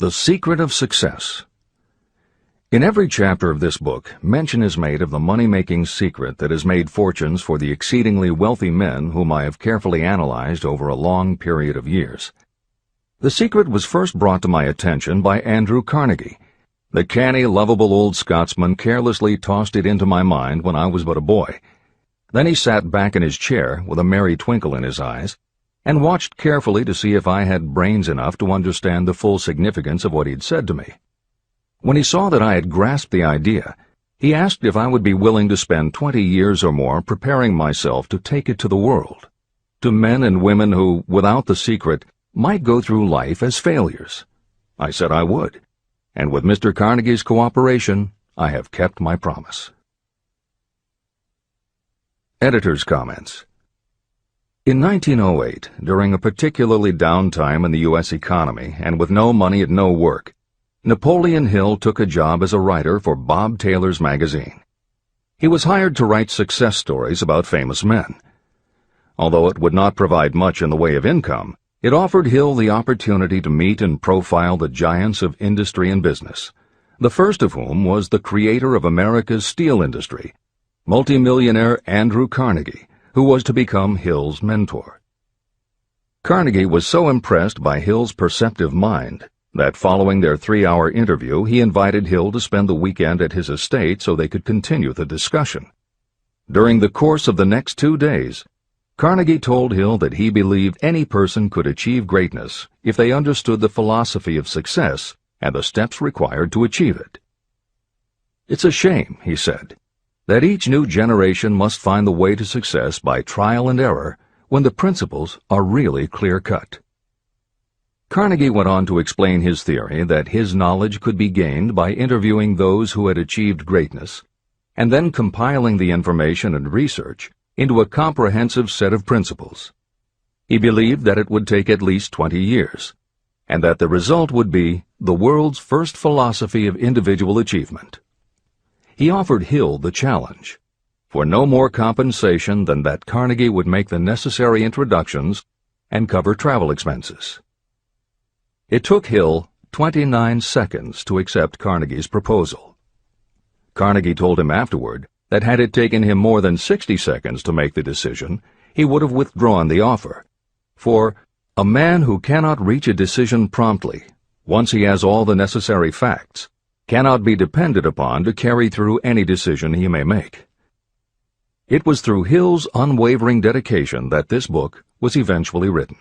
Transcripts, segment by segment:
The Secret of Success. In every chapter of this book, mention is made of the money-making secret that has made fortunes for the exceedingly wealthy men whom I have carefully analyzed over a long period of years. The secret was first brought to my attention by Andrew Carnegie. The canny, lovable old Scotsman carelessly tossed it into my mind when I was but a boy. Then he sat back in his chair with a merry twinkle in his eyes, and watched carefully to see if I had brains enough to understand the full significance of what he'd said to me. When he saw that I had grasped the idea, he asked if I would be willing to spend 20 years or more preparing myself to take it to the world, to men and women who, without the secret, might go through life as failures. I said I would, and with Mr. Carnegie's cooperation, I have kept my promise. Editor's comments. In 1908, during a particularly down time in the U.S. economy and with no money and no work, Napoleon Hill took a job as a writer for Bob Taylor's magazine. He was hired to write success stories about famous men. Although it would not provide much in the way of income, it offered Hill the opportunity to meet and profile the giants of industry and business, the first of whom was the creator of America's steel industry, multimillionaire Andrew Carnegie, who was to become Hill's mentor. Carnegie was so impressed by Hill's perceptive mind that following their 3-hour interview he invited Hill to spend the weekend at his estate so they could continue the discussion. During the course of the next 2 days, Carnegie told Hill that he believed any person could achieve greatness if they understood the philosophy of success and the steps required to achieve it. "It's a shame," he said, "that each new generation must find the way to success by trial and error when the principles are really clear-cut." Carnegie went on to explain his theory that his knowledge could be gained by interviewing those who had achieved greatness, and then compiling the information and research into a comprehensive set of principles. He believed that it would take at least 20 years, and that the result would be the world's first philosophy of individual achievement. He offered Hill the challenge, for no more compensation than that Carnegie would make the necessary introductions and cover travel expenses. It took Hill 29 seconds to accept Carnegie's proposal. Carnegie told him afterward that had it taken him more than 60 seconds to make the decision, he would have withdrawn the offer, for a man who cannot reach a decision promptly, once he has all the necessary facts, cannot be depended upon to carry through any decision he may make. It was through Hill's unwavering dedication that this book was eventually written.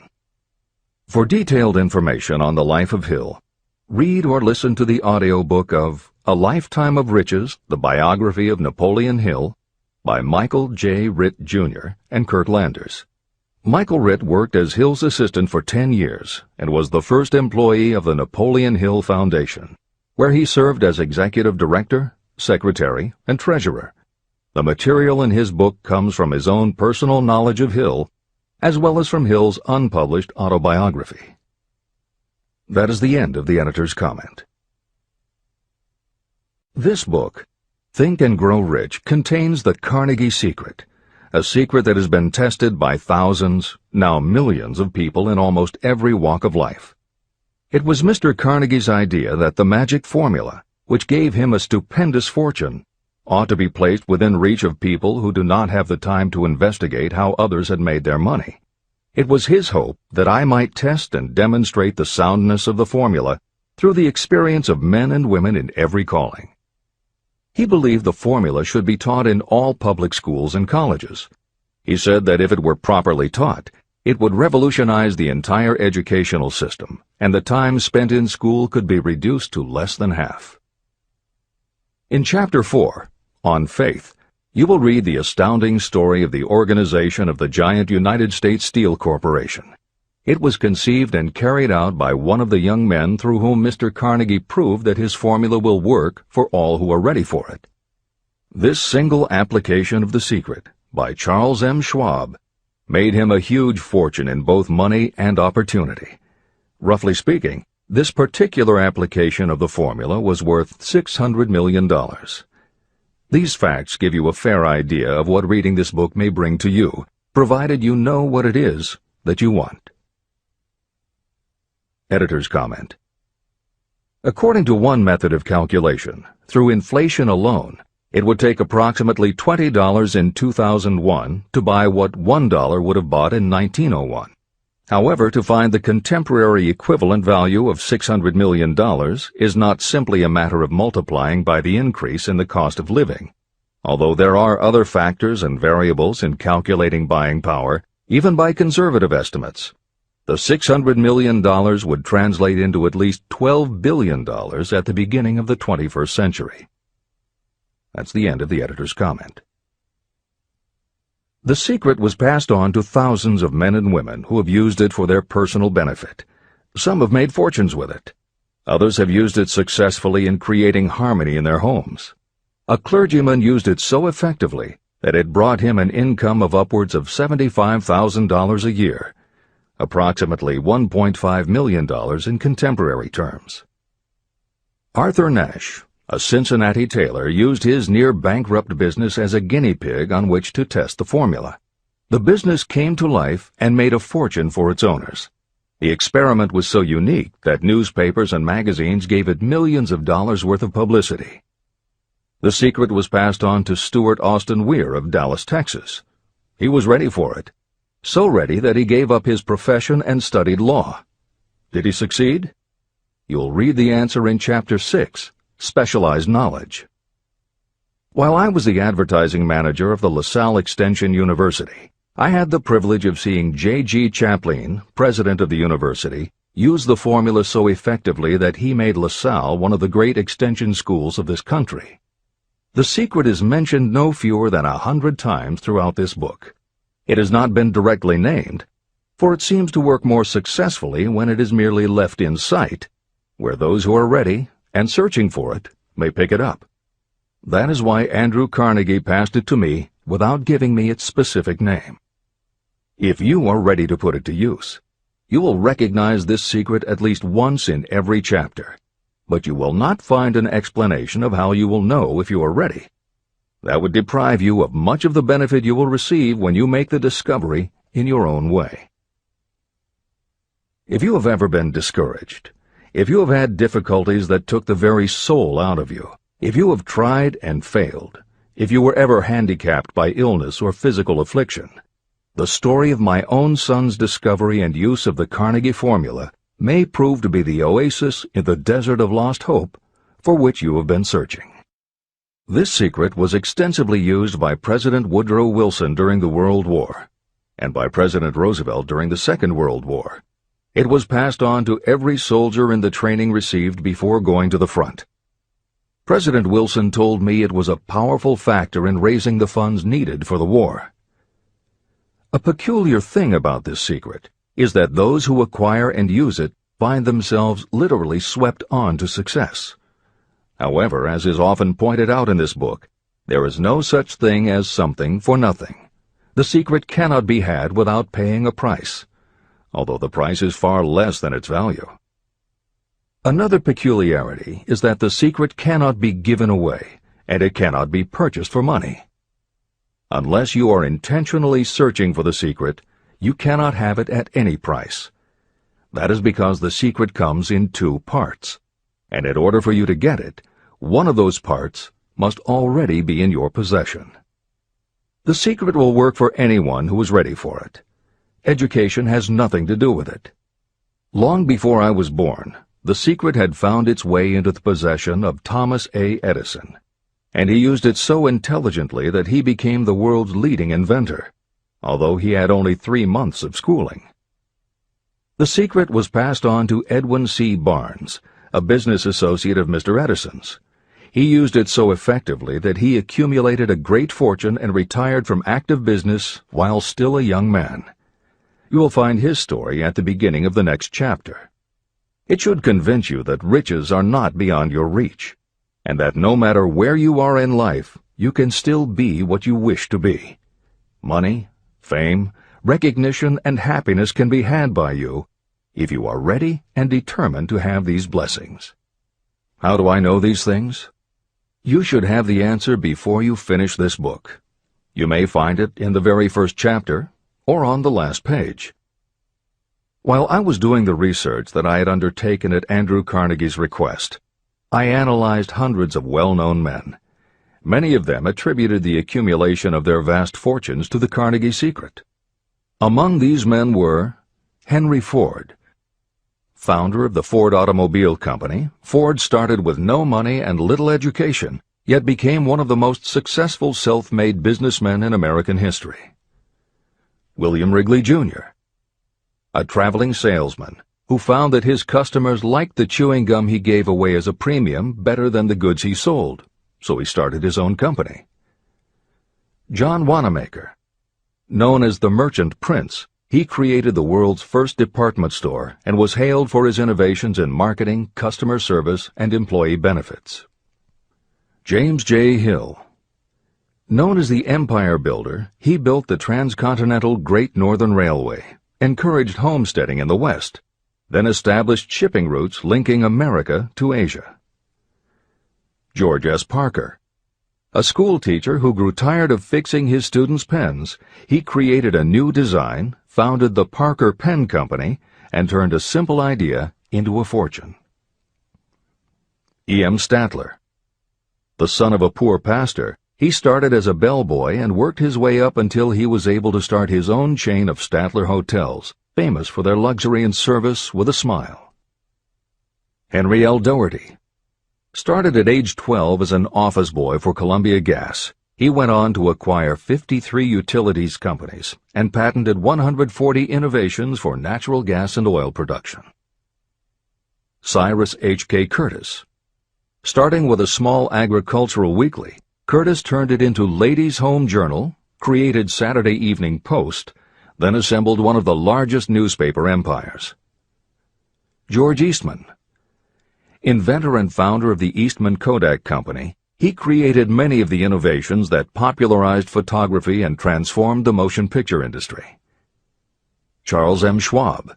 For detailed information on the life of Hill, read or listen to the audiobook of A Lifetime of Riches, the Biography of Napoleon Hill, by Michael J. Ritt, Jr. and Kurt Landers. Michael Ritt worked as Hill's assistant for 10 years and was the first employee of the Napoleon Hill Foundation, where he served as executive director, secretary, and treasurer. The material in his book comes from his own personal knowledge of Hill, as well as from Hill's unpublished autobiography. That is the end of the editor's comment. This book, Think and Grow Rich, contains the Carnegie secret, a secret that has been tested by thousands, now millions of people in almost every walk of life. It was Mr. Carnegie's idea that the magic formula, which gave him a stupendous fortune, ought to be placed within reach of people who do not have the time to investigate how others had made their money. It was his hope that I might test and demonstrate the soundness of the formula through the experience of men and women in every calling. He believed the formula should be taught in all public schools and colleges. He said that if it were properly taught, it would revolutionize the entire educational system, and the time spent in school could be reduced to less than half. In Chapter 4, On Faith, you will read the astounding story of the organization of the giant United States Steel Corporation. It was conceived and carried out by one of the young men through whom Mr. Carnegie proved that his formula will work for all who are ready for it. This single application of the secret, by Charles M. Schwab, made him a huge fortune in both money and opportunity. Roughly speaking, this particular application of the formula was worth $600 million. These facts give you a fair idea of what reading this book may bring to you, provided you know what it is that you want. Editor's comment. According to one method of calculation, through inflation alone, it would take approximately $20 in 2001 to buy what $1 would have bought in 1901. However, to find the contemporary equivalent value of $600 million is not simply a matter of multiplying by the increase in the cost of living. Although there are other factors and variables in calculating buying power, even by conservative estimates, the $600 million would translate into at least $12 billion at the beginning of the 21st century. That's the end of the editor's comment. The secret was passed on to thousands of men and women who have used it for their personal benefit. Some have made fortunes with it. Others have used it successfully in creating harmony in their homes. A clergyman used it so effectively that it brought him an income of upwards of $75,000 a year, approximately $1.5 million in contemporary terms. Arthur Nash, a Cincinnati tailor, used his near-bankrupt business as a guinea pig on which to test the formula. The business came to life and made a fortune for its owners. The experiment was so unique that newspapers and magazines gave it millions of dollars worth of publicity. The secret was passed on to Stuart Austin Weir of Dallas, Texas. He was ready for it, so ready that he gave up his profession and studied law. Did he succeed? You'll read the answer in Chapter 6. Specialized knowledge. While I was the advertising manager of the LaSalle Extension University, I had the privilege of seeing J.G. Chaplin, president of the university, use the formula so effectively that he made LaSalle one of the great extension schools of this country. The secret is mentioned no fewer than 100 times throughout this book. It has not been directly named, for it seems to work more successfully when it is merely left in sight, where those who are ready and searching for it may pick it up. That is why Andrew Carnegie passed it to me without giving me its specific name. If you are ready to put it to use, you will recognize this secret at least once in every chapter, but you will not find an explanation of how you will know if you are ready. That would deprive you of much of the benefit you will receive when you make the discovery in your own way. If you have ever been discouraged, if you have had difficulties that took the very soul out of you, if you have tried and failed, if you were ever handicapped by illness or physical affliction, the story of my own son's discovery and use of the Carnegie formula may prove to be the oasis in the desert of lost hope for which you have been searching. This secret was extensively used by President Woodrow Wilson during the World War, and by President Roosevelt during the Second World War. It was passed on to every soldier in the training received before going to the front. President Wilson told me it was a powerful factor in raising the funds needed for the war. A peculiar thing about this secret is that those who acquire and use it find themselves literally swept on to success. However, as is often pointed out in this book, there is no such thing as something for nothing. The secret cannot be had without paying a price, although the price is far less than its value. Another peculiarity is that the secret cannot be given away, and it cannot be purchased for money. Unless you are intentionally searching for the secret, you cannot have it at any price. That is because the secret comes in two parts, and in order for you to get it, one of those parts must already be in your possession. The secret will work for anyone who is ready for it. Education has nothing to do with it. Long before I was born, the secret had found its way into the possession of Thomas A. Edison, and he used it so intelligently that he became the world's leading inventor, although he had only 3 months of schooling. The secret was passed on to Edwin C. Barnes, a business associate of Mr. Edison's. He used it so effectively that he accumulated a great fortune and retired from active business while still a young man. You will find his story at the beginning of the next chapter. It should convince you that riches are not beyond your reach, and that no matter where you are in life, you can still be what you wish to be. Money, fame, recognition, and happiness can be had by you if you are ready and determined to have these blessings. How do I know these things? You should have the answer before you finish this book. You may find it in the very first chapter or on the last page. While I was doing the research that I had undertaken at Andrew Carnegie's request, I analyzed hundreds of well-known men. Many of them attributed the accumulation of their vast fortunes to the Carnegie secret. Among these men were Henry Ford. Founder of the Ford Automobile Company, Ford started with no money and little education, yet became one of the most successful self-made businessmen in American history. William Wrigley, Jr., a traveling salesman who found that his customers liked the chewing gum he gave away as a premium better than the goods he sold, so he started his own company. John Wanamaker. Known as the Merchant Prince, he created the world's first department store and was hailed for his innovations in marketing, customer service, and employee benefits. James J. Hill. Known as the Empire Builder, he built the transcontinental Great Northern Railway, encouraged homesteading in the West, then established shipping routes linking America to Asia. George S. Parker. A school teacher who grew tired of fixing his students' pens, he created a new design, founded the Parker Pen Company, and turned a simple idea into a fortune. E. M. Statler. The son of a poor pastor, he started as a bellboy and worked his way up until he was able to start his own chain of Statler hotels, famous for their luxury and service with a smile. Henry L. Doherty. Started at age 12 as an office boy for Columbia Gas, he went on to acquire 53 utilities companies and patented 140 innovations for natural gas and oil production. Cyrus H.K. Curtis. Starting with a small agricultural weekly, Curtis turned it into Ladies' Home Journal, created Saturday Evening Post, then assembled one of the largest newspaper empires. George Eastman. Inventor and founder of the Eastman Kodak Company, he created many of the innovations that popularized photography and transformed the motion picture industry. Charles M. Schwab.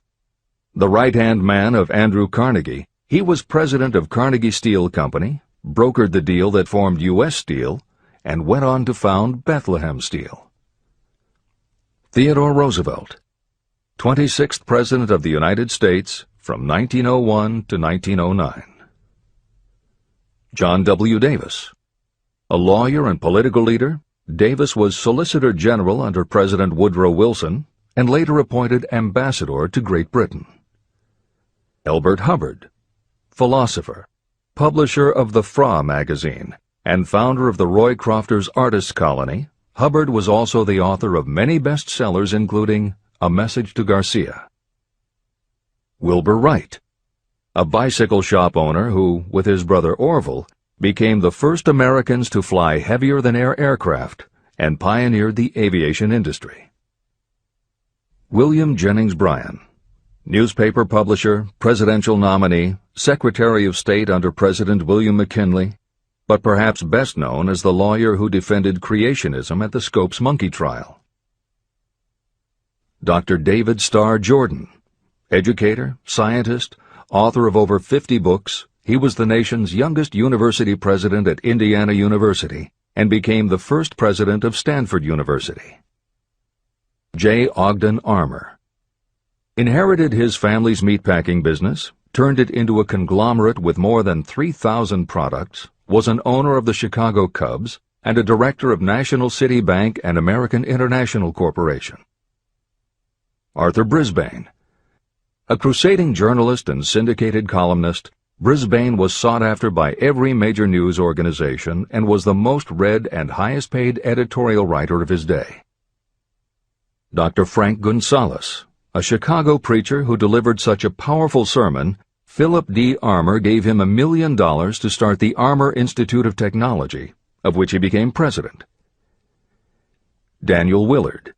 The right-hand man of Andrew Carnegie, he was president of Carnegie Steel Company, brokered the deal that formed U.S. Steel, and went on to found Bethlehem Steel. Theodore Roosevelt. 26th President of the United States from 1901 to 1909. John W. Davis. A lawyer and political leader, Davis was Solicitor General under President Woodrow Wilson and later appointed Ambassador to Great Britain. Elbert Hubbard. Philosopher, publisher of the Fra magazine, and founder of the Roy Crofters Artists Colony, Hubbard was also the author of many bestsellers including A Message to Garcia. Wilbur Wright. A bicycle shop owner who, with his brother Orville, became the first Americans to fly heavier-than-air aircraft and pioneered the aviation industry. William Jennings Bryan. Newspaper publisher, presidential nominee, Secretary of State under President William McKinley, but perhaps best known as the lawyer who defended creationism at the Scopes monkey trial. Dr. David Starr Jordan. Educator, scientist, author of over 50 books, he was the nation's youngest university president at Indiana University and became the first president of Stanford University. J. Ogden Armour. Inherited his family's meatpacking business, turned it into a conglomerate with more than 3,000 products, was an owner of the Chicago Cubs, and a director of National City Bank and American International Corporation. Arthur Brisbane. A crusading journalist and syndicated columnist, Brisbane was sought after by every major news organization and was the most read and highest-paid editorial writer of his day. Dr. Frank Gonzalez. A Chicago preacher who delivered such a powerful sermon, Philip D. Armour gave him $1 million to start the Armour Institute of Technology, of which he became president. Daniel Willard.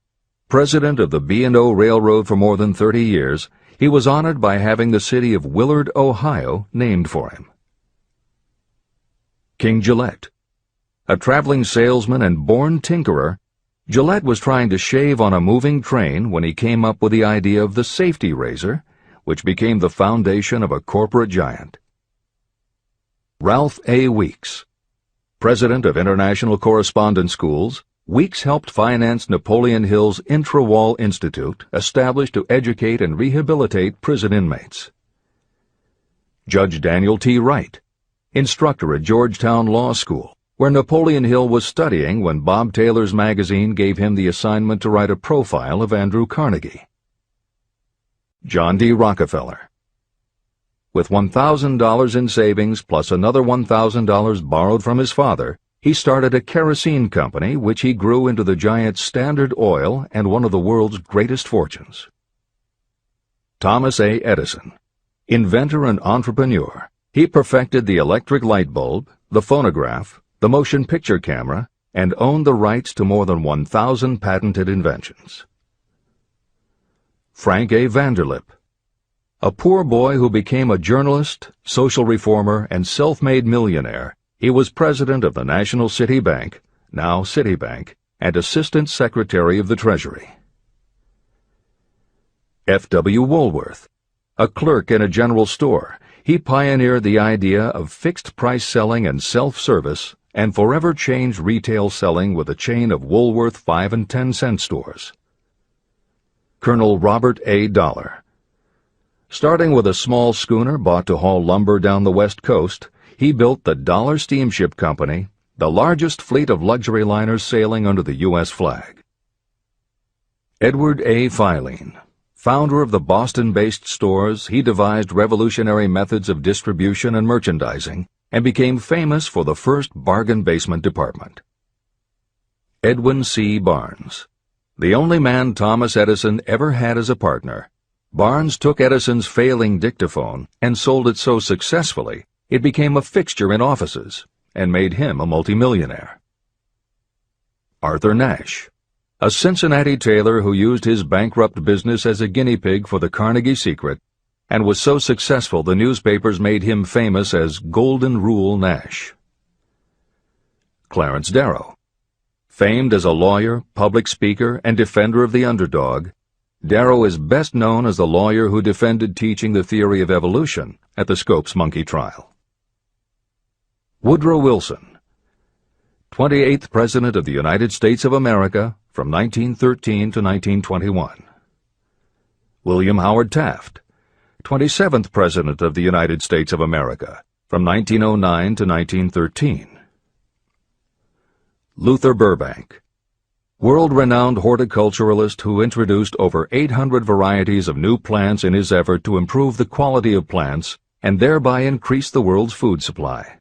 President of the B&O Railroad for more than 30 years, he was honored by having the city of Willard, Ohio, named for him. King Gillette. A traveling salesman and born tinkerer, Gillette was trying to shave on a moving train when he came up with the idea of the safety razor, which became the foundation of a corporate giant. Ralph A. Weeks. President of International Correspondence Schools, Weeks helped finance Napoleon Hill's Intra-Wall Institute, established to educate and rehabilitate prison inmates. Judge Daniel T. Wright, instructor at Georgetown Law School, where Napoleon Hill was studying when Bob Taylor's magazine gave him the assignment to write a profile of Andrew Carnegie. John D. Rockefeller. With $1,000 in savings plus another $1,000 borrowed from his father, he started a kerosene company which he grew into the giant Standard Oil and one of the world's greatest fortunes. Thomas A. Edison. Inventor and entrepreneur, he perfected the electric light bulb, the phonograph, the motion picture camera, and owned the rights to more than 1,000 patented inventions. Frank A. Vanderlip. A poor boy who became a journalist, social reformer, and self-made millionaire, he was president of the National City Bank, now Citibank, and Assistant Secretary of the Treasury. F. W. Woolworth. A clerk in a general store, he pioneered the idea of fixed-price selling and self-service and forever changed retail selling with a chain of Woolworth 5 and 10-cent stores. Colonel Robert A. Dollar. Starting with a small schooner bought to haul lumber down the West Coast, he built the Dollar Steamship Company, the largest fleet of luxury liners sailing under the U.S. flag. Edward A. Filene. Founder of the Boston-based stores, he devised revolutionary methods of distribution and merchandising and became famous for the first bargain basement department. Edwin C. Barnes. The only man Thomas Edison ever had as a partner, Barnes took Edison's failing dictaphone and sold it so successfully it became a fixture in offices and made him a multimillionaire. Arthur Nash. A Cincinnati tailor who used his bankrupt business as a guinea pig for the Carnegie Secret and was so successful the newspapers made him famous as Golden Rule Nash. Clarence Darrow. Famed as a lawyer, public speaker, and defender of the underdog, Darrow is best known as the lawyer who defended teaching the theory of evolution at the Scopes monkey trial. Woodrow Wilson. 28th President of the United States of America from 1913 to 1921. William Howard Taft. 27th President of the United States of America from 1909 to 1913. Luther Burbank. World-renowned horticulturalist who introduced over 800 varieties of new plants in his effort to improve the quality of plants and thereby increase the world's food supply.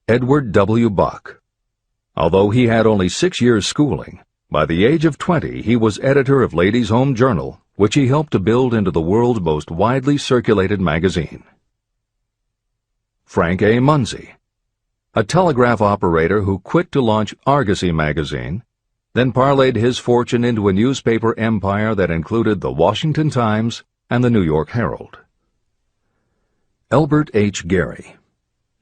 Edward W. Bok. Although he had only 6 years' schooling, by the age of 20 he was editor of Ladies' Home Journal, which he helped to build into the world's most widely circulated magazine. Frank A. Munsey. A telegraph operator who quit to launch Argosy magazine, then parlayed his fortune into a newspaper empire that included the Washington Times and the New York Herald. Elbert H. Gary.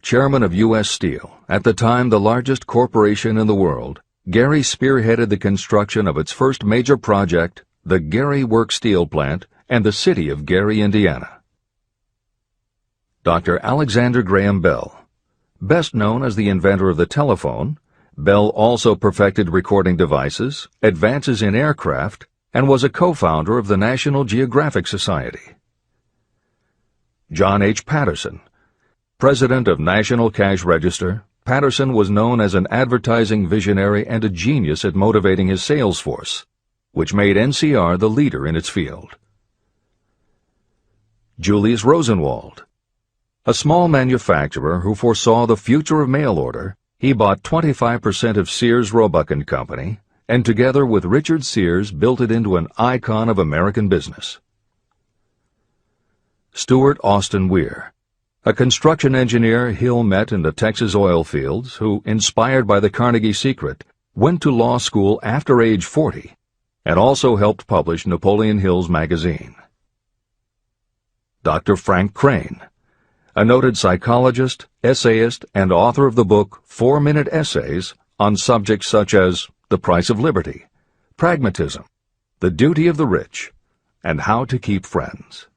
Chairman of U.S. Steel, at the time the largest corporation in the world, Gary spearheaded the construction of its first major project, the Gary Works Steel Plant, and the city of Gary, Indiana. Dr. Alexander Graham Bell. Best known as the inventor of the telephone, Bell also perfected recording devices, advances in aircraft, and was a co-founder of the National Geographic Society. John H. Patterson. President of National Cash Register, Patterson was known as an advertising visionary and a genius at motivating his sales force, which made NCR the leader in its field. Julius Rosenwald. A small manufacturer who foresaw the future of mail order, he bought 25% of Sears Roebuck & Company, and together with Richard Sears built it into an icon of American business. Stuart Austin Weir. A construction engineer Hill met in the Texas oil fields who, inspired by the Carnegie Secret, went to law school after age 40 and also helped publish Napoleon Hill's magazine. Dr. Frank Crane. A noted psychologist, essayist, and author of the book 4-Minute Essays on subjects such as the price of liberty, pragmatism, the duty of the rich, and how to keep friends.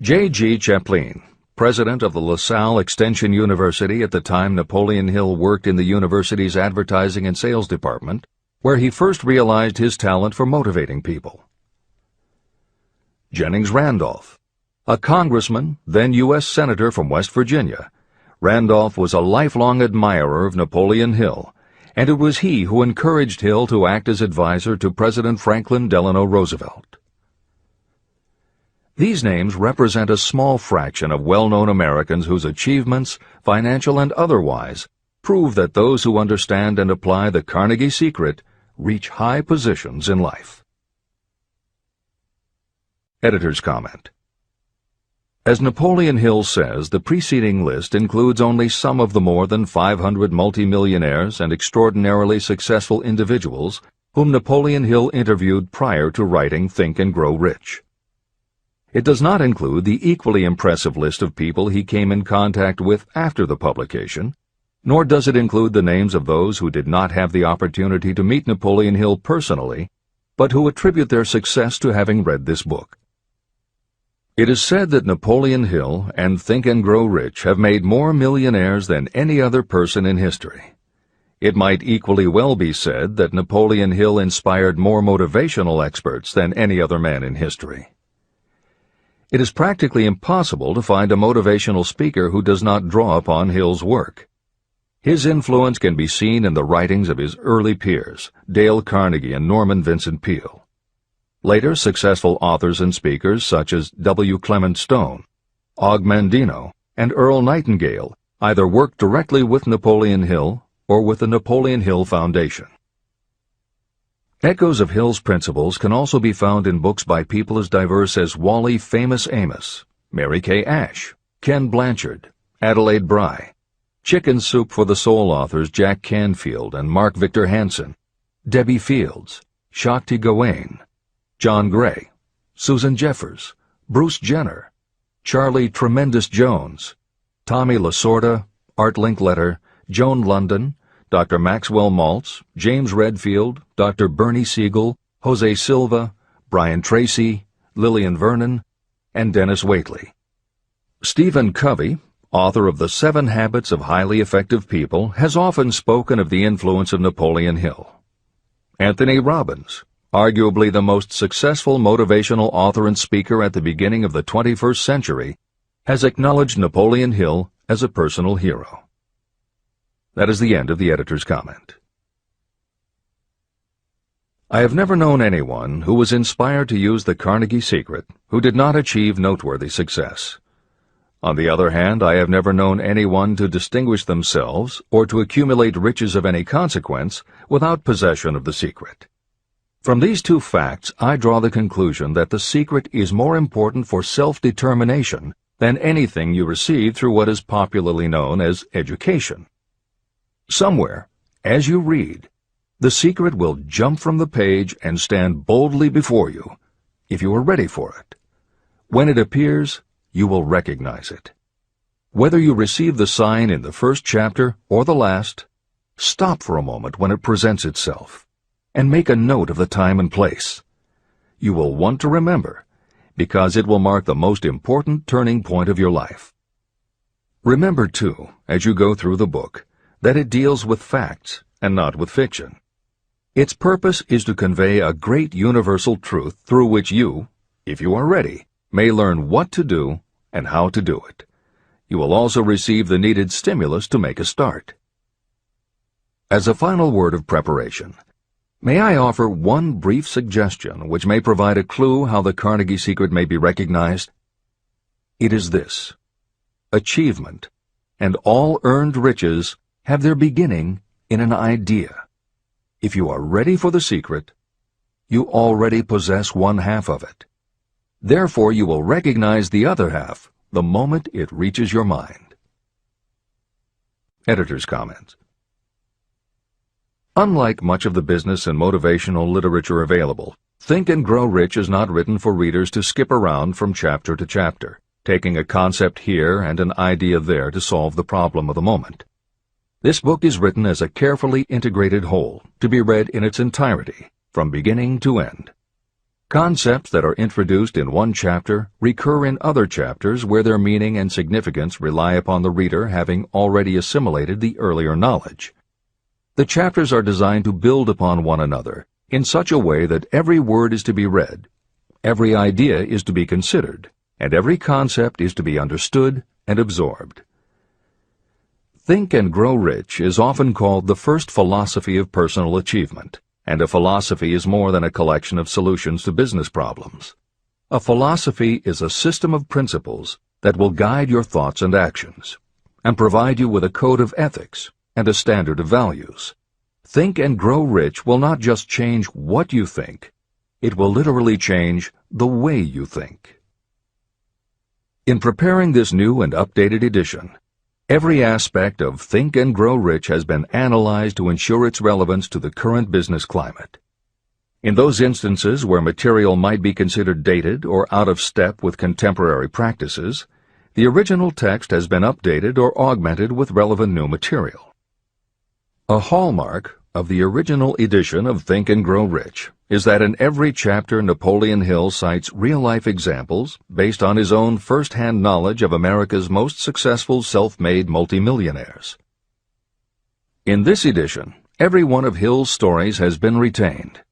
J. G. Chaplin, president of the LaSalle Extension University at the time Napoleon Hill worked in the university's advertising and sales department, where he first realized his talent for motivating people. Jennings Randolph. A congressman, then U.S. Senator from West Virginia, Randolph was a lifelong admirer of Napoleon Hill, and it was he who encouraged Hill to act as advisor to President Franklin Delano Roosevelt. These names represent a small fraction of well-known Americans whose achievements, financial and otherwise, prove that those who understand and apply the Carnegie secret reach high positions in life. Editor's comment. As Napoleon Hill says, the preceding list includes only some of the more than 500 multimillionaires and extraordinarily successful individuals whom Napoleon Hill interviewed prior to writing Think and Grow Rich. It does not include the equally impressive list of people he came in contact with after the publication, nor does it include the names of those who did not have the opportunity to meet Napoleon Hill personally, but who attribute their success to having read this book. It is said that Napoleon Hill and Think and Grow Rich have made more millionaires than any other person in history. It might equally well be said that Napoleon Hill inspired more motivational experts than any other man in history. It is practically impossible to find a motivational speaker who does not draw upon Hill's work. His influence can be seen in the writings of his early peers, Dale Carnegie and Norman Vincent Peale. Later, successful authors and speakers such as W. Clement Stone, Og Mandino, and Earl Nightingale either worked directly with Napoleon Hill or with the Napoleon Hill Foundation. Echoes of Hill's principles can also be found in books by people as diverse as Wally Famous Amos, Mary Kay Ash, Ken Blanchard, Adelaide Bry, Chicken Soup for the Soul authors Jack Canfield and Mark Victor Hansen, Debbie Fields, Shakti Gawain, John Gray, Susan Jeffers, Bruce Jenner, Charlie Tremendous Jones, Tommy Lasorda, Art Linkletter, Joan London, Dr. Maxwell Maltz, James Redfield, Dr. Bernie Siegel, Jose Silva, Brian Tracy, Lillian Vernon, and Dennis Waitley. Stephen Covey, author of The 7 Habits of Highly Effective People, has often spoken of the influence of Napoleon Hill. Anthony Robbins, arguably the most successful motivational author and speaker at the beginning of the 21st century, has acknowledged Napoleon Hill as a personal hero. That is the end of the editor's comment. I have never known anyone who was inspired to use the Carnegie secret who did not achieve noteworthy success. On the other hand, I have never known anyone to distinguish themselves or to accumulate riches of any consequence without possession of the secret. From these two facts, I draw the conclusion that the secret is more important for self-determination than anything you receive through what is popularly known as education. Somewhere, as you read, the secret will jump from the page and stand boldly before you, if you are ready for it. When it appears, you will recognize it. Whether you receive the sign in the first chapter or the last, stop for a moment when it presents itself, and make a note of the time and place. You will want to remember, because it will mark the most important turning point of your life. Remember, too, as you go through the book, that it deals with facts and not with fiction. Its purpose is to convey a great universal truth through which you, if you are ready, may learn what to do and how to do it. You will also receive the needed stimulus to make a start. As a final word of preparation, may I offer one brief suggestion which may provide a clue how the Carnegie secret may be recognized? It is this: achievement and all earned riches have their beginning in an idea. If you are ready for the secret, you already possess one half of it. Therefore, you will recognize the other half the moment it reaches your mind. Editor's comments. Unlike much of the business and motivational literature available, Think and Grow Rich is not written for readers to skip around from chapter to chapter, taking a concept here and an idea there to solve the problem of the moment. This book is written as a carefully integrated whole, to be read in its entirety, from beginning to end. Concepts that are introduced in one chapter recur in other chapters where their meaning and significance rely upon the reader having already assimilated the earlier knowledge. The chapters are designed to build upon one another in such a way that every word is to be read, every idea is to be considered, and every concept is to be understood and absorbed. Think and Grow Rich is often called the first philosophy of personal achievement, and a philosophy is more than a collection of solutions to business problems. A philosophy is a system of principles that will guide your thoughts and actions, and provide you with a code of ethics and a standard of values. Think and Grow Rich will not just change what you think, it will literally change the way you think. In preparing this new and updated edition, every aspect of Think and Grow Rich has been analyzed to ensure its relevance to the current business climate. In those instances where material might be considered dated or out of step with contemporary practices, the original text has been updated or augmented with relevant new material. A hallmark of the original edition of Think and Grow Rich is that in every chapter Napoleon Hill cites real-life examples based on his own first-hand knowledge of America's most successful self-made multimillionaires. In this edition, every one of Hill's stories has been retained,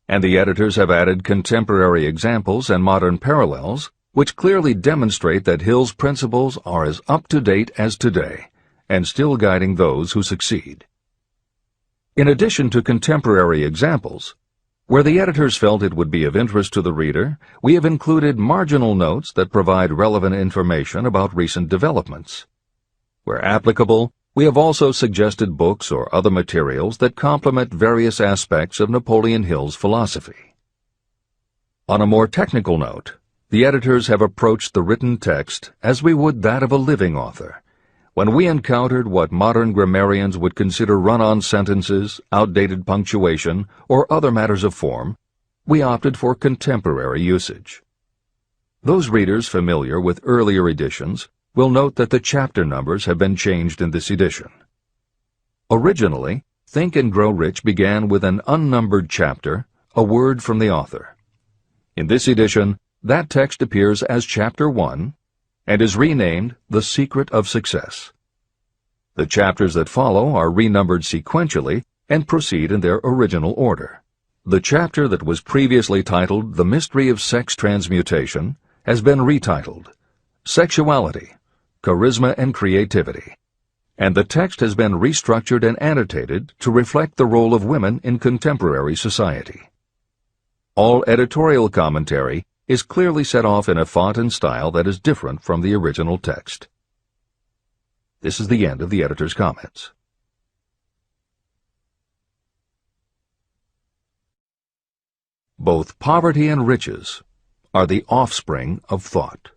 and the editors have added contemporary examples and modern parallels which clearly demonstrate that Hill's principles are as up-to-date as today and still guiding those who succeed. In addition to contemporary examples, where the editors felt it would be of interest to the reader, we have included marginal notes that provide relevant information about recent developments. Where applicable, we have also suggested books or other materials that complement various aspects of Napoleon Hill's philosophy. On a more technical note, the editors have approached the written text as we would that of a living author. When we encountered what modern grammarians would consider run-on sentences, outdated punctuation, or other matters of form, we opted for contemporary usage. Those readers familiar with earlier editions will note that the chapter numbers have been changed in this edition. Originally, Think and Grow Rich began with an unnumbered chapter, a word from the author. In this edition, that text appears as Chapter 1, and is renamed The Secret of Success. The chapters that follow are renumbered sequentially and proceed in their original order. The chapter that was previously titled The Mystery of Sex Transmutation has been retitled Sexuality, Charisma and Creativity, and the text has been restructured and annotated to reflect the role of women in contemporary society. All editorial commentary is clearly set off in a font and style that is different from the original text. This is the end of the editor's comments. Both poverty and riches are the offspring of thought.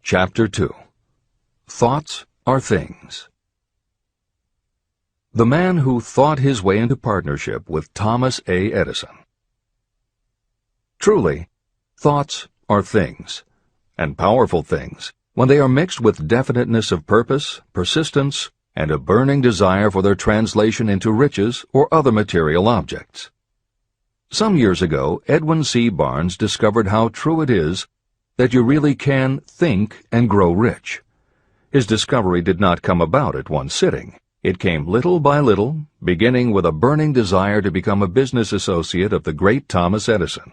Chapter 2. Thoughts are Things. The man who thought his way into partnership with Thomas A. Edison. Truly, thoughts are things, and powerful things, when they are mixed with definiteness of purpose, persistence, and a burning desire for their translation into riches or other material objects. Some years ago, Edwin C. Barnes discovered how true it is that you really can think and grow rich. His discovery did not come about at one sitting. It came little by little, beginning with a burning desire to become a business associate of the great Thomas Edison.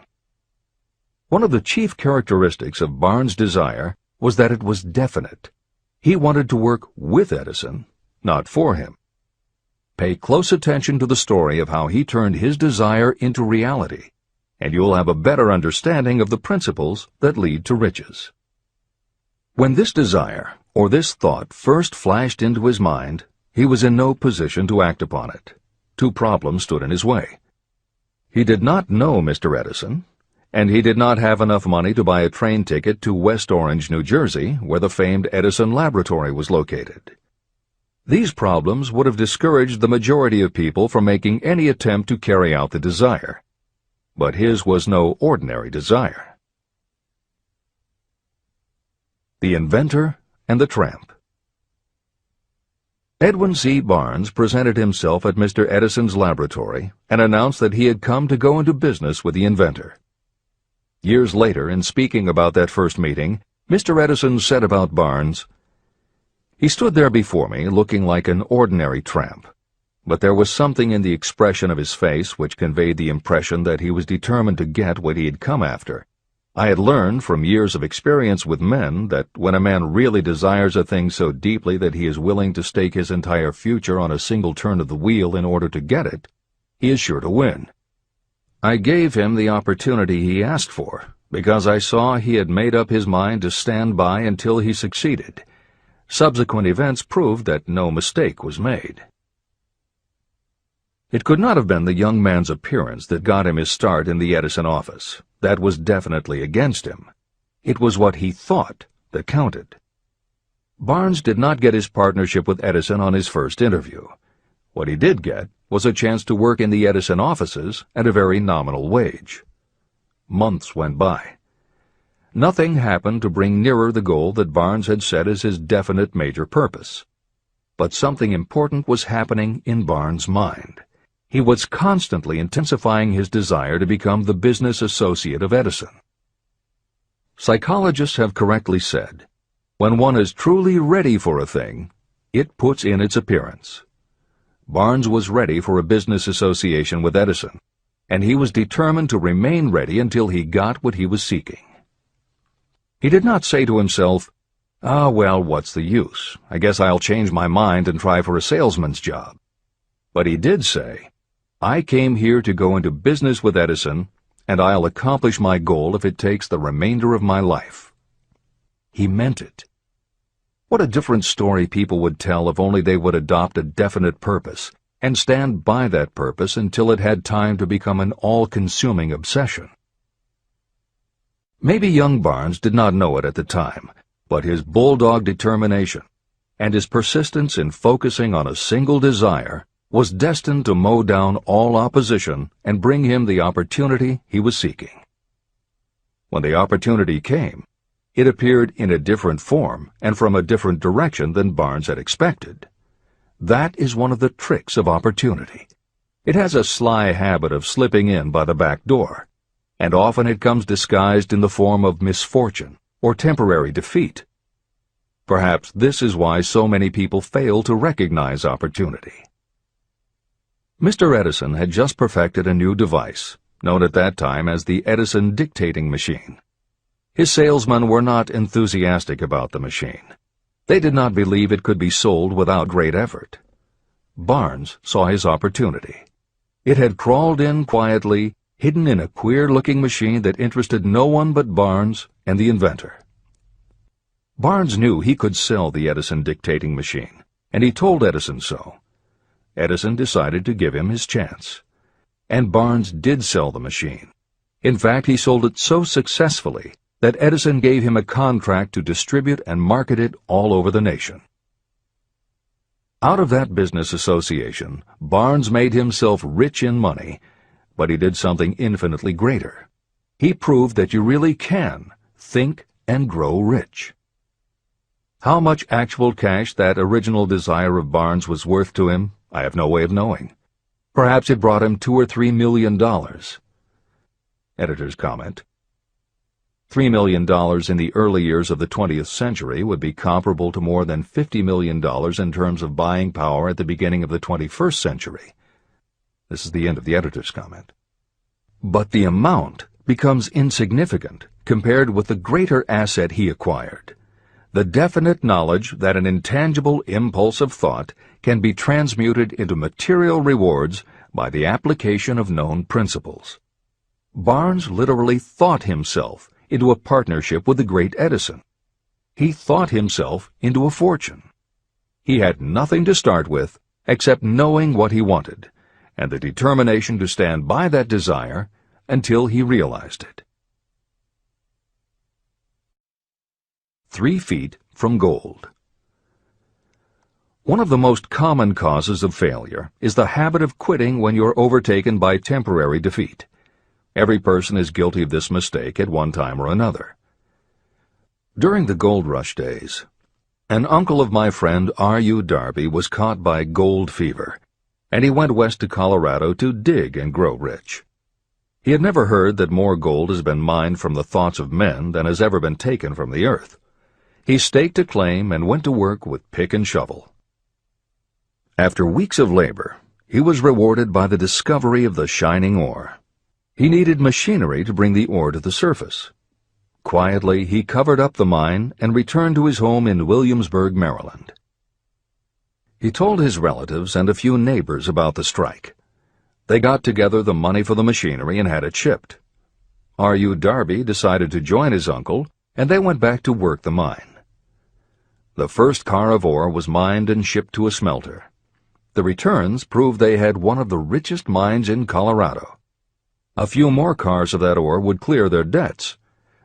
One of the chief characteristics of Barnes' desire was that it was definite. He wanted to work with Edison, not for him. Pay close attention to the story of how he turned his desire into reality, and you'll have a better understanding of the principles that lead to riches. When this desire, or this thought, first flashed into his mind, he was in no position to act upon it. Two problems stood in his way. He did not know Mr. Edison, and he did not have enough money to buy a train ticket to West Orange, New Jersey, where the famed Edison Laboratory was located. These problems would have discouraged the majority of people from making any attempt to carry out the desire. But his was no ordinary desire. The Inventor and the Tramp. Edwin C. Barnes presented himself at Mr. Edison's laboratory and announced that he had come to go into business with the inventor. Years later, in speaking about that first meeting, Mr. Edison said about Barnes, "He stood there before me looking like an ordinary tramp, but there was something in the expression of his face which conveyed the impression that he was determined to get what he had come after. I had learned from years of experience with men that when a man really desires a thing so deeply that he is willing to stake his entire future on a single turn of the wheel in order to get it, he is sure to win. I gave him the opportunity he asked for, because I saw he had made up his mind to stand by until he succeeded. Subsequent events proved that no mistake was made." It could not have been the young man's appearance that got him his start in the Edison office. That was definitely against him. It was what he thought that counted. Barnes did not get his partnership with Edison on his first interview. What he did get was a chance to work in the Edison offices at a very nominal wage. Months went by. Nothing happened to bring nearer the goal that Barnes had set as his definite major purpose. But something important was happening in Barnes' mind. He was constantly intensifying his desire to become the business associate of Edison. Psychologists have correctly said, when one is truly ready for a thing, it puts in its appearance. Barnes was ready for a business association with Edison, and he was determined to remain ready until he got what he was seeking. He did not say to himself, "Ah, well, what's the use? I guess I'll change my mind and try for a salesman's job." But he did say, "I came here to go into business with Edison, and I'll accomplish my goal if it takes the remainder of my life." He meant it. What a different story people would tell if only they would adopt a definite purpose and stand by that purpose until it had time to become an all-consuming obsession. Maybe young Barnes did not know it at the time, but his bulldog determination and his persistence in focusing on a single desire was destined to mow down all opposition and bring him the opportunity he was seeking. When the opportunity came, it appeared in a different form and from a different direction than Barnes had expected. That is one of the tricks of opportunity. It has a sly habit of slipping in by the back door, and often it comes disguised in the form of misfortune or temporary defeat. Perhaps this is why so many people fail to recognize opportunity. Mr. Edison had just perfected a new device, known at that time as the Edison dictating machine. His salesmen were not enthusiastic about the machine. They did not believe it could be sold without great effort. Barnes saw his opportunity. It had crawled in quietly, hidden in a queer-looking machine that interested no one but Barnes and the inventor. Barnes knew he could sell the Edison dictating machine, and he told Edison so. Edison decided to give him his chance. And Barnes did sell the machine. In fact, he sold it so successfully that Edison gave him a contract to distribute and market it all over the nation. Out of that business association, Barnes made himself rich in money, but he did something infinitely greater. He proved that you really can think and grow rich. How much actual cash that original desire of Barnes was worth to him, I have no way of knowing. Perhaps it brought him $2 or $3 million. Editor's comment. $3 million in the early years of the 20th century would be comparable to more than $50 million in terms of buying power at the beginning of the 21st century. This is the end of the editor's comment. But the amount becomes insignificant compared with the greater asset he acquired. The definite knowledge that an intangible impulse of thought can be transmuted into material rewards by the application of known principles. Barnes literally thought himself into a partnership with the great Edison. He thought himself into a fortune. He had nothing to start with except knowing what he wanted, and the determination to stand by that desire until he realized it. 3 feet from gold. One of the most common causes of failure is the habit of quitting when you're overtaken by temporary defeat. Every person is guilty of this mistake at one time or another. During the gold rush days, An uncle of my friend R.U. Darby was caught by gold fever, and he went west to Colorado to dig and grow rich. He had never heard that more gold has been mined from the thoughts of men than has ever been taken from the earth. He staked a claim and went to work with pick and shovel. After weeks of labor, he was rewarded by the discovery of the shining ore. He needed machinery to bring the ore to the surface. Quietly, he covered up the mine and returned to his home in Williamsburg, Maryland. He told his relatives and a few neighbors about the strike. They got together the money for the machinery and had it shipped. R.U. Darby decided to join his uncle, and they went back to work the mine. The first car of ore was mined and shipped to a smelter. The returns proved they had one of the richest mines in Colorado. A few more cars of that ore would clear their debts.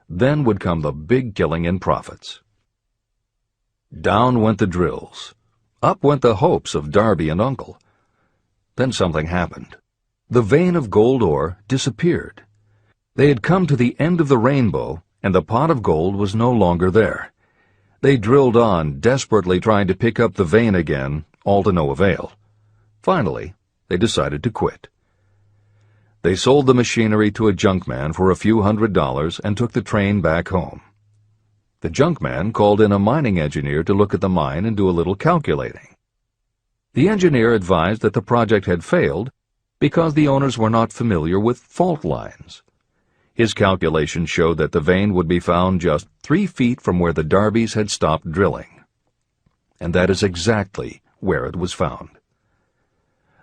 Then would come the big killing in profits. Down went the drills. Up went the hopes of Darby and Uncle. Then something happened. The vein of gold ore disappeared. They had come to the end of the rainbow, and the pot of gold was no longer there. They drilled on, desperately trying to pick up the vein again, all to no avail. Finally, they decided to quit. They sold the machinery to a junkman for a few $100s and took the train back home. The junkman called in a mining engineer to look at the mine and do a little calculating. The engineer advised that the project had failed because the owners were not familiar with fault lines. His calculations showed that the vein would be found just 3 feet from where the Darbys had stopped drilling. And that is exactly where it was found.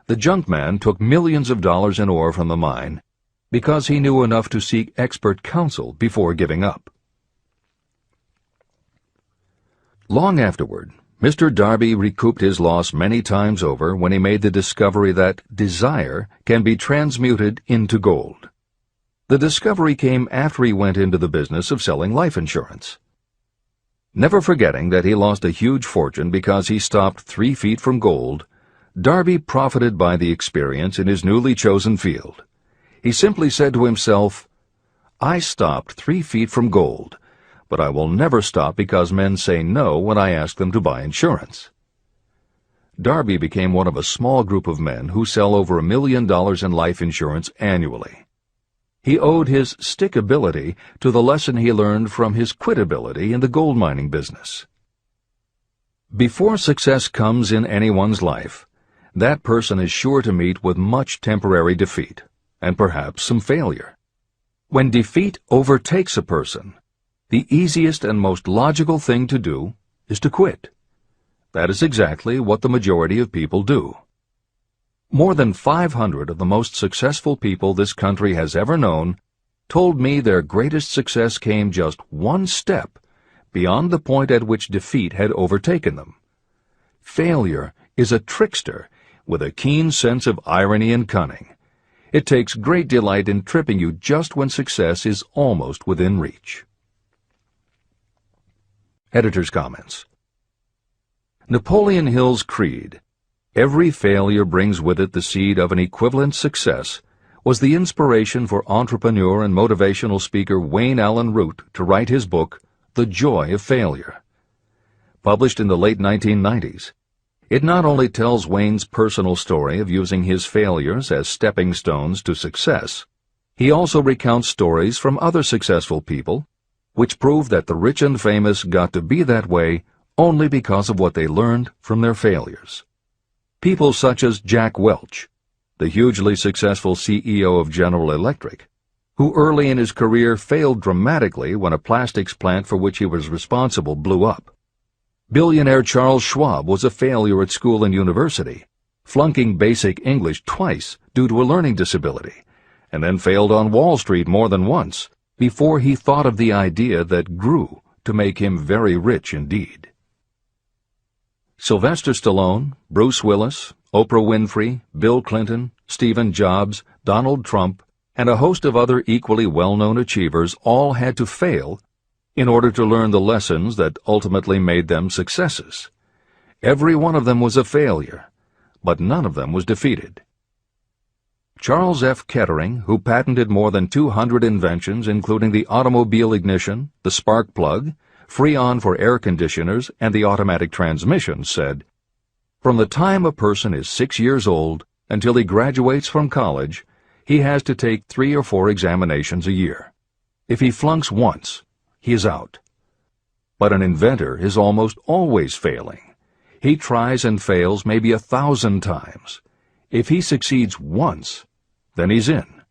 The junkman took millions of dollars in ore from the mine because he knew enough to seek expert counsel before giving up. Long afterward, Mr. Darby recouped his loss many times over when he made the discovery that desire can be transmuted into gold. The discovery came after he went into the business of selling life insurance. Never forgetting that he lost a huge fortune because he stopped 3 feet from gold, Darby profited by the experience in his newly chosen field. He simply said to himself, "I stopped 3 feet from gold, but I will never stop because men say no when I ask them to buy insurance." Darby became one of a small group of men who sell over $1 million in life insurance annually. He owed his stickability to the lesson he learned from his quitability in the gold mining business. Before success comes in anyone's life, that person is sure to meet with much temporary defeat, and perhaps some failure. When defeat overtakes a person, the easiest and most logical thing to do is to quit. That is exactly what the majority of people do. More than 500 of the most successful people this country has ever known told me their greatest success came just one step beyond the point at which defeat had overtaken them. Failure is a trickster with a keen sense of irony and cunning. It takes great delight in tripping you just when success is almost within reach. Editor's comments. Napoleon Hill's creed, "Every failure brings with it the seed of an equivalent success," was the inspiration for entrepreneur and motivational speaker Wayne Allen Root to write his book, The Joy of Failure. Published in the late 1990s, it not only tells Wayne's personal story of using his failures as stepping stones to success, he also recounts stories from other successful people, which prove that the rich and famous got to be that way only because of what they learned from their failures. People such as Jack Welch, the hugely successful CEO of General Electric, who early in his career failed dramatically when a plastics plant for which he was responsible blew up. Billionaire Charles Schwab was a failure at school and university, flunking basic English twice due to a learning disability, and then failed on Wall Street more than once before he thought of the idea that grew to make him very rich indeed. Sylvester Stallone, Bruce Willis, Oprah Winfrey, Bill Clinton, Stephen Jobs, Donald Trump, and a host of other equally well-known achievers all had to fail in order to learn the lessons that ultimately made them successes. Every one of them was a failure, but none of them was defeated. Charles F. Kettering, who patented more than 200 inventions including the automobile ignition, the spark plug, Freon for air conditioners and the automatic transmission, said, "From the time a person is 6 years old until he graduates from college, he has to take 3 or 4 examinations a year. If he flunks once, he is out." But an inventor is almost always failing. He tries and fails maybe 1,000 times. If he succeeds once, then he's in.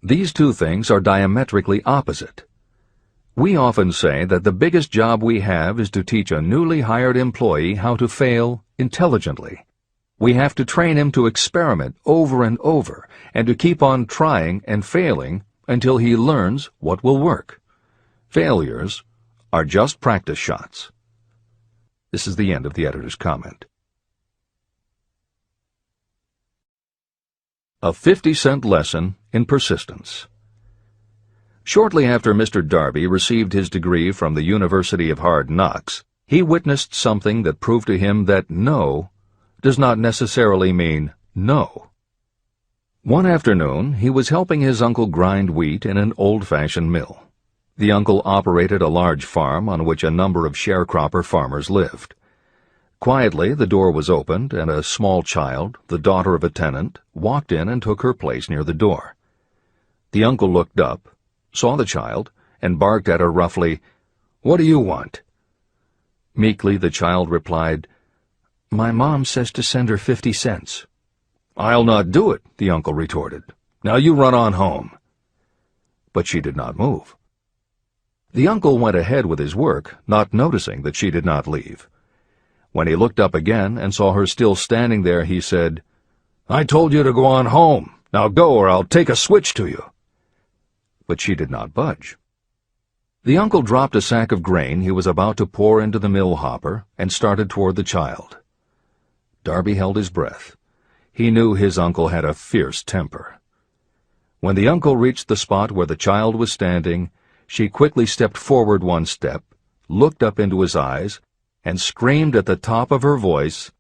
These two things are diametrically opposite. We often say that the biggest job we have is to teach a newly hired employee how to fail intelligently. We have to train him to experiment over and over and to keep on trying and failing until he learns what will work. Failures are just practice shots. This is the end of the editor's comment. A 50-cent lesson in persistence. Shortly after Mr. Darby received his degree from the University of Hard Knocks, he witnessed something that proved to him that no does not necessarily mean no. One afternoon, he was helping his uncle grind wheat in an old-fashioned mill. The uncle operated a large farm on which a number of sharecropper farmers lived. Quietly, the door was opened, and a small child, the daughter of a tenant, walked in and took her place near the door. The uncle looked up, saw the child, and barked at her roughly, "What do you want?" Meekly, the child replied, "My mom says to send her 50 cents. "I'll not do it," the uncle retorted. "Now you run on home." But she did not move. The uncle went ahead with his work, not noticing that she did not leave. When he looked up again and saw her still standing there, he said, "I told you to go on home. Now go, or I'll take a switch to you." But she did not budge. The uncle dropped a sack of grain he was about to pour into the mill hopper and started toward the child. Darby held his breath. He knew his uncle had a fierce temper. When the uncle reached the spot where the child was standing, she quickly stepped forward one step, looked up into his eyes, and screamed at the top of her voice,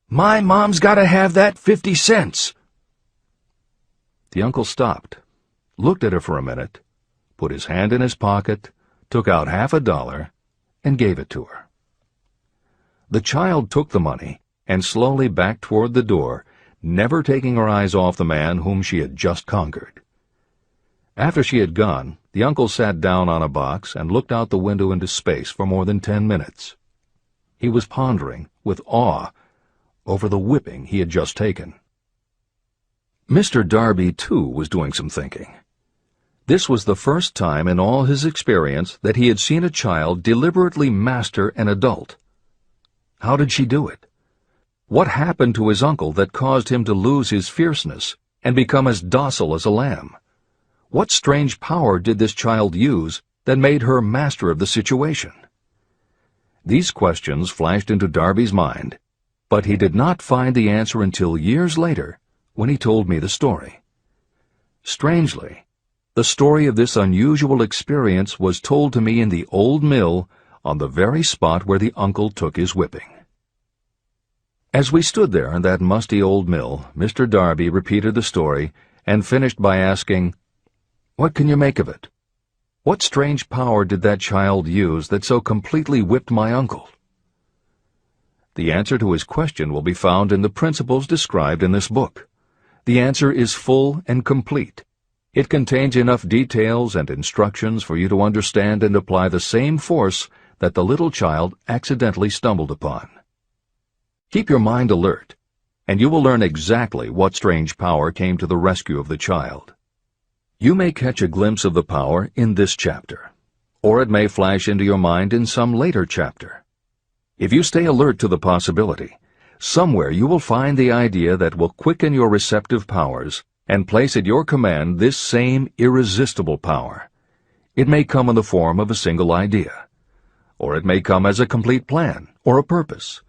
"My mom's got to have that 50 cents!" The uncle stopped, looked at her for a minute, put his hand in his pocket, took out $50, and gave it to her. The child took the money and slowly backed toward the door, never taking her eyes off the man whom she had just conquered. After she had gone, the uncle sat down on a box and looked out the window into space for more than 10 minutes. He was pondering, with awe, over the whipping he had just taken. Mr. Darby, too, was doing some thinking. This was the first time in all his experience that he had seen a child deliberately master an adult. How did she do it? What happened to his uncle that caused him to lose his fierceness and become as docile as a lamb? What strange power did this child use that made her master of the situation? These questions flashed into Darby's mind, but he did not find the answer until years later, when he told me the story. Strangely, the story of this unusual experience was told to me in the old mill on the very spot where the uncle took his whipping. As we stood there in that musty old mill, Mr. Darby repeated the story and finished by asking, "What can you make of it? What strange power did that child use that so completely whipped my uncle?" The answer to his question will be found in the principles described in this book. The answer is full and complete. It contains enough details and instructions for you to understand and apply the same force that the little child accidentally stumbled upon. Keep your mind alert, and you will learn exactly what strange power came to the rescue of the child. You may catch a glimpse of the power in this chapter, or it may flash into your mind in some later chapter. If you stay alert to the possibility, somewhere you will find the idea that will quicken your receptive powers and place at your command this same irresistible power. It may come in the form of a single idea, or it may come as a complete plan or a purpose.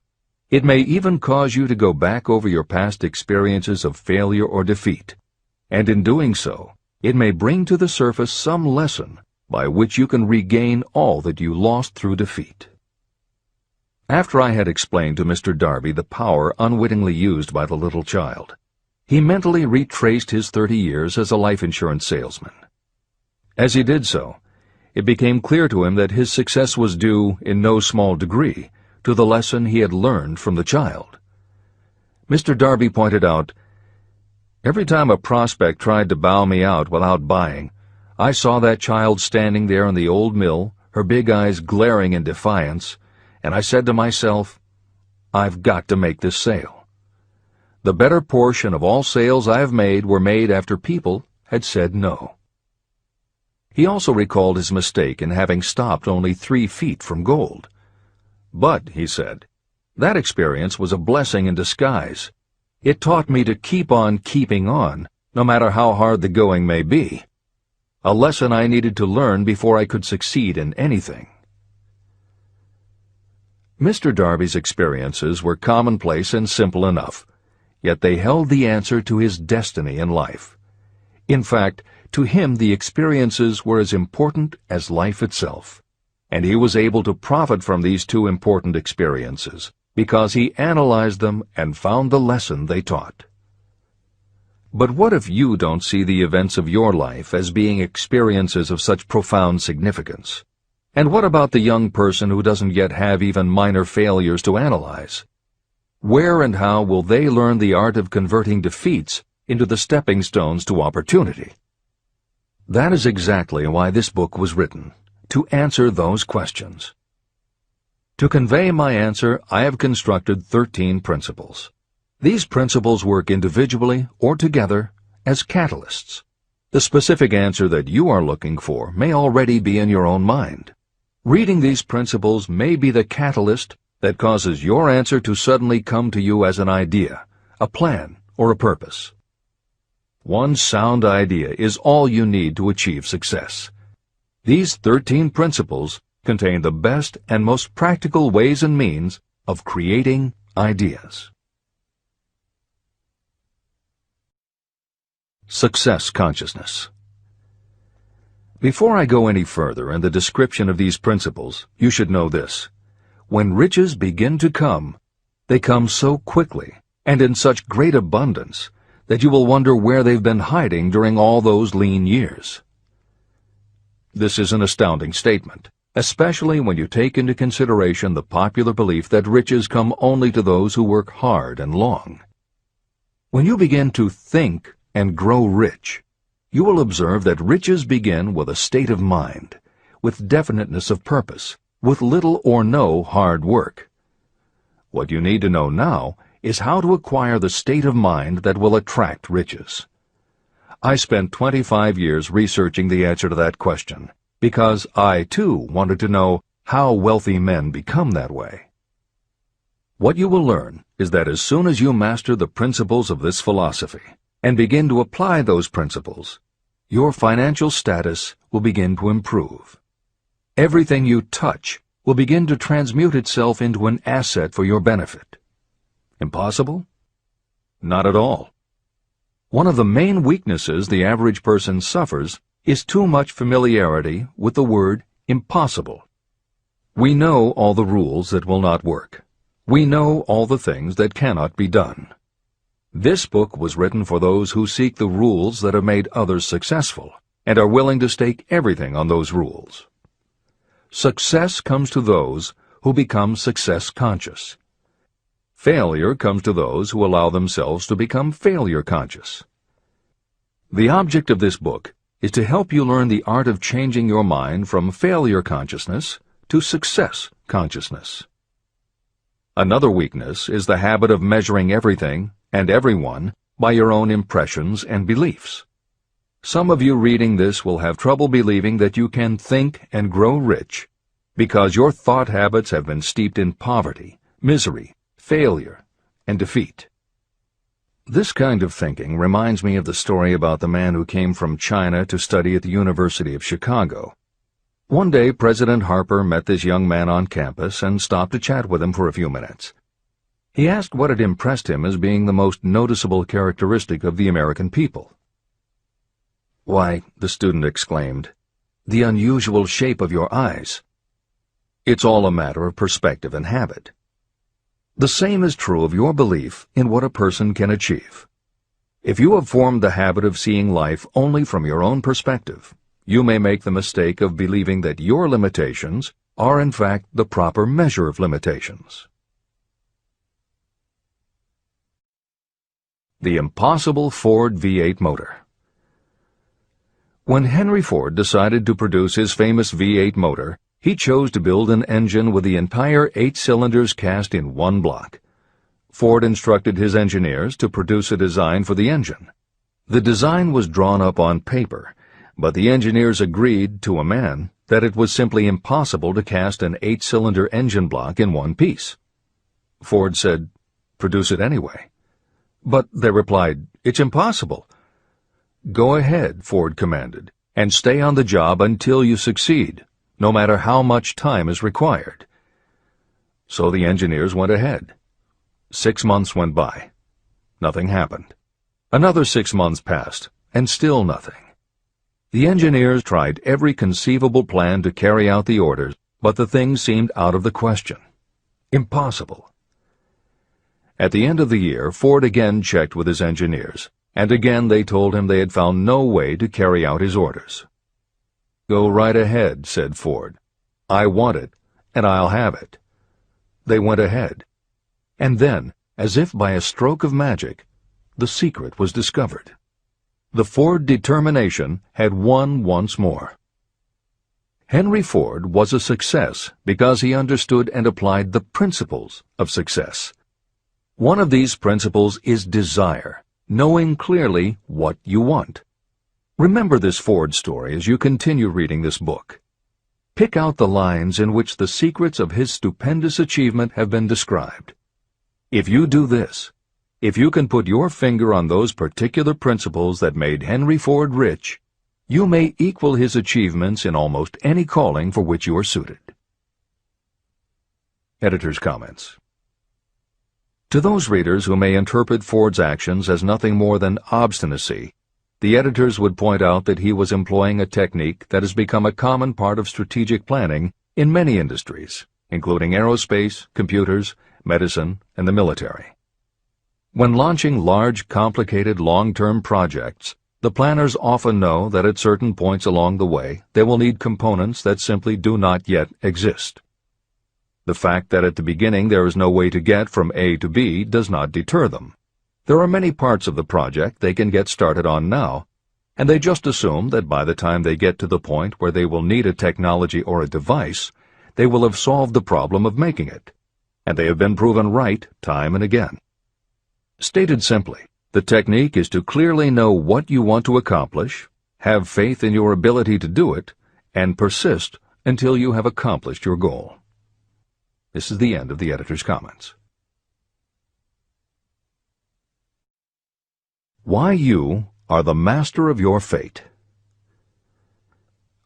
It may even cause you to go back over your past experiences of failure or defeat, and in doing so, it may bring to the surface some lesson by which you can regain all that you lost through defeat. After I had explained to Mr. Darby the power unwittingly used by the little child, he mentally retraced his 30 years as a life insurance salesman. As he did so, it became clear to him that his success was due, in no small degree, to the lesson he had learned from the child. Mr. Darby pointed out, "Every time a prospect tried to bow me out without buying, I saw that child standing there in the old mill, her big eyes glaring in defiance, and I said to myself, I've got to make this sale. The better portion of all sales I have made were made after people had said no." He also recalled his mistake in having stopped only 3 feet from gold. "But," he said, "that experience was a blessing in disguise. It taught me to keep on keeping on, no matter how hard the going may be. A lesson I needed to learn before I could succeed in anything." Mr. Darby's experiences were commonplace and simple enough, yet they held the answer to his destiny in life. In fact, to him the experiences were as important as life itself, and he was able to profit from these 2 important experiences because he analyzed them and found the lesson they taught. But what if you don't see the events of your life as being experiences of such profound significance? And what about the young person who doesn't yet have even minor failures to analyze? Where and how will they learn the art of converting defeats into the stepping stones to opportunity? That is exactly why this book was written, to answer those questions. To convey my answer, I have constructed 13 principles. These principles work individually or together as catalysts. The specific answer that you are looking for may already be in your own mind. Reading these principles may be the catalyst that causes your answer to suddenly come to you as an idea, a plan, or a purpose. One sound idea is all you need to achieve success. These 13 principles contain the best and most practical ways and means of creating ideas. Success consciousness. Before I go any further in the description of these principles, you should know this. When riches begin to come, they come so quickly and in such great abundance that you will wonder where they've been hiding during all those lean years. This is an astounding statement, especially when you take into consideration the popular belief that riches come only to those who work hard and long. When you begin to think and grow rich, you will observe that riches begin with a state of mind, with definiteness of purpose, with little or no hard work. What you need to know now is how to acquire the state of mind that will attract riches. I spent 25 years researching the answer to that question, because I, too, wanted to know how wealthy men become that way. What you will learn is that as soon as you master the principles of this philosophy and begin to apply those principles, your financial status will begin to improve. Everything you touch will begin to transmute itself into an asset for your benefit. Impossible? Not at all. One of the main weaknesses the average person suffers is too much familiarity with the word impossible. We know all the rules that will not work. We know all the things that cannot be done. This book was written for those who seek the rules that have made others successful and are willing to stake everything on those rules. Success comes to those who become success conscious. Failure comes to those who allow themselves to become failure conscious. The object of this book is to help you learn the art of changing your mind from failure consciousness to success consciousness. Another weakness is the habit of measuring everything and everyone by your own impressions and beliefs. Some of you reading this will have trouble believing that you can think and grow rich because your thought habits have been steeped in poverty, misery, failure, and defeat. This kind of thinking reminds me of the story about the man who came from China to study at the University of Chicago. One day, President Harper met this young man on campus and stopped to chat with him for a few minutes. He asked what had impressed him as being the most noticeable characteristic of the American people. "Why," the student exclaimed, "the unusual shape of your eyes." It's all a matter of perspective and habit. The same is true of your belief in what a person can achieve. If you have formed the habit of seeing life only from your own perspective, you may make the mistake of believing that your limitations are in fact the proper measure of limitations. The impossible Ford V8 motor. When Henry Ford decided to produce his famous V8 motor, he chose to build an engine with the entire 8 cylinders cast in one block. Ford instructed his engineers to produce a design for the engine. The design was drawn up on paper, but the engineers agreed to a man that it was simply impossible to cast an 8-cylinder engine block in one piece. Ford said, "Produce it anyway." But they replied, "It's impossible." "Go ahead," Ford commanded, "and stay on the job until you succeed, no matter how much time is required." So the engineers went ahead. 6 months went by. Nothing happened. Another 6 months passed, and still nothing. The engineers tried every conceivable plan to carry out the orders, but the thing seemed out of the question. Impossible. At the end of the year, Ford again checked with his engineers, and again they told him they had found no way to carry out his orders. "Go right ahead," said Ford. "I want it, and I'll have it." They went ahead. And then, as if by a stroke of magic, the secret was discovered. The Ford determination had won once more. Henry Ford was a success because he understood and applied the principles of success. One of these principles is desire, knowing clearly what you want. Remember this Ford story as you continue reading this book. Pick out the lines in which the secrets of his stupendous achievement have been described. If you do this, if you can put your finger on those particular principles that made Henry Ford rich, you may equal his achievements in almost any calling for which you are suited. Editor's comments. To those readers who may interpret Ford's actions as nothing more than obstinacy, the editors would point out that he was employing a technique that has become a common part of strategic planning in many industries, including aerospace, computers, medicine, and the military. When launching large, complicated, long-term projects, the planners often know that at certain points along the way they will need components that simply do not yet exist. The fact that at the beginning there is no way to get from A to B does not deter them. There are many parts of the project they can get started on now, and they just assume that by the time they get to the point where they will need a technology or a device, they will have solved the problem of making it, and they have been proven right time and again. Stated simply, the technique is to clearly know what you want to accomplish, have faith in your ability to do it, and persist until you have accomplished your goal. This is the end of the editor's comments. Why you are the master of your fate.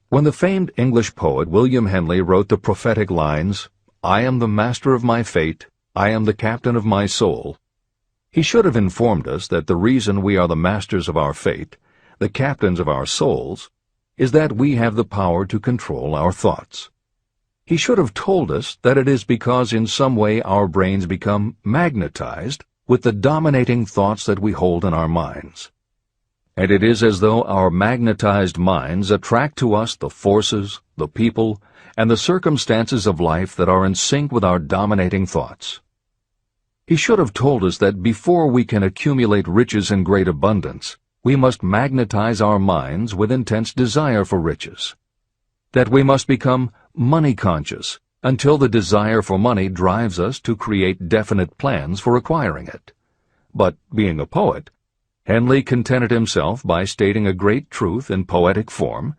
When the famed English poet William Henley wrote the prophetic lines, "I am the master of my fate, I am the captain of my soul," he should have informed us that the reason we are the masters of our fate, the captains of our souls, is that we have the power to control our thoughts. He should have told us that it is because in some way our brains become magnetized with the dominating thoughts that we hold in our minds. And it is as though our magnetized minds attract to us the forces, the people, and the circumstances of life that are in sync with our dominating thoughts. He should have told us that before we can accumulate riches in great abundance, we must magnetize our minds with intense desire for riches. That we must become money-conscious until the desire for money drives us to create definite plans for acquiring it. But, being a poet, Henley contented himself by stating a great truth in poetic form,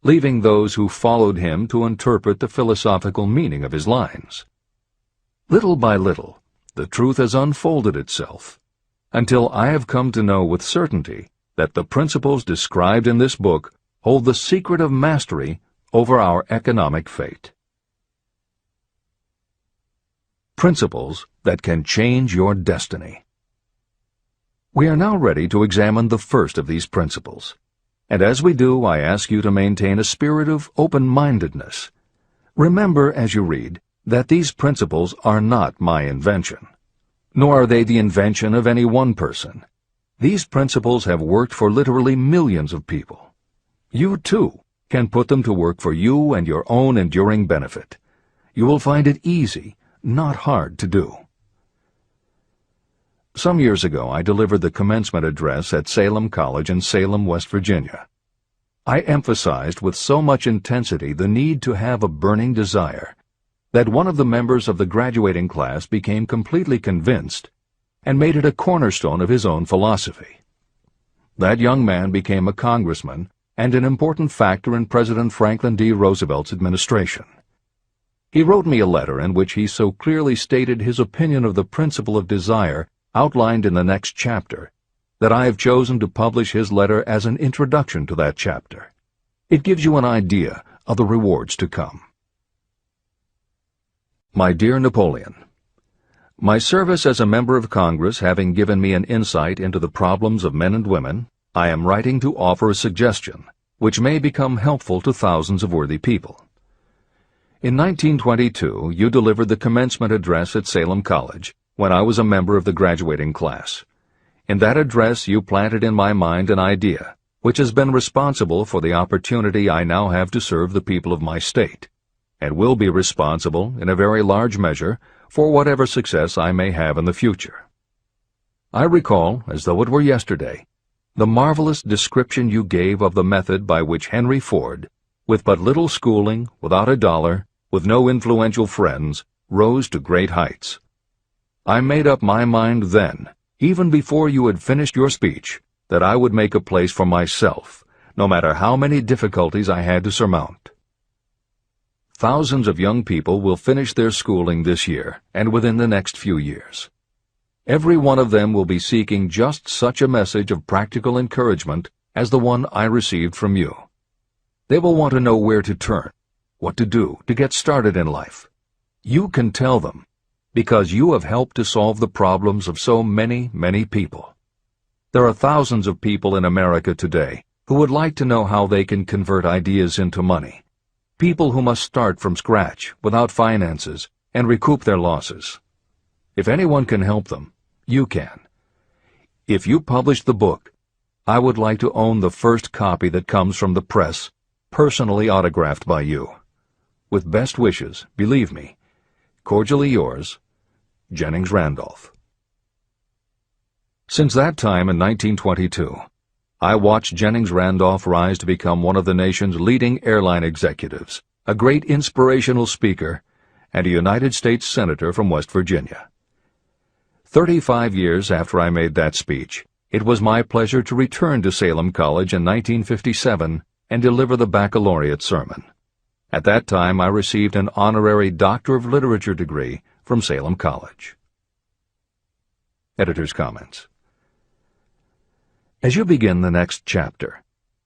leaving those who followed him to interpret the philosophical meaning of his lines. Little by little, the truth has unfolded itself, until I have come to know with certainty that the principles described in this book hold the secret of mastery over our economic fate. Principles that can change your destiny. We are now ready to examine the first of these principles, and as we do, I ask you to maintain a spirit of open-mindedness. Remember as you read that these principles are not my invention, nor are they the invention of any one person. These principles have worked for literally millions of people. You, too, can put them to work for you and your own enduring benefit. You will find it easy, not hard to do. Some years ago, I delivered the commencement address at Salem College in Salem, West Virginia. I emphasized with so much intensity the need to have a burning desire that one of the members of the graduating class became completely convinced and made it a cornerstone of his own philosophy. That young man became a congressman and an important factor in President Franklin D. Roosevelt's administration. He wrote me a letter in which he so clearly stated his opinion of the principle of desire outlined in the next chapter that I have chosen to publish his letter as an introduction to that chapter. It gives you an idea of the rewards to come. My dear Napoleon, my service as a member of Congress having given me an insight into the problems of men and women, I am writing to offer a suggestion which may become helpful to thousands of worthy people. In 1922, you delivered the commencement address at Salem College when I was a member of the graduating class. In that address, you planted in my mind an idea which has been responsible for the opportunity I now have to serve the people of my state, and will be responsible, in a very large measure, for whatever success I may have in the future. I recall, as though it were yesterday, the marvelous description you gave of the method by which Henry Ford, with but little schooling, without a dollar, with no influential friends, rose to great heights. I made up my mind then, even before you had finished your speech, that I would make a place for myself, no matter how many difficulties I had to surmount. Thousands of young people will finish their schooling this year and within the next few years. Every one of them will be seeking just such a message of practical encouragement as the one I received from you. They will want to know where to turn, what to do to get started in life. You can tell them, because you have helped to solve the problems of so many, many people. There are thousands of people in America today who would like to know how they can convert ideas into money. People who must start from scratch, without finances, and recoup their losses. If anyone can help them, you can. If you publish the book, I would like to own the first copy that comes from the press, personally autographed by you. With best wishes, believe me, cordially yours, Jennings Randolph. Since that time in 1922, I watched Jennings Randolph rise to become one of the nation's leading airline executives, a great inspirational speaker, and a United States Senator from West Virginia. 35 years after I made that speech, it was my pleasure to return to Salem College in 1957 and deliver the baccalaureate sermon. At that time, I received an honorary Doctor of Literature degree from Salem College. Editor's comments. As you begin the next chapter,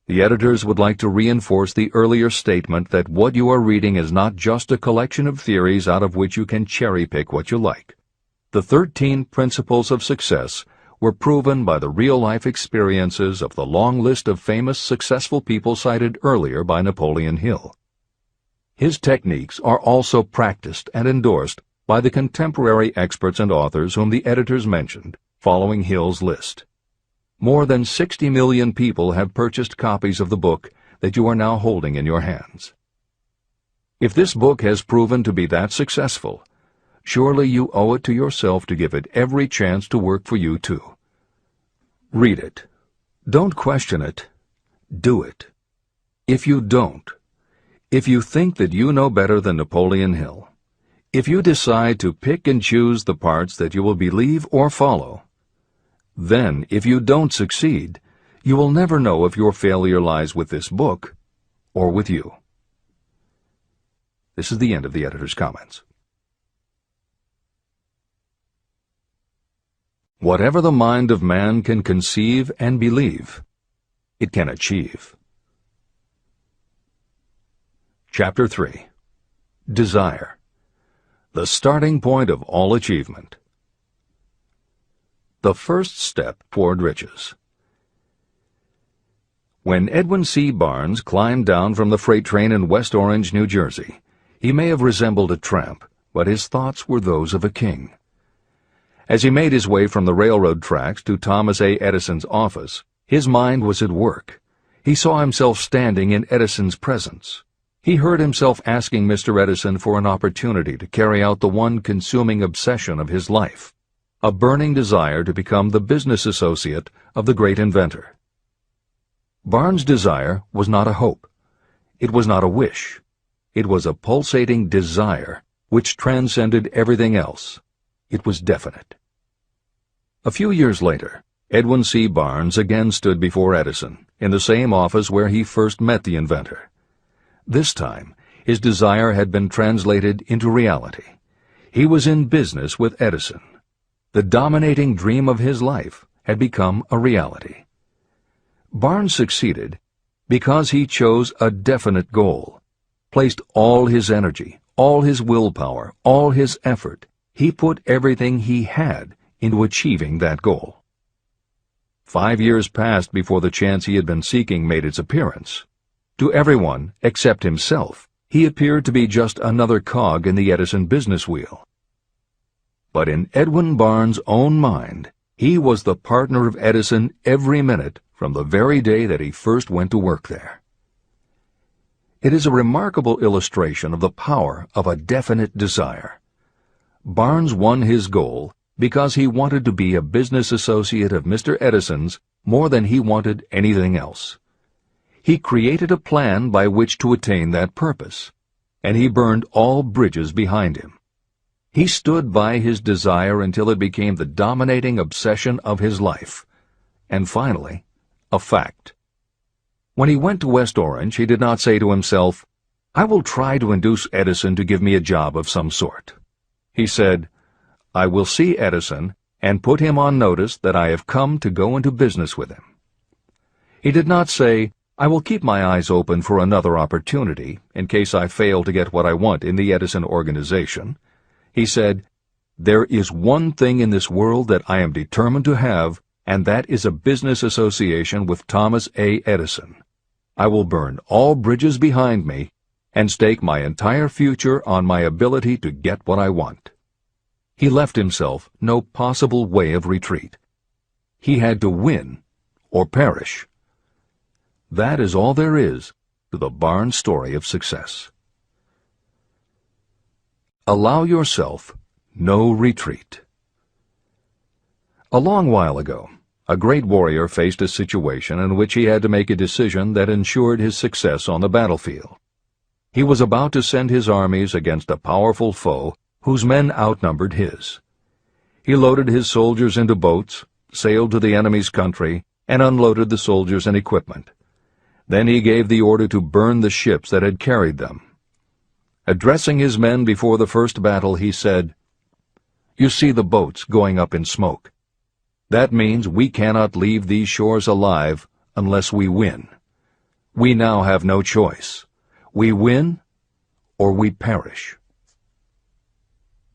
the editors would like to reinforce the earlier statement that what you are reading is not just a collection of theories out of which you can cherry-pick what you like. The 13 principles of success were proven by the real-life experiences of the long list of famous successful people cited earlier by Napoleon Hill. His techniques are also practiced and endorsed by the contemporary experts and authors whom the editors mentioned, following Hill's list. More than 60 million people have purchased copies of the book that you are now holding in your hands. If this book has proven to be that successful, surely you owe it to yourself to give it every chance to work for you too. Read it. Don't question it. Do it. If you don't, if you think that you know better than Napoleon Hill, if you decide to pick and choose the parts that you will believe or follow, then, if you don't succeed, you will never know if your failure lies with this book or with you. This is the end of the editor's comments. Whatever the mind of man can conceive and believe, it can achieve. Chapter 3. Desire. The starting point of all achievement. The first step toward riches. When Edwin C. Barnes climbed down from the freight train in West Orange, New Jersey, he may have resembled a tramp, but his thoughts were those of a king. As he made his way from the railroad tracks to Thomas A. Edison's office, his mind was at work. He saw himself standing in Edison's presence. He heard himself asking Mr. Edison for an opportunity to carry out the one consuming obsession of his life, a burning desire to become the business associate of the great inventor. Barnes' desire was not a hope. It was not a wish. It was a pulsating desire which transcended everything else. It was definite. A few years later, Edwin C. Barnes again stood before Edison in the same office where he first met the inventor. This time, his desire had been translated into reality. He was in business with Edison. The dominating dream of his life had become a reality. Barnes succeeded because he chose a definite goal, placed all his energy, all his willpower, all his effort. He put everything he had into achieving that goal. 5 years passed before the chance he had been seeking made its appearance. To everyone except himself, he appeared to be just another cog in the Edison business wheel. But in Edwin Barnes' own mind, he was the partner of Edison every minute from the very day that he first went to work there. It is a remarkable illustration of the power of a definite desire. Barnes won his goal because he wanted to be a business associate of Mr. Edison's more than he wanted anything else. He created a plan by which to attain that purpose, and he burned all bridges behind him. He stood by his desire until it became the dominating obsession of his life, and finally, a fact. When he went to West Orange, he did not say to himself, "I will try to induce Edison to give me a job of some sort." He said, "I will see Edison and put him on notice that I have come to go into business with him." He did not say, "I will keep my eyes open for another opportunity in case I fail to get what I want in the Edison organization." He said, "There is one thing in this world that I am determined to have, and that is a business association with Thomas A. Edison. I will burn all bridges behind me and stake my entire future on my ability to get what I want." He left himself no possible way of retreat. He had to win or perish. That is all there is to the Barnes story of success. Allow yourself no retreat. A long while ago, a great warrior faced a situation in which he had to make a decision that ensured his success on the battlefield. He was about to send his armies against a powerful foe whose men outnumbered his. He loaded his soldiers into boats, sailed to the enemy's country, and unloaded the soldiers and equipment. Then he gave the order to burn the ships that had carried them. Addressing his men before the first battle, he said, "You see the boats going up in smoke. That means we cannot leave these shores alive unless we win. We now have no choice. We win or we perish."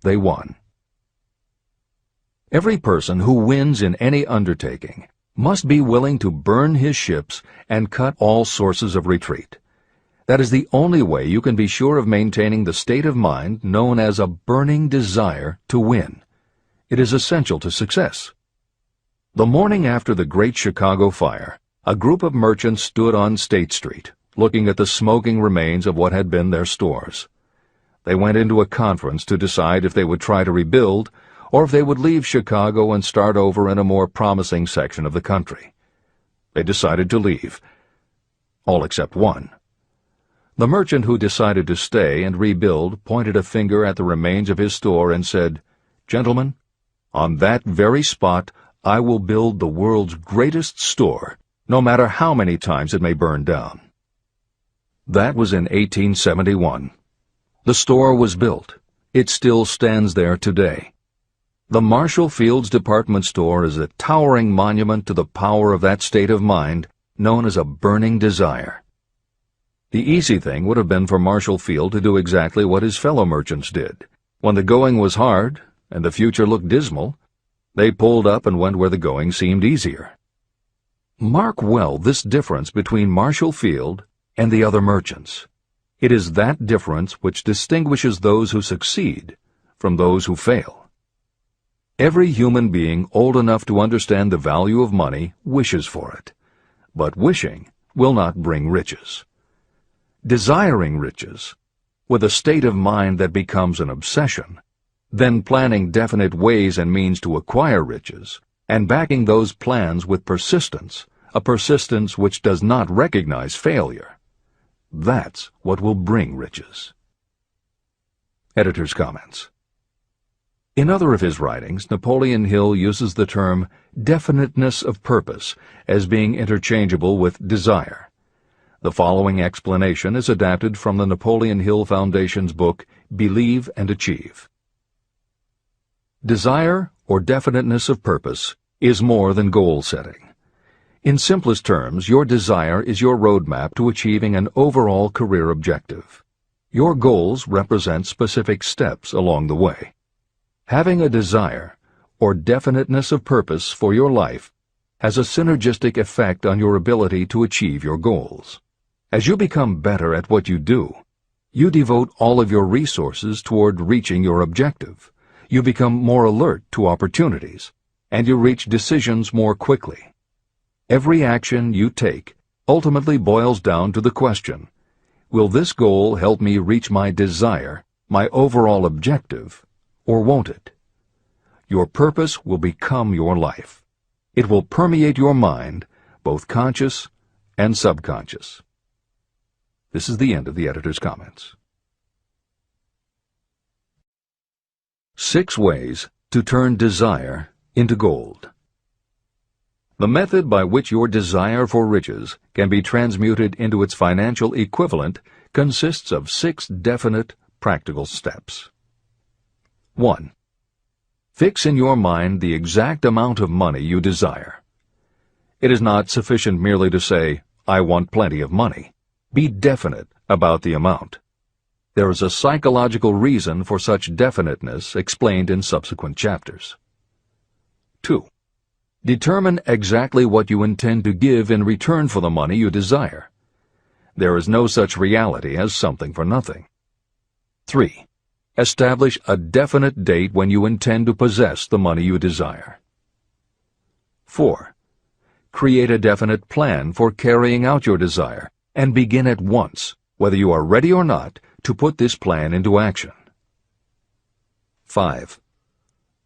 They won. Every person who wins in any undertaking must be willing to burn his ships and cut all sources of retreat. That is the only way you can be sure of maintaining the state of mind known as a burning desire to win. It is essential to success. The morning after the Great Chicago Fire, a group of merchants stood on State Street, looking at the smoking remains of what had been their stores. They went into a conference to decide if they would try to rebuild or if they would leave Chicago and start over in a more promising section of the country. They decided to leave, all except one. The merchant who decided to stay and rebuild pointed a finger at the remains of his store and said, "Gentlemen, on that very spot I will build the world's greatest store, no matter how many times it may burn down." That was in 1871. The store was built. It still stands there today. The Marshall Field's department store is a towering monument to the power of that state of mind known as a burning desire. The easy thing would have been for Marshall Field to do exactly what his fellow merchants did. When the going was hard and the future looked dismal, they pulled up and went where the going seemed easier. Mark well this difference between Marshall Field and the other merchants. It is that difference which distinguishes those who succeed from those who fail. Every human being old enough to understand the value of money wishes for it, but wishing will not bring riches. Desiring riches, with a state of mind that becomes an obsession, then planning definite ways and means to acquire riches, and backing those plans with persistence, a persistence which does not recognize failure. That's what will bring riches. Editor's comments. In other of his writings, Napoleon Hill uses the term definiteness of purpose as being interchangeable with desire. The following explanation is adapted from the Napoleon Hill Foundation's book, Believe and Achieve. Desire, or definiteness of purpose, is more than goal setting. In simplest terms, your desire is your roadmap to achieving an overall career objective. Your goals represent specific steps along the way. Having a desire, or definiteness of purpose for your life, has a synergistic effect on your ability to achieve your goals. As you become better at what you do, you devote all of your resources toward reaching your objective. You become more alert to opportunities, and you reach decisions more quickly. Every action you take ultimately boils down to the question, will this goal help me reach my desire, my overall objective, or won't it? Your purpose will become your life. It will permeate your mind, both conscious and subconscious. This is the end of the editor's comments. 6 ways to turn desire into gold. The method by which your desire for riches can be transmuted into its financial equivalent consists of 6 definite, practical steps. 1. Fix in your mind the exact amount of money you desire. It is not sufficient merely to say, "I want plenty of money." Be definite about the amount. There is a psychological reason for such definiteness explained in subsequent chapters. 2. Determine exactly what you intend to give in return for the money you desire. There is no such reality as something for nothing. 3. Establish a definite date when you intend to possess the money you desire. 4. Create a definite plan for carrying out your desire, and begin at once, whether you are ready or not, to put this plan into action. 5.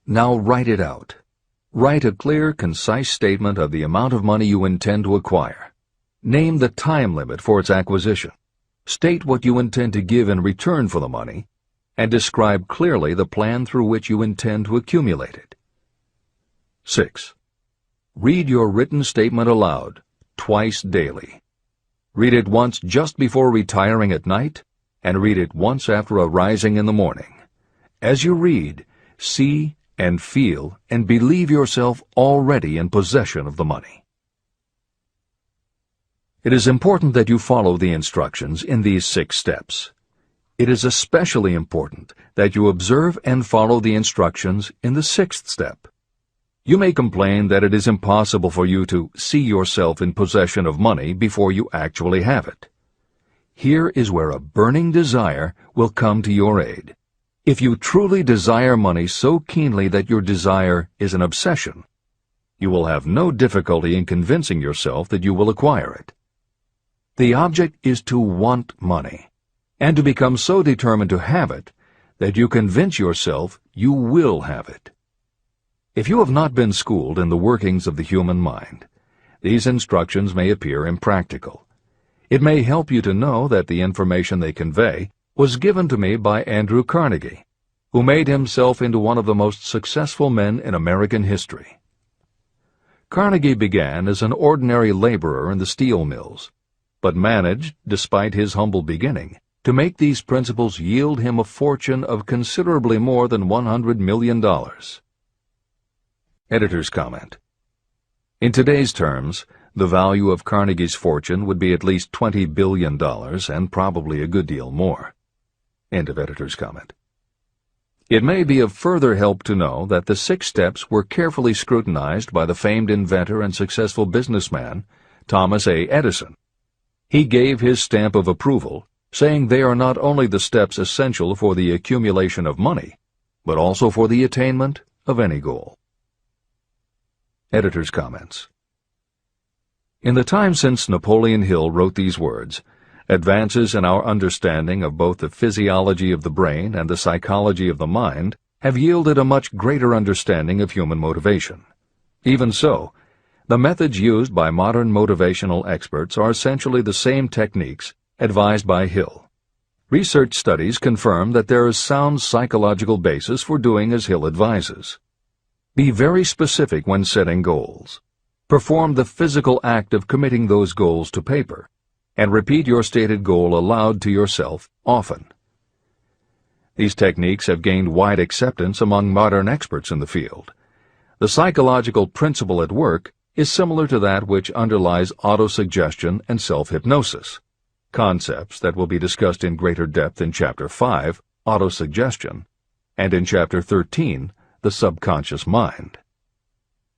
Now write it out. Write a clear, concise statement of the amount of money you intend to acquire. Name the time limit for its acquisition. State what you intend to give in return for the money, and describe clearly the plan through which you intend to accumulate it. 6. Read your written statement aloud, twice daily. Read it once just before retiring at night, and read it once after arising in the morning. As you read, see and feel and believe yourself already in possession of the money. It is important that you follow the instructions in these 6 steps. It is especially important that you observe and follow the instructions in the 6th step. You may complain that it is impossible for you to see yourself in possession of money before you actually have it. Here is where a burning desire will come to your aid. If you truly desire money so keenly that your desire is an obsession, you will have no difficulty in convincing yourself that you will acquire it. The object is to want money, and to become so determined to have it that you convince yourself you will have it. If you have not been schooled in the workings of the human mind, these instructions may appear impractical. It may help you to know that the information they convey was given to me by Andrew Carnegie, who made himself into one of the most successful men in American history. Carnegie began as an ordinary laborer in the steel mills, but managed, despite his humble beginning, to make these principles yield him a fortune of considerably more than $100 million. Editor's comment. In today's terms, the value of Carnegie's fortune would be at least $20 billion and probably a good deal more. End of editor's comment. It may be of further help to know that the 6 steps were carefully scrutinized by the famed inventor and successful businessman, Thomas A. Edison. He gave his stamp of approval, saying they are not only the steps essential for the accumulation of money, but also for the attainment of any goal. Editor's comments. In the time since Napoleon Hill wrote these words, advances in our understanding of both the physiology of the brain and the psychology of the mind have yielded a much greater understanding of human motivation. Even so, the methods used by modern motivational experts are essentially the same techniques advised by Hill. Research studies confirm that there is sound psychological basis for doing as Hill advises. Be very specific when setting goals. Perform the physical act of committing those goals to paper, and repeat your stated goal aloud to yourself often. These techniques have gained wide acceptance among modern experts in the field. The psychological principle at work is similar to that which underlies autosuggestion and self-hypnosis, concepts that will be discussed in greater depth in Chapter 5, Autosuggestion, and in Chapter 13, The Subconscious Mind.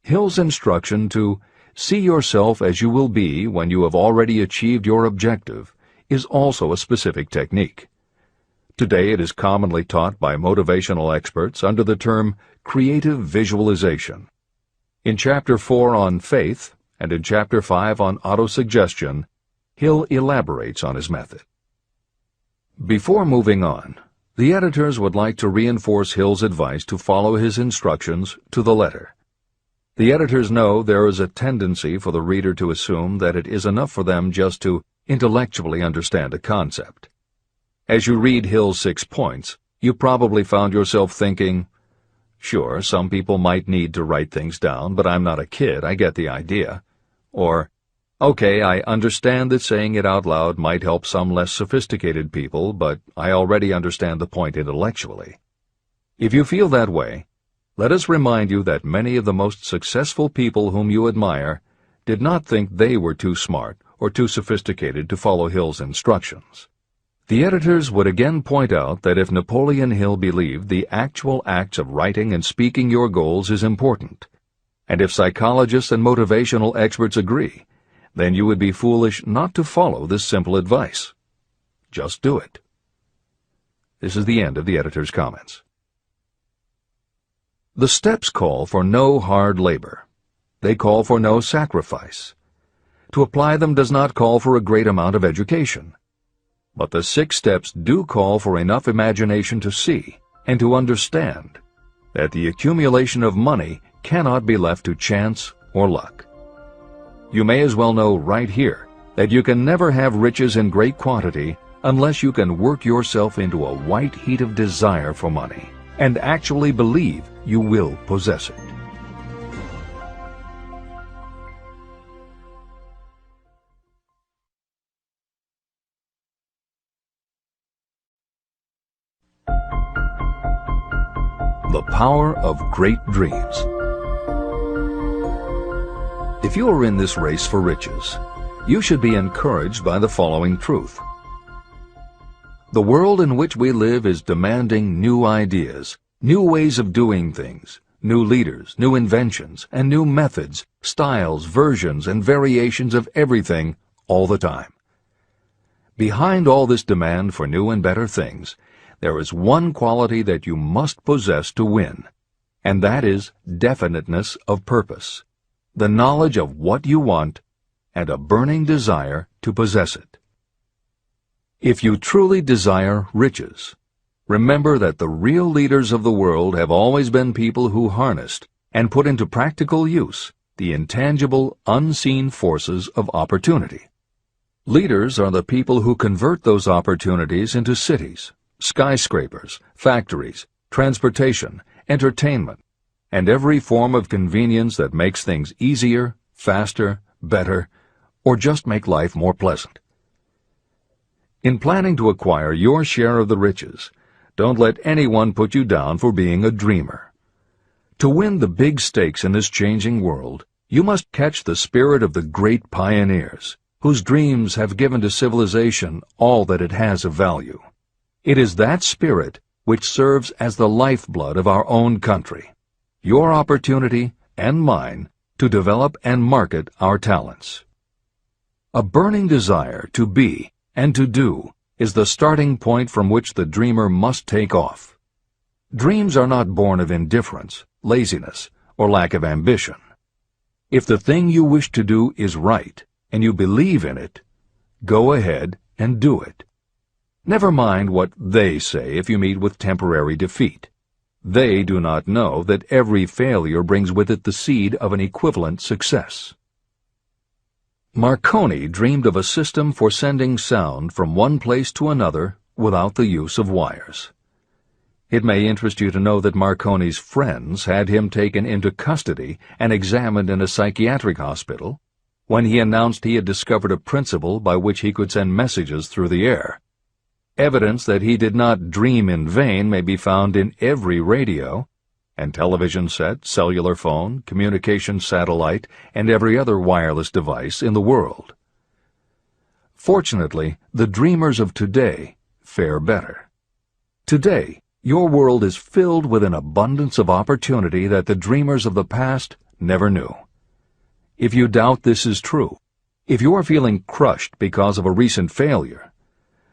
Hill's instruction to see yourself as you will be when you have already achieved your objective is also a specific technique. Today it is commonly taught by motivational experts under the term creative visualization. In Chapter 4 on faith and in Chapter 5 on autosuggestion, Hill elaborates on his method. Before moving on, the editors would like to reinforce Hill's advice to follow his instructions to the letter. The editors know there is a tendency for the reader to assume that it is enough for them just to intellectually understand a concept. As you read Hill's 6 points, you probably found yourself thinking, sure, some people might need to write things down, but I'm not a kid, I get the idea. Or, okay, I understand that saying it out loud might help some less sophisticated people, but I already understand the point intellectually. If you feel that way, let us remind you that many of the most successful people whom you admire did not think they were too smart or too sophisticated to follow Hill's instructions. The editors would again point out that if Napoleon Hill believed the actual acts of writing and speaking your goals is important, and if psychologists and motivational experts agree, then you would be foolish not to follow this simple advice. Just do it. This is the end of the editor's comments. The steps call for no hard labor. They call for no sacrifice. To apply them does not call for a great amount of education. But the 6 steps do call for enough imagination to see and to understand that the accumulation of money cannot be left to chance or luck. You may as well know right here that you can never have riches in great quantity unless you can work yourself into a white heat of desire for money and actually believe you will possess it. The power of great dreams. If you are in this race for riches, you should be encouraged by the following truth. The world in which we live is demanding new ideas, new ways of doing things, new leaders, new inventions, and new methods, styles, versions, and variations of everything all the time. Behind all this demand for new and better things, there is one quality that you must possess to win, and that is definiteness of purpose, the knowledge of what you want, and a burning desire to possess it. If you truly desire riches, remember that the real leaders of the world have always been people who harnessed and put into practical use the intangible, unseen forces of opportunity. Leaders are the people who convert those opportunities into cities, skyscrapers, factories, transportation, entertainment, and every form of convenience that makes things easier, faster, better, or just make life more pleasant. In planning to acquire your share of the riches, don't let anyone put you down for being a dreamer. To win the big stakes in this changing world, you must catch the spirit of the great pioneers, whose dreams have given to civilization all that it has of value. It is that spirit which serves as the lifeblood of our own country, your opportunity and mine to develop and market our talents. A burning desire to be and to do is the starting point from which the dreamer must take off. Dreams are not born of indifference, laziness, or lack of ambition. If the thing you wish to do is right, and you believe in it, go ahead and do it. Never mind what they say if you meet with temporary defeat. They do not know that every failure brings with it the seed of an equivalent success. Marconi dreamed of a system for sending sound from one place to another without the use of wires. It may interest you to know that Marconi's friends had him taken into custody and examined in a psychiatric hospital when he announced he had discovered a principle by which he could send messages through the air. Evidence that he did not dream in vain may be found in every radio and television set, cellular phone, communication satellite, and every other wireless device in the world. Fortunately, the dreamers of today fare better. Today, your world is filled with an abundance of opportunity that the dreamers of the past never knew. If you doubt this is true, if you are feeling crushed because of a recent failure,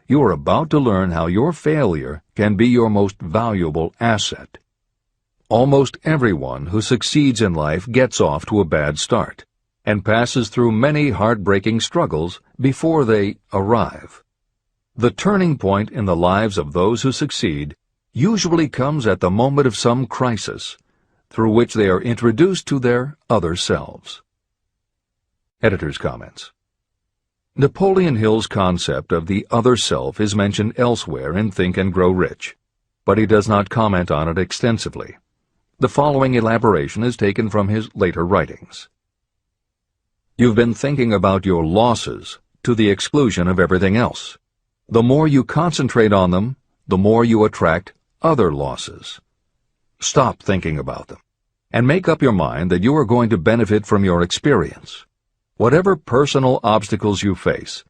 you are about to learn how your failure can be your most valuable asset. Almost everyone who succeeds in life gets off to a bad start and passes through many heartbreaking struggles before they arrive. The turning point in the lives of those who succeed usually comes at the moment of some crisis, through which they are introduced to their other selves. Editor's comments. Napoleon Hill's concept of the other self is mentioned elsewhere in Think and Grow Rich, but he does not comment on it extensively. The following elaboration is taken from his later writings. You've been thinking about your losses to the exclusion of everything else. The more you concentrate on them, the more you attract other losses. Stop thinking about them, and make up your mind that you are going to benefit from your experience. Whatever personal obstacles you face,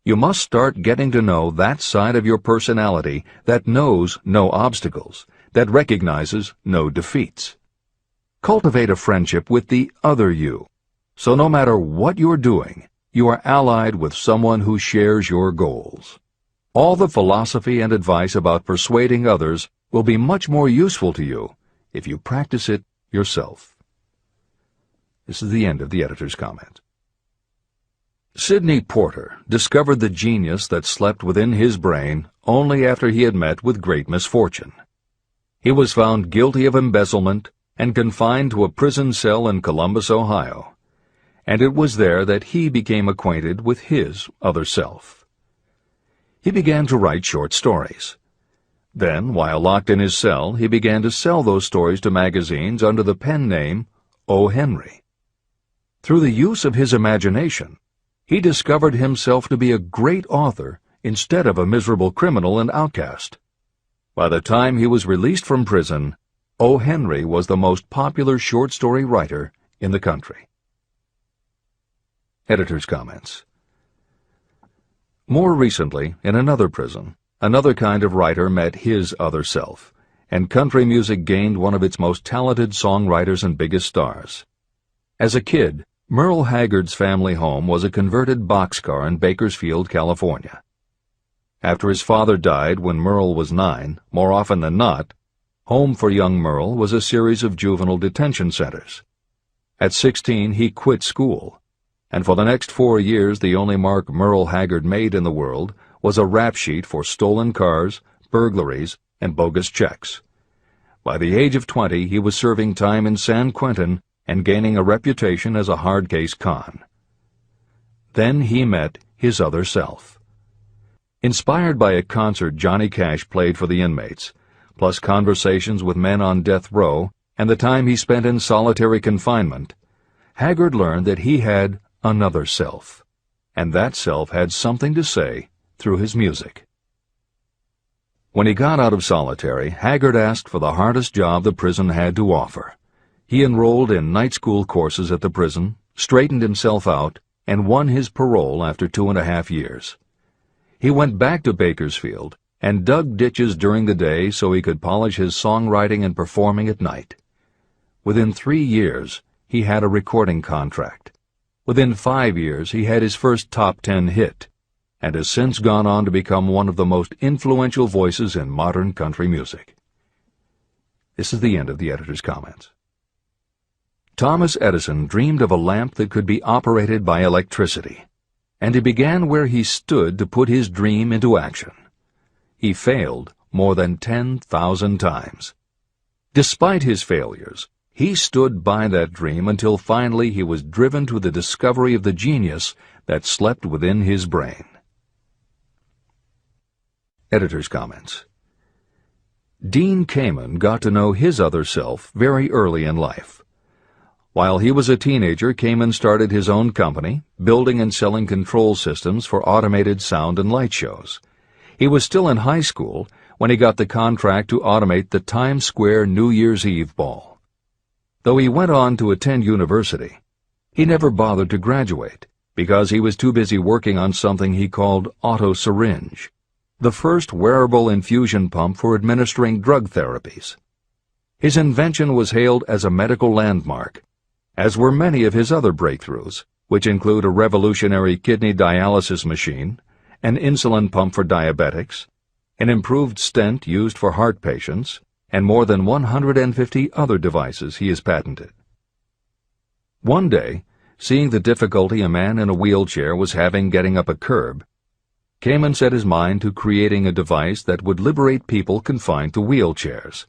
you must start getting to know that side of your personality that knows no obstacles, that recognizes no defeats. Cultivate a friendship with the other you, so no matter what you're doing, you are allied with someone who shares your goals. All the philosophy and advice about persuading others will be much more useful to you if you practice it yourself. This is the end of the editor's comment. Sidney Porter discovered the genius that slept within his brain only after he had met with great misfortune. He was found guilty of embezzlement and confined to a prison cell in Columbus, Ohio, and it was there that he became acquainted with his other self. He began to write short stories. Then, while locked in his cell, he began to sell those stories to magazines under the pen name O. Henry. Through the use of his imagination, he discovered himself to be a great author instead of a miserable criminal and outcast. By the time he was released from prison, O. Henry was the most popular short story writer in the country. Editor's comments. More recently, in another prison, another kind of writer met his other self, and country music gained one of its most talented songwriters and biggest stars. As a kid, Merle Haggard's family home was a converted boxcar in Bakersfield, California. After his father died when Merle was 9, more often than not, home for young Merle was a series of juvenile detention centers. At 16, he quit school, and for the next 4 years the only mark Merle Haggard made in the world was a rap sheet for stolen cars, burglaries, and bogus checks. By the age of 20, he was serving time in San Quentin and gaining a reputation as a hard-case con. Then he met his other self. Inspired by a concert Johnny Cash played for the inmates, plus conversations with men on death row and the time he spent in solitary confinement, Haggard learned that he had another self, and that self had something to say through his music. When he got out of solitary, Haggard asked for the hardest job the prison had to offer. He enrolled in night school courses at the prison, straightened himself out, and won his parole after 2.5 years. He went back to Bakersfield and dug ditches during the day so he could polish his songwriting and performing at night. Within 3 years, he had a recording contract. Within 5 years, he had his first top 10 hit, and has since gone on to become one of the most influential voices in modern country music. This is the end of the editor's comments. Thomas Edison dreamed of a lamp that could be operated by electricity. and he began where he stood to put his dream into action. He failed more than 10,000 times. Despite his failures, he stood by that dream until finally he was driven to the discovery of the genius that slept within his brain. Editor's comments. Dean Kamen got to know his other self very early in life. While he was a teenager, Kamen started his own company, building and selling control systems for automated sound and light shows. He was still in high school when he got the contract to automate the Times Square New Year's Eve ball. Though he went on to attend university, he never bothered to graduate because he was too busy working on something he called auto-syringe, the first wearable infusion pump for administering drug therapies. His invention was hailed as a medical landmark, as were many of his other breakthroughs, which include a revolutionary kidney dialysis machine, an insulin pump for diabetics, an improved stent used for heart patients, and more than 150 other devices he has patented. One day, seeing the difficulty a man in a wheelchair was having getting up a curb, Kamen set his mind to creating a device that would liberate people confined to wheelchairs.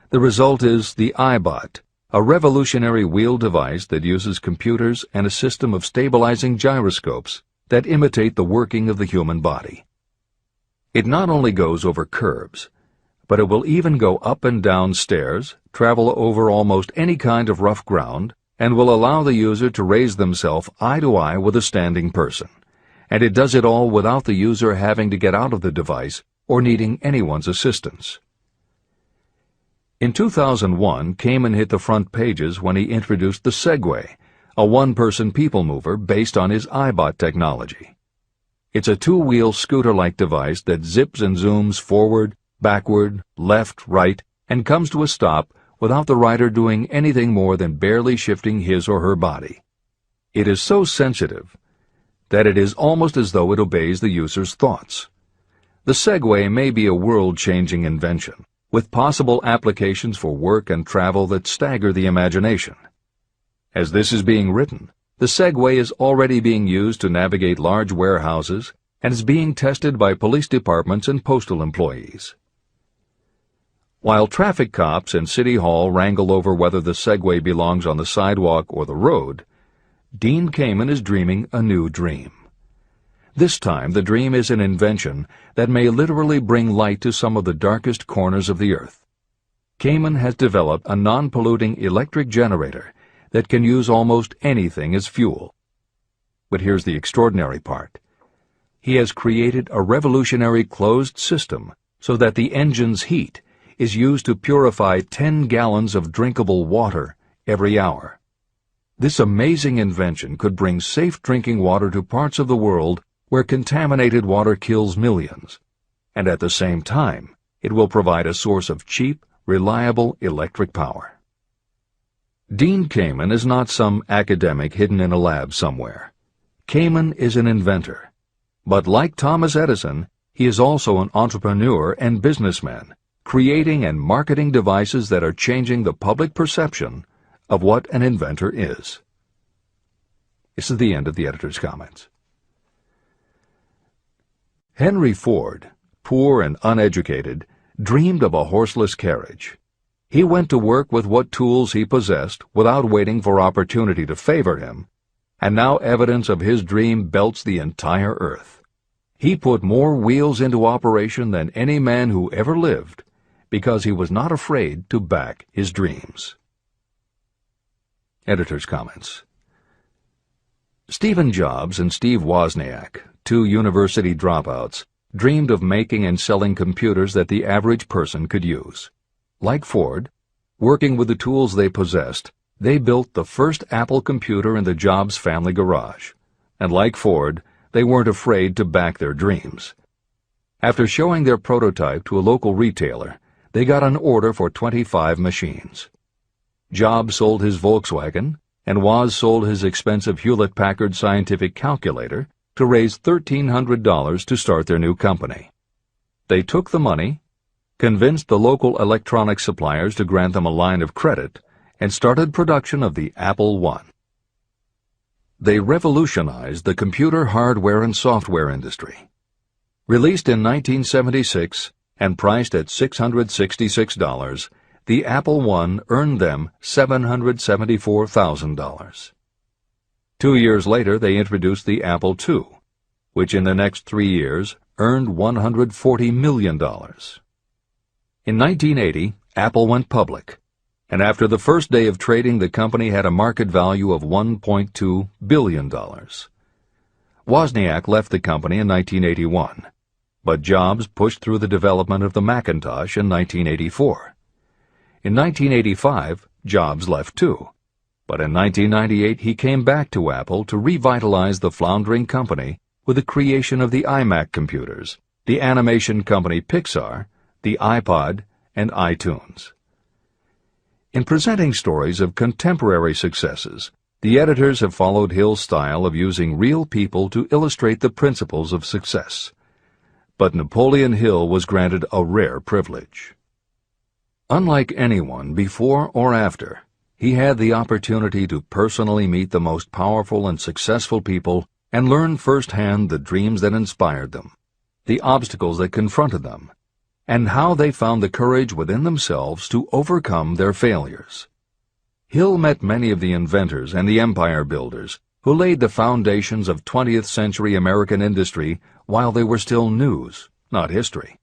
The result is the iBot, a revolutionary wheel device that uses computers and a system of stabilizing gyroscopes that imitate the working of the human body. It not only goes over curbs, but it will even go up and down stairs, travel over almost any kind of rough ground, and will allow the user to raise themselves eye to eye with a standing person. And it does it all without the user having to get out of the device or needing anyone's assistance. In 2001, Kamen hit the front pages when he introduced the Segway, a one-person people mover based on his iBot technology. It's a two-wheel scooter-like device that zips and zooms forward, backward, left, right, and comes to a stop without the rider doing anything more than barely shifting his or her body. It is so sensitive that it is almost as though it obeys the user's thoughts. The Segway may be a world-changing invention, with possible applications for work and travel that stagger the imagination. As this is being written, the Segway is already being used to navigate large warehouses and is being tested by police departments and postal employees. While traffic cops and City Hall wrangle over whether the Segway belongs on the sidewalk or the road, Dean Kamen is dreaming a new dream. This time the dream is an invention that may literally bring light to some of the darkest corners of the earth. Kamen has developed a non-polluting electric generator that can use almost anything as fuel. But here's the extraordinary part. He has created a revolutionary closed system so that the engine's heat is used to purify 10 gallons of drinkable water every hour. This amazing invention could bring safe drinking water to parts of the world where contaminated water kills millions, and at the same time, it will provide a source of cheap, reliable electric power. Dean Kamen is not some academic hidden in a lab somewhere. Kamen is an inventor. But like Thomas Edison, he is also an entrepreneur and businessman, creating and marketing devices that are changing the public perception of what an inventor is. This is the end of the editor's comments. Henry Ford, poor and uneducated, dreamed of a horseless carriage. He went to work with what tools he possessed without waiting for opportunity to favor him, and now evidence of his dream belts the entire earth. He put more wheels into operation than any man who ever lived, because he was not afraid to back his dreams. Editor's comments. Stephen Jobs and Steve Wozniak, two university dropouts, dreamed of making and selling computers that the average person could use. Like Ford, working with the tools they possessed, they built the first Apple computer in the Jobs family garage. And like Ford, they weren't afraid to back their dreams. After showing their prototype to a local retailer, they got an order for 25 machines. Jobs sold his Volkswagen, and Woz sold his expensive Hewlett-Packard scientific calculator to raise $1,300 to start their new company. They took the money, convinced the local electronics suppliers to grant them a line of credit, and started production of the Apple I. They revolutionized the computer hardware and software industry. Released in 1976 and priced at $666, the Apple I earned them $774,000. 2 years later, they introduced the Apple II, which in the next 3 years earned $140 million. In 1980, Apple went public, and after the first day of trading, the company had a market value of $1.2 billion. Wozniak left the company in 1981, but Jobs pushed through the development of the Macintosh in 1984. In 1985, Jobs left too, but in 1998 he came back to Apple to revitalize the floundering company with the creation of the iMac computers, the animation company Pixar, the iPod, and iTunes. In presenting stories of contemporary successes, the editors have followed Hill's style of using real people to illustrate the principles of success. But Napoleon Hill was granted a rare privilege. Unlike anyone before or after, he had the opportunity to personally meet the most powerful and successful people and learn firsthand the dreams that inspired them, the obstacles that confronted them, and how they found the courage within themselves to overcome their failures. Hill met many of the inventors and the empire builders who laid the foundations of 20th century American industry while they were still news, not history.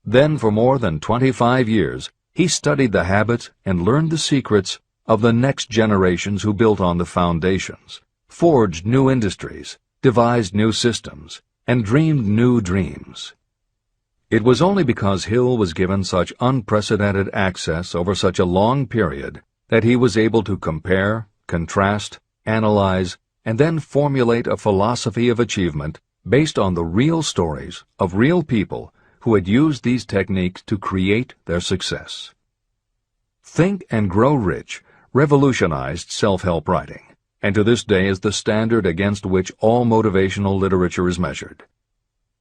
Then for more than 25 years, he studied the habits and learned the secrets of the next generations who built on the foundations, forged new industries, devised new systems, and dreamed new dreams. It was only because Hill was given such unprecedented access over such a long period that he was able to compare, contrast, analyze, and then formulate a philosophy of achievement based on the real stories of real people who had used these techniques to create their success. Think and Grow Rich revolutionized self-help writing, and to this day is the standard against which all motivational literature is measured.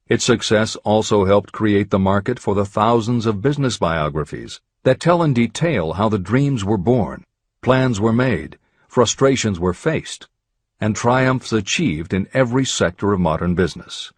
Its success also helped create the market for the thousands of business biographies that tell in detail how the dreams were born, plans were made, frustrations were faced, and triumphs achieved in every sector of modern business.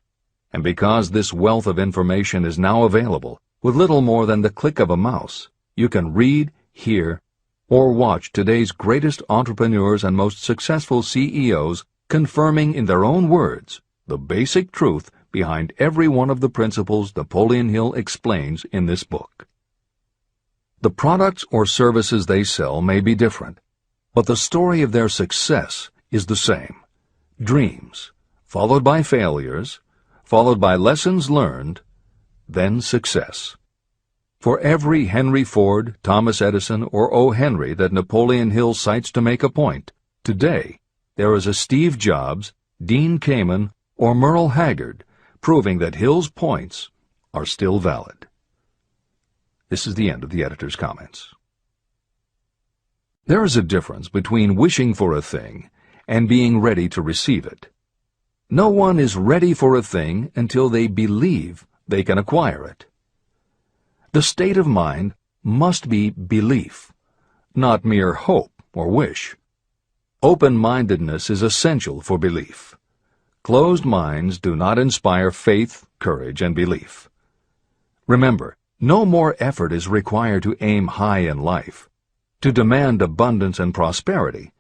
And because this wealth of information is now available, with little more than the click of a mouse, you can read, hear, or watch today's greatest entrepreneurs and most successful CEOs confirming in their own words the basic truth behind every one of the principles Napoleon Hill explains in this book. The products or services they sell may be different, but the story of their success is the same. Dreams, followed by failures, followed by lessons learned, then success. For every Henry Ford, Thomas Edison, or O. Henry that Napoleon Hill cites to make a point, today there is a Steve Jobs, Dean Kamen, or Merle Haggard proving that Hill's points are still valid. This is the end of the editor's comments. There is a difference between wishing for a thing and being ready to receive it. No one is ready for a thing until they believe they can acquire it. The state of mind must be belief, not mere hope or wish. Open-mindedness is essential for belief. Closed minds do not inspire faith, courage, and belief. Remember, no more effort is required to aim high in life, to demand abundance and prosperity,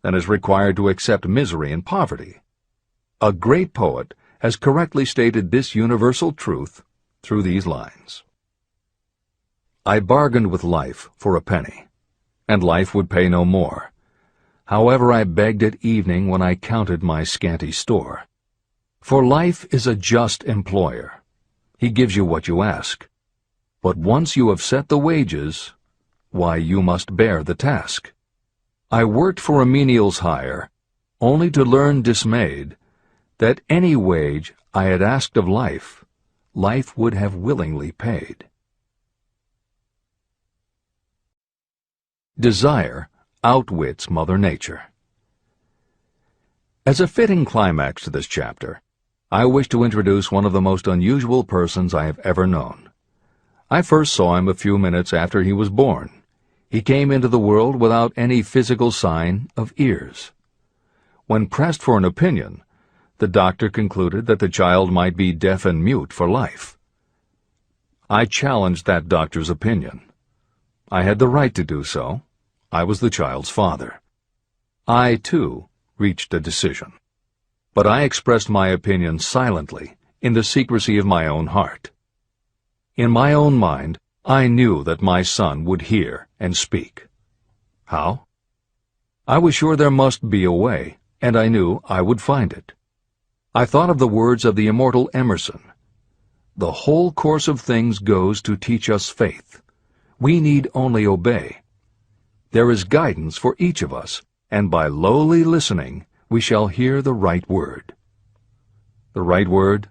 than is required to accept misery and poverty. A great poet has correctly stated this universal truth through these lines. I bargained with life for a penny, and life would pay no more. However, I begged at evening when I counted my scanty store. For life is a just employer. He gives you what you ask. But once you have set the wages, why, you must bear the task. I worked for a menial's hire, only to learn dismayed that any wage I had asked of life, life would have willingly paid. Desire outwits Mother Nature. As a fitting climax to this chapter, I wish to introduce one of the most unusual persons I have ever known. I first saw him a few minutes after he was born. He came into the world without any physical sign of ears. When pressed for an opinion, the doctor concluded that the child might be deaf and mute for life. I challenged that doctor's opinion. I had the right to do so. I was the child's father. I, too, reached a decision. But I expressed my opinion silently, in the secrecy of my own heart. In my own mind, I knew that my son would hear and speak. How? I was sure there must be a way, and I knew I would find it. I thought of the words of the immortal Emerson. The whole course of things goes to teach us faith. We need only obey. There is guidance for each of us, and by lowly listening, we shall hear the right word. The right word?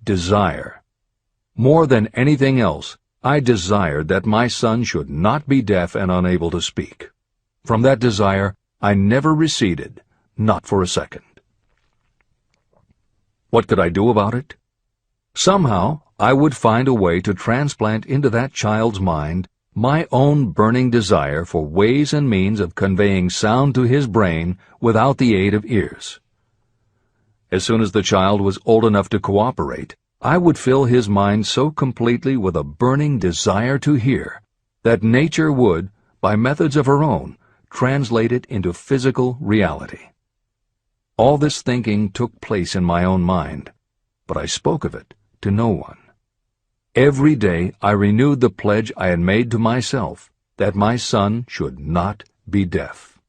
Desire. More than anything else, I desired that my son should not be deaf and unable to speak. From that desire, I never receded, not for a second. What could I do about it? Somehow, I would find a way to transplant into that child's mind my own burning desire for ways and means of conveying sound to his brain without the aid of ears. As soon as the child was old enough to cooperate, I would fill his mind so completely with a burning desire to hear that nature would, by methods of her own, translate it into physical reality. All this thinking took place in my own mind, but I spoke of it to no one. Every day I renewed the pledge I had made to myself that my son should not be deaf.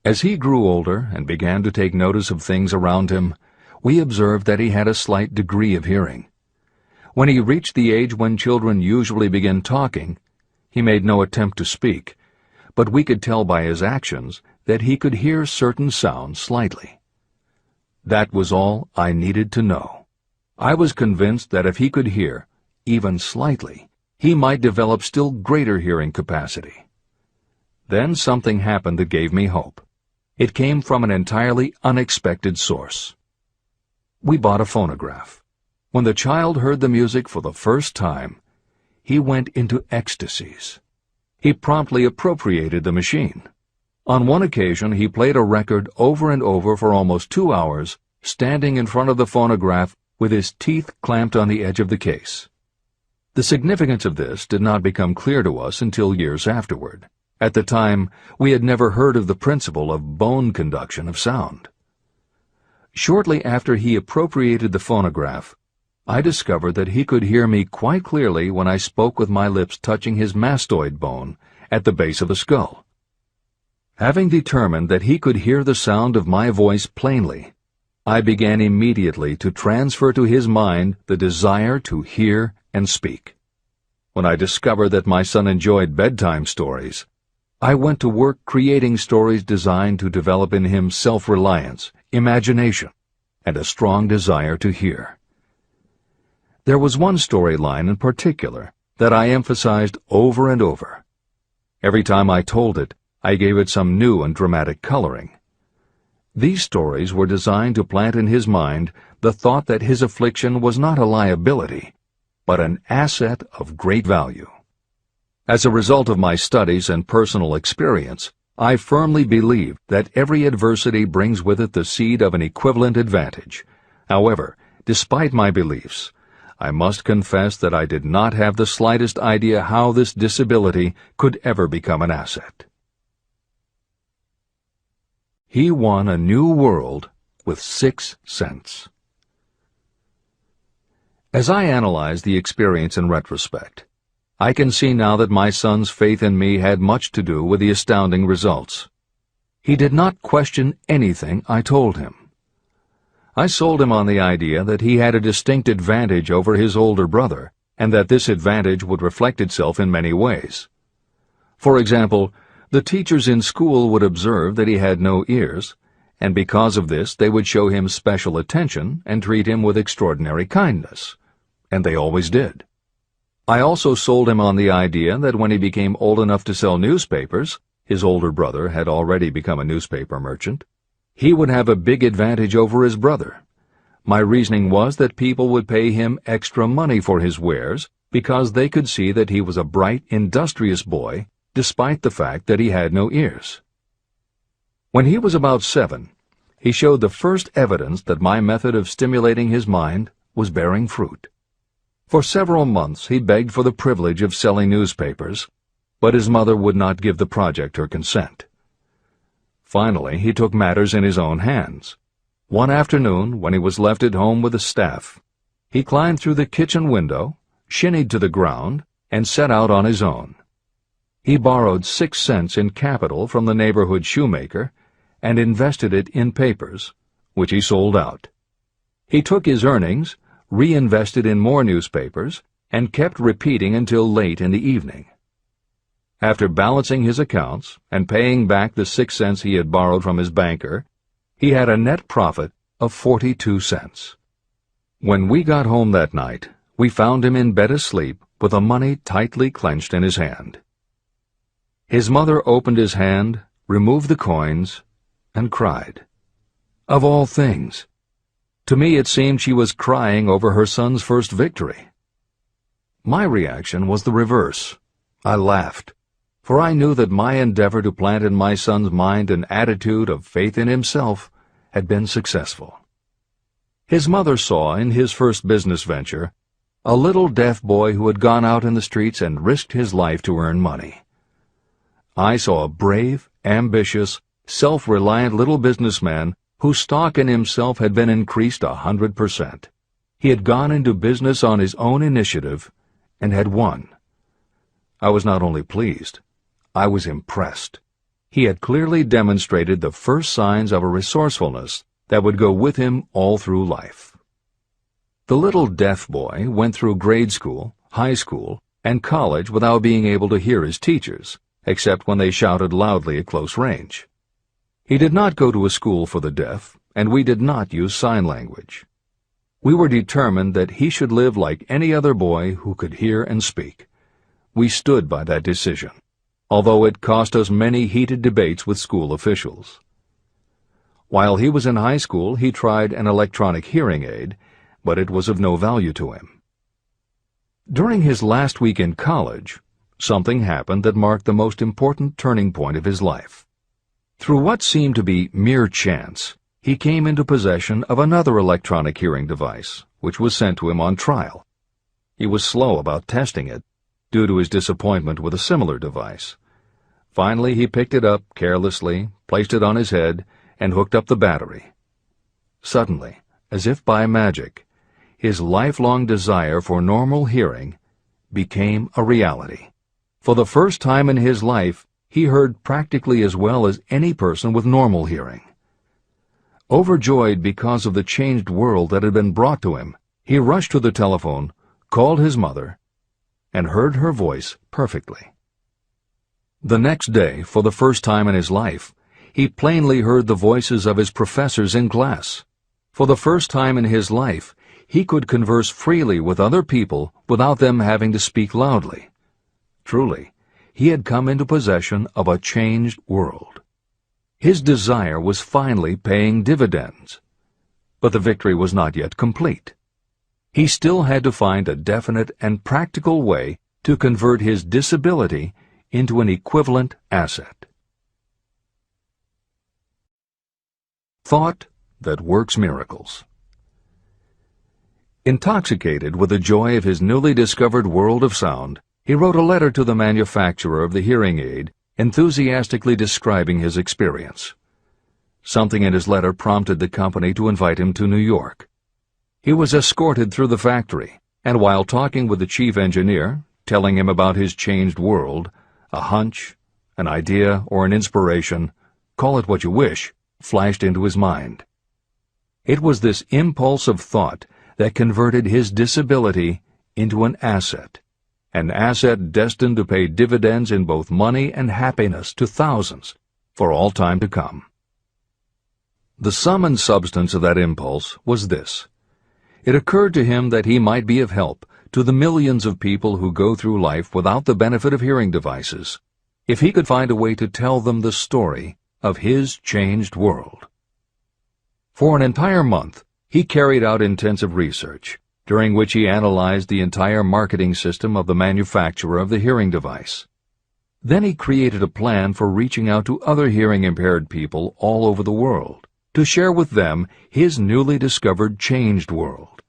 As he grew older and began to take notice of things around him, we observed that he had a slight degree of hearing. When he reached the age when children usually begin talking, he made no attempt to speak, but we could tell by his actions that he could hear certain sounds slightly. That was all I needed to know. I was convinced that if he could hear, even slightly, he might develop still greater hearing capacity. Then something happened that gave me hope. It came from an entirely unexpected source. We bought a phonograph. When the child heard the music for the first time, he went into ecstasies. He promptly appropriated the machine. On one occasion, he played a record over and over for almost 2 hours, standing in front of the phonograph with his teeth clamped on the edge of the case. The significance of this did not become clear to us until years afterward. At the time, we had never heard of the principle of bone conduction of sound. Shortly after he appropriated the phonograph, I discovered that he could hear me quite clearly when I spoke with my lips touching his mastoid bone at the base of the skull. Having determined that he could hear the sound of my voice plainly, I began immediately to transfer to his mind the desire to hear and speak. When I discovered that my son enjoyed bedtime stories, I went to work creating stories designed to develop in him self-reliance, imagination, and a strong desire to hear. There was one storyline in particular that I emphasized over and over. Every time I told it, I gave it some new and dramatic coloring. These stories were designed to plant in his mind the thought that his affliction was not a liability, but an asset of great value. As a result of my studies and personal experience, I firmly believe that every adversity brings with it the seed of an equivalent advantage. However, despite my beliefs, I must confess that I did not have the slightest idea how this disability could ever become an asset. He won a new world with 6 cents. As I analyze the experience in retrospect, I can see now that my son's faith in me had much to do with the astounding results. He did not question anything I told him. I sold him on the idea that he had a distinct advantage over his older brother, and that this advantage would reflect itself in many ways. For example, the teachers in school would observe that he had no ears, and because of this they would show him special attention and treat him with extraordinary kindness. And they always did. I also sold him on the idea that when he became old enough to sell newspapers, his older brother had already become a newspaper merchant, he would have a big advantage over his brother. My reasoning was that people would pay him extra money for his wares because they could see that he was a bright, industrious boy, despite the fact that he had no ears. When he was about 7, he showed the first evidence that my method of stimulating his mind was bearing fruit. For several months he begged for the privilege of selling newspapers, but his mother would not give the project her consent. Finally, he took matters in his own hands. One afternoon, when he was left at home with the staff, he climbed through the kitchen window, shinnied to the ground, and set out on his own. He borrowed 6 cents in capital from the neighborhood shoemaker and invested it in papers, which he sold out. He took his earnings, reinvested in more newspapers, and kept repeating until late in the evening. After balancing his accounts and paying back the 6 cents he had borrowed from his banker, he had a net profit of 42 cents. When we got home that night, we found him in bed asleep with the money tightly clenched in his hand. His mother opened his hand, removed the coins, and cried. Of all things! To me it seemed she was crying over her son's first victory. My reaction was the reverse. I laughed, for I knew that my endeavor to plant in my son's mind an attitude of faith in himself had been successful. His mother saw in his first business venture a little deaf boy who had gone out in the streets and risked his life to earn money. I saw a brave, ambitious, self-reliant little businessman whose stock in himself had been increased 100%. He had gone into business on his own initiative and had won. I was not only pleased, I was impressed. He had clearly demonstrated the first signs of a resourcefulness that would go with him all through life. The little deaf boy went through grade school, high school, and college without being able to hear his teachers, except when they shouted loudly at close range. He did not go to a school for the deaf, and we did not use sign language. We were determined that he should live like any other boy who could hear and speak. We stood by that decision, although it cost us many heated debates with school officials. While he was in high school, he tried an electronic hearing aid, but it was of no value to him. During his last week in college, something happened that marked the most important turning point of his life. Through what seemed to be mere chance, he came into possession of another electronic hearing device, which was sent to him on trial. He was slow about testing it, due to his disappointment with a similar device. Finally, he picked it up carelessly, placed it on his head, and hooked up the battery. Suddenly, as if by magic, his lifelong desire for normal hearing became a reality. For the first time in his life, he heard practically as well as any person with normal hearing. Overjoyed because of the changed world that had been brought to him, he rushed to the telephone, called his mother, and heard her voice perfectly. The next day, for the first time in his life, he plainly heard the voices of his professors in class. For the first time in his life, he could converse freely with other people without them having to speak loudly. Truly, he had come into possession of a changed world. His desire was finally paying dividends. But the victory was not yet complete. He still had to find a definite and practical way to convert his disability into an equivalent asset. Thought that works miracles. Intoxicated with the joy of his newly discovered world of sound, he wrote a letter to the manufacturer of the hearing aid, enthusiastically describing his experience. Something in his letter prompted the company to invite him to New York. He was escorted through the factory, and while talking with the chief engineer, telling him about his changed world, a hunch, an idea, or an inspiration, call it what you wish, flashed into his mind. It was this impulse of thought that converted his disability into an asset destined to pay dividends in both money and happiness to thousands for all time to come. The sum and substance of that impulse was this. It occurred to him that he might be of help to the millions of people who go through life without the benefit of hearing devices, if he could find a way to tell them the story of his changed world. For an entire month, he carried out intensive research, during which he analyzed the entire marketing system of the manufacturer of the hearing device. Then he created a plan for reaching out to other hearing-impaired people all over the world, to share with them his newly discovered changed world.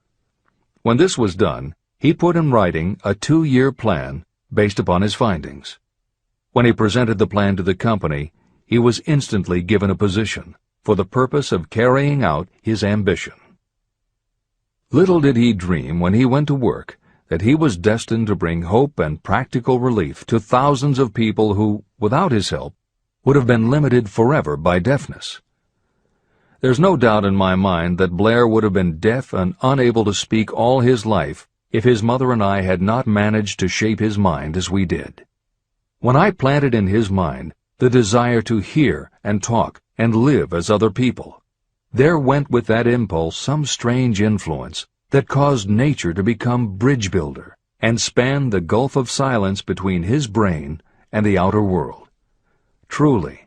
When this was done, he put in writing a 2-year plan based upon his findings. When he presented the plan to the company, he was instantly given a position for the purpose of carrying out his ambition. Little did he dream when he went to work that he was destined to bring hope and practical relief to thousands of people who, without his help, would have been limited forever by deafness. There's no doubt in my mind that Blair would have been deaf and unable to speak all his life if his mother and I had not managed to shape his mind as we did. When I planted in his mind the desire to hear and talk and live as other people, there went with that impulse some strange influence that caused nature to become bridge builder and span the gulf of silence between his brain and the outer world. Truly,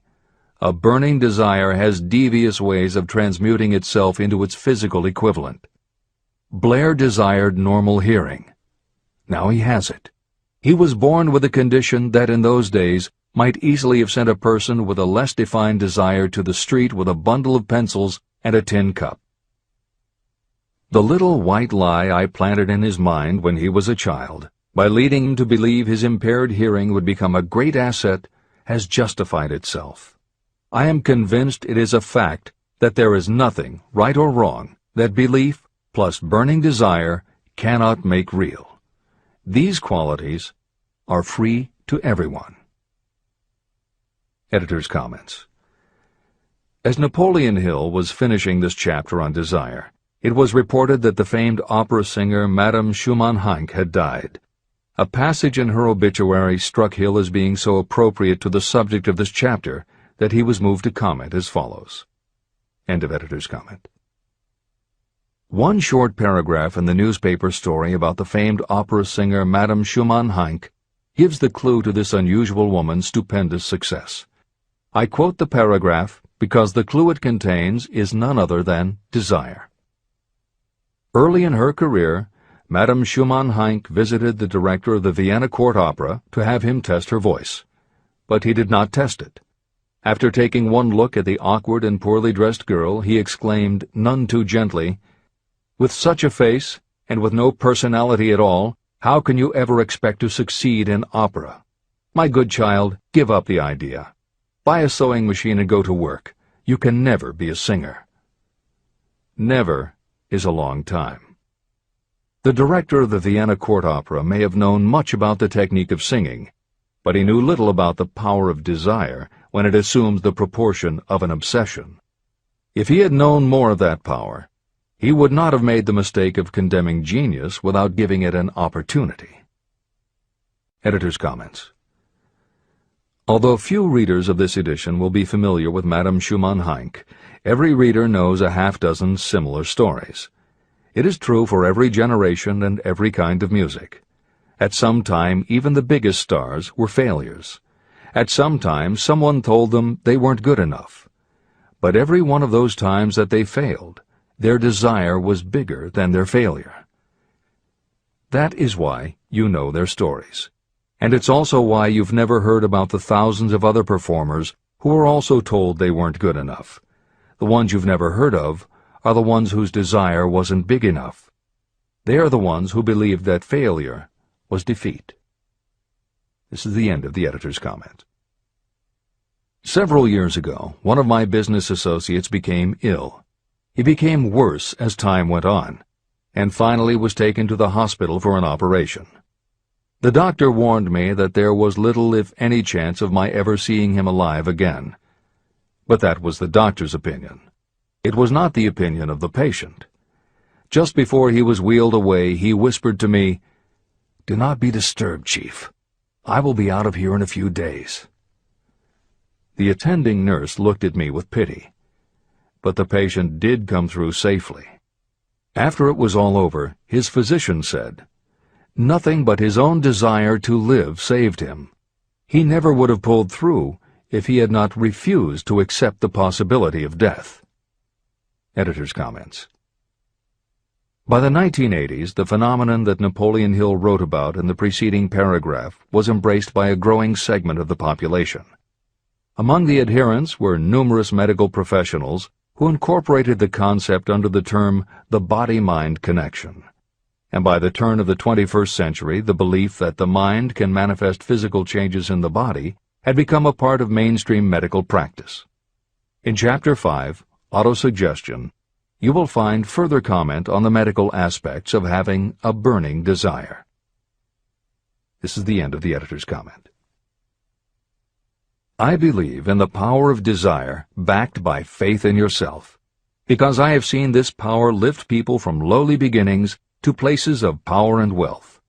a burning desire has devious ways of transmuting itself into its physical equivalent. Blair desired normal hearing. Now he has it. He was born with a condition that in those days might easily have sent a person with a less defined desire to the street with a bundle of pencils and a tin cup. The little white lie I planted in his mind when he was a child, by leading him to believe his impaired hearing would become a great asset, has justified itself. I am convinced it is a fact that there is nothing, right or wrong, that belief plus burning desire cannot make real. These qualities are free to everyone. Editor's comments. As Napoleon Hill was finishing this chapter on desire, it was reported that the famed opera singer Madame Schumann-Heink had died. A passage in her obituary struck Hill as being so appropriate to the subject of this chapter that he was moved to comment as follows. End of editor's comment. One short paragraph in the newspaper story about the famed opera singer Madame Schumann-Heink gives the clue to this unusual woman's stupendous success. I quote the paragraph because the clue it contains is none other than desire. Early in her career, Madame Schumann-Heink visited the director of the Vienna Court Opera to have him test her voice. But he did not test it. After taking one look at the awkward and poorly dressed girl, he exclaimed, none too gently, "With such a face, and with no personality at all, how can you ever expect to succeed in opera? My good child, give up the idea. Buy a sewing machine and go to work. You can never be a singer." Never is a long time. The director of the Vienna Court Opera may have known much about the technique of singing, but he knew little about the power of desire when it assumes the proportion of an obsession. If he had known more of that power, he would not have made the mistake of condemning genius without giving it an opportunity. Editor's comments. Although few readers of this edition will be familiar with Madame Schumann-Heink, every reader knows a half-dozen similar stories. It is true for every generation and every kind of music. At some time, even the biggest stars were failures. At some time, someone told them they weren't good enough. But every one of those times that they failed, their desire was bigger than their failure. That is why you know their stories. And it's also why you've never heard about the thousands of other performers who were also told they weren't good enough. The ones you've never heard of are the ones whose desire wasn't big enough. They are the ones who believed that failure was defeat. This is the end of the editor's comment. Several years ago, one of my business associates became ill. He became worse as time went on, and finally was taken to the hospital for an operation. The doctor warned me that there was little, if any, chance of my ever seeing him alive again. But that was the doctor's opinion. It was not the opinion of the patient. Just before he was wheeled away, he whispered to me, "Do not be disturbed, Chief. I will be out of here in a few days." The attending nurse looked at me with pity. But the patient did come through safely. After it was all over, his physician said, nothing but his own desire to live saved him. He never would have pulled through if he had not refused to accept the possibility of death. Editor's comments. By the 1980s, the phenomenon that Napoleon Hill wrote about in the preceding paragraph was embraced by a growing segment of the population. Among the adherents were numerous medical professionals who incorporated the concept under the term the body-mind connection. And by the turn of the 21st century, the belief that the mind can manifest physical changes in the body had become a part of mainstream medical practice. In Chapter 5, Autosuggestion, you will find further comment on the medical aspects of having a burning desire. This is the end of the editor's comment. I believe in the power of desire backed by faith in yourself, because I have seen this power lift people from lowly beginnings to places of power and wealth.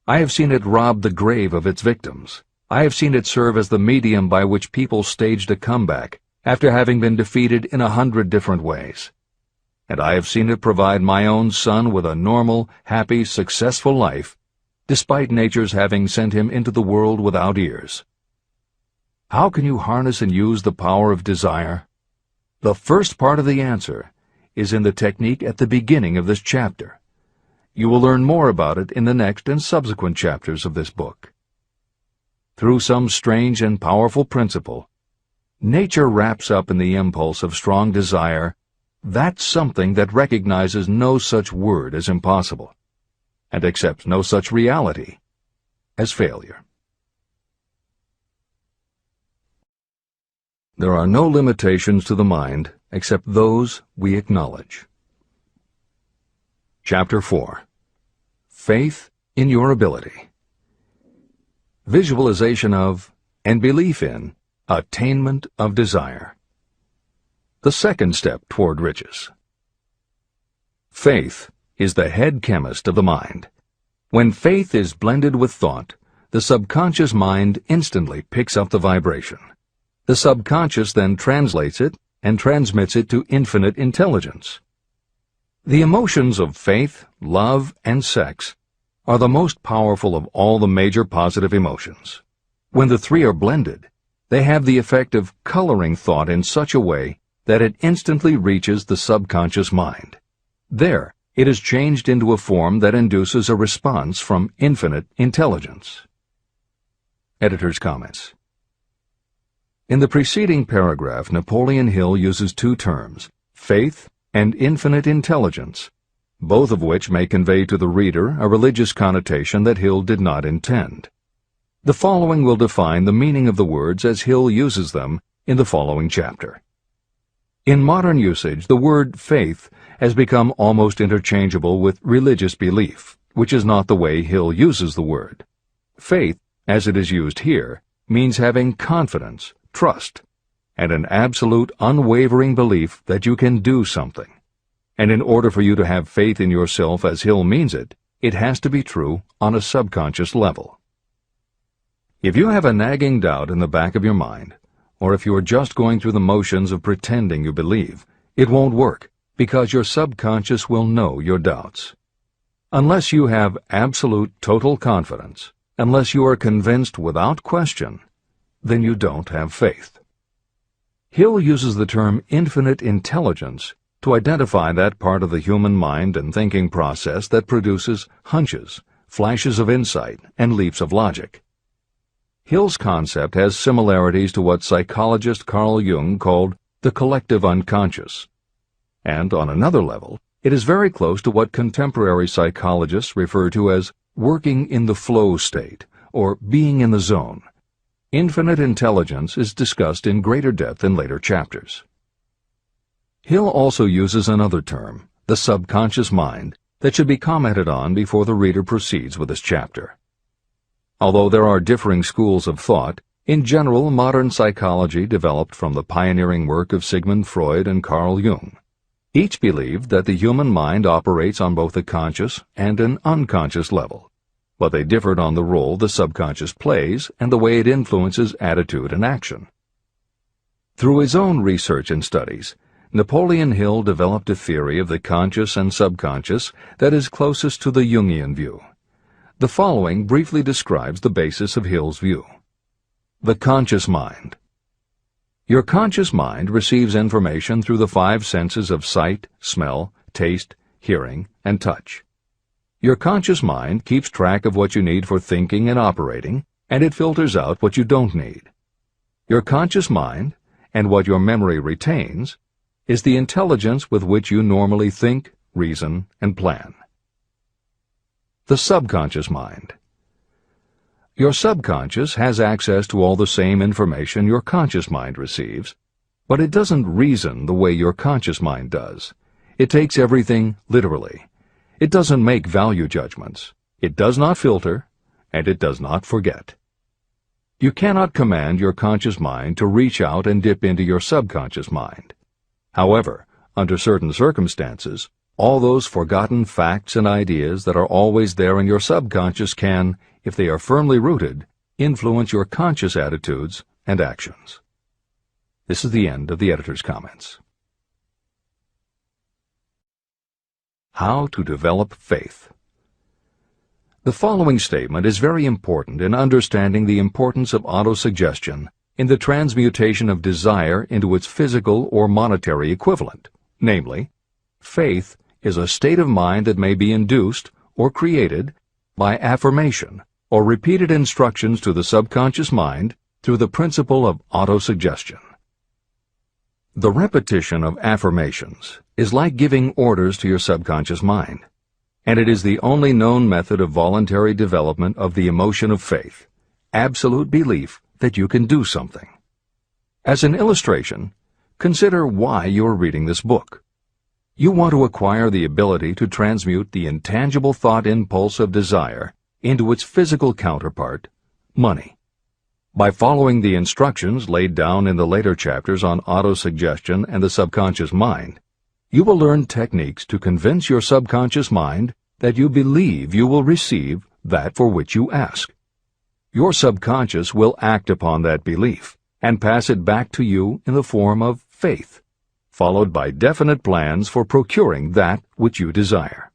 I have seen it rob the grave of its victims. I have seen it serve as the medium by which people staged a comeback after having been defeated in 100 different ways. And I have seen it provide my own son with a normal, happy, successful life, despite nature's having sent him into the world without ears. How can you harness and use the power of desire? The first part of the answer is in the technique at the beginning of this chapter. You will learn more about it in the next and subsequent chapters of this book. Through some strange and powerful principle, nature wraps up in the impulse of strong desire that something that recognizes no such word as impossible, and accepts no such reality as failure. There are no limitations to the mind except those we acknowledge. Chapter 4. Faith in your ability. Visualization of and belief in attainment of desire. The second step toward riches. Faith is the head chemist of the mind. When faith is blended with thought, the subconscious mind instantly picks up the vibration. The subconscious then translates it and transmits it to infinite intelligence. The emotions of faith, love, and sex are the most powerful of all the major positive emotions. When the three are blended, they have the effect of coloring thought in such a way that it instantly reaches the subconscious mind. There, it is changed into a form that induces a response from infinite intelligence. Editor's comments. In the preceding paragraph, Napoleon Hill uses two terms, faith and infinite intelligence, both of which may convey to the reader a religious connotation that Hill did not intend. The following will define the meaning of the words as Hill uses them in the following chapter. In modern usage, the word faith has become almost interchangeable with religious belief, which is not the way Hill uses the word. Faith, as it is used here, means having confidence, trust, and an absolute unwavering belief that you can do something. And in order for you to have faith in yourself as Hill means it, it has to be true on a subconscious level. If you have a nagging doubt in the back of your mind, or if you are just going through the motions of pretending you believe, it won't work, because your subconscious will know your doubts. Unless you have absolute total confidence, unless you are convinced without question, then you don't have faith. Hill uses the term infinite intelligence to identify that part of the human mind and thinking process that produces hunches, flashes of insight, and leaps of logic. Hill's concept has similarities to what psychologist Carl Jung called the collective unconscious. And on another level, it is very close to what contemporary psychologists refer to as working in the flow state, or being in the zone. Infinite intelligence is discussed in greater depth in later chapters. Hill also uses another term, the subconscious mind, that should be commented on before the reader proceeds with this chapter. Although there are differing schools of thought, in general modern psychology developed from the pioneering work of Sigmund Freud and Carl Jung. Each believed that the human mind operates on both a conscious and an unconscious level, but they differed on the role the subconscious plays and the way it influences attitude and action. Through his own research and studies, Napoleon Hill developed a theory of the conscious and subconscious that is closest to the Jungian view. The following briefly describes the basis of Hill's view. The conscious mind. Your conscious mind receives information through the five senses of sight, smell, taste, hearing, and touch. Your conscious mind keeps track of what you need for thinking and operating, and it filters out what you don't need. Your conscious mind, and what your memory retains, is the intelligence with which you normally think, reason, and plan. The subconscious mind. Your subconscious has access to all the same information your conscious mind receives, but it doesn't reason the way your conscious mind does. It takes everything literally. It doesn't make value judgments. It does not filter, and it does not forget. You cannot command your conscious mind to reach out and dip into your subconscious mind. However, under certain circumstances, all those forgotten facts and ideas that are always there in your subconscious can, if they are firmly rooted, influence your conscious attitudes and actions. This is the end of the editor's comments. How to develop faith. The following statement is very important in understanding the importance of autosuggestion in the transmutation of desire into its physical or monetary equivalent, namely, faith is a state of mind that may be induced or created by affirmation or repeated instructions to the subconscious mind through the principle of autosuggestion. The repetition of affirmations is like giving orders to your subconscious mind, and it is the only known method of voluntary development of the emotion of faith, absolute belief that you can do something. As an illustration, consider why you are reading this book. You want to acquire the ability to transmute the intangible thought impulse of desire into its physical counterpart, money. By following the instructions laid down in the later chapters on autosuggestion and the subconscious mind, you will learn techniques to convince your subconscious mind that you believe you will receive that for which you ask. Your subconscious will act upon that belief and pass it back to you in the form of faith, followed by definite plans for procuring that which you desire.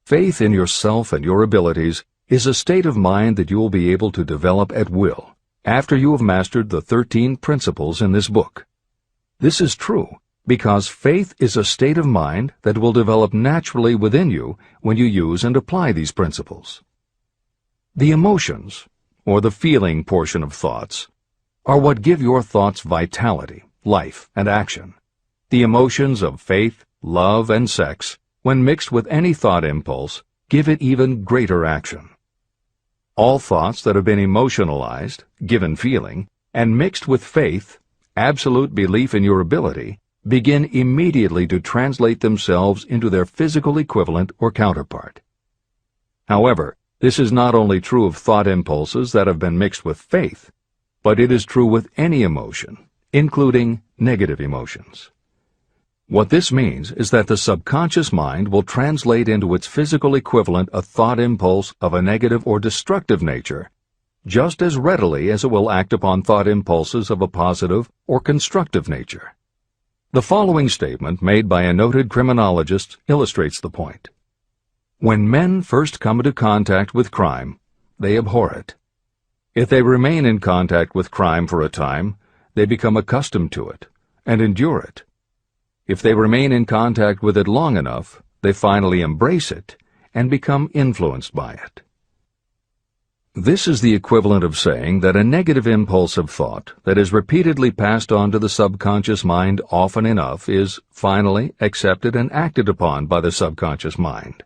Faith in yourself and your abilities is a state of mind that you will be able to develop at will after you have mastered the 13 principles in this book. This is true because faith is a state of mind that will develop naturally within you when you use and apply these principles. The emotions, or the feeling portion of thoughts, are what give your thoughts vitality, life, and action. The emotions of faith, love, and sex, when mixed with any thought impulse, give it even greater action. All thoughts that have been emotionalized, given feeling, and mixed with faith, absolute belief in your ability, begin immediately to translate themselves into their physical equivalent or counterpart. However, this is not only true of thought impulses that have been mixed with faith, but it is true with any emotion, including negative emotions. What this means is that the subconscious mind will translate into its physical equivalent a thought impulse of a negative or destructive nature, just as readily as it will act upon thought impulses of a positive or constructive nature. The following statement, made by a noted criminologist, illustrates the point. When men first come into contact with crime, they abhor it. If they remain in contact with crime for a time, they become accustomed to it and endure it. If they remain in contact with it long enough, they finally embrace it and become influenced by it. This is the equivalent of saying that a negative impulse of thought that is repeatedly passed on to the subconscious mind often enough is finally accepted and acted upon by the subconscious mind.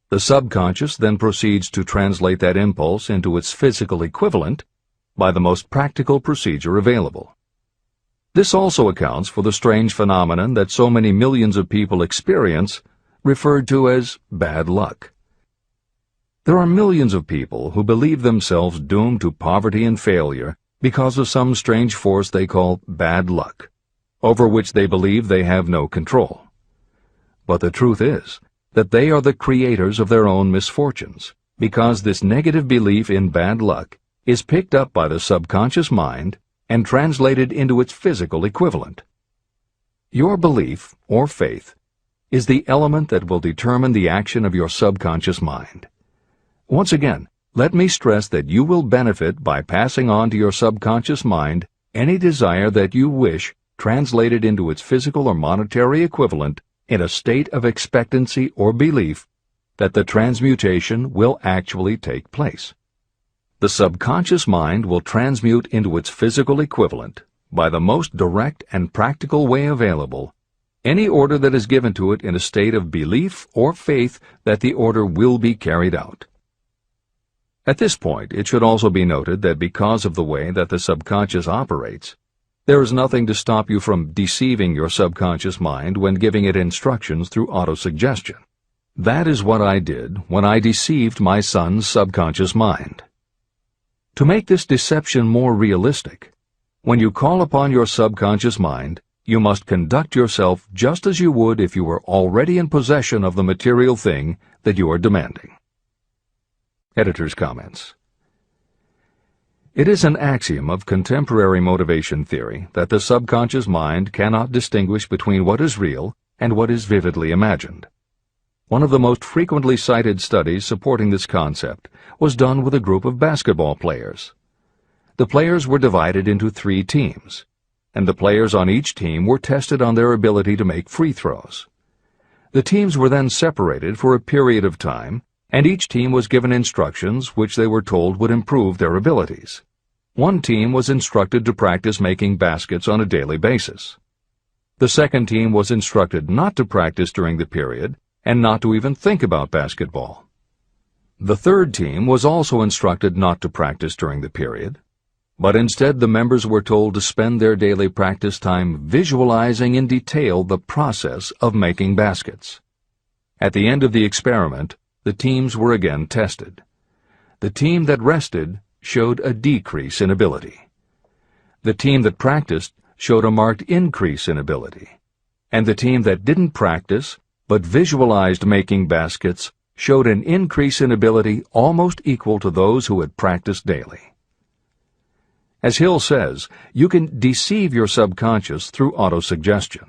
The subconscious then proceeds to translate that impulse into its physical equivalent by the most practical procedure available. This also accounts for the strange phenomenon that so many millions of people experience, referred to as bad luck. There are millions of people who believe themselves doomed to poverty and failure because of some strange force they call bad luck, over which they believe they have no control. But the truth is that they are the creators of their own misfortunes, because this negative belief in bad luck is picked up by the subconscious mind and translated into its physical equivalent. Your belief, or faith, is the element that will determine the action of your subconscious mind. Once again, let me stress that you will benefit by passing on to your subconscious mind any desire that you wish translated into its physical or monetary equivalent in a state of expectancy or belief that the transmutation will actually take place. The subconscious mind will transmute into its physical equivalent, by the most direct and practical way available, any order that is given to it in a state of belief or faith that the order will be carried out. At this point, it should also be noted that because of the way that the subconscious operates, there is nothing to stop you from deceiving your subconscious mind when giving it instructions through autosuggestion. That is what I did when I deceived my son's subconscious mind. To make this deception more realistic, when you call upon your subconscious mind, you must conduct yourself just as you would if you were already in possession of the material thing that you are demanding. Editor's comments. It is an axiom of contemporary motivation theory that the subconscious mind cannot distinguish between what is real and what is vividly imagined. One of the most frequently cited studies supporting this concept was done with a group of basketball players. The players were divided into 3 teams, and the players on each team were tested on their ability to make free throws. The teams were then separated for a period of time, and each team was given instructions which they were told would improve their abilities. One team was instructed to practice making baskets on a daily basis. The second team was instructed not to practice during the period and not to even think about basketball. The third team was also instructed not to practice during the period, but instead the members were told to spend their daily practice time visualizing in detail the process of making baskets. At the end of the experiment, the teams were again tested. The team that rested showed a decrease in ability. The team that practiced showed a marked increase in ability. And the team that didn't practice, but visualized making baskets, showed an increase in ability almost equal to those who had practiced daily. As Hill says, you can deceive your subconscious through autosuggestion.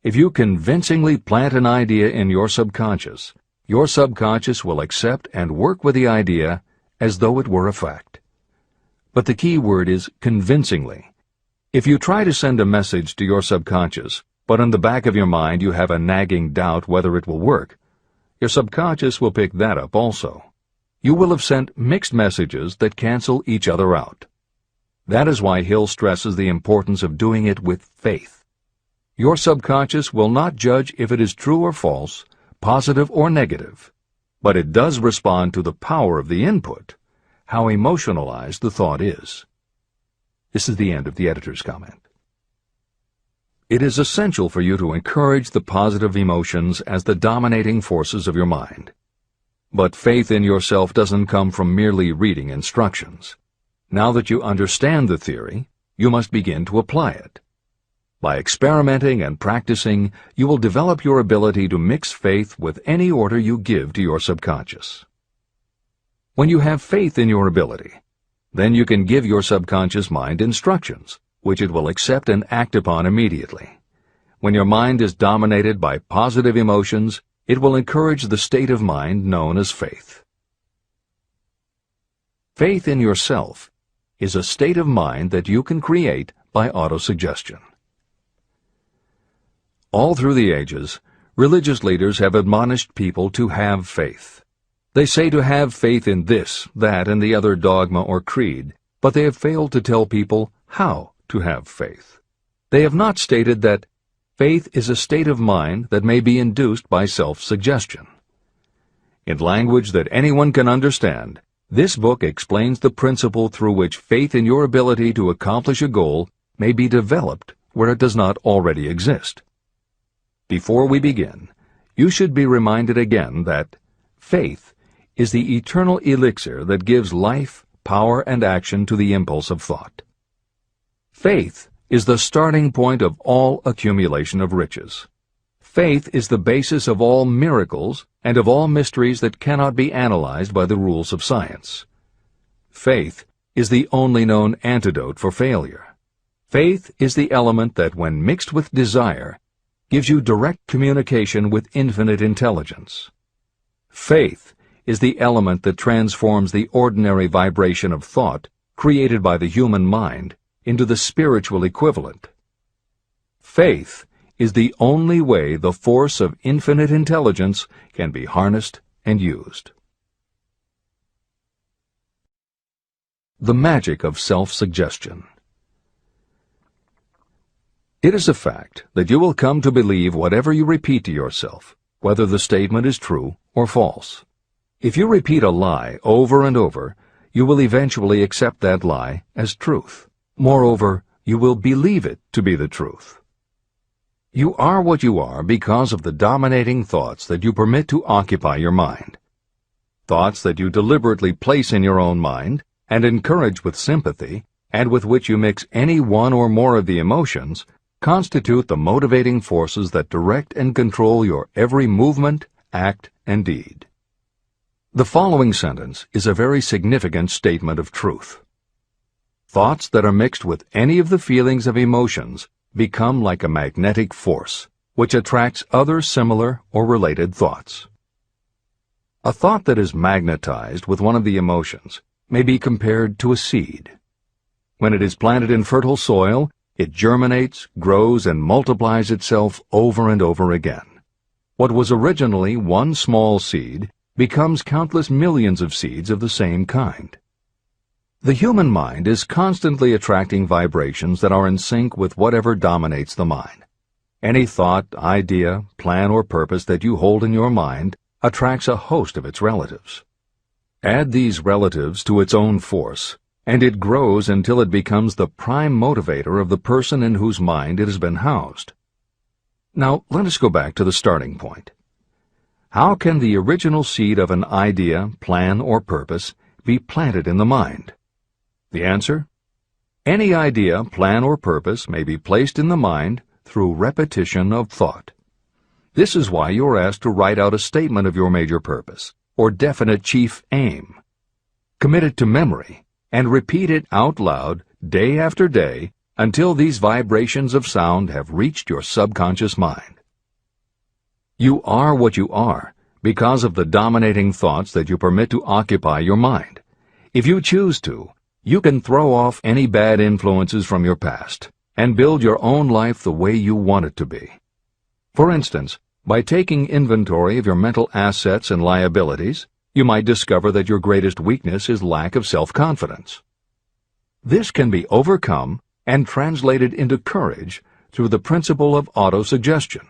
If you convincingly plant an idea in your subconscious will accept and work with the idea as though it were a fact. But the key word is convincingly. If you try to send a message to your subconscious, but in the back of your mind you have a nagging doubt whether it will work, your subconscious will pick that up also. You will have sent mixed messages that cancel each other out. That is why Hill stresses the importance of doing it with faith. Your subconscious will not judge if it is true or false, positive or negative, but it does respond to the power of the input, how emotionalized the thought is. This is the end of the editor's comment. It is essential for you to encourage the positive emotions as the dominating forces of your mind. But faith in yourself doesn't come from merely reading instructions. Now that you understand the theory, you must begin to apply it. By experimenting and practicing, you will develop your ability to mix faith with any order you give to your subconscious. When you have faith in your ability, then you can give your subconscious mind instructions, which it will accept and act upon immediately. When your mind is dominated by positive emotions, it will encourage the state of mind known as faith. Faith in yourself is a state of mind that you can create by autosuggestion. All through the ages, religious leaders have admonished people to have faith. They say to have faith in this, that, and the other dogma or creed, but they have failed to tell people how to have faith. They have not stated that faith is a state of mind that may be induced by self-suggestion. In language that anyone can understand, this book explains the principle through which faith in your ability to accomplish a goal may be developed where it does not already exist. Before we begin, you should be reminded again that faith is the eternal elixir that gives life, power, and action to the impulse of thought. Faith is the starting point of all accumulation of riches. Faith is the basis of all miracles and of all mysteries that cannot be analyzed by the rules of science. Faith is the only known antidote for failure. Faith is the element that, when mixed with desire, gives you direct communication with infinite intelligence. Faith is the element that transforms the ordinary vibration of thought created by the human mind into the spiritual equivalent. Faith is the only way the force of infinite intelligence can be harnessed and used. The magic of self-suggestion. It is a fact that you will come to believe whatever you repeat to yourself, whether the statement is true or false. If you repeat a lie over and over, you will eventually accept that lie as truth. Moreover, you will believe it to be the truth. You are what you are because of the dominating thoughts that you permit to occupy your mind. Thoughts that you deliberately place in your own mind and encourage with sympathy, and with which you mix any one or more of the emotions, constitute the motivating forces that direct and control your every movement, act, and deed. The following sentence is a very significant statement of truth. Thoughts that are mixed with any of the feelings of emotions become like a magnetic force, which attracts other similar or related thoughts. A thought that is magnetized with one of the emotions may be compared to a seed. When it is planted in fertile soil, it germinates, grows, and multiplies itself over and over again. What was originally one small seed becomes countless millions of seeds of the same kind. The human mind is constantly attracting vibrations that are in sync with whatever dominates the mind. Any thought, idea, plan, or purpose that you hold in your mind attracts a host of its relatives. Add these relatives to its own force, and it grows until it becomes the prime motivator of the person in whose mind it has been housed. Now, let us go back to the starting point. How can the original seed of an idea, plan, or purpose be planted in the mind? The answer? Any idea, plan, or purpose may be placed in the mind through repetition of thought. This is why you are asked to write out a statement of your major purpose, or definite chief aim. Commit it to memory, and repeat it out loud day after day until these vibrations of sound have reached your subconscious mind. You are what you are because of the dominating thoughts that you permit to occupy your mind. If you choose to, you can throw off any bad influences from your past and build your own life the way you want it to be. For instance, by taking inventory of your mental assets and liabilities, you might discover that your greatest weakness is lack of self-confidence. This can be overcome and translated into courage through the principle of autosuggestion.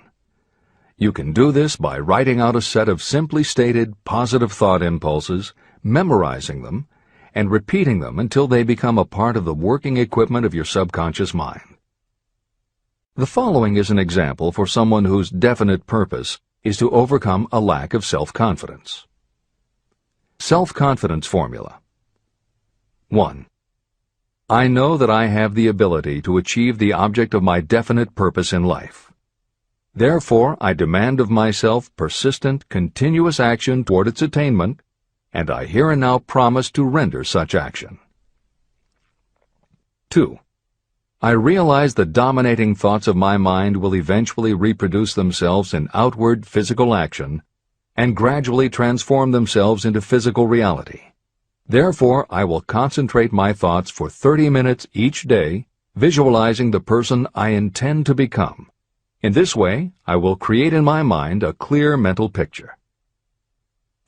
You can do this by writing out a set of simply stated positive thought impulses, memorizing them, and repeating them until they become a part of the working equipment of your subconscious mind. The following is an example for someone whose definite purpose is to overcome a lack of self-confidence. Self-confidence formula. 1. I know that I have the ability to achieve the object of my definite purpose in life. Therefore, I demand of myself persistent, continuous action toward its attainment, and I here and now promise to render such action. 2. I realize the dominating thoughts of my mind will eventually reproduce themselves in outward physical action and gradually transform themselves into physical reality. Therefore, I will concentrate my thoughts for 30 minutes each day, visualizing the person I intend to become. In this way, I will create in my mind a clear mental picture.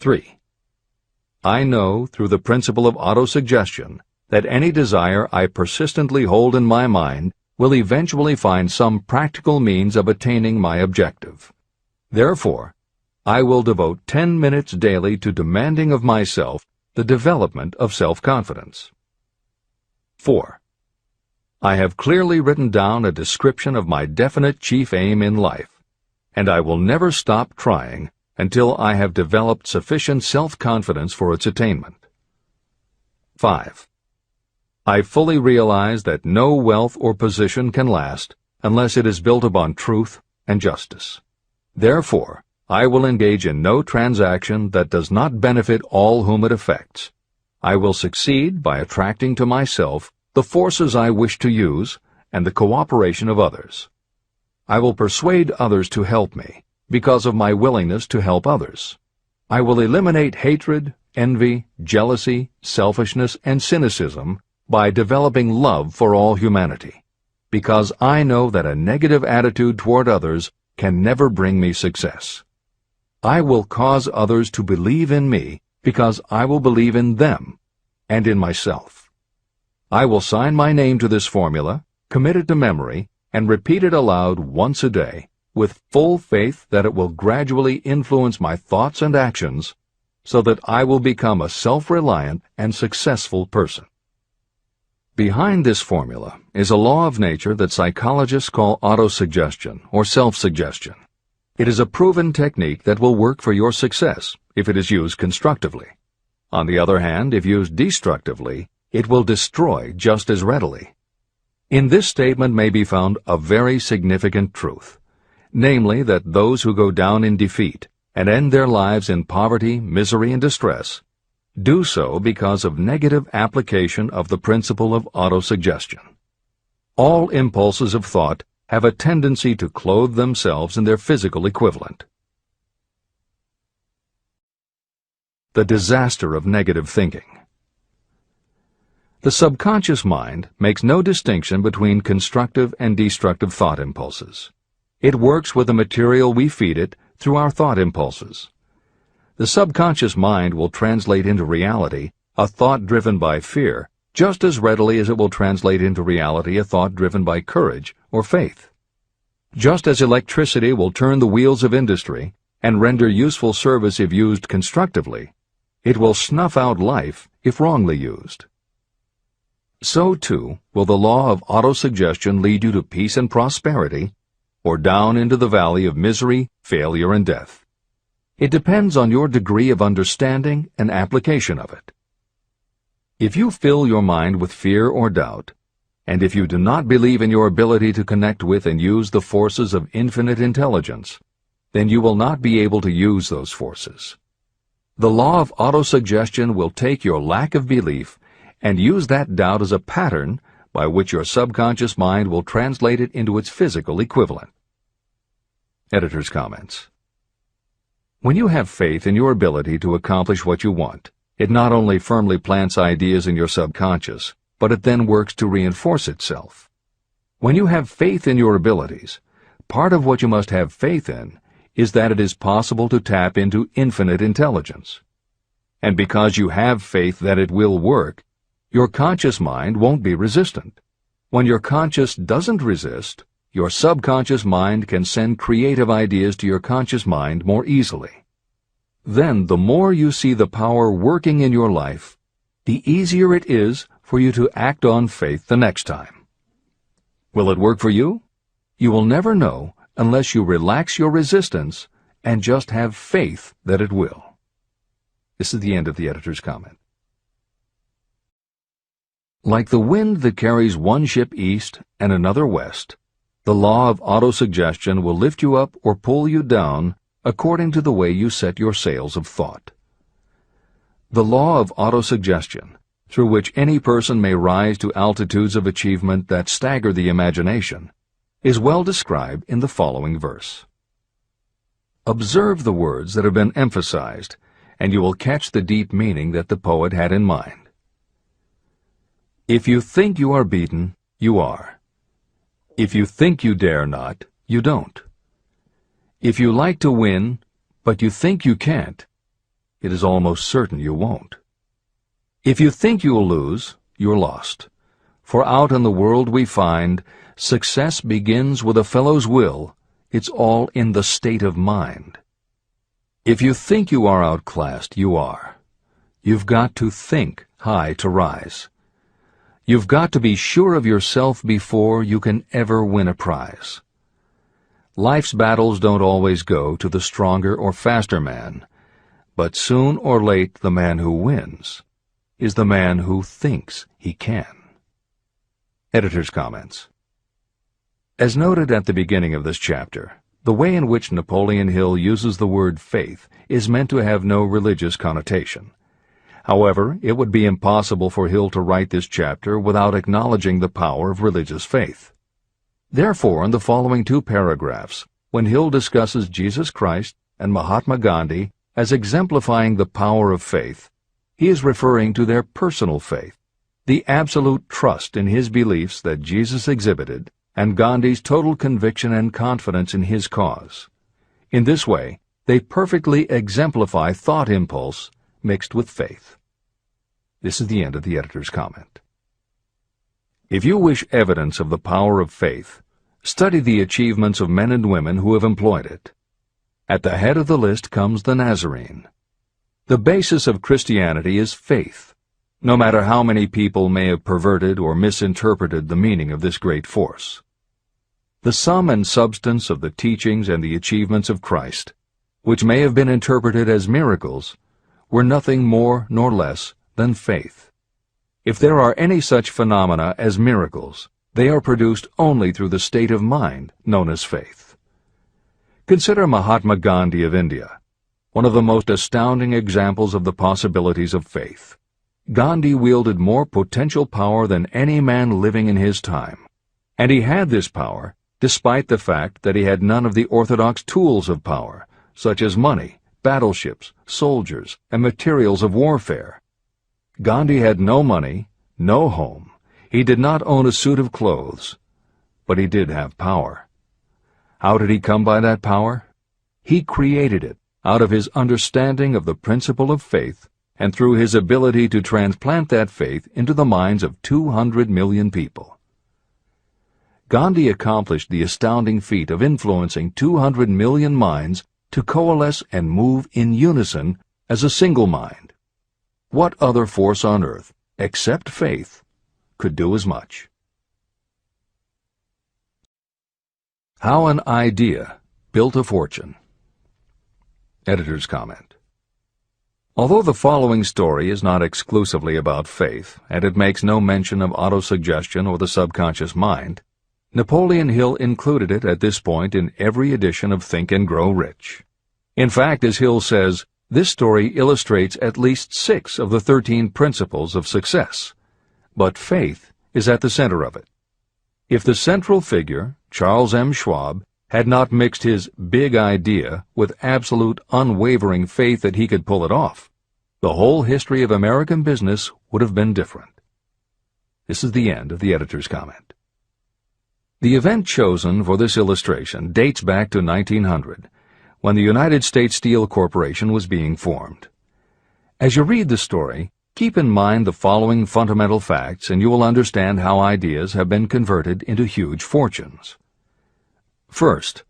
3. I know, through the principle of autosuggestion, that any desire I persistently hold in my mind will eventually find some practical means of attaining my objective. Therefore, I will devote 10 minutes daily to demanding of myself the development of self-confidence. 4. I have clearly written down a description of my definite chief aim in life, and I will never stop trying until I have developed sufficient self-confidence for its attainment. 5. I fully realize that no wealth or position can last unless it is built upon truth and justice. Therefore, I will engage in no transaction that does not benefit all whom it affects. I will succeed by attracting to myself the forces I wish to use and the cooperation of others. I will persuade others to help me because of my willingness to help others. I will eliminate hatred, envy, jealousy, selfishness, and cynicism by developing love for all humanity. because I know that a negative attitude toward others can never bring me success. I will cause others to believe in me because I will believe in them and in myself. I will sign my name to this formula, commit it to memory, and repeat it aloud once a day, with full faith that it will gradually influence my thoughts and actions so that I will become a self-reliant and successful person. Behind this formula is a law of nature that psychologists call autosuggestion or self-suggestion. It is a proven technique that will work for your success if it is used constructively. On the other hand, if used destructively, it will destroy just as readily. In this statement may be found a very significant truth, namely that those who go down in defeat and end their lives in poverty, misery, and distress do so because of negative application of the principle of autosuggestion. All impulses of thought have a tendency to clothe themselves in their physical equivalent. The disaster of negative thinking. The subconscious mind makes no distinction between constructive and destructive thought impulses. It works with the material we feed it through our thought impulses. The subconscious mind will translate into reality a thought driven by fear just as readily as it will translate into reality a thought driven by courage or faith. Just as electricity will turn the wheels of industry and render useful service if used constructively, it will snuff out life if wrongly used. So, too, will the law of autosuggestion lead you to peace and prosperity, or down into the valley of misery, failure, and death. It depends on your degree of understanding and application of it. If you fill your mind with fear or doubt, and if you do not believe in your ability to connect with and use the forces of infinite intelligence, then you will not be able to use those forces. The law of autosuggestion will take your lack of belief and use that doubt as a pattern by which your subconscious mind will translate it into its physical equivalent. Editor's comments. When you have faith in your ability to accomplish what you want, it not only firmly plants ideas in your subconscious, but it then works to reinforce itself. When you have faith in your abilities, part of what you must have faith in is that it is possible to tap into infinite intelligence. And because you have faith that it will work, your conscious mind won't be resistant. When your conscious doesn't resist, your subconscious mind can send creative ideas to your conscious mind more easily. Then, the more you see the power working in your life, the easier it is for you to act on faith the next time. Will it work for you? You will never know unless you relax your resistance and just have faith that it will. This is the end of the editor's comment. Like the wind that carries one ship east and another west, the law of autosuggestion will lift you up or pull you down according to the way you set your sails of thought. The law of autosuggestion, through which any person may rise to altitudes of achievement that stagger the imagination, is well described in the following verse. Observe the words that have been emphasized, and you will catch the deep meaning that the poet had in mind. If you think you are beaten, you are. If you think you dare not, you don't. If you like to win, but you think you can't, it is almost certain you won't. If you think you'll lose, you're lost. For out in the world we find, success begins with a fellow's will. It's all in the state of mind. If you think you are outclassed, you are. You've got to think high to rise. You've got to be sure of yourself before you can ever win a prize. Life's battles don't always go to the stronger or faster man, but soon or late the man who wins is the man who thinks he can. Editor's comments. As noted at the beginning of this chapter, the way in which Napoleon Hill uses the word faith is meant to have no religious connotation. However, it would be impossible for Hill to write this chapter without acknowledging the power of religious faith. Therefore, in the following 2 paragraphs, when Hill discusses Jesus Christ and Mahatma Gandhi as exemplifying the power of faith, he is referring to their personal faith, the absolute trust in his beliefs that Jesus exhibited, and Gandhi's total conviction and confidence in his cause. In this way, they perfectly exemplify thought impulse mixed with faith. This is the end of the editor's comment. If you wish evidence of the power of faith, study the achievements of men and women who have employed it. At the head of the list comes the Nazarene. The basis of Christianity is faith, no matter how many people may have perverted or misinterpreted the meaning of this great force. The sum and substance of the teachings and the achievements of Christ, which may have been interpreted as miracles, were nothing more nor less than faith. If there are any such phenomena as miracles, they are produced only through the state of mind known as faith. Consider Mahatma Gandhi of India, one of the most astounding examples of the possibilities of faith. Gandhi wielded more potential power than any man living in his time, and he had this power despite the fact that he had none of the orthodox tools of power, such as money, battleships, soldiers, and materials of warfare. Gandhi had no money, no home. He did not own a suit of clothes, but he did have power. How did he come by that power? He created it out of his understanding of the principle of faith and through his ability to transplant that faith into the minds of 200 million people. Gandhi accomplished the astounding feat of influencing 200 million minds to coalesce and move in unison as a single mind. What other force on earth, except faith, could do as much? How an idea built a fortune. Editor's comment. Although the following story is not exclusively about faith, and it makes no mention of autosuggestion or the subconscious mind, Napoleon Hill included it at this point in every edition of Think and Grow Rich. In fact, as Hill says, this story illustrates at least 6 of the 13 principles of success, but faith is at the center of it. If the central figure, Charles M. Schwab, had not mixed his big idea with absolute unwavering faith that he could pull it off, the whole history of American business would have been different. This is the end of the editor's comment. The event chosen for this illustration dates back to 1900, when the United States Steel Corporation was being formed. As you read the story, keep in mind the following fundamental facts and you will understand how ideas have been converted into huge fortunes. First,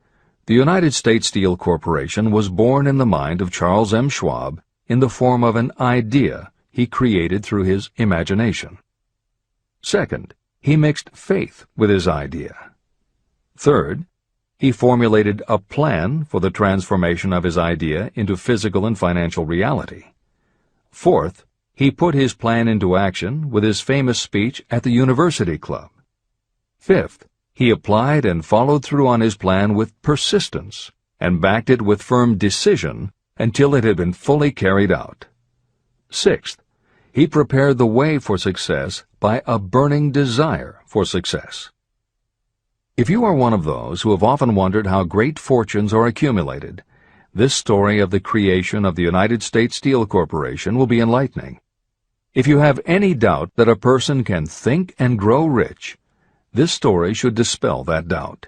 the United States Steel Corporation was born in the mind of Charles M. Schwab in the form of an idea he created through his imagination. Second, he mixed faith with his idea. Third, he formulated a plan for the transformation of his idea into physical and financial reality. Fourth, he put his plan into action with his famous speech at the University Club. Fifth, he applied and followed through on his plan with persistence and backed it with firm decision until it had been fully carried out. Sixth, he prepared the way for success by a burning desire for success. If you are one of those who have often wondered how great fortunes are accumulated, this story of the creation of the United States Steel Corporation will be enlightening. If you have any doubt that a person can think and grow rich, this story should dispel that doubt.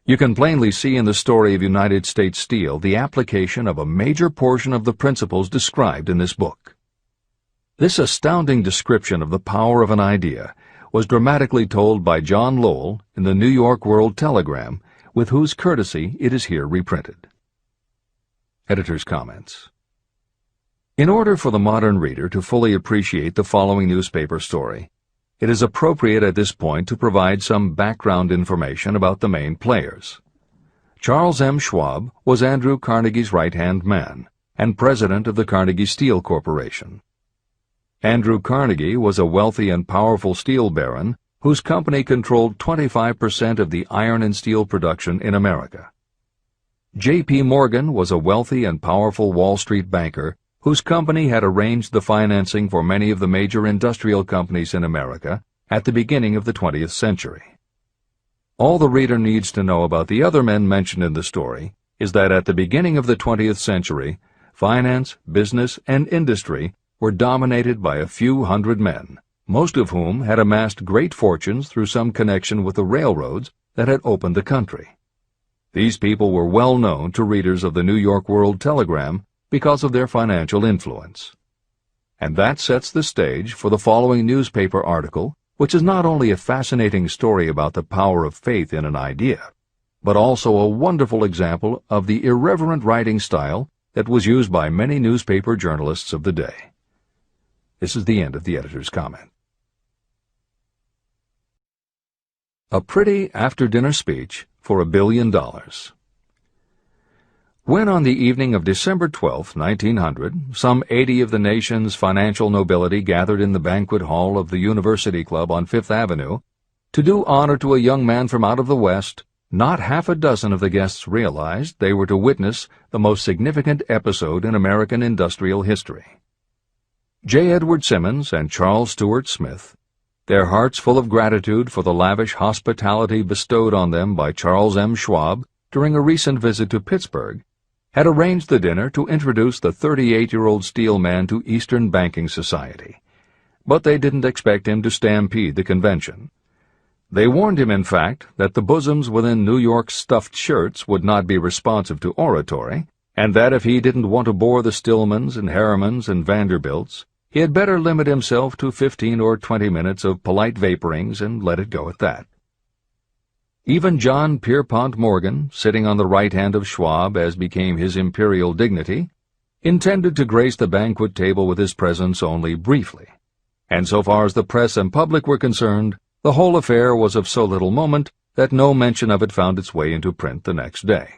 You can plainly see in the story of United States Steel the application of a major portion of the principles described in this book. This astounding description of the power of an idea was dramatically told by John Lowell in the New York World Telegram, with whose courtesy it is here reprinted. Editor's comments. In order for the modern reader to fully appreciate the following newspaper story, it is appropriate at this point to provide some background information about the main players. Charles M. Schwab was Andrew Carnegie's right-hand man and president of the Carnegie Steel Corporation. Andrew Carnegie was a wealthy and powerful steel baron whose company controlled 25% of the iron and steel production in America. J.P. Morgan was a wealthy and powerful Wall Street banker whose company had arranged the financing for many of the major industrial companies in America at the beginning of the 20th century. All the reader needs to know about the other men mentioned in the story is that at the beginning of the 20th century, finance, business, and industry were dominated by a few hundred men, most of whom had amassed great fortunes through some connection with the railroads that had opened the country. These people were well known to readers of the New York World Telegram because of their financial influence. And that sets the stage for the following newspaper article, which is not only a fascinating story about the power of faith in an idea, but also a wonderful example of the irreverent writing style that was used by many newspaper journalists of the day. This is the end of the editor's comment. A pretty after-dinner speech for $1 billion. When on the evening of December 12, 1900, some 80 of the nation's financial nobility gathered in the banquet hall of the University Club on Fifth Avenue to do honor to a young man from out of the West, not half a dozen of the guests realized they were to witness the most significant episode in American industrial history. J. Edward Simmons and Charles Stewart Smith, their hearts full of gratitude for the lavish hospitality bestowed on them by Charles M. Schwab during a recent visit to Pittsburgh, had arranged the dinner to introduce the 38-year-old steel man to Eastern banking society. But they didn't expect him to stampede the convention. They warned him, in fact, that the bosoms within New York's stuffed shirts would not be responsive to oratory, and that if he didn't want to bore the Stillmans and Harrimans and Vanderbilts, he had better limit himself to 15 or 20 minutes of polite vaporings and let it go at that. Even John Pierpont Morgan, sitting on the right hand of Schwab as became his imperial dignity, intended to grace the banquet table with his presence only briefly, and so far as the press and public were concerned, the whole affair was of so little moment that no mention of it found its way into print the next day.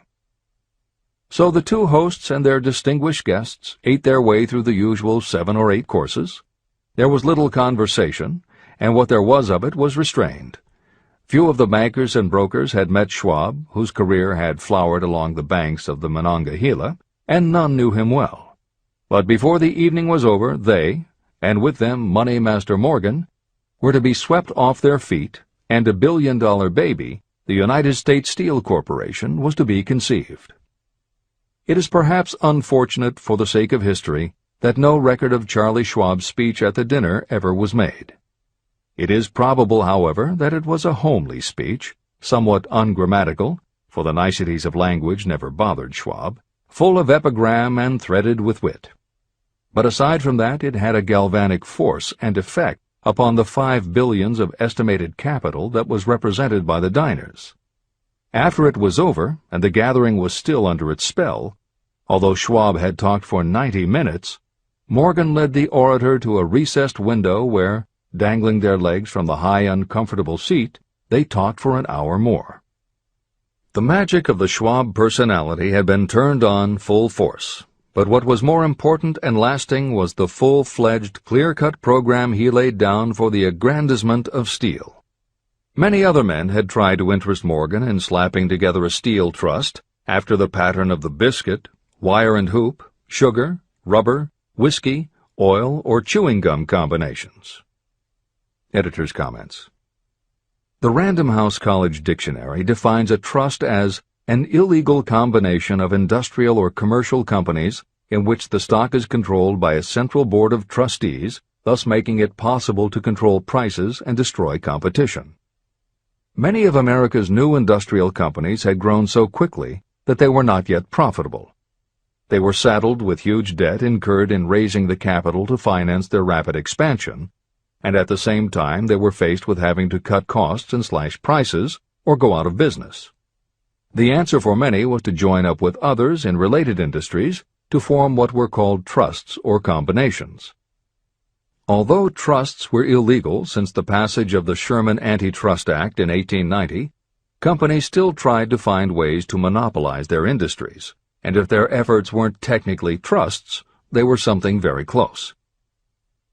So the two hosts and their distinguished guests ate their way through the usual 7 or 8 courses. There was little conversation, and what there was of it was restrained. Few of the bankers and brokers had met Schwab, whose career had flowered along the banks of the Monongahela, and none knew him well. But before the evening was over, they, and with them Money Master Morgan, were to be swept off their feet, and $1 billion baby, the United States Steel Corporation, was to be conceived. It is perhaps unfortunate for the sake of history that no record of Charlie Schwab's speech at the dinner ever was made. It is probable, however, that it was a homely speech, somewhat ungrammatical, for the niceties of language never bothered Schwab, full of epigram and threaded with wit. But aside from that, it had a galvanic force and effect upon the 5 billions of estimated capital that was represented by the diners. After it was over, and the gathering was still under its spell, although Schwab had talked for 90 minutes, Morgan led the orator to a recessed window where, dangling their legs from the high, uncomfortable seat, they talked for an hour more. The magic of the Schwab personality had been turned on full force, but what was more important and lasting was the full-fledged, clear-cut program he laid down for the aggrandizement of steel. Many other men had tried to interest Morgan in slapping together a steel trust after the pattern of the biscuit, wire and hoop, sugar, rubber, whiskey, oil, or chewing gum combinations. Editor's comments. The Random House College Dictionary defines a trust as an illegal combination of industrial or commercial companies in which the stock is controlled by a central board of trustees, thus making it possible to control prices and destroy competition. Many of America's new industrial companies had grown so quickly that they were not yet profitable. They were saddled with huge debt incurred in raising the capital to finance their rapid expansion, and at the same time they were faced with having to cut costs and slash prices or go out of business. The answer for many was to join up with others in related industries to form what were called trusts or combinations. Although trusts were illegal since the passage of the Sherman Antitrust Act in 1890, companies still tried to find ways to monopolize their industries, and if their efforts weren't technically trusts, they were something very close.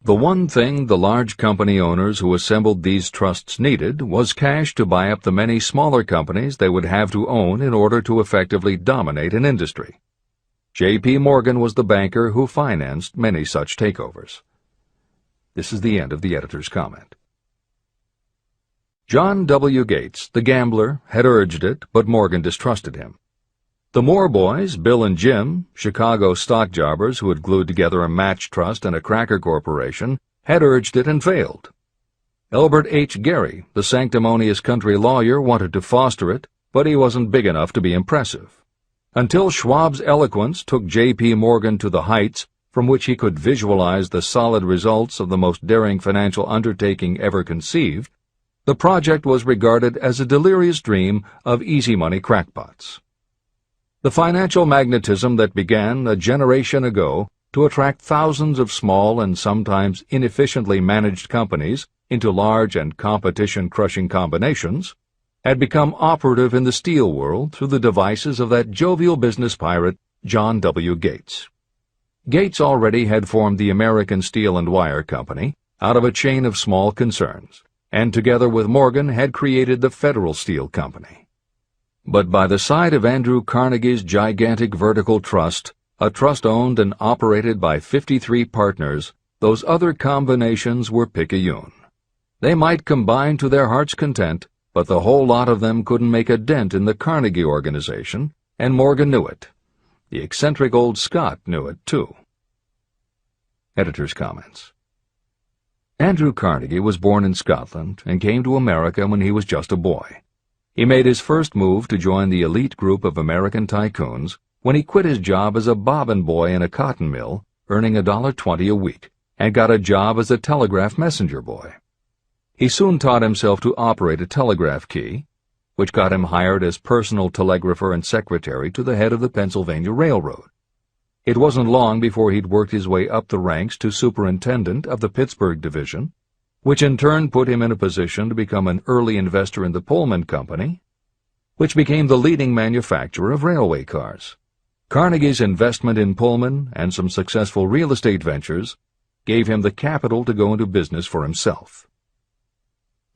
The one thing the large company owners who assembled these trusts needed was cash to buy up the many smaller companies they would have to own in order to effectively dominate an industry. J.P. Morgan was the banker who financed many such takeovers. This is the end of the editor's comment. John W. Gates, the gambler, had urged it, but Morgan distrusted him. The Moore boys, Bill and Jim, Chicago stock jobbers who had glued together a match trust and a cracker corporation, had urged it and failed, Elbert H. Gerry, the sanctimonious country lawyer, wanted to foster it, but he wasn't big enough to be impressive. Until Schwab's eloquence took J.P. Morgan to the heights from which he could visualize the solid results of the most daring financial undertaking ever conceived, the project was regarded as a delirious dream of easy-money crackpots. The financial magnetism that began a generation ago to attract thousands of small and sometimes inefficiently managed companies into large and competition-crushing combinations had become operative in the steel world through the devices of that jovial business pirate, John W. Gates. Gates already had formed the American Steel and Wire Company out of a chain of small concerns, and together with Morgan had created the Federal Steel Company. But by the side of Andrew Carnegie's gigantic vertical trust, a trust owned and operated by 53 partners, those other combinations were picayune. They might combine to their heart's content, but the whole lot of them couldn't make a dent in the Carnegie organization, and Morgan knew it. The eccentric old Scot knew it, too. Editor's comments. Andrew Carnegie was born in Scotland and came to America when he was just a boy. He made his first move to join the elite group of American tycoons when he quit his job as a bobbin boy in a cotton mill, earning $1.20 a week, and got a job as a telegraph messenger boy. He soon taught himself to operate a telegraph key, which got him hired as personal telegrapher and secretary to the head of the Pennsylvania Railroad. It wasn't long before he'd worked his way up the ranks to superintendent of the Pittsburgh division, which in turn put him in a position to become an early investor in the Pullman Company, which became the leading manufacturer of railway cars. Carnegie's investment in Pullman and some successful real estate ventures gave him the capital to go into business for himself.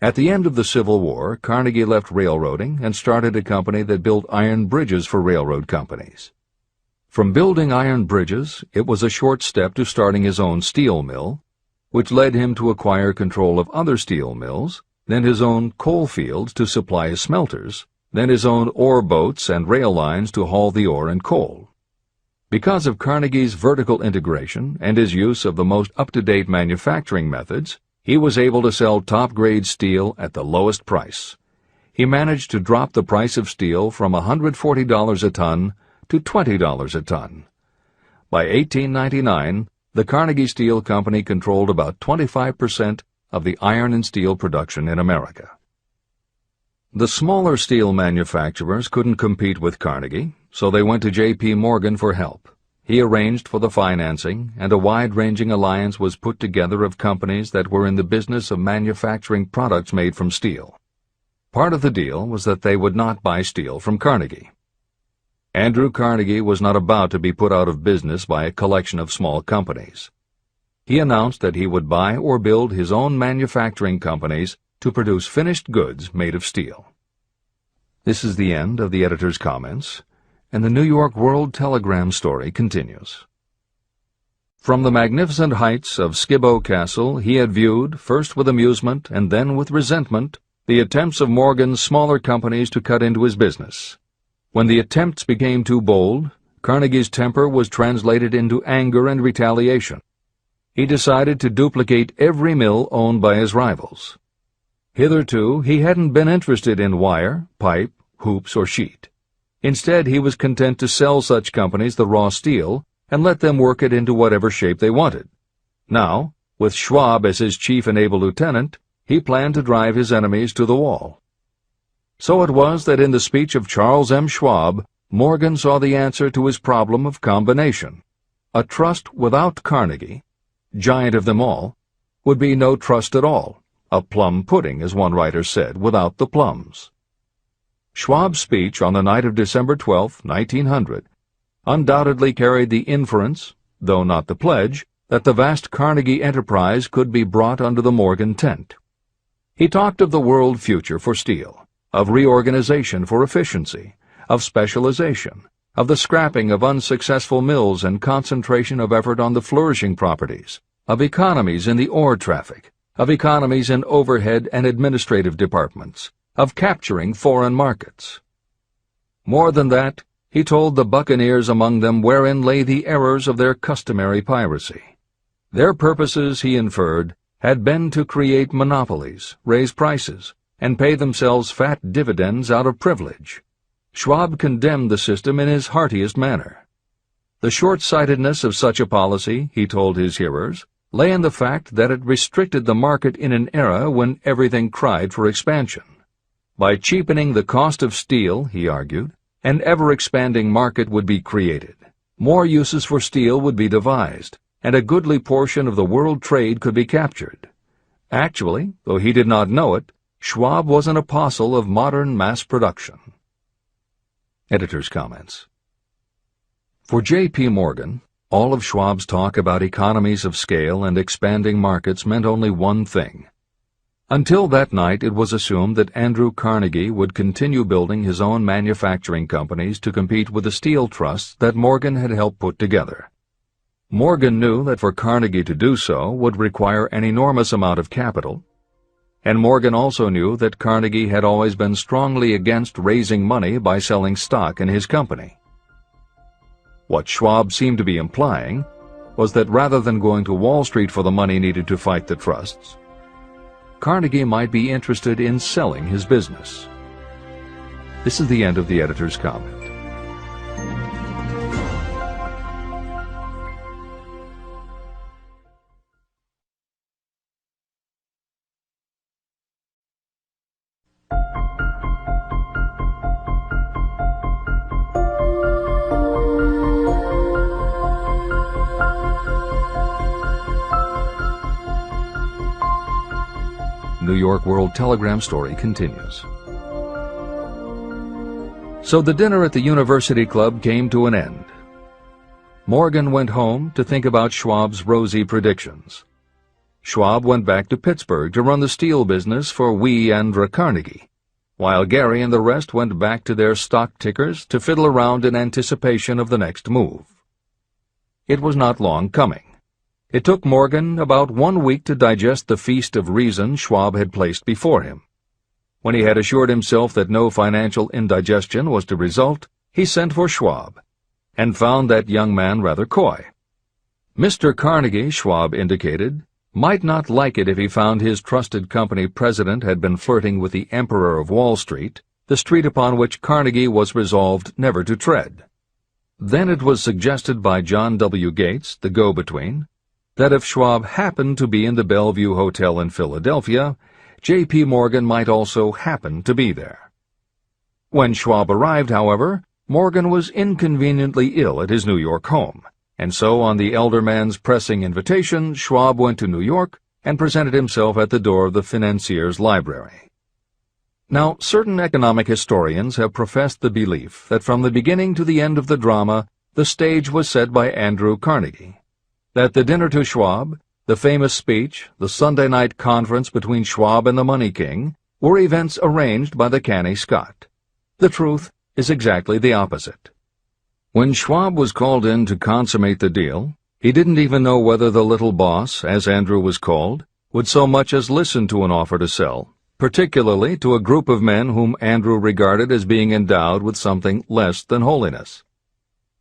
At the end of the Civil War, Carnegie left railroading and started a company that built iron bridges for railroad companies. From building iron bridges, it was a short step to starting his own steel mill, which led him to acquire control of other steel mills, then his own coal fields to supply his smelters, then his own ore boats and rail lines to haul the ore and coal. Because of Carnegie's vertical integration and his use of the most up-to-date manufacturing methods, he was able to sell top-grade steel at the lowest price. He managed to drop the price of steel from $140 a ton to $20 a ton. By 1899, the Carnegie Steel Company controlled about 25% of the iron and steel production in America. The smaller steel manufacturers couldn't compete with Carnegie, so they went to J.P. Morgan for help. He arranged for the financing, and a wide-ranging alliance was put together of companies that were in the business of manufacturing products made from steel. Part of the deal was that they would not buy steel from Carnegie. Andrew Carnegie was not about to be put out of business by a collection of small companies. He announced that he would buy or build his own manufacturing companies to produce finished goods made of steel. This is the end of the editor's comments, and the New York World Telegram story continues. From the magnificent heights of Skibo Castle he had viewed, first with amusement and then with resentment, the attempts of Morgan's smaller companies to cut into his business. When the attempts became too bold, Carnegie's temper was translated into anger and retaliation. He decided to duplicate every mill owned by his rivals. Hitherto, he hadn't been interested in wire, pipe, hoops, or sheet. Instead, he was content to sell such companies the raw steel and let them work it into whatever shape they wanted. Now, with Schwab as his chief and able lieutenant, he planned to drive his enemies to the wall. So it was that in the speech of Charles M. Schwab, Morgan saw the answer to his problem of combination. A trust without Carnegie, giant of them all, would be no trust at all, a plum pudding, as one writer said, without the plums. Schwab's speech on the night of December 12, 1900, undoubtedly carried the inference, though not the pledge, that the vast Carnegie enterprise could be brought under the Morgan tent. He talked of the world future for steel, of reorganization for efficiency, of specialization, of the scrapping of unsuccessful mills and concentration of effort on the flourishing properties, of economies in the ore traffic, of economies in overhead and administrative departments, of capturing foreign markets. More than that, he told the buccaneers among them wherein lay the errors of their customary piracy. Their purposes, he inferred, had been to create monopolies, raise prices, and pay themselves fat dividends out of privilege. Schwab condemned the system in his heartiest manner. The short-sightedness of such a policy, he told his hearers, lay in the fact that it restricted the market in an era when everything cried for expansion. By cheapening the cost of steel, he argued, an ever-expanding market would be created. More uses for steel would be devised, and a goodly portion of the world trade could be captured. Actually, though he did not know it, Schwab was an apostle of modern mass production. Editor's comments. For J.P. Morgan, all of Schwab's talk about economies of scale and expanding markets meant only one thing. Until that night, it was assumed that Andrew Carnegie would continue building his own manufacturing companies to compete with the steel trusts that Morgan had helped put together. Morgan knew that for Carnegie to do so would require an enormous amount of capital, and Morgan also knew that Carnegie had always been strongly against raising money by selling stock in his company. What Schwab seemed to be implying was that rather than going to Wall Street for the money needed to fight the trusts, Carnegie might be interested in selling his business. This is the end of the editor's comment. New York World Telegram story continues. So the dinner at the University Club came to an end. Morgan went home to think about Schwab's rosy predictions. Schwab went back to Pittsburgh to run the steel business for Andrew Carnegie, while Gary and the rest went back to their stock tickers to fiddle around in anticipation of the next move. It was not long coming. It took Morgan about 1 week to digest the feast of reason Schwab had placed before him. When he had assured himself that no financial indigestion was to result, he sent for Schwab, and found that young man rather coy. Mr. Carnegie, Schwab indicated, might not like it if he found his trusted company president had been flirting with the Emperor of Wall Street, the street upon which Carnegie was resolved never to tread. Then it was suggested by John W. Gates, the go-between, that if Schwab happened to be in the Bellevue Hotel in Philadelphia, J.P. Morgan might also happen to be there. When Schwab arrived, however, Morgan was inconveniently ill at his New York home, and so on the elder man's pressing invitation, Schwab went to New York and presented himself at the door of the financier's library. Now, certain economic historians have professed the belief that from the beginning to the end of the drama, the stage was set by Andrew Carnegie, that the dinner to Schwab, the famous speech, the Sunday night conference between Schwab and the Money King, were events arranged by the canny Scot. The truth is exactly the opposite. When Schwab was called in to consummate the deal, he didn't even know whether the little boss, as Andrew was called, would so much as listen to an offer to sell, particularly to a group of men whom Andrew regarded as being endowed with something less than holiness.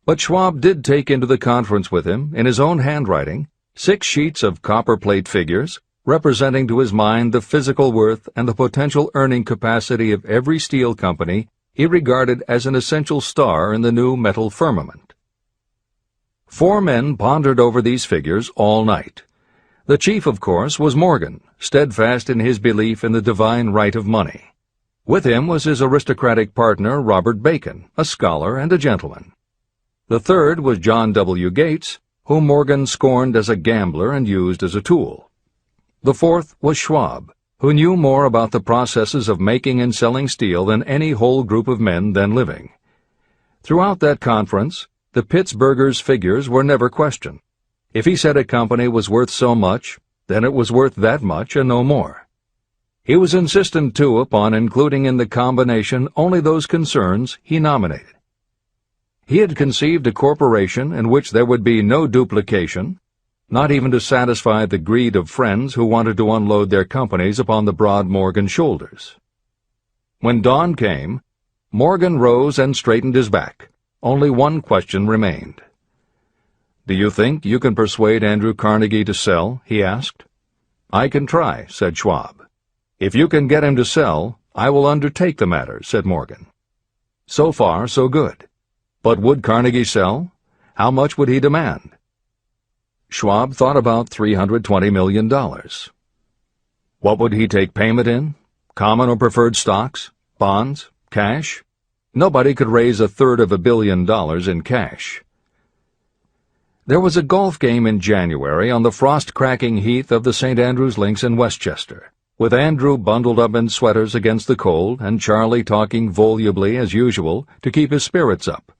But Schwab did take into the conference with him, in his own handwriting, 6 sheets of copperplate figures, representing to his mind the physical worth and the potential earning capacity of every steel company he regarded as an essential star in the new metal firmament. 4 men pondered over these figures all night. The chief, of course, was Morgan, steadfast in his belief in the divine right of money. With him was his aristocratic partner, Robert Bacon, a scholar and a gentleman. The third was John W. Gates, whom Morgan scorned as a gambler and used as a tool. The fourth was Schwab, who knew more about the processes of making and selling steel than any whole group of men then living. Throughout that conference, the Pittsburghers' figures were never questioned. If he said a company was worth so much, then it was worth that much and no more. He was insistent, too, upon including in the combination only those concerns he nominated. He had conceived a corporation in which there would be no duplication, not even to satisfy the greed of friends who wanted to unload their companies upon the broad Morgan shoulders. When dawn came, Morgan rose and straightened his back. Only one question remained. "Do you think you can persuade Andrew Carnegie to sell?" he asked. "I can try," said Schwab. "If you can get him to sell, I will undertake the matter," said Morgan. So far, so good. But would Carnegie sell? How much would he demand? Schwab thought about $320 million. What would he take payment in? Common or preferred stocks? Bonds? Cash? Nobody could raise $1/3 billion in cash. There was a golf game in January on the frost-cracking heath of the St. Andrews Links in Westchester, with Andrew bundled up in sweaters against the cold and Charlie talking volubly as usual to keep his spirits up.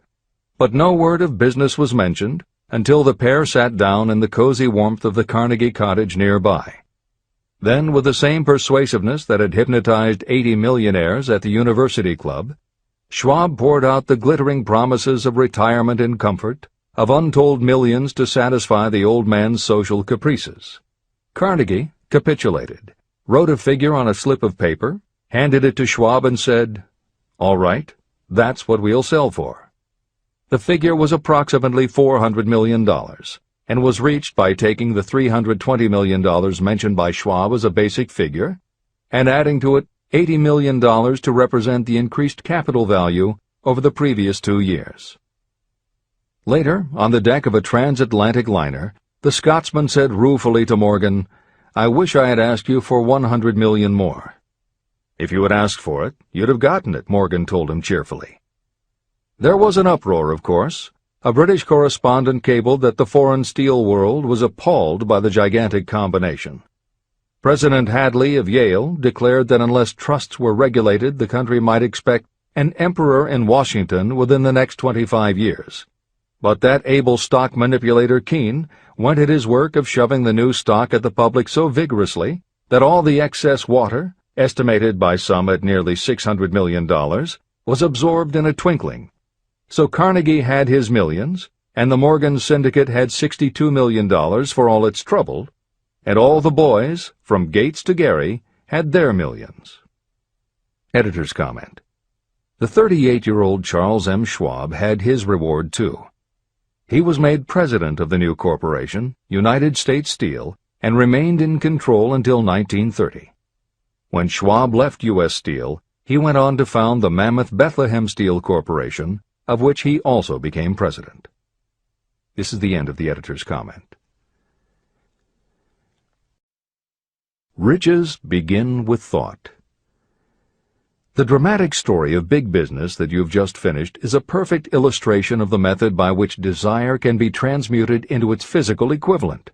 But no word of business was mentioned until the pair sat down in the cozy warmth of the Carnegie cottage nearby. Then, with the same persuasiveness that had hypnotized 80 millionaires at the University Club, Schwab poured out the glittering promises of retirement and comfort, of untold millions to satisfy the old man's social caprices. Carnegie capitulated, wrote a figure on a slip of paper, handed it to Schwab and said, "All right, that's what we'll sell for." The figure was approximately $400 million, and was reached by taking the $320 million mentioned by Schwab as a basic figure, and adding to it $80 million to represent the increased capital value over the previous 2 years. Later, on the deck of a transatlantic liner, the Scotsman said ruefully to Morgan, "I wish I had asked you for $100 million more." "If you had asked for it, you'd have gotten it," Morgan told him cheerfully. There was an uproar, of course. A British correspondent cabled that the foreign steel world was appalled by the gigantic combination. President Hadley of Yale declared that unless trusts were regulated, the country might expect an emperor in Washington within the next 25 years. But that able stock manipulator Keene went at his work of shoving the new stock at the public so vigorously that all the excess water, estimated by some at nearly $600 million, was absorbed in a twinkling. So Carnegie had his millions, and the Morgan Syndicate had $62 million for all its trouble, and all the boys, from Gates to Gary, had their millions. Editor's comment. The 38-year-old Charles M. Schwab had his reward, too. He was made president of the new corporation, United States Steel, and remained in control until 1930. When Schwab left U.S. Steel, he went on to found the mammoth Bethlehem Steel Corporation, of which he also became president. This is the end of the editor's comment. Riches begin with thought. The dramatic story of big business that you've just finished is a perfect illustration of the method by which desire can be transmuted into its physical equivalent.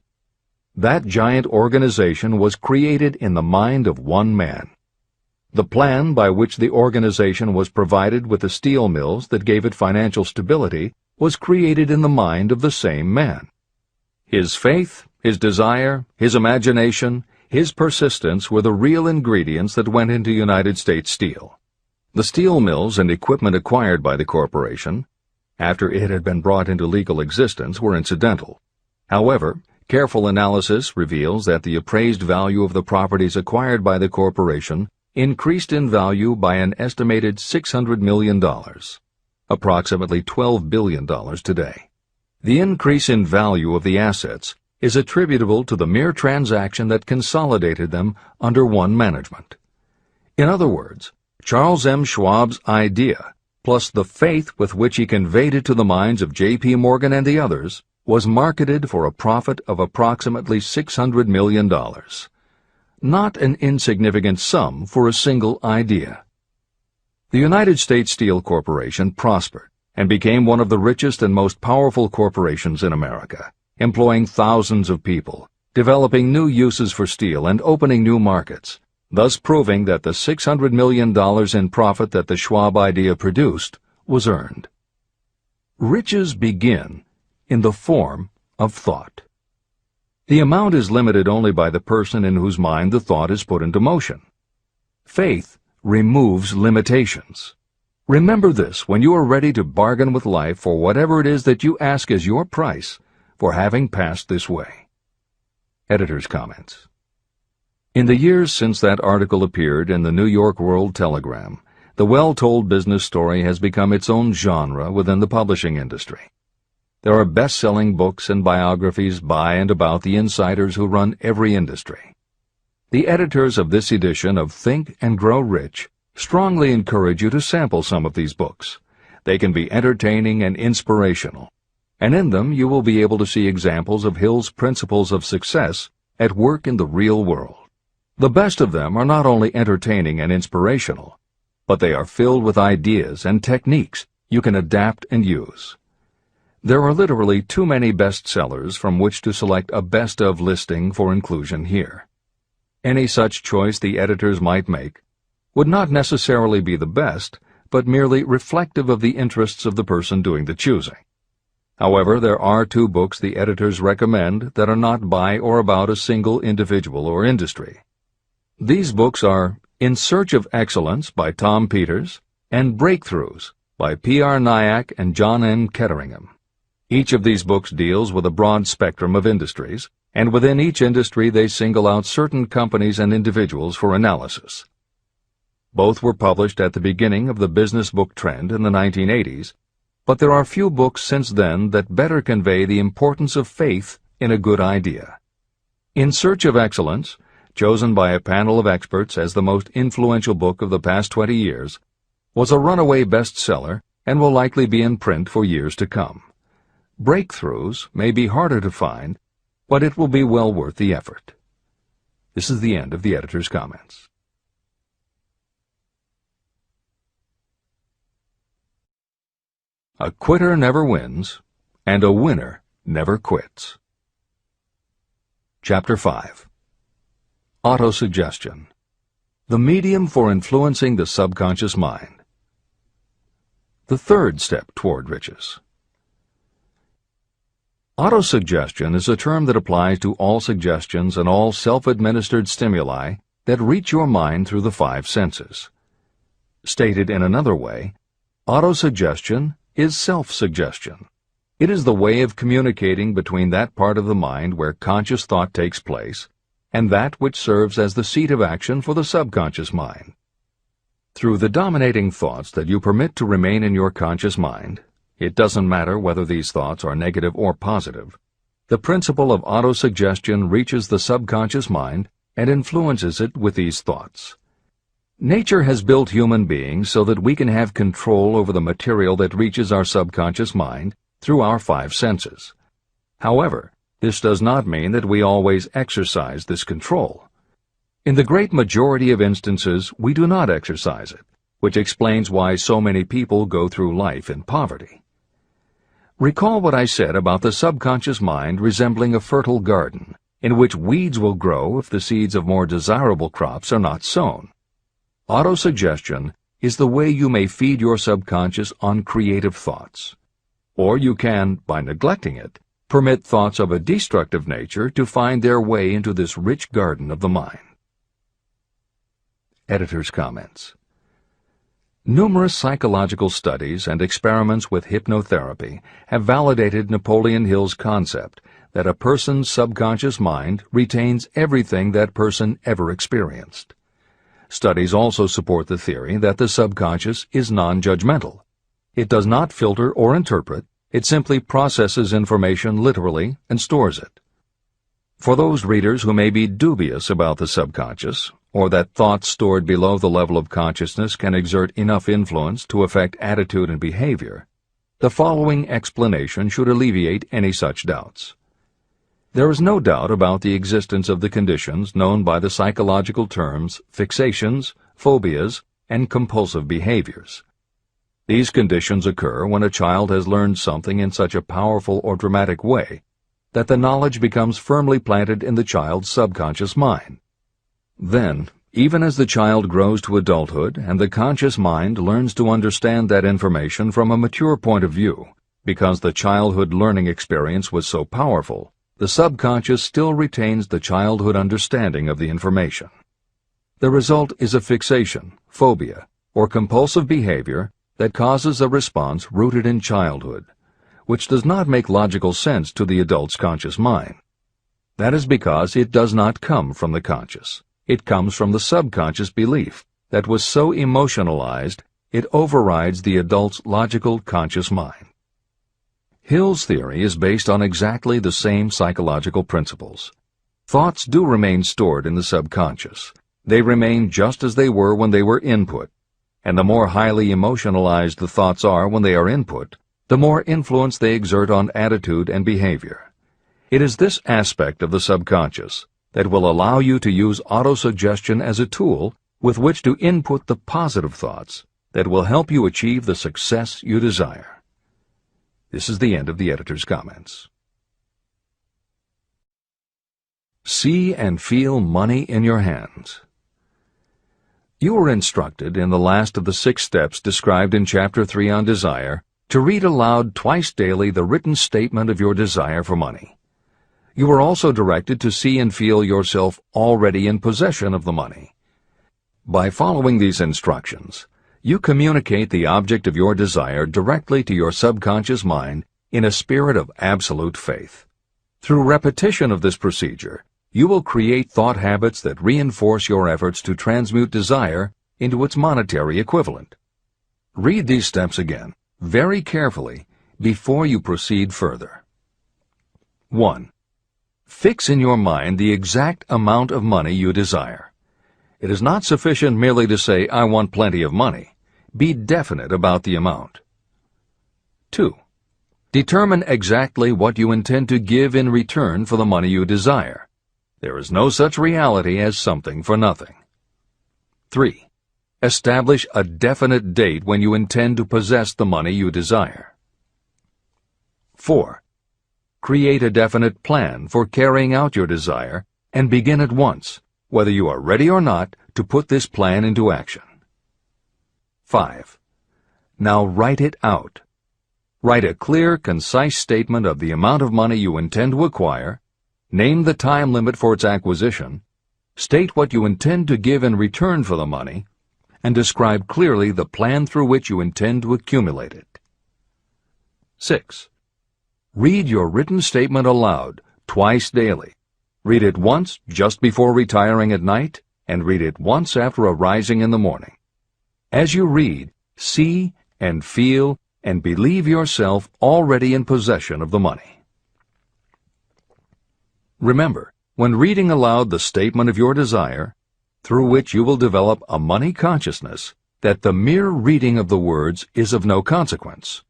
That giant organization was created in the mind of one man. The plan by which the organization was provided with the steel mills that gave it financial stability was created in the mind of the same man. His faith, his desire, his imagination, his persistence were the real ingredients that went into United States Steel. The steel mills and equipment acquired by the corporation, after it had been brought into legal existence, were incidental. However, careful analysis reveals that the appraised value of the properties acquired by the corporation increased in value by an estimated $600 million, approximately $12 billion today. The increase in value of the assets is attributable to the mere transaction that consolidated them under one management. In other words, Charles M. Schwab's idea, plus the faith with which he conveyed it to the minds of J.P. Morgan and the others, was marketed for a profit of approximately $600 million. Not an insignificant sum for a single idea. The United States Steel Corporation prospered and became one of the richest and most powerful corporations in America, employing thousands of people, developing new uses for steel and opening new markets, thus proving that the $600 million in profit that the Schwab idea produced was earned. Riches begin in the form of thought. The amount is limited only by the person in whose mind the thought is put into motion. Faith removes limitations. Remember this when you are ready to bargain with life for whatever it is that you ask as your price for having passed this way. Editor's comments. In the years since that article appeared in the New York World Telegram, the well-told business story has become its own genre within the publishing industry. There are best-selling books and biographies by and about the insiders who run every industry. The editors of this edition of Think and Grow Rich strongly encourage you to sample some of these books. They can be entertaining and inspirational, and in them you will be able to see examples of Hill's principles of success at work in the real world. The best of them are not only entertaining and inspirational, but they are filled with ideas and techniques you can adapt and use. There are literally too many bestsellers from which to select a best of listing for inclusion here. Any such choice the editors might make would not necessarily be the best, but merely reflective of the interests of the person doing the choosing. However, there are 2 books the editors recommend that are not by or about a single individual or industry. These books are In Search of Excellence by Tom Peters and Breakthroughs by P.R. Nyack and John N. Ketteringham. Each of these books deals with a broad spectrum of industries, and within each industry they single out certain companies and individuals for analysis. Both were published at the beginning of the business book trend in the 1980s, but there are few books since then that better convey the importance of faith in a good idea. In Search of Excellence, chosen by a panel of experts as the most influential book of the past 20 years, was a runaway bestseller and will likely be in print for years to come. Breakthroughs may be harder to find, but it will be well worth the effort. This is the end of the editor's comments. A quitter never wins, and a winner never quits. Chapter 5. Autosuggestion. The medium for influencing the subconscious mind. The third step toward riches. Autosuggestion is a term that applies to all suggestions and all self-administered stimuli that reach your mind through the 5 senses. Stated in another way, autosuggestion is self-suggestion. It is the way of communicating between that part of the mind where conscious thought takes place and that which serves as the seat of action for the subconscious mind. Through the dominating thoughts that you permit to remain in your conscious mind, it doesn't matter whether these thoughts are negative or positive, the principle of autosuggestion reaches the subconscious mind and influences it with these thoughts. Nature has built human beings so that we can have control over the material that reaches our subconscious mind through our 5 senses. However, this does not mean that we always exercise this control. In the great majority of instances, we do not exercise it, which explains why so many people go through life in poverty. Recall what I said about the subconscious mind resembling a fertile garden, in which weeds will grow if the seeds of more desirable crops are not sown. Autosuggestion is the way you may feed your subconscious on creative thoughts. Or you can, by neglecting it, permit thoughts of a destructive nature to find their way into this rich garden of the mind. Editor's comments. Numerous psychological studies and experiments with hypnotherapy have validated Napoleon Hill's concept that a person's subconscious mind retains everything that person ever experienced. Studies also support the theory that the subconscious is non-judgmental. It does not filter or interpret, it simply processes information literally and stores it. For those readers who may be dubious about the subconscious, or that thoughts stored below the level of consciousness can exert enough influence to affect attitude and behavior, the following explanation should alleviate any such doubts. There is no doubt about the existence of the conditions known by the psychological terms fixations, phobias, and compulsive behaviors. These conditions occur when a child has learned something in such a powerful or dramatic way that the knowledge becomes firmly planted in the child's subconscious mind. Then, even as the child grows to adulthood and the conscious mind learns to understand that information from a mature point of view, because the childhood learning experience was so powerful, the subconscious still retains the childhood understanding of the information. The result is a fixation, phobia, or compulsive behavior that causes a response rooted in childhood, which does not make logical sense to the adult's conscious mind. That is because it does not come from the conscious. It comes from the subconscious belief that was so emotionalized it overrides the adult's logical conscious mind. Hill's theory is based on exactly the same psychological principles. Thoughts do remain stored in the subconscious. They remain just as they were when they were input, and the more highly emotionalized the thoughts are when they are input, the more influence they exert on attitude and behavior. It is this aspect of the subconscious that will allow you to use autosuggestion as a tool with which to input the positive thoughts that will help you achieve the success you desire. This is the end of the editor's comments. See and feel money in your hands. You were instructed in the last of the 6 steps described in Chapter 3 on Desire to read aloud twice daily the written statement of your desire for money. You were also directed to see and feel yourself already in possession of the money. By following these instructions, you communicate the object of your desire directly to your subconscious mind in a spirit of absolute faith. Through repetition of this procedure, you will create thought habits that reinforce your efforts to transmute desire into its monetary equivalent. Read these steps again, very carefully, before you proceed further. 1. Fix in your mind the exact amount of money you desire. It is not sufficient merely to say, "I want plenty of money." Be definite about the amount. 2. Determine exactly what you intend to give in return for the money you desire. There is no such reality as something for nothing. 3. Establish a definite date when you intend to possess the money you desire. 4. Create a definite plan for carrying out your desire and begin at once, whether you are ready or not, to put this plan into action. 5. Now write it out. Write a clear, concise statement of the amount of money you intend to acquire, name the time limit for its acquisition, state what you intend to give in return for the money, and describe clearly the plan through which you intend to accumulate it. 6. Read your written statement aloud, twice daily. Read it once just before retiring at night, and read it once after arising in the morning. As you read, see and feel and believe yourself already in possession of the money. Remember, when reading aloud the statement of your desire, through which you will develop a money consciousness, that the mere reading of the words is of no consequence,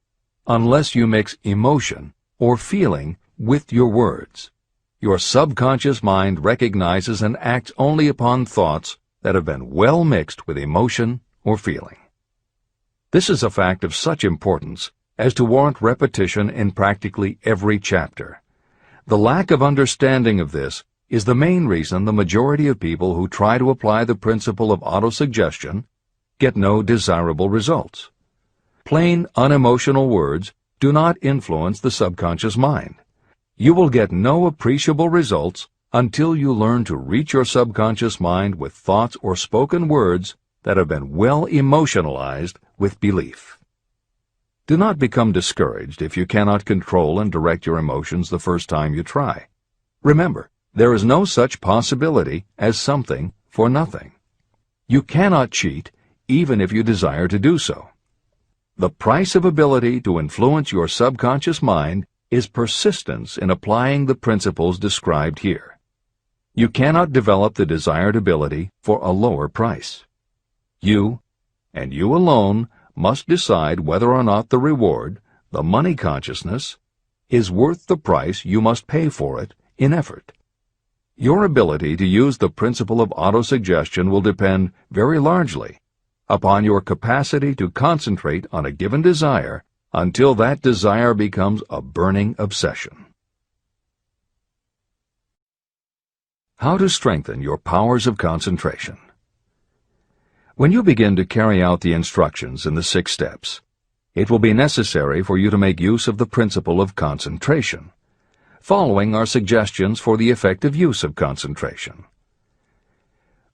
unless you mix emotion or feeling with your words. Your subconscious mind recognizes and acts only upon thoughts that have been well mixed with emotion or feeling. This is a fact of such importance as to warrant repetition in practically every chapter. The lack of understanding of this is the main reason the majority of people who try to apply the principle of autosuggestion get no desirable results. Plain, unemotional words do not influence the subconscious mind. You will get no appreciable results until you learn to reach your subconscious mind with thoughts or spoken words that have been well emotionalized with belief. Do not become discouraged if you cannot control and direct your emotions the first time you try. Remember, there is no such possibility as something for nothing. You cannot cheat, even if you desire to do so. The price of ability to influence your subconscious mind is persistence in applying the principles described here. You cannot develop the desired ability for a lower price. You, and you alone, must decide whether or not the reward, the money consciousness, is worth the price you must pay for it in effort. Your ability to use the principle of autosuggestion will depend very largely upon your capacity to concentrate on a given desire until that desire becomes a burning obsession. How to strengthen your powers of concentration. When you begin to carry out the instructions in the 6 steps, it will be necessary for you to make use of the principle of concentration. Following are suggestions for the effective use of concentration.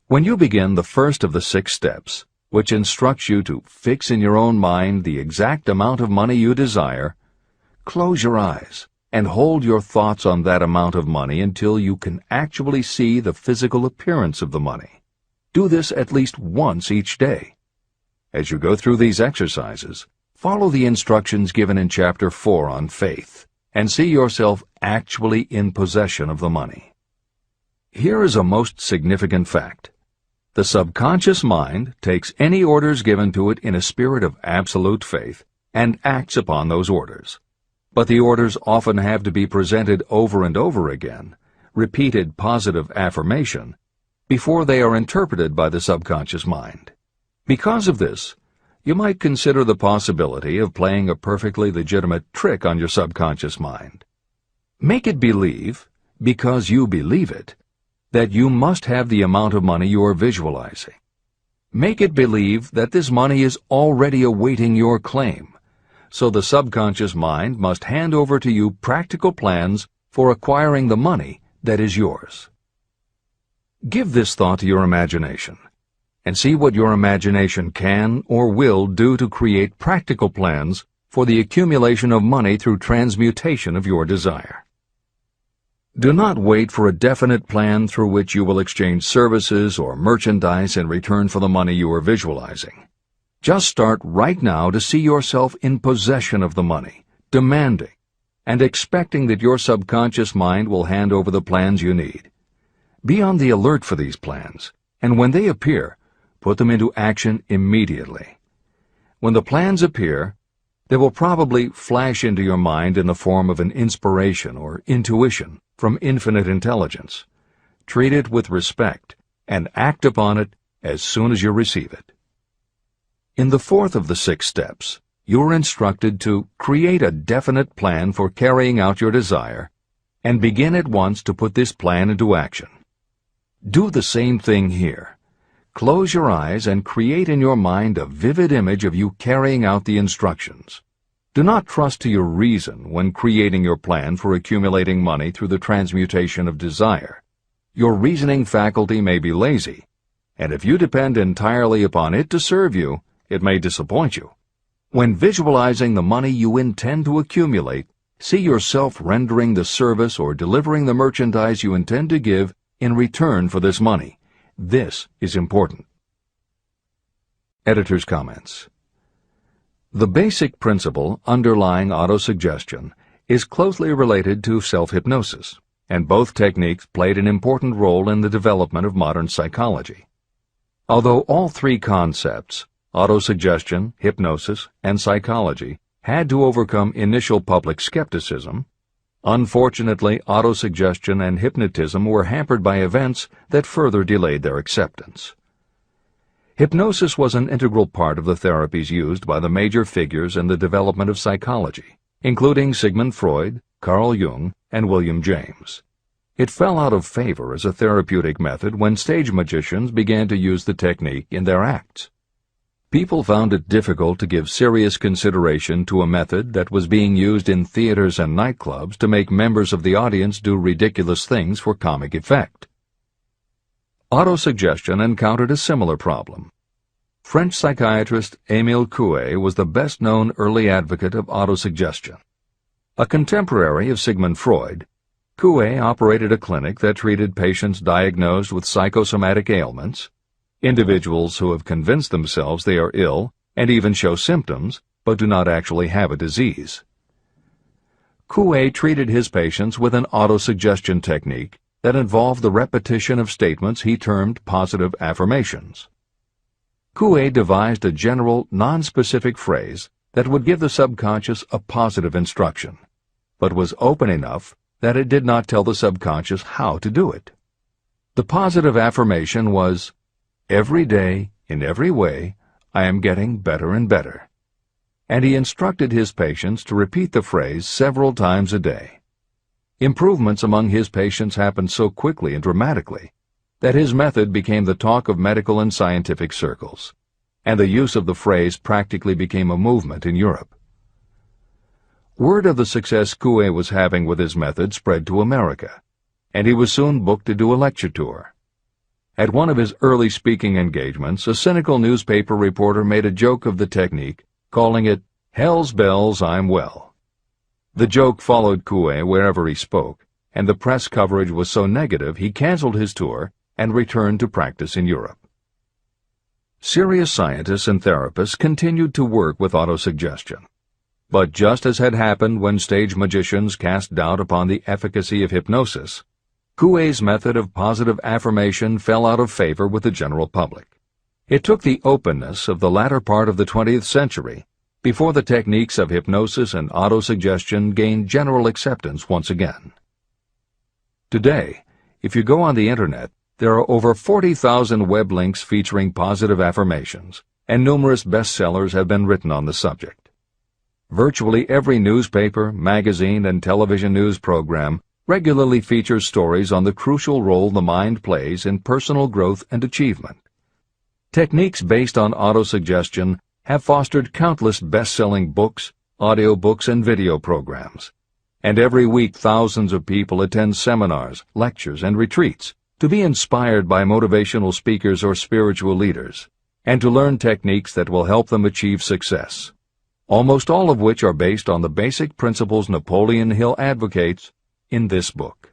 When you begin the first of the 6 steps, which instructs you to fix in your own mind the exact amount of money you desire, close your eyes and hold your thoughts on that amount of money until you can actually see the physical appearance of the money. Do this at least once each day. As you go through these exercises, follow the instructions given in Chapter 4 on faith, and see yourself actually in possession of the money. Here is a most significant fact. The subconscious mind takes any orders given to it in a spirit of absolute faith and acts upon those orders. But the orders often have to be presented over and over again, repeated positive affirmation, before they are interpreted by the subconscious mind. Because of this, you might consider the possibility of playing a perfectly legitimate trick on your subconscious mind. Make it believe, because you believe it, that you must have the amount of money you are visualizing. Make it believe that this money is already awaiting your claim, so the subconscious mind must hand over to you practical plans for acquiring the money that is yours. Give this thought to your imagination, and see what your imagination can or will do to create practical plans for the accumulation of money through transmutation of your desire. Do not wait for a definite plan through which you will exchange services or merchandise in return for the money you are visualizing. Just start right now to see yourself in possession of the money, demanding, and expecting that your subconscious mind will hand over the plans you need. Be on the alert for these plans, and when they appear, put them into action immediately. When the plans appear, they will probably flash into your mind in the form of an inspiration or intuition from infinite intelligence. Treat it with respect and act upon it as soon as you receive it. In the fourth of the 6 steps, you are instructed to create a definite plan for carrying out your desire and begin at once to put this plan into action. Do the same thing here. Close your eyes and create in your mind a vivid image of you carrying out the instructions. Do not trust to your reason when creating your plan for accumulating money through the transmutation of desire. Your reasoning faculty may be lazy, and if you depend entirely upon it to serve you, it may disappoint you. When visualizing the money you intend to accumulate, see yourself rendering the service or delivering the merchandise you intend to give in return for this money. This is important. Editor's comments. The basic principle underlying autosuggestion is closely related to self-hypnosis, and both techniques played an important role in the development of modern psychology. Although all 3 concepts, autosuggestion, hypnosis, and psychology, had to overcome initial public skepticism, unfortunately, autosuggestion and hypnotism were hampered by events that further delayed their acceptance. Hypnosis was an integral part of the therapies used by the major figures in the development of psychology, including Sigmund Freud, Carl Jung, and William James. It fell out of favor as a therapeutic method when stage magicians began to use the technique in their acts. People found it difficult to give serious consideration to a method that was being used in theaters and nightclubs to make members of the audience do ridiculous things for comic effect. Autosuggestion encountered a similar problem. French psychiatrist Émile Coué was the best-known early advocate of autosuggestion. A contemporary of Sigmund Freud, Coué operated a clinic that treated patients diagnosed with psychosomatic ailments, individuals who have convinced themselves they are ill and even show symptoms but do not actually have a disease. Coué treated his patients with an autosuggestion technique that involved the repetition of statements he termed positive affirmations. Coué devised a general, non-specific phrase that would give the subconscious a positive instruction, but was open enough that it did not tell the subconscious how to do it. The positive affirmation was, "Every day, in every way, I am getting better and better." And he instructed his patients to repeat the phrase several times a day. Improvements among his patients happened so quickly and dramatically that his method became the talk of medical and scientific circles, and the use of the phrase practically became a movement in Europe. Word of the success Coué was having with his method spread to America, and he was soon booked to do a lecture tour. At one of his early speaking engagements, a cynical newspaper reporter made a joke of the technique, calling it, "Hell's bells, I'm well." The joke followed Coué wherever he spoke, and the press coverage was so negative he canceled his tour and returned to practice in Europe. Serious scientists and therapists continued to work with autosuggestion. But just as had happened when stage magicians cast doubt upon the efficacy of hypnosis, Coué's method of positive affirmation fell out of favor with the general public. It took the openness of the latter part of the 20th century before the techniques of hypnosis and autosuggestion gained general acceptance once again. Today, if you go on the Internet, there are over 40,000 web links featuring positive affirmations, and numerous bestsellers have been written on the subject. Virtually every newspaper, magazine, and television news program regularly features stories on the crucial role the mind plays in personal growth and achievement. Techniques based on autosuggestion have fostered countless best-selling books, audiobooks, and video programs. And every week thousands of people attend seminars, lectures, and retreats to be inspired by motivational speakers or spiritual leaders, and to learn techniques that will help them achieve success, almost all of which are based on the basic principles Napoleon Hill advocates in this book.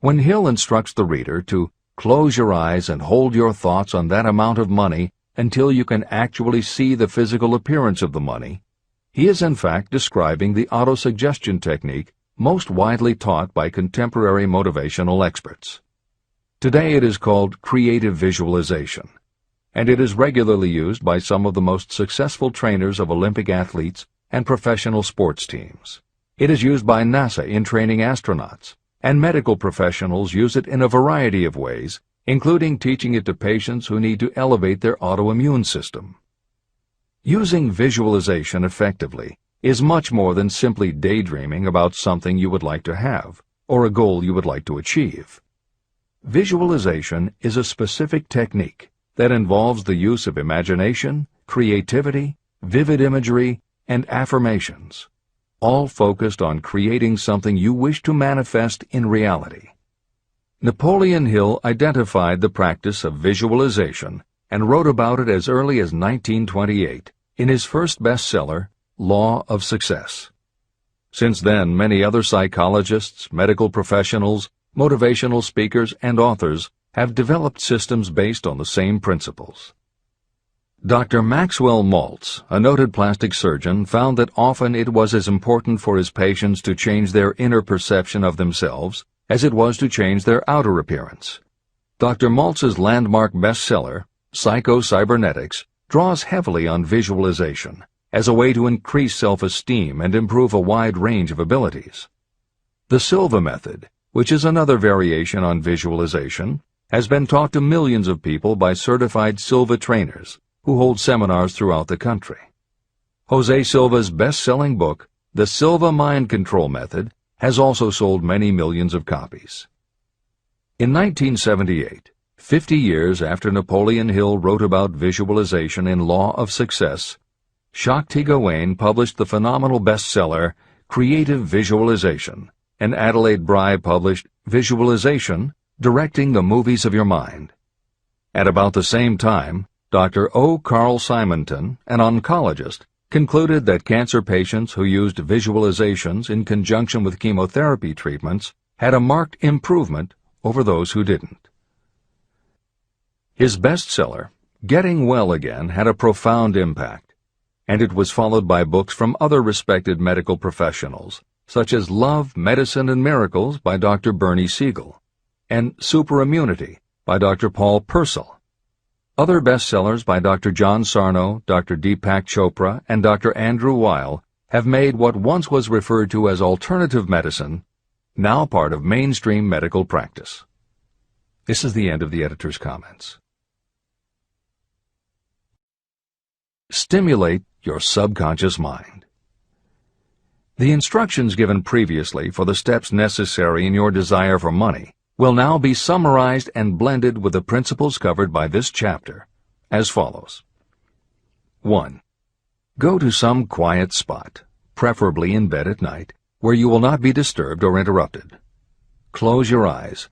When Hill instructs the reader to close your eyes and hold your thoughts on that amount of money until you can actually see the physical appearance of the money, he is in fact describing the autosuggestion technique most widely taught by contemporary motivational experts. Today it is called creative visualization, and it is regularly used by some of the most successful trainers of Olympic athletes and professional sports teams. It is used by NASA in training astronauts, and medical professionals use it in a variety of ways, including teaching it to patients who need to elevate their autoimmune system. Using visualization effectively is much more than simply daydreaming about something you would like to have or a goal you would like to achieve. Visualization is a specific technique that involves the use of imagination, creativity, vivid imagery, and affirmations, all focused on creating something you wish to manifest in reality. Napoleon Hill identified the practice of visualization and wrote about it as early as 1928 in his first bestseller, Law of Success. Since then, many other psychologists, medical professionals, motivational speakers, and authors have developed systems based on the same principles. Dr. Maxwell Maltz, a noted plastic surgeon, found that often it was as important for his patients to change their inner perception of themselves as it was to change their outer appearance. Dr. Maltz's landmark bestseller, Psycho-Cybernetics, draws heavily on visualization as a way to increase self-esteem and improve a wide range of abilities. The Silva method, which is another variation on visualization, has been taught to millions of people by certified Silva trainers who hold seminars throughout the country. Jose Silva's best-selling book, The Silva Mind Control Method, has also sold many millions of copies. In 1978, 50 years after Napoleon Hill wrote about visualization in Law of Success, Shakti Gawain published the phenomenal bestseller Creative Visualization, and Adelaide Bry published Visualization, Directing the Movies of Your Mind. At about the same time, Dr. O. Carl Simonton, an oncologist, concluded that cancer patients who used visualizations in conjunction with chemotherapy treatments had a marked improvement over those who didn't. His bestseller, Getting Well Again, had a profound impact, and it was followed by books from other respected medical professionals, such as Love, Medicine, and Miracles by Dr. Bernie Siegel, and Superimmunity by Dr. Paul Purcell. Other bestsellers by Dr. John Sarno, Dr. Deepak Chopra, and Dr. Andrew Weil have made what once was referred to as alternative medicine now part of mainstream medical practice. This is the end of the editor's comments. Stimulate your subconscious mind. The instructions given previously for the steps necessary in your desire for money will now be summarized and blended with the principles covered by this chapter, as follows. 1. Go to some quiet spot, preferably in bed at night, where you will not be disturbed or interrupted. Close your eyes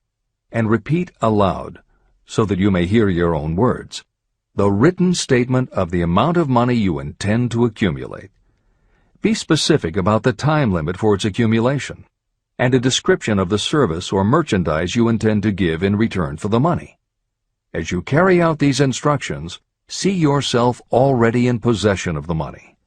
and repeat aloud, so that you may hear your own words, the written statement of the amount of money you intend to accumulate. Be specific about the time limit for its accumulation, and a description of the service or merchandise you intend to give in return for the money. As you carry out these instructions, see yourself already in possession of the money.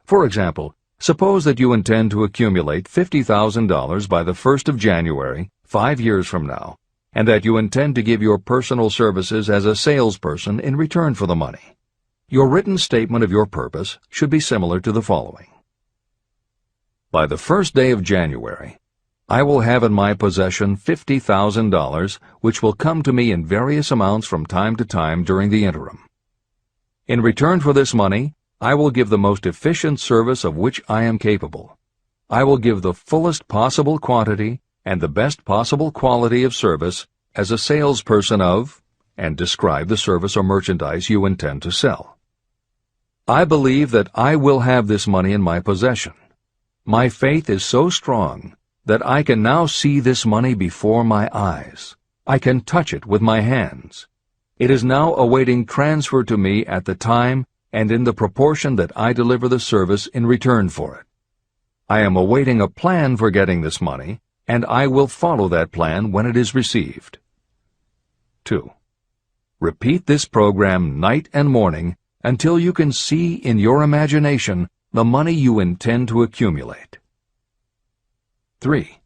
For example, Suppose that you intend to accumulate $50,000 by the 1st of January, 5 years from now, and that you intend to give your personal services as a salesperson in return for the money. Your written statement of your purpose should be similar to the following. By the 1st day of January, I will have in my possession $50,000, which will come to me in various amounts from time to time during the interim. In return for this money, I will give the most efficient service of which I am capable. I will give the fullest possible quantity and the best possible quality of service as a salesperson of, and describe the service or merchandise you intend to sell. I believe that I will have this money in my possession. My faith is so strong that I can now see this money before my eyes. I can touch it with my hands. It is now awaiting transfer to me at the time and in the proportion that I deliver the service in return for it. I am awaiting a plan for getting this money, and I will follow that plan when it is received. 2. Repeat this program night and morning until you can see in your imagination the money you intend to accumulate. 3.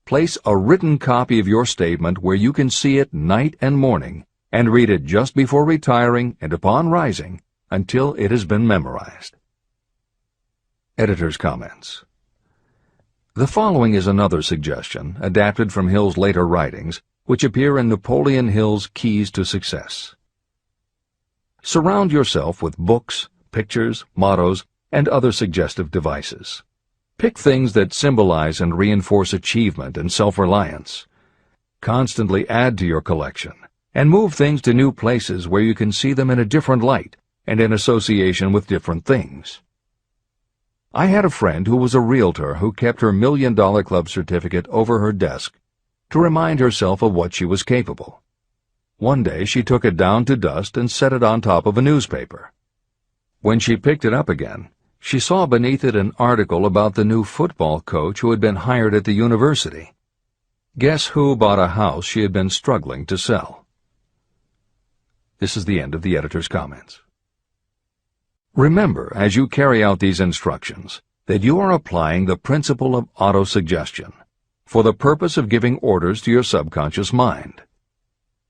Place a written copy of your statement where you can see it night and morning, and read it just before retiring and upon rising until it has been memorized. Editor's comments. The following is another suggestion, adapted from Hill's later writings, which appear in Napoleon Hill's Keys to Success. Surround yourself with books, pictures, mottos, and other suggestive devices. Pick things that symbolize and reinforce achievement and self-reliance. Constantly add to your collection, and move things to new places where you can see them in a different light and in association with different things. I had a friend who was a realtor who kept her $1 Million Club certificate over her desk to remind herself of what she was capable. One day she took it down to dust and set it on top of a newspaper. When she picked it up again, she saw beneath it an article about the new football coach who had been hired at the university. Guess who bought a house she had been struggling to sell? This is the end of the editor's comments. Remember, as you carry out these instructions, that you are applying the principle of autosuggestion for the purpose of giving orders to your subconscious mind.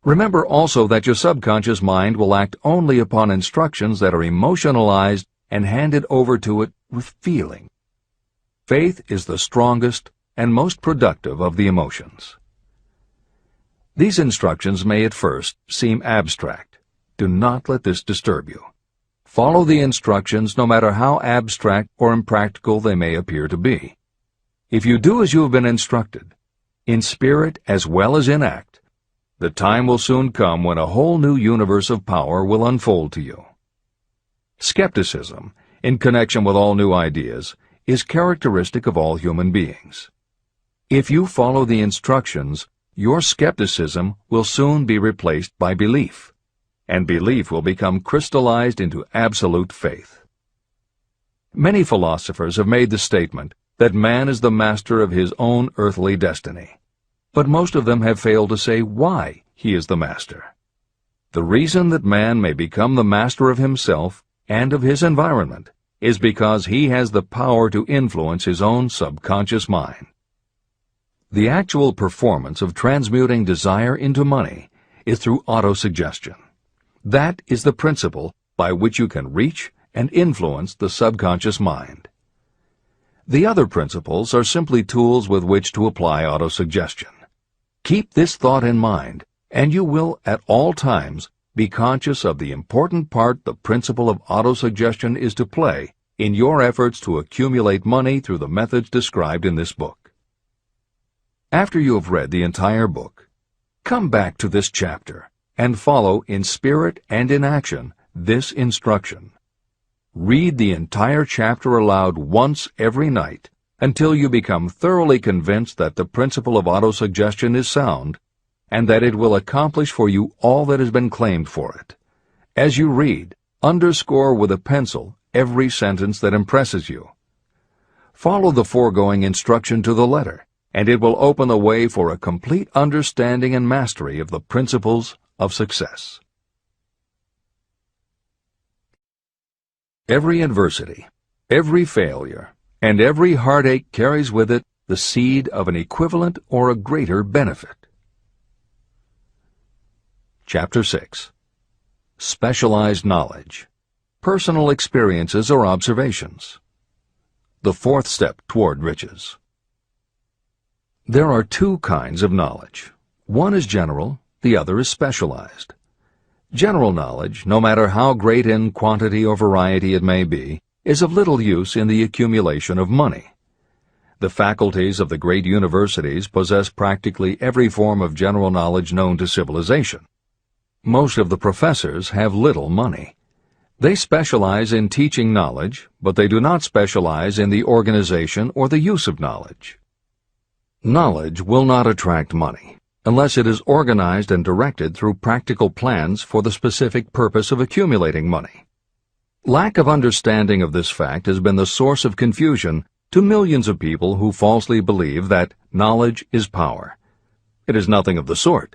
Remember also that your subconscious mind will act only upon instructions that are emotionalized and handed over to it with feeling. Faith is the strongest and most productive of the emotions. These instructions may at first seem abstract. Do not let this disturb you. Follow the instructions no matter how abstract or impractical they may appear to be. If you do as you have been instructed, in spirit as well as in act, the time will soon come when a whole new universe of power will unfold to you. Skepticism, in connection with all new ideas, is characteristic of all human beings. If you follow the instructions, your skepticism will soon be replaced by belief, and belief will become crystallized into absolute faith. Many philosophers have made the statement that man is the master of his own earthly destiny, but most of them have failed to say why he is the master. The reason that man may become the master of himself and of his environment is because he has the power to influence his own subconscious mind. The actual performance of transmuting desire into money is through autosuggestion. That is the principle by which you can reach and influence the subconscious mind. The other principles are simply tools with which to apply autosuggestion. Keep this thought in mind, and you will at all times be conscious of the important part the principle of autosuggestion is to play in your efforts to accumulate money through the methods described in this book. After you have read the entire book, come back to this chapter and follow in spirit and in action this instruction. Read the entire chapter aloud once every night until you become thoroughly convinced that the principle of autosuggestion is sound and that it will accomplish for you all that has been claimed for it. As you read, underscore with a pencil every sentence that impresses you. Follow the foregoing instruction to the letter, and it will open the way for a complete understanding and mastery of the principles of success. Every adversity, every failure, and every heartache carries with it the seed of an equivalent or a greater benefit. Chapter 6. Specialized Knowledge. Personal Experiences or Observations. The fourth step toward riches. There are two kinds of knowledge. One is general, the other is specialized. General knowledge, no matter how great in quantity or variety it may be, is of little use in the accumulation of money. The faculties of the great universities possess practically every form of general knowledge known to civilization. Most of the professors have little money. They specialize in teaching knowledge, but they do not specialize in the organization or the use of knowledge. Knowledge will not attract money unless it is organized and directed through practical plans for the specific purpose of accumulating money. Lack of understanding of this fact has been the source of confusion to millions of people who falsely believe that knowledge is power. It is nothing of the sort.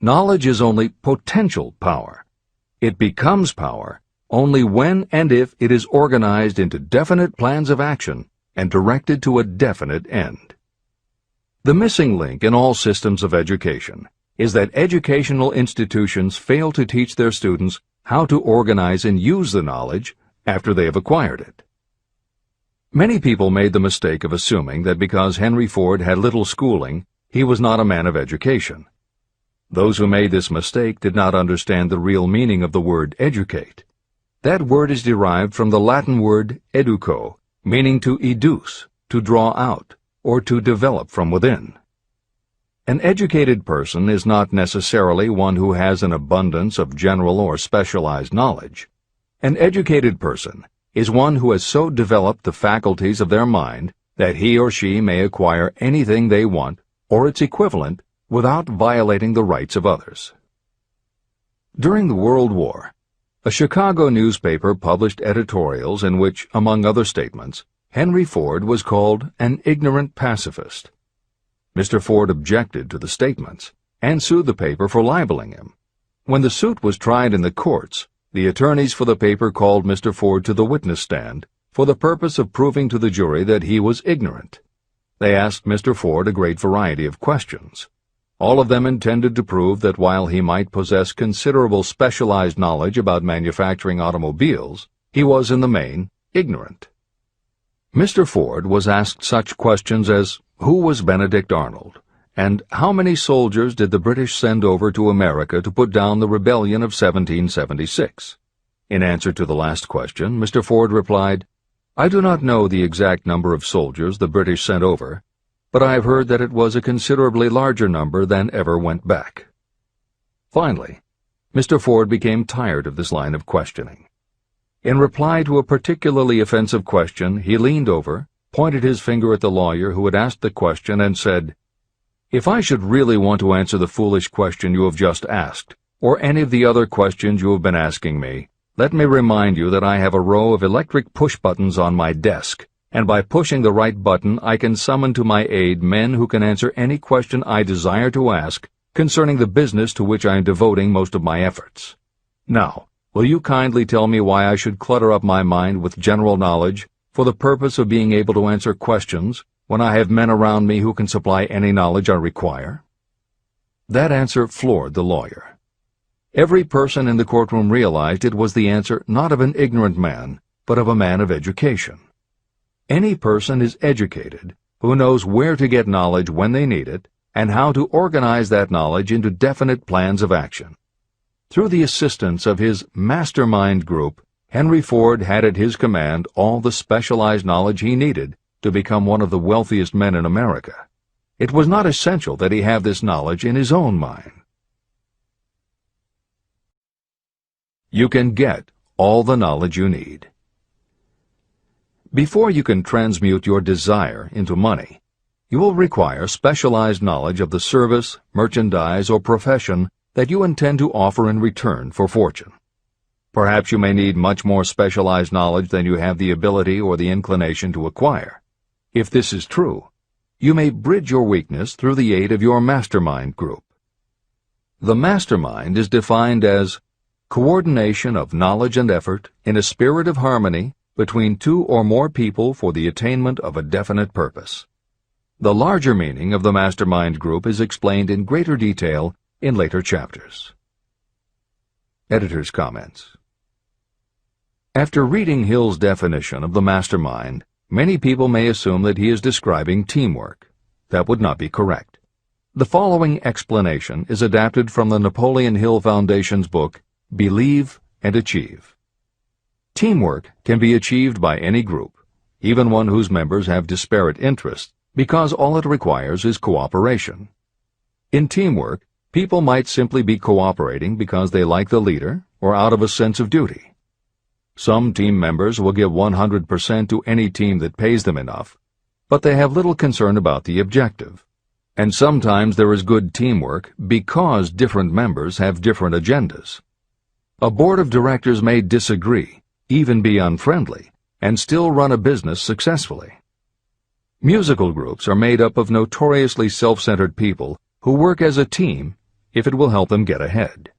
Knowledge is only potential power. It becomes power only when and if it is organized into definite plans of action and directed to a definite end. The missing link in all systems of education is that educational institutions fail to teach their students how to organize and use the knowledge after they have acquired it. Many people made the mistake of assuming that because Henry Ford had little schooling, he was not a man of education. Those who made this mistake did not understand the real meaning of the word educate. That word is derived from the Latin word educo, meaning to educe, to draw out, or to develop from within. An educated person is not necessarily one who has an abundance of general or specialized knowledge. An educated person is one who has so developed the faculties of their mind that he or she may acquire anything they want, or its equivalent, without violating the rights of others. During the World War, a Chicago newspaper published editorials in which, among other statements, Henry Ford was called an ignorant pacifist. Mr. Ford objected to the statements and sued the paper for libeling him. When the suit was tried in the courts, the attorneys for the paper called Mr. Ford to the witness stand for the purpose of proving to the jury that he was ignorant. They asked Mr. Ford a great variety of questions. All of them intended to prove that while he might possess considerable specialized knowledge about manufacturing automobiles, he was in the main ignorant. Mr. Ford was asked such questions as, who was Benedict Arnold, and how many soldiers did the British send over to America to put down the rebellion of 1776? In answer to the last question, Mr. Ford replied, I do not know the exact number of soldiers the British sent over, but I have heard that it was a considerably larger number than ever went back. Finally, Mr. Ford became tired of this line of questioning. In reply to a particularly offensive question, he leaned over, pointed his finger at the lawyer who had asked the question, and said, If I should really want to answer the foolish question you have just asked, or any of the other questions you have been asking me, let me remind you that I have a row of electric push-buttons on my desk, and by pushing the right button I can summon to my aid men who can answer any question I desire to ask concerning the business to which I am devoting most of my efforts. Now, will you kindly tell me why I should clutter up my mind with general knowledge for the purpose of being able to answer questions when I have men around me who can supply any knowledge I require? That answer floored the lawyer. Every person in the courtroom realized it was the answer not of an ignorant man, but of a man of education. Any person is educated who knows where to get knowledge when they need it and how to organize that knowledge into definite plans of action. Through the assistance of his mastermind group, Henry Ford had at his command all the specialized knowledge he needed to become one of the wealthiest men in America. It was not essential that he have this knowledge in his own mind. You can get all the knowledge you need. Before you can transmute your desire into money, you will require specialized knowledge of the service, merchandise, or profession that you intend to offer in return for fortune. Perhaps you may need much more specialized knowledge than you have the ability or the inclination to acquire. If this is true, you may bridge your weakness through the aid of your mastermind group. The mastermind is defined as coordination of knowledge and effort in a spirit of harmony between two or more people for the attainment of a definite purpose. The larger meaning of the mastermind group is explained in greater detail in later chapters. Editor's comments. After reading Hill's definition of the mastermind, many people may assume that he is describing teamwork. That would not be correct. The following explanation is adapted from the Napoleon Hill Foundation's book, Believe and Achieve. Teamwork can be achieved by any group, even one whose members have disparate interests, because all it requires is cooperation. In teamwork, people might simply be cooperating because they like the leader or out of a sense of duty. Some team members will give 100% to any team that pays them enough, but they have little concern about the objective. And sometimes there is good teamwork because different members have different agendas. A board of directors may disagree, even be unfriendly, and still run a business successfully. Musical groups are made up of notoriously self-centered people who work as a team if it will help them get ahead.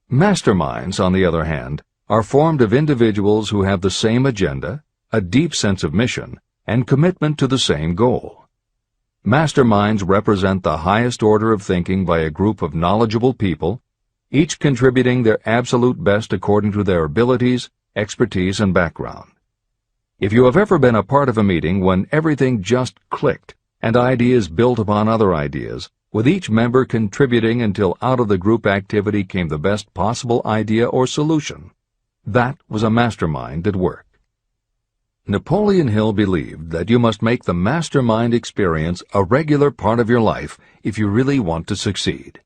Masterminds, on the other hand, are formed of individuals who have the same agenda, a deep sense of mission, and commitment to the same goal. Masterminds represent the highest order of thinking by a group of knowledgeable people, each contributing their absolute best according to their abilities, expertise, and background. If you have ever been a part of a meeting when everything just clicked and ideas built upon other ideas, with each member contributing until out of the group activity came the best possible idea or solution, that was a mastermind at work. Napoleon Hill believed that you must make the mastermind experience a regular part of your life if you really want to succeed.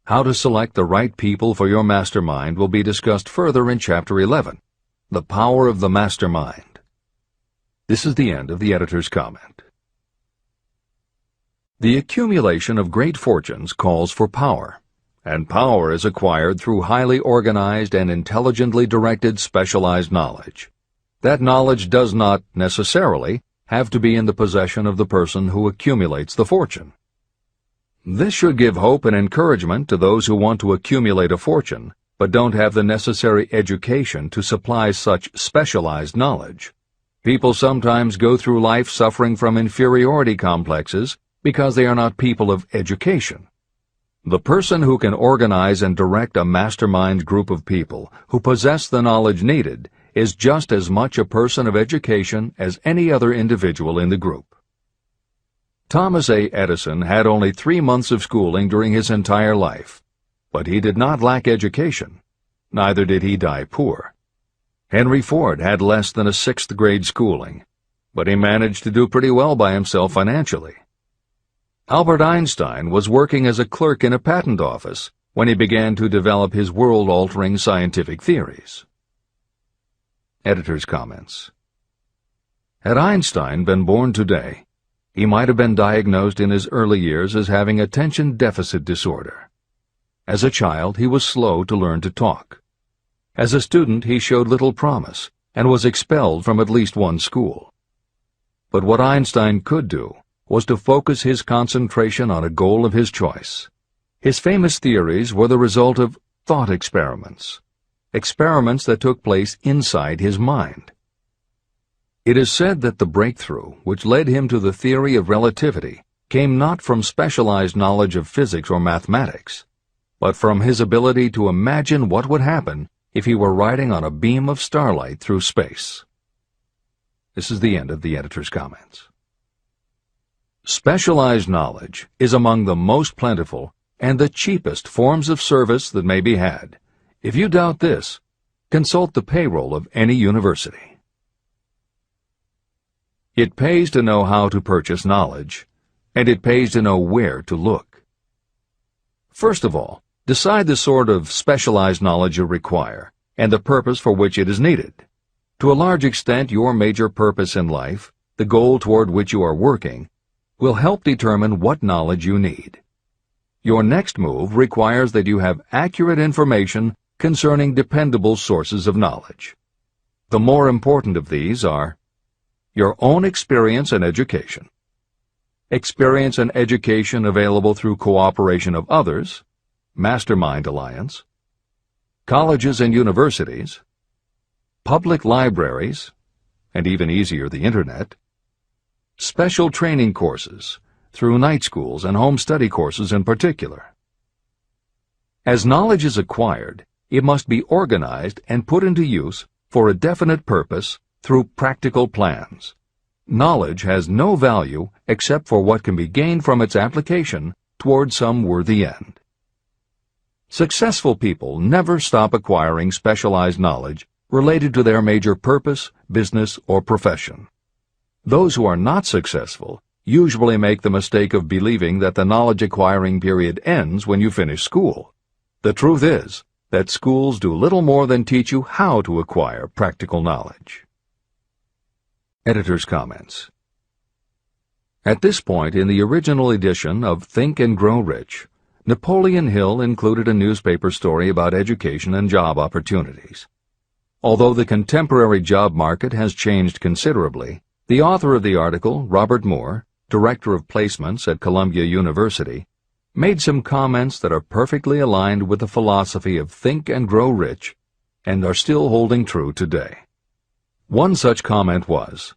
How to select the right people for your mastermind will be discussed further in Chapter 11, The Power of the Mastermind. This is the end of the editor's comment. The accumulation of great fortunes calls for power, and power is acquired through highly organized and intelligently directed specialized knowledge. That knowledge does not, necessarily, have to be in the possession of the person who accumulates the fortune. This should give hope and encouragement to those who want to accumulate a fortune, but don't have the necessary education to supply such specialized knowledge. People sometimes go through life suffering from inferiority complexes because they are not people of education. The person who can organize and direct a mastermind group of people who possess the knowledge needed is just as much a person of education as any other individual in the group. Thomas A. Edison had only 3 months of schooling during his entire life, but he did not lack education. Neither did he die poor. Henry Ford had less than a 6th grade schooling, but he managed to do pretty well by himself financially. Albert Einstein was working as a clerk in a patent office when he began to develop his world-altering scientific theories. Editor's comments. Had Einstein been born today, he might have been diagnosed in his early years as having attention deficit disorder. As a child, he was slow to learn to talk. As a student, he showed little promise and was expelled from at least one school. But what Einstein could do was to focus his concentration on a goal of his choice. His famous theories were the result of thought experiments that took place inside his mind. It is said that the breakthrough which led him to the theory of relativity came not from specialized knowledge of physics or mathematics, but from his ability to imagine what would happen if he were riding on a beam of starlight through space. This is the end of the editor's comments. Specialized knowledge is among the most plentiful and the cheapest forms of service that may be had. If you doubt this, consult the payroll of any university. It pays to know how to purchase knowledge, and it pays to know where to look. First of all, decide the sort of specialized knowledge you require and the purpose for which it is needed. To a large extent, your major purpose in life, the goal toward which you are working, will help determine what knowledge you need. Your next move requires that you have accurate information concerning dependable sources of knowledge. The more important of these are your own experience and education, experience and education available through cooperation of others, Mastermind Alliance, colleges and universities, public libraries, and even easier, the Internet, special training courses through night schools and home study courses in particular. As knowledge is acquired, it must be organized and put into use for a definite purpose through practical plans. Knowledge has no value except for what can be gained from its application toward some worthy end. Successful people never stop acquiring specialized knowledge related to their major purpose, business, or profession. Those who are not successful usually make the mistake of believing that the knowledge-acquiring period ends when you finish school. The truth is that schools do little more than teach you how to acquire practical knowledge. Editor's comments. At this point in the original edition of Think and Grow Rich, Napoleon Hill included a newspaper story about education and job opportunities. Although the contemporary job market has changed considerably, the author of the article, Robert Moore, Director of Placements at Columbia University, made some comments that are perfectly aligned with the philosophy of Think and Grow Rich and are still holding true today. One such comment was,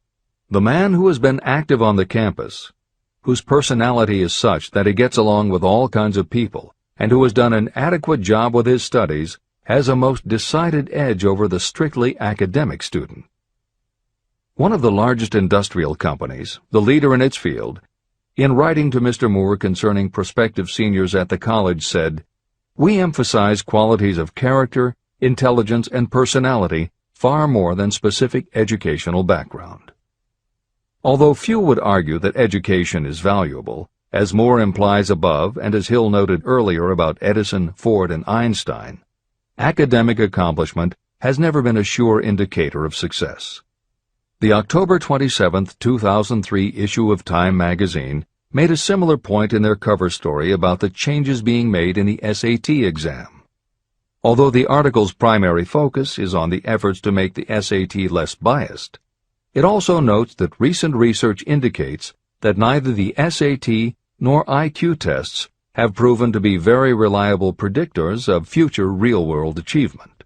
"The man who has been active on the campus, whose personality is such that he gets along with all kinds of people, and who has done an adequate job with his studies, has a most decided edge over the strictly academic student." One of the largest industrial companies, the leader in its field, in writing to Mr. Moore concerning prospective seniors at the college said, "We emphasize qualities of character, intelligence, and personality far more than specific educational background." Although few would argue that education is valuable, as Moore implies above and as Hill noted earlier about Edison, Ford, and Einstein, academic accomplishment has never been a sure indicator of success. The October 27, 2003 issue of Time magazine made a similar point in their cover story about the changes being made in the SAT exam. Although the article's primary focus is on the efforts to make the SAT less biased, it also notes that recent research indicates that neither the SAT nor IQ tests have proven to be very reliable predictors of future real-world achievement.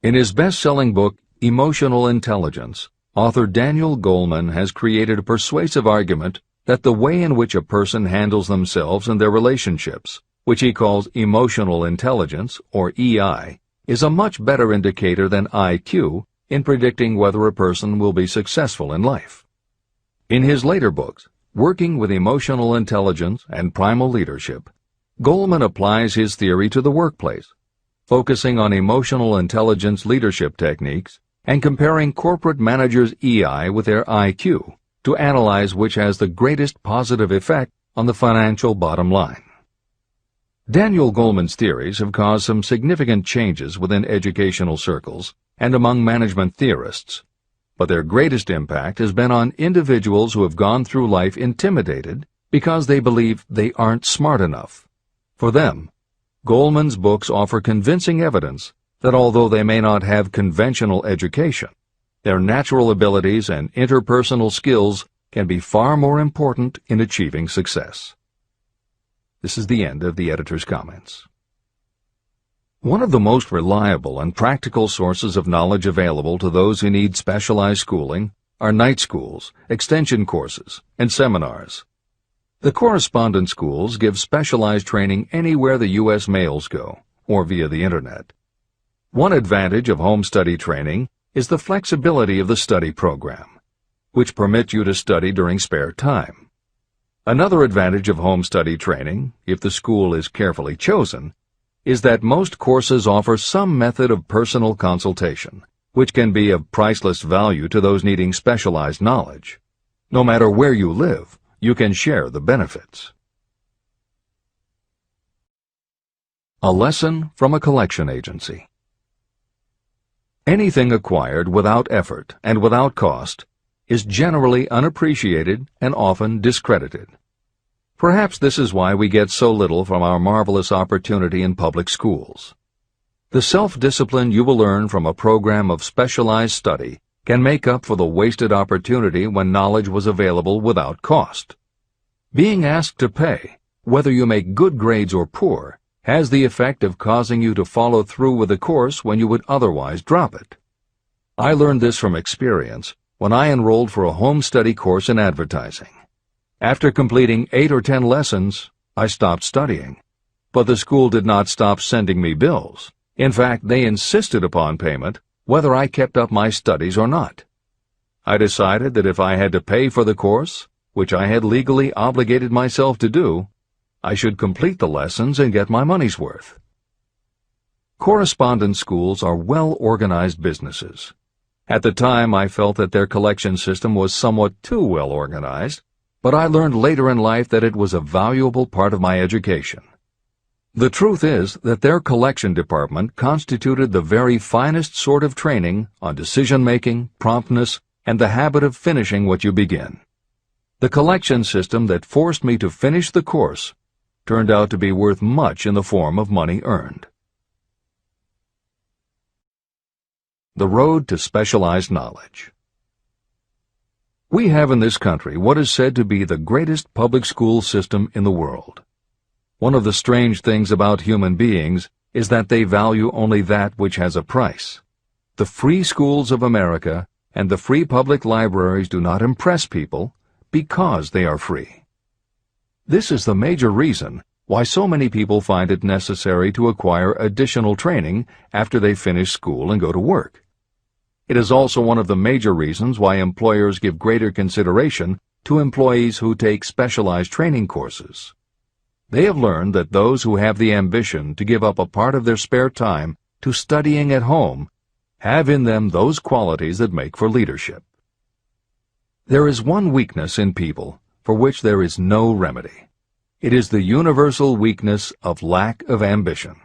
In his best-selling book, Emotional Intelligence, author Daniel Goleman has created a persuasive argument that the way in which a person handles themselves and their relationships, which he calls emotional intelligence, or EI, is a much better indicator than IQ in predicting whether a person will be successful in life. In his later books, Working with Emotional Intelligence and Primal Leadership, Goleman applies his theory to the workplace, focusing on emotional intelligence leadership techniques and comparing corporate managers' EI with their IQ to analyze which has the greatest positive effect on the financial bottom line. Daniel Goleman's theories have caused some significant changes within educational circles and among management theorists, but their greatest impact has been on individuals who have gone through life intimidated because they believe they aren't smart enough. For them, Goleman's books offer convincing evidence that although they may not have conventional education, their natural abilities and interpersonal skills can be far more important in achieving success. This is the end of the editor's comments. One of the most reliable and practical sources of knowledge available to those who need specialized schooling are night schools, extension courses, and seminars. The correspondence schools give specialized training anywhere the U.S. mails go, or via the Internet. One advantage of home study training is the flexibility of the study program, which permits you to study during spare time. Another advantage of home study training, if the school is carefully chosen, is that most courses offer some method of personal consultation, which can be of priceless value to those needing specialized knowledge. No matter where you live, you can share the benefits. A lesson from a collection agency. Anything acquired without effort and without cost is generally unappreciated and often discredited. Perhaps this is why we get so little from our marvelous opportunity in public schools. The self-discipline you will learn from a program of specialized study can make up for the wasted opportunity when knowledge was available without cost. Being asked to pay, whether you make good grades or poor, has the effect of causing you to follow through with a course when you would otherwise drop it. I learned this from experience when I enrolled for a home study course in advertising. After completing 8 or 10 lessons, I stopped studying. But the school did not stop sending me bills. In fact, they insisted upon payment, whether I kept up my studies or not. I decided that if I had to pay for the course, which I had legally obligated myself to do, I should complete the lessons and get my money's worth. Correspondence schools are well-organized businesses. At the time, I felt that their collection system was somewhat too well-organized, but I learned later in life that it was a valuable part of my education. The truth is that their collection department constituted the very finest sort of training on decision-making, promptness, and the habit of finishing what you begin. The collection system that forced me to finish the course turned out to be worth much in the form of money earned. The road to specialized knowledge. We have in this country what is said to be the greatest public school system in the world. One of the strange things about human beings is that they value only that which has a price. The free schools of America and the free public libraries do not impress people because they are free. This is the major reason why so many people find it necessary to acquire additional training after they finish school and go to work. It is also one of the major reasons why employers give greater consideration to employees who take specialized training courses. They have learned that those who have the ambition to give up a part of their spare time to studying at home have in them those qualities that make for leadership. There is one weakness in people for which there is no remedy. It is the universal weakness of lack of ambition.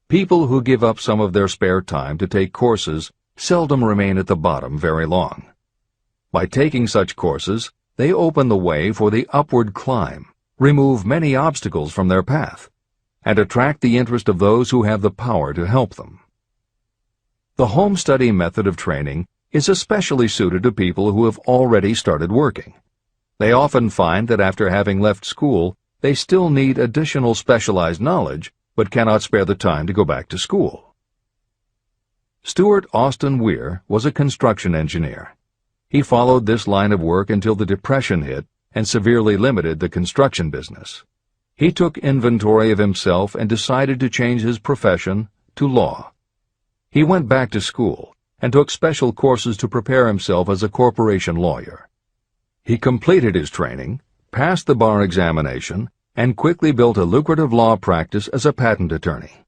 People who give up some of their spare time to take courses seldom remain at the bottom very long. By taking such courses, they open the way for the upward climb, remove many obstacles from their path, and attract the interest of those who have the power to help them. The home study method of training is especially suited to people who have already started working. They often find that after having left school, they still need additional specialized knowledge, but cannot spare the time to go back to school. Stuart Austin Weir was a construction engineer. He followed this line of work until the Depression hit and severely limited the construction business. He took inventory of himself and decided to change his profession to law. He went back to school and took special courses to prepare himself as a corporation lawyer. He completed his training, passed the bar examination, and quickly built a lucrative law practice as a patent attorney.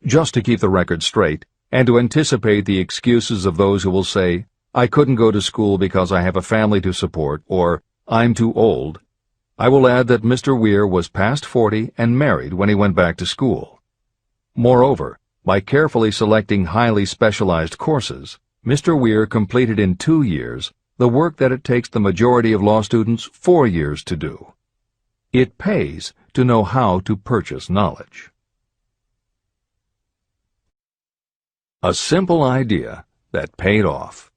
Just to keep the record straight, and to anticipate the excuses of those who will say, "I couldn't go to school because I have a family to support," or "I'm too old," I will add that Mr. Weir was past 40 and married when he went back to school. Moreover, by carefully selecting highly specialized courses, Mr. Weir completed in 2 years the work that it takes the majority of law students 4 years to do. It pays to know how to purchase knowledge. A simple idea that paid off.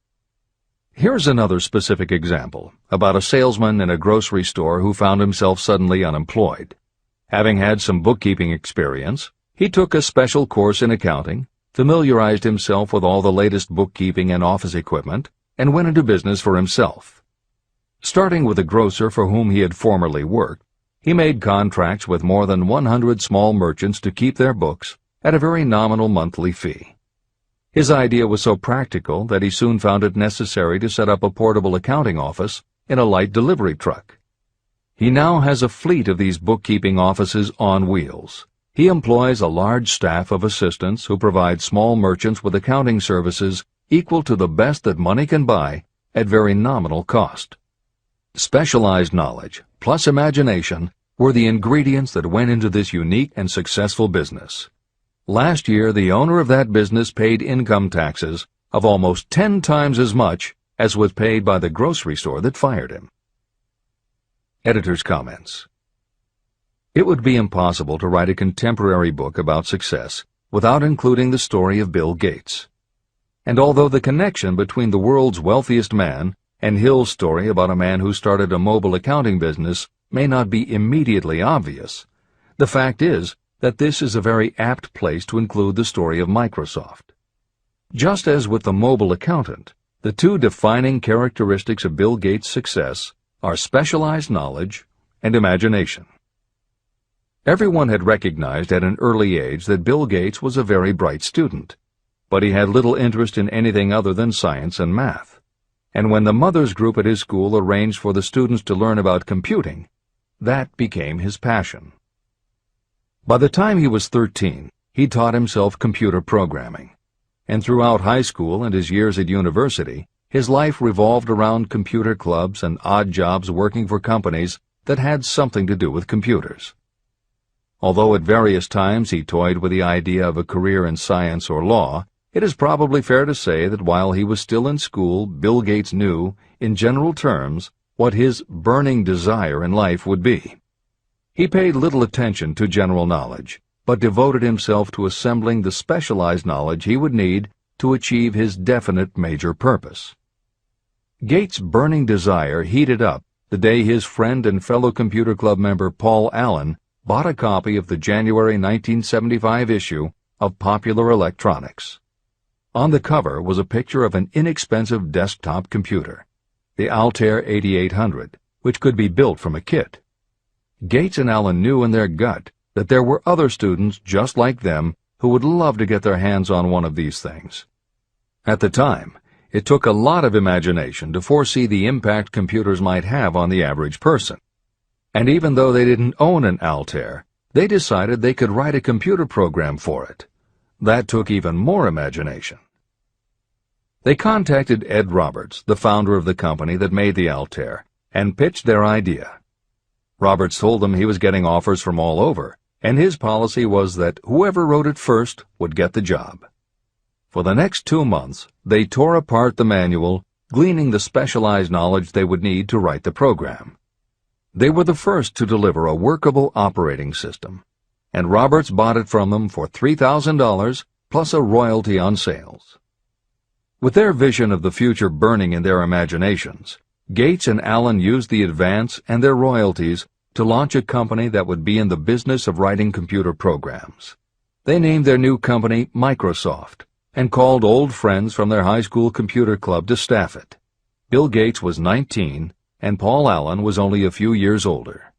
Here's another specific example about a salesman in a grocery store who found himself suddenly unemployed. Having had some bookkeeping experience, he took a special course in accounting, familiarized himself with all the latest bookkeeping and office equipment, and went into business for himself. Starting with a grocer for whom he had formerly worked, he made contracts with more than 100 small merchants to keep their books at a very nominal monthly fee. His idea was so practical that he soon found it necessary to set up a portable accounting office in a light delivery truck. He now has a fleet of these bookkeeping offices on wheels. He employs a large staff of assistants who provide small merchants with accounting services equal to the best that money can buy at very nominal cost. Specialized knowledge plus imagination were the ingredients that went into this unique and successful business. Last year, the owner of that business paid income taxes of almost 10 times as much as was paid by the grocery store that fired him. Editor's comments. It would be impossible to write a contemporary book about success without including the story of Bill Gates. And although the connection between the world's wealthiest man and Hill's story about a man who started a mobile accounting business may not be immediately obvious, the fact is that this is a very apt place to include the story of Microsoft. Just as with the mobile accountant, the two defining characteristics of Bill Gates' success are specialized knowledge and imagination. Everyone had recognized at an early age that Bill Gates was a very bright student, but he had little interest in anything other than science and math. And when the mothers group at his school arranged for the students to learn about computing, that became his passion. By the time he was 13, he taught himself computer programming, and throughout high school and his years at university, his life revolved around computer clubs and odd jobs working for companies that had something to do with computers. Although at various times he toyed with the idea of a career in science or law, it is probably fair to say that while he was still in school, Bill Gates knew, in general terms, what his burning desire in life would be. He paid little attention to general knowledge, but devoted himself to assembling the specialized knowledge he would need to achieve his definite major purpose. Gates' burning desire heated up the day his friend and fellow computer club member Paul Allen bought a copy of the January 1975 issue of Popular Electronics. On the cover was a picture of an inexpensive desktop computer, the Altair 8800, which could be built from a kit. Gates and Allen knew in their gut that there were other students just like them who would love to get their hands on one of these things. At the time, it took a lot of imagination to foresee the impact computers might have on the average person. And even though they didn't own an Altair, they decided they could write a computer program for it. That took even more imagination. They contacted Ed Roberts, the founder of the company that made the Altair, and pitched their idea. Roberts told them he was getting offers from all over, and his policy was that whoever wrote it first would get the job. For the next 2 months, they tore apart the manual, gleaning the specialized knowledge they would need to write the program. They were the first to deliver a workable operating system, and Roberts bought it from them for $3,000 plus a royalty on sales. With their vision of the future burning in their imaginations, Gates and Allen used the advance and their royalties to launch a company that would be in the business of writing computer programs. They named their new company Microsoft and called old friends from their high school computer club to staff it. Bill Gates was 19 and Paul Allen was only a few years older.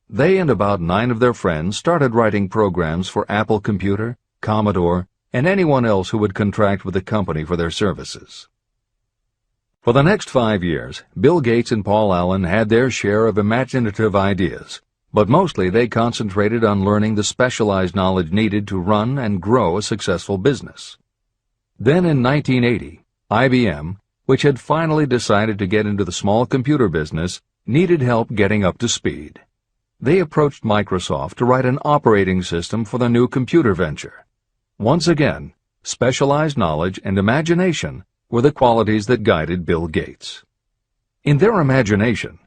They and about 9 of their friends started writing programs for Apple Computer, Commodore, and anyone else who would contract with the company for their services. For the next 5 years, Bill Gates and Paul Allen had their share of imaginative ideas, but mostly they concentrated on learning the specialized knowledge needed to run and grow a successful business. Then in 1980, IBM, which had finally decided to get into the small computer business, needed help getting up to speed. They approached Microsoft to write an operating system for the new computer venture. Once again, specialized knowledge and imagination were the qualities that guided Bill Gates. In their imagination,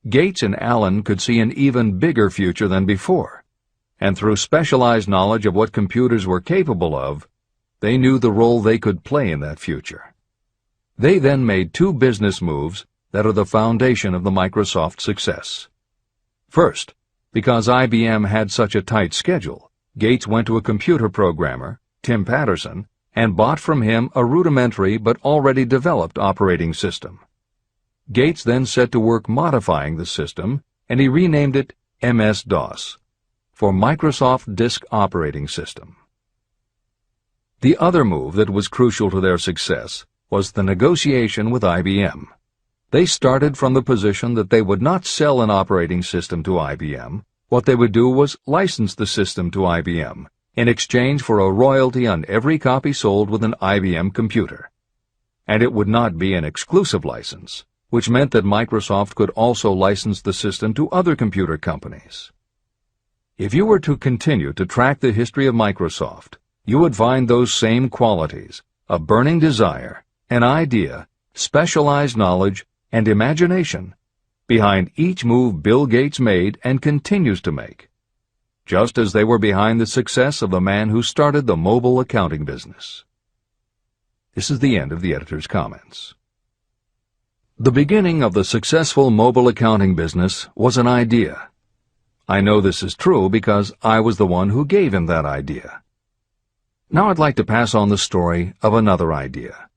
Gates and Allen could see an even bigger future than before, and through specialized knowledge of what computers were capable of, they knew the role they could play in that future. They then made 2 business moves that are the foundation of the Microsoft success. First, because IBM had such a tight schedule, Gates went to a computer programmer, Tim Patterson, and bought from him a rudimentary but already developed operating system. Gates then set to work modifying the system, and he renamed it MS-DOS, for Microsoft Disk Operating System. The other move that was crucial to their success was the negotiation with IBM. They started from the position that they would not sell an operating system to IBM. What they would do was license the system to IBM in exchange for a royalty on every copy sold with an IBM computer. And it would not be an exclusive license, which meant that Microsoft could also license the system to other computer companies. If you were to continue to track the history of Microsoft, you would find those same qualities: a burning desire, an idea, specialized knowledge, and imagination behind each move Bill Gates made and continues to make, just as they were behind the success of the man who started the mobile accounting business. This is the end of the editor's comments. The beginning of the successful mobile accounting business was an idea. I know this is true because I was the one who gave him that idea. Now I'd like to pass on the story of another idea.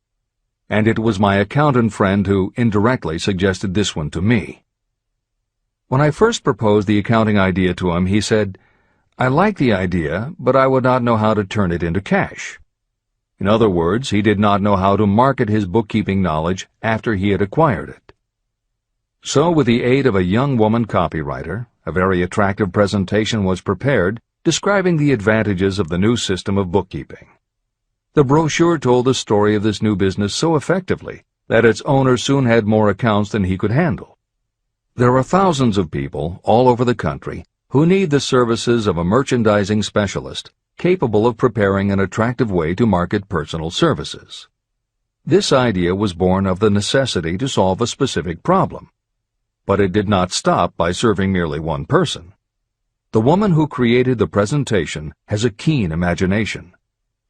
And it was my accountant friend who indirectly suggested this one to me. When I first proposed the accounting idea to him, he said, "I like the idea, but I would not know how to turn it into cash." In other words, he did not know how to market his bookkeeping knowledge after he had acquired it. So, with the aid of a young woman copywriter, a very attractive presentation was prepared describing the advantages of the new system of bookkeeping. The brochure told the story of this new business so effectively that its owner soon had more accounts than he could handle. There are thousands of people all over the country who need the services of a merchandising specialist capable of preparing an attractive way to market personal services. This idea was born of the necessity to solve a specific problem. But it did not stop by serving merely one person. The woman who created the presentation has a keen imagination.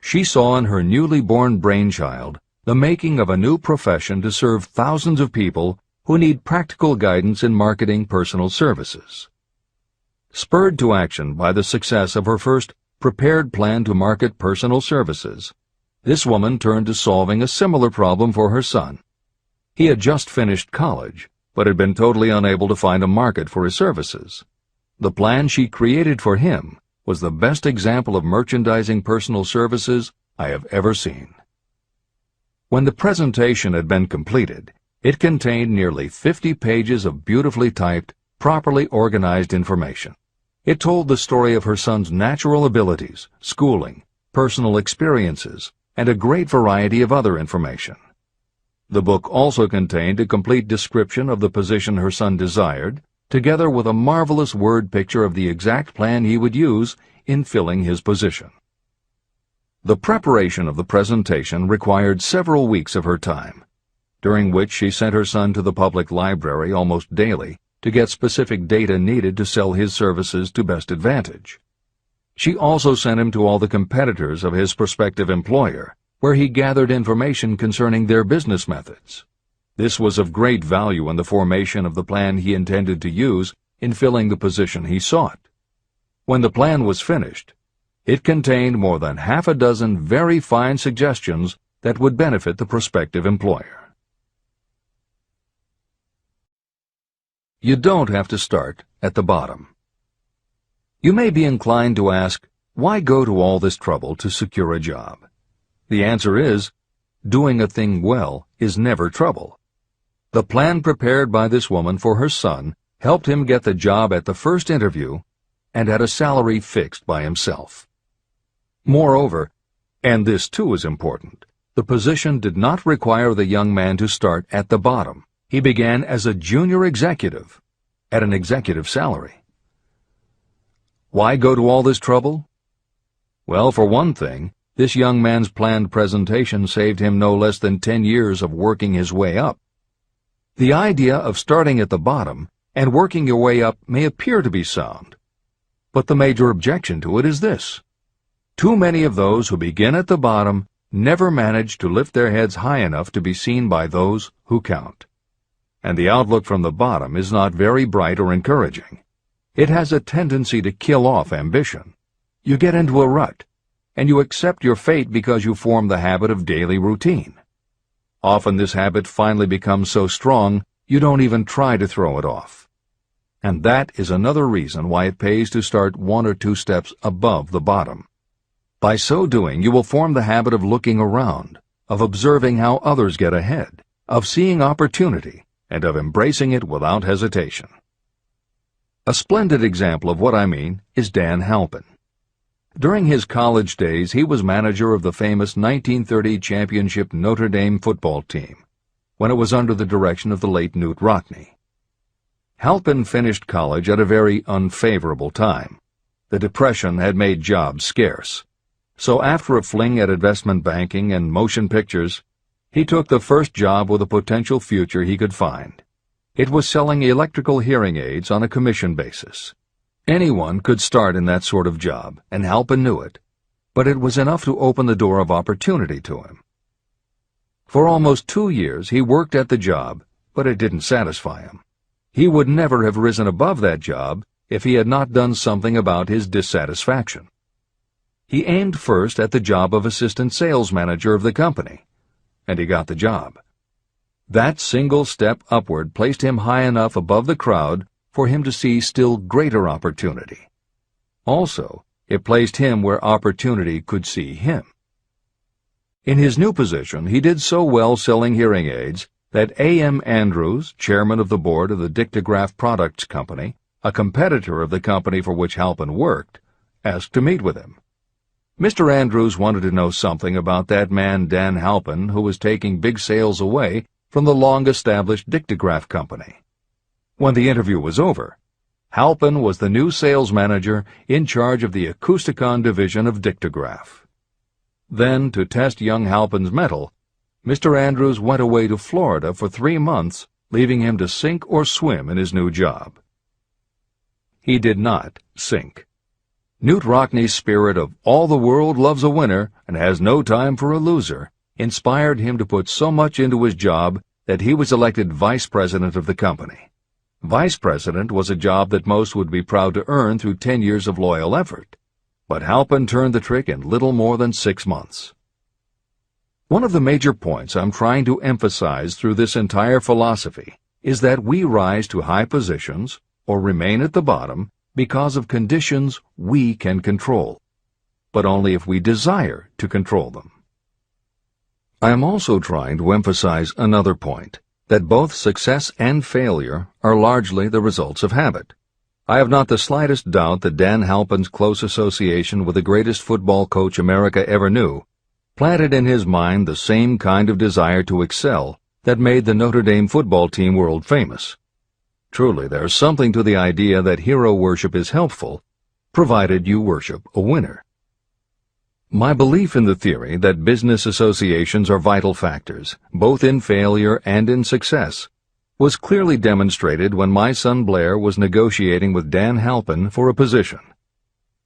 She saw in her newly born brainchild the making of a new profession to serve thousands of people who need practical guidance in marketing personal services. Spurred to action by the success of her first prepared plan to market personal services, this woman turned to solving a similar problem for her son. He had just finished college, but had been totally unable to find a market for his services. The plan she created for him was the best example of merchandising personal services I have ever seen. When the presentation had been completed, it contained nearly 50 pages of beautifully typed, properly organized information. It told the story of her son's natural abilities, schooling, personal experiences, and a great variety of other information. The book also contained a complete description of the position her son desired, together with a marvelous word picture of the exact plan he would use in filling his position. The preparation of the presentation required several weeks of her time, during which she sent her son to the public library almost daily to get specific data needed to sell his services to best advantage. She also sent him to all the competitors of his prospective employer, where he gathered information concerning their business methods. This was of great value in the formation of the plan he intended to use in filling the position he sought. When the plan was finished, it contained more than half a dozen very fine suggestions that would benefit the prospective employer. You don't have to start at the bottom. You may be inclined to ask, why go to all this trouble to secure a job? The answer is, doing a thing well is never trouble. The plan prepared by this woman for her son helped him get the job at the first interview and at a salary fixed by himself. Moreover, and this too is important, the position did not require the young man to start at the bottom. He began as a junior executive at an executive salary. Why go to all this trouble? Well, for one thing, this young man's planned presentation saved him no less than 10 years of working his way up. The idea of starting at the bottom and working your way up may appear to be sound, but the major objection to it is this. Too many of those who begin at the bottom never manage to lift their heads high enough to be seen by those who count. And the outlook from the bottom is not very bright or encouraging. It has a tendency to kill off ambition. You get into a rut, and you accept your fate because you form the habit of daily routine. Often this habit finally becomes so strong you don't even try to throw it off. And that is another reason why it pays to start 1 or 2 steps above the bottom. By so doing, you will form the habit of looking around, of observing how others get ahead, of seeing opportunity, and of embracing it without hesitation. A splendid example of what I mean is Dan Halpin. During his college days, he was manager of the famous 1930 championship Notre Dame football team, when it was under the direction of the late Knute Rockne. Halpin finished college at a very unfavorable time. The Depression had made jobs scarce. So after a fling at investment banking and motion pictures, he took the first job with a potential future he could find. It was selling electrical hearing aids on a commission basis. Anyone could start in that sort of job, and Halpin knew it, but it was enough to open the door of opportunity to him. For almost 2 years he worked at the job, but it didn't satisfy him. He would never have risen above that job if he had not done something about his dissatisfaction. He aimed first at the job of assistant sales manager of the company, and he got the job. That single step upward placed him high enough above the crowd for him to see still greater opportunity. Also, it placed him where opportunity could see him. In his new position, he did so well selling hearing aids that A.M. Andrews, chairman of the board of the Dictograph Products Company, a competitor of the company for which Halpin worked, asked to meet with him. Mr. Andrews wanted to know something about that man Dan Halpin, who was taking big sales away from the long-established Dictograph Company. When the interview was over, Halpin was the new sales manager in charge of the Acousticon division of Dictograph. Then, to test young Halpin's mettle, Mr. Andrews went away to Florida for 3 months, leaving him to sink or swim in his new job. He did not sink. Knute Rockne's spirit of all the world loves a winner and has no time for a loser inspired him to put so much into his job that he was elected vice president of the company. Vice president was a job that most would be proud to earn through 10 years of loyal effort, but Halpin turned the trick in little more than 6 months. One of the major points I'm trying to emphasize through this entire philosophy is that we rise to high positions or remain at the bottom because of conditions we can control, but only if we desire to control them. I am also trying to emphasize another point, that both success and failure are largely the results of habit. I have not the slightest doubt that Dan Halpin's close association with the greatest football coach America ever knew planted in his mind the same kind of desire to excel that made the Notre Dame football team world famous. Truly, there's something to the idea that hero worship is helpful, provided you worship a winner. My belief in the theory that business associations are vital factors, both in failure and in success, was clearly demonstrated when my son Blair was negotiating with Dan Halpin for a position.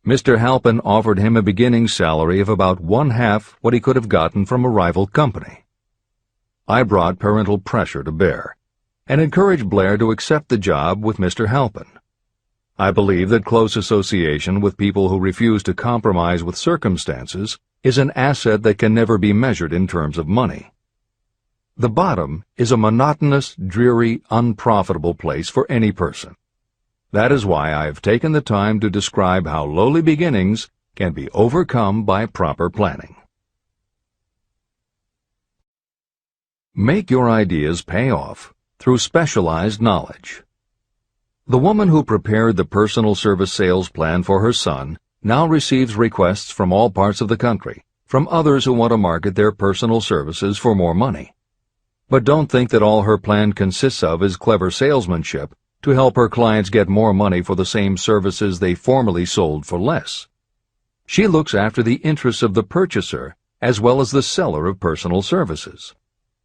Mr. Halpin offered him a beginning salary of about 1/2 what he could have gotten from a rival company. I brought parental pressure to bear, and encouraged Blair to accept the job with Mr. Halpin. I believe that close association with people who refuse to compromise with circumstances is an asset that can never be measured in terms of money. The bottom is a monotonous, dreary, unprofitable place for any person. That is why I have taken the time to describe how lowly beginnings can be overcome by proper planning. Make your ideas pay off through specialized knowledge. The woman who prepared the personal service sales plan for her son now receives requests from all parts of the country, from others who want to market their personal services for more money. But don't think that all her plan consists of is clever salesmanship to help her clients get more money for the same services they formerly sold for less. She looks after the interests of the purchaser as well as the seller of personal services.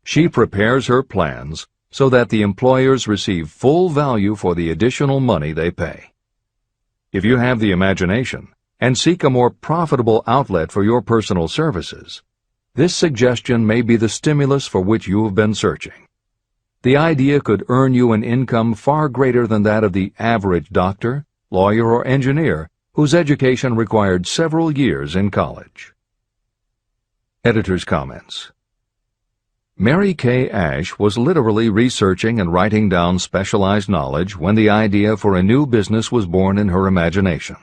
She prepares her plans so that the employers receive full value for the additional money they pay. If you have the imagination and seek a more profitable outlet for your personal services, this suggestion may be the stimulus for which you have been searching. The idea could earn you an income far greater than that of the average doctor, lawyer, or engineer whose education required several years in college. Editor's comments. Mary Kay Ash was literally researching and writing down specialized knowledge when the idea for a new business was born in her imagination.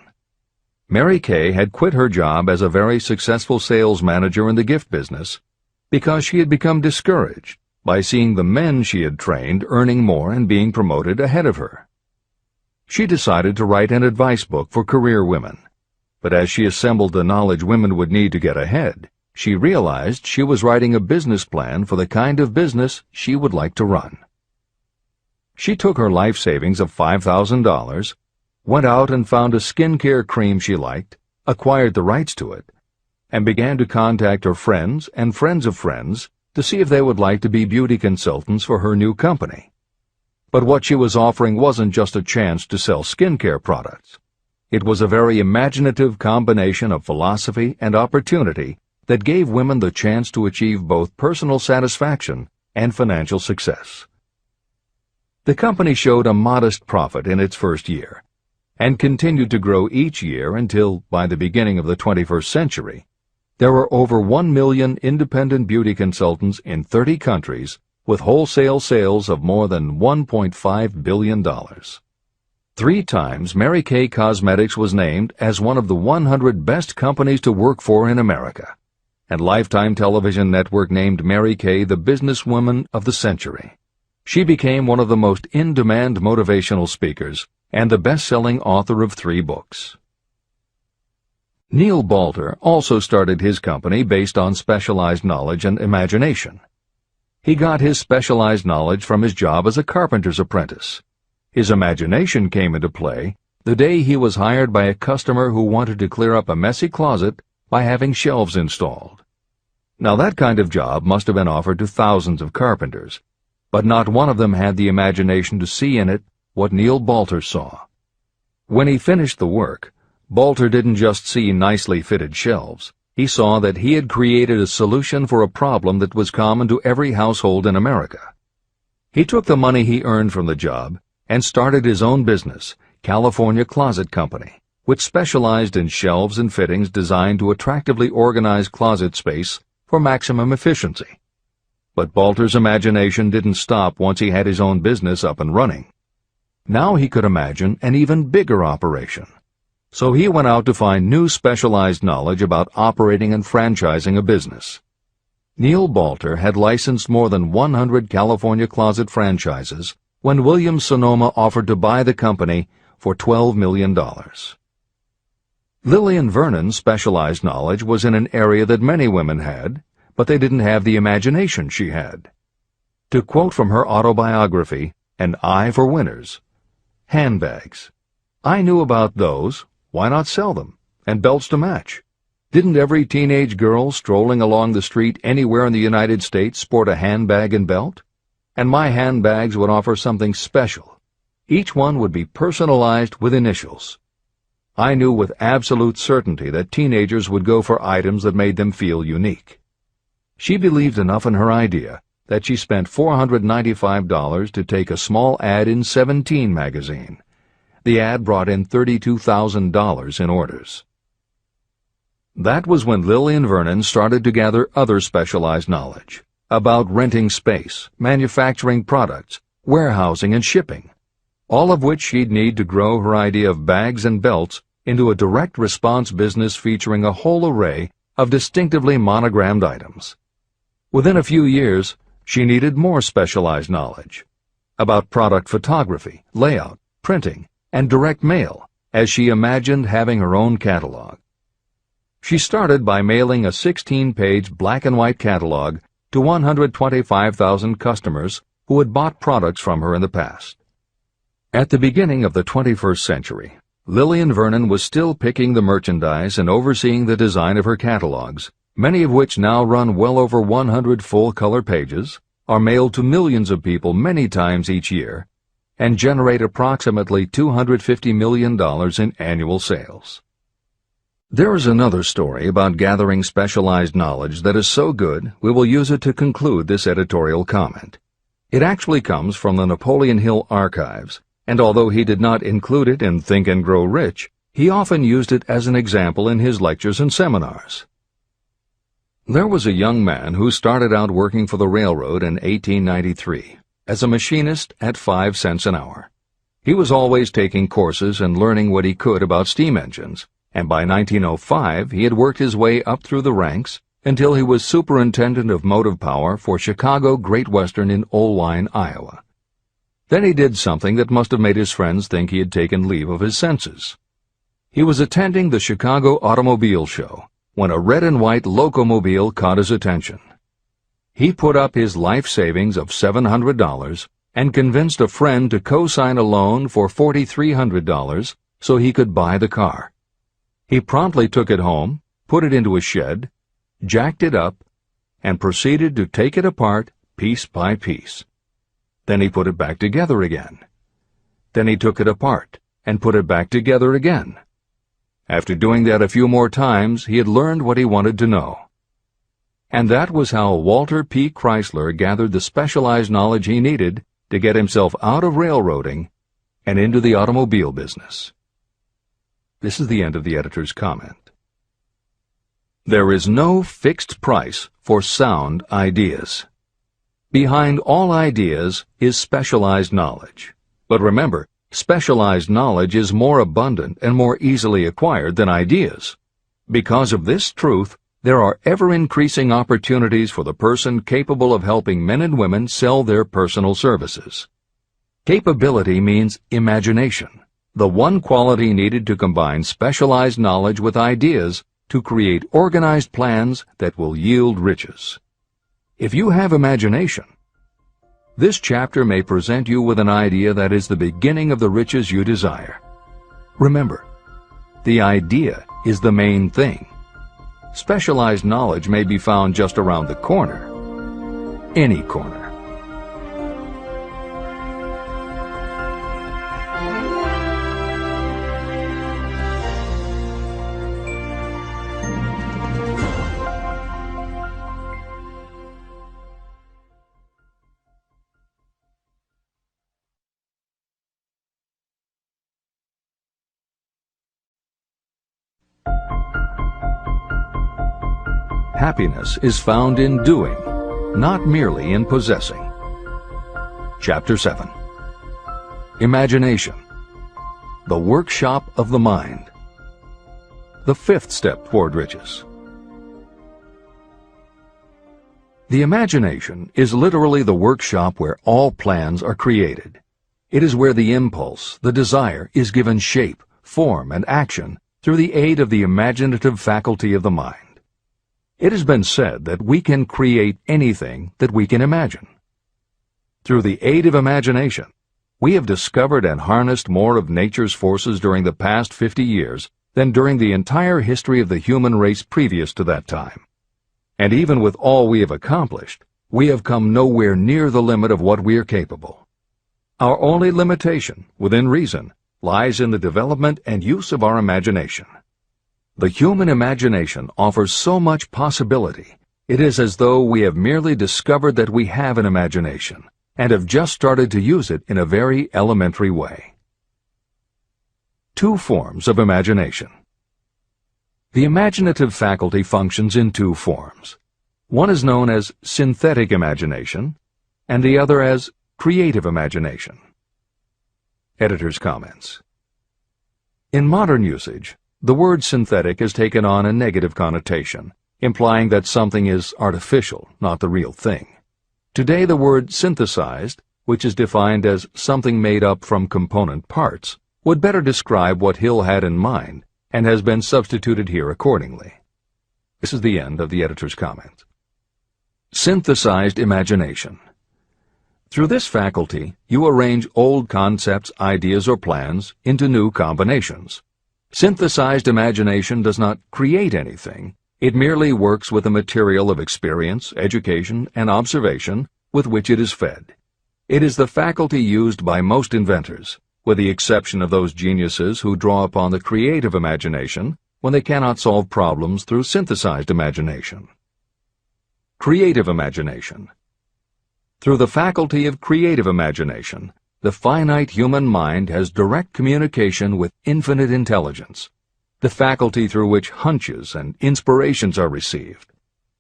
Mary Kay had quit her job as a very successful sales manager in the gift business because she had become discouraged by seeing the men she had trained earning more and being promoted ahead of her. She decided to write an advice book for career women, but as she assembled the knowledge women would need to get ahead, she realized she was writing a business plan for the kind of business she would like to run. She took her life savings of $5,000, went out and found a skincare cream she liked, acquired the rights to it, and began to contact her friends and friends of friends to see if they would like to be beauty consultants for her new company. But what she was offering wasn't just a chance to sell skincare products. It was a very imaginative combination of philosophy and opportunity that gave women the chance to achieve both personal satisfaction and financial success. The company showed a modest profit in its first year, and continued to grow each year until, by the beginning of the 21st century, there were over 1 million independent beauty consultants in 30 countries with wholesale sales of more than $1.5 billion. 3 times Mary Kay Cosmetics was named as one of the 100 best companies to work for in America, and Lifetime Television Network named Mary Kay the businesswoman of the century. She became one of the most in-demand motivational speakers and the best-selling author of 3 books. Neil Balter also started his company based on specialized knowledge and imagination. He got his specialized knowledge from his job as a carpenter's apprentice. His imagination came into play the day he was hired by a customer who wanted to clear up a messy closet by having shelves installed. Now that kind of job must have been offered to thousands of carpenters, but not one of them had the imagination to see in it what Neil Balter saw. When he finished the work, Balter didn't just see nicely fitted shelves. He saw that he had created a solution for a problem that was common to every household in America. He took the money he earned from the job and started his own business, California Closet Company, which specialized in shelves and fittings designed to attractively organize closet space for maximum efficiency. But Balter's imagination didn't stop once he had his own business up and running. Now he could imagine an even bigger operation. So he went out to find new specialized knowledge about operating and franchising a business. Neil Balter had licensed more than 100 California closet franchises when Williams-Sonoma offered to buy the company for $12 million. Lillian Vernon's specialized knowledge was in an area that many women had, but they didn't have the imagination she had. To quote from her autobiography, An Eye for Winners, handbags. I knew about those, why not sell them? And belts to match. Didn't every teenage girl strolling along the street anywhere in the United States sport a handbag and belt? And my handbags would offer something special. Each one would be personalized with initials. I knew with absolute certainty that teenagers would go for items that made them feel unique. She believed enough in her idea that she spent $495 to take a small ad in 17 magazine. The ad brought in $32,000 in orders. That was when Lillian Vernon started to gather other specialized knowledge about renting space, manufacturing products, warehousing, and shipping, all of which she'd need to grow her idea of bags and belts into a direct response business featuring a whole array of distinctively monogrammed items. Within a few years, she needed more specialized knowledge about product photography, layout, printing, and direct mail, as she imagined having her own catalog. She started by mailing a 16-page black-and-white catalog to 125,000 customers who had bought products from her in the past. At the beginning of the 21st century, Lillian Vernon was still picking the merchandise and overseeing the design of her catalogs, many of which now run well over 100 full-color pages, are mailed to millions of people many times each year, and generate approximately $250 million in annual sales. There is another story about gathering specialized knowledge that is so good we will use it to conclude this editorial comment. It actually comes from the Napoleon Hill archives, and although he did not include it in Think and Grow Rich, he often used it as an example in his lectures and seminars. There was a young man who started out working for the railroad in 1893 as a machinist at 5 cents an hour. He was always taking courses and learning what he could about steam engines, and by 1905 he had worked his way up through the ranks until he was superintendent of motive power for Chicago Great Western in Olwine, Iowa. Then he did something that must have made his friends think he had taken leave of his senses. He was attending the Chicago Automobile Show when a red and white locomobile caught his attention. He put up his life savings of $700 and convinced a friend to co-sign a loan for $4,300 so he could buy the car. He promptly took it home, put it into a shed, jacked it up, and proceeded to take it apart piece by piece. Then he put it back together again. Then he took it apart and put it back together again. After doing that a few more times, he had learned what he wanted to know. And that was how Walter P. Chrysler gathered the specialized knowledge he needed to get himself out of railroading and into the automobile business. This is the end of the editor's comment. There is no fixed price for sound ideas. Behind all ideas is specialized knowledge. But remember, specialized knowledge is more abundant and more easily acquired than ideas. Because of this truth, there are ever-increasing opportunities for the person capable of helping men and women sell their personal services. Capability means imagination, the one quality needed to combine specialized knowledge with ideas to create organized plans that will yield riches. If you have imagination, this chapter may present you with an idea that is the beginning of the riches you desire. Remember, the idea is the main thing. Specialized knowledge may be found just around the corner. Any corner. Happiness is found in doing, not merely in possessing. Chapter 7. Imagination, the workshop of the mind. The fifth step toward riches. The imagination is literally the workshop where all plans are created. It is where the impulse, the desire, is given shape, form, and action through the aid of the imaginative faculty of the mind. It has been said that we can create anything that we can imagine. Through the aid of imagination, we have discovered and harnessed more of nature's forces during the past 50 years than during the entire history of the human race previous to that time. And even with all we have accomplished, we have come nowhere near the limit of what we are capable. Our only limitation, within reason, lies in the development and use of our imagination. The human imagination offers so much possibility. It is as though we have merely discovered that we have an imagination and have just started to use it in a very elementary way. Two forms of imagination. The imaginative faculty functions in two forms. One is known as synthetic imagination, and the other as creative imagination. Editor's comments. In modern usage, the word synthetic has taken on a negative connotation, implying that something is artificial, not the real thing. Today the word synthesized, which is defined as something made up from component parts, would better describe what Hill had in mind and has been substituted here accordingly. This is the end of the editor's comment. Synthesized imagination. Through this faculty, you arrange old concepts, ideas, or plans into new combinations. Synthesized imagination does not create anything. It merely works with the material of experience, education, and observation with which it is fed. It is the faculty used by most inventors, with the exception of those geniuses who draw upon the creative imagination when they cannot solve problems through synthesized imagination. Creative imagination. Through the faculty of creative imagination, the finite human mind has direct communication with infinite intelligence, the faculty through which hunches and inspirations are received.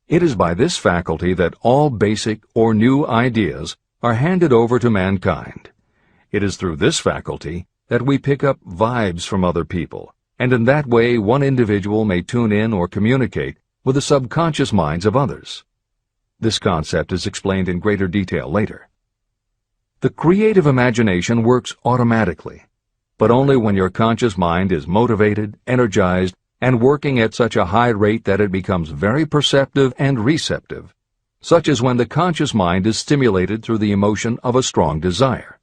It is by this faculty that all basic or new ideas are handed over to mankind. It is through this faculty that we pick up vibes from other people, and in that way one individual may tune in or communicate with the subconscious minds of others. This concept is explained in greater detail later. The creative imagination works automatically, but only when your conscious mind is motivated, energized, and working at such a high rate that it becomes very perceptive and receptive, such as when the conscious mind is stimulated through the emotion of a strong desire.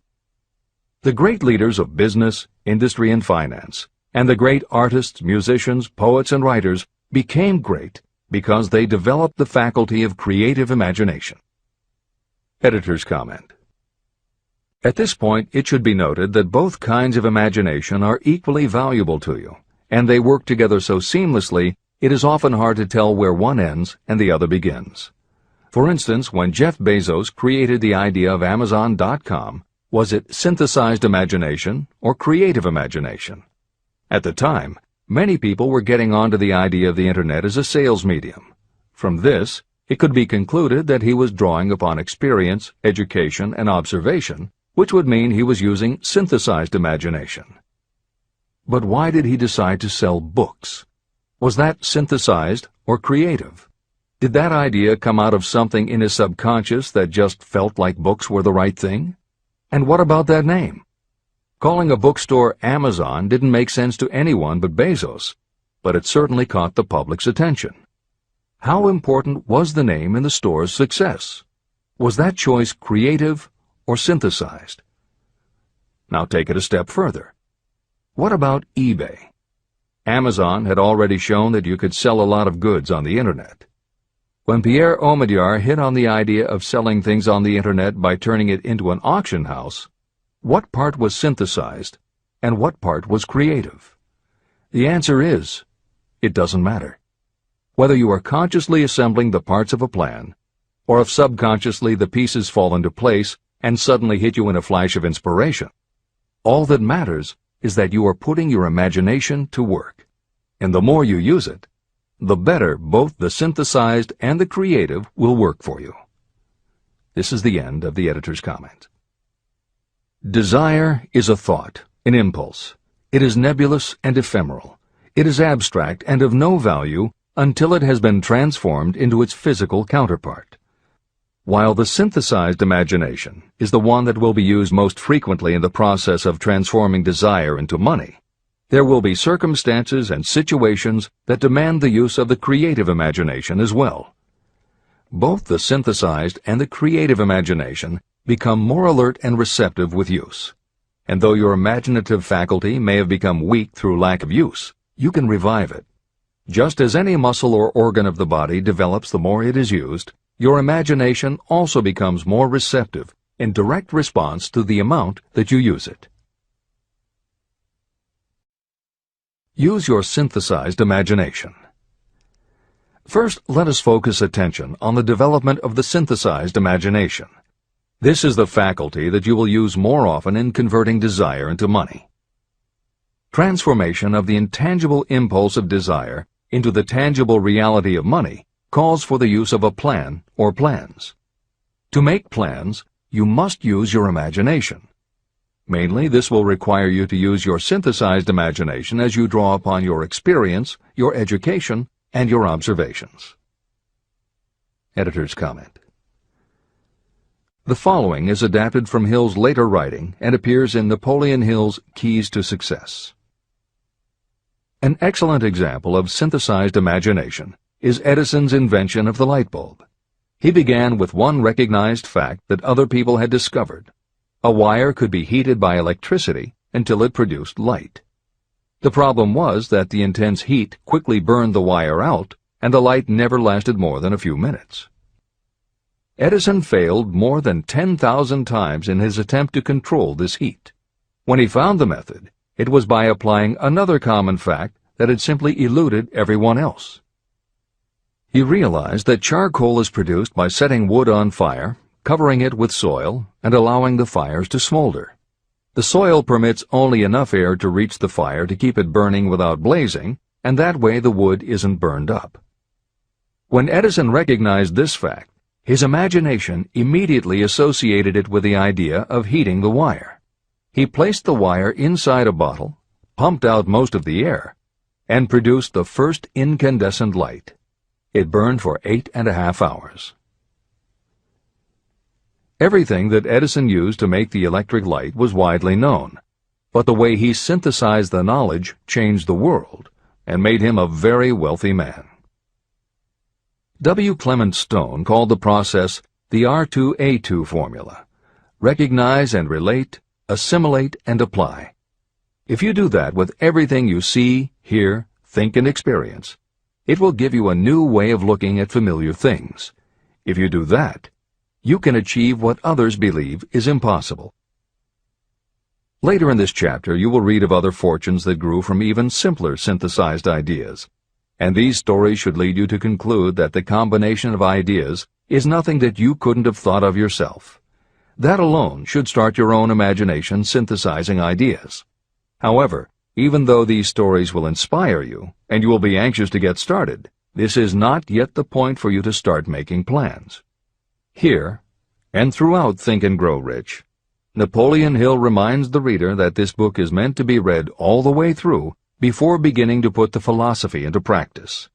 The great leaders of business, industry, and finance, and the great artists, musicians, poets, and writers became great because they developed the faculty of creative imagination. Editor's comment. At this point, it should be noted that both kinds of imagination are equally valuable to you, and they work together so seamlessly it is often hard to tell where one ends and the other begins. For instance, when Jeff Bezos created the idea of Amazon.com, was it synthesized imagination or creative imagination? At the time, Many people were getting onto the idea of the Internet as a sales medium. From this, it could be concluded that he was drawing upon experience, education, and observation, which would mean he was using synthesized imagination. But why did he decide to sell books? Was that synthesized or creative? Did that idea come out of something in his subconscious that just felt like books were the right thing? And what about that name? Calling a bookstore Amazon didn't make sense to anyone but Bezos, but it certainly caught the public's attention. How important was the name in the store's success? Was that choice creative or synthesized? Now take it a step further. What about eBay? Amazon had already shown that you could sell a lot of goods on the Internet. When Pierre Omidyar hit on the idea of selling things on the Internet by turning it into an auction house, what part was synthesized and what part was creative? The answer is, it doesn't matter. Whether you are consciously assembling the parts of a plan, or if subconsciously the pieces fall into place and suddenly hit you in a flash of inspiration, all that matters is that you are putting your imagination to work. And the more you use it, the better both the synthesized and the creative will work for you. This is the end of the editor's comment. Desire is a thought, an impulse. It is nebulous and ephemeral. It is abstract and of no value until it has been transformed into its physical counterpart. While the synthesized imagination is the one that will be used most frequently in the process of transforming desire into money, there will be circumstances and situations that demand the use of the creative imagination as well. Both the synthesized and the creative imagination become more alert and receptive with use. And though your imaginative faculty may have become weak through lack of use, you can revive it. Just as any muscle or organ of the body develops the more it is used, your imagination also becomes more receptive in direct response to the amount that you use it. Use your synthesized imagination. First, let us focus attention on the development of the synthesized imagination. This is the faculty that you will use more often in converting desire into money. Transformation of the intangible impulse of desire into the tangible reality of money calls for the use of a plan or plans. To make plans, you must use your imagination. Mainly, this will require you to use your synthesized imagination as you draw upon your experience, your education, and your observations. Editor's comment. The following is adapted from Hill's later writing and appears in Napoleon Hill's Keys to Success. An excellent example of synthesized imagination is Edison's invention of the light bulb. He began with one recognized fact that other people had discovered. A wire could be heated by electricity until it produced light. The problem was that the intense heat quickly burned the wire out, and the light never lasted more than a few minutes. Edison failed more than 10,000 times in his attempt to control this heat. When he found the method, it was by applying another common fact that had simply eluded everyone else. He realized that charcoal is produced by setting wood on fire, covering it with soil, and allowing the fires to smolder. The soil permits only enough air to reach the fire to keep it burning without blazing, and that way the wood isn't burned up. When Edison recognized this fact, his imagination immediately associated it with the idea of heating the wire. He placed the wire inside a bottle, pumped out most of the air, and produced the first incandescent light. It burned for 8.5 hours. Everything that Edison used to make the electric light was widely known, but the way he synthesized the knowledge changed the world and made him a very wealthy man. W. Clement Stone called the process the R2A2 formula: recognize and relate, assimilate and apply. If you do that with everything you see, hear, think, and experience, it will give you a new way of looking at familiar things. If you do that, you can achieve what others believe is impossible. Later in this chapter, you will read of other fortunes that grew from even simpler synthesized ideas. And these stories should lead you to conclude that the combination of ideas is nothing that you couldn't have thought of yourself. That alone should start your own imagination synthesizing ideas. However, Even though these stories will inspire you, and you will be anxious to get started, this is not yet the point for you to start making plans. Here, and throughout Think and Grow Rich, Napoleon Hill reminds the reader that this book is meant to be read all the way through before beginning to put the philosophy into practice.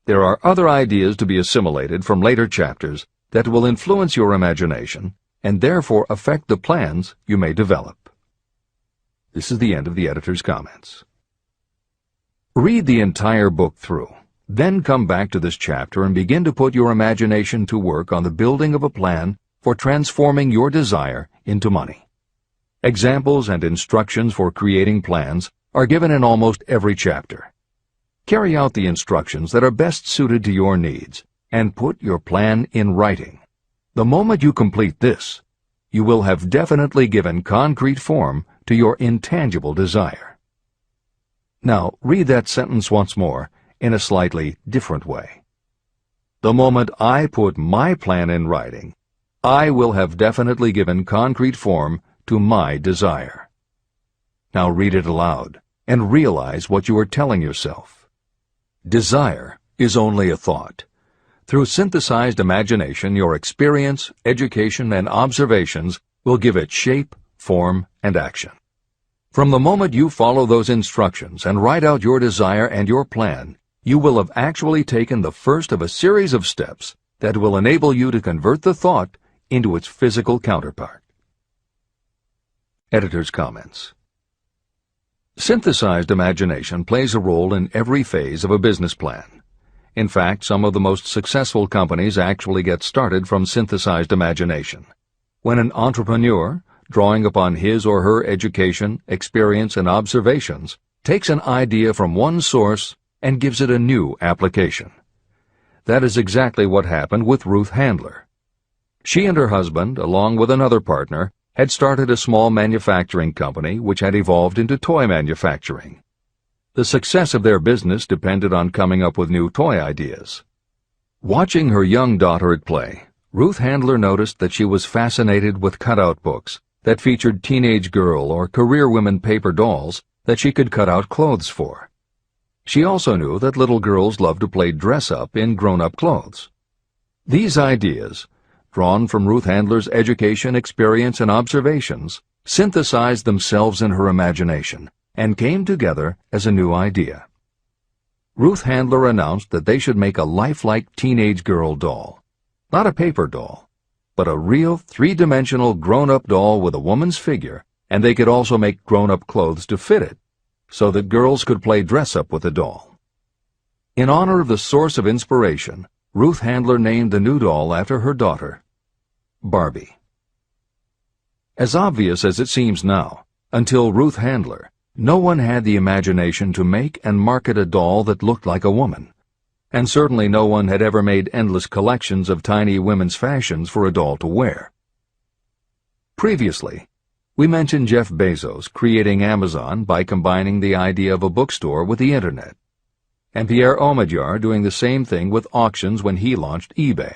There are other ideas to be assimilated from later chapters that will influence your imagination and therefore affect the plans you may develop. This is the end of the editor's comments. Read the entire book through, then come back to this chapter and begin to put your imagination to work on the building of a plan for transforming your desire into money. Examples and instructions for creating plans are given in almost every chapter. Carry out the instructions that are best suited to your needs and put your plan in writing. The moment you complete this, you will have definitely given concrete form to your intangible desire. Now, read that sentence once more in a slightly different way. The moment I put my plan in writing, I will have definitely given concrete form to my desire. Now read it aloud and realize what you are telling yourself. Desire is only a thought. Through synthesized imagination, your experience, education, and observations will give it shape, form, and action. From the moment you follow those instructions and write out your desire and your plan, you will have actually taken the first of a series of steps that will enable you to convert the thought into its physical counterpart. Editor's comments. Synthesized imagination plays a role in every phase of a business plan. In fact, some of the most successful companies actually get started from synthesized imagination. When an entrepreneur, drawing upon his or her education, experience, and observations, takes an idea from one source and gives it a new application. That is exactly what happened with Ruth Handler. She and her husband, along with another partner, had started a small manufacturing company which had evolved into toy manufacturing. The success of their business depended on coming up with new toy ideas. Watching her young daughter at play, Ruth Handler noticed that she was fascinated with cutout books that featured teenage girl or career women paper dolls that she could cut out clothes for. She also knew that little girls loved to play dress-up in grown-up clothes. These ideas, drawn from Ruth Handler's education, experience, and observations, synthesized themselves in her imagination and came together as a new idea. Ruth Handler announced that they should make a lifelike teenage girl doll. Not a paper doll, but a real three-dimensional grown-up doll with a woman's figure, and they could also make grown-up clothes to fit it, so that girls could play dress-up with the doll. In honor of the source of inspiration, Ruth Handler named the new doll after her daughter, Barbie. As obvious as it seems now, until Ruth Handler, no one had the imagination to make and market a doll that looked like a woman, and certainly no one had ever made endless collections of tiny women's fashions for a doll to wear. Previously, we mentioned Jeff Bezos creating Amazon by combining the idea of a bookstore with the Internet, and Pierre Omidyar doing the same thing with auctions when he launched eBay.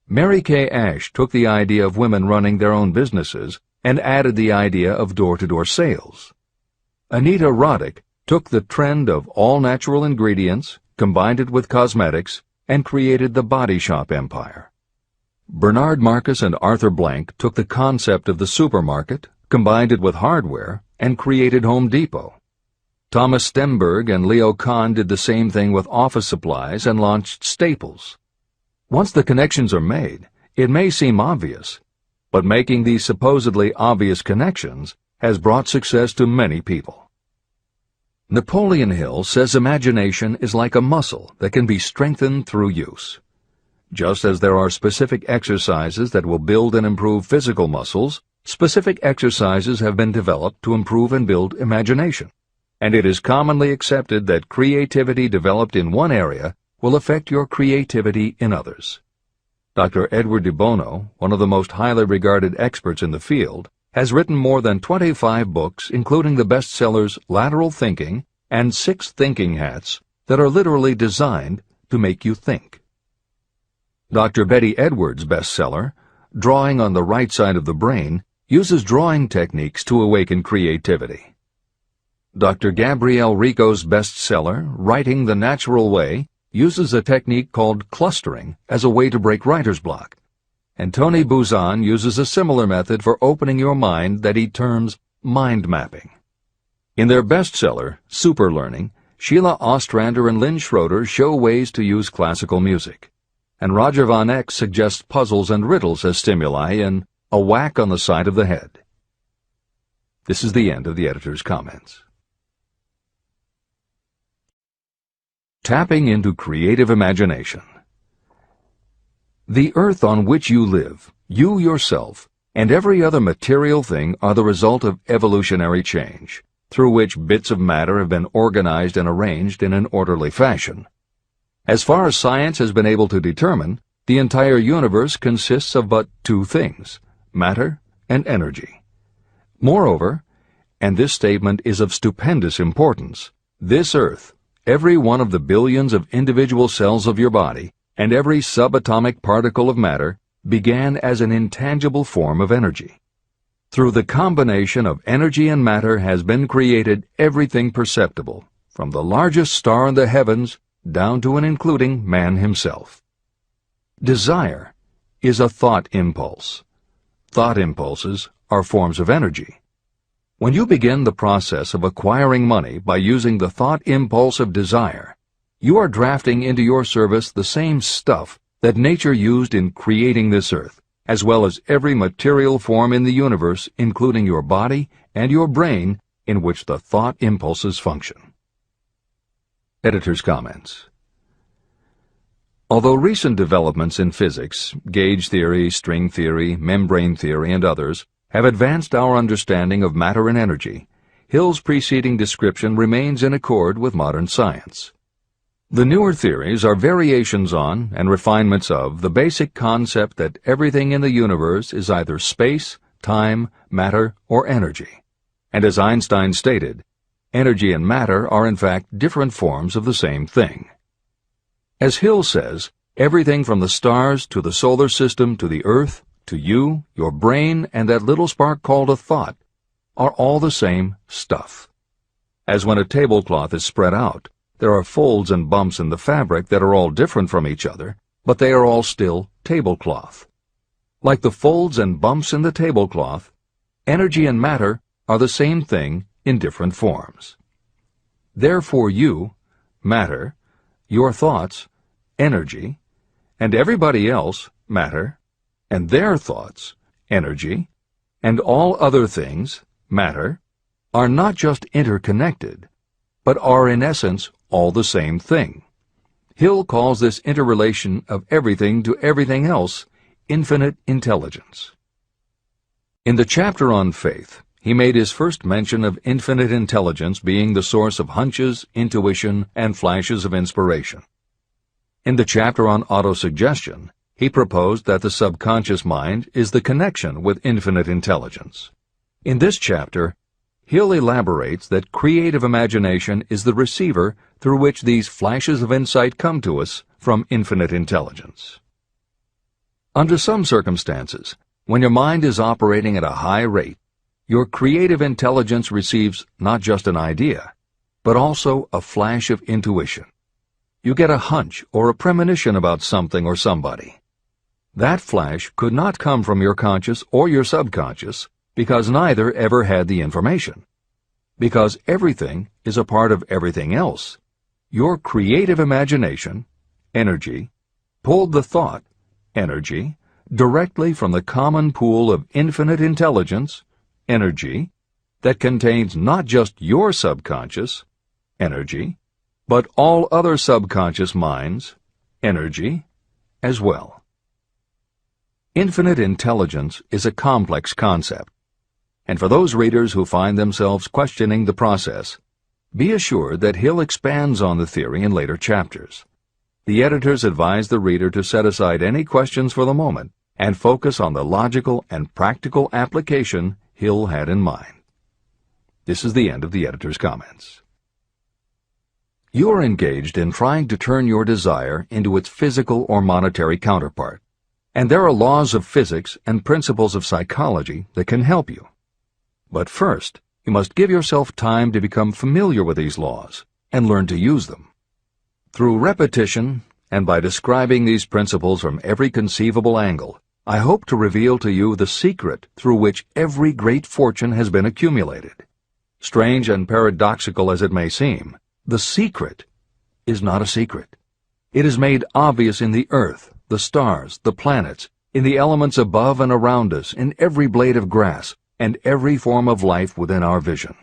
Mary Kay Ash took the idea of women running their own businesses and added the idea of door-to-door sales. Anita Roddick took the trend of all-natural ingredients, combined it with cosmetics, and created the body shop empire. Bernard Marcus and Arthur Blank took the concept of the supermarket, combined it with hardware, and created Home Depot. Thomas Stemberg and Leo Kahn did the same thing with office supplies and launched Staples. Once the connections are made, it may seem obvious, but making these supposedly obvious connections has brought success to many people. Napoleon Hill says imagination is like a muscle that can be strengthened through use. Just as there are specific exercises that will build and improve physical muscles, specific exercises have been developed to improve and build imagination. And it is commonly accepted that creativity developed in one area will affect your creativity in others. Dr. Edward de Bono, one of the most highly regarded experts in the field, has written more than 25 books, including the bestsellers Lateral Thinking and 6 Thinking Hats, that are literally designed to make you think. Dr. Betty Edwards' bestseller, Drawing on the Right Side of the Brain, uses drawing techniques to awaken creativity. Dr. Gabrielle Rico's bestseller, Writing the Natural Way, uses a technique called clustering as a way to break writer's block. And Tony Buzan uses a similar method for opening your mind that he terms mind mapping. In their bestseller, Super Learning, Sheila Ostrander and Lynn Schroeder show ways to use classical music. And Roger Von Eck suggests puzzles and riddles as stimuli in A Whack on the Side of the Head. This is the end of the editor's comments. Tapping into creative imagination. The earth on which you live, you yourself, and every other material thing are the result of evolutionary change, through which bits of matter have been organized and arranged in an orderly fashion. As far as science has been able to determine, the entire universe consists of but two things, matter and energy. Moreover, and this statement is of stupendous importance, this earth, every one of the billions of individual cells of your body, and every subatomic particle of matter began as an intangible form of energy. Through the combination of energy and matter has been created everything perceptible, from the largest star in the heavens down to and including man himself. Desire is a thought impulse. Thought impulses are forms of energy. When you begin the process of acquiring money by using the thought impulse of desire, you are drafting into your service the same stuff that nature used in creating this earth, as well as every material form in the universe, including your body and your brain, in which the thought impulses function. Editor's comments. Although recent developments in physics, gauge theory, string theory, membrane theory, and others, have advanced our understanding of matter and energy, Hill's preceding description remains in accord with modern science. The newer theories are variations on and refinements of the basic concept that everything in the universe is either space, time, matter, or energy. And as Einstein stated, energy and matter are in fact different forms of the same thing. As Hill says, everything from the stars to the solar system to the earth, to you, your brain, and that little spark called a thought, are all the same stuff. As when a tablecloth is spread out, there are folds and bumps in the fabric that are all different from each other, but they are all still tablecloth. Like the folds and bumps in the tablecloth, energy and matter are the same thing in different forms. Therefore you, matter, your thoughts, energy, and everybody else, matter, and their thoughts, energy, and all other things, matter, are not just interconnected, but are in essence all the same thing. Hill calls this interrelation of everything to everything else infinite intelligence. In the chapter on faith, he made his first mention of infinite intelligence being the source of hunches, intuition, and flashes of inspiration. In the chapter on autosuggestion, he proposed that the subconscious mind is the connection with infinite intelligence. In this chapter, Hill elaborates that creative imagination is the receiver through which these flashes of insight come to us from infinite intelligence. Under some circumstances, when your mind is operating at a high rate, your creative intelligence receives not just an idea, but also a flash of intuition. You get a hunch or a premonition about something or somebody. That flash could not come from your conscious or your subconscious, because neither ever had the information. Because everything is a part of everything else, your creative imagination, energy, pulled the thought, energy, directly from the common pool of infinite intelligence, energy, that contains not just your subconscious, energy, but all other subconscious minds, energy, as well. Infinite intelligence is a complex concept, and for those readers who find themselves questioning the process, be assured that Hill expands on the theory in later chapters. The editors advise the reader to set aside any questions for the moment and focus on the logical and practical application Hill had in mind. This is the end of the editor's comments. You are engaged in trying to turn your desire into its physical or monetary counterpart, and there are laws of physics and principles of psychology that can help you. But first, you must give yourself time to become familiar with these laws and learn to use them. Through repetition, and by describing these principles from every conceivable angle, I hope to reveal to you the secret through which every great fortune has been accumulated. Strange and paradoxical as it may seem, the secret is not a secret. It is made obvious in the earth, the stars, the planets, in the elements above and around us, in every blade of grass, and every form of life within our vision.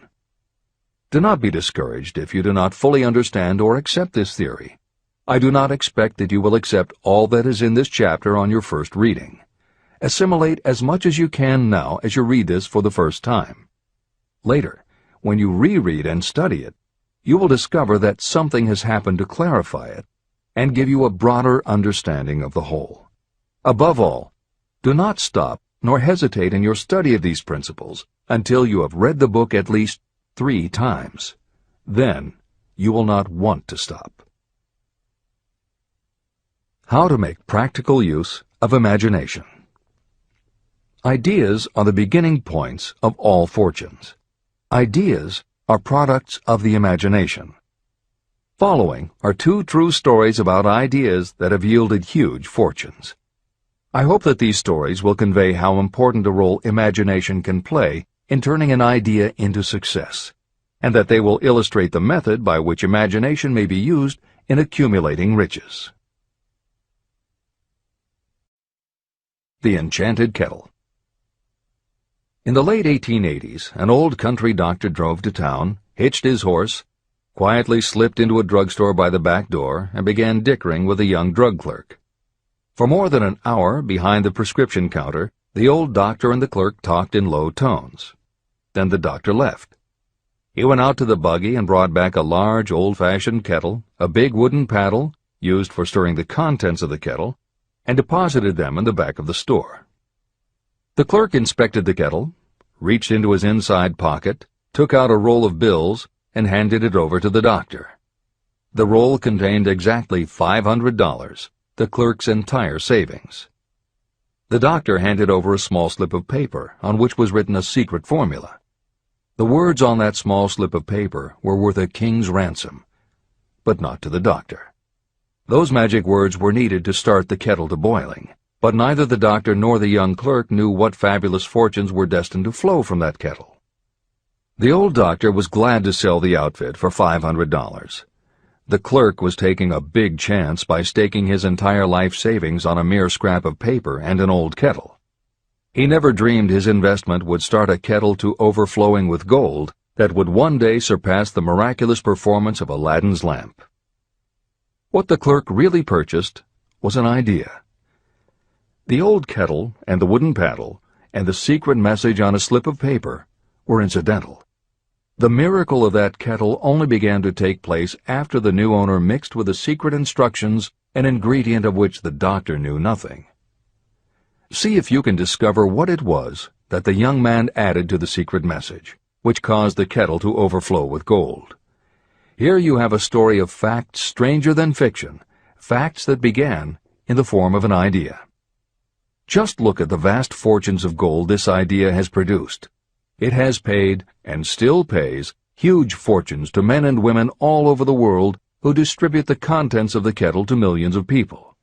Do not be discouraged if you do not fully understand or accept this theory. I do not expect that you will accept all that is in this chapter on your first reading. Assimilate as much as you can now as you read this for the first time. Later, when you reread and study it, you will discover that something has happened to clarify it and give you a broader understanding of the whole. Above all, do not stop nor hesitate in your study of these principles until you have read the book at least 3 times. Then you will not want to stop. How to make practical use of imagination. Ideas are the beginning points of all fortunes. Ideas are products of the imagination. Following are 2 true stories about ideas that have yielded huge fortunes. I hope that these stories will convey how important a role imagination can play in turning an idea into success, and that they will illustrate the method by which imagination may be used in accumulating riches. The Enchanted Kettle. In the late 1880s, an old country doctor drove to town, hitched his horse, quietly slipped into a drugstore by the back door, and began dickering with a young drug clerk. For more than an hour, behind the prescription counter, the old doctor and the clerk talked in low tones. Then the doctor left. He went out to the buggy and brought back a large, old-fashioned kettle, a big wooden paddle, used for stirring the contents of the kettle, and deposited them in the back of the store. The clerk inspected the kettle, reached into his inside pocket, took out a roll of bills, and handed it over to the doctor. The roll contained exactly $500, the clerk's entire savings. The doctor handed over a small slip of paper on which was written a secret formula. The words on that small slip of paper were worth a king's ransom, but not to the doctor. Those magic words were needed to start the kettle to boiling, but neither the doctor nor the young clerk knew what fabulous fortunes were destined to flow from that kettle. The old doctor was glad to sell the outfit for $500. The clerk was taking a big chance by staking his entire life savings on a mere scrap of paper and an old kettle. He never dreamed his investment would start a kettle to overflowing with gold that would one day surpass the miraculous performance of Aladdin's lamp. What the clerk really purchased was an idea. The old kettle and the wooden paddle and the secret message on a slip of paper were incidental. The miracle of that kettle only began to take place after the new owner mixed with the secret instructions an ingredient of which the doctor knew nothing. See if you can discover what it was that the young man added to the secret message, which caused the kettle to overflow with gold. Here you have a story of facts stranger than fiction, facts that began in the form of an idea. Just look at the vast fortunes of gold this idea has produced. It has paid, and still pays, huge fortunes to men and women all over the world who distribute the contents of the kettle to millions of people.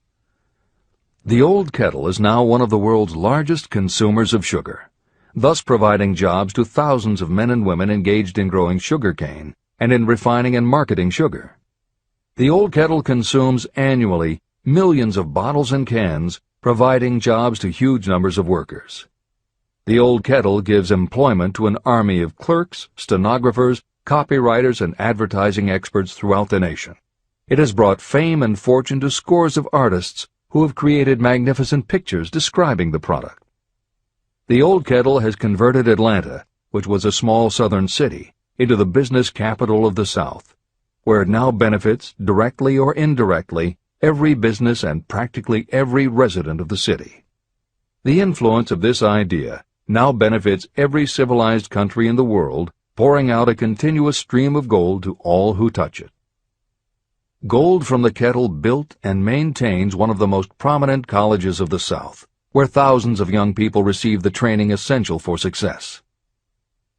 The old kettle is now one of the world's largest consumers of sugar, thus providing jobs to thousands of men and women engaged in growing sugarcane and in refining and marketing sugar. The old kettle consumes annually millions of bottles and cans, providing jobs to huge numbers of workers. The old kettle gives employment to an army of clerks, stenographers, copywriters, and advertising experts throughout the nation. It has brought fame and fortune to scores of artists who have created magnificent pictures describing the product. The old kettle has converted Atlanta, which was a small southern city, into the business capital of the South, where it now benefits, directly or indirectly, every business and practically every resident of the city. The influence of this idea now benefits every civilized country in the world, pouring out a continuous stream of gold to all who touch it. Gold from the kettle built and maintains one of the most prominent colleges of the South, where thousands of young people receive the training essential for success.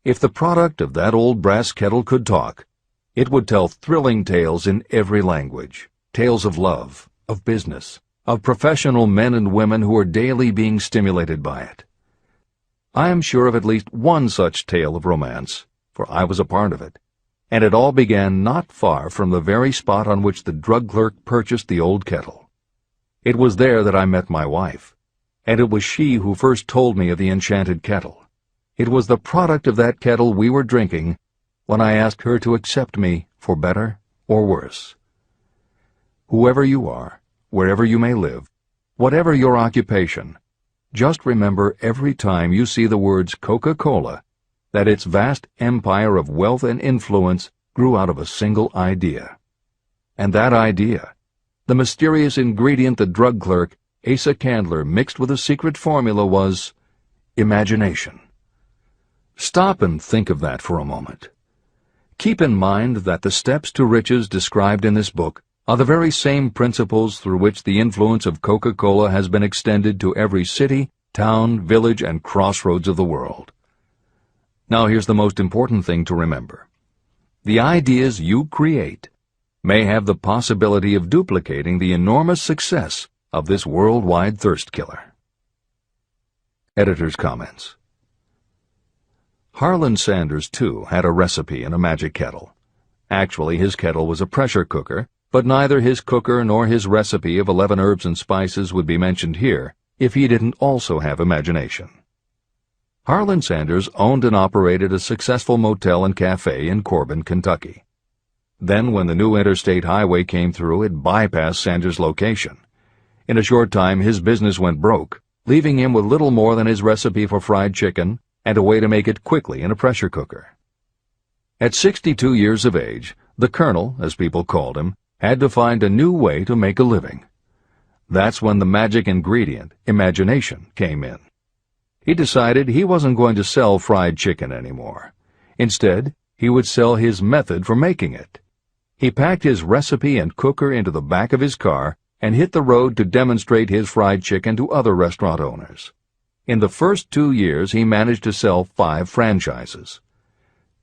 If the product of that old brass kettle could talk, it would tell thrilling tales in every language, tales of love, of business, of professional men and women who are daily being stimulated by it. I am sure of at least one such tale of romance, for I was a part of it, and it all began not far from the very spot on which the drug clerk purchased the old kettle. It was there that I met my wife, and it was she who first told me of the enchanted kettle. It was the product of that kettle we were drinking when I asked her to accept me for better or worse. Whoever you are, wherever you may live, whatever your occupation, just remember every time you see the words Coca-Cola that its vast empire of wealth and influence grew out of a single idea. And that idea, the mysterious ingredient the drug clerk, Asa Candler, mixed with a secret formula, was imagination. Stop and think of that for a moment. Keep in mind that the steps to riches described in this book are the very same principles through which the influence of Coca-Cola has been extended to every city, town, village, and crossroads of the world. Now here's the most important thing to remember. The ideas you create may have the possibility of duplicating the enormous success of this worldwide thirst killer. Editor's comments. Harlan Sanders, too, had a recipe in a magic kettle. Actually, his kettle was a pressure cooker, but neither his cooker nor his recipe of 11 herbs and spices would be mentioned here if he didn't also have imagination. Harlan Sanders owned and operated a successful motel and cafe in Corbin, Kentucky. Then, when the new interstate highway came through, it bypassed Sanders' location. In a short time, his business went broke, leaving him with little more than his recipe for fried chicken and a way to make it quickly in a pressure cooker. At 62 years of age, the Colonel, as people called him, had to find a new way to make a living. That's when the magic ingredient, imagination, came in. He decided he wasn't going to sell fried chicken anymore. Instead, he would sell his method for making it. He packed his recipe and cooker into the back of his car and hit the road to demonstrate his fried chicken to other restaurant owners. In the first 2 years, he managed to sell 5 franchises.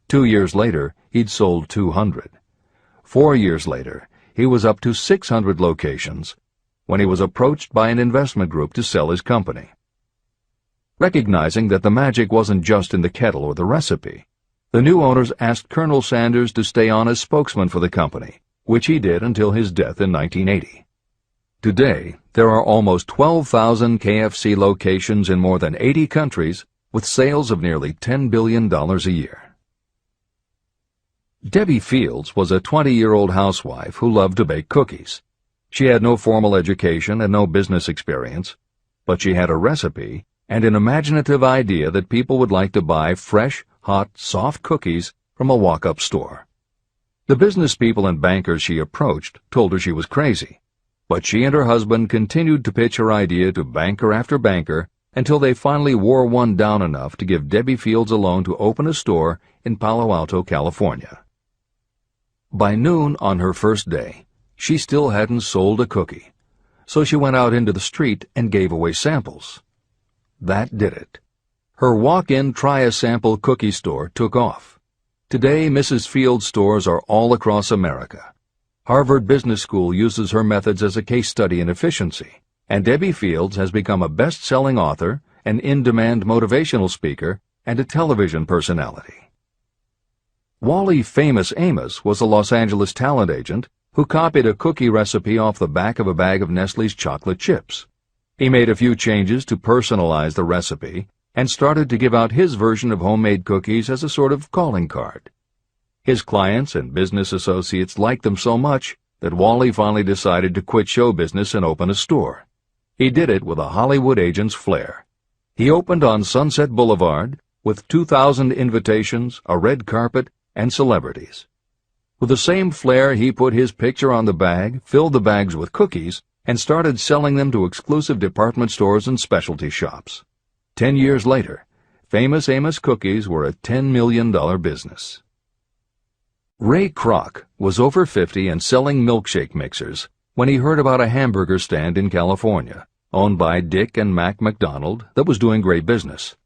2 years later, he'd sold 200. 4 years later, he was up to 600 locations when he was approached by an investment group to sell his company. Recognizing that the magic wasn't just in the kettle or the recipe, the new owners asked Colonel Sanders to stay on as spokesman for the company, which he did until his death in 1980. Today, there are almost 12,000 KFC locations in more than 80 countries with sales of nearly $10 billion a year. Debbie Fields was a 20-year-old housewife who loved to bake cookies. She had no formal education and no business experience, but she had a recipe and an imaginative idea that people would like to buy fresh, hot, soft cookies from a walk-up store. The business people and bankers she approached told her she was crazy, but she and her husband continued to pitch her idea to banker after banker until they finally wore one down enough to give Debbie Fields a loan to open a store in Palo Alto, California. By noon on her first day, she still hadn't sold a cookie, so she went out into the street and gave away samples. That did it. Her walk-in try-a-sample cookie store took off. Today, Mrs. Fields' stores are all across America. Harvard Business School uses her methods as a case study in efficiency, and Debbie Fields has become a best-selling author, an in-demand motivational speaker, and a television personality. Wally Famous Amos was a Los Angeles talent agent who copied a cookie recipe off the back of a bag of Nestle's chocolate chips. He made a few changes to personalize the recipe and started to give out his version of homemade cookies as a sort of calling card. His clients and business associates liked them so much that Wally finally decided to quit show business and open a store. He did it with a Hollywood agent's flair. He opened on Sunset Boulevard with 2,000 invitations, a red carpet, and celebrities. With the same flair, he put his picture on the bag, filled the bags with cookies, and started selling them to exclusive department stores and specialty shops. 10 years later, Famous Amos cookies were a $10 million business. Ray Kroc was over 50 and selling milkshake mixers when he heard about a hamburger stand in California, owned by Dick and Mac McDonald, that was doing great business.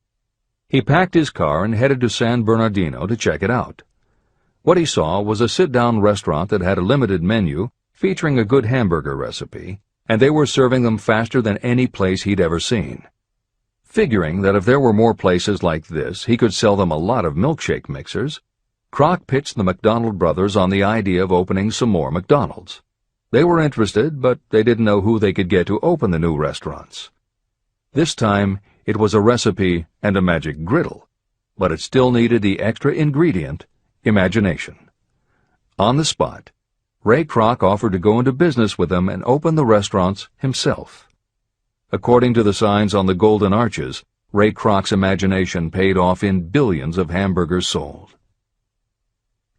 He packed his car and headed to San Bernardino to check it out. What he saw was a sit-down restaurant that had a limited menu featuring a good hamburger recipe, and they were serving them faster than any place he'd ever seen. Figuring that if there were more places like this, he could sell them a lot of milkshake mixers, Kroc pitched the McDonald brothers on the idea of opening some more McDonald's. They were interested, but they didn't know who they could get to open the new restaurants. This time, it was a recipe and a magic griddle, but it still needed the extra ingredient, imagination. On the spot, Ray Kroc offered to go into business with them and open the restaurants himself. According to the signs on the golden arches, Ray Kroc's imagination paid off in billions of hamburgers sold.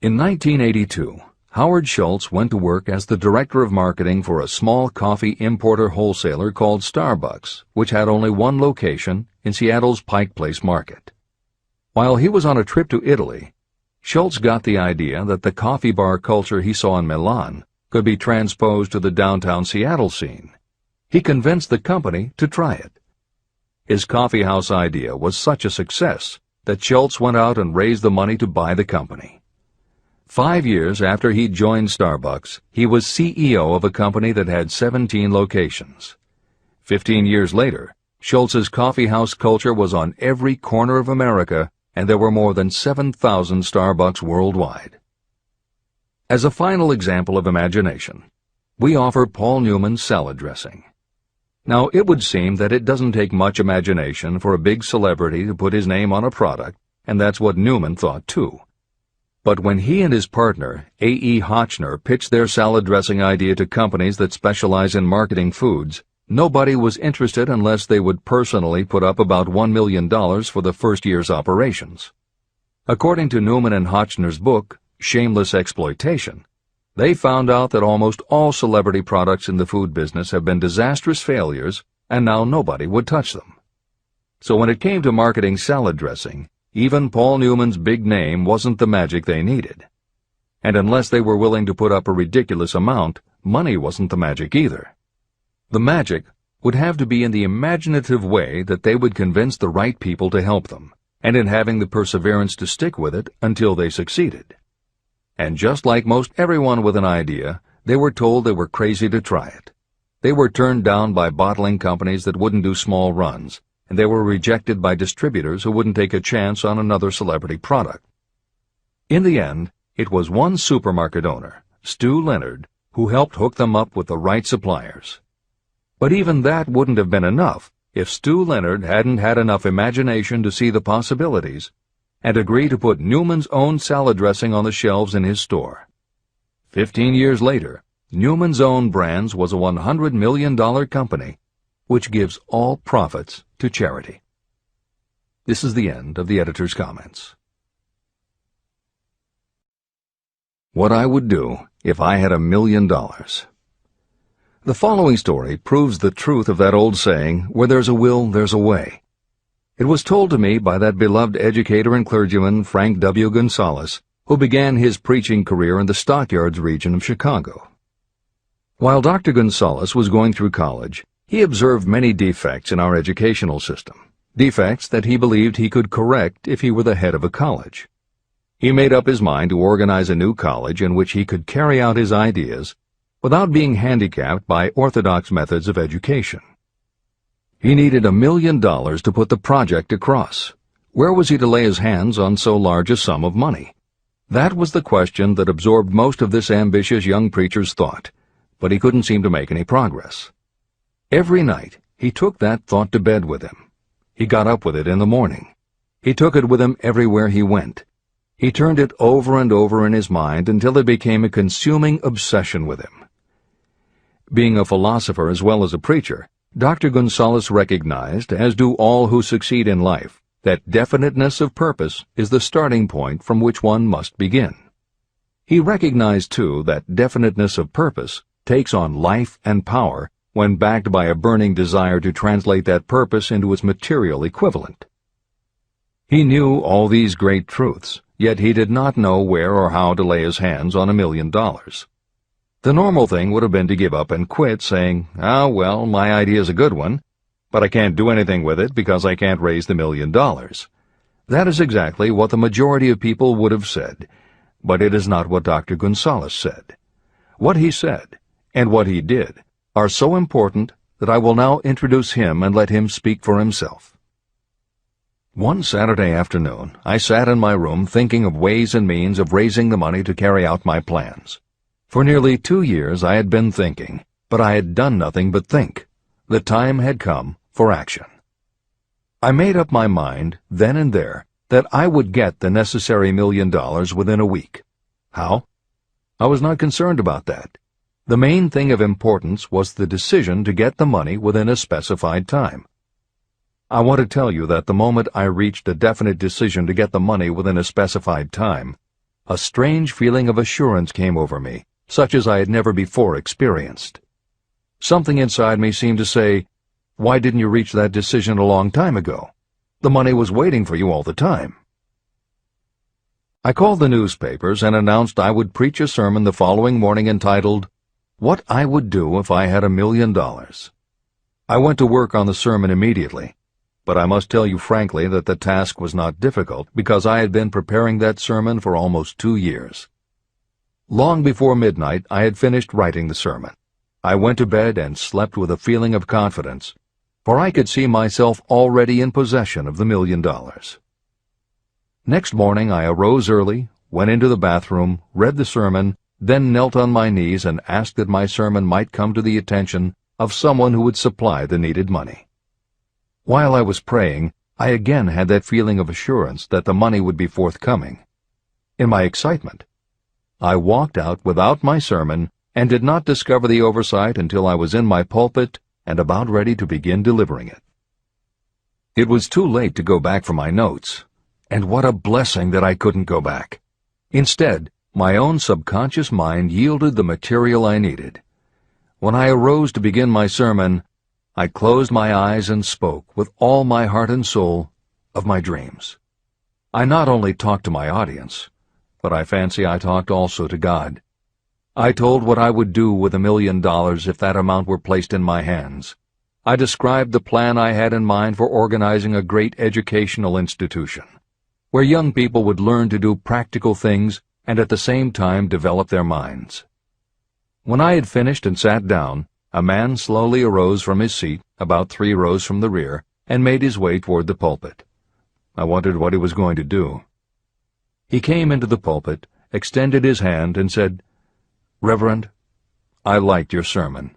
In 1982, Howard Schultz went to work as the director of marketing for a small coffee importer wholesaler called Starbucks, which had only one location in Seattle's Pike Place Market. While he was on a trip to Italy, Schultz got the idea that the coffee bar culture he saw in Milan could be transposed to the downtown Seattle scene. He convinced the company to try it. His coffeehouse idea was such a success that Schultz went out and raised the money to buy the company. 5 years after he joined Starbucks, he was CEO of a company that had 17 locations. 15 years later, Schultz's coffeehouse culture was on every corner of America, and there were more than 7,000 Starbucks worldwide. As a final example of imagination, we offer Paul Newman's salad dressing. Now, it would seem that it doesn't take much imagination for a big celebrity to put his name on a product, and that's what Newman thought too. But when he and his partner, A.E. Hotchner, pitched their salad dressing idea to companies that specialize in marketing foods, nobody was interested unless they would personally put up about $1 million for the first year's operations. According to Newman and Hotchner's book, Shameless Exploitation, they found out that almost all celebrity products in the food business have been disastrous failures, and now nobody would touch them. So when it came to marketing salad dressing, even Paul Newman's big name wasn't the magic they needed. And unless they were willing to put up a ridiculous amount, money wasn't the magic either. The magic would have to be in the imaginative way that they would convince the right people to help them, and in having the perseverance to stick with it until they succeeded. And just like most everyone with an idea, they were told they were crazy to try it. They were turned down by bottling companies that wouldn't do small runs, and they were rejected by distributors who wouldn't take a chance on another celebrity product. In the end, it was one supermarket owner, Stu Leonard, who helped hook them up with the right suppliers. But even that wouldn't have been enough if Stu Leonard hadn't had enough imagination to see the possibilities and agree to put Newman's own salad dressing on the shelves in his store. 15 years later, Newman's Own Brands was a $100 million company, which gives all profits to charity. This is the end of the editor's comments. What I would do if I had $1 million. The following story proves the truth of that old saying, where there's a will, there's a way. It was told to me by that beloved educator and clergyman Frank W. Gonzalez, who began his preaching career in the Stockyards region of Chicago. While Dr. Gonzalez was going through college, he observed many defects in our educational system, defects that he believed he could correct if he were the head of a college. He made up his mind to organize a new college in which he could carry out his ideas without being handicapped by orthodox methods of education. He needed $1 million to put the project across. Where was he to lay his hands on so large a sum of money? That was the question that absorbed most of this ambitious young preacher's thought, but he couldn't seem to make any progress. Every night, he took that thought to bed with him. He got up with it in the morning. He took it with him everywhere he went. He turned it over and over in his mind until it became a consuming obsession with him. Being a philosopher as well as a preacher, Dr. Gonzalez recognized, as do all who succeed in life, that definiteness of purpose is the starting point from which one must begin. He recognized, too, that definiteness of purpose takes on life and power when backed by a burning desire to translate that purpose into its material equivalent. He knew all these great truths, yet he did not know where or how to lay his hands on $1 million. The normal thing would have been to give up and quit, saying, "Ah, well, my idea's a good one, but I can't do anything with it because I can't raise the $1 million." That is exactly what the majority of people would have said, but it is not what Dr. Gonzalez said. What he said, and what he did, are so important that I will now introduce him and let him speak for himself. One Saturday afternoon, I sat in my room thinking of ways and means of raising the money to carry out my plans. For nearly 2 years I had been thinking, but I had done nothing but think. The time had come for action. I made up my mind, then and there, that I would get the necessary $1 million within a week. How? I was not concerned about that. The main thing of importance was the decision to get the money within a specified time. I want to tell you that the moment I reached a definite decision to get the money within a specified time, a strange feeling of assurance came over me, such as I had never before experienced. Something inside me seemed to say, "Why didn't you reach that decision a long time ago? The money was waiting for you all the time." I called the newspapers and announced I would preach a sermon the following morning entitled, "What I Would Do If I Had $1 Million." I went to work on the sermon immediately, but I must tell you frankly that the task was not difficult because I had been preparing that sermon for almost 2 years. Long before midnight, I had finished writing the sermon. I went to bed and slept with a feeling of confidence, for I could see myself already in possession of the $1 million. Next morning I arose early, went into the bathroom, read the sermon, then knelt on my knees and asked that my sermon might come to the attention of someone who would supply the needed money. While I was praying, I again had that feeling of assurance that the money would be forthcoming. In my excitement, I walked out without my sermon and did not discover the oversight until I was in my pulpit and about ready to begin delivering it. It was too late to go back for my notes, and what a blessing that I couldn't go back. Instead, my own subconscious mind yielded the material I needed. When I arose to begin my sermon, I closed my eyes and spoke with all my heart and soul of my dreams. I not only talked to my audience, but I fancy I talked also to God. I told what I would do with $1 million if that amount were placed in my hands. I described the plan I had in mind for organizing a great educational institution, where young people would learn to do practical things and at the same time develop their minds. When I had finished and sat down, a man slowly arose from his seat, about 3 rows from the rear, and made his way toward the pulpit. I wondered what he was going to do. He came into the pulpit, extended his hand, and said, "Reverend, I liked your sermon.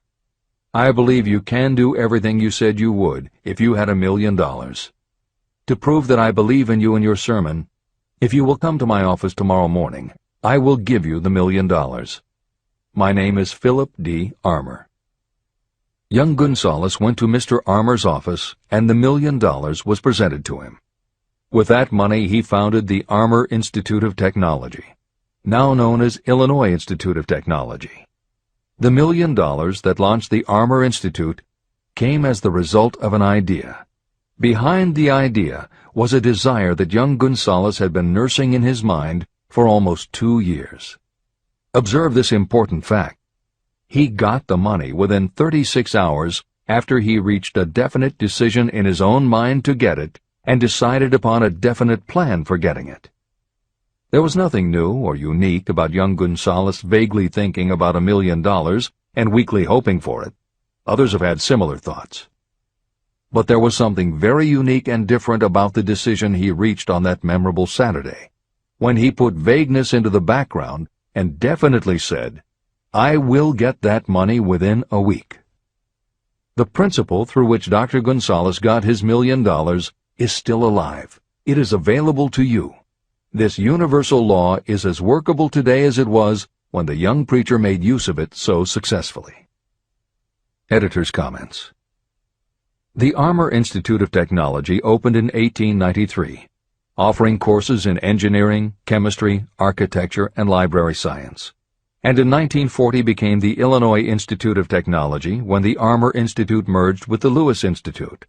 I believe you can do everything you said you would if you had $1 million. To prove that I believe in you and your sermon, if you will come to my office tomorrow morning, I will give you the $1 million. My name is Philip D. Armour." Young Gonzalez went to Mr. Armour's office, and the $1 million was presented to him. With that money he founded the Armour Institute of Technology, now known as Illinois Institute of Technology. The $1 million that launched the Armour Institute came as the result of an idea. Behind the idea was a desire that young Gonzalez had been nursing in his mind for almost 2 years. Observe this important fact. He got the money within 36 hours after he reached a definite decision in his own mind to get it and decided upon a definite plan for getting it. There was nothing new or unique about young Gonzalez vaguely thinking about $1 million and weakly hoping for it. Others have had similar thoughts. But there was something very unique and different about the decision he reached on that memorable Saturday, when he put vagueness into the background and definitely said, "I will get that money within a week." The principle through which Dr. Gonzalez got his $1 million is still alive. It is available to you. This universal law is as workable today as it was when the young preacher made use of it so successfully. Editor's comments. The Armour Institute of Technology opened in 1893, offering courses in engineering, chemistry, architecture, and library science, and in 1940 became the Illinois Institute of Technology when the Armour Institute merged with the Lewis Institute,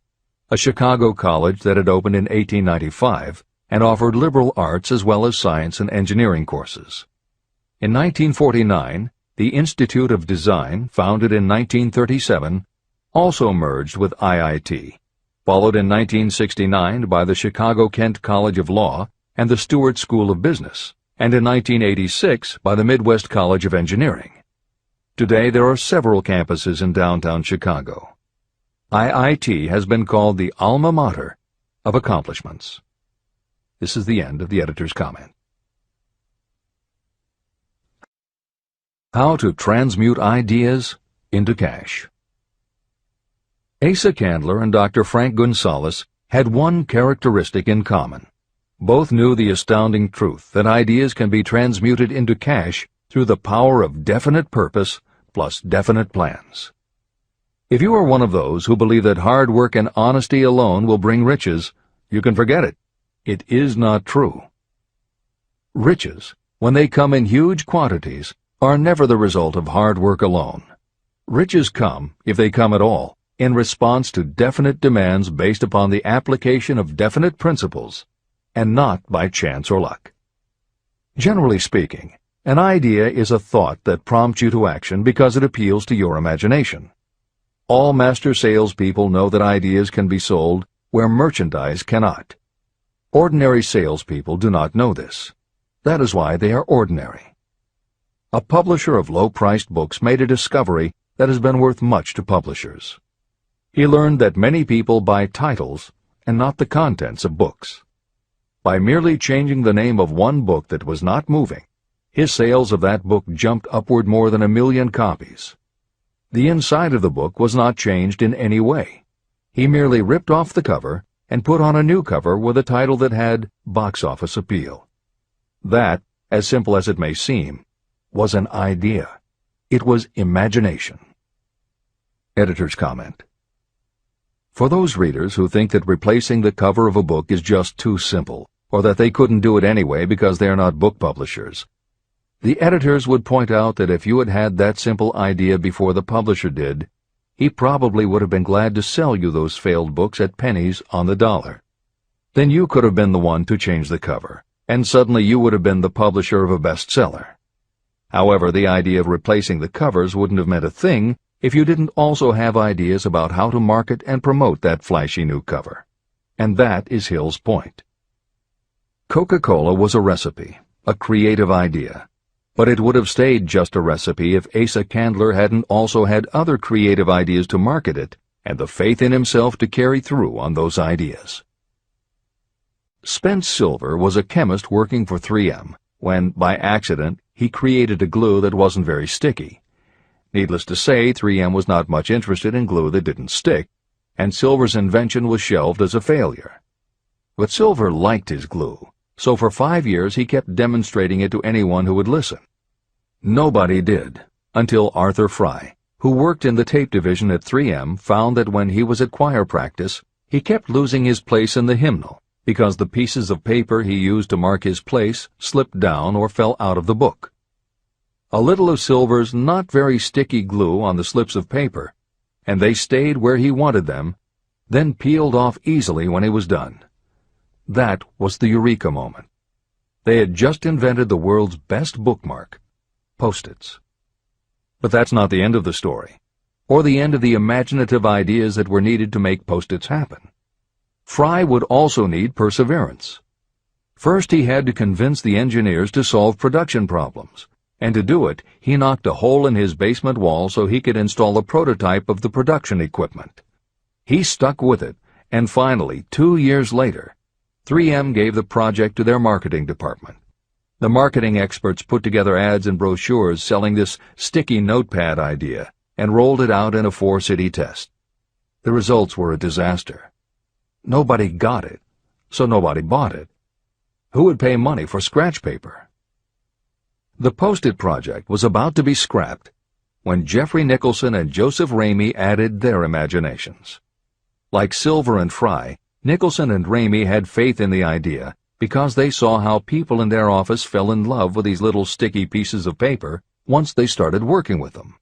a Chicago college that had opened in 1895 and offered liberal arts as well as science and engineering courses. In 1949, the Institute of Design, founded in 1937, also merged with IIT, followed in 1969 by the Chicago-Kent College of Law and the Stewart School of Business, and in 1986 by the Midwest College of Engineering. Today there are several campuses in downtown Chicago. IIT has been called the alma mater of accomplishments. This is the end of the editor's comment. How to transmute ideas into cash. Asa Candler and Dr. Frank Gunsaulus had one characteristic in common. Both knew the astounding truth that ideas can be transmuted into cash through the power of definite purpose plus definite plans. If you are one of those who believe that hard work and honesty alone will bring riches, you can forget it. It is not true. Riches, when they come in huge quantities, are never the result of hard work alone. Riches come, if they come at all, in response to definite demands based upon the application of definite principles, and not by chance or luck. Generally speaking, an idea is a thought that prompts you to action because it appeals to your imagination. All master salespeople know that ideas can be sold where merchandise cannot. Ordinary salespeople do not know this. That is why they are ordinary. A publisher of low-priced books made a discovery that has been worth much to publishers. He learned that many people buy titles and not the contents of books. By merely changing the name of one book that was not moving, his sales of that book jumped upward more than 1 million copies. The inside of the book was not changed in any way. He merely ripped off the cover and put on a new cover with a title that had box office appeal. That, as simple as it may seem, was an idea. It was imagination. Editor's comment. For those readers who think that replacing the cover of a book is just too simple, or that they couldn't do it anyway because they are not book publishers, the editors would point out that if you had had that simple idea before the publisher did, he probably would have been glad to sell you those failed books at pennies on the dollar. Then you could have been the one to change the cover, and suddenly you would have been the publisher of a bestseller. However, the idea of replacing the covers wouldn't have meant a thing if you didn't also have ideas about how to market and promote that flashy new cover. And that is Hill's point. Coca-Cola was a recipe, a creative idea. But it would have stayed just a recipe if Asa Candler hadn't also had other creative ideas to market it and the faith in himself to carry through on those ideas. Spence Silver was a chemist working for 3M when, by accident, he created a glue that wasn't very sticky. Needless to say, 3M was not much interested in glue that didn't stick, and Silver's invention was shelved as a failure. But Silver liked his glue, so for 5 years he kept demonstrating it to anyone who would listen. Nobody did, until Arthur Fry, who worked in the tape division at 3M, found that when he was at choir practice, he kept losing his place in the hymnal because the pieces of paper he used to mark his place slipped down or fell out of the book. A little of Silver's not very sticky glue on the slips of paper, and they stayed where he wanted them, then peeled off easily when he was done. That was the eureka moment. They had just invented the world's best bookmark, Post-its. But that's not the end of the story, or the end of the imaginative ideas that were needed to make Post-its happen. Fry would also need perseverance. First, he had to convince the engineers to solve production problems, and to do it, he knocked a hole in his basement wall so he could install a prototype of the production equipment. He stuck with it, and finally, 2 years later, 3M gave the project to their marketing department. The marketing experts put together ads and brochures selling this sticky notepad idea and rolled it out in a 4-city test. The results were a disaster. Nobody got it, so nobody bought it. Who would pay money for scratch paper? The Post-it project was about to be scrapped when Jeffrey Nicholson and Joseph Ramey added their imaginations. Like Silver and Fry, Nicholson and Ramey had faith in the idea because they saw how people in their office fell in love with these little sticky pieces of paper once they started working with them.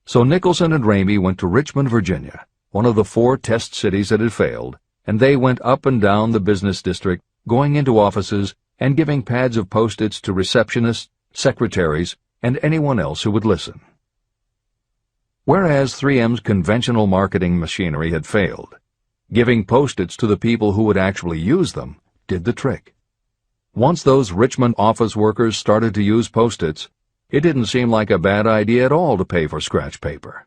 So Nicholson and Ramey went to Richmond, Virginia, one of the 4 test cities that had failed, and they went up and down the business district, going into offices and giving pads of Post-its to receptionists, secretaries, and anyone else who would listen. Whereas 3M's conventional marketing machinery had failed, Giving Post-its to the people who would actually use them did the trick. Once those Richmond office workers started to use Post-its, it didn't seem like a bad idea at all to pay for scratch paper.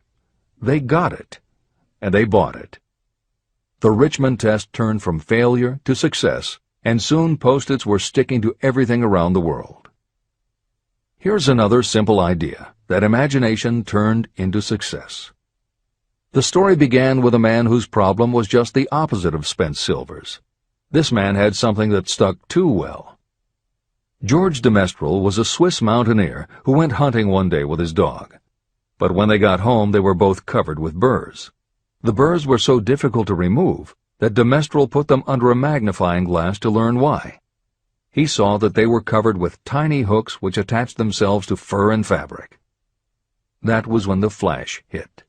They got it, and they bought it. The Richmond test turned from failure to success, and soon Post-its were sticking to everything around the world. Here's another simple idea that imagination turned into success. The story began with a man whose problem was just the opposite of spent silvers. This man had something that stuck too well. George de Mestral was a Swiss mountaineer who went hunting one day with his dog. But when they got home, they were both covered with burrs. The burrs were so difficult to remove that de Mestral put them under a magnifying glass to learn why. He saw that they were covered with tiny hooks which attached themselves to fur and fabric. That was when the flash hit.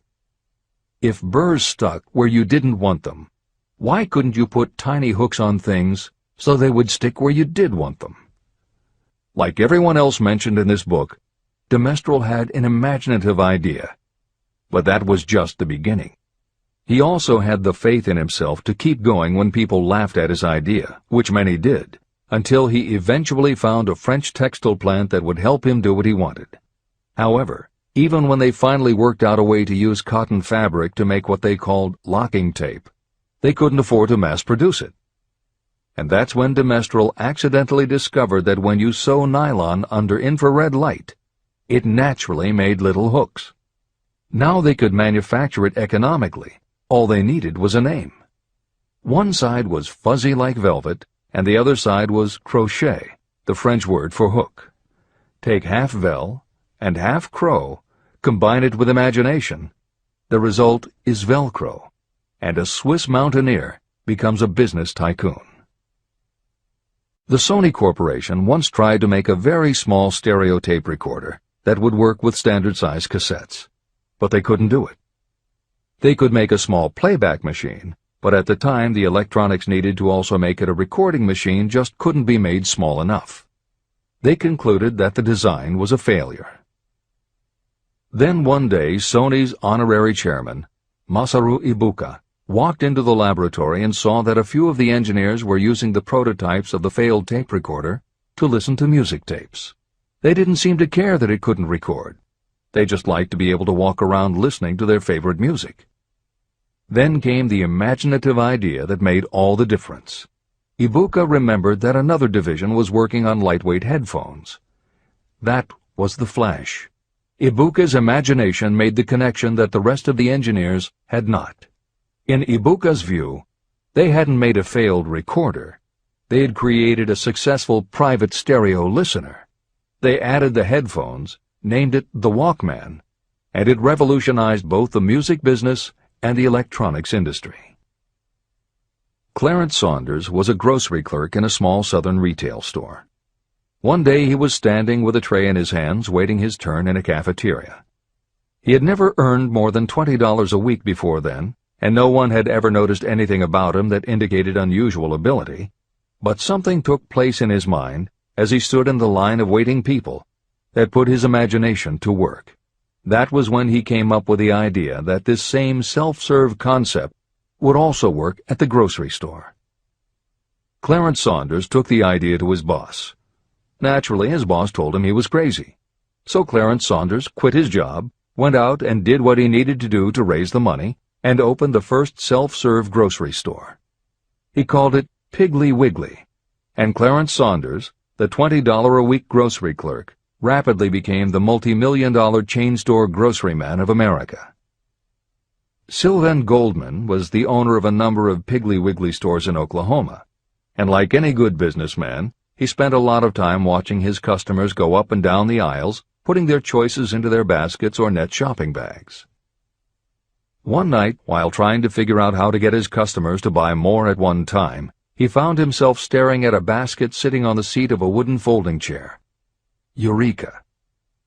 If burrs stuck where you didn't want them, why couldn't you put tiny hooks on things so they would stick where you did want them? Like everyone else mentioned in this book, de Mestral had an imaginative idea, but that was just the beginning. He also had the faith in himself to keep going when people laughed at his idea, which many did, until he eventually found a French textile plant that would help him do what he wanted. However, even when they finally worked out a way to use cotton fabric to make what they called locking tape, they couldn't afford to mass-produce it. And that's when de Mestral accidentally discovered that when you sew nylon under infrared light, it naturally made little hooks. Now they could manufacture it economically. All they needed was a name. One side was fuzzy like velvet, and the other side was crochet, the French word for hook. Take half vel and half crow, combine it with imagination. The result is Velcro, and a Swiss mountaineer becomes a business tycoon. The Sony Corporation once tried to make a very small stereo tape recorder that would work with standard-size cassettes, but they couldn't do it. They could make a small playback machine, but at the time the electronics needed to also make it a recording machine just couldn't be made small enough. They concluded that the design was a failure. Then one day Sony's honorary chairman, Masaru Ibuka, walked into the laboratory and saw that a few of the engineers were using the prototypes of the failed tape recorder to listen to music tapes. They didn't seem to care that it couldn't record. They just liked to be able to walk around listening to their favorite music. Then came the imaginative idea that made all the difference. Ibuka remembered that another division was working on lightweight headphones. That was the flash. Ibuka's imagination made the connection that the rest of the engineers had not. In Ibuka's view, they hadn't made a failed recorder. They had created a successful private stereo listener. They added the headphones, named it the Walkman, and it revolutionized both the music business and the electronics industry. Clarence Saunders was a grocery clerk in a small southern retail store. One day he was standing with a tray in his hands waiting his turn in a cafeteria. He had never earned more than $20 a week before then, and no one had ever noticed anything about him that indicated unusual ability, but something took place in his mind as he stood in the line of waiting people that put his imagination to work. That was when he came up with the idea that this same self-serve concept would also work at the grocery store. Clarence Saunders took the idea to his boss. Naturally, his boss told him he was crazy. So Clarence Saunders quit his job, went out and did what he needed to do to raise the money, and opened the first self-serve grocery store. He called it Piggly Wiggly, and Clarence Saunders, the $20-a-week grocery clerk, rapidly became the multi-million-dollar chain store groceryman of America. Sylvan Goldman was the owner of a number of Piggly Wiggly stores in Oklahoma, and like any good businessman, he spent a lot of time watching his customers go up and down the aisles, putting their choices into their baskets or net shopping bags. One night, while trying to figure out how to get his customers to buy more at one time, he found himself staring at a basket sitting on the seat of a wooden folding chair. Eureka!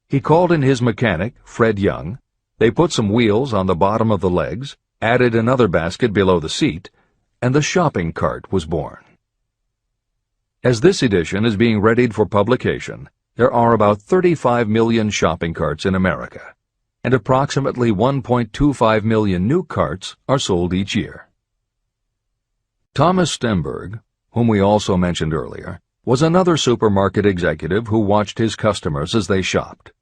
He called in his mechanic, Fred Young. They put some wheels on the bottom of the legs, added another basket below the seat, and the shopping cart was born. As this edition is being readied for publication, there are about 35 million shopping carts in America, and approximately 1.25 million new carts are sold each year. Thomas Stemberg, whom we also mentioned earlier, was another supermarket executive who watched his customers as they shopped.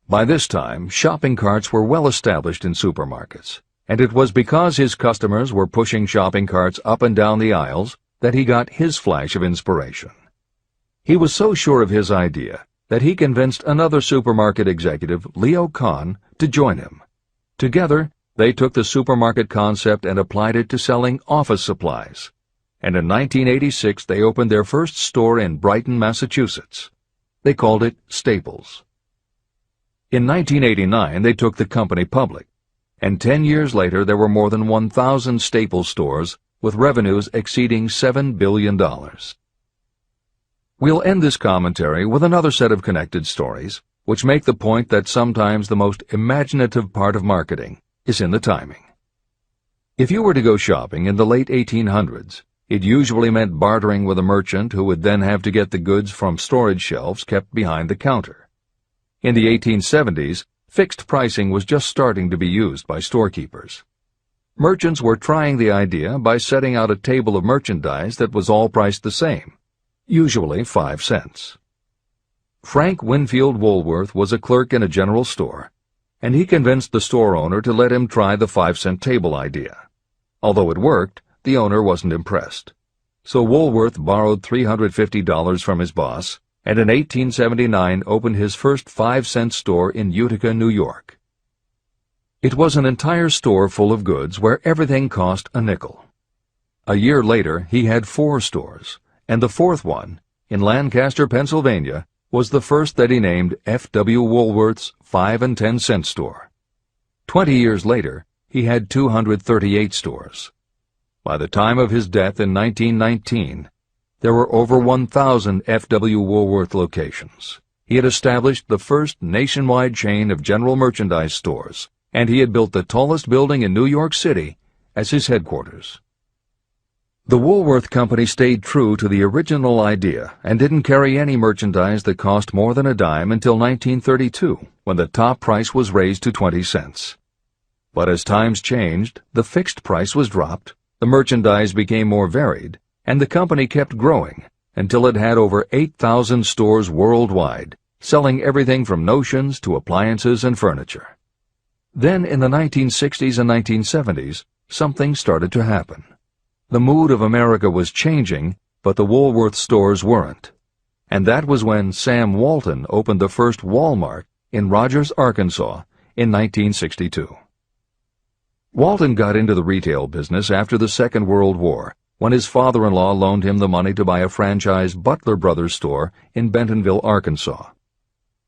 By this time, shopping carts were well established in supermarkets, and it was because his customers were pushing shopping carts up and down the aisles that he got his flash of inspiration. He was so sure of his idea that he convinced another supermarket executive, Leo Kahn, to join him. Together, they took the supermarket concept and applied it to selling office supplies. And in 1986 they opened their first store in Brighton, Massachusetts. They called it Staples. In 1989 they took the company public, and 10 years later there were more than 1,000 Staples stores with revenues exceeding $7 billion. We'll end this commentary with another set of connected stories, which make the point that sometimes the most imaginative part of marketing is in the timing. If you were to go shopping in the late 1800s, it usually meant bartering with a merchant who would then have to get the goods from storage shelves kept behind the counter. In the 1870s, fixed pricing was just starting to be used by storekeepers. Merchants were trying the idea by setting out a table of merchandise that was all priced the same, usually 5 cents. Frank Winfield Woolworth was a clerk in a general store, and he convinced the store owner to let him try the 5-cent table idea. Although it worked, the owner wasn't impressed. So Woolworth borrowed $350 from his boss, and in 1879 opened his first 5-cent store in Utica, New York. It was an entire store full of goods where everything cost a nickel. A year later, he had 4 stores, and the 4th one, in Lancaster, Pennsylvania, was the first that he named F.W. Woolworth's 5 and 10 cent store. 20 years later, he had 238 stores. By the time of his death in 1919, there were over 1,000 F.W. Woolworth locations. He had established the first nationwide chain of general merchandise stores, and he had built the tallest building in New York City as his headquarters. The Woolworth Company stayed true to the original idea and didn't carry any merchandise that cost more than a dime until 1932, when the top price was raised to 20 cents. But as times changed, the fixed price was dropped, the merchandise became more varied, and the company kept growing until it had over 8,000 stores worldwide, selling everything from notions to appliances and furniture. Then in the 1960s and 1970s, something started to happen. The mood of America was changing, but the Woolworth stores weren't. And that was when Sam Walton opened the first Walmart in Rogers, Arkansas, in 1962. Walton got into the retail business after the Second World War, when his father-in-law loaned him the money to buy a franchise Butler Brothers store in Bentonville, Arkansas.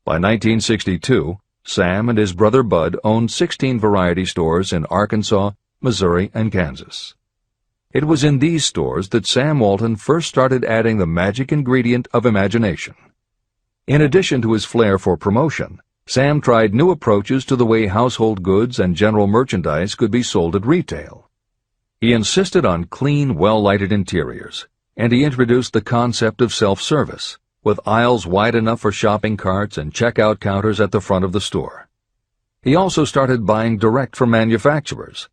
By 1962, Sam and his brother Bud owned 16 variety stores in Arkansas, Missouri, and Kansas. It was in these stores that Sam Walton first started adding the magic ingredient of imagination. In addition to his flair for promotion, Sam tried new approaches to the way household goods and general merchandise could be sold at retail. He insisted on clean, well-lighted interiors, and he introduced the concept of self-service, with aisles wide enough for shopping carts and checkout counters at the front of the store. He also started buying direct from manufacturers,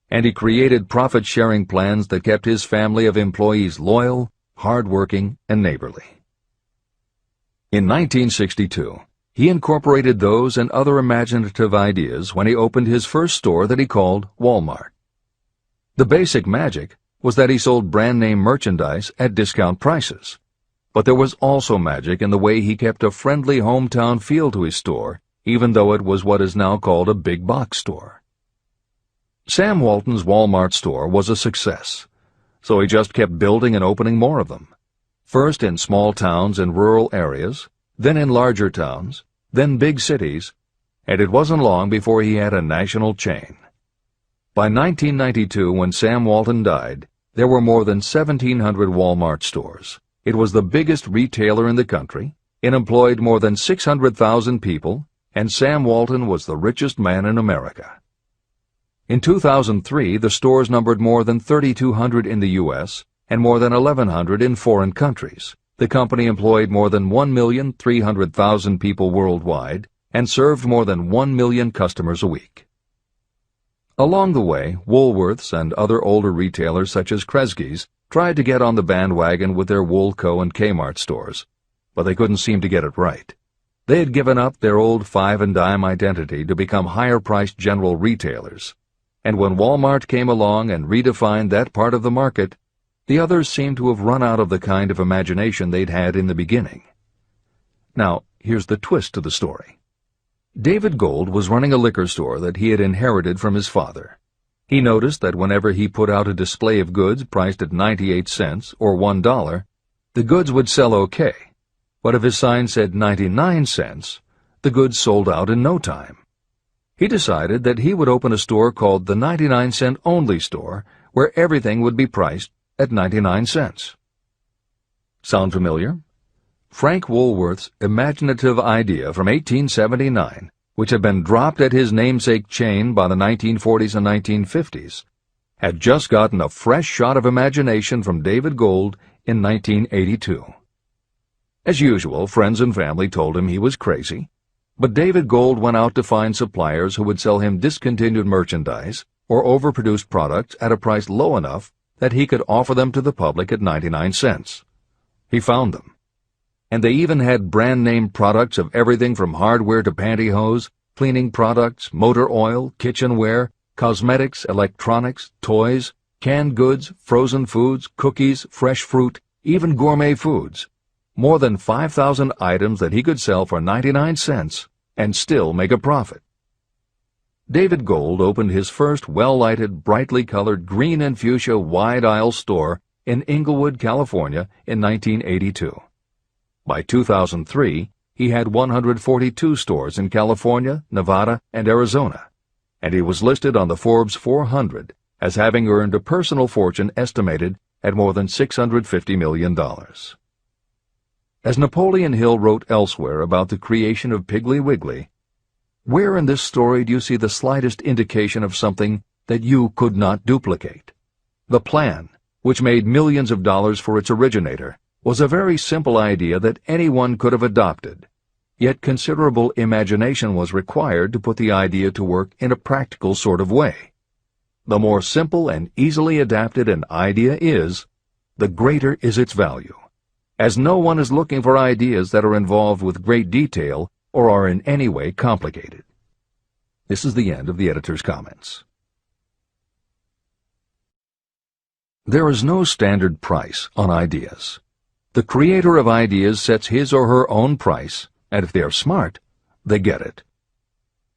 and he created profit-sharing plans that kept his family of employees loyal, hard-working, and neighborly. In 1962, he incorporated those and other imaginative ideas when he opened his first store that he called Walmart. The basic magic was that he sold brand-name merchandise at discount prices, but there was also magic in the way he kept a friendly hometown feel to his store, even though it was what is now called a big box store. Sam Walton's Walmart store was a success, so he just kept building and opening more of them, first in small towns and rural areas, then in larger towns, then big cities, and it wasn't long before he had a national chain. By 1992, when Sam Walton died, there were more than 1,700 Walmart stores. It was the biggest retailer in the country, it employed more than 600,000 people, and Sam Walton was the richest man in America. In 2003, the stores numbered more than 3,200 in the U.S. and more than 1,100 in foreign countries. The company employed more than 1,300,000 people worldwide and served more than 1 million customers a week. Along the way, Woolworths and other older retailers such as Kresge's tried to get on the bandwagon with their Woolco and Kmart stores, but they couldn't seem to get it right. They had given up their old five-and-dime identity to become higher-priced general retailers, and when Walmart came along and redefined that part of the market, the others seemed to have run out of the kind of imagination they'd had in the beginning. Now, here's the twist to the story. David Gold was running a liquor store that he had inherited from his father. He noticed that whenever he put out a display of goods priced at 98 cents or $1, the goods would sell okay, but if his sign said 99 cents, the goods sold out in no time. He decided that he would open a store called the 99-cent only store, where everything would be priced at 99 cents. Sound familiar? Frank Woolworth's imaginative idea from 1879, which had been dropped at his namesake chain by the 1940s and 1950s, had just gotten a fresh shot of imagination from David Gold in 1982. As usual, friends and family told him he was crazy, but David Gold went out to find suppliers who would sell him discontinued merchandise or overproduced products at a price low enough that he could offer them to the public at 99 cents. He found them. And they even had brand-name products of everything from hardware to pantyhose, cleaning products, motor oil, kitchenware, cosmetics, electronics, toys, canned goods, frozen foods, cookies, fresh fruit, even gourmet foods. More than 5,000 items that he could sell for 99 cents and still make a profit. David Gold opened his first well-lighted, brightly colored green and fuchsia wide-aisle store in Inglewood, California in 1982. By 2003, he had 142 stores in California, Nevada, and Arizona, and he was listed on the Forbes 400 as having earned a personal fortune estimated at more than $650 million. As Napoleon Hill wrote elsewhere about the creation of Piggly Wiggly, where in this story do you see the slightest indication of something that you could not duplicate? The plan, which made millions of dollars for its originator, was a very simple idea that anyone could have adopted, yet considerable imagination was required to put the idea to work in a practical sort of way. The more simple and easily adapted an idea is, the greater is its value, as no one is looking for ideas that are involved with great detail or are in any way complicated. This is the end of the editor's comments. There is no standard price on ideas. The creator of ideas sets his or her own price, and if they are smart, they get it.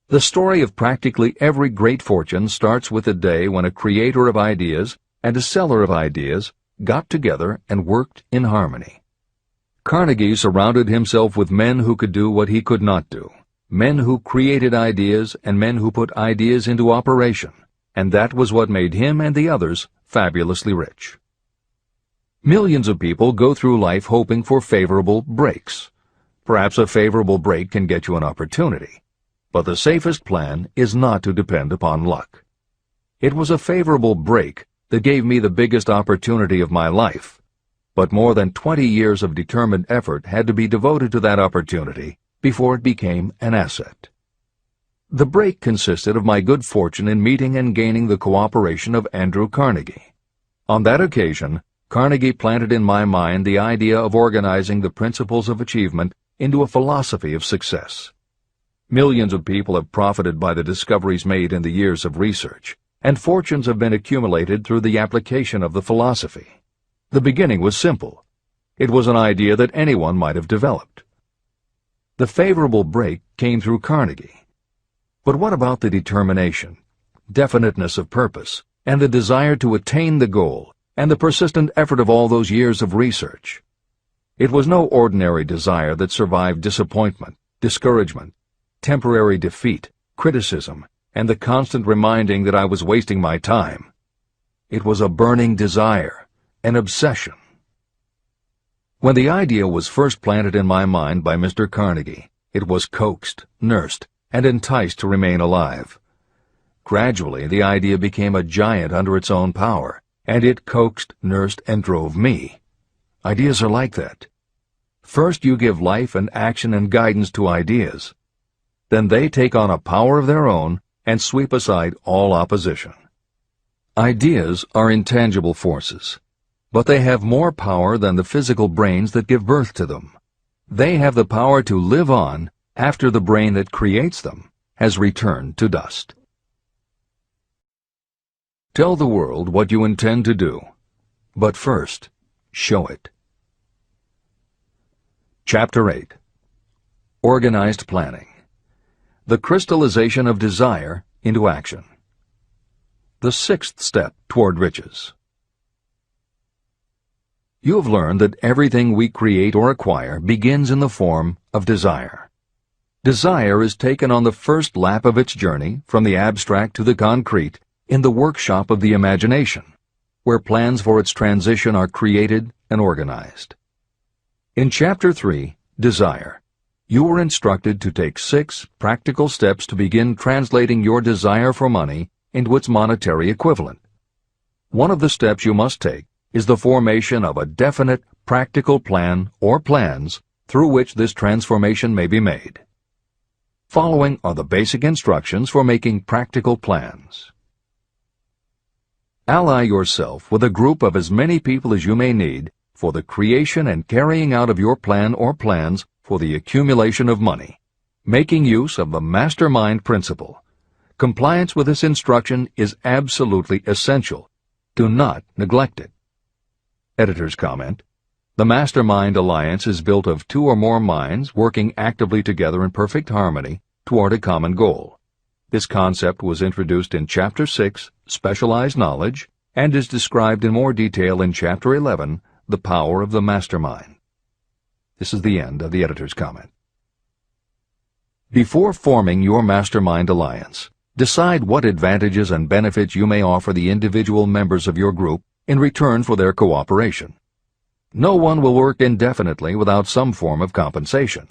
The story of practically every great fortune starts with a day when a creator of ideas and a seller of ideas got together and worked in harmony. Carnegie surrounded himself with men who could do what he could not do, men who created ideas and men who put ideas into operation, and that was what made him and the others fabulously rich. Millions of people go through life hoping for favorable breaks. Perhaps a favorable break can get you an opportunity, but the safest plan is not to depend upon luck. It was a favorable break that gave me the biggest opportunity of my life, but more than 20 years of determined effort had to be devoted to that opportunity before it became an asset. The break consisted of my good fortune in meeting and gaining the cooperation of Andrew Carnegie. On that occasion, Carnegie planted in my mind the idea of organizing the principles of achievement into a philosophy of success. Millions of people have profited by the discoveries made in the years of research, and fortunes have been accumulated through the application of the philosophy. The beginning was simple. It was an idea that anyone might have developed. The favorable break came through Carnegie. But what about the determination, definiteness of purpose, and the desire to attain the goal, and the persistent effort of all those years of research? It was no ordinary desire that survived disappointment, discouragement, temporary defeat, criticism, and the constant reminding that I was wasting my time. It was a burning desire, an obsession. When the idea was first planted in my mind by Mr. Carnegie, it was coaxed, nursed, and enticed to remain alive. Gradually, the idea became a giant under its own power, and it coaxed, nursed, and drove me. Ideas are like that. First you give life and action and guidance to ideas. Then they take on a power of their own and sweep aside all opposition. Ideas are intangible forces, but they have more power than the physical brains that give birth to them. They have the power to live on after the brain that creates them has returned to dust. Tell the world what you intend to do, but first, show it. Chapter 8. Organized Planning. The crystallization of desire into action. The sixth step toward riches. You have learned that everything we create or acquire begins in the form of desire. Desire is taken on the first lap of its journey from the abstract to the concrete in the workshop of the imagination, where plans for its transition are created and organized. In Chapter 3, Desire, you were instructed to take 6 practical steps to begin translating your desire for money into its monetary equivalent. One of the steps you must take is the formation of a definite, practical plan or plans through which this transformation may be made. Following are the basic instructions for making practical plans. Ally yourself with a group of as many people as you may need for the creation and carrying out of your plan or plans for the accumulation of money, making use of the mastermind principle. Compliance with this instruction is absolutely essential. Do not neglect it. Editor's comment: the Mastermind Alliance is built of 2 or more minds working actively together in perfect harmony toward a common goal. This concept was introduced in Chapter 6, Specialized Knowledge, and is described in more detail in Chapter 11, The Power of the Mastermind. This is the end of the editor's comment. Before forming your Mastermind Alliance, decide what advantages and benefits you may offer the individual members of your group in return for their cooperation. No one will work indefinitely without some form of compensation.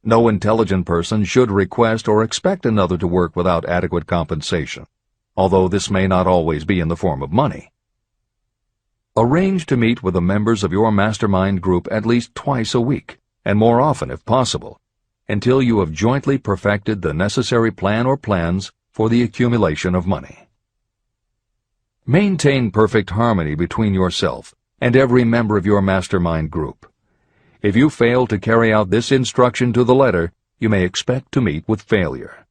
No intelligent person should request or expect another to work without adequate compensation, although this may not always be in the form of money. Arrange to meet with the members of your mastermind group at least twice a week, and more often if possible, until you have jointly perfected the necessary plan or plans for the accumulation of money. Maintain perfect harmony between yourself and every member of your mastermind group. If you fail to carry out this instruction to the letter, you may expect to meet with failure.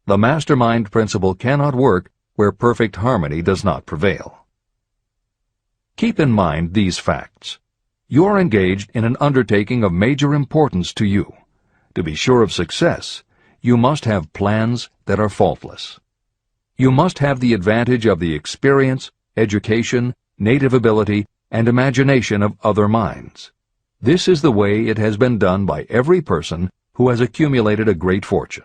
The mastermind principle cannot work where perfect harmony does not prevail. Keep in mind these facts. You are engaged in an undertaking of major importance to you. To be sure of success, you must have plans that are faultless. You must have the advantage of the experience, education, native ability, and imagination of other minds. This is the way it has been done by every person who has accumulated a great fortune.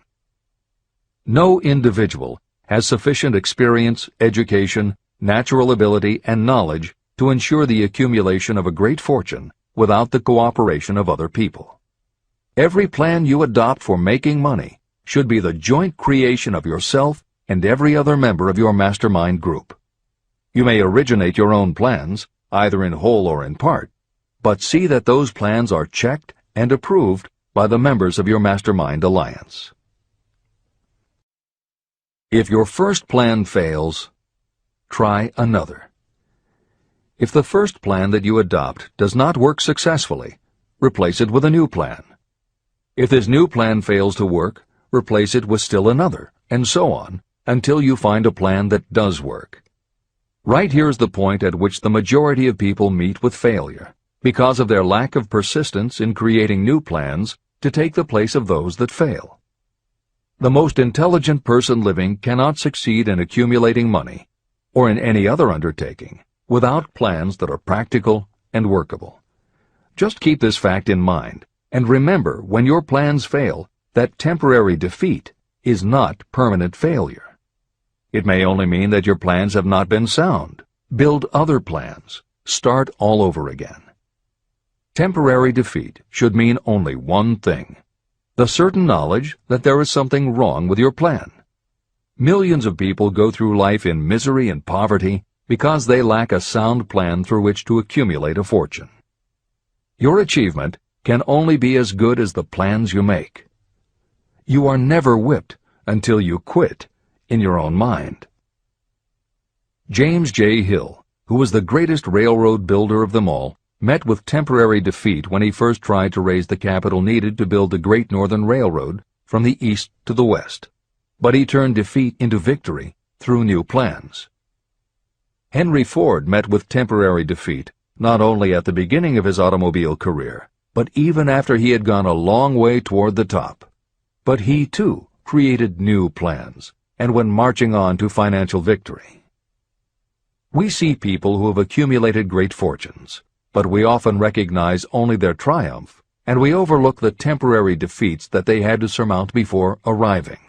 No individual has sufficient experience, education, natural ability, and knowledge to ensure the accumulation of a great fortune without the cooperation of other people. Every plan you adopt for making money should be the joint creation of yourself and every other member of your mastermind group. You may originate your own plans, either in whole or in part, but see that those plans are checked and approved by the members of your Mastermind Alliance. If your first plan fails, try another. If the first plan that you adopt does not work successfully, replace it with a new plan. If this new plan fails to work, replace it with still another, and so on, until you find a plan that does work. Right here is the point at which the majority of people meet with failure, because of their lack of persistence in creating new plans to take the place of those that fail. The most intelligent person living cannot succeed in accumulating money, or in any other undertaking, without plans that are practical and workable. Just keep this fact in mind, and remember when your plans fail that temporary defeat is not permanent failure. It may only mean that your plans have not been sound. Build other plans. Start all over again. Temporary defeat should mean only one thing: the certain knowledge that there is something wrong with your plan. Millions of people go through life in misery and poverty because they lack a sound plan through which to accumulate a fortune. Your achievement can only be as good as the plans you make. You are never whipped until you quit in your own mind. James J. Hill, who was the greatest railroad builder of them all, met with temporary defeat when he first tried to raise the capital needed to build the Great Northern Railroad from the east to the west. But he turned defeat into victory through new plans. Henry Ford met with temporary defeat not only at the beginning of his automobile career, but even after he had gone a long way toward the top. But he, too, created new plans and went marching on to financial victory. We see people who have accumulated great fortunes, but we often recognize only their triumph, and we overlook the temporary defeats that they had to surmount before arriving.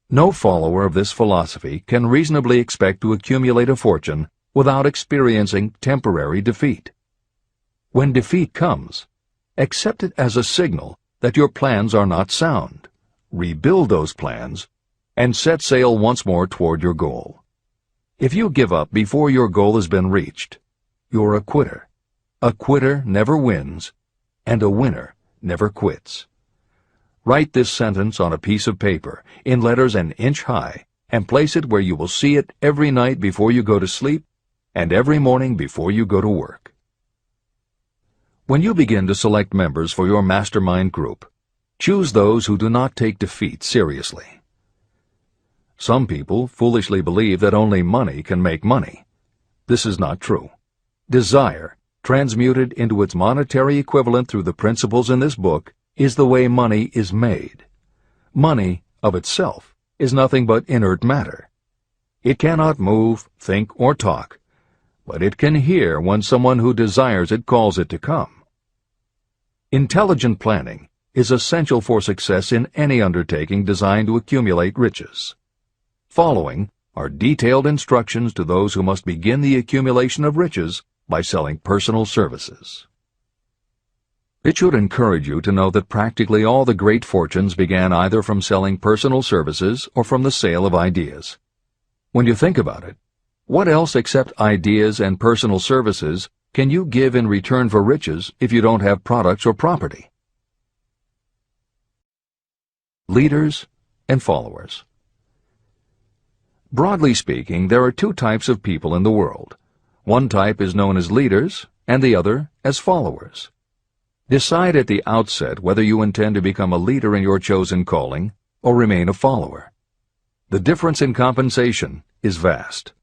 No follower of this philosophy can reasonably expect to accumulate a fortune without experiencing temporary defeat. When defeat comes, accept it as a signal that your plans are not sound. Rebuild those plans and set sail once more toward your goal. If you give up before your goal has been reached, you're a quitter. A quitter never wins, and a winner never quits. Write this sentence on a piece of paper in letters an inch high and place it where you will see it every night before you go to sleep and every morning before you go to work. When you begin to select members for your mastermind group, choose those who do not take defeat seriously. Some people foolishly believe that only money can make money. This is not true. Desire, transmuted into its monetary equivalent through the principles in this book, is the way money is made. Money, of itself, is nothing but inert matter. It cannot move, think, or talk, but it can hear when someone who desires it calls it to come. Intelligent planning is essential for success in any undertaking designed to accumulate riches. Following are detailed instructions to those who must begin the accumulation of riches by selling personal services. It should encourage you to know that practically all the great fortunes began either from selling personal services or from the sale of ideas. When you think about it, what else except ideas and personal services can you give in return for riches if you don't have products or property? Leaders and followers. Broadly speaking, there are two types of people in the world. One type is known as leaders, and the other as followers. Decide at the outset whether you intend to become a leader in your chosen calling or remain a follower. The difference in compensation is vast.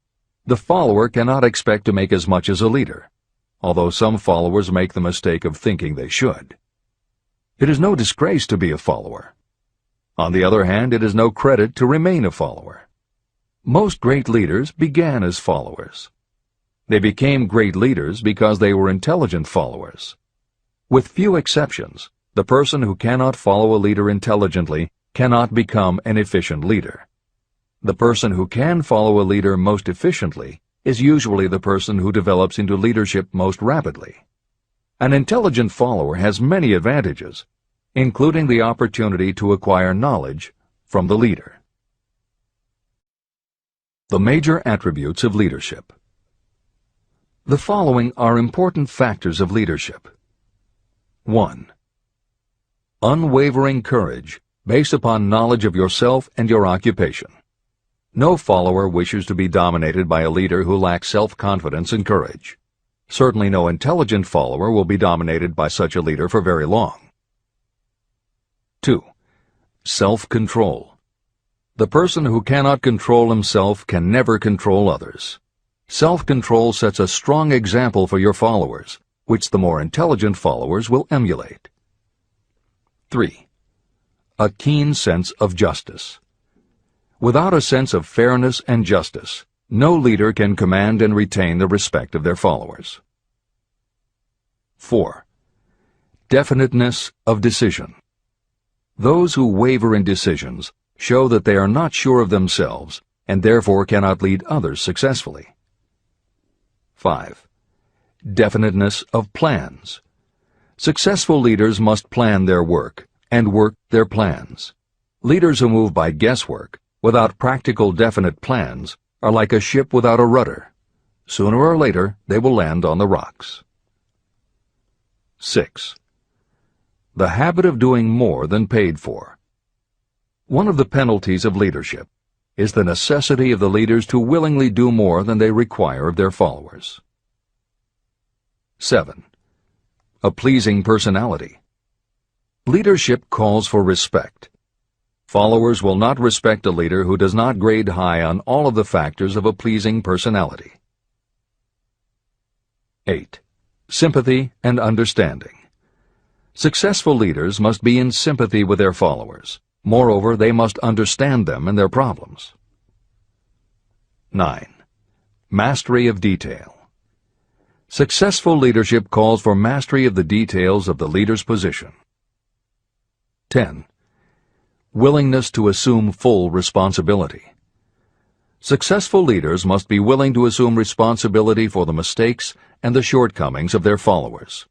The follower cannot expect to make as much as a leader, although some followers make the mistake of thinking they should. It is no disgrace to be a follower. On the other hand, it is no credit to remain a follower. Most great leaders began as followers. They became great leaders because they were intelligent followers. With few exceptions, the person who cannot follow a leader intelligently cannot become an efficient leader. The person who can follow a leader most efficiently is usually the person who develops into leadership most rapidly. An intelligent follower has many advantages, including the opportunity to acquire knowledge from the leader. The major attributes of leadership. The following are important factors of leadership. 1. Unwavering courage based upon knowledge of yourself and your occupation. No follower wishes to be dominated by a leader who lacks self-confidence and courage. Certainly no intelligent follower will be dominated by such a leader for very long. 2. Self-control. The person who cannot control himself can never control others. Self-control sets a strong example for your followers, which the more intelligent followers will emulate. 3. A keen sense of justice. Without a sense of fairness and justice, no leader can command and retain the respect of their followers. 4. Definiteness of decision. Those who waver in decisions show that they are not sure of themselves and therefore cannot lead others successfully. 5. Definiteness of plans. Successful leaders must plan their work and work their plans. Leaders who move by guesswork, without practical definite plans, are like a ship without a rudder. Sooner or later, they will land on the rocks. 6. The habit of doing more than paid for. One of the penalties of leadership is the necessity of the leaders to willingly do more than they require of their followers. 7. A pleasing personality. Leadership calls for respect. Followers will not respect a leader who does not grade high on all of the factors of a pleasing personality. 8. Sympathy and understanding. Successful leaders must be in sympathy with their followers. Moreover, they must understand them and their problems. 9. Mastery of detail. Successful leadership calls for mastery of the details of the leader's position. 10. Willingness to assume full responsibility. Successful leaders must be willing to assume responsibility for the mistakes and the shortcomings of their followers.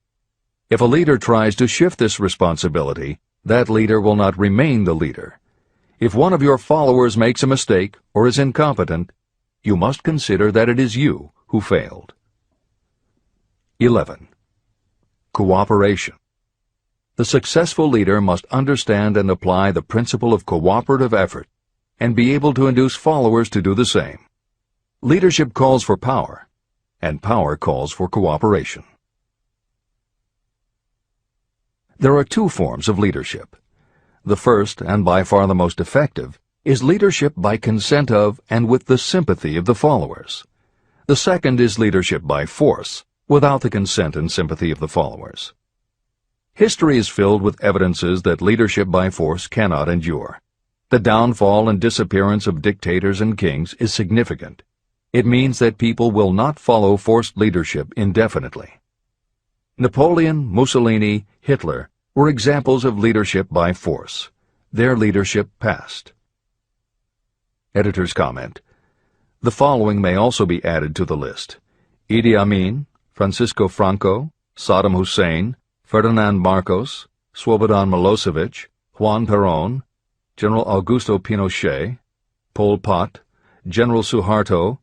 If a leader tries to shift this responsibility, that leader will not remain the leader. If one of your followers makes a mistake or is incompetent, you must consider that it is you who failed. 11. Cooperation. The successful leader must understand and apply the principle of cooperative effort and be able to induce followers to do the same. Leadership calls for power, and power calls for cooperation. There are two forms of leadership. The first, and by far the most effective, is leadership by consent of and with the sympathy of the followers. The second is leadership by force, without the consent and sympathy of the followers. History is filled with evidences that leadership by force cannot endure. The downfall and disappearance of dictators and kings is significant. It means that people will not follow forced leadership indefinitely. Napoleon, Mussolini, Hitler were examples of leadership by force. Their leadership passed. Editor's comment. The following may also be added to the list: Idi Amin, Francisco Franco, Saddam Hussein, Ferdinand Marcos, Slobodan Milosevic, Juan Perón, General Augusto Pinochet, Pol Pot, General Suharto,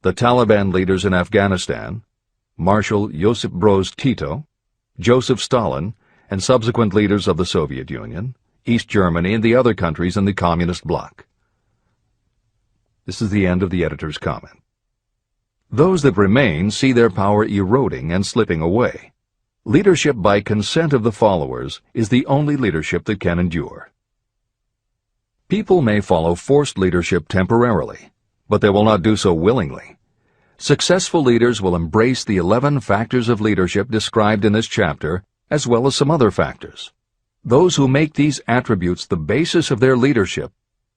the Taliban leaders in Afghanistan, Marshal Josip Broz Tito, Joseph Stalin, and subsequent leaders of the Soviet Union, East Germany, and the other countries in the Communist bloc. This is the end of the editor's comment. Those that remain see their power eroding and slipping away. Leadership by consent of the followers is the only leadership that can endure. People may follow forced leadership temporarily, but they will not do so willingly. Successful leaders will embrace the 11 factors of leadership described in this chapter, as well as some other factors. Those who make these attributes the basis of their leadership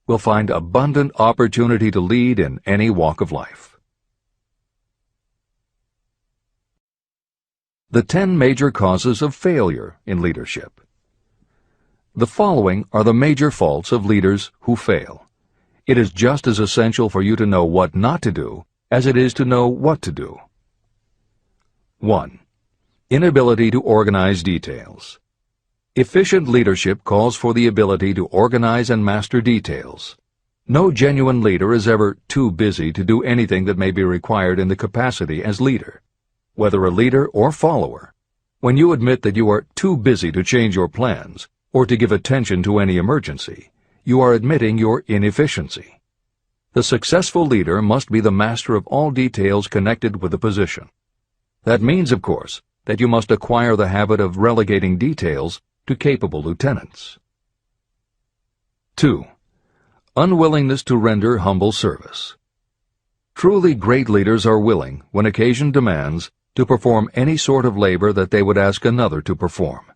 will find abundant opportunity to lead in any walk of life. The 10 major causes of failure in leadership. The following are the major faults of leaders who fail. It is just as essential for you to know what not to do as it is to know what to do. 1. Inability to organize details. Efficient leadership calls for the ability to organize and master details. No genuine leader is ever too busy to do anything that may be required in the capacity as leader. Whether a leader or follower, when you admit that you are too busy to change your plans or to give attention to any emergency, you are admitting your inefficiency. The successful leader must be the master of all details connected with the position. That means, of course, that you must acquire the habit of relegating details to capable lieutenants. 2. Unwillingness to render humble service. Truly great leaders are willing, when occasion demands, to perform any sort of labor that they would ask another to perform.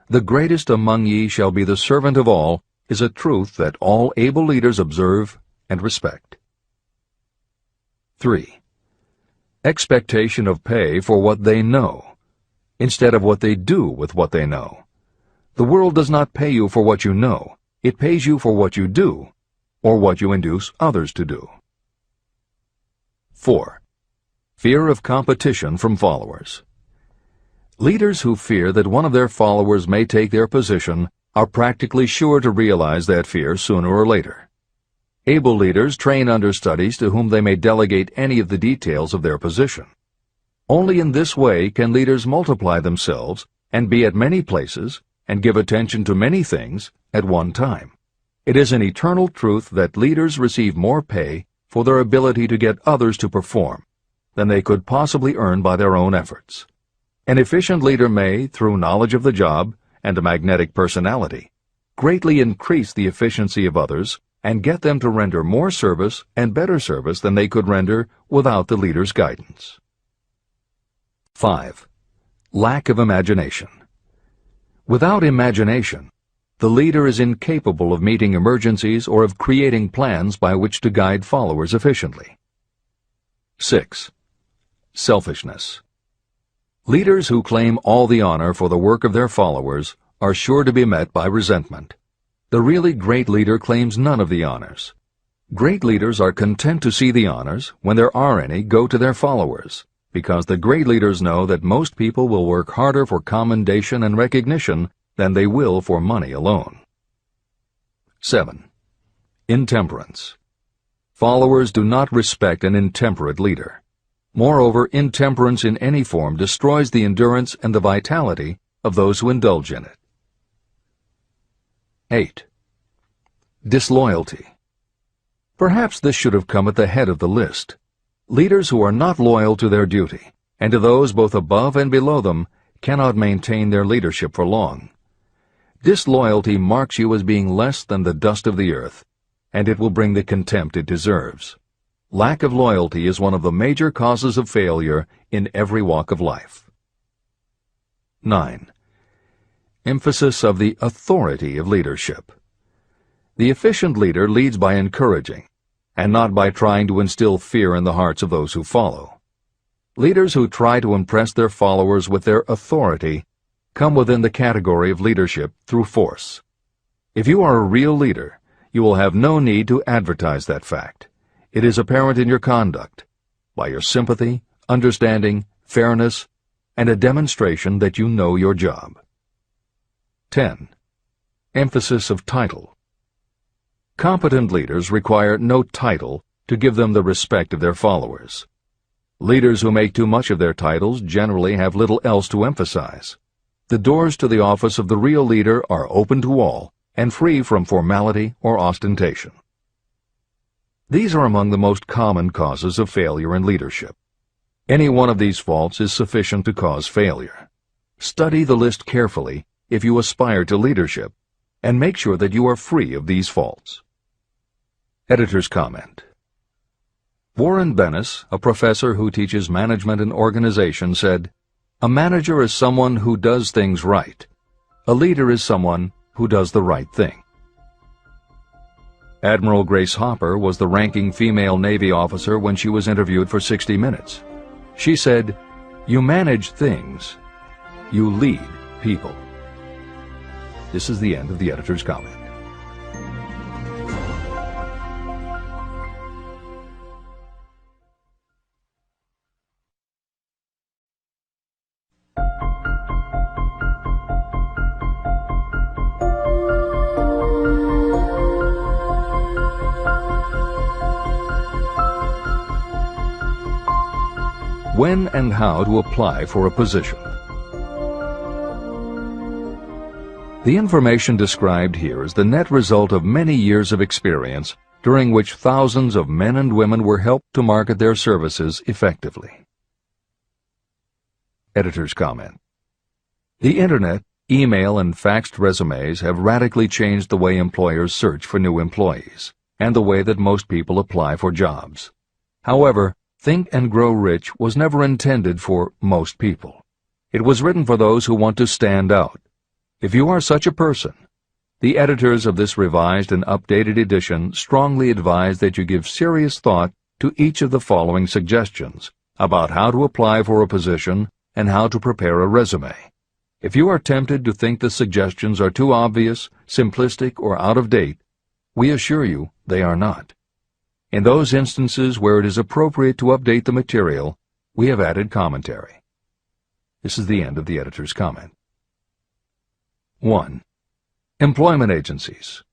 The greatest among ye shall be the servant of all is a truth that all able leaders observe and respect. 3. Expectation of pay for what they know, instead of what they do with what they know. The world does not pay you for what you know, it pays you for what you do, or what you induce others to do. 4. Fear of competition from followers. Leaders who fear that one of their followers may take their position are practically sure to realize that fear sooner or later. Able leaders train understudies to whom they may delegate any of the details of their position. Only in this way can leaders multiply themselves and be at many places and give attention to many things at one time. It is an eternal truth that leaders receive more pay for their ability to get others to perform than they could possibly earn by their own efforts. An efficient leader may, through knowledge of the job and a magnetic personality, greatly increase the efficiency of others and get them to render more service and better service than they could render without the leader's guidance. 5. Lack of imagination. Without imagination, the leader is incapable of meeting emergencies or of creating plans by which to guide followers efficiently. 6. Selfishness. Leaders who claim all the honor for the work of their followers are sure to be met by resentment. The really great leader claims none of the honors. Great leaders are content to see the honors, when there are any, go to their followers, because the great leaders know that most people will work harder for commendation and recognition than they will for money alone. 7. Intemperance. Followers do not respect an intemperate leader. Moreover, intemperance in any form destroys the endurance and the vitality of those who indulge in it. 8. Disloyalty. Perhaps this should have come at the head of the list. Leaders who are not loyal to their duty, and to those both above and below them, cannot maintain their leadership for long. Disloyalty marks you as being less than the dust of the earth, and it will bring the contempt it deserves. Lack of loyalty is one of the major causes of failure in every walk of life. 9. Emphasis of the authority of leadership. The efficient leader leads by encouraging, and not by trying to instill fear in the hearts of those who follow. Leaders who try to impress their followers with their authority come within the category of leadership through force. If you are a real leader, you will have no need to advertise that fact. It is apparent in your conduct, by your sympathy, understanding, fairness, and a demonstration that you know your job. 10. Emphasis of title. Competent leaders require no title to give them the respect of their followers. Leaders who make too much of their titles generally have little else to emphasize. The doors to the office of the real leader are open to all and free from formality or ostentation. These are among the most common causes of failure in leadership. Any one of these faults is sufficient to cause failure. Study the list carefully if you aspire to leadership, and make sure that you are free of these faults. Editor's comment. Warren Bennis, a professor who teaches management and organization, said, "A manager is someone who does things right. A leader is someone who does the right thing." Admiral Grace Hopper was the ranking female Navy officer when she was interviewed for 60 Minutes. She said, "You manage things. You lead people." This is the end of the editor's comment. When and how to apply for a position. The information described here is the net result of many years of experience during which thousands of men and women were helped to market their services effectively. Editor's comment. The Internet, email, and faxed resumes have radically changed the way employers search for new employees, and the way that most people apply for jobs. However, Think and Grow Rich was never intended for most people. It was written for those who want to stand out. If you are such a person, the editors of this revised and updated edition strongly advise that you give serious thought to each of the following suggestions about how to apply for a position and how to prepare a resume. If you are tempted to think the suggestions are too obvious, simplistic, or out of date, we assure you they are not. In those instances where it is appropriate to update the material, we have added commentary. This is the end of the editor's comment. 1. Employment agencies.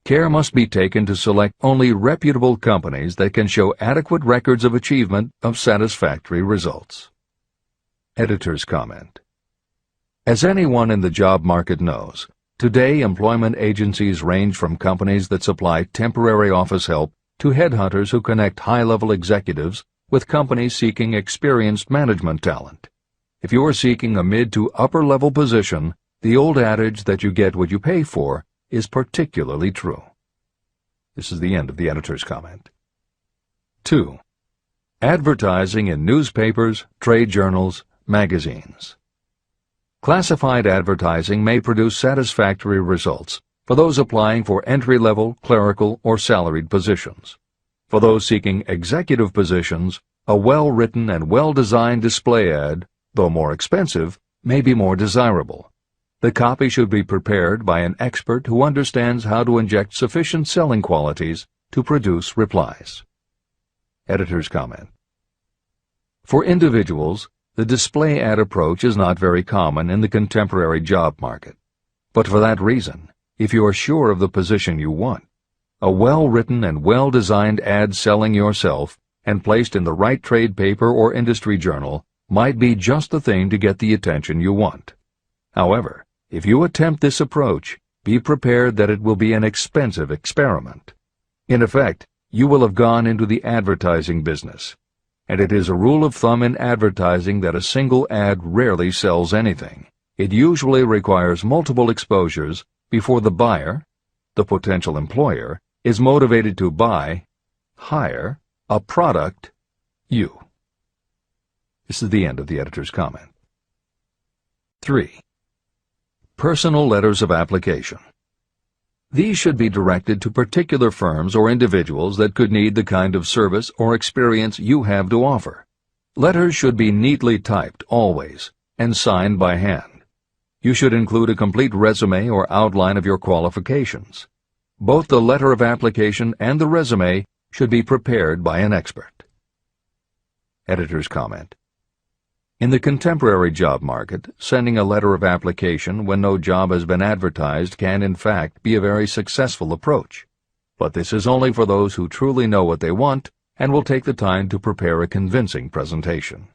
Care must be taken to select only reputable companies that can show adequate records of achievement of satisfactory results. Editor's comment. As anyone in the job market knows, Today, employment agencies range from companies that supply temporary office help to headhunters who connect high-level executives with companies seeking experienced management talent. If you are seeking a mid to upper-level position, the old adage that you get what you pay for is particularly true. This is the end of the editor's comment. 2. Advertising in newspapers, trade journals, magazines. Classified advertising may produce satisfactory results for those applying for entry-level, clerical, or salaried positions. For those seeking executive positions, a well-written and well-designed display ad, though more expensive, may be more desirable. The copy should be prepared by an expert who understands how to inject sufficient selling qualities to produce replies. Editor's comment. For individuals, the display ad approach is not very common in the contemporary job market. But for that reason, if you are sure of the position you want, a well-written and well-designed ad selling yourself and placed in the right trade paper or industry journal might be just the thing to get the attention you want. However, if you attempt this approach, be prepared that it will be an expensive experiment. In effect, you will have gone into the advertising business, and it is a rule of thumb in advertising that a single ad rarely sells anything. It usually requires multiple exposures before the buyer, the potential employer, is motivated to hire, a product, you. This is the end of the editor's comment. 3. Personal letters of application. These should be directed to particular firms or individuals that could need the kind of service or experience you have to offer. Letters should be neatly typed always and signed by hand. You should include a complete resume or outline of your qualifications. Both the letter of application and the resume should be prepared by an expert. Editor's comment. In the contemporary job market, sending a letter of application when no job has been advertised can, in fact, be a very successful approach. But this is only for those who truly know what they want and will take the time to prepare a convincing presentation.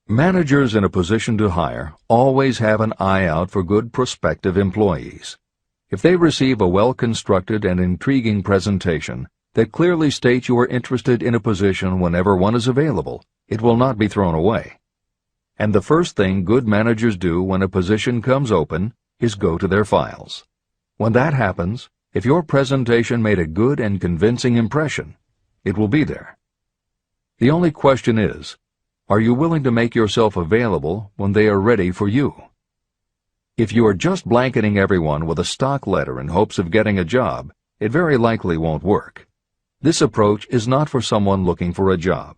Managers in a position to hire always have an eye out for good prospective employees. If they receive a well-constructed and intriguing presentation that clearly states you are interested in a position whenever one is available, it will not be thrown away. And the first thing good managers do when a position comes open is go to their files. When that happens, if your presentation made a good and convincing impression, it will be there. The only question is, are you willing to make yourself available when they are ready for you? If you are just blanketing everyone with a stock letter in hopes of getting a job, it very likely won't work. This approach is not for someone looking for a job.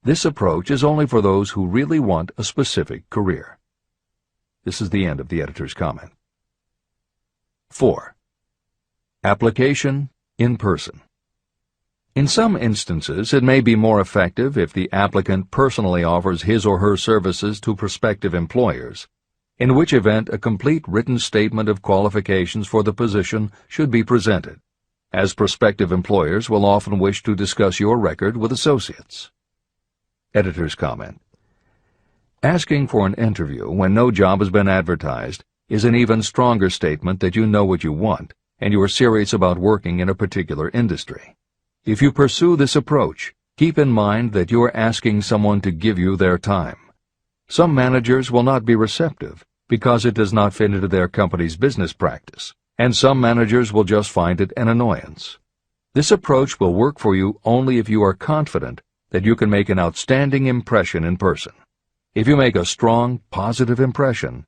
This approach is only for those who really want a specific career. This is the end of the editor's comment. 4. Application in person. In some instances, it may be more effective if the applicant personally offers his or her services to prospective employers, in which event a complete written statement of qualifications for the position should be presented, as prospective employers will often wish to discuss your record with associates. Editor's comment. Asking for an interview when no job has been advertised is an even stronger statement that you know what you want and you are serious about working in a particular industry. If you pursue this approach, keep in mind that you are asking someone to give you their time. Some managers will not be receptive because it does not fit into their company's business practice, and some managers will just find it an annoyance. This approach will work for you only if you are confident that you can make an outstanding impression in person. If you make a strong, positive impression,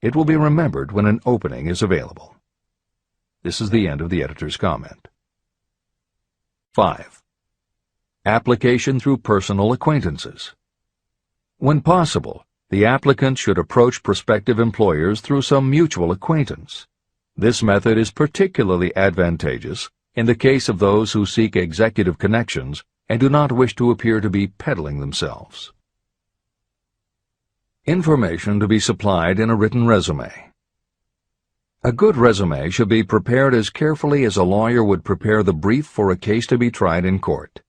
it will be remembered when an opening is available. This is the end of the editor's comment. 5. Application through personal acquaintances. When possible, the applicant should approach prospective employers through some mutual acquaintance. This method is particularly advantageous in the case of those who seek executive connections and do not wish to appear to be peddling themselves. Information to be supplied in a written resume. A good resume should be prepared as carefully as a lawyer would prepare the brief for a case to be tried in court.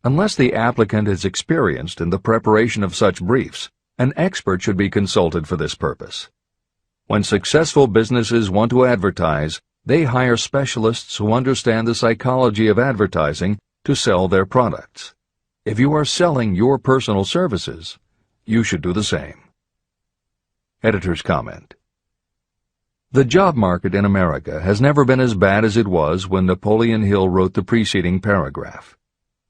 Unless the applicant is experienced in the preparation of such briefs, an expert should be consulted for this purpose. When successful businesses want to advertise, they hire specialists who understand the psychology of advertising to sell their products. If you are selling your personal services, you should do the same. Editor's comment. The job market in America has never been as bad as it was when Napoleon Hill wrote the preceding paragraph.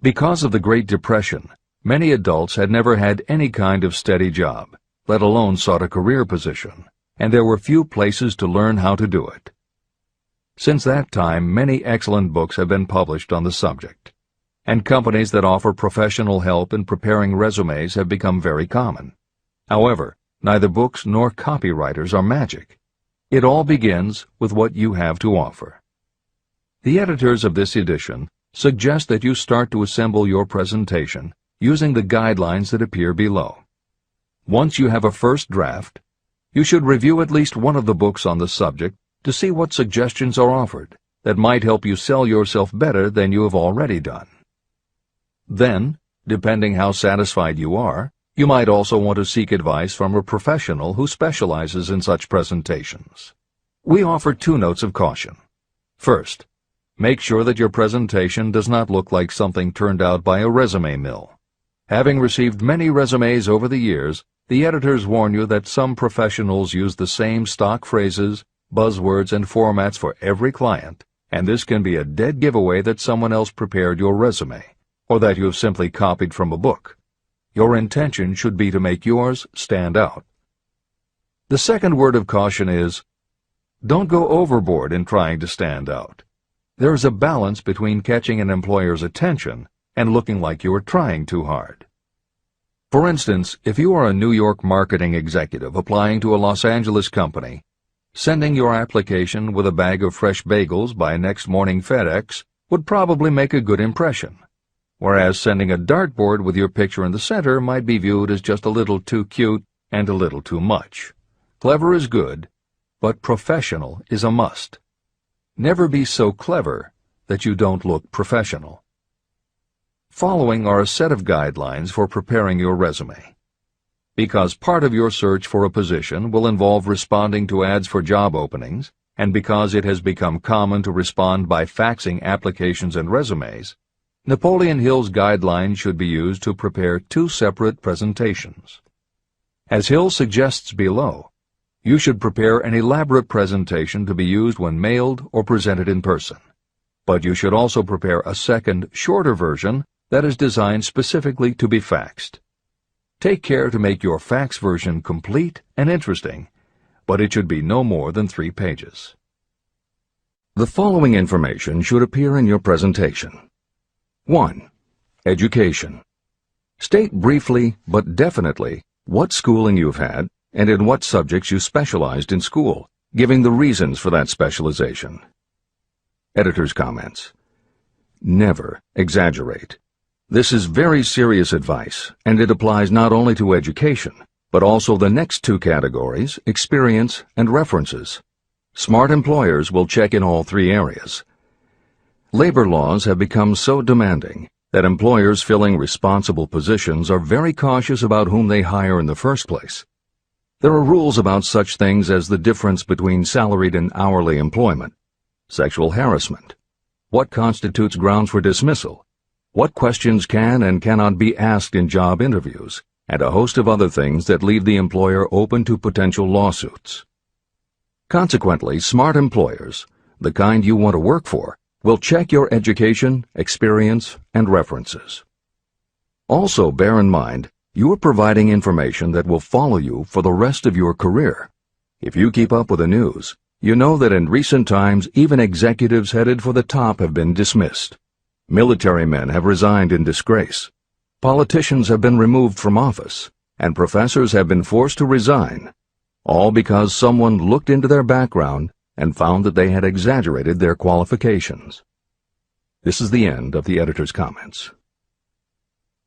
Because of the Great Depression, many adults had never had any kind of steady job, let alone sought a career position, and there were few places to learn how to do it. Since that time, many excellent books have been published on the subject, and companies that offer professional help in preparing resumes have become very common. However, neither books nor copywriters are magic. It all begins with what you have to offer. The editors of this edition suggest that you start to assemble your presentation using the guidelines that appear below. Once you have a first draft, you should review at least one of the books on the subject to see what suggestions are offered that might help you sell yourself better than you have already done. Then, depending how satisfied you are, you might also want to seek advice from a professional who specializes in such presentations. We offer 2 notes of caution. First, make sure that your presentation does not look like something turned out by a resume mill. Having received many resumes over the years, the editors warn you that some professionals use the same stock phrases, buzzwords, and formats for every client, and this can be a dead giveaway that someone else prepared your resume, or that you have simply copied from a book. Your intention should be to make yours stand out. The second word of caution is, don't go overboard in trying to stand out. There is a balance between catching an employer's attention and looking like you are trying too hard. For instance, if you are a New York marketing executive applying to a Los Angeles company, sending your application with a bag of fresh bagels by next morning FedEx would probably make a good impression, whereas sending a dartboard with your picture in the center might be viewed as just a little too cute and a little too much. Clever is good, but professional is a must. Never be so clever that you don't look professional. Following are a set of guidelines for preparing your resume. Because part of your search for a position will involve responding to ads for job openings, and because it has become common to respond by faxing applications and resumes, Napoleon Hill's guidelines should be used to prepare 2 separate presentations. As Hill suggests below, you should prepare an elaborate presentation to be used when mailed or presented in person. But you should also prepare a second, shorter version that is designed specifically to be faxed. Take care to make your fax version complete and interesting, but it should be no more than 3 pages. The following information should appear in your presentation. 1. Education. State briefly but definitely what schooling you've had and in what subjects you specialized in school, giving the reasons for that specialization. Editor's comments. Never exaggerate. This is very serious advice, and it applies not only to education, but also the next 2 categories, experience and references. Smart employers will check in all 3 areas. Labor laws have become so demanding that employers filling responsible positions are very cautious about whom they hire in the first place. There are rules about such things as the difference between salaried and hourly employment, sexual harassment, what constitutes grounds for dismissal, what questions can and cannot be asked in job interviews, and a host of other things that leave the employer open to potential lawsuits. Consequently, smart employers, the kind you want to work for, will check your education, experience, and references. Also, bear in mind, you are providing information that will follow you for the rest of your career. If you keep up with the news, you know that in recent times even executives headed for the top have been dismissed. Military men have resigned in disgrace. Politicians have been removed from office, and professors have been forced to resign, all because someone looked into their background and found that they had exaggerated their qualifications. This is the end of the editor's comments.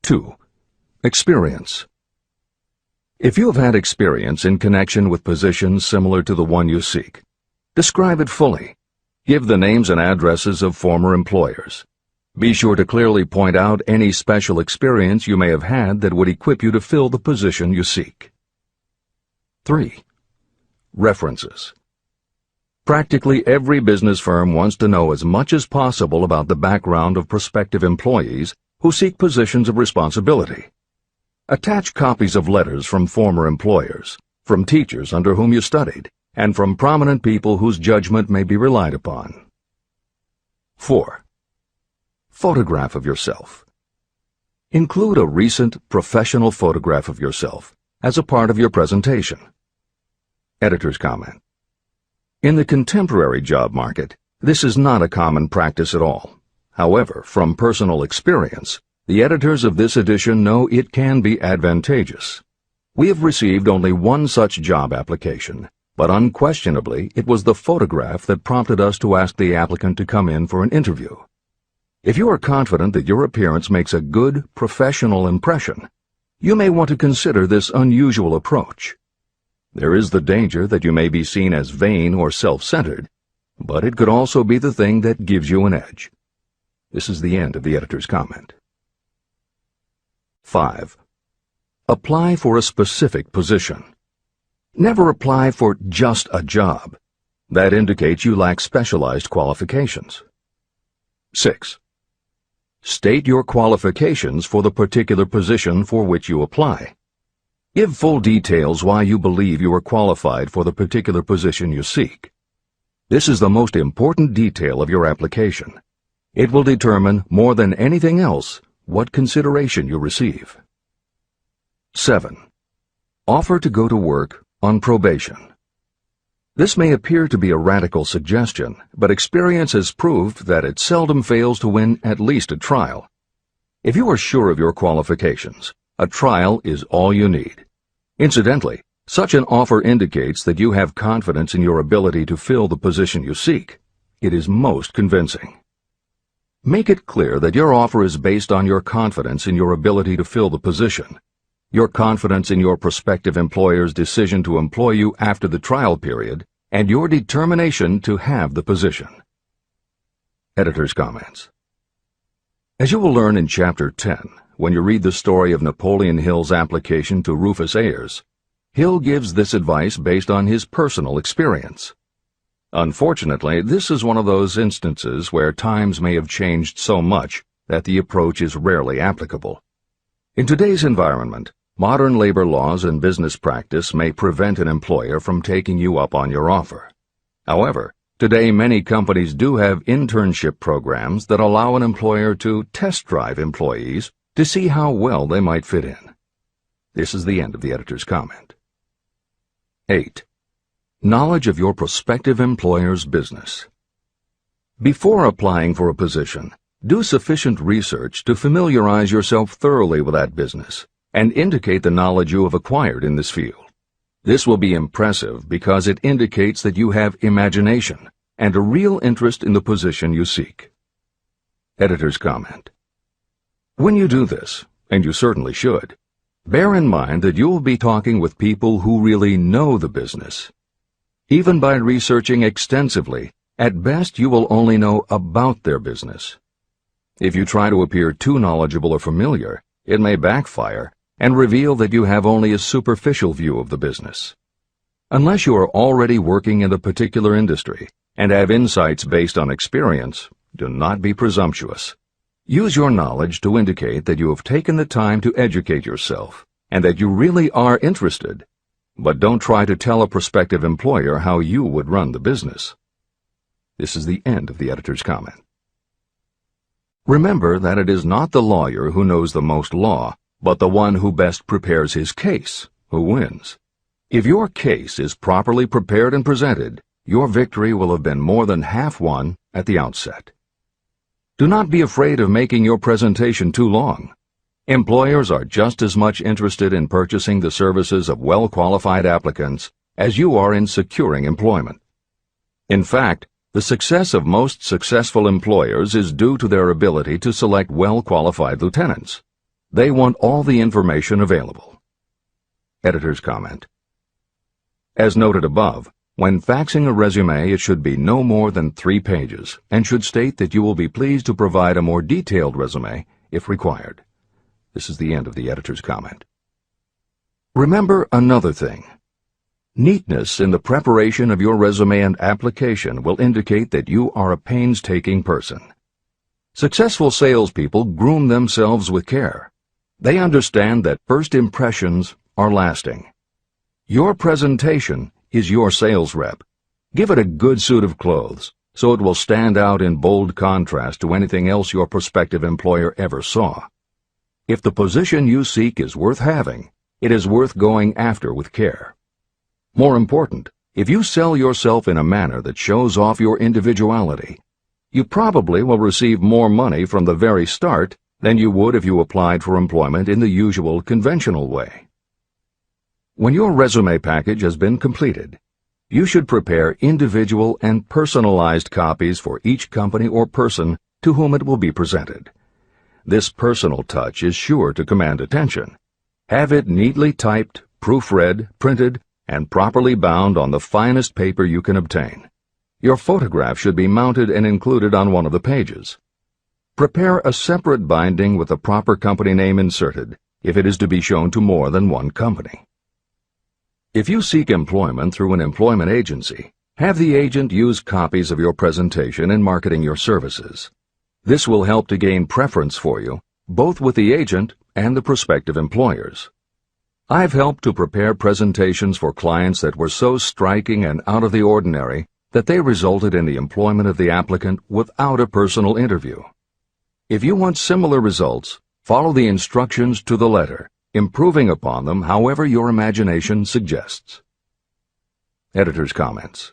2. Experience. If you have had experience in connection with positions similar to the one you seek, describe it fully. Give the names and addresses of former employers. Be sure to clearly point out any special experience you may have had that would equip you to fill the position you seek. 3. References. Practically every business firm wants to know as much as possible about the background of prospective employees who seek positions of responsibility. Attach copies of letters from former employers, from teachers under whom you studied, and from prominent people whose judgment may be relied upon. 4. Photograph of yourself. Include a recent professional photograph of yourself as a part of your presentation. Editor's comment. In the contemporary job market, this is not a common practice at all. However, from personal experience, the editors of this edition know it can be advantageous. We have received only one such job application, but unquestionably it was the photograph that prompted us to ask the applicant to come in for an interview. If you are confident that your appearance makes a good, professional impression, you may want to consider this unusual approach. There is the danger that you may be seen as vain or self-centered, but it could also be the thing that gives you an edge. This is the end of the editor's comment. 5. Apply for a specific position. Never apply for just a job. That indicates you lack specialized qualifications. 6. State your qualifications for the particular position for which you apply. Give full details why you believe you are qualified for the particular position you seek. This is the most important detail of your application. It will determine, more than anything else, what consideration you receive. 7. Offer to go to work on probation. This may appear to be a radical suggestion, but experience has proved that it seldom fails to win at least a trial. If you are sure of your qualifications, a trial is all you need. Incidentally, such an offer indicates that you have confidence in your ability to fill the position you seek. It is most convincing. Make it clear that your offer is based on your confidence in your ability to fill the position, your confidence in your prospective employer's decision to employ you after the trial period, and your determination to have the position. Editor's comments. As you will learn in Chapter 10, when you read the story of Napoleon Hill's application to Rufus Ayers, Hill gives this advice based on his personal experience. Unfortunately, this is one of those instances where times may have changed so much that the approach is rarely applicable. In today's environment, modern labor laws and business practice may prevent an employer from taking you up on your offer. However, today many companies do have internship programs that allow an employer to test drive employees to see how well they might fit in. This is the end of the editor's comment. 8. Knowledge of your prospective employer's business. Before applying for a position, do sufficient research to familiarize yourself thoroughly with that business and indicate the knowledge you have acquired in this field. This will be impressive because it indicates that you have imagination and a real interest in the position you seek. Editor's comment. When you do this, and you certainly should, bear in mind that you will be talking with people who really know the business. Even by researching extensively, at best you will only know about their business. If you try to appear too knowledgeable or familiar, it may backfire and reveal that you have only a superficial view of the business. Unless you are already working in the particular industry and have insights based on experience, do not be presumptuous. Use your knowledge to indicate that you have taken the time to educate yourself and that you really are interested, but don't try to tell a prospective employer how you would run the business. This is the end of the editor's comment. Remember that it is not the lawyer who knows the most law, but the one who best prepares his case who wins. If your case is properly prepared and presented, your victory will have been more than half won at the outset. Do not be afraid of making your presentation too long. Employers are just as much interested in purchasing the services of well-qualified applicants as you are in securing employment. In fact, the success of most successful employers is due to their ability to select well-qualified lieutenants. They want all the information available. Editor's comment. As noted above, when faxing a resume, it should be no more than 3 pages and should state that you will be pleased to provide a more detailed resume if required. This is the end of the editor's comment. Remember another thing. Neatness in the preparation of your resume and application will indicate that you are a painstaking person. Successful salespeople groom themselves with care. They understand that first impressions are lasting. Your presentation is your sales rep. Give it a good suit of clothes, so it will stand out in bold contrast to anything else your prospective employer ever saw. If the position you seek is worth having, it is worth going after with care. More important, if you sell yourself in a manner that shows off your individuality, you probably will receive more money from the very start than you would if you applied for employment in the usual conventional way. When your resume package has been completed, you should prepare individual and personalized copies for each company or person to whom it will be presented. This personal touch is sure to command attention. Have it neatly typed, proofread, printed, and properly bound on the finest paper you can obtain. Your photograph should be mounted and included on one of the pages. Prepare a separate binding with the proper company name inserted, if it is to be shown to more than one company. If you seek employment through an employment agency, have the agent use copies of your presentation in marketing your services. This will help to gain preference for you, both with the agent and the prospective employers. I've helped to prepare presentations for clients that were so striking and out of the ordinary that they resulted in the employment of the applicant without a personal interview. If you want similar results, follow the instructions to the letter, improving upon them however your imagination suggests. Editor's comments.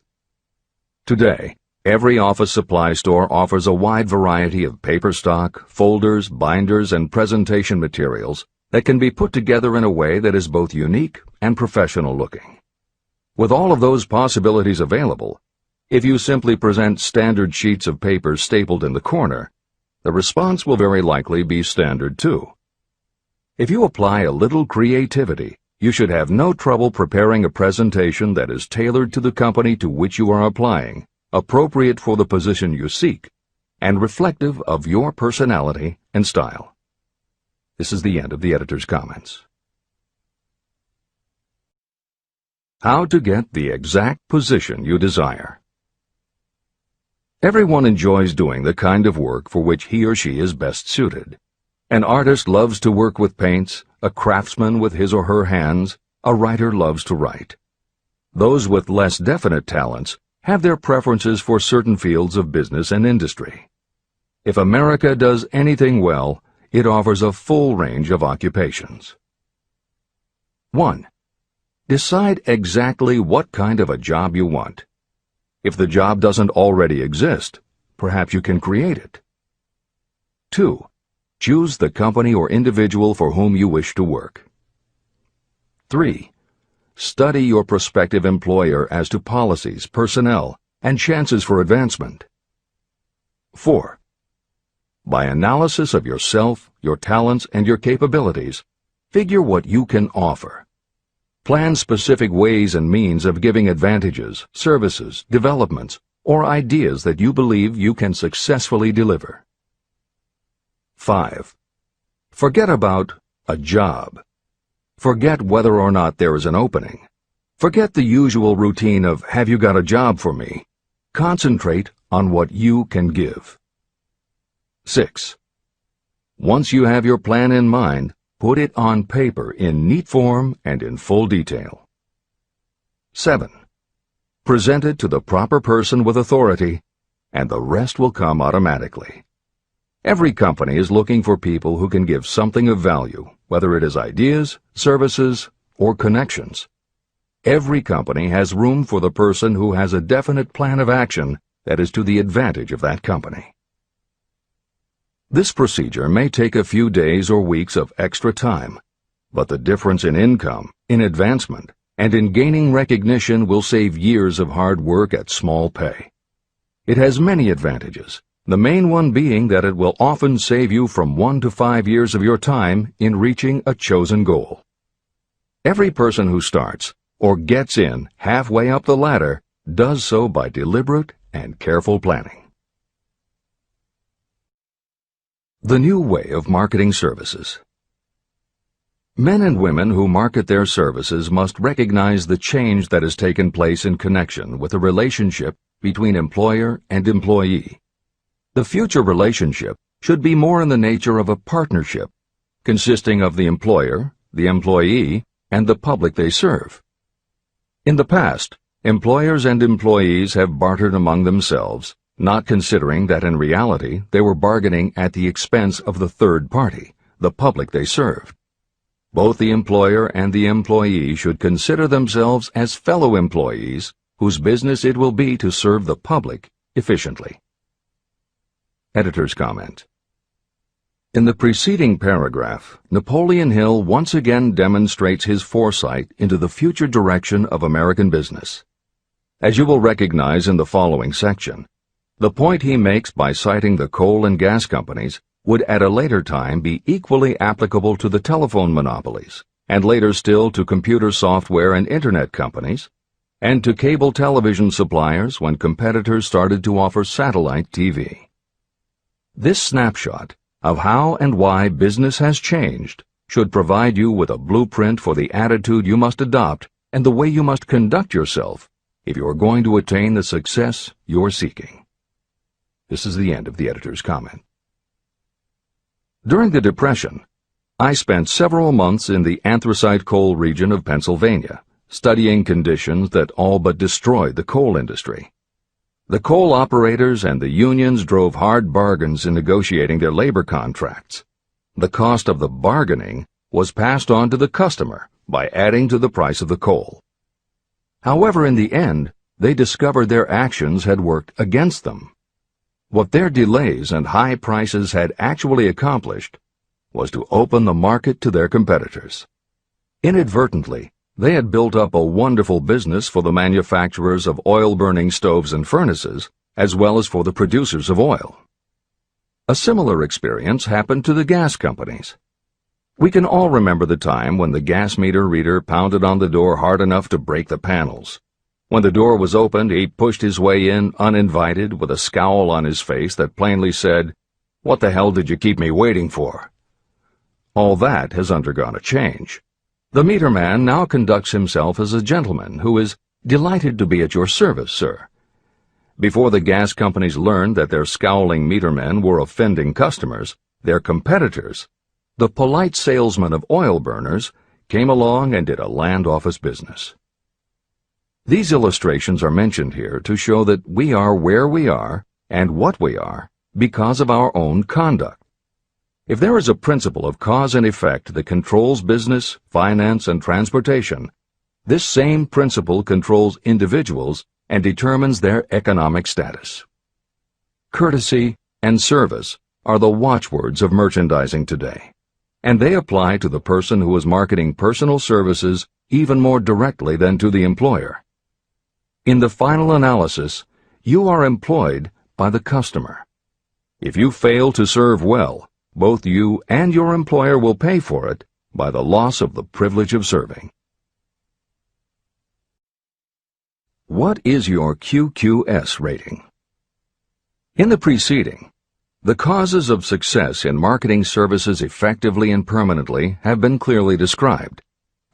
Today, every office supply store offers a wide variety of paper stock, folders, binders, and presentation materials that can be put together in a way that is both unique and professional looking. With all of those possibilities available, if you simply present standard sheets of paper stapled in the corner, the response will very likely be standard too. If you apply a little creativity, you should have no trouble preparing a presentation that is tailored to the company to which you are applying, appropriate for the position you seek, and reflective of your personality and style. This is the end of the editor's comments. How to get the exact position you desire. Everyone enjoys doing the kind of work for which he or she is best suited. An artist loves to work with paints, a craftsman with his or her hands, a writer loves to write. Those with less definite talents have their preferences for certain fields of business and industry. If America does anything well, it offers a full range of occupations. 1. Decide exactly what kind of a job you want. If the job doesn't already exist, perhaps you can create it. 2. Choose the company or individual for whom you wish to work. 3. Study your prospective employer as to policies, personnel, and chances for advancement. 4. By analysis of yourself, your talents, and your capabilities, figure what you can offer. Plan specific ways and means of giving advantages, services, developments, or ideas that you believe you can successfully deliver. 5. Forget about a job. Forget whether or not there is an opening. Forget the usual routine of, have you got a job for me? Concentrate on what you can give. 6. Once you have your plan in mind, put it on paper in neat form and in full detail. 7. Present it to the proper person with authority, and the rest will come automatically. Every company is looking for people who can give something of value, whether it is ideas, services, or connections. Every company has room for the person who has a definite plan of action that is to the advantage of that company. This procedure may take a few days or weeks of extra time, but the difference in income, in advancement, and in gaining recognition will save years of hard work at small pay. It has many advantages, the main one being that it will often save you from 1 to 5 years of your time in reaching a chosen goal. Every person who starts, or gets in halfway up the ladder, does so by deliberate and careful planning. The new way of marketing services. Men and women who market their services must recognize the change that has taken place in connection with the relationship between employer and employee. The future relationship should be more in the nature of a partnership, consisting of the employer, the employee, and the public they serve. In the past, employers and employees have bartered among themselves, not considering that in reality they were bargaining at the expense of the third party, the public they served. Both the employer and the employee should consider themselves as fellow employees whose business it will be to serve the public efficiently. Editor's comment. In the preceding paragraph, Napoleon Hill once again demonstrates his foresight into the future direction of American business. As you will recognize in the following section, the point he makes by citing the coal and gas companies would at a later time be equally applicable to the telephone monopolies, and later still to computer software and internet companies, and to cable television suppliers when competitors started to offer satellite TV. This snapshot of how and why business has changed should provide you with a blueprint for the attitude you must adopt and the way you must conduct yourself if you are going to attain the success you're seeking. This is the end of the editor's comment. During the Depression, I spent several months in the anthracite coal region of Pennsylvania, studying conditions that all but destroyed the coal industry. The coal operators and the unions drove hard bargains in negotiating their labor contracts. The cost of the bargaining was passed on to the customer by adding to the price of the coal. However, in the end, they discovered their actions had worked against them. What their delays and high prices had actually accomplished was to open the market to their competitors. Inadvertently, they had built up a wonderful business for the manufacturers of oil-burning stoves and furnaces, as well as for the producers of oil. A similar experience happened to the gas companies. We can all remember the time when the gas meter reader pounded on the door hard enough to break the panels. When the door was opened, he pushed his way in uninvited with a scowl on his face that plainly said, "What the hell did you keep me waiting for?" All that has undergone a change. The meter man now conducts himself as a gentleman who is delighted to be at your service, sir. Before the gas companies learned that their scowling meter men were offending customers, their competitors, the polite salesmen of oil burners, came along and did a land office business. These illustrations are mentioned here to show that we are where we are and what we are because of our own conduct. If there is a principle of cause and effect that controls business, finance, and transportation, this same principle controls individuals and determines their economic status. Courtesy and service are the watchwords of merchandising today, and they apply to the person who is marketing personal services even more directly than to the employer. In the final analysis, you are employed by the customer. If you fail to serve well, both you and your employer will pay for it by the loss of the privilege of serving. What is your QQS rating? In the preceding, the causes of success in marketing services effectively and permanently have been clearly described.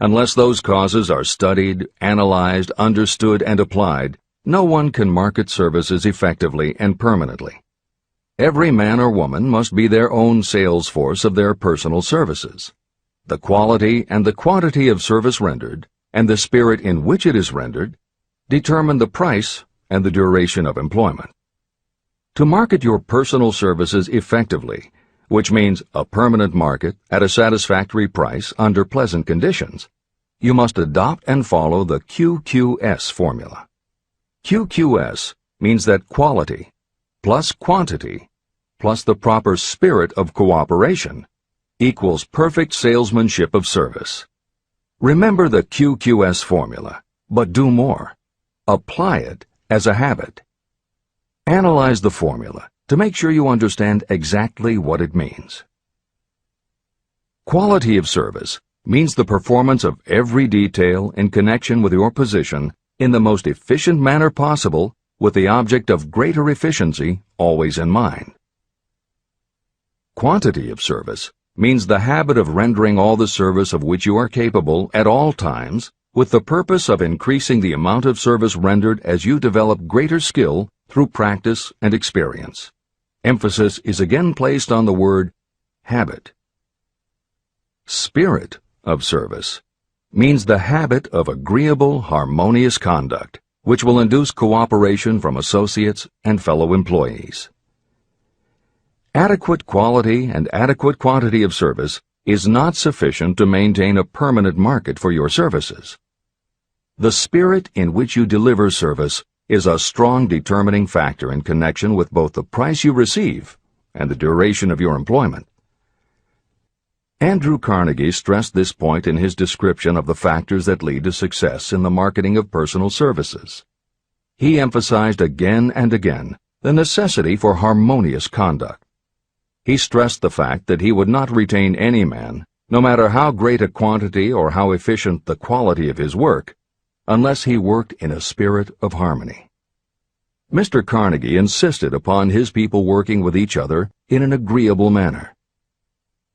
Unless those causes are studied, analyzed, understood, and applied, no one can market services effectively and permanently. Every man or woman must be their own sales force of their personal services. The quality and the quantity of service rendered, and the spirit in which it is rendered, determine the price and the duration of employment. To market your personal services effectively, which means a permanent market at a satisfactory price under pleasant conditions, you must adopt and follow the QQS formula. QQS means that quality plus quantity plus the proper spirit of cooperation equals perfect salesmanship of service. Remember the QQS formula, but do more. Apply it as a habit. Analyze the formula to make sure you understand exactly what it means. Quality of service means the performance of every detail in connection with your position in the most efficient manner possible with the object of greater efficiency always in mind. Quantity of service means the habit of rendering all the service of which you are capable at all times with the purpose of increasing the amount of service rendered as you develop greater skill through practice and experience. Emphasis is again placed on the word habit. Spirit of service means the habit of agreeable, harmonious conduct, which will induce cooperation from associates and fellow employees. Adequate quality and adequate quantity of service is not sufficient to maintain a permanent market for your services. The spirit in which you deliver service is a strong determining factor in connection with both the price you receive and the duration of your employment. Andrew Carnegie stressed this point in his description of the factors that lead to success in the marketing of personal services. He emphasized again and again the necessity for harmonious conduct. He stressed the fact that he would not retain any man, no matter how great a quantity or how efficient the quality of his work, unless he worked in a spirit of harmony. Mr. Carnegie insisted upon his people working with each other in an agreeable manner.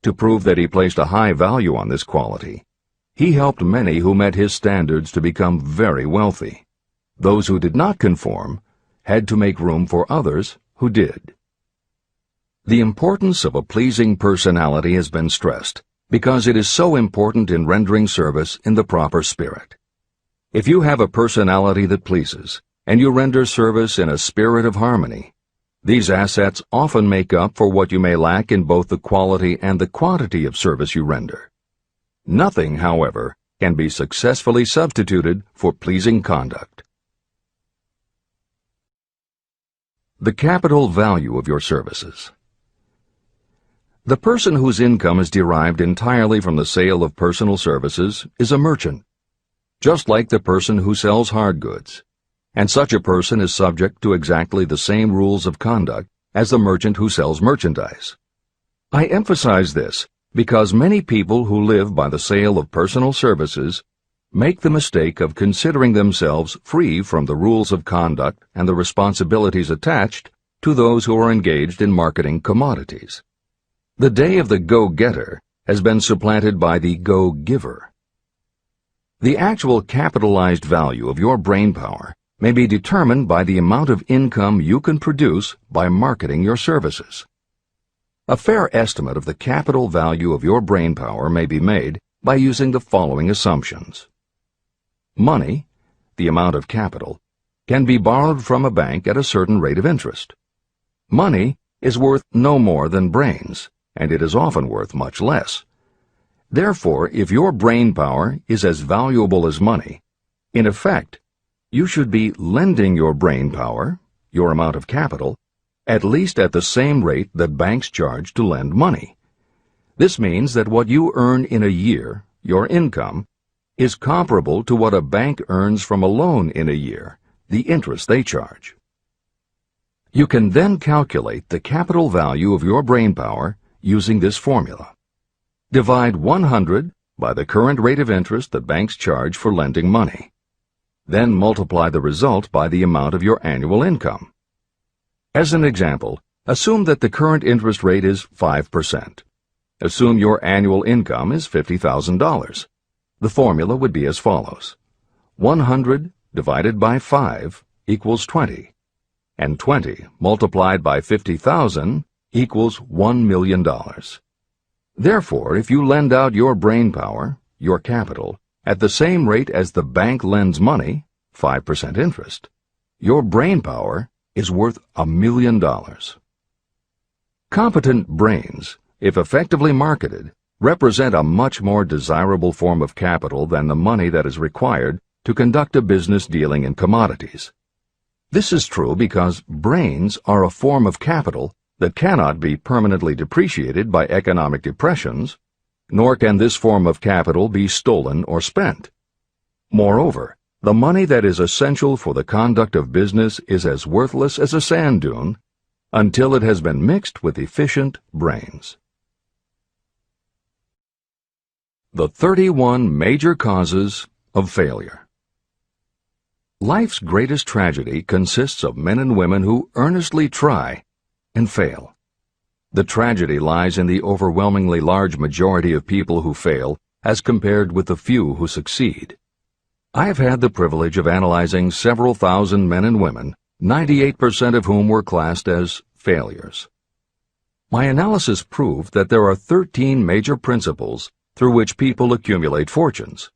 To prove that he placed a high value on this quality, he helped many who met his standards to become very wealthy. Those who did not conform had to make room for others who did. The importance of a pleasing personality has been stressed because it is so important in rendering service in the proper spirit. If you have a personality that pleases, and you render service in a spirit of harmony, these assets often make up for what you may lack in both the quality and the quantity of service you render. Nothing, however, can be successfully substituted for pleasing conduct. The capital value of your services. The person whose income is derived entirely from the sale of personal services is a merchant, just like the person who sells hard goods, and such a person is subject to exactly the same rules of conduct as the merchant who sells merchandise. I emphasize this because many people who live by the sale of personal services make the mistake of considering themselves free from the rules of conduct and the responsibilities attached to those who are engaged in marketing commodities. The day of the go-getter has been supplanted by the go-giver. The actual capitalized value of your brainpower may be determined by the amount of income you can produce by marketing your services. A fair estimate of the capital value of your brainpower may be made by using the following assumptions. Money, the amount of capital, can be borrowed from a bank at a certain rate of interest. Money is worth no more than brains, and it is often worth much less. Therefore, if your brainpower is as valuable as money, in effect, you should be lending your brainpower, your amount of capital, at least at the same rate that banks charge to lend money. This means that what you earn in a year, your income, is comparable to what a bank earns from a loan in a year, the interest they charge. You can then calculate the capital value of your brainpower using this formula. Divide 100 by the current rate of interest that banks charge for lending money. Then multiply the result by the amount of your annual income. As an example, assume that the current interest rate is 5%. Assume your annual income is $50,000. The formula would be as follows. 100 divided by 5 equals 20, and 20 multiplied by 50,000 equals $1 million. Therefore, if you lend out your brainpower, your capital, at the same rate as the bank lends money, 5% interest, your brainpower is worth $1 million. Competent brains, if effectively marketed, represent a much more desirable form of capital than the money that is required to conduct a business dealing in commodities. This is true because brains are a form of capital that cannot be permanently depreciated by economic depressions, nor can this form of capital be stolen or spent. Moreover, the money that is essential for the conduct of business is as worthless as a sand dune until it has been mixed with efficient brains. The 31 major causes of failure. Life's greatest tragedy consists of men and women who earnestly try and fail. The tragedy lies in the overwhelmingly large majority of people who fail as compared with the few who succeed. I have had the privilege of analyzing several thousand men and women, 98% of whom were classed as failures. My analysis proved that there are 13 major principles through which people accumulate fortunes.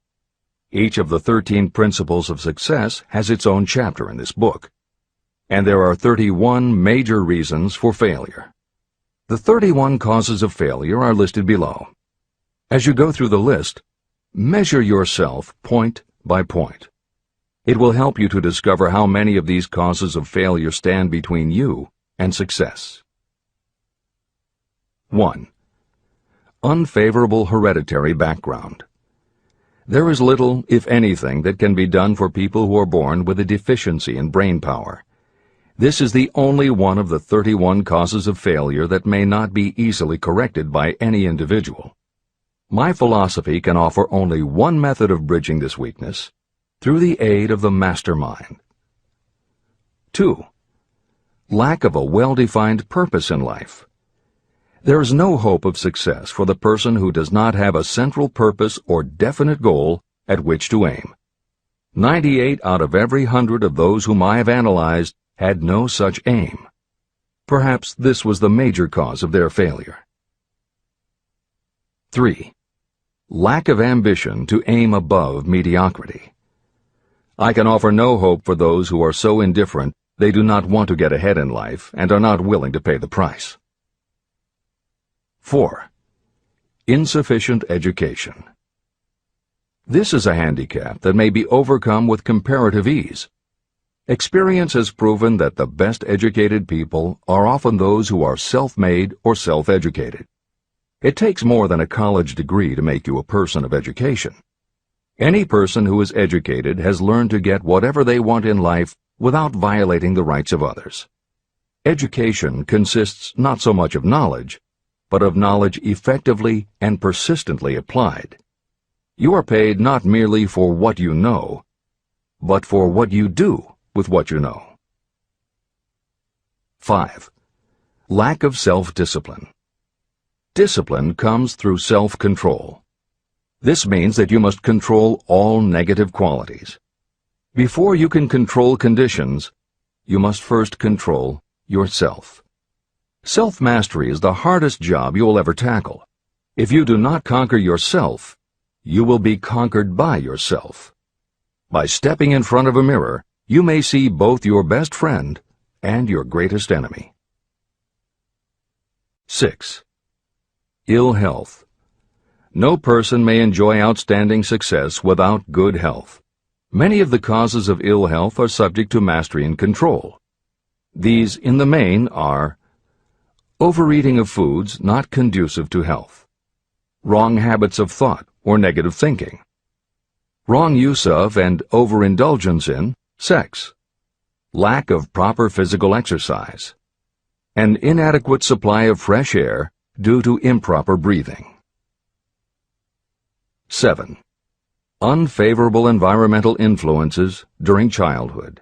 Each of the 13 principles of success has its own chapter in this book, and there are 31 major reasons for failure. The 31 causes of failure are listed below. As you go through the list, measure yourself point by point. It will help you to discover how many of these causes of failure stand between you and success. 1. Unfavorable hereditary background. There is little, if anything, that can be done for people who are born with a deficiency in brain power. This is the only one of the 31 causes of failure that may not be easily corrected by any individual. My philosophy can offer only one method of bridging this weakness, through the aid of the mastermind. 2. Lack of a well-defined purpose in life. There is no hope of success for the person who does not have a central purpose or definite goal at which to aim. 98 out of every 100 of those whom I have analyzed had no such aim. Perhaps this was the major cause of their failure. 3. Lack of ambition to aim above mediocrity. I can offer no hope for those who are so indifferent they do not want to get ahead in life and are not willing to pay the price. 4. Insufficient education. This is a handicap that may be overcome with comparative ease. Experience has proven that the best educated people are often those who are self-made or self-educated. It takes more than a college degree to make you a person of education. Any person who is educated has learned to get whatever they want in life without violating the rights of others. Education consists not so much of knowledge, but of knowledge effectively and persistently applied. You are paid not merely for what you know, but for what you do with what you know. 5. Lack of self-discipline. Discipline comes through self-control. This means that you must control all negative qualities. Before you can control conditions, you must first control yourself. Self-mastery is the hardest job you will ever tackle. If you do not conquer yourself, you will be conquered by yourself. By stepping in front of a mirror, you may see both your best friend and your greatest enemy. 6. Ill health. No person may enjoy outstanding success without good health. Many of the causes of ill health are subject to mastery and control. These, in the main, are overeating of foods not conducive to health, wrong habits of thought or negative thinking, wrong use of and overindulgence in sex, lack of proper physical exercise, an inadequate supply of fresh air due to improper breathing. 7. Unfavorable environmental influences during childhood.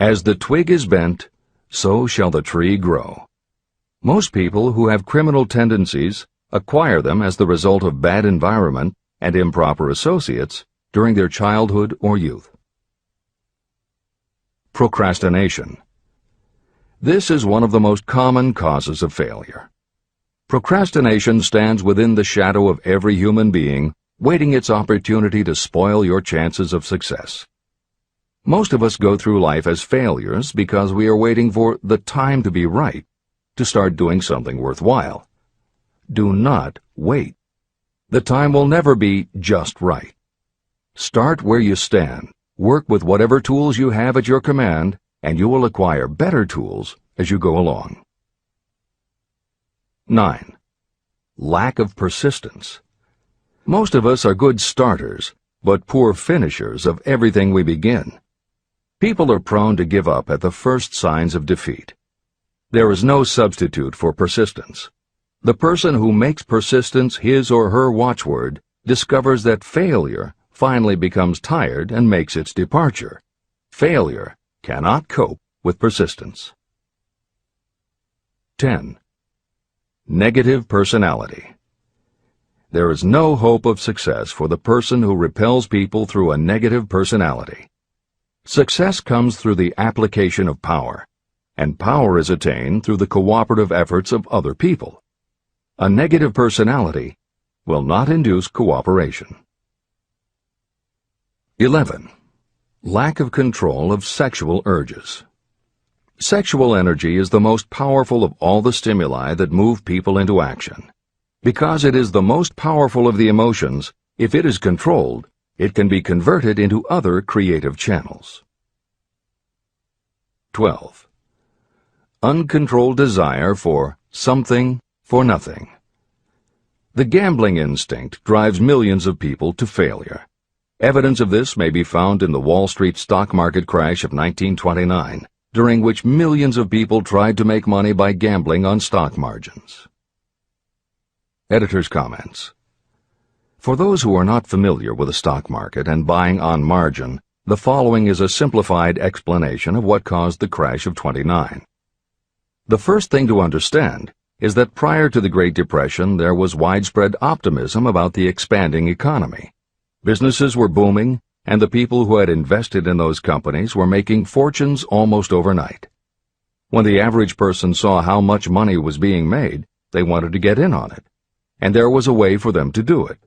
As the twig is bent, so shall the tree grow. Most people who have criminal tendencies acquire them as the result of bad environment and improper associates during their childhood or youth. Procrastination. This is one of the most common causes of failure. Procrastination stands within the shadow of every human being, waiting its opportunity to spoil your chances of success. Most of us go through life as failures because we are waiting for the time to be right to start doing something worthwhile. Do not wait. The time will never be just right. Start where you stand, work with whatever tools you have at your command, and you will acquire better tools as you go along. 9. Lack of persistence. Most of us are good starters, but poor finishers of everything we begin. People are prone to give up at the first signs of defeat. There is no substitute for persistence. The person who makes persistence his or her watchword discovers that failure finally becomes tired and makes its departure. Failure cannot cope with persistence. 10. Negative personality. There is no hope of success for the person who repels people through a negative personality. Success comes through the application of power, and power is attained through the cooperative efforts of other people. A negative personality will not induce cooperation. 11. Lack of control of sexual urges. Sexual energy is the most powerful of all the stimuli that move people into action. Because it is the most powerful of the emotions, if it is controlled, it can be converted into other creative channels. 12. Uncontrolled desire for something for nothing. The gambling instinct drives millions of people to failure. Evidence of this may be found in the Wall Street stock market crash of 1929, during which millions of people tried to make money by gambling on stock margins. Editor's comments. For those who are not familiar with the stock market and buying on margin, the following is a simplified explanation of what caused the crash of '29. The first thing to understand is that prior to the Great Depression there was widespread optimism about the expanding economy. Businesses were booming, and the people who had invested in those companies were making fortunes almost overnight. When the average person saw how much money was being made, they wanted to get in on it, and there was a way for them to do it.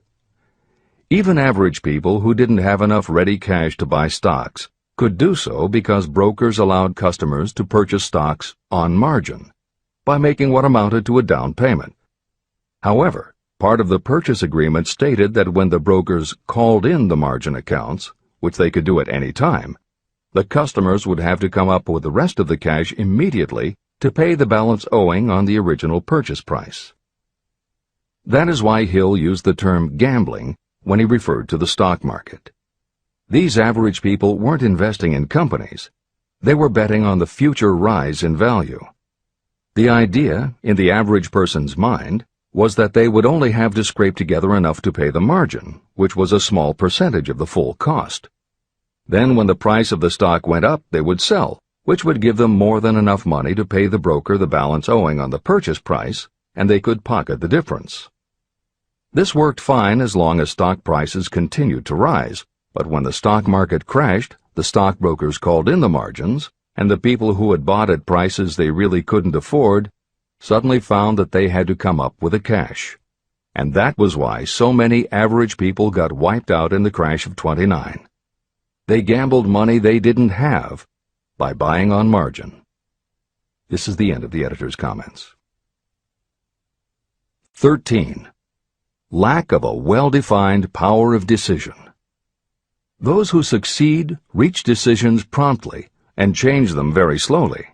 Even average people who didn't have enough ready cash to buy stocks could do so because brokers allowed customers to purchase stocks on margin by making what amounted to a down payment. However, part of the purchase agreement stated that when the brokers called in the margin accounts, which they could do at any time, the customers would have to come up with the rest of the cash immediately to pay the balance owing on the original purchase price. That is why Hill used the term gambling when he referred to the stock market. These average people weren't investing in companies. They were betting on the future rise in value. The idea, in the average person's mind, was that they would only have to scrape together enough to pay the margin, which was a small percentage of the full cost. Then when the price of the stock went up, they would sell, which would give them more than enough money to pay the broker the balance owing on the purchase price, and they could pocket the difference. This worked fine as long as stock prices continued to rise, but when the stock market crashed, the stockbrokers called in the margins, and the people who had bought at prices they really couldn't afford suddenly found that they had to come up with the cash. And that was why so many average people got wiped out in the crash of '29. They gambled money they didn't have by buying on margin. This is the end of the editor's comments. 13. Lack of a well-defined power of decision. Those who succeed reach decisions promptly and change them very slowly.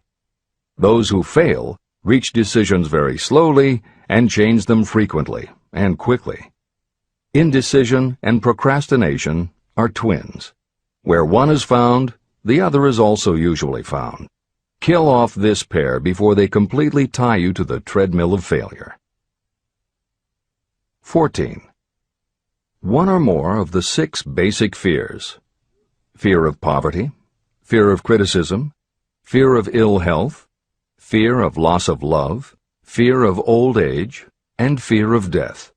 Those who fail reach decisions very slowly and change them frequently and quickly. Indecision and procrastination are twins. Where one is found, the other is also usually found. Kill off this pair before they completely tie you to the treadmill of failure. 14. One or more of the 6 basic fears: fear of poverty, fear of criticism, fear of ill health, fear of loss of love, fear of old age, and fear of death.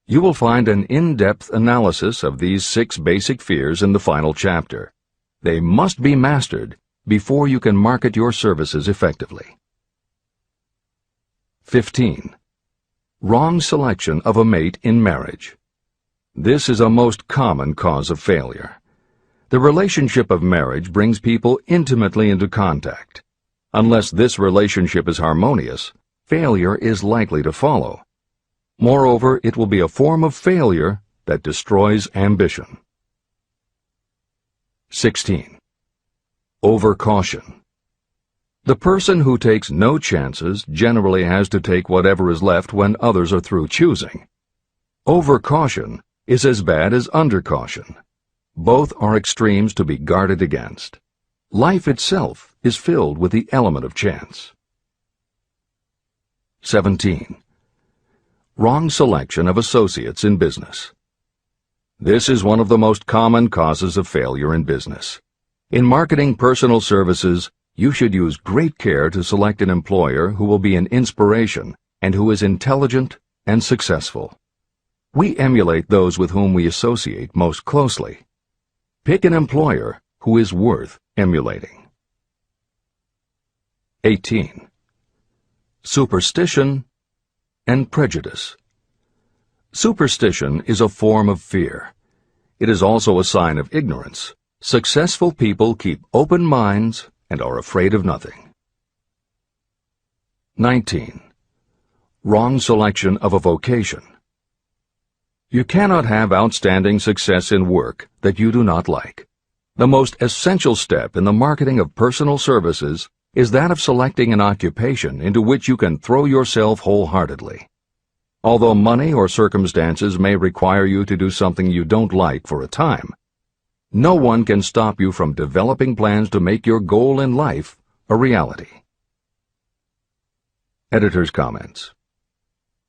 You will find an in-depth analysis of these 6 basic fears in the final chapter. They must be mastered before you can market your services effectively. 15. Wrong selection of a mate in marriage. This is a most common cause of failure. The relationship of marriage brings people intimately into contact. Unless this relationship is harmonious, failure is likely to follow. Moreover, it will be a form of failure that destroys ambition. 16. Overcaution. The person who takes no chances generally has to take whatever is left when others are through choosing. Overcaution is as bad as undercaution. Both are extremes to be guarded against. Life itself is filled with the element of chance. 17. Wrong selection of associates in business. This is one of the most common causes of failure in business. In marketing personal services, you should use great care to select an employer who will be an inspiration and who is intelligent and successful. We emulate those with whom we associate most closely. Pick an employer who is worth emulating. 18. Superstition and prejudice. Superstition is a form of fear. It is also a sign of ignorance. Successful people keep open minds and are afraid of nothing. 19. Wrong selection of a vocation. You cannot have outstanding success in work that you do not like. The most essential step in the marketing of personal services is that of selecting an occupation into which you can throw yourself wholeheartedly. Although money or circumstances may require you to do something you don't like for a time, no one can stop you from developing plans to make your goal in life a reality. Editor's comments.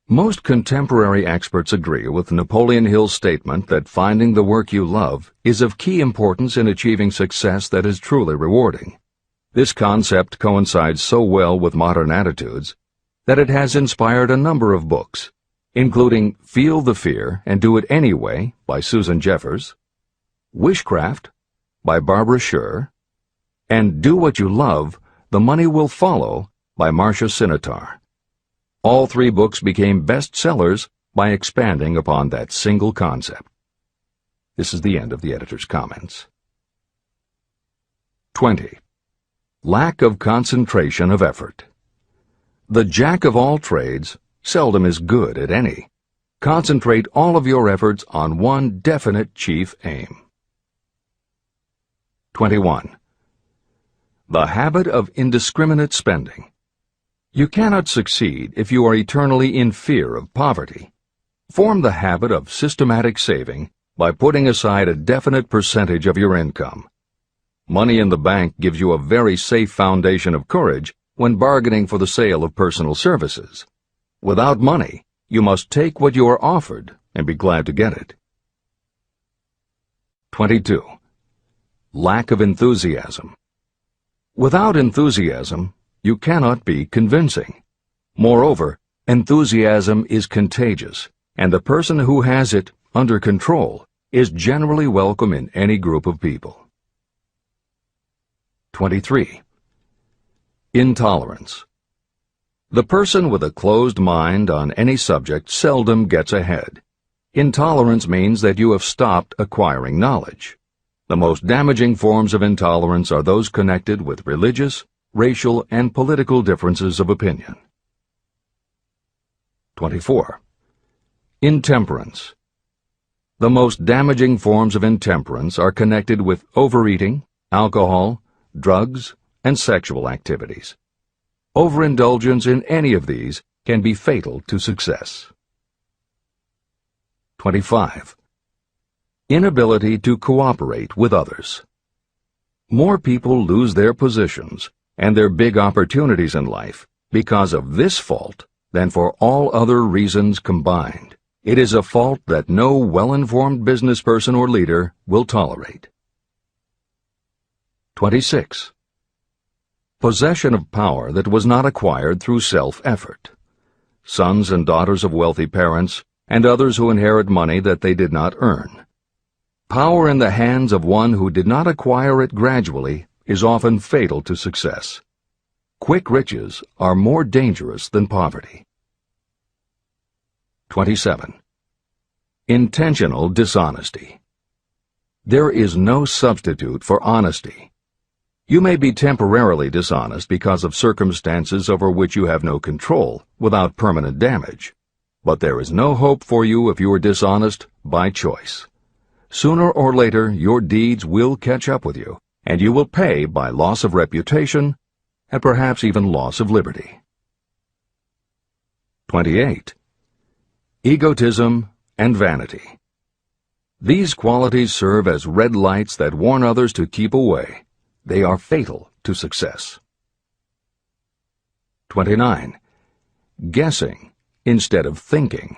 Most contemporary experts agree with Napoleon Hill's statement that finding the work you love is of key importance in achieving success that is truly rewarding. This concept coincides so well with modern attitudes that it has inspired a number of books, including Feel the Fear and Do It Anyway by Susan Jeffers, Wishcraft by Barbara Sher, and Do What You Love, The Money Will Follow by Marcia Sinitar. All three books became bestsellers by expanding upon that single concept. This is the end of the editor's comments. 20. Lack of concentration of effort. The jack of all trades seldom is good at any. Concentrate all of your efforts on one definite chief aim. 21. The habit of indiscriminate spending. You cannot succeed if you are eternally in fear of poverty. Form the habit of systematic saving by putting aside a definite percentage of your income. Money in the bank gives you a very safe foundation of courage when bargaining for the sale of personal services. Without money, you must take what you are offered and be glad to get it. 22. Lack of enthusiasm. Without enthusiasm, you cannot be convincing. Moreover, enthusiasm is contagious, and the person who has it under control is generally welcome in any group of people. 23. Intolerance. The person with a closed mind on any subject seldom gets ahead. Intolerance means that you have stopped acquiring knowledge. The most damaging forms of intolerance are those connected with religious, racial, and political differences of opinion. 24. Intemperance. The most damaging forms of intemperance are connected with overeating, alcohol, drugs, and sexual activities. Overindulgence in any of these can be fatal to success. 25. Inability to cooperate with others. More people lose their positions and their big opportunities in life because of this fault than for all other reasons combined. It is a fault that no well-informed business person or leader will tolerate. 26. Possession of power that was not acquired through self-effort. Sons and daughters of wealthy parents and others who inherit money that they did not earn. Power in the hands of one who did not acquire it gradually is often fatal to success. Quick riches are more dangerous than poverty. 27. Intentional dishonesty. There is no substitute for honesty. You may be temporarily dishonest because of circumstances over which you have no control without permanent damage, but there is no hope for you if you are dishonest by choice. Sooner or later, your deeds will catch up with you, and you will pay by loss of reputation and perhaps even loss of liberty. 28. Egotism and vanity. These qualities serve as red lights that warn others to keep away. They are fatal to success. 29. Guessing instead of thinking.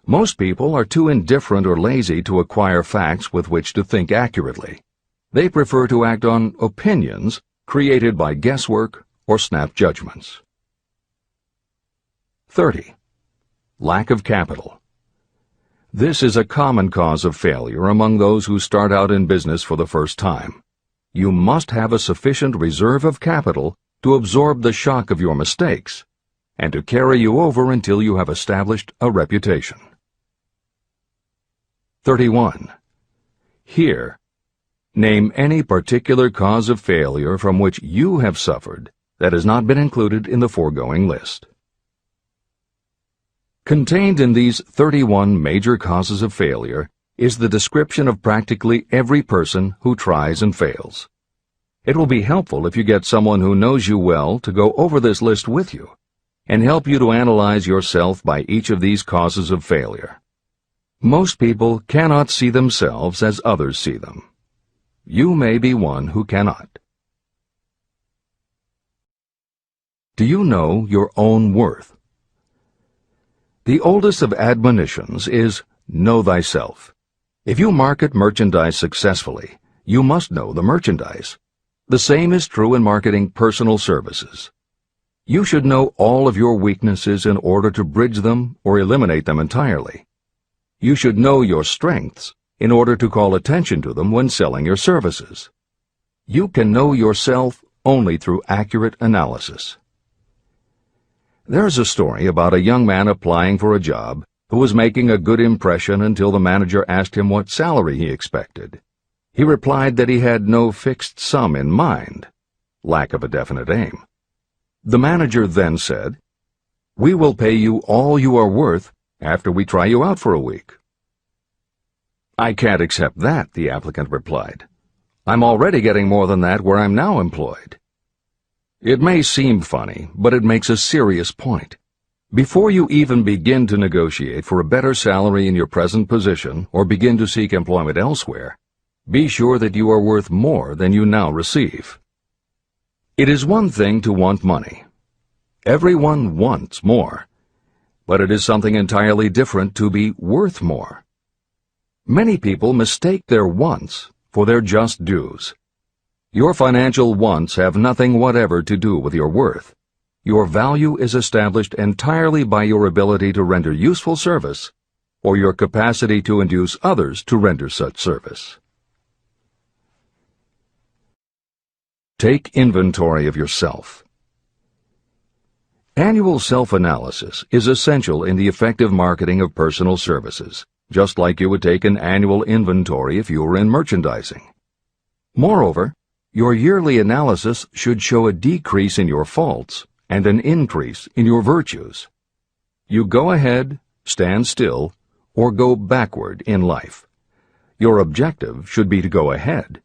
Most people are too indifferent or lazy to acquire facts with which to think accurately. They prefer to act on opinions created by guesswork or snap judgments. 30. Lack of capital. This is a common cause of failure among those who start out in business for the first time. You must have a sufficient reserve of capital to absorb the shock of your mistakes and to carry you over until you have established a reputation. 31. Here, name any particular cause of failure from which you have suffered that has not been included in the foregoing list. Contained in these 31 major causes of failure is the description of practically every person who tries and fails. It will be helpful if you get someone who knows you well to go over this list with you and help you to analyze yourself by each of these causes of failure. Most people cannot see themselves as others see them. You may be one who cannot. Do you know your own worth? The oldest of admonitions is, know thyself. If you market merchandise successfully, you must know the merchandise. The same is true in marketing personal services. You should know all of your weaknesses in order to bridge them or eliminate them entirely. You should know your strengths in order to call attention to them when selling your services. You can know yourself only through accurate analysis. There's a story about a young man applying for a job who was making a good impression until the manager asked him what salary he expected. He replied that he had no fixed sum in mind, lack of a definite aim. The manager then said, "We will pay you all you are worth after we try you out for a week." "I can't accept that," the applicant replied. "I'm already getting more than that where I'm now employed." It may seem funny, but it makes a serious point. Before you even begin to negotiate for a better salary in your present position or begin to seek employment elsewhere, be sure that you are worth more than you now receive. It is one thing to want money. Everyone wants more. But it is something entirely different to be worth more. Many people mistake their wants for their just dues. Your financial wants have nothing whatever to do with your worth. Your value is established entirely by your ability to render useful service or your capacity to induce others to render such service. Take inventory of yourself. Annual self-analysis is essential in the effective marketing of personal services, just like you would take an annual inventory if you were in merchandising. Moreover, your yearly analysis should show a decrease in your faults and an increase in your virtues. You go ahead, stand still, or go backward in life. Your objective should be to go ahead.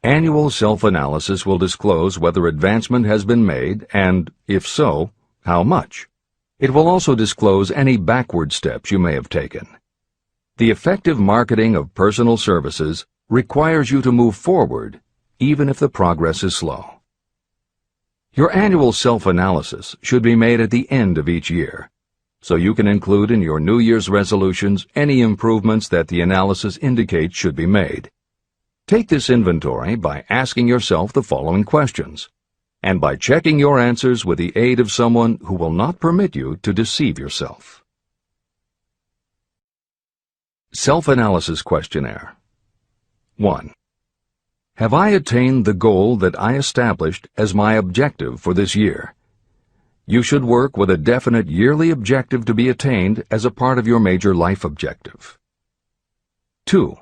Annual self-analysis will disclose whether advancement has been made and, if so, how much. It will also disclose any backward steps you may have taken. The effective marketing of personal services requires you to move forward, even if the progress is slow. Your annual self-analysis should be made at the end of each year, so you can include in your New Year's resolutions any improvements that the analysis indicates should be made. Take this inventory by asking yourself the following questions, and by checking your answers with the aid of someone who will not permit you to deceive yourself. Self-analysis questionnaire. 1. Have I attained the goal that I established as my objective for this year? You should work with a definite yearly objective to be attained as a part of your major life objective. 2.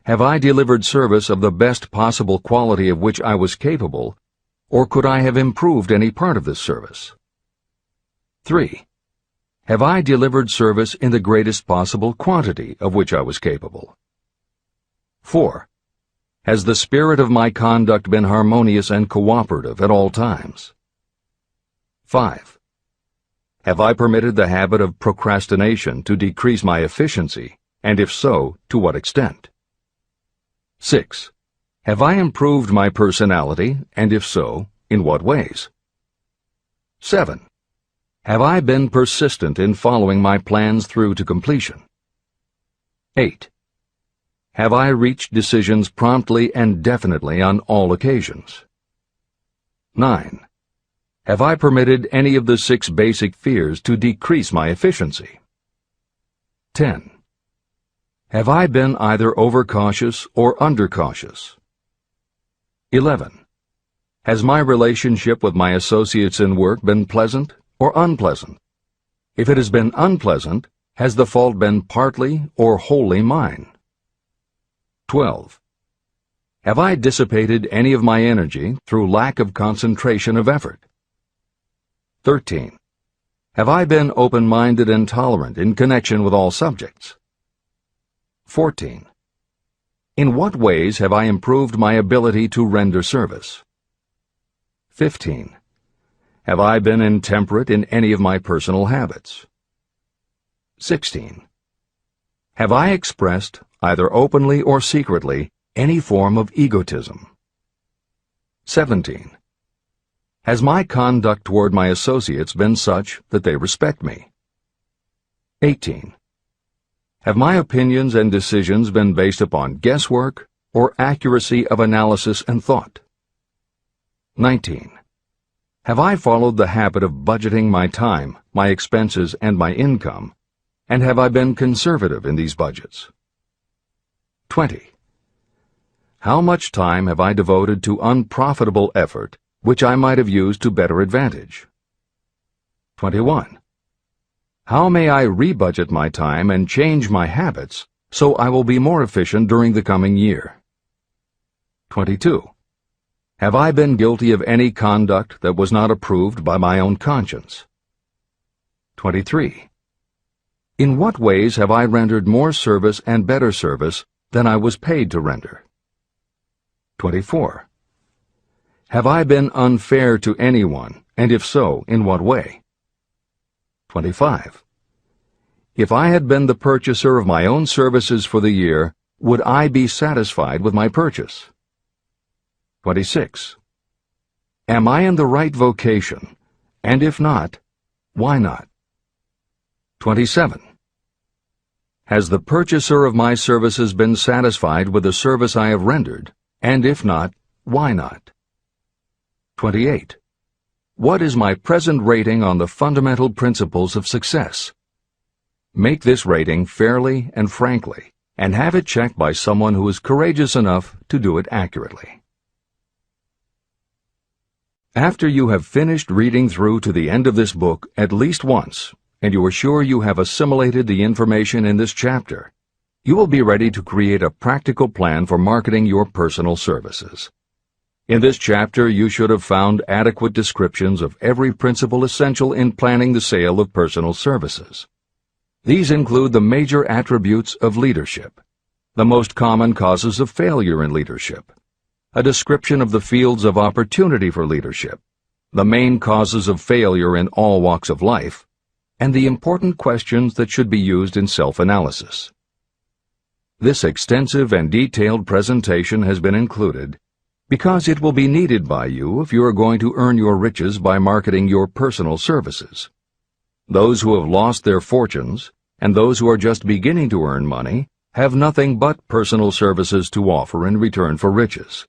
Have I delivered service of the best possible quality of which I was capable, or could I have improved any part of this service? 3. Have I delivered service in the greatest possible quantity of which I was capable? 4. Has the spirit of my conduct been harmonious and cooperative at all times? 5. Have I permitted the habit of procrastination to decrease my efficiency, and if so, to what extent? 6. Have I improved my personality, and if so, in what ways? 7. Have I been persistent in following my plans through to completion? 8. Have I reached decisions promptly and definitely on all occasions? 9. Have I permitted any of the 6 basic fears to decrease my efficiency? 10. Have I been either overcautious or undercautious? 11. Has my relationship with my associates in work been pleasant or unpleasant? If it has been unpleasant, has the fault been partly or wholly mine? 12. Have I dissipated any of my energy through lack of concentration of effort? 13. Have I been open-minded and tolerant in connection with all subjects? 14. In what ways have I improved my ability to render service? 15. Have I been intemperate in any of my personal habits? 16. Have I expressed, either openly or secretly, any form of egotism? 17. Has my conduct toward my associates been such that they respect me? 18. Have my opinions and decisions been based upon guesswork or accuracy of analysis and thought? 19. Have I followed the habit of budgeting my time, my expenses, and my income, and have I been conservative in these budgets? 20. How much time have I devoted to unprofitable effort which I might have used to better advantage? 21. How may I rebudget my time and change my habits so I will be more efficient during the coming year? 22. Have I been guilty of any conduct that was not approved by my own conscience? 23. In what ways have I rendered more service and better service than I was paid to render? 24. Have I been unfair to anyone, and if so, in what way? 25. If I had been the purchaser of my own services for the year, would I be satisfied with my purchase? 26. Am I in the right vocation, and if not, why not? 27. Has the purchaser of my services been satisfied with the service I have rendered, and if not, why not? 28. What is my present rating on the fundamental principles of success? Make this rating fairly and frankly, and have it checked by someone who is courageous enough to do it accurately. After you have finished reading through to the end of this book at least once, and you are sure you have assimilated the information in this chapter, you will be ready to create a practical plan for marketing your personal services. In this chapter, you should have found adequate descriptions of every principle essential in planning the sale of personal services. These include the major attributes of leadership, the most common causes of failure in leadership, a description of the fields of opportunity for leadership, the main causes of failure in all walks of life, and the important questions that should be used in self-analysis. This extensive and detailed presentation has been included because it will be needed by you if you are going to earn your riches by marketing your personal services. Those who have lost their fortunes and those who are just beginning to earn money have nothing but personal services to offer in return for riches.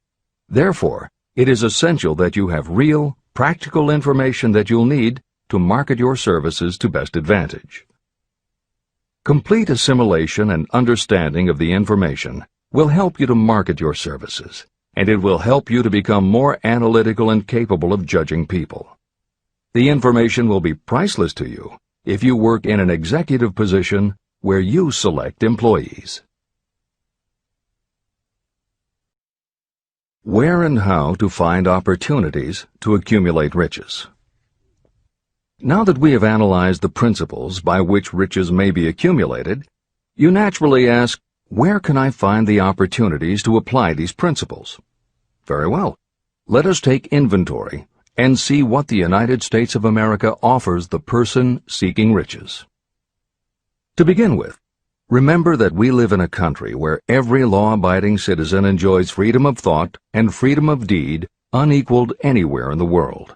Therefore, it is essential that you have real, practical information that you'll need to market your services to best advantage. Complete assimilation and understanding of the information will help you to market your services, and it will help you to become more analytical and capable of judging people. The information will be priceless to you if you work in an executive position where you select employees. Where and how to find opportunities to accumulate riches. Now that we have analyzed the principles by which riches may be accumulated, you naturally ask, where can I find the opportunities to apply these principles? Very well. Let us take inventory and see what the United States of America offers the person seeking riches. To begin with, remember that we live in a country where every law-abiding citizen enjoys freedom of thought and freedom of deed unequaled anywhere in the world.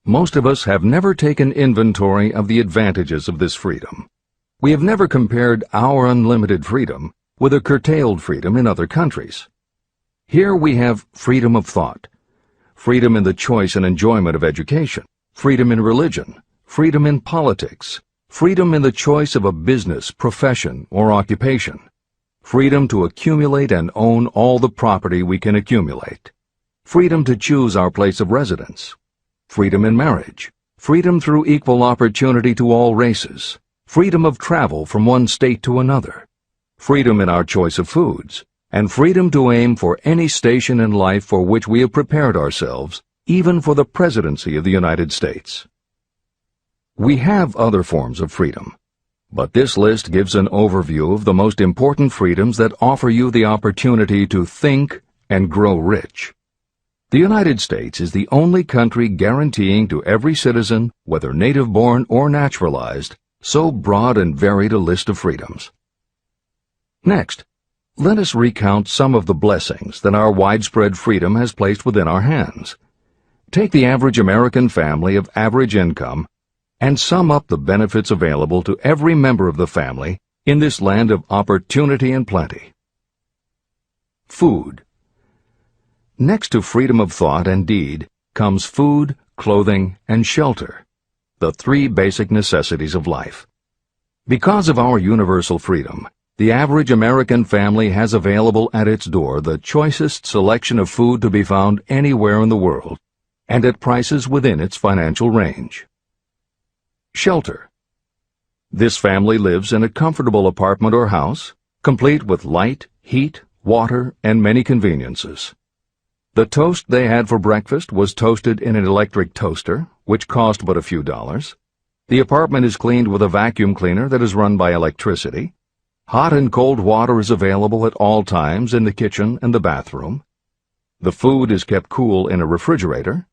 Most of us have never taken inventory of the advantages of this freedom. We have never compared our unlimited freedom with a curtailed freedom in other countries. Here we have freedom of thought, freedom in the choice and enjoyment of education, freedom in religion, freedom in politics, freedom in the choice of a business, profession, or occupation, freedom to accumulate and own all the property we can accumulate, freedom to choose our place of residence, freedom in marriage, freedom through equal opportunity to all races, freedom of travel from one state to another, freedom in our choice of foods, and freedom to aim for any station in life for which we have prepared ourselves, even for the presidency of the United States. We have other forms of freedom, but this list gives an overview of the most important freedoms that offer you the opportunity to think and grow rich. The United States is the only country guaranteeing to every citizen, whether native-born or naturalized, so broad and varied a list of freedoms. Next, let us recount some of the blessings that our widespread freedom has placed within our hands. Take the average American family of average income and sum up the benefits available to every member of the family in this land of opportunity and plenty. Food. Next to freedom of thought and deed comes food, clothing, and shelter, the three basic necessities of life. Because of our universal freedom, the average American family has available at its door the choicest selection of food to be found anywhere in the world, and at prices within its financial range. Shelter. This family lives in a comfortable apartment or house, complete with light, heat, water, and many conveniences. The toast they had for breakfast was toasted in an electric toaster, which cost but a few dollars. The apartment is cleaned with a vacuum cleaner that is run by electricity. Hot and cold water is available at all times in the kitchen and the bathroom. The food is kept cool in a refrigerator.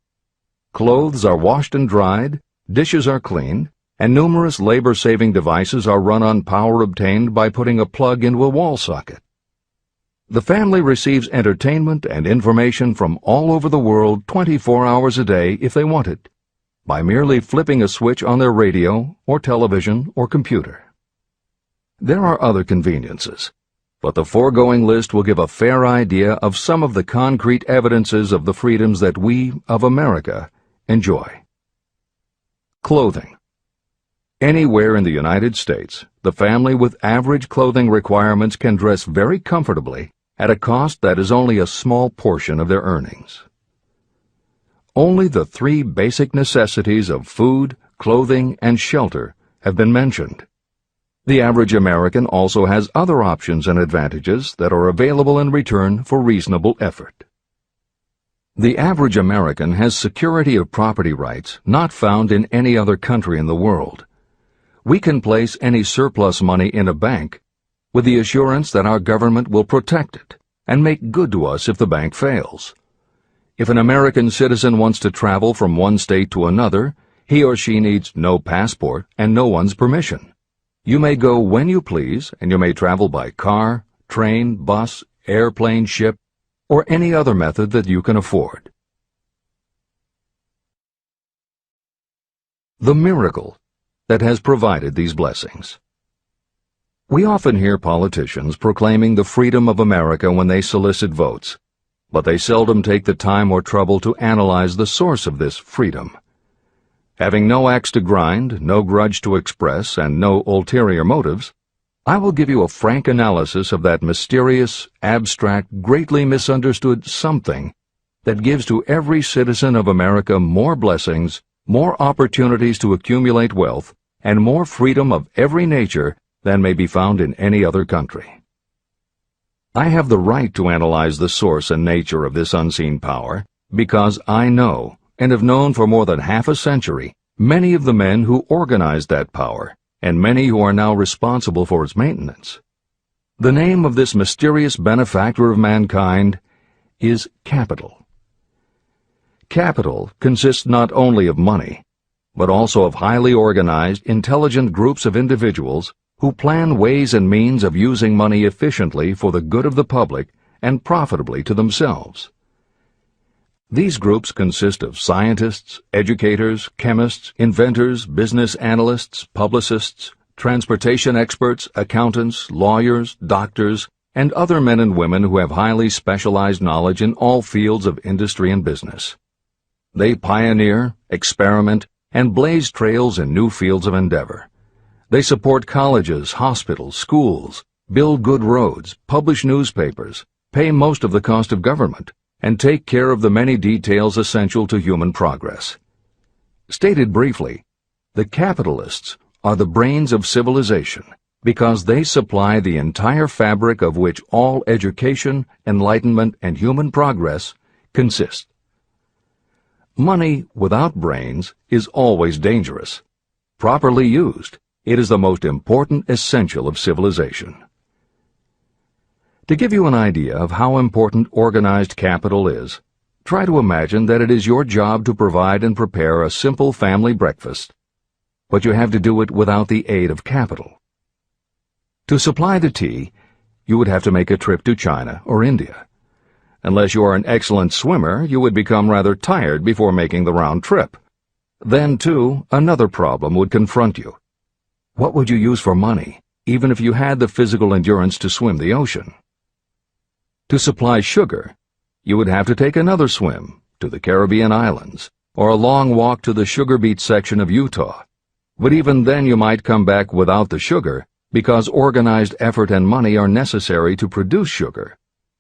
Clothes are washed and dried, dishes are cleaned, and numerous labor-saving devices are run on power obtained by putting a plug into a wall socket. The family receives entertainment and information from all over the world 24 hours a day if they want it, by merely flipping a switch on their radio or television or computer. There are other conveniences, but the foregoing list will give a fair idea of some of the concrete evidences of the freedoms that we, of America, enjoy. Clothing. Anywhere in the United States, the family with average clothing requirements can dress very comfortably at a cost that is only a small portion of their earnings. Only the three basic necessities of food, clothing, and shelter have been mentioned. The average American also has other options and advantages that are available in return for reasonable effort. The average American has security of property rights not found in any other country in the world. We can place any surplus money in a bank with the assurance that our government will protect it and make good to us if the bank fails. If an American citizen wants to travel from one state to another, he or she needs no passport and no one's permission. You may go when you please, and you may travel by car, train, bus, airplane, ship, or any other method that you can afford. The miracle that has provided these blessings. We often hear politicians proclaiming the freedom of America when they solicit votes, but they seldom take the time or trouble to analyze the source of this freedom. Having no axe to grind, no grudge to express, and no ulterior motives, I will give you a frank analysis of that mysterious, abstract, greatly misunderstood something that gives to every citizen of America more blessings, more opportunities to accumulate wealth, and more freedom of every nature than may be found in any other country. I have the right to analyze the source and nature of this unseen power because I know, and have known for more than half a century, many of the men who organized that power, and many who are now responsible for its maintenance. The name of this mysterious benefactor of mankind is capital. Capital consists not only of money, but also of highly organized, intelligent groups of individuals who plan ways and means of using money efficiently for the good of the public and profitably to themselves. These groups consist of scientists, educators, chemists, inventors, business analysts, publicists, transportation experts, accountants, lawyers, doctors, and other men and women who have highly specialized knowledge in all fields of industry and business. They pioneer, experiment, and blaze trails in new fields of endeavor. They support colleges, hospitals, schools, build good roads, publish newspapers, pay most of the cost of government, and take care of the many details essential to human progress. Stated briefly, the capitalists are the brains of civilization because they supply the entire fabric of which all education, enlightenment, and human progress consist. Money without brains is always dangerous. Properly used, it is the most important essential of civilization. To give you an idea of how important organized capital is, try to imagine that it is your job to provide and prepare a simple family breakfast, but you have to do it without the aid of capital. To supply the tea, you would have to make a trip to China or India. Unless you are an excellent swimmer, you would become rather tired before making the round trip. Then, too, another problem would confront you. What would you use for money, even if you had the physical endurance to swim the ocean? To supply sugar, you would have to take another swim to the Caribbean islands, or a long walk to the sugar beet section of Utah. But even then you might come back without the sugar, because organized effort and money are necessary to produce sugar,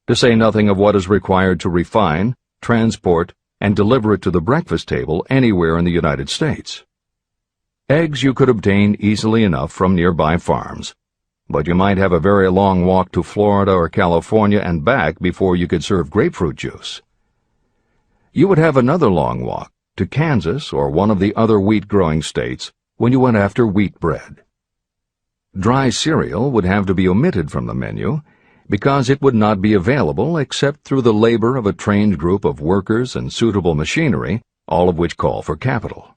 to say nothing of what is required to refine, transport, and deliver it to the breakfast table anywhere in the United States. Eggs you could obtain easily enough from nearby farms, but you might have a very long walk to Florida or California and back before you could serve grapefruit juice. You would have another long walk to Kansas or one of the other wheat-growing states when you went after wheat bread. Dry cereal would have to be omitted from the menu because it would not be available except through the labor of a trained group of workers and suitable machinery, all of which call for capital.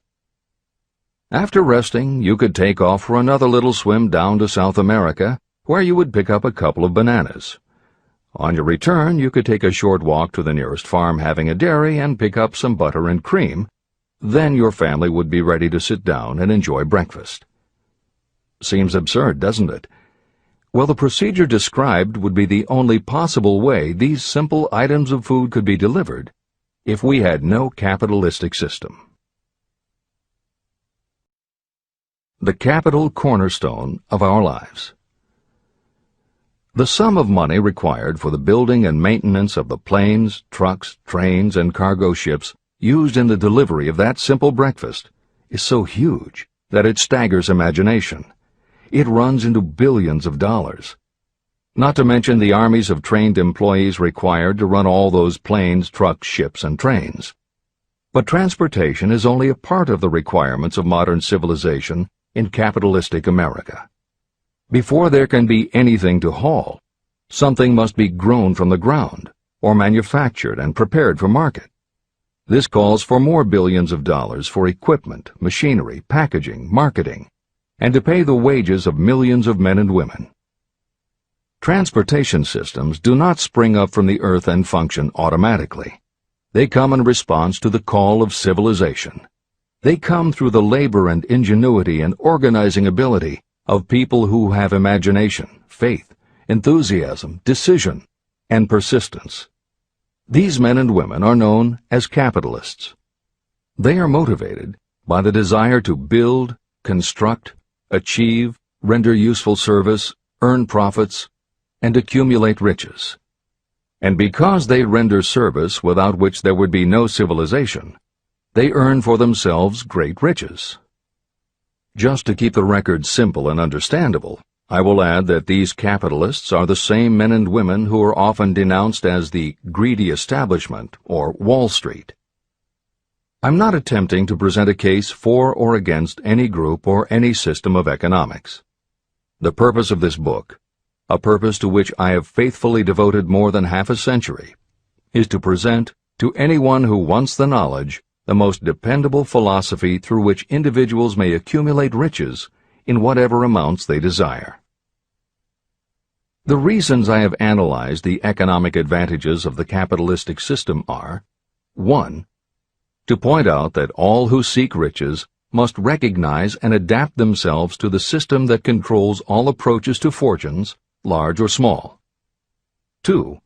After resting, you could take off for another little swim down to South America, where you would pick up a couple of bananas. On your return, you could take a short walk to the nearest farm having a dairy and pick up some butter and cream. Then your family would be ready to sit down and enjoy breakfast. Seems absurd, doesn't it? Well, the procedure described would be the only possible way these simple items of food could be delivered if we had no capitalistic system. The capital cornerstone of our lives. The sum of money required for the building and maintenance of the planes, trucks, trains, and cargo ships used in the delivery of that simple breakfast is so huge that it staggers imagination. It runs into billions of dollars. Not to mention the armies of trained employees required to run all those planes, trucks, ships, and trains. But transportation is only a part of the requirements of modern civilization in capitalistic America. Before there can be anything to haul, something must be grown from the ground, or manufactured and prepared for market. This calls for more billions of dollars for equipment, machinery, packaging, marketing, and to pay the wages of millions of men and women. Transportation systems do not spring up from the earth and function automatically. They come in response to the call of civilization. They come through the labor and ingenuity and organizing ability of people who have imagination, faith, enthusiasm, decision, and persistence. These men and women are known as capitalists. They are motivated by the desire to build, construct, achieve, render useful service, earn profits, and accumulate riches. And because they render service without which there would be no civilization, they earn for themselves great riches. Just to keep the record simple and understandable, I will add that these capitalists are the same men and women who are often denounced as the greedy establishment or Wall Street. I'm not attempting to present a case for or against any group or any system of economics. The purpose of this book, a purpose to which I have faithfully devoted more than half a century, is to present to anyone who wants the knowledge the most dependable philosophy through which individuals may accumulate riches in whatever amounts they desire. The reasons I have analyzed the economic advantages of the capitalistic system are: 1. To point out that all who seek riches must recognize and adapt themselves to the system that controls all approaches to fortunes, large or small. 2.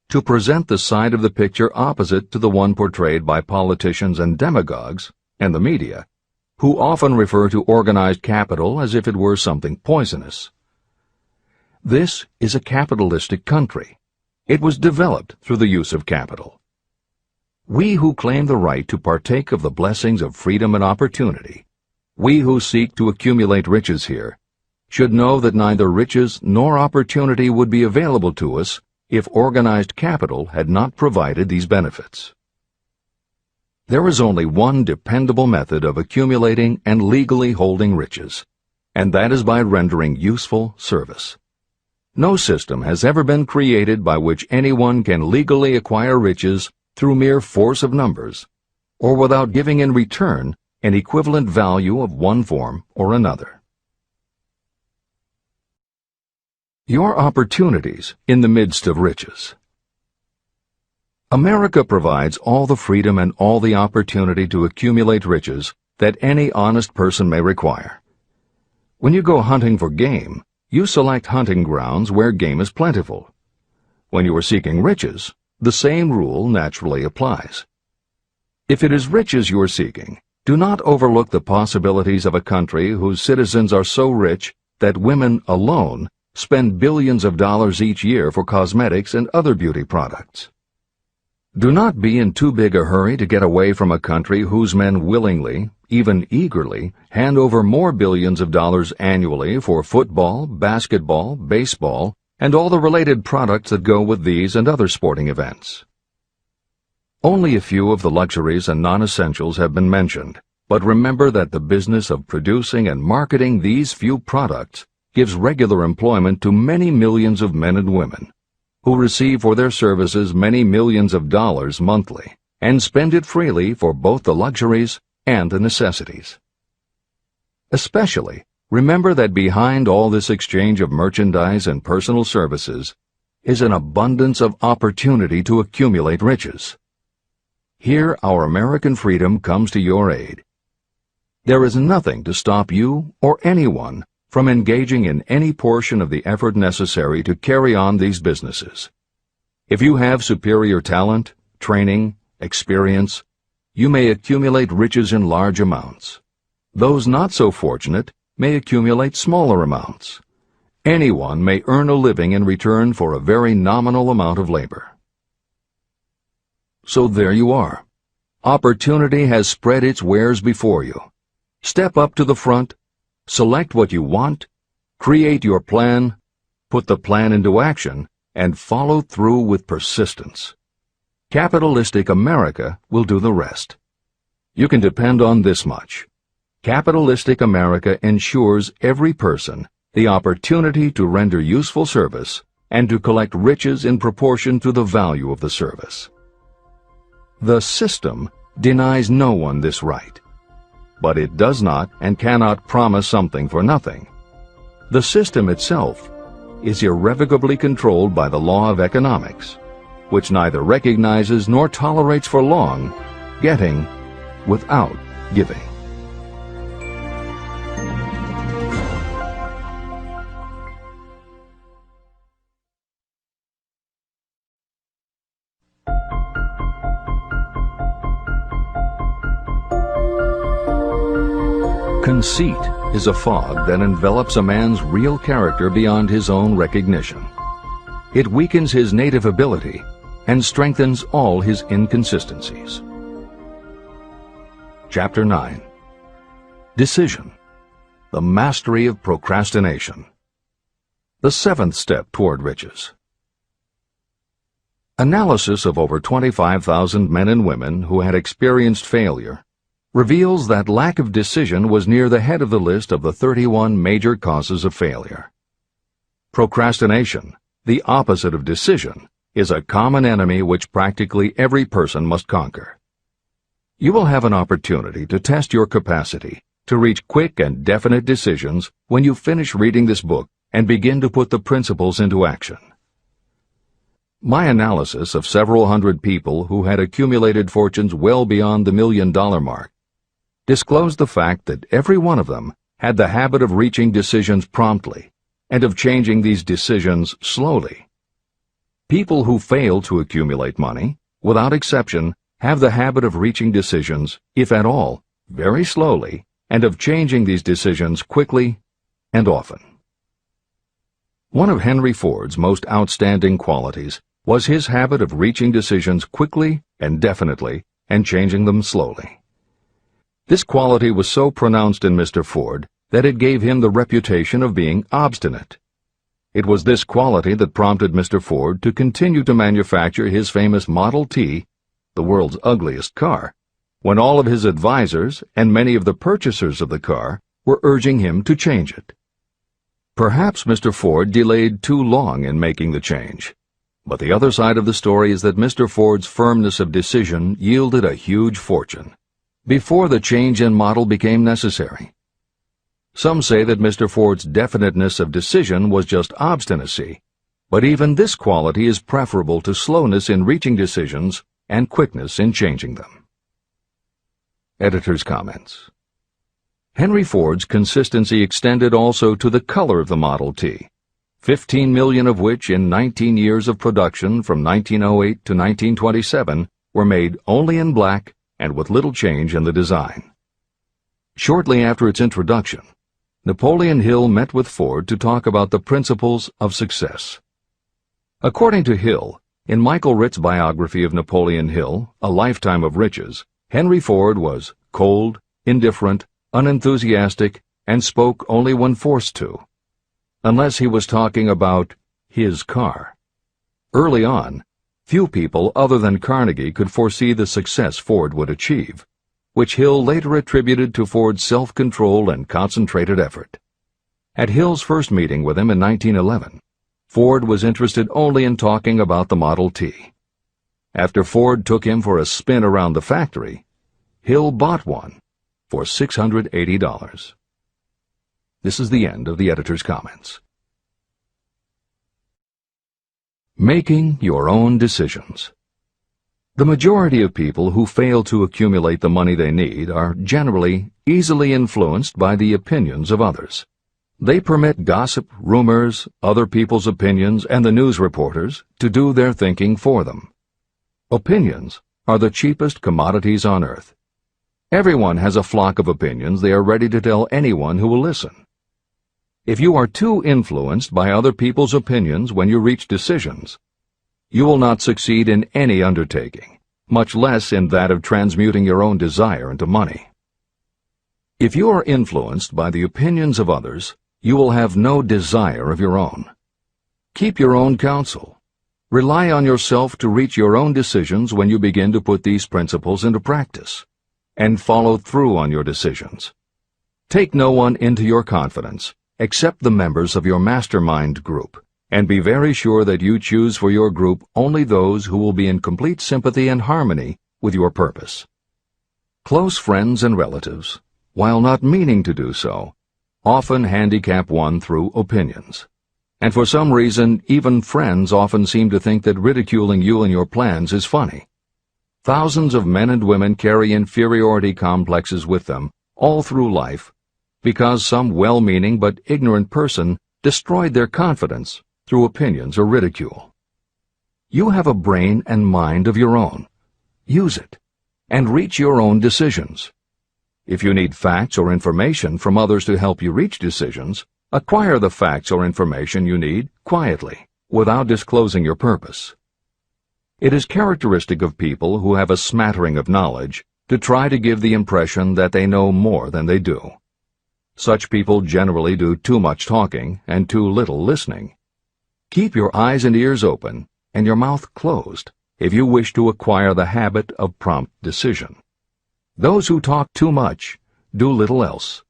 To present the side of the picture opposite to the one portrayed by politicians and demagogues and the media, who often refer to organized capital as if it were something poisonous. This is a capitalistic country. It was developed through the use of capital. We who claim the right to partake of the blessings of freedom and opportunity, we who seek to accumulate riches here, should know that neither riches nor opportunity would be available to us if organized capital had not provided these benefits. There is only one dependable method of accumulating and legally holding riches, and that is by rendering useful service. No system has ever been created by which anyone can legally acquire riches through mere force of numbers, or without giving in return an equivalent value of one form or another. Your opportunities in the midst of riches. America provides all the freedom and all the opportunity to accumulate riches that any honest person may require. When you go hunting for game, you select hunting grounds where game is plentiful. When you are seeking riches, the same rule naturally applies. If it is riches you are seeking, do not overlook the possibilities of a country whose citizens are so rich that women alone spend billions of dollars each year for cosmetics and other beauty products. Do not be in too big a hurry to get away from a country whose men willingly, even eagerly, hand over more billions of dollars annually for football, basketball, baseball, and all the related products that go with these and other sporting events. Only a few of the luxuries and non-essentials have been mentioned, but remember that the business of producing and marketing these few products gives regular employment to many millions of men and women, who receive for their services many millions of dollars monthly, and spend it freely for both the luxuries and the necessities. Especially, remember that behind all this exchange of merchandise and personal services is an abundance of opportunity to accumulate riches. Here our American freedom comes to your aid. There is nothing to stop you or anyone from engaging in any portion of the effort necessary to carry on these businesses. If you have superior talent, training, experience, you may accumulate riches in large amounts. Those not so fortunate may accumulate smaller amounts. Anyone may earn a living in return for a very nominal amount of labor. So there you are. Opportunity has spread its wares before you. Step up to the front, select what you want, create your plan, put the plan into action, and follow through with persistence. Capitalistic America will do the rest. You can depend on this much. Capitalistic America ensures every person the opportunity to render useful service and to collect riches in proportion to the value of the service. The system denies no one this right. But it does not and cannot promise something for nothing. The system itself is irrevocably controlled by the law of economics, which neither recognizes nor tolerates for long getting without giving. Conceit is a fog that envelops a man's real character beyond his own recognition. It weakens his native ability and strengthens all his inconsistencies. Chapter 9. Decision. The mastery of procrastination. The seventh step toward riches. Analysis of over 25,000 men and women who had experienced failure reveals that lack of decision was near the head of the list of the 31 major causes of failure. Procrastination, the opposite of decision, is a common enemy which practically every person must conquer. You will have an opportunity to test your capacity to reach quick and definite decisions when you finish reading this book and begin to put the principles into action. My analysis of several hundred people who had accumulated fortunes well beyond the $1 million mark disclosed the fact that every one of them had the habit of reaching decisions promptly and of changing these decisions slowly. People who fail to accumulate money, without exception, have the habit of reaching decisions, if at all, very slowly and of changing these decisions quickly and often. One of Henry Ford's most outstanding qualities was his habit of reaching decisions quickly and definitely and changing them slowly. This quality was so pronounced in Mr. Ford that it gave him the reputation of being obstinate. It was this quality that prompted Mr. Ford to continue to manufacture his famous Model T, the world's ugliest car, when all of his advisors and many of the purchasers of the car were urging him to change it. Perhaps Mr. Ford delayed too long in making the change, but the other side of the story is that Mr. Ford's firmness of decision yielded a huge fortune before the change in model became necessary. Some say that Mr. Ford's definiteness of decision was just obstinacy, but even this quality is preferable to slowness in reaching decisions and quickness in changing them. Editor's comments. Henry Ford's consistency extended also to the color of the Model T, 15 million of which in 19 years of production from 1908 to 1927 were made only in black and with little change in the design. Shortly after its introduction, Napoleon Hill met with Ford to talk about the principles of success. According to Hill, in Michael Ritt's biography of Napoleon Hill, A Lifetime of Riches, Henry Ford was cold, indifferent, unenthusiastic, and spoke only when forced to, unless he was talking about his car. Early on, few people other than Carnegie could foresee the success Ford would achieve, which Hill later attributed to Ford's self-control and concentrated effort. At Hill's first meeting with him in 1911, Ford was interested only in talking about the Model T. After Ford took him for a spin around the factory, Hill bought one for $680. This is the end of the editor's comments. Making your own decisions. The majority of people who fail to accumulate the money they need are generally easily influenced by the opinions of others. They permit gossip, rumors, other people's opinions, and the news reporters to do their thinking for them. Opinions are the cheapest commodities on earth. Everyone has a flock of opinions they are ready to tell anyone who will listen. If you are too influenced by other people's opinions when you reach decisions, you will not succeed in any undertaking, much less in that of transmuting your own desire into money. If you are influenced by the opinions of others, you will have no desire of your own. Keep your own counsel. Rely on yourself to reach your own decisions when you begin to put these principles into practice, and follow through on your decisions. Take no one into your confidence except the members of your mastermind group, and be very sure that you choose for your group only those who will be in complete sympathy and harmony with your purpose. Close friends and relatives, while not meaning to do so, often handicap one through opinions. And for some reason, even friends often seem to think that ridiculing you and your plans is funny. Thousands of men and women carry inferiority complexes with them all through life because some well-meaning but ignorant person destroyed their confidence through opinions or ridicule. You have a brain and mind of your own. Use it, and reach your own decisions. If you need facts or information from others to help you reach decisions, acquire the facts or information you need quietly, without disclosing your purpose. It is characteristic of people who have a smattering of knowledge to try to give the impression that they know more than they do. Such people generally do too much talking and too little listening. Keep your eyes and ears open and your mouth closed if you wish to acquire the habit of prompt decision. Those who talk too much do little else.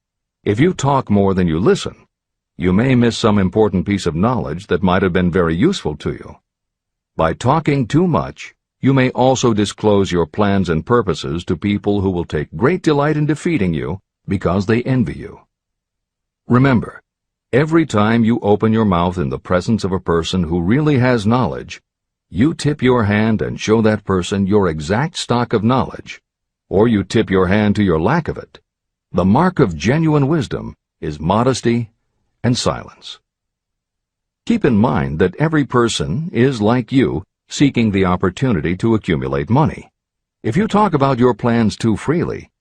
If you talk more than you listen, you may miss some important piece of knowledge that might have been very useful to you. By talking too much, you may also disclose your plans and purposes to people who will take great delight in defeating you because they envy you. Remember, every time you open your mouth in the presence of a person who really has knowledge, you tip your hand and show that person your exact stock of knowledge, or you tip your hand to your lack of it. The mark of genuine wisdom is modesty and silence. Keep in mind that every person is, like you, seeking the opportunity to accumulate money. If you talk about your plans too freely,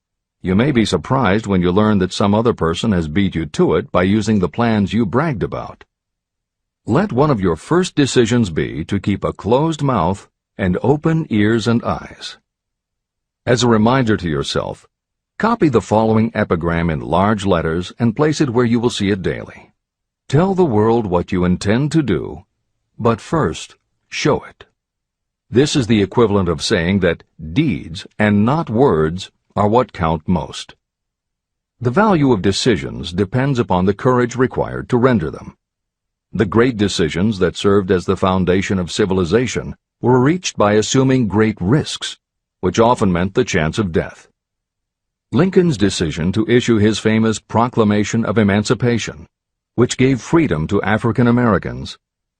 You may be surprised when you learn that some other person has beat you to it by using the plans you bragged about. Let one of your first decisions be to keep a closed mouth and open ears and eyes. As a reminder to yourself, copy the following epigram in large letters and place it where you will see it daily. Tell the world what you intend to do, but first, show it. This is the equivalent of saying that deeds and not words are what count most. The value of decisions depends upon the courage required to render them. The great decisions that served as the foundation of civilization were reached by assuming great risks, which often meant the chance of death. Lincoln's decision to issue his famous Proclamation of Emancipation, which gave freedom to African Americans,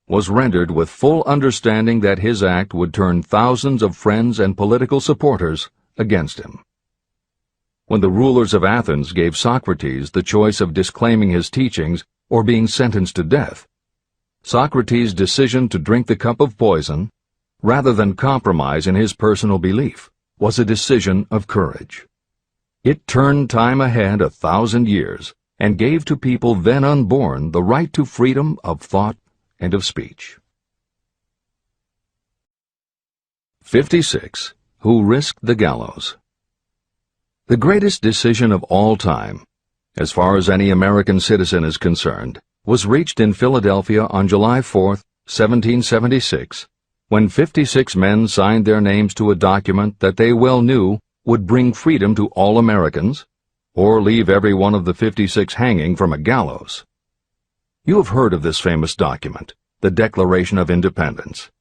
was rendered with full understanding that his act would turn thousands of friends and political supporters against him. When the rulers of Athens gave Socrates the choice of disclaiming his teachings or being sentenced to death, Socrates' decision to drink the cup of poison, rather than compromise in his personal belief, was a decision of courage. It turned time ahead 1,000 years and gave to people then unborn the right to freedom of thought and of speech. 56. Who risked the gallows? The greatest decision of all time, as far as any American citizen is concerned, was reached in Philadelphia on July 4, 1776, when 56 men signed their names to a document that they well knew would bring freedom to all Americans, or leave every one of the 56 hanging from a gallows. You have heard of this famous document, the Declaration of Independence.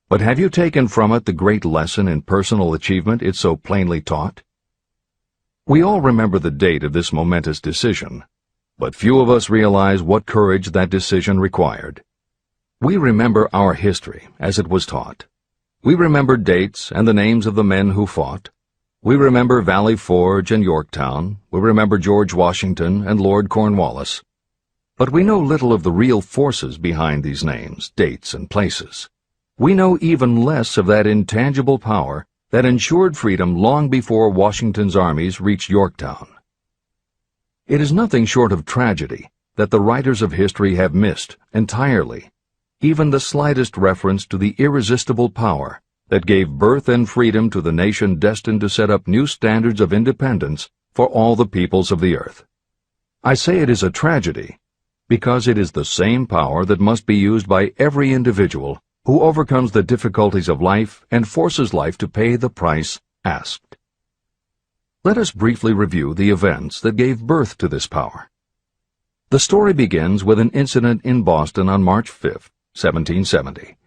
But have you taken from it the great lesson in personal achievement it so plainly taught? We all remember the date of this momentous decision, but few of us realize what courage that decision required. We remember our history as it was taught. We remember dates and the names of the men who fought. We remember Valley Forge and Yorktown. We remember George Washington and Lord Cornwallis. But we know little of the real forces behind these names, dates, and places. We know even less of that intangible power that ensured freedom long before Washington's armies reached Yorktown. It is nothing short of tragedy that the writers of history have missed entirely even the slightest reference to the irresistible power that gave birth and freedom to the nation destined to set up new standards of independence for all the peoples of the earth. I say it is a tragedy because it is the same power that must be used by every individual who overcomes the difficulties of life and forces life to pay the price asked. Let us briefly review the events that gave birth to this power. The story begins with an incident in Boston on March 5, 1770.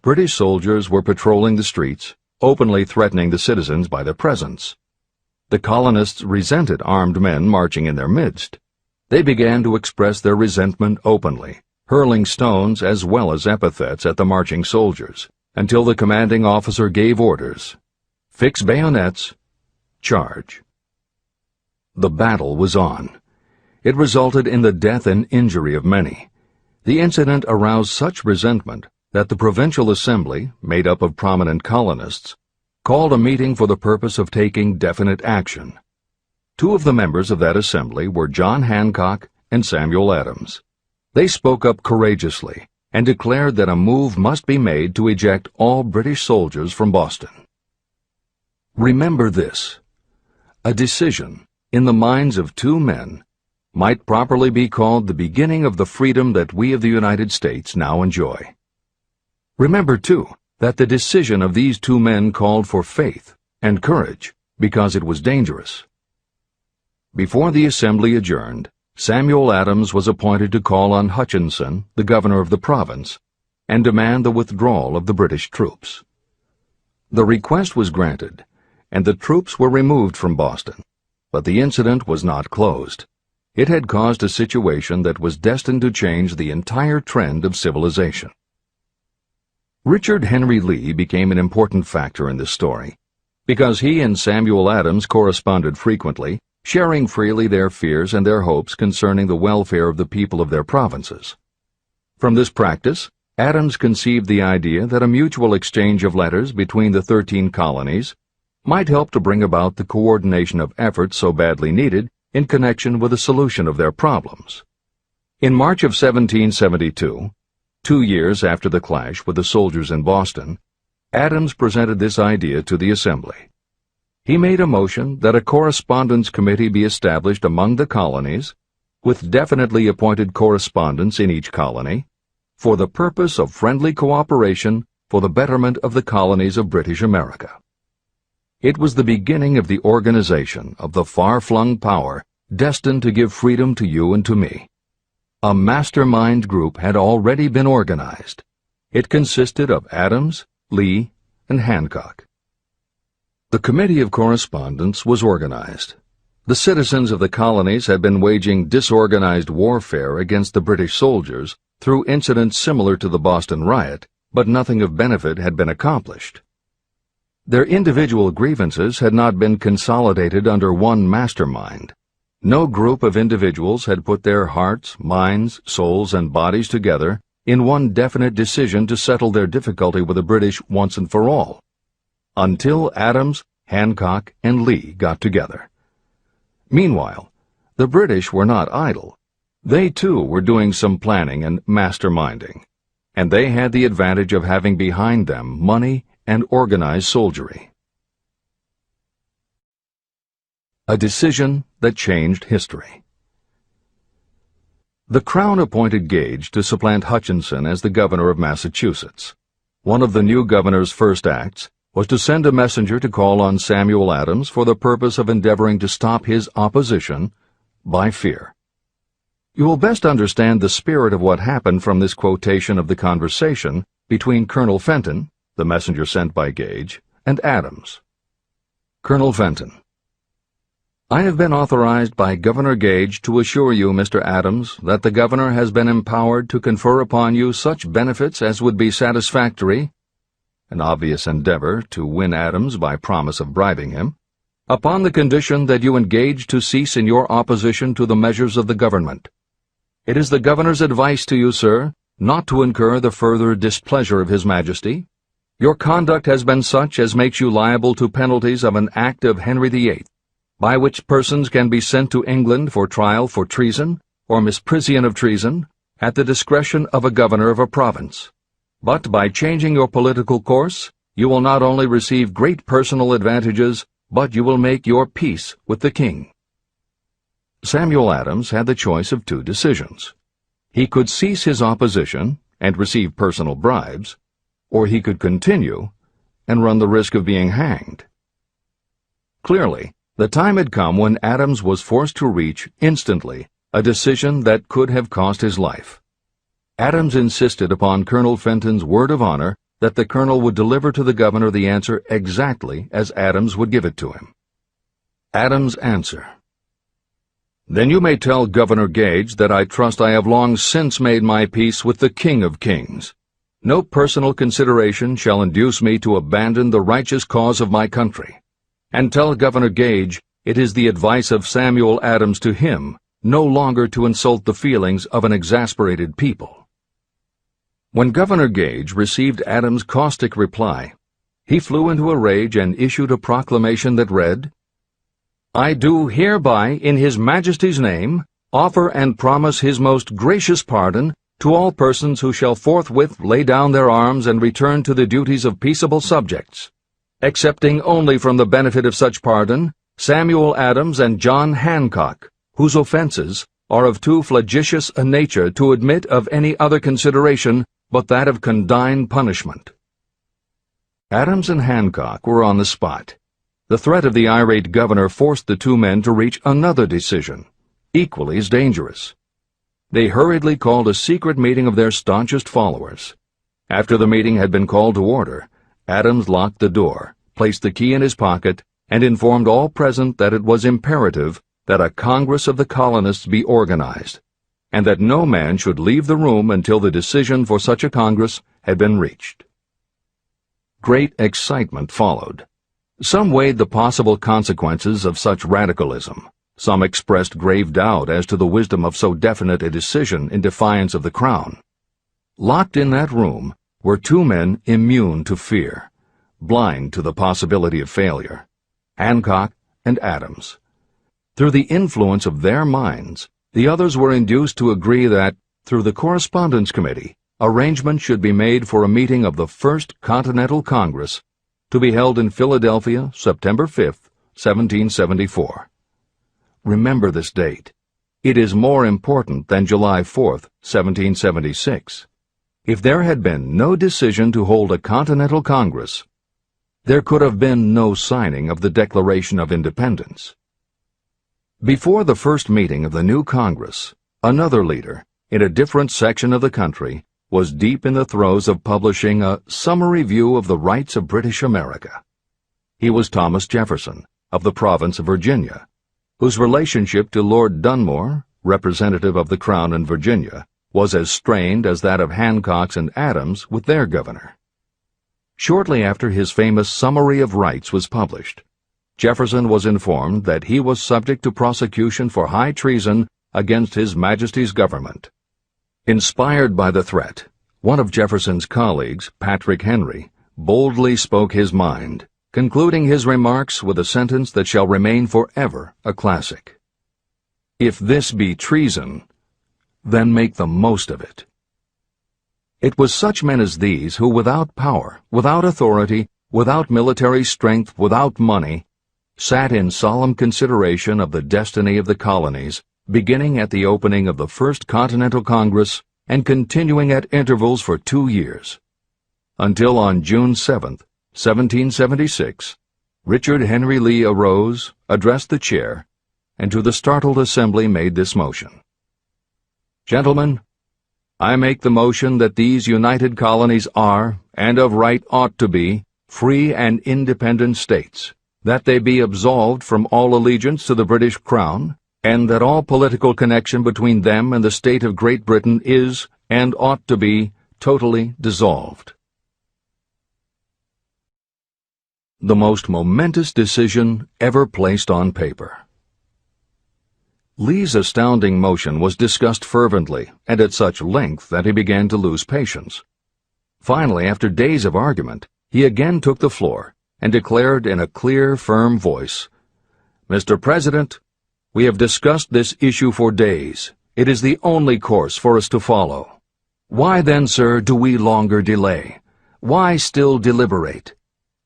British soldiers were patrolling the streets, openly threatening the citizens by their presence. The colonists resented armed men marching in their midst. They began to express their resentment openly, hurling stones as well as epithets at the marching soldiers, until the commanding officer gave orders. Fix bayonets, charge. The battle was on. It resulted in the death and injury of many. The incident aroused such resentment that the Provincial Assembly, made up of prominent colonists, called a meeting for the purpose of taking definite action. Two of the members of that assembly were John Hancock and Samuel Adams. They spoke up courageously and declared that a move must be made to eject all British soldiers from Boston. Remember this: a decision, in the minds of two men, might properly be called the beginning of the freedom that we of the United States now enjoy. Remember, too, that the decision of these two men called for faith and courage because it was dangerous. Before the assembly adjourned, Samuel Adams was appointed to call on Hutchinson, the governor of the province, and demand the withdrawal of the British troops. The request was granted, and the troops were removed from Boston, but the incident was not closed. It had caused a situation that was destined to change the entire trend of civilization. Richard Henry Lee became an important factor in this story, because he and Samuel Adams corresponded frequently, sharing freely their fears and their hopes concerning the welfare of the people of their provinces. From this practice, Adams conceived the idea that a mutual exchange of letters between the 13 colonies might help to bring about the coordination of efforts so badly needed in connection with the solution of their problems. In March of 1772, 2 years after the clash with the soldiers in Boston, Adams presented this idea to the Assembly. He made a motion that a correspondence committee be established among the colonies, with definitely appointed correspondents in each colony, for the purpose of friendly cooperation for the betterment of the colonies of British America. It was the beginning of the organization of the far-flung power destined to give freedom to you and to me. A mastermind group had already been organized. It consisted of Adams, Lee, and Hancock. The Committee of Correspondence was organized. The citizens of the colonies had been waging disorganized warfare against the British soldiers through incidents similar to the Boston riot, but nothing of benefit had been accomplished. Their individual grievances had not been consolidated under one mastermind. No group of individuals had put their hearts, minds, souls, and bodies together in one definite decision to settle their difficulty with the British once and for all, until Adams, Hancock, and Lee got together. Meanwhile, the British were not idle. They, too, were doing some planning and masterminding, and they had the advantage of having behind them money and organized soldiery. A decision that changed history. The Crown appointed Gage to supplant Hutchinson as the governor of Massachusetts. One of the new governor's first acts was to send a messenger to call on Samuel Adams for the purpose of endeavoring to stop his opposition by fear. You will best understand the spirit of what happened from this quotation of the conversation between Colonel Fenton, the messenger sent by Gage, and Adams. Colonel Fenton: I have been authorized by Governor Gage to assure you, Mr. Adams, that the governor has been empowered to confer upon you such benefits as would be satisfactory, an obvious endeavor to win Adams by promise of bribing him, upon the condition that you engage to cease in your opposition to the measures of the government. It is the governor's advice to you, sir, not to incur the further displeasure of His Majesty. Your conduct has been such as makes you liable to penalties of an act of Henry VIII, by which persons can be sent to England for trial for treason or misprision of treason at the discretion of a governor of a province. But by changing your political course, you will not only receive great personal advantages, but you will make your peace with the king. Samuel Adams had the choice of two decisions. He could cease his opposition and receive personal bribes, or he could continue and run the risk of being hanged. Clearly, the time had come when Adams was forced to reach, instantly, a decision that could have cost his life. Adams insisted upon Colonel Fenton's word of honor that the colonel would deliver to the governor the answer exactly as Adams would give it to him. Adams' answer: Then you may tell Governor Gage that I trust I have long since made my peace with the King of Kings. No personal consideration shall induce me to abandon the righteous cause of my country. And tell Governor Gage it is the advice of Samuel Adams to him no longer to insult the feelings of an exasperated people. When Governor Gage received Adams' caustic reply, he flew into a rage and issued a proclamation that read, I do hereby, in His Majesty's name, offer and promise His most gracious pardon to all persons who shall forthwith lay down their arms and return to the duties of peaceable subjects, excepting only from the benefit of such pardon Samuel Adams and John Hancock, whose offenses are of too flagitious a nature to admit of any other consideration but that of condign punishment. Adams and Hancock were on the spot. The threat of the irate governor forced the two men to reach another decision, equally as dangerous. They hurriedly called a secret meeting of their staunchest followers. After the meeting had been called to order, Adams locked the door, placed the key in his pocket, and informed all present that it was imperative that a Congress of the colonists be organized, and that no man should leave the room until the decision for such a Congress had been reached. Great excitement followed. Some weighed the possible consequences of such radicalism. Some expressed grave doubt as to the wisdom of so definite a decision in defiance of the Crown. Locked in that room were two men immune to fear, blind to the possibility of failure. Hancock, and Adams. Through the influence of their minds, the others were induced to agree that, through the Correspondence Committee, arrangements should be made for a meeting of the First Continental Congress to be held in Philadelphia, September 5, 1774. Remember this date. It is more important than July 4, 1776. If there had been no decision to hold a Continental Congress, there could have been no signing of the Declaration of Independence. Before the first meeting of the new Congress, another leader, in a different section of the country, was deep in the throes of publishing a summary view of the rights of British America. He was Thomas Jefferson, of the province of Virginia, whose relationship to Lord Dunmore, representative of the Crown in Virginia, was as strained as that of Hancock's and Adams with their governor. Shortly after his famous Summary of Rights was published, Jefferson was informed that he was subject to prosecution for high treason against His Majesty's government. Inspired by the threat, one of Jefferson's colleagues, Patrick Henry, boldly spoke his mind, concluding his remarks with a sentence that shall remain forever a classic. "If this be treason, then make the most of it." It was such men as these who, without power, without authority, without military strength, without money, sat in solemn consideration of the destiny of the colonies, beginning at the opening of the First Continental Congress and continuing at intervals for 2 years, until on June 7, 1776, Richard Henry Lee arose, addressed the chair, and to the startled assembly made this motion: "Gentlemen, I make the motion that these united colonies are, and of right ought to be, free and independent states, that they be absolved from all allegiance to the British Crown, and that all political connection between them and the state of Great Britain is, and ought to be, totally dissolved." The most momentous decision ever placed on paper. Lee's astounding motion was discussed fervently and at such length that he began to lose patience. Finally, after days of argument, he again took the floor and declared in a clear, firm voice, "Mr. President, we have discussed this issue for days. It is the only course for us to follow. Why then, sir, do we longer delay? Why still deliberate?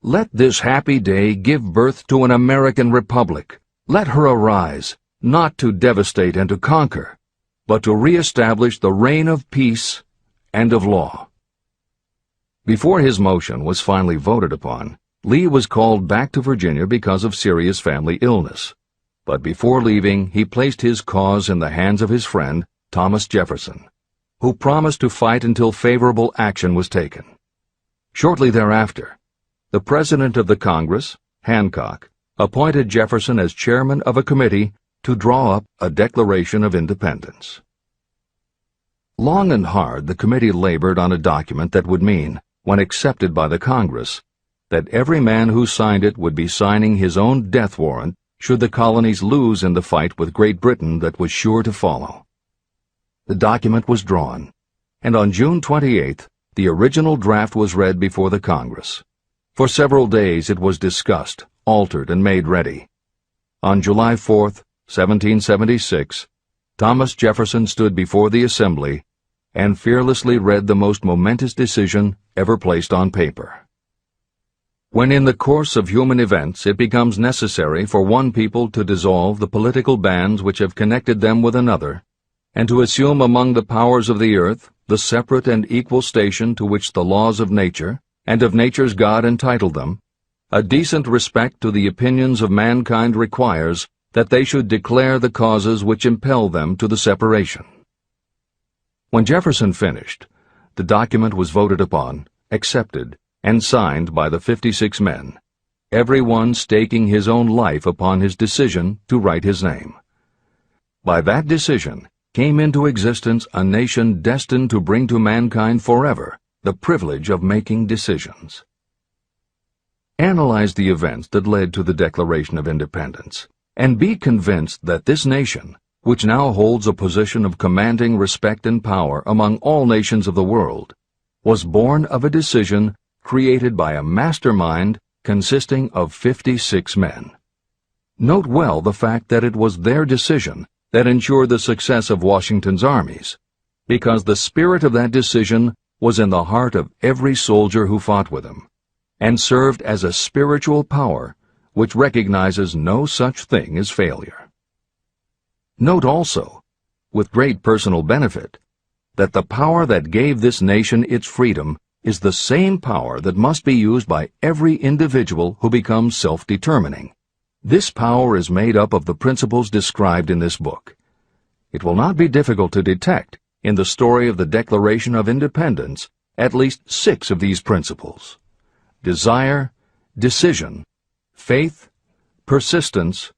Let this happy day give birth to an American Republic. Let her arise, not to devastate and to conquer, but to re-establish the reign of peace and of law." Before his motion was finally voted upon, Lee was called back to Virginia because of serious family illness. But before leaving, he placed his cause in the hands of his friend, Thomas Jefferson, who promised to fight until favorable action was taken. Shortly thereafter, the President of the Congress, Hancock, appointed Jefferson as chairman of a committee to draw up a Declaration of Independence. Long and hard the committee labored on a document that would mean, when accepted by the Congress, that every man who signed it would be signing his own death warrant should the colonies lose in the fight with Great Britain that was sure to follow. The document was drawn, and on June 28th, the original draft was read before the Congress. For several days it was discussed, altered, and made ready. On July 4th, 1776, Thomas Jefferson stood before the Assembly and fearlessly read the most momentous decision ever placed on paper. When in the course of human events it becomes necessary for one people to dissolve the political bands which have connected them with another, and to assume among the powers of the earth the separate and equal station to which the laws of nature and of nature's God entitled them, a decent respect to the opinions of mankind requires that they should declare the causes which impel them to the separation. When Jefferson finished, the document was voted upon, accepted, and signed by the 56 men, every one staking his own life upon his decision to write his name. By that decision came into existence a nation destined to bring to mankind forever the privilege of making decisions. Analyze the events that led to the Declaration of Independence, and be convinced that this nation, which now holds a position of commanding respect and power among all nations of the world, was born of a decision created by a mastermind consisting of 56 men. Note well the fact that it was their decision that ensured the success of Washington's armies, because the spirit of that decision was in the heart of every soldier who fought with him, and served as a spiritual power which recognizes no such thing as failure. Note also, with great personal benefit, that the power that gave this nation its freedom is the same power that must be used by every individual who becomes self-determining. This power is made up of the principles described in this book. It will not be difficult to detect in the story of the Declaration of Independence at least 6 of these principles: desire, decision, faith, persistence,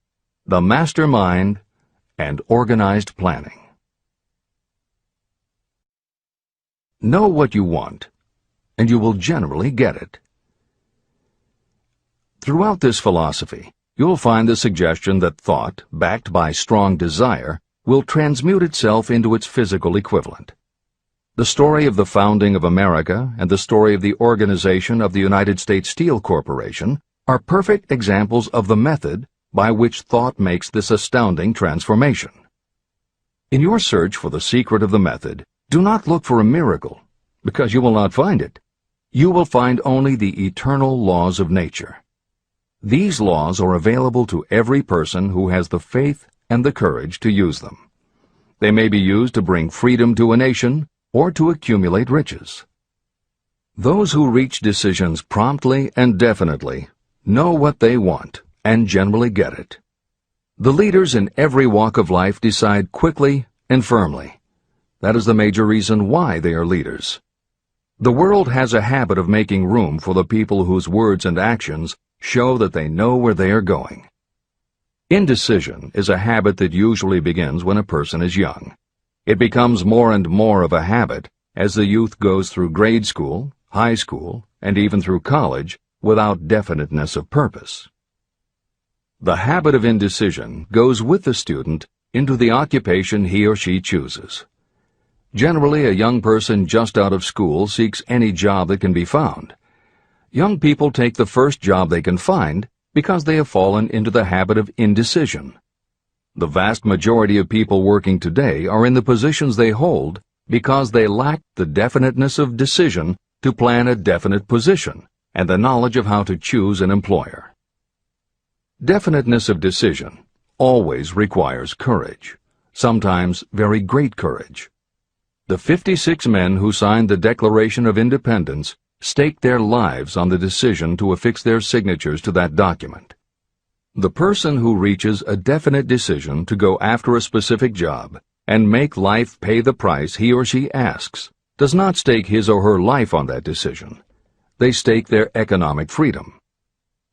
the mastermind, and organized planning. Know what you want, and you will generally get it. Throughout this philosophy, you'll find the suggestion that thought, backed by strong desire, will transmute itself into its physical equivalent. The story of the founding of America and the story of the organization of the United States Steel Corporation are perfect examples of the method by which thought makes this astounding transformation. In your search for the secret of the method, do not look for a miracle, because you will not find it. You will find only the eternal laws of nature. These laws are available to every person who has the faith and the courage to use them. They may be used to bring freedom to a nation or to accumulate riches. Those who reach decisions promptly and definitely know what they want and generally get it. The leaders in every walk of life decide quickly and firmly. That is the major reason why they are leaders. The world has a habit of making room for the people whose words and actions show that they know where they are going. Indecision is a habit that usually begins when a person is young. It becomes more and more of a habit as the youth goes through grade school, high school, and even through college without definiteness of purpose. The habit of indecision goes with the student into the occupation he or she chooses. Generally, a young person just out of school seeks any job that can be found. Young people take the first job they can find because they have fallen into the habit of indecision. The vast majority of people working today are in the positions they hold because they lack the definiteness of decision to plan a definite position and the knowledge of how to choose an employer. Definiteness of decision always requires courage, sometimes very great courage. The 56 men who signed the Declaration of Independence staked their lives on the decision to affix their signatures to that document. The person who reaches a definite decision to go after a specific job and make life pay the price he or she asks does not stake his or her life on that decision. They stake their economic freedom.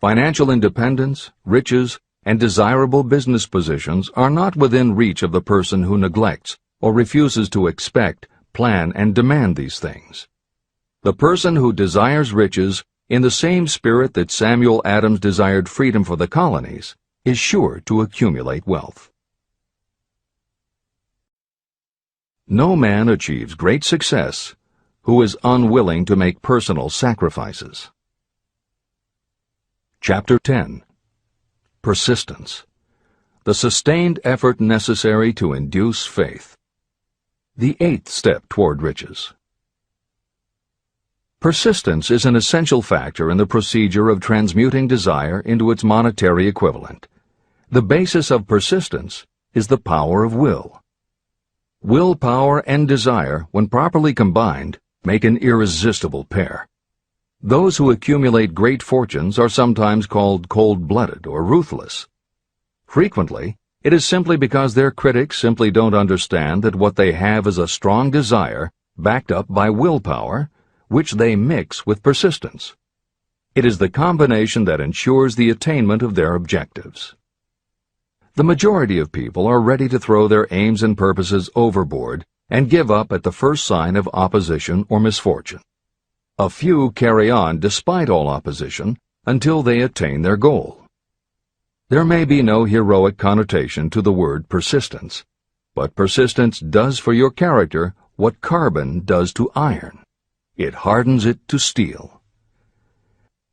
Financial independence, riches, and desirable business positions are not within reach of the person who neglects or refuses to expect, plan, and demand these things. The person who desires riches in the same spirit that Samuel Adams desired freedom for the colonies is sure to accumulate wealth. No man achieves great success who is unwilling to make personal sacrifices. Chapter 10. Persistence. The sustained effort necessary to induce faith. The 8th step toward riches. Persistence is an essential factor in the procedure of transmuting desire into its monetary equivalent. The basis of persistence is the power of will. Willpower and desire, when properly combined, make an irresistible pair. Those who accumulate great fortunes are sometimes called cold-blooded or ruthless. Frequently, it is simply because their critics simply don't understand that what they have is a strong desire backed up by willpower, which they mix with persistence. It is the combination that ensures the attainment of their objectives. The majority of people are ready to throw their aims and purposes overboard and give up at the first sign of opposition or misfortune. A few carry on despite all opposition until they attain their goal. There may be no heroic connotation to the word persistence, but persistence does for your character what carbon does to iron. It hardens it to steel.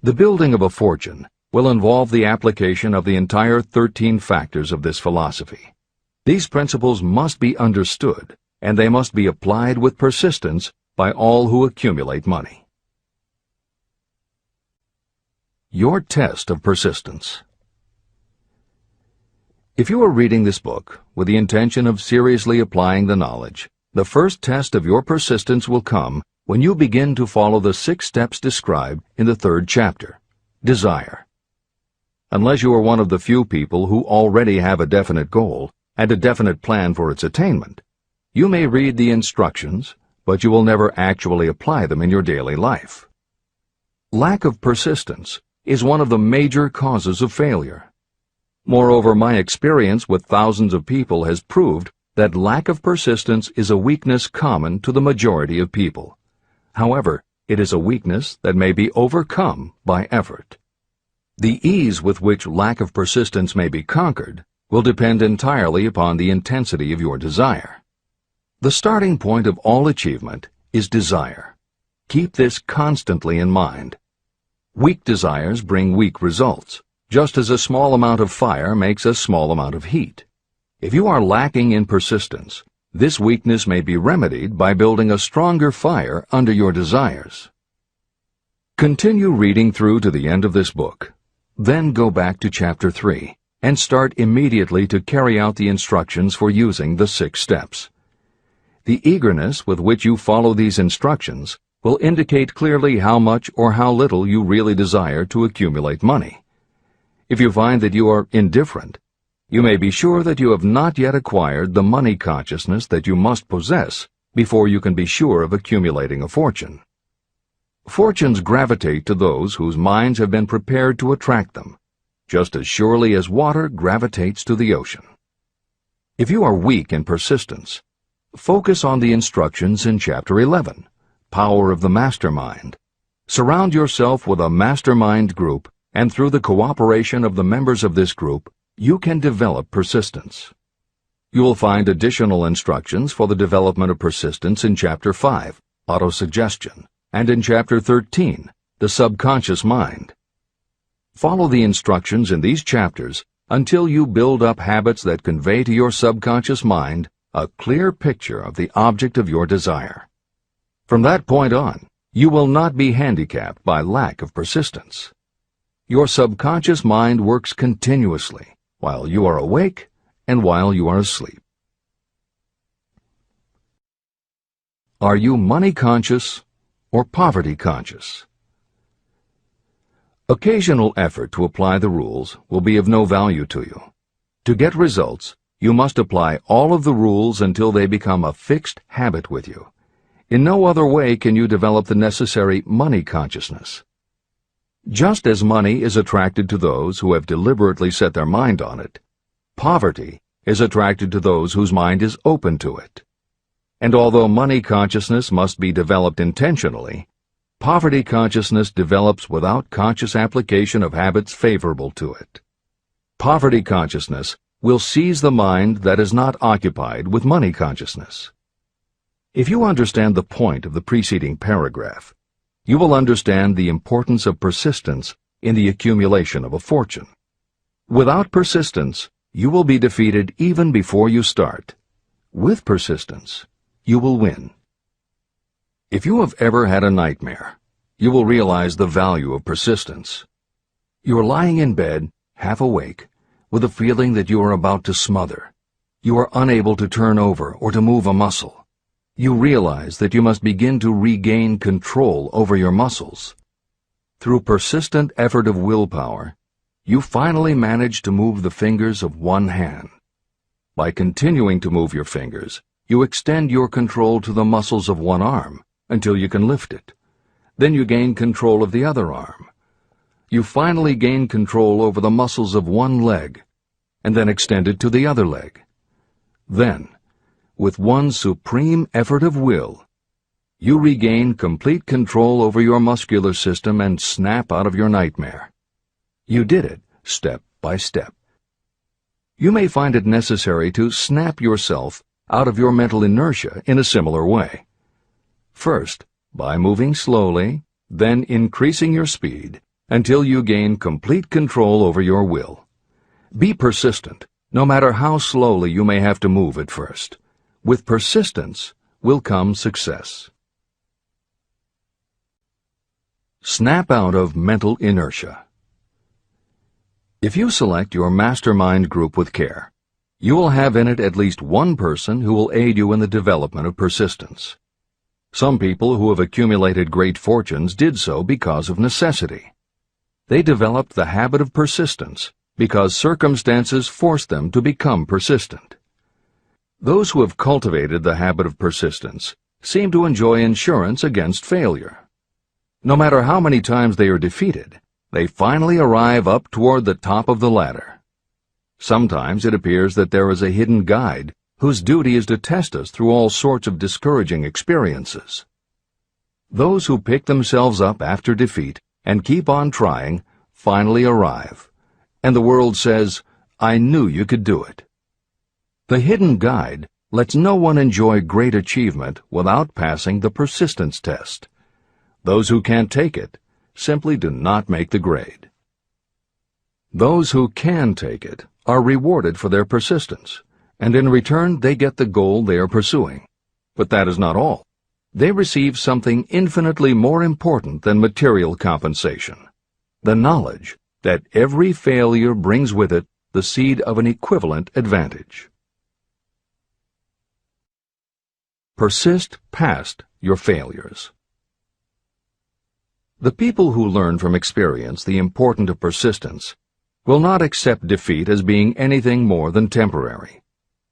The building of a fortune will involve the application of the entire 13 factors of this philosophy. These principles must be understood, and they must be applied with persistence by all who accumulate money. Your test of persistence. If you are reading this book with the intention of seriously applying the knowledge, the first test of your persistence will come when you begin to follow the 6 steps described in the 3rd chapter. Desire. Unless you are one of the few people who already have a definite goal and a definite plan for its attainment, you may read the instructions, but you will never actually apply them in your daily life. Lack of persistence is one of the major causes of failure. Moreover, my experience with thousands of people has proved that lack of persistence is a weakness common to the majority of people. However, it is a weakness that may be overcome by effort. The ease with which lack of persistence may be conquered will depend entirely upon the intensity of your desire. The starting point of all achievement is desire. Keep this constantly in mind. Weak desires bring weak results, just as a small amount of fire makes a small amount of heat. If you are lacking in persistence, this weakness may be remedied by building a stronger fire under your desires. Continue reading through to the end of this book. Then go back to Chapter 3 and start immediately to carry out the instructions for using the 6 steps. The eagerness with which you follow these instructions will indicate clearly how much or how little you really desire to accumulate money. If you find that you are indifferent, you may be sure that you have not yet acquired the money consciousness that you must possess before you can be sure of accumulating a fortune. Fortunes gravitate to those whose minds have been prepared to attract them, just as surely as water gravitates to the ocean. If you are weak in persistence, focus on the instructions in Chapter 11, Power of the Mastermind. Surround yourself with a mastermind group, and through the cooperation of the members of this group, you can develop persistence. You will find additional instructions for the development of persistence in Chapter 5, Autosuggestion, and in Chapter 13, The Subconscious Mind. Follow the instructions in these chapters until you build up habits that convey to your subconscious mind a clear picture of the object of your desire. From that point on, you will not be handicapped by lack of persistence. Your subconscious mind works continuously while you are awake and while you are asleep. Are you money conscious or poverty conscious? Occasional effort to apply the rules will be of no value to you. To get results, you must apply all of the rules until they become a fixed habit with you. In no other way can you develop the necessary money consciousness. Just as money is attracted to those who have deliberately set their mind on it, poverty is attracted to those whose mind is open to it. And although money consciousness must be developed intentionally, poverty consciousness develops without conscious application of habits favorable to it. Poverty consciousness will seize the mind that is not occupied with money consciousness. If you understand the point of the preceding paragraph, you will understand the importance of persistence in the accumulation of a fortune. Without persistence, you will be defeated even before you start. With persistence, you will win. If you have ever had a nightmare, you will realize the value of persistence. You are lying in bed, half awake, with a feeling that you are about to smother. You are unable to turn over or to move a muscle. You realize that you must begin to regain control over your muscles. Through persistent effort of willpower, you finally manage to move the fingers of one hand. By continuing to move your fingers, you extend your control to the muscles of one arm until you can lift it. Then you gain control of the other arm. You finally gain control over the muscles of one leg, and then extend it to the other leg. Then, with one supreme effort of will, you regain complete control over your muscular system and snap out of your nightmare. You did it step by step. You may find it necessary to snap yourself out of your mental inertia in a similar way. First, by moving slowly, then increasing your speed, until you gain complete control over your will. Be persistent, no matter how slowly you may have to move at first. With persistence will come success. Snap out of mental inertia. If you select your mastermind group with care, you will have in it at least one person who will aid you in the development of persistence. Some people who have accumulated great fortunes did so because of necessity. They developed the habit of persistence because circumstances forced them to become persistent. Those who have cultivated the habit of persistence seem to enjoy insurance against failure. No matter how many times they are defeated, they finally arrive up toward the top of the ladder. Sometimes it appears that there is a hidden guide whose duty is to test us through all sorts of discouraging experiences. Those who pick themselves up after defeat and keep on trying finally arrive, and the world says, "I knew you could do it." The hidden guide lets no one enjoy great achievement without passing the persistence test. Those who can't take it simply do not make the grade. Those who can take it are rewarded for their persistence, and in return they get the goal they are pursuing. But that is not all. They receive something infinitely more important than material compensation: the knowledge that every failure brings with it the seed of an equivalent advantage. Persist past your failures. The people who learn from experience the importance of persistence will not accept defeat as being anything more than temporary.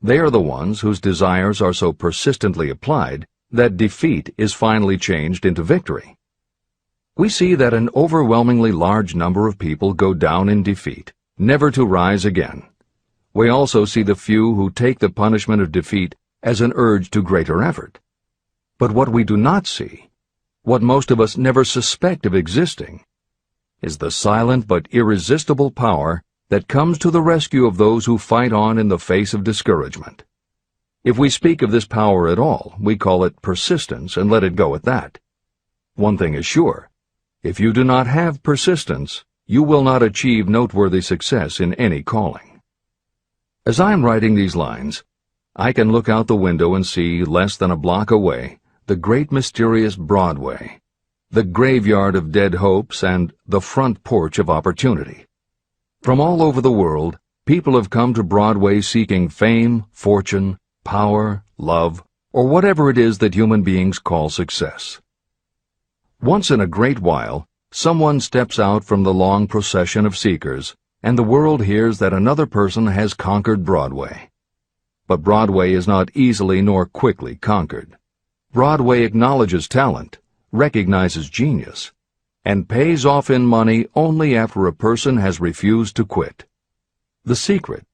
They are the ones whose desires are so persistently applied that defeat is finally changed into victory. We see that an overwhelmingly large number of people go down in defeat, never to rise again. We also see the few who take the punishment of defeat as an urge to greater effort. But what we do not see, what most of us never suspect of existing, is the silent but irresistible power that comes to the rescue of those who fight on in the face of discouragement. If we speak of this power at all, we call it persistence and let it go at that. One thing is sure: if you do not have persistence, you will not achieve noteworthy success in any calling. As I am writing these lines, I can look out the window and see, less than a block away, the great mysterious Broadway, the graveyard of dead hopes and the front porch of opportunity. From all over the world, people have come to Broadway seeking fame, fortune, power, love, or whatever it is that human beings call success. Once in a great while, someone steps out from the long procession of seekers, and the world hears that another person has conquered Broadway. But Broadway is not easily nor quickly conquered. Broadway acknowledges talent, recognizes genius, and pays off in money only after a person has refused to quit. The secret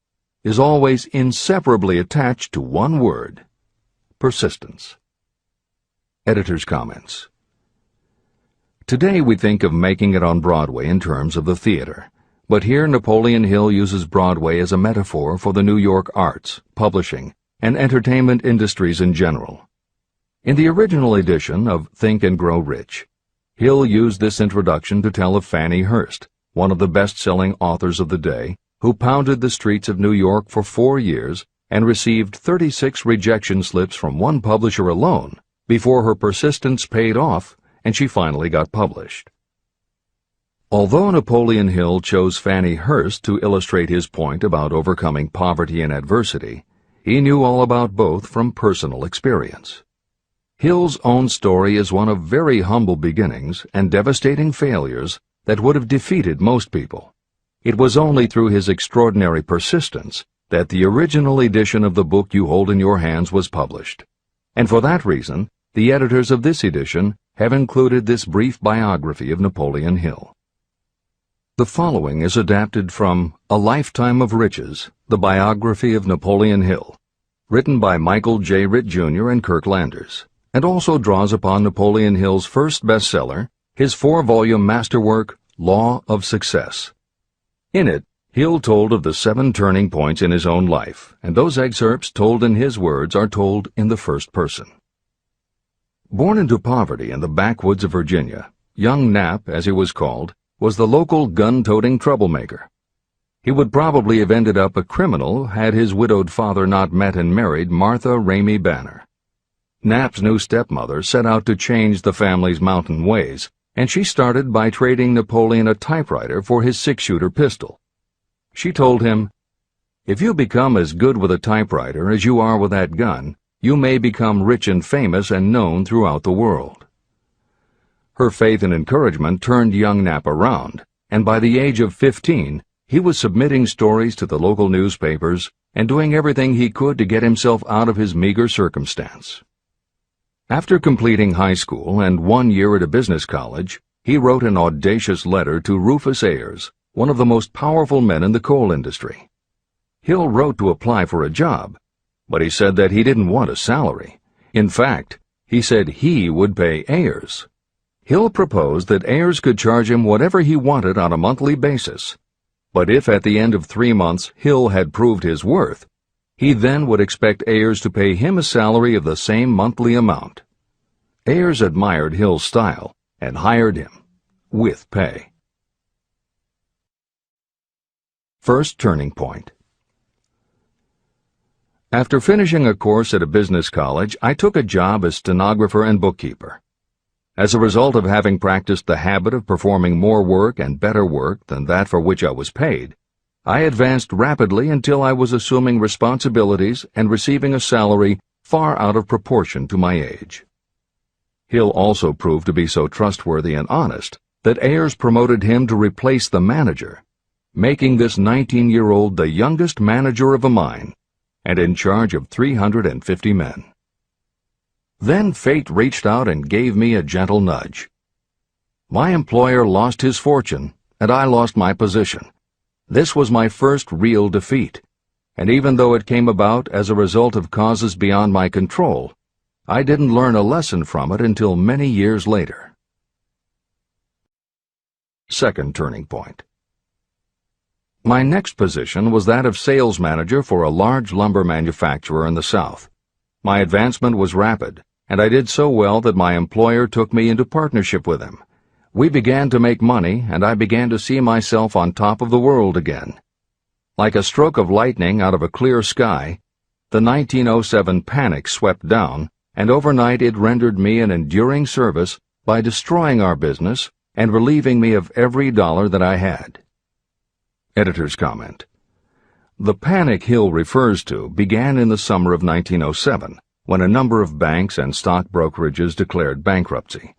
is always inseparably attached to one word: persistence. Editor's comments. Today we think of making it on Broadway in terms of the theater, but here Napoleon Hill uses Broadway as a metaphor for the New York arts, publishing, and entertainment industries in general. In the original edition of Think and Grow Rich, Hill used this introduction to tell of Fannie Hurst, one of the best-selling authors of the day, who pounded the streets of New York for 4 years and received 36 rejection slips from one publisher alone before her persistence paid off and she finally got published. Although Napoleon Hill chose Fannie Hurst to illustrate his point about overcoming poverty and adversity, he knew all about both from personal experience. Hill's own story is one of very humble beginnings and devastating failures that would have defeated most people. It was only through his extraordinary persistence that the original edition of the book you hold in your hands was published. And for that reason, the editors of this edition have included this brief biography of Napoleon Hill. The following is adapted from A Lifetime of Riches, the biography of Napoleon Hill, written by Michael J. Ritt, Jr. and Kirk Landers, and also draws upon Napoleon Hill's first bestseller, his 4-volume masterwork, Law of Success. In it, Hill told of the 7 turning points in his own life, and those excerpts told in his words are told in the first person. Born into poverty in the backwoods of Virginia, young Knapp, as he was called, was the local gun-toting troublemaker. He would probably have ended up a criminal had his widowed father not met and married Martha Ramey Banner. Knapp's new stepmother set out to change the family's mountain ways, and she started by trading Napoleon a typewriter for his 6-shooter pistol. She told him, "If you become as good with a typewriter as you are with that gun, you may become rich and famous and known throughout the world." Her faith and encouragement turned young Knapp around, and by the age of 15, he was submitting stories to the local newspapers and doing everything he could to get himself out of his meager circumstance. After completing high school and 1 year at a business college, he wrote an audacious letter to Rufus Ayers, one of the most powerful men in the coal industry. Hill wrote to apply for a job, but he said that he didn't want a salary. In fact, he said he would pay Ayers. Hill proposed that Ayers could charge him whatever he wanted on a monthly basis, but if at the end of 3 months Hill had proved his worth, he then would expect Ayers to pay him a salary of the same monthly amount. Ayers admired Hill's style and hired him, with pay. First turning point. After finishing a course at a business college, I took a job as stenographer and bookkeeper. As a result of having practiced the habit of performing more work and better work than that for which I was paid, I advanced rapidly until I was assuming responsibilities and receiving a salary far out of proportion to my age. Hill also proved to be so trustworthy and honest that Ayers promoted him to replace the manager, making this 19-year-old the youngest manager of a mine and in charge of 350 men. Then fate reached out and gave me a gentle nudge. My employer lost his fortune, and I lost my position. This was my first real defeat, and even though it came about as a result of causes beyond my control, I didn't learn a lesson from it until many years later. Second turning point. My next position was that of sales manager for a large lumber manufacturer in the South. My advancement was rapid, and I did so well that my employer took me into partnership with him. We began to make money, and I began to see myself on top of the world again. Like a stroke of lightning out of a clear sky, the 1907 panic swept down, and overnight it rendered me an enduring service by destroying our business and relieving me of every dollar that I had. Editor's comment. The panic Hill refers to began in the summer of 1907, when a number of banks and stock brokerages declared bankruptcy.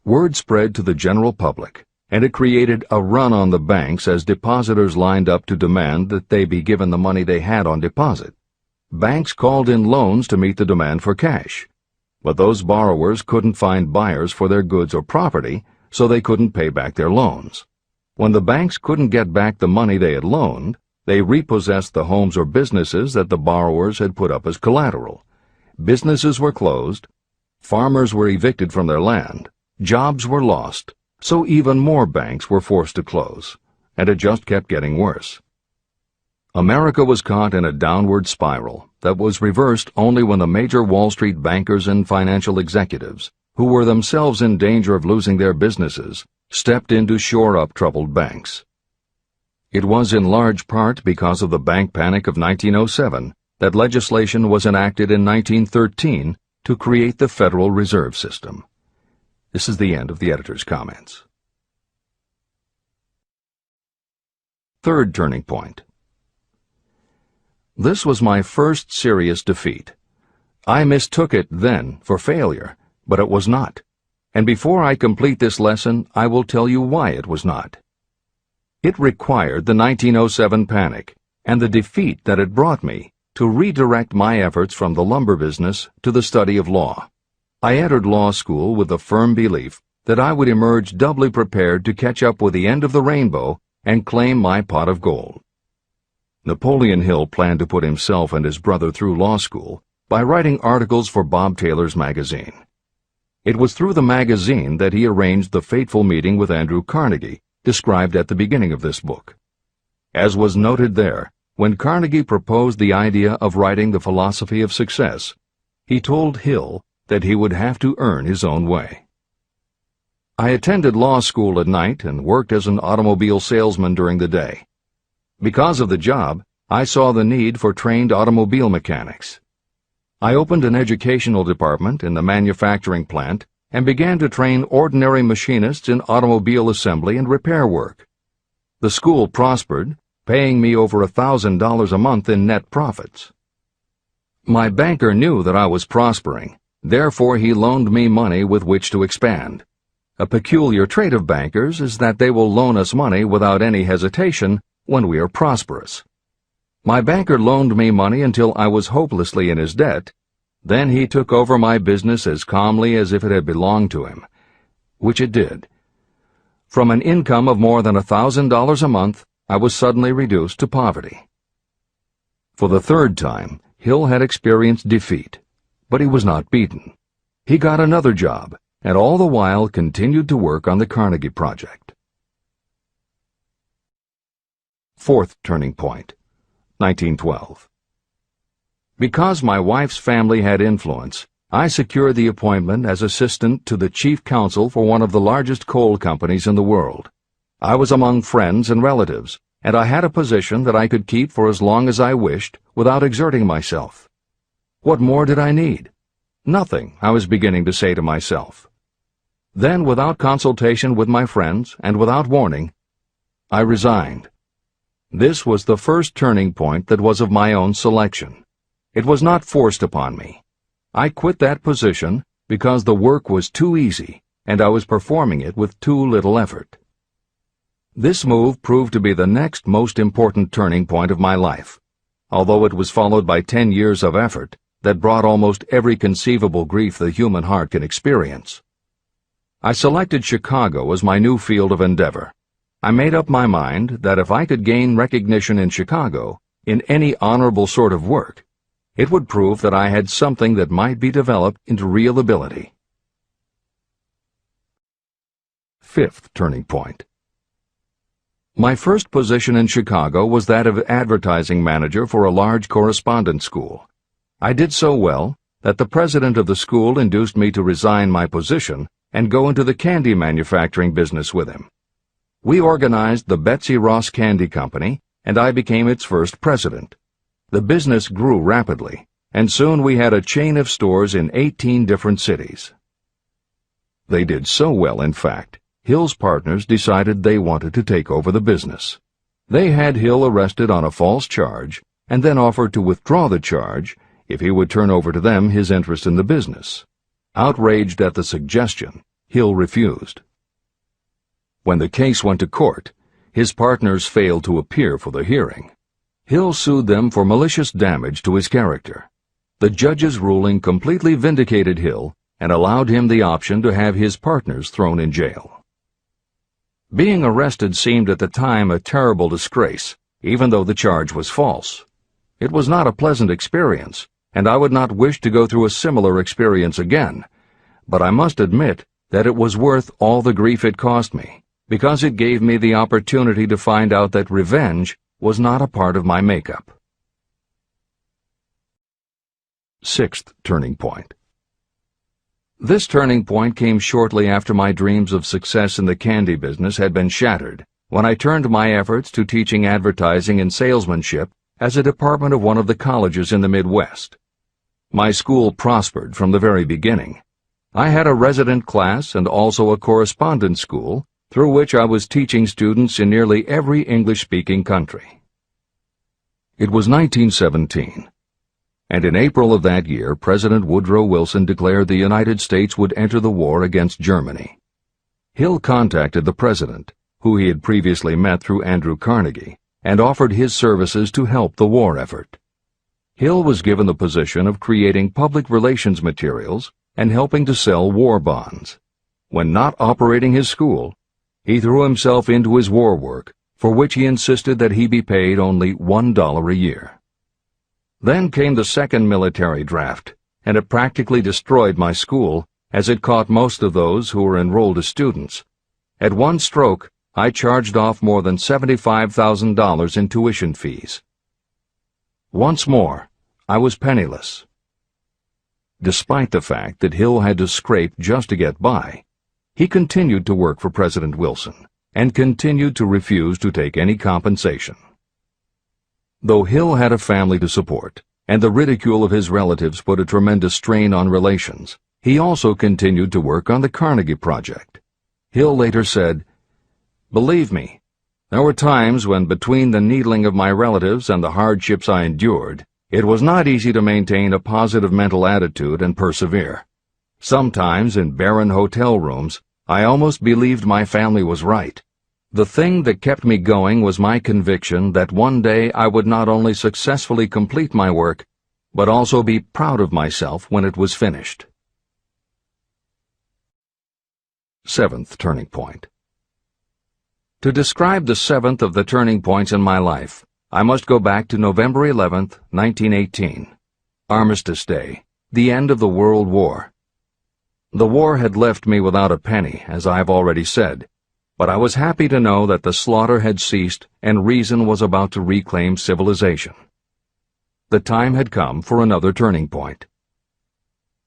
Word spread to the general public, and it created a run on the banks as depositors lined up to demand that they be given the money they had on deposit. Banks called in loans to meet the demand for cash, but those borrowers couldn't find buyers for their goods or property, so they couldn't pay back their loans. When the banks couldn't get back the money they had loaned, they repossessed the homes or businesses that the borrowers had put up as collateral. Businesses were closed, farmers were evicted from their land, jobs were lost, so even more banks were forced to close, and it just kept getting worse. America was caught in a downward spiral that was reversed only when the major Wall Street bankers and financial executives, who were themselves in danger of losing their businesses, stepped in to shore up troubled banks. It was in large part because of the bank panic of 1907 that legislation was enacted in 1913 to create the Federal Reserve System. This is the end of the editor's comments. Third turning point. This was my first serious defeat. I mistook it then for failure, but it was not. And before I complete this lesson, I will tell you why it was not. It required the 1907 panic and the defeat that it brought me to redirect my efforts from the lumber business to the study of law. I entered law school with the firm belief that I would emerge doubly prepared to catch up with the end of the rainbow and claim my pot of gold. Napoleon Hill planned to put himself and his brother through law school by writing articles for Bob Taylor's magazine. It was through the magazine that he arranged the fateful meeting with Andrew Carnegie, described at the beginning of this book. As was noted there, when Carnegie proposed the idea of writing The Philosophy of Success, he told Hill that he would have to earn his own way. I attended law school at night and worked as an automobile salesman during the day. Because of the job, I saw the need for trained automobile mechanics. I opened an educational department in the manufacturing plant and began to train ordinary machinists in automobile assembly and repair work. The school prospered, paying me over $1,000 a month in net profits. My banker knew that I was prospering, therefore he loaned me money with which to expand. A peculiar trait of bankers is that they will loan us money without any hesitation when we are prosperous. My banker loaned me money until I was hopelessly in his debt. Then he took over my business as calmly as if it had belonged to him, which it did. From an income of more than $1,000 a month, I was suddenly reduced to poverty. For the third time, Hill had experienced defeat, but he was not beaten. He got another job, and all the while continued to work on the Carnegie Project. Fourth turning point, 1912. Because my wife's family had influence, I secured the appointment as assistant to the chief counsel for one of the largest coal companies in the world. I was among friends and relatives, and I had a position that I could keep for as long as I wished without exerting myself. What more did I need? Nothing, I was beginning to say to myself. Then, without consultation with my friends and without warning, I resigned. This was the first turning point that was of my own selection. It was not forced upon me. I quit that position because the work was too easy and I was performing it with too little effort. This move proved to be the next most important turning point of my life, although it was followed by 10 years of effort that brought almost every conceivable grief the human heart can experience. I selected Chicago as my new field of endeavor. I made up my mind that if I could gain recognition in Chicago, in any honorable sort of work, it would prove that I had something that might be developed into real ability. Fifth turning point. My first position in Chicago was that of advertising manager for a large correspondence school. I did so well that the president of the school induced me to resign my position and go into the candy manufacturing business with him. We organized the Betsy Ross Candy Company, and I became its first president. The business grew rapidly, and soon we had a chain of stores in 18 different cities. They did so well, in fact, Hill's partners decided they wanted to take over the business. They had Hill arrested on a false charge and then offered to withdraw the charge if he would turn over to them his interest in the business. Outraged at the suggestion, Hill refused. When the case went to court, his partners failed to appear for the hearing. Hill sued them for malicious damage to his character. The judge's ruling completely vindicated Hill and allowed him the option to have his partners thrown in jail. Being arrested seemed at the time a terrible disgrace, even though the charge was false. It was not a pleasant experience, and I would not wish to go through a similar experience again, but I must admit that it was worth all the grief it cost me, because it gave me the opportunity to find out that revenge was not a part of my makeup. Sixth turning point. This turning point came shortly after my dreams of success in the candy business had been shattered, when I turned my efforts to teaching advertising and salesmanship as a department of one of the colleges in the Midwest. My school prospered from the very beginning. I had a resident class and also a correspondence school through which I was teaching students in nearly every English-speaking country. It was 1917. And in April of that year, President Woodrow Wilson declared the United States would enter the war against Germany. Hill contacted the president, who he had previously met through Andrew Carnegie, and offered his services to help the war effort. Hill was given the position of creating public relations materials and helping to sell war bonds. When not operating his school, he threw himself into his war work, for which he insisted that he be paid only $1 a year. Then came the second military draft, and it practically destroyed my school, as it caught most of those who were enrolled as students. At one stroke, I charged off more than $75,000 in tuition fees. Once more, I was penniless. Despite the fact that Hill had to scrape just to get by, he continued to work for President Wilson and continued to refuse to take any compensation. Though Hill had a family to support, and the ridicule of his relatives put a tremendous strain on relations, he also continued to work on the Carnegie Project. Hill later said, "Believe me, there were times when between the needling of my relatives and the hardships I endured, it was not easy to maintain a positive mental attitude and persevere. Sometimes in barren hotel rooms, I almost believed my family was right. The thing that kept me going was my conviction that one day I would not only successfully complete my work, but also be proud of myself when it was finished." Seventh turning point. To describe the seventh of the turning points in my life, I must go back to November 11th, 1918. Armistice Day, the end of the World War. The war had left me without a penny, as I have already said, but I was happy to know that the slaughter had ceased and reason was about to reclaim civilization. The time had come for another turning point.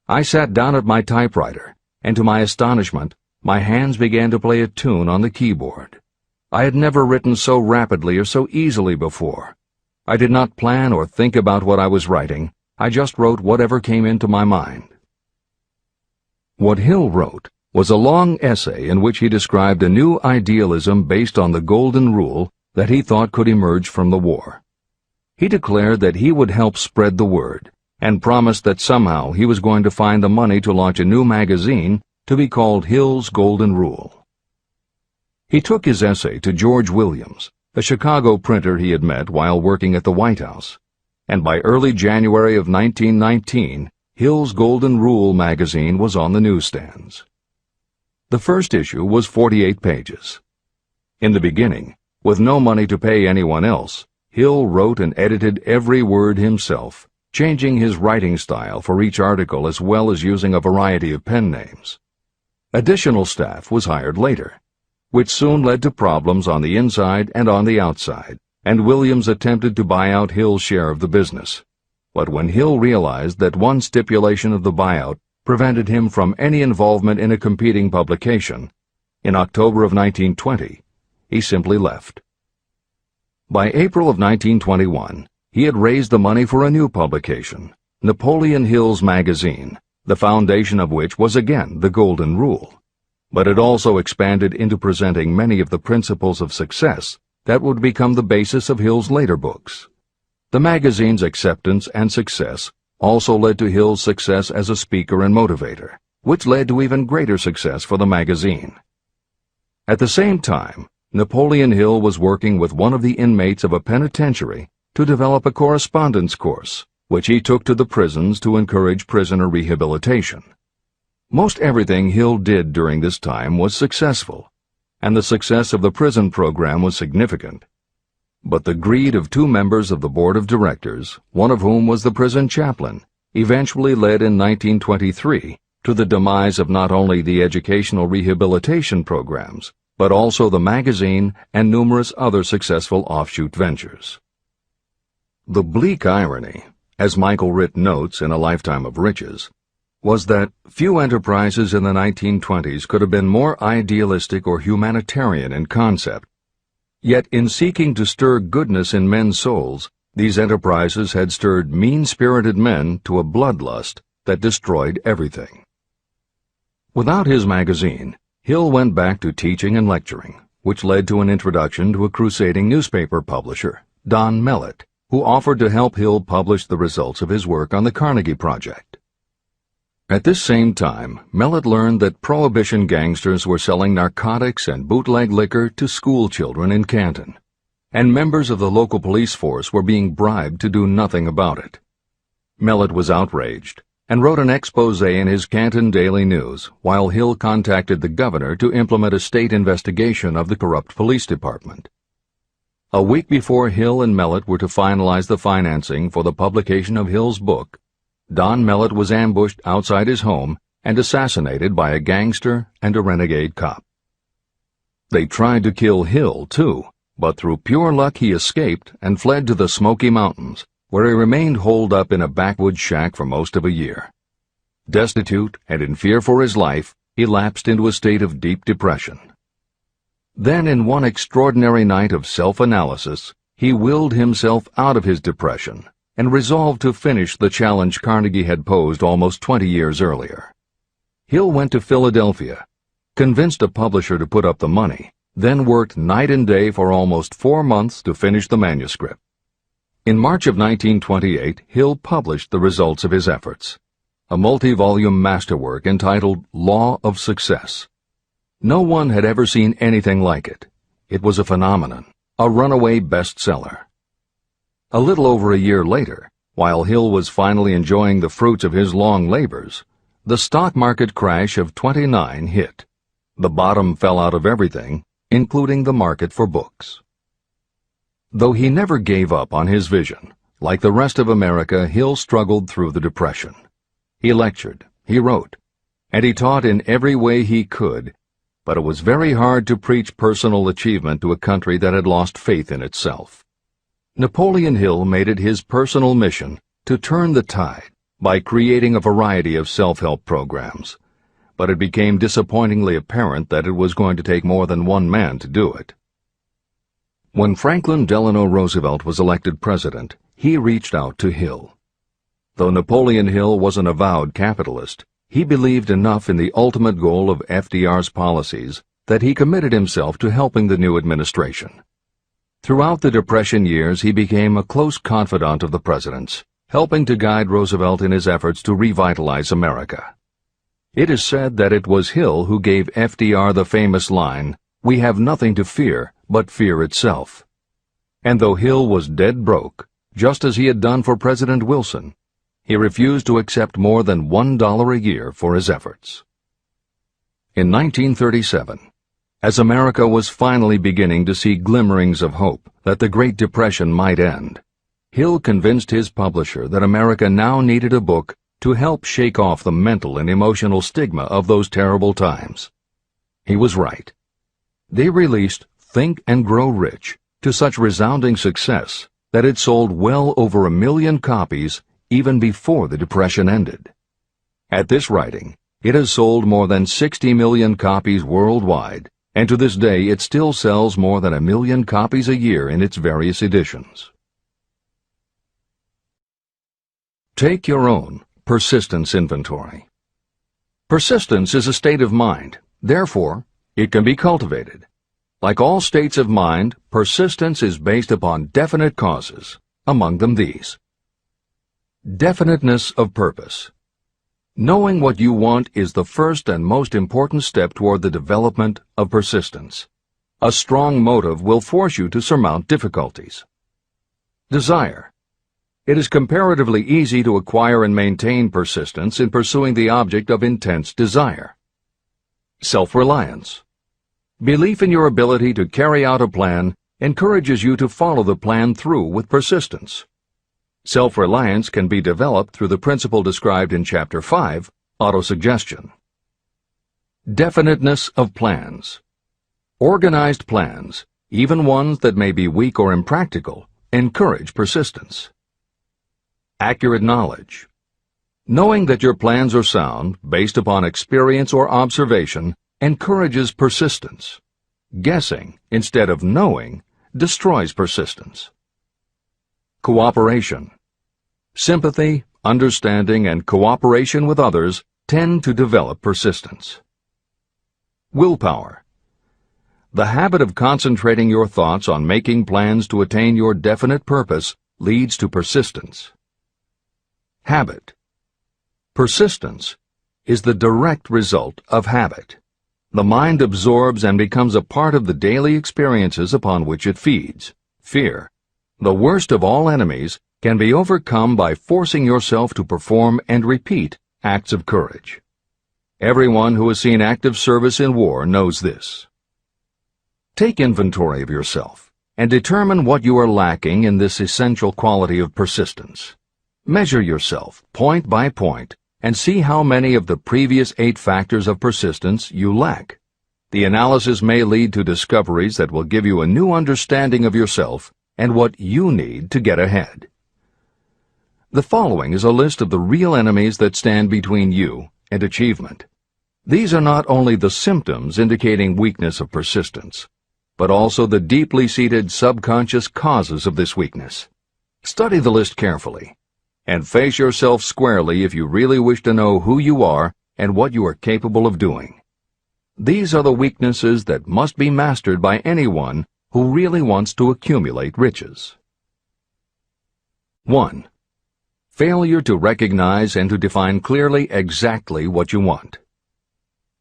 I sat down at my typewriter, and to my astonishment, my hands began to play a tune on the keyboard. I had never written so rapidly or so easily before. I did not plan or think about what I was writing. I just wrote whatever came into my mind. What Hill wrote was a long essay in which he described a new idealism based on the golden rule that he thought could emerge from the war. He declared that he would help spread the word, and promised that somehow he was going to find the money to launch a new magazine to be called Hill's Golden Rule. He took his essay to George Williams, a Chicago printer he had met while working at the White House, and by early January of 1919, Hill's Golden Rule magazine was on the newsstands. The first issue was 48 pages. In the beginning, with no money to pay anyone else, Hill wrote and edited every word himself, changing his writing style for each article as well as using a variety of pen names. Additional staff was hired later, which soon led to problems on the inside and on the outside, and Williams attempted to buy out Hill's share of the business. But when Hill realized that one stipulation of the buyout prevented him from any involvement in a competing publication, in October of 1920, he simply left. By April of 1921, he had raised the money for a new publication, Napoleon Hill's Magazine, the foundation of which was again the Golden Rule. But it also expanded into presenting many of the principles of success that would become the basis of Hill's later books. The magazine's acceptance and success also led to Hill's success as a speaker and motivator, which led to even greater success for the magazine. At the same time, Napoleon Hill was working with one of the inmates of a penitentiary to develop a correspondence course, which he took to the prisons to encourage prisoner rehabilitation. Most everything Hill did during this time was successful, and the success of the prison program was significant. But the greed of two members of the board of directors, one of whom was the prison chaplain, eventually led in 1923 to the demise of not only the educational rehabilitation programs, but also the magazine and numerous other successful offshoot ventures. The bleak irony, as Michael Ritt notes in A Lifetime of Riches, was that few enterprises in the 1920s could have been more idealistic or humanitarian in concept. Yet in seeking to stir goodness in men's souls, these enterprises had stirred mean-spirited men to a bloodlust that destroyed everything. Without his magazine, Hill went back to teaching and lecturing, which led to an introduction to a crusading newspaper publisher, Don Mellett, who offered to help Hill publish the results of his work on the Carnegie Project. At this same time, Mellett learned that Prohibition gangsters were selling narcotics and bootleg liquor to school children in Canton, and members of the local police force were being bribed to do nothing about it. Mellett was outraged and wrote an expose in his Canton Daily News while Hill contacted the governor to implement a state investigation of the corrupt police department. A week before Hill and Mellett were to finalize the financing for the publication of Hill's book, Don Mellett was ambushed outside his home and assassinated by a gangster and a renegade cop. They tried to kill Hill, too, but through pure luck he escaped and fled to the Smoky Mountains, where he remained holed up in a backwoods shack for most of a year. Destitute and in fear for his life, he lapsed into a state of deep depression. Then, in one extraordinary night of self-analysis, he willed himself out of his depression and resolved to finish the challenge Carnegie had posed almost 20 years earlier. Hill went to Philadelphia, convinced a publisher to put up the money, then worked night and day for almost 4 months to finish the manuscript. In March of 1928, Hill published the results of his efforts, a multi-volume masterwork entitled Law of Success. No one had ever seen anything like it. It was a phenomenon, a runaway bestseller. A little over a year later, while Hill was finally enjoying the fruits of his long labors, the stock market crash of '29 hit. The bottom fell out of everything, including the market for books. Though he never gave up on his vision, like the rest of America, Hill struggled through the Depression. He lectured, he wrote, and he taught in every way he could, but it was very hard to preach personal achievement to a country that had lost faith in itself. Napoleon Hill made it his personal mission to turn the tide by creating a variety of self-help programs, but it became disappointingly apparent that it was going to take more than one man to do it. When Franklin Delano Roosevelt was elected president, he reached out to Hill. Though Napoleon Hill was an avowed capitalist, he believed enough in the ultimate goal of FDR's policies that he committed himself to helping the new administration. Throughout the Depression years, he became a close confidant of the president's, helping to guide Roosevelt in his efforts to revitalize America. It is said that it was Hill who gave FDR the famous line, "We have nothing to fear but fear itself." And though Hill was dead broke, just as he had done for President Wilson, he refused to accept more than $1 a year for his efforts. In 1937, as America was finally beginning to see glimmerings of hope that the Great Depression might end, Hill convinced his publisher that America now needed a book to help shake off the mental and emotional stigma of those terrible times. He was right. They released Think and Grow Rich to such resounding success that it sold well over 1 million copies even before the Depression ended. At this writing, it has sold more than 60 million copies worldwide, and to this day it still sells more than 1 million copies a year in its various editions. Take your own persistence inventory. Persistence is a state of mind. Therefore, it can be cultivated. Like all states of mind, persistence is based upon definite causes, among them these. Definiteness of purpose. Knowing what you want is the first and most important step toward the development of persistence. A strong motive will force you to surmount difficulties. Desire. It is comparatively easy to acquire and maintain persistence in pursuing the object of intense desire. Self-reliance. Belief in your ability to carry out a plan encourages you to follow the plan through with persistence. Self-reliance can be developed through the principle described in Chapter 5, Autosuggestion. Definiteness of plans. Organized plans, even ones that may be weak or impractical, encourage persistence. Accurate knowledge. Knowing that your plans are sound, based upon experience or observation, encourages persistence. Guessing, instead of knowing, destroys persistence. Cooperation. Sympathy, understanding, and cooperation with others tend to develop persistence. Willpower. The habit of concentrating your thoughts on making plans to attain your definite purpose leads to persistence. Habit. Persistence is the direct result of habit. The mind absorbs and becomes a part of the daily experiences upon which it feeds. Fear, the worst of all enemies, can be overcome by forcing yourself to perform and repeat acts of courage. Everyone who has seen active service in war knows this. Take inventory of yourself and determine what you are lacking in this essential quality of persistence. Measure yourself point by point and see how many of the previous 8 factors of persistence you lack. The analysis may lead to discoveries that will give you a new understanding of yourself and what you need to get ahead. The following is a list of the real enemies that stand between you and achievement. These are not only the symptoms indicating weakness of persistence, but also the deeply seated subconscious causes of this weakness. Study the list carefully, and face yourself squarely if you really wish to know who you are and what you are capable of doing. These are the weaknesses that must be mastered by anyone who really wants to accumulate riches. 1. Failure to recognize and to define clearly exactly what you want.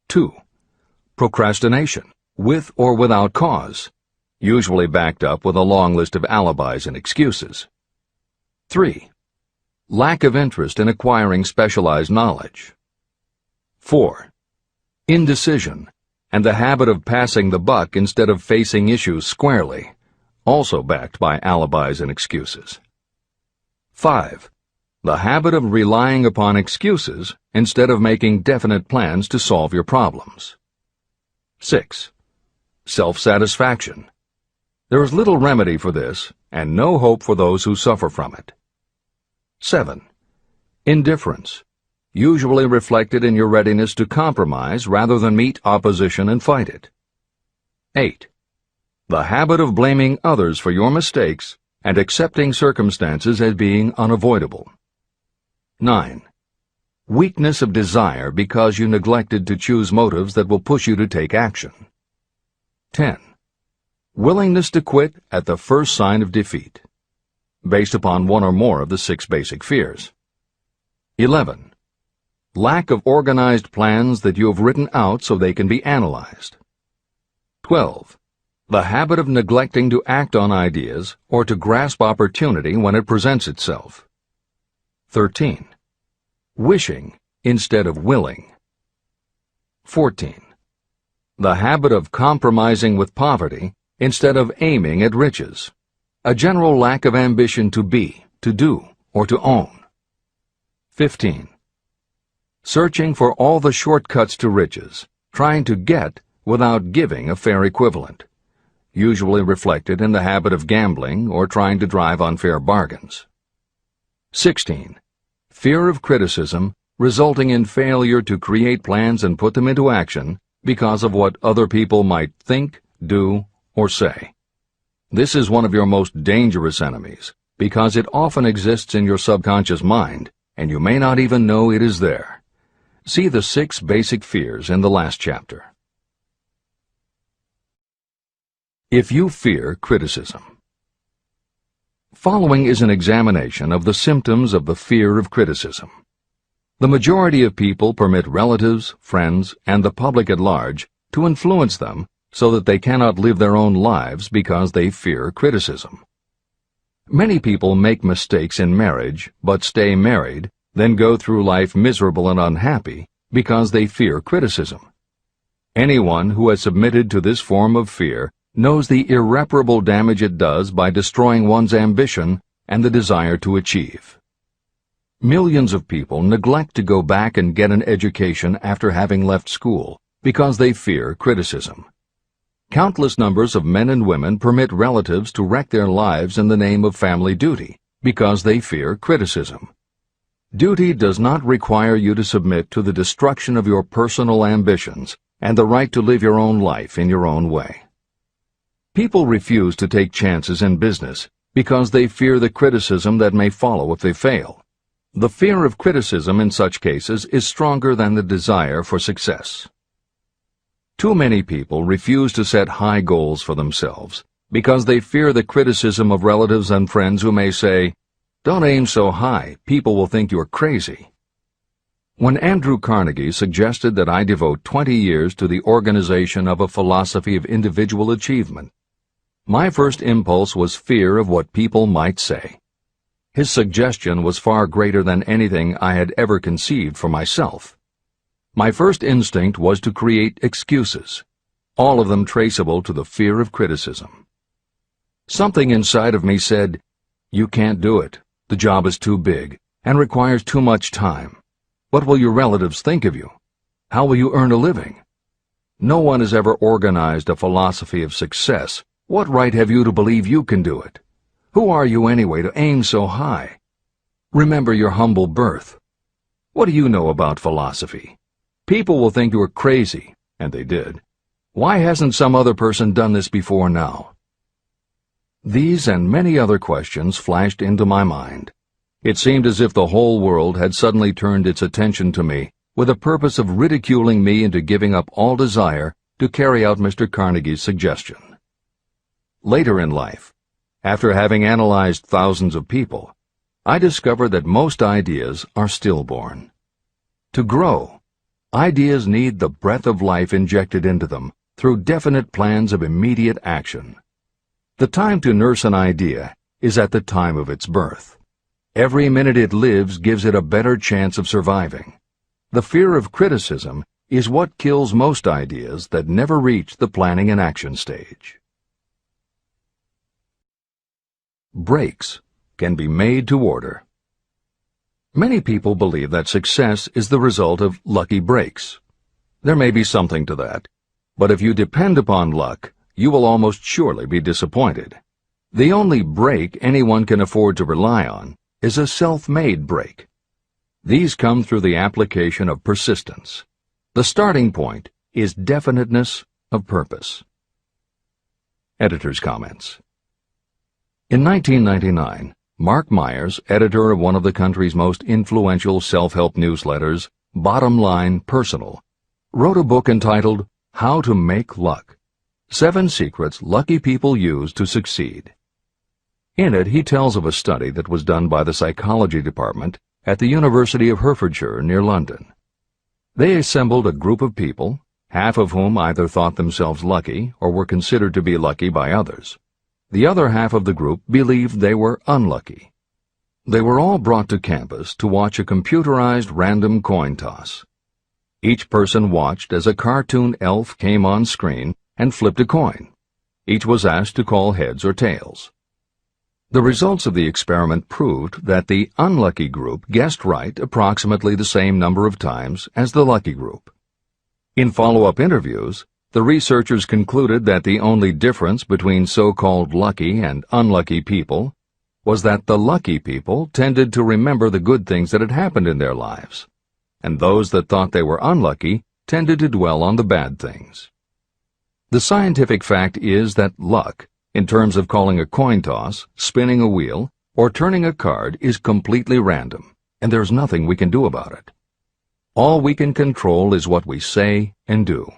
2. Procrastination, with or without cause, usually backed up with a long list of alibis and excuses. 3. Lack of interest in acquiring specialized knowledge. 4. Indecision, and the habit of passing the buck instead of facing issues squarely, also backed by alibis and excuses. 5. The habit of relying upon excuses instead of making definite plans to solve your problems. 6. Self-satisfaction. There is little remedy for this, and no hope for those who suffer from it. 7. Indifference, usually reflected in your readiness to compromise rather than meet opposition and fight it. 8. The habit of blaming others for your mistakes and accepting circumstances as being unavoidable. 9. Weakness of desire because you neglected to choose motives that will push you to take action. 10. Willingness to quit at the first sign of defeat, based upon one or more of the 6 basic fears. 11. Lack of organized plans that you have written out so they can be analyzed. 12. The habit of neglecting to act on ideas or to grasp opportunity when it presents itself. 13. Wishing instead of willing. 14. The habit of compromising with poverty instead of aiming at riches. A general lack of ambition to be, to do, or to own. 15. Searching for all the shortcuts to riches, trying to get without giving a fair equivalent, usually reflected in the habit of gambling or trying to drive unfair bargains. 16. Fear of criticism, resulting in failure to create plans and put them into action because of what other people might think, do, or say. This is one of your most dangerous enemies because it often exists in your subconscious mind and you may not even know it is there. See the 6 basic fears in the last chapter. If you fear criticism. Following is an examination of the symptoms of the fear of criticism. The majority of people permit relatives, friends, and the public at large to influence them so that they cannot live their own lives because they fear criticism. Many people make mistakes in marriage, but stay married, then go through life miserable and unhappy because they fear criticism. Anyone who has submitted to this form of fear knows the irreparable damage it does by destroying one's ambition and the desire to achieve. Millions of people neglect to go back and get an education after having left school because they fear criticism. Countless numbers of men and women permit relatives to wreck their lives in the name of family duty because they fear criticism. Duty does not require you to submit to the destruction of your personal ambitions and the right to live your own life in your own way. People refuse to take chances in business because they fear the criticism that may follow if they fail. The fear of criticism in such cases is stronger than the desire for success. Too many people refuse to set high goals for themselves because they fear the criticism of relatives and friends who may say, "Don't aim so high, people will think you're crazy." When Andrew Carnegie suggested that I devote 20 years to the organization of a philosophy of individual achievement, my first impulse was fear of what people might say. His suggestion was far greater than anything I had ever conceived for myself. My first instinct was to create excuses, all of them traceable to the fear of criticism. Something inside of me said, "You can't do it. The job is too big and requires too much time. What will your relatives think of you? How will you earn a living? No one has ever organized a philosophy of success. What right have you to believe you can do it? Who are you anyway to aim so high? Remember your humble birth. What do you know about philosophy? People will think you are crazy, and they did. Why hasn't some other person done this before now? These and many other questions flashed into my mind. It seemed as if the whole world had suddenly turned its attention to me with the purpose of ridiculing me into giving up all desire to carry out Mr. Carnegie's suggestion. Later in life, after having analyzed thousands of people, I discovered that most ideas are stillborn. To grow, ideas need the breath of life injected into them through definite plans of immediate action. The time to nurse an idea is at the time of its birth. Every minute it lives gives it a better chance of surviving. The fear of criticism is what kills most ideas that never reach the planning and action stage. Breaks can be made to order. Many people believe that success is the result of lucky breaks. There may be something to that, but if you depend upon luck, you will almost surely be disappointed. The only break anyone can afford to rely on is a self-made break. These come through the application of persistence. The starting point is definiteness of purpose. Editor's comments. In 1999, Mark Myers, editor of one of the country's most influential self-help newsletters, Bottom Line Personal, wrote a book entitled How to Make Luck: 7 Secrets Lucky People Use to Succeed. In it, he tells of a study that was done by the psychology department at the University of Hertfordshire near London. They assembled a group of people, half of whom either thought themselves lucky or were considered to be lucky by others. The other half of the group believed they were unlucky. They were all brought to campus to watch a computerized random coin toss. Each person watched as a cartoon elf came on screen and flipped a coin. Each was asked to call heads or tails. The results of the experiment proved that the unlucky group guessed right approximately the same number of times as the lucky group. In follow-up interviews, the researchers concluded that the only difference between so-called lucky and unlucky people was that the lucky people tended to remember the good things that had happened in their lives, and those that thought they were unlucky tended to dwell on the bad things. The scientific fact is that luck, in terms of calling a coin toss, spinning a wheel, or turning a card, is completely random, and there's nothing we can do about it. All we can control is what we say and do.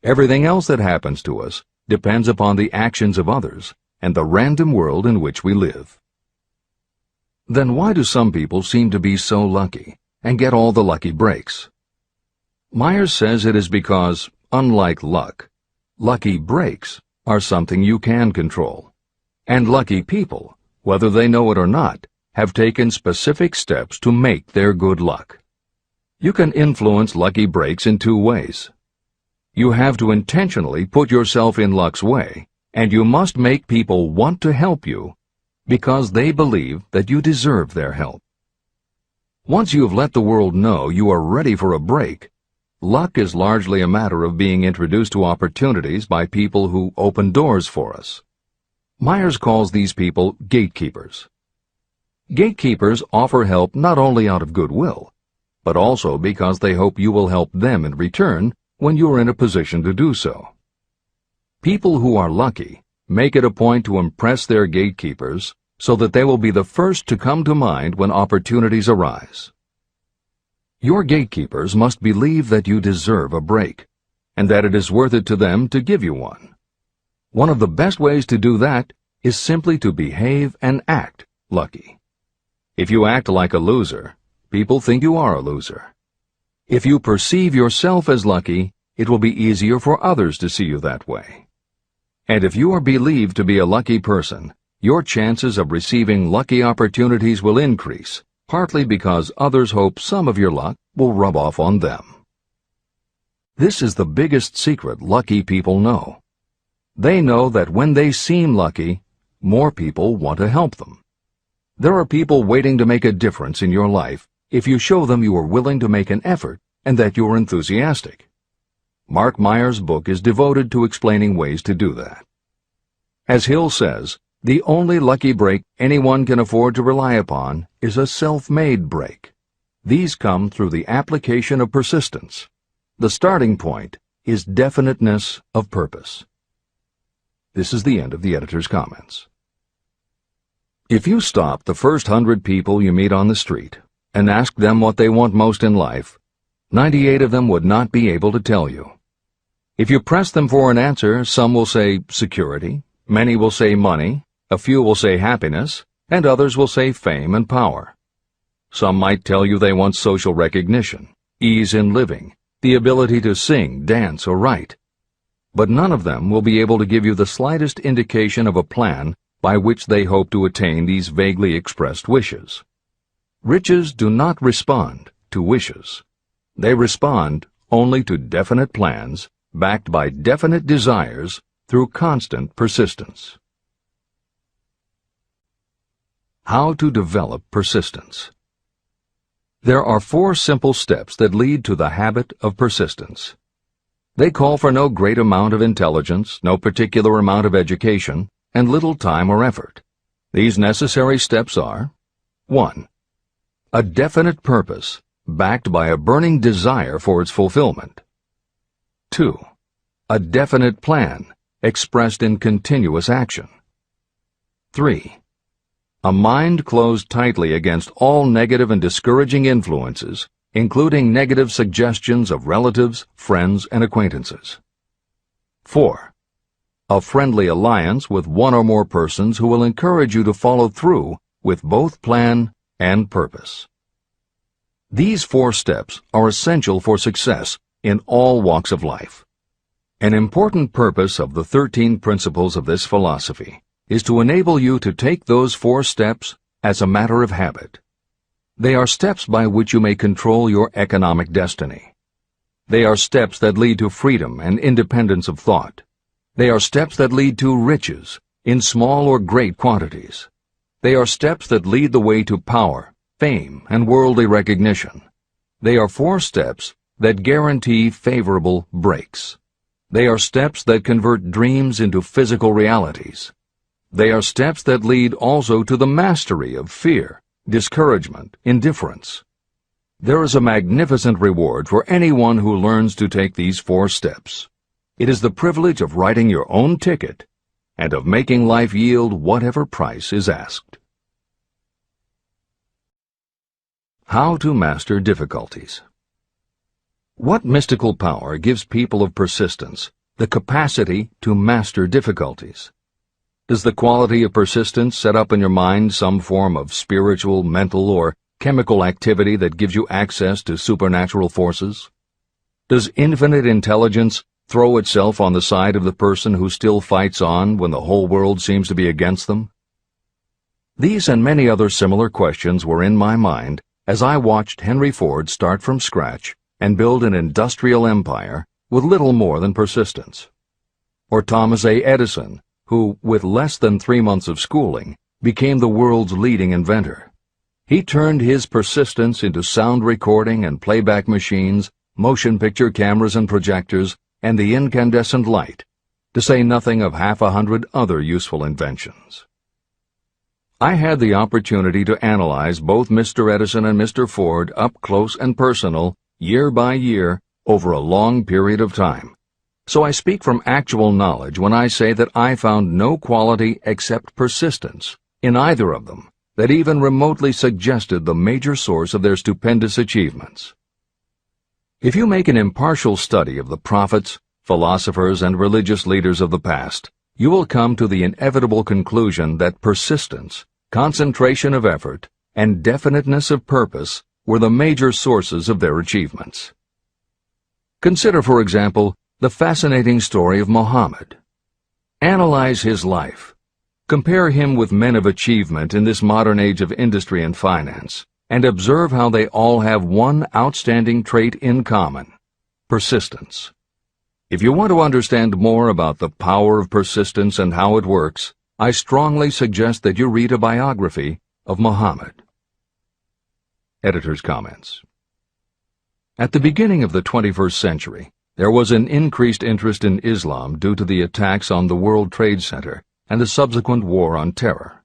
Everything else that happens to us depends upon the actions of others and the random world in which we live. Then why do some people seem to be so lucky and get all the lucky breaks? Myers says it is because, unlike luck, lucky breaks are something you can control. And lucky people, whether they know it or not, have taken specific steps to make their good luck. You can influence lucky breaks in 2 ways. You have to intentionally put yourself in luck's way, and you must make people want to help you because they believe that you deserve their help. Once you have let the world know you are ready for a break, luck is largely a matter of being introduced to opportunities by people who open doors for us. Myers calls these people gatekeepers. Gatekeepers offer help not only out of goodwill, but also because they hope you will help them in return when you are in a position to do so. People who are lucky make it a point to impress their gatekeepers so that they will be the first to come to mind when opportunities arise. Your gatekeepers must believe that you deserve a break, and that it is worth it to them to give you one. One of the best ways to do that is simply to behave and act lucky. If you act like a loser, people think you are a loser. If you perceive yourself as lucky, it will be easier for others to see you that way. And if you are believed to be a lucky person, your chances of receiving lucky opportunities will increase, partly because others hope some of your luck will rub off on them. This is the biggest secret lucky people know. They know that when they seem lucky, more people want to help them. There are people waiting to make a difference in your life if you show them you are willing to make an effort and that you are enthusiastic. Mark Myers' book is devoted to explaining ways to do that. As Hill says, the only lucky break anyone can afford to rely upon is a self-made break. These come through the application of persistence. The starting point is definiteness of purpose. This is the end of the editor's comments. If you stop the first 100 people you meet on the street and ask them what they want most in life, 98 of them would not be able to tell you. If you press them for an answer, some will say security, many will say money, a few will say happiness, and others will say fame and power. Some might tell you they want social recognition, ease in living, the ability to sing, dance, or write. But none of them will be able to give you the slightest indication of a plan by which they hope to attain these vaguely expressed wishes. Riches do not respond to wishes. They respond only to definite plans backed by definite desires through constant persistence. How to develop persistence. There are 4 simple steps that lead to the habit of persistence. They call for no great amount of intelligence, no particular amount of education, and little time or effort. These necessary steps are: 1. A definite purpose, backed by a burning desire for its fulfillment. 2. A definite plan, expressed in continuous action. 3. A mind closed tightly against all negative and discouraging influences, including negative suggestions of relatives, friends, and acquaintances. 4. A friendly alliance with one or more persons who will encourage you to follow through with both plan and purpose. These 4 steps are essential for success in all walks of life. An important purpose of the 13 principles of this philosophy is to enable you to take those 4 steps as a matter of habit. They are steps by which you may control your economic destiny. They are steps that lead to freedom and independence of thought. They are steps that lead to riches, in small or great quantities. They are steps that lead the way to power, fame, and worldly recognition. They are 4 steps that guarantee favorable breaks. They are steps that convert dreams into physical realities. They are steps that lead also to the mastery of fear, discouragement, indifference. There is a magnificent reward for anyone who learns to take these 4 steps. It is the privilege of writing your own ticket and of making life yield whatever price is asked. How to master difficulties. What mystical power gives people of persistence the capacity to master difficulties? Does the quality of persistence set up in your mind some form of spiritual, mental, or chemical activity that gives you access to supernatural forces? Does infinite intelligence throw itself on the side of the person who still fights on when the whole world seems to be against them? These and many other similar questions were in my mind as I watched Henry Ford start from scratch and build an industrial empire with little more than persistence. Or Thomas A. Edison, who, with less than 3 months of schooling, became the world's leading inventor. He turned his persistence into sound recording and playback machines, motion picture cameras and projectors, and the incandescent light, to say nothing of 100 other useful inventions. I had the opportunity to analyze both Mr. Edison and Mr. Ford up close and personal, year by year, over a long period of time. So I speak from actual knowledge when I say that I found no quality except persistence in either of them that even remotely suggested the major source of their stupendous achievements. If you make an impartial study of the prophets, philosophers, and religious leaders of the past, you will come to the inevitable conclusion that persistence, concentration of effort, and definiteness of purpose were the major sources of their achievements. Consider, for example, the fascinating story of Muhammad. Analyze his life. Compare him with men of achievement in this modern age of industry and finance, and observe how they all have one outstanding trait in common: persistence. If you want to understand more about the power of persistence and how it works, I strongly suggest that you read a biography of Muhammad. Editor's comments. At the beginning of the 21st century, there was an increased interest in Islam due to the attacks on the World Trade Center and the subsequent war on terror.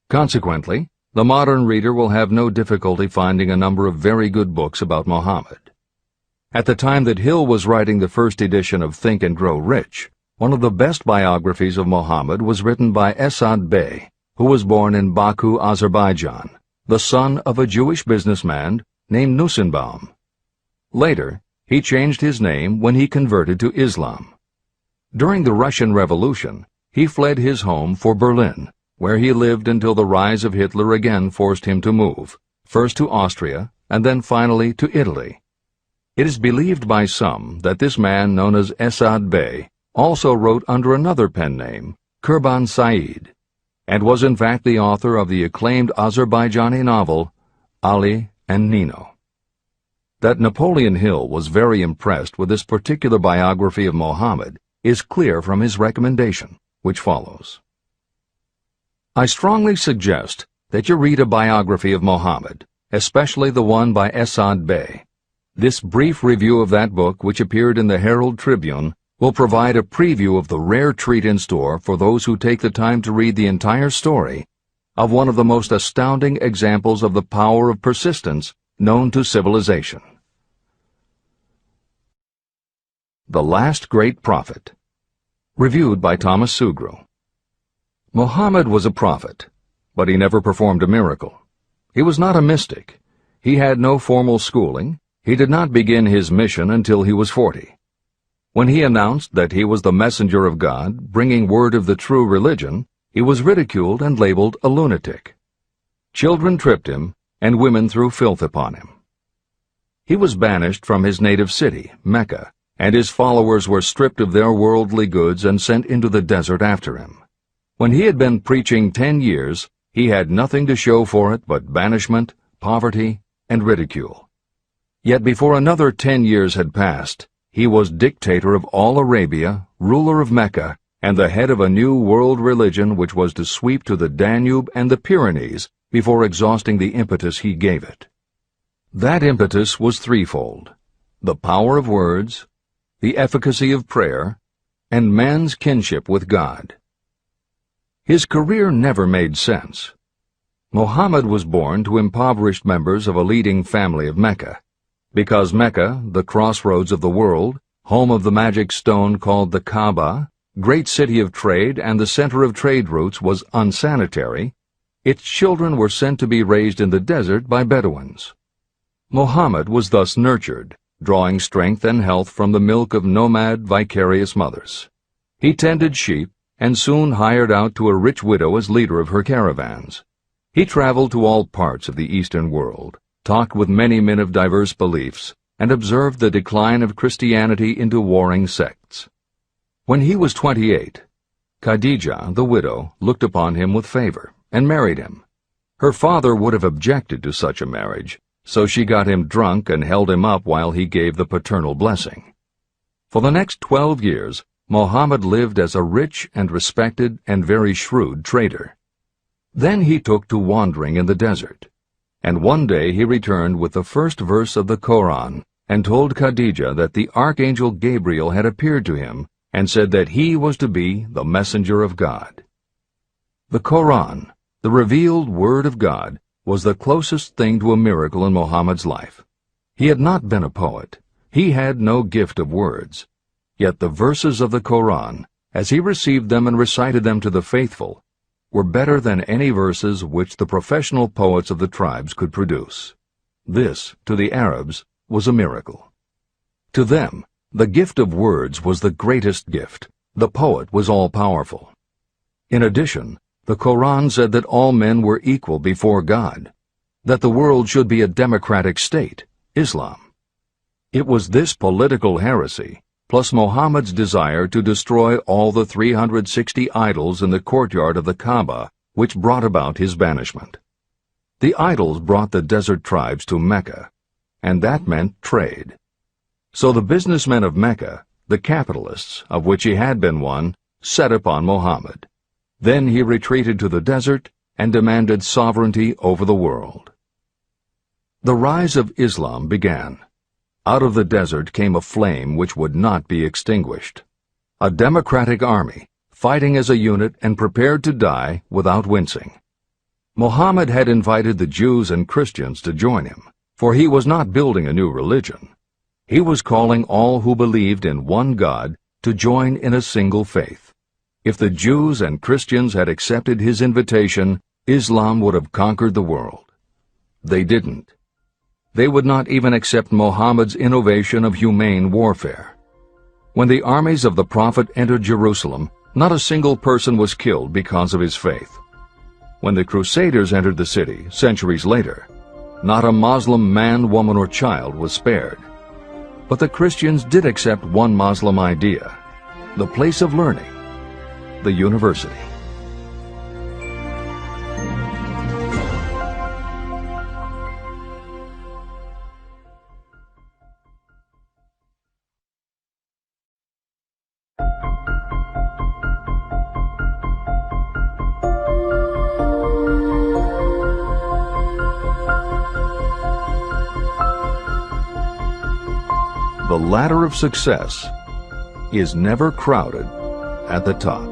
Consequently, the modern reader will have no difficulty finding a number of very good books about Muhammad. At the time that Hill was writing the first edition of Think and Grow Rich, one of the best biographies of Muhammad was written by Esad Bey, who was born in Baku, Azerbaijan, the son of a Jewish businessman named Nusenbaum. Later, he changed his name when he converted to Islam. During the Russian Revolution, he fled his home for Berlin, where he lived until the rise of Hitler again forced him to move, first to Austria and then finally to Italy. It is believed by some that this man, known as Esad Bey, also wrote under another pen name, Kurban Said, and was in fact the author of the acclaimed Azerbaijani novel, Ali and Nino. That Napoleon Hill was very impressed with this particular biography of Muhammad is clear from his recommendation, which follows. I strongly suggest that you read a biography of Muhammad, especially the one by Esad Bey. This brief review of that book, which appeared in the Herald Tribune, will provide a preview of the rare treat in store for those who take the time to read the entire story of one of the most astounding examples of the power of persistence known to civilization. The Last Great Prophet. Reviewed by Thomas Sugru. Muhammad was a prophet, but he never performed a miracle. He was not a mystic. He had no formal schooling. He did not begin his mission until he was 40. When he announced that he was the messenger of God, bringing word of the true religion, he was ridiculed and labeled a lunatic. Children tripped him, and women threw filth upon him. He was banished from his native city, Mecca, and his followers were stripped of their worldly goods and sent into the desert after him. When he had been preaching 10 years, he had nothing to show for it but banishment, poverty, and ridicule. Yet before another 10 years had passed, he was dictator of all Arabia, ruler of Mecca, and the head of a new world religion which was to sweep to the Danube and the Pyrenees before exhausting the impetus he gave it. That impetus was threefold: the power of words, the efficacy of prayer, and man's kinship with God. His career never made sense. Muhammad was born to impoverished members of a leading family of Mecca. Because Mecca, the crossroads of the world, home of the magic stone called the Kaaba, great city of trade and the center of trade routes, was unsanitary, its children were sent to be raised in the desert by Bedouins. Muhammad was thus nurtured, drawing strength and health from the milk of nomad, vicarious mothers. He tended sheep and soon hired out to a rich widow as leader of her caravans. He traveled to all parts of the Eastern world, talked with many men of diverse beliefs, and observed the decline of Christianity into warring sects. When he was 28, Khadijah, the widow, looked upon him with favor and married him. Her father would have objected to such a marriage, so she got him drunk and held him up while he gave the paternal blessing. For the next 12 years, Muhammad lived as a rich and respected and very shrewd trader. Then he took to wandering in the desert, and one day he returned with the first verse of the Koran and told Khadijah that the archangel Gabriel had appeared to him and said that he was to be the messenger of God. The Koran, the revealed word of God, was the closest thing to a miracle in Muhammad's life. He had not been a poet. He had no gift of words. Yet the verses of the Koran, as he received them and recited them to the faithful, were better than any verses which the professional poets of the tribes could produce. This, to the Arabs, was a miracle. To them, the gift of words was the greatest gift. The poet was all-powerful. In addition, the Koran said that all men were equal before God, that the world should be a democratic state, Islam. It was this political heresy, plus Muhammad's desire to destroy all the 360 idols in the courtyard of the Kaaba, which brought about his banishment. The idols brought the desert tribes to Mecca, and that meant trade. So the businessmen of Mecca, the capitalists, of which he had been one, set upon Muhammad. Then he retreated to the desert and demanded sovereignty over the world. The rise of Islam began. Out of the desert came a flame which would not be extinguished. A democratic army, fighting as a unit and prepared to die without wincing. Muhammad had invited the Jews and Christians to join him, for he was not building a new religion. He was calling all who believed in one God to join in a single faith. If the Jews and Christians had accepted his invitation, Islam would have conquered the world. They didn't. They would not even accept Muhammad's innovation of humane warfare. When the armies of the Prophet entered Jerusalem, not a single person was killed because of his faith. When the Crusaders entered the city, centuries later, not a Muslim man, woman, or child was spared. But the Christians did accept one Muslim idea, the place of learning, the university. The ladder of success is never crowded at the top.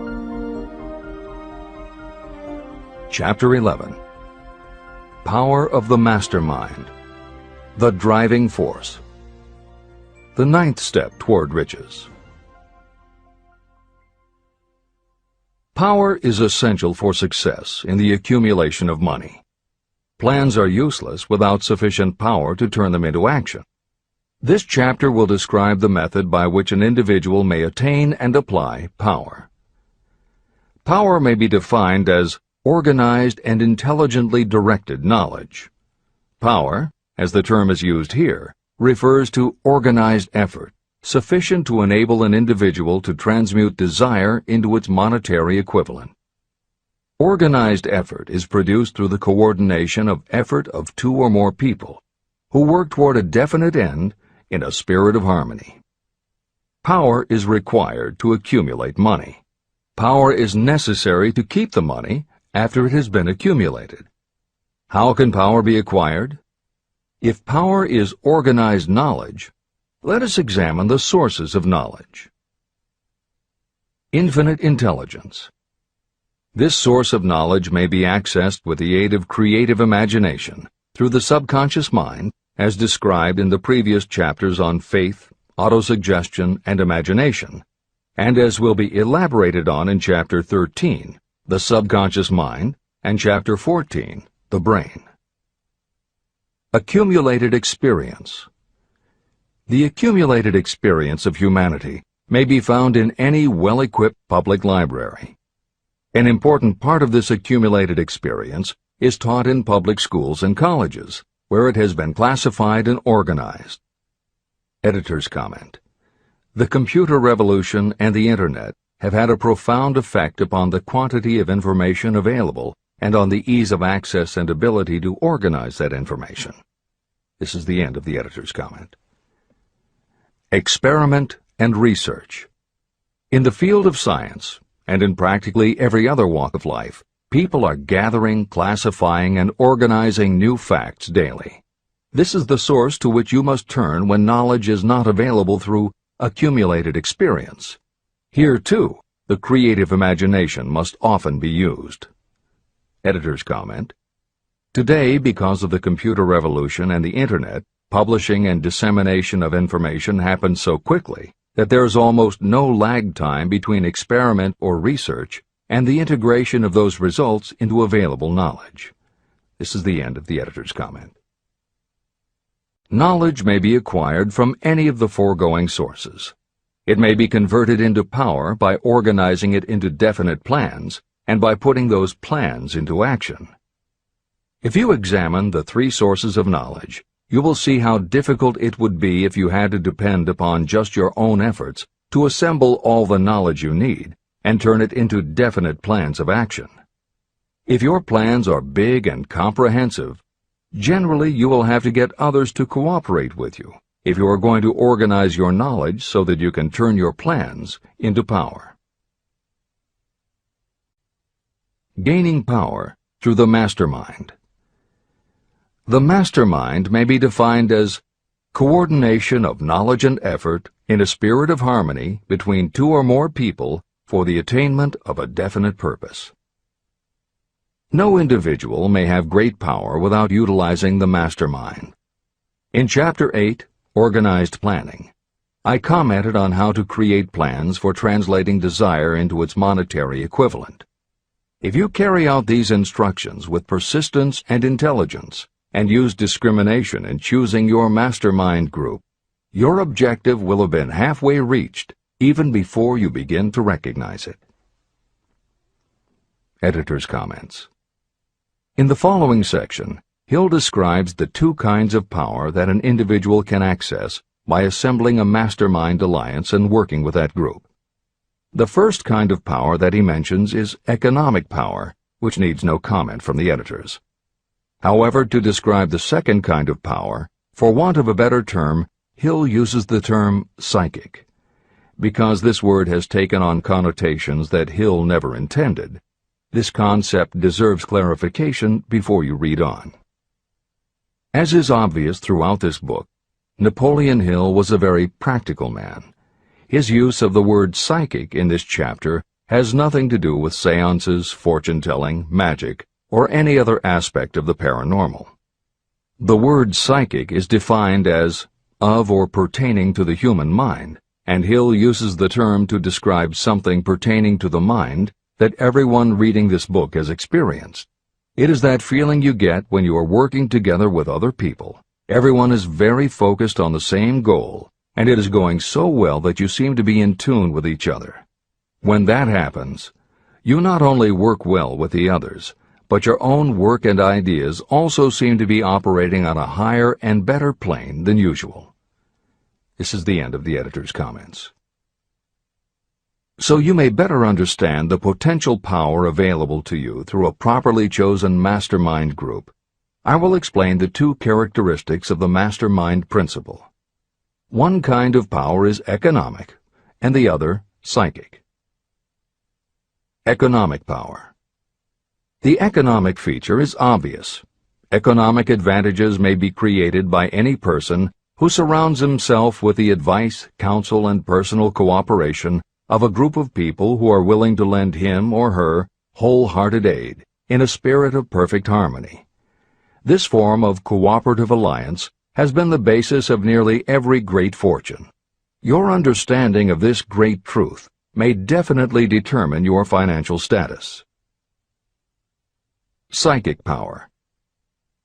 Chapter 11. Power of the Mastermind, the Driving Force. The ninth step toward riches. Power is essential for success in the accumulation of money. Plans are useless without sufficient power to turn them into action. This chapter will describe the method by which an individual may attain and apply power. Power may be defined as organized and intelligently directed knowledge. Power, as the term is used here, refers to organized effort, sufficient to enable an individual to transmute desire into its monetary equivalent. Organized effort is produced through the coordination of effort of two or more people who work toward a definite end in a spirit of harmony. Power is required to accumulate money. Power is necessary to keep the money after it has been accumulated. How can power be acquired? If power is organized knowledge, let us examine the sources of knowledge. Infinite intelligence. This source of knowledge may be accessed with the aid of creative imagination through the subconscious mind, as described in the previous chapters on faith, autosuggestion, and imagination, and as will be elaborated on in Chapter 13, the subconscious mind, and Chapter 14, the brain. Accumulated experience. The accumulated experience of humanity may be found in any well-equipped public library. An important part of this accumulated experience is taught in public schools and colleges, where it has been classified and organized. Editor's comment. The computer revolution and the Internet have had a profound effect upon the quantity of information available and on the ease of access and ability to organize that information. This is the end of the editor's comment. Experiment and research. In the field of science, and in practically every other walk of life, people are gathering, classifying, and organizing new facts daily. This is the source to which you must turn when knowledge is not available through accumulated experience. Here, too, the creative imagination must often be used. Editor's comment. Today, because of the computer revolution and the Internet, publishing and dissemination of information happens so quickly that there is almost no lag time between experiment or research and the integration of those results into available knowledge. This is the end of the editor's comment. Knowledge may be acquired from any of the foregoing sources. It may be converted into power by organizing it into definite plans and by putting those plans into action. If you examine the three sources of knowledge, you will see how difficult it would be if you had to depend upon just your own efforts to assemble all the knowledge you need and turn it into definite plans of action. If your plans are big and comprehensive, generally you will have to get others to cooperate with you if you are going to organize your knowledge so that you can turn your plans into power. Gaining power through the mastermind. The mastermind may be defined as coordination of knowledge and effort in a spirit of harmony between two or more people for the attainment of a definite purpose. No individual may have great power without utilizing the mastermind. In Chapter 8, organized planning. I commented on how to create plans for translating desire into its monetary equivalent. If you carry out these instructions with persistence and intelligence, and use discrimination in choosing your mastermind group, your objective will have been halfway reached even before you begin to recognize it. Editor's comments. In the following section, Hill describes the two kinds of power that an individual can access by assembling a mastermind alliance and working with that group. The first kind of power that he mentions is economic power, which needs no comment from the editors. However, to describe the second kind of power, for want of a better term, Hill uses the term psychic. Because this word has taken on connotations that Hill never intended, this concept deserves clarification before you read on. As is obvious throughout this book, Napoleon Hill was a very practical man. His use of the word psychic in this chapter has nothing to do with seances, fortune-telling, magic, or any other aspect of the paranormal. The word psychic is defined as of or pertaining to the human mind, and Hill uses the term to describe something pertaining to the mind that everyone reading this book has experienced. It is that feeling you get when you are working together with other people. Everyone is very focused on the same goal, and it is going so well that you seem to be in tune with each other. When that happens, you not only work well with the others, but your own work and ideas also seem to be operating on a higher and better plane than usual. This is the end of the editor's comments. So you may better understand the potential power available to you through a properly chosen mastermind group, I will explain the two characteristics of the mastermind principle. One kind of power is economic, and the other psychic. Economic power. The economic feature is obvious. Economic advantages may be created by any person who surrounds himself with the advice, counsel, and personal cooperation of a group of people who are willing to lend him or her wholehearted aid in a spirit of perfect harmony. This form of cooperative alliance has been the basis of nearly every great fortune. Your understanding of this great truth may definitely determine your financial status. Psychic power.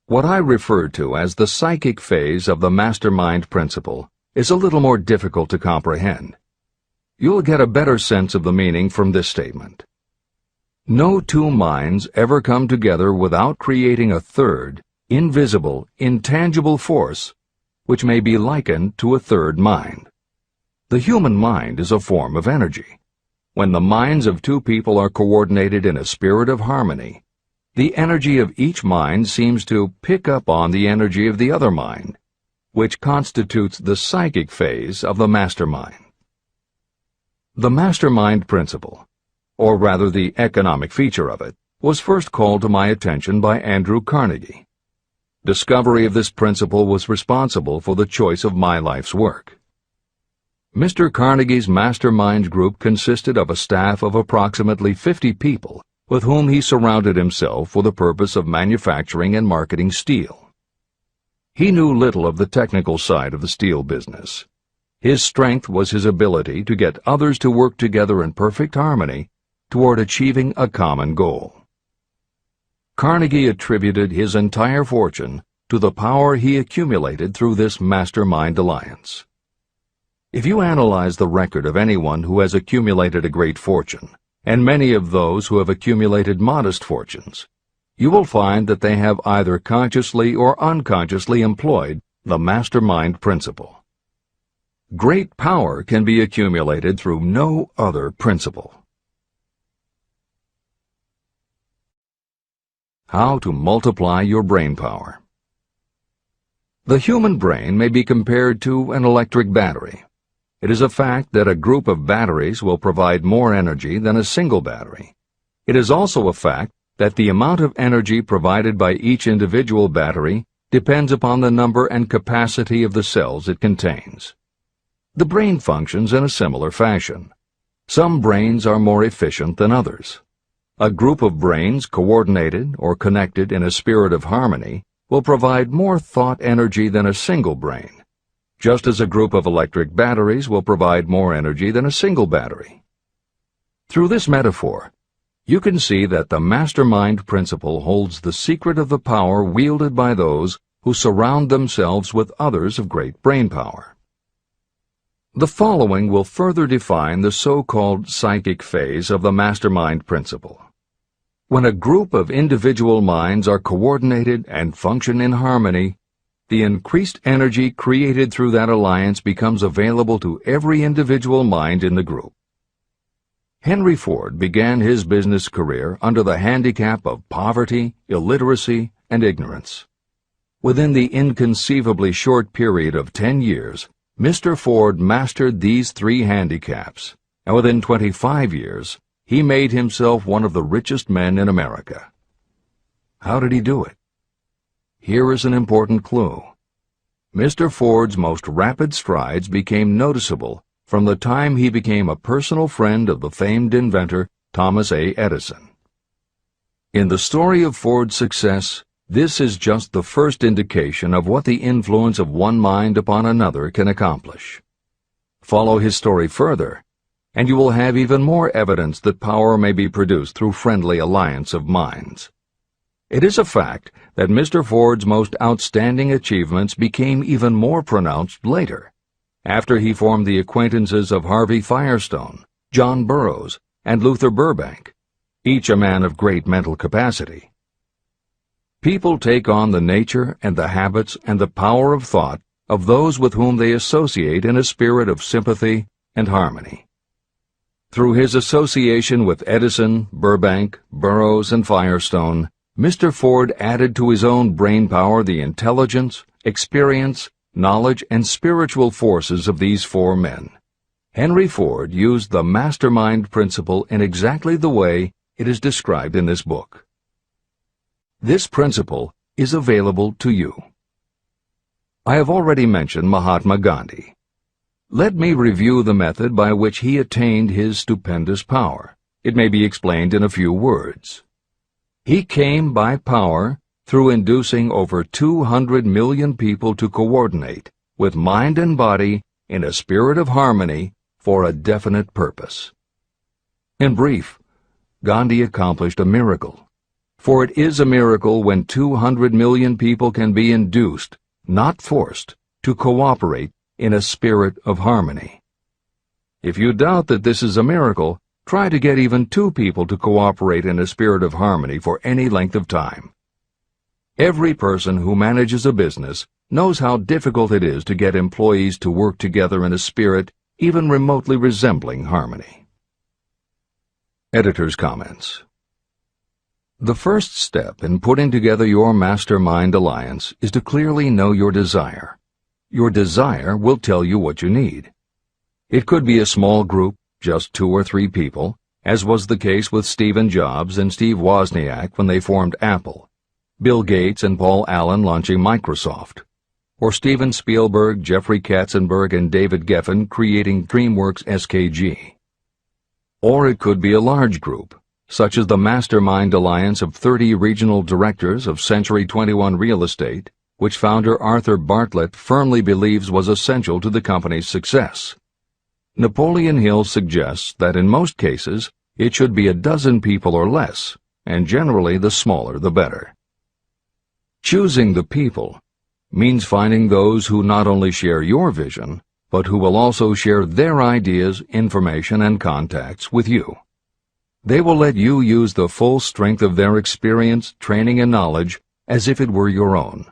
What I refer to as the psychic phase of the mastermind principle is a little more difficult to comprehend. You'll get a better sense of the meaning from this statement. No two minds ever come together without creating a third, invisible, intangible force, which may be likened to a third mind. The human mind is a form of energy. When the minds of two people are coordinated in a spirit of harmony, the energy of each mind seems to pick up on the energy of the other mind, which constitutes the psychic phase of the mastermind. The mastermind principle, or rather the economic feature of it, was first called to my attention by Andrew Carnegie. Discovery of this principle was responsible for the choice of my life's work. Mr. Carnegie's mastermind group consisted of a staff of approximately 50 people with whom he surrounded himself for the purpose of manufacturing and marketing steel. He knew little of the technical side of the steel business. His strength was his ability to get others to work together in perfect harmony toward achieving a common goal. Carnegie attributed his entire fortune to the power he accumulated through this mastermind alliance. If you analyze the record of anyone who has accumulated a great fortune, and many of those who have accumulated modest fortunes, you will find that they have either consciously or unconsciously employed the mastermind principle. Great power can be accumulated through no other principle. How to multiply your brain power. The human brain may be compared to an electric battery. It is a fact that a group of batteries will provide more energy than a single battery. It is also a fact that the amount of energy provided by each individual battery depends upon the number and capacity of the cells it contains. The brain functions in a similar fashion. Some brains are more efficient than others. A group of brains coordinated or connected in a spirit of harmony will provide more thought energy than a single brain. just as a group of electric batteries will provide more energy than a single battery. Through this metaphor, you can see that the mastermind principle holds the secret of the power wielded by those who surround themselves with others of great brain power. The following will further define the so-called psychic phase of the mastermind principle. When a group of individual minds are coordinated and function in harmony, the increased energy created through that alliance becomes available to every individual mind in the group. Henry Ford began his business career under the handicap of poverty, illiteracy, and ignorance. Within the inconceivably short period of 10 years, Mr. Ford mastered these 3 handicaps, and within 25 years, he made himself one of the richest men in America. How did he do it? Here is an important clue. Mr. Ford's most rapid strides became noticeable from the time he became a personal friend of the famed inventor Thomas A. Edison. In the story of Ford's success, this is just the first indication of what the influence of one mind upon another can accomplish. Follow his story further, and you will have even more evidence that power may be produced through friendly alliance of minds. It is a fact that Mr. Ford's most outstanding achievements became even more pronounced later, after he formed the acquaintances of Harvey Firestone, John Burroughs, and Luther Burbank, each a man of great mental capacity. People take on the nature and the habits and the power of thought of those with whom they associate in a spirit of sympathy and harmony. Through his association with Edison, Burbank, Burroughs, and Firestone, Mr. Ford added to his own brain power the intelligence, experience, knowledge, and spiritual forces of these 4 men. Henry Ford used the mastermind principle in exactly the way it is described in this book. This principle is available to you. I have already mentioned Mahatma Gandhi. Let me review the method by which he attained his stupendous power. It may be explained in a few words. He came by power through inducing over 200 million people to coordinate with mind and body in a spirit of harmony for a definite purpose. In brief, Gandhi accomplished a miracle. For it is a miracle when 200 million people can be induced, not forced, to cooperate in a spirit of harmony. If you doubt that this is a miracle, try to get even 2 people to cooperate in a spirit of harmony for any length of time. Every person who manages a business knows how difficult it is to get employees to work together in a spirit even remotely resembling harmony. Editor's comments. The first step in putting together your mastermind alliance is to clearly know your desire. Your desire will tell you what you need. It could be a small group, just 2 or 3 people, as was the case with Stephen Jobs and Steve Wozniak when they formed Apple, Bill Gates and Paul Allen launching Microsoft, or Steven Spielberg, Jeffrey Katzenberg, and David Geffen creating DreamWorks SKG. Or it could be a large group, such as the Mastermind Alliance of 30 regional directors of Century 21 Real Estate, which founder Arthur Bartlett firmly believes was essential to the company's success. Napoleon Hill suggests that in most cases it should be a dozen people or less, and generally the smaller the better. Choosing the people means finding those who not only share your vision, but who will also share their ideas, information, and contacts with you. They will let you use the full strength of their experience, training, and knowledge as if it were your own,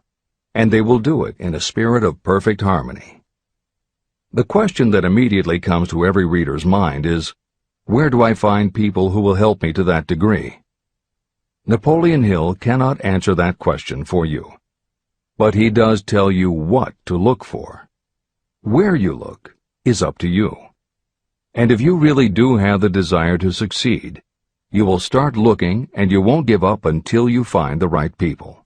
and they will do it in a spirit of perfect harmony. The question that immediately comes to every reader's mind is, where do I find people who will help me to that degree? Napoleon Hill cannot answer that question for you, but he does tell you what to look for. Where you look is up to you. And if you really do have the desire to succeed, you will start looking and you won't give up until you find the right people.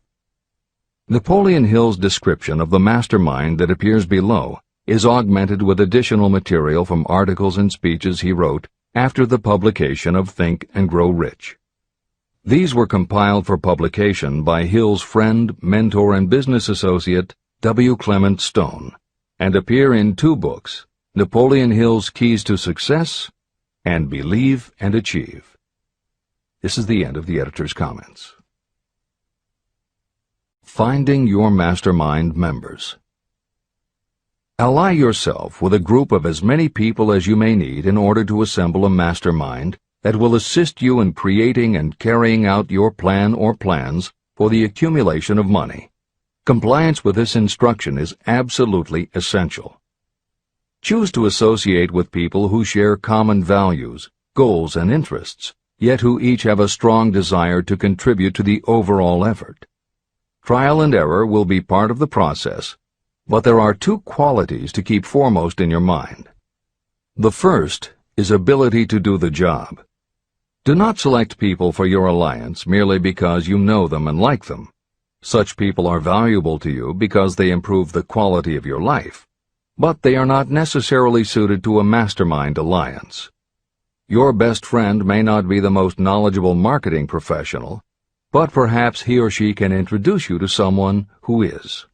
Napoleon Hill's description of the mastermind that appears below is augmented with additional material from articles and speeches he wrote after the publication of Think and Grow Rich. These were compiled for publication by Hill's friend, mentor, and business associate, W. Clement Stone, and appear in 2 books, Napoleon Hill's Keys to Success and Believe and Achieve. This is the end of the editor's comments. Finding your mastermind members. Ally yourself with a group of as many people as you may need in order to assemble a mastermind that will assist you in creating and carrying out your plan or plans for the accumulation of money. Compliance with this instruction is absolutely essential. Choose to associate with people who share common values, goals, and interests, yet who each have a strong desire to contribute to the overall effort. Trial and error will be part of the process, but there are 2 qualities to keep foremost in your mind. The first is ability to do the job. Do not select people for your alliance merely because you know them and like them. Such people are valuable to you because they improve the quality of your life, but they are not necessarily suited to a mastermind alliance. Your best friend may not be the most knowledgeable marketing professional, but perhaps he or she can introduce you to someone who is.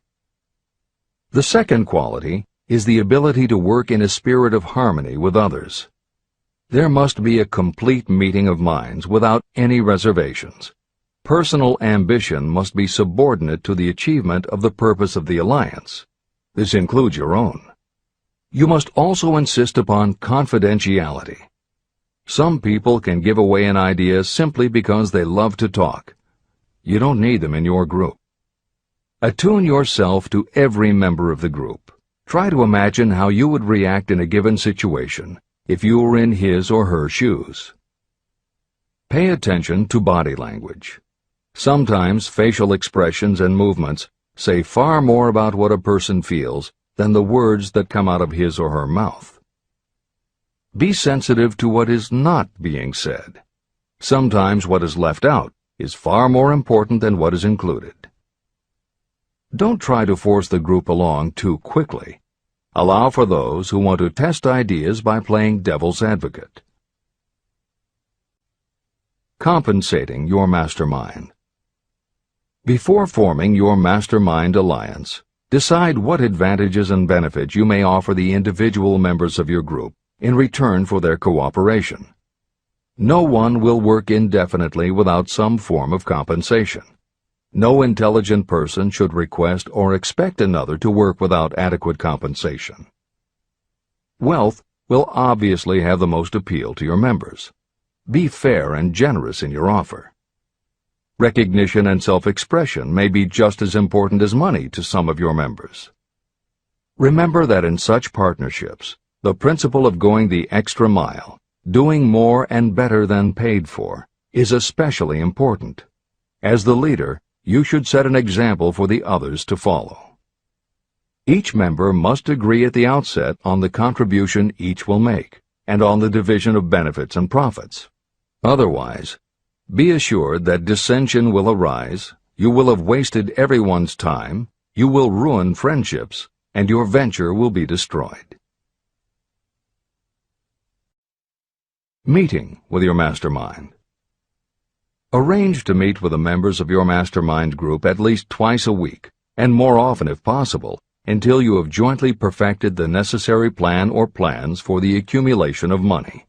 The second quality is the ability to work in a spirit of harmony with others. There must be a complete meeting of minds without any reservations. Personal ambition must be subordinate to the achievement of the purpose of the alliance. This includes your own. You must also insist upon confidentiality. Some people can give away an idea simply because they love to talk. You don't need them in your group. Attune yourself to every member of the group. Try to imagine how you would react in a given situation if you were in his or her shoes. Pay attention to body language. Sometimes facial expressions and movements say far more about what a person feels than the words that come out of his or her mouth. Be sensitive to what is not being said. Sometimes what is left out is far more important than what is included. Don't try to force the group along too quickly. Allow for those who want to test ideas by playing devil's advocate. Compensating your mastermind. Before forming your mastermind alliance, decide what advantages and benefits you may offer the individual members of your group in return for their cooperation. No one will work indefinitely without some form of compensation. No intelligent person should request or expect another to work without adequate compensation. Wealth will obviously have the most appeal to your members. Be fair and generous in your offer. Recognition and self-expression may be just as important as money to some of your members. Remember that in such partnerships, the principle of going the extra mile, doing more and better than paid for, is especially important. As the leader, you should set an example for the others to follow. Each member must agree at the outset on the contribution each will make, and on the division of benefits and profits. Otherwise, be assured that dissension will arise, you will have wasted everyone's time, you will ruin friendships, and your venture will be destroyed. Meeting with your mastermind. Arrange to meet with the members of your mastermind group at least twice a week, and more often if possible, until you have jointly perfected the necessary plan or plans for the accumulation of money.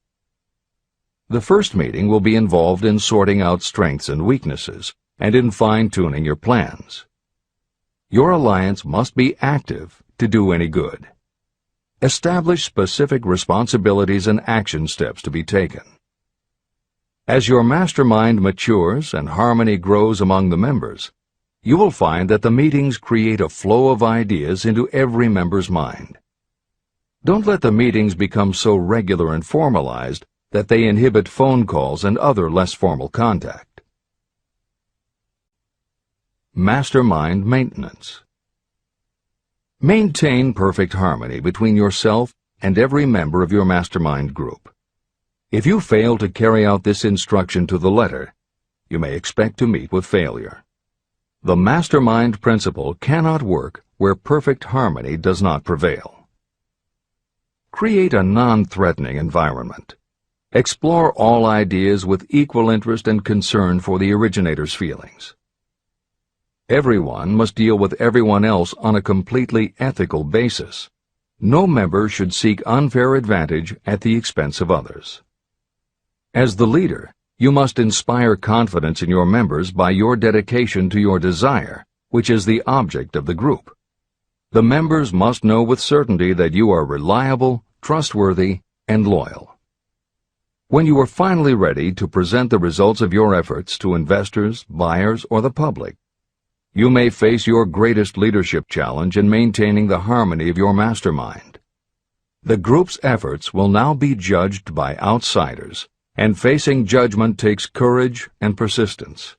The first meeting will be involved in sorting out strengths and weaknesses, and in fine-tuning your plans. Your alliance must be active to do any good. Establish specific responsibilities and action steps to be taken. As your mastermind matures and harmony grows among the members, you will find that the meetings create a flow of ideas into every member's mind. Don't let the meetings become so regular and formalized that they inhibit phone calls and other less formal contact. Mastermind maintenance. Maintain perfect harmony between yourself and every member of your mastermind group. If you fail to carry out this instruction to the letter, you may expect to meet with failure. The mastermind principle cannot work where perfect harmony does not prevail. Create a non-threatening environment. Explore all ideas with equal interest and concern for the originator's feelings. Everyone must deal with everyone else on a completely ethical basis. No member should seek unfair advantage at the expense of others. As the leader, you must inspire confidence in your members by your dedication to your desire, which is the object of the group. The members must know with certainty that you are reliable, trustworthy, and loyal. When you are finally ready to present the results of your efforts to investors, buyers, or the public, you may face your greatest leadership challenge in maintaining the harmony of your mastermind. The group's efforts will now be judged by outsiders, and facing judgment takes courage and persistence.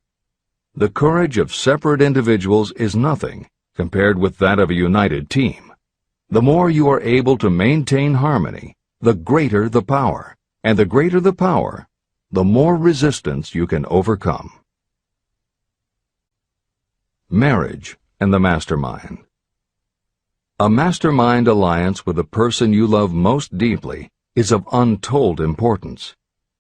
The courage of separate individuals is nothing compared with that of a united team. The more you are able to maintain harmony, the greater the power, and the greater the power, the more resistance you can overcome. Marriage and the mastermind. A mastermind alliance with the person you love most deeply is of untold importance.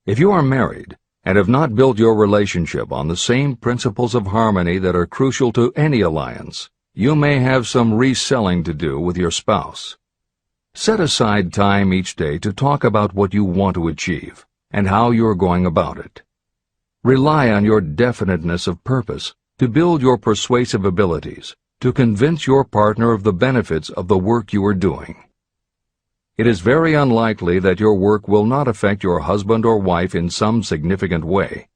If you are married and have not built your relationship on the same principles of harmony that are crucial to any alliance, you may have some reselling to do with your spouse. Set aside time each day to talk about what you want to achieve and how you are going about it. Rely on your definiteness of purpose to build your persuasive abilities, to convince your partner of the benefits of the work you are doing. It is very unlikely that your work will not affect your husband or wife in some significant way,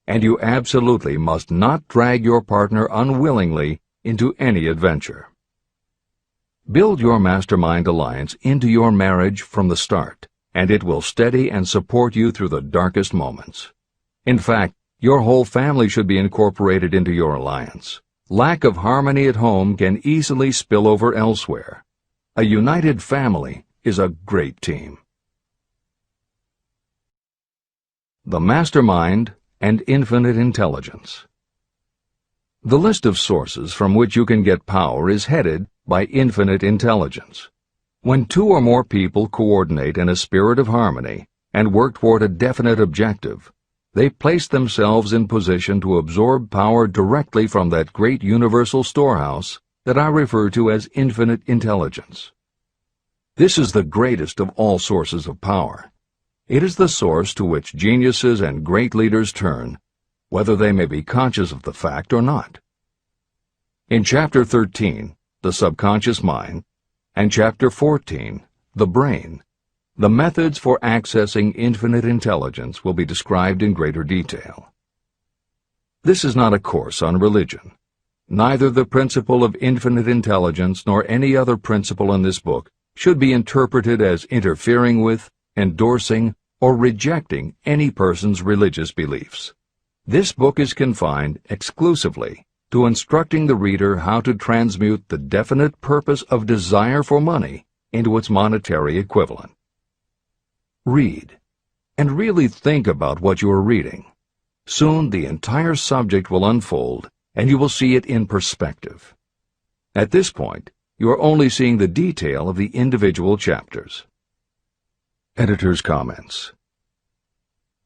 and you absolutely must not drag your partner unwillingly into any adventure. Build your mastermind alliance into your marriage from the start, and it will steady and support you through the darkest moments. In fact, your whole family should be incorporated into your alliance. Lack of harmony at home can easily spill over elsewhere. A united family is a great team. The mastermind and infinite intelligence. The list of sources from which you can get power is headed by infinite intelligence. When two or more people coordinate in a spirit of harmony and work toward a definite objective, they place themselves in position to absorb power directly from that great universal storehouse that I refer to as infinite intelligence. This is the greatest of all sources of power. It is the source to which geniuses and great leaders turn, whether they may be conscious of the fact or not. In Chapter 13, The Subconscious Mind, and Chapter 14, The Brain, the methods for accessing infinite intelligence will be described in greater detail. This is not a course on religion. Neither the principle of infinite intelligence nor any other principle in this book should be interpreted as interfering with, endorsing, or rejecting any person's religious beliefs. This book is confined exclusively to instructing the reader how to transmute the definite purpose of desire for money into its monetary equivalent. Read, and really think about what you are reading. Soon the entire subject will unfold, and you will see it in perspective. At this point, you are only seeing the detail of the individual chapters. Editor's comments.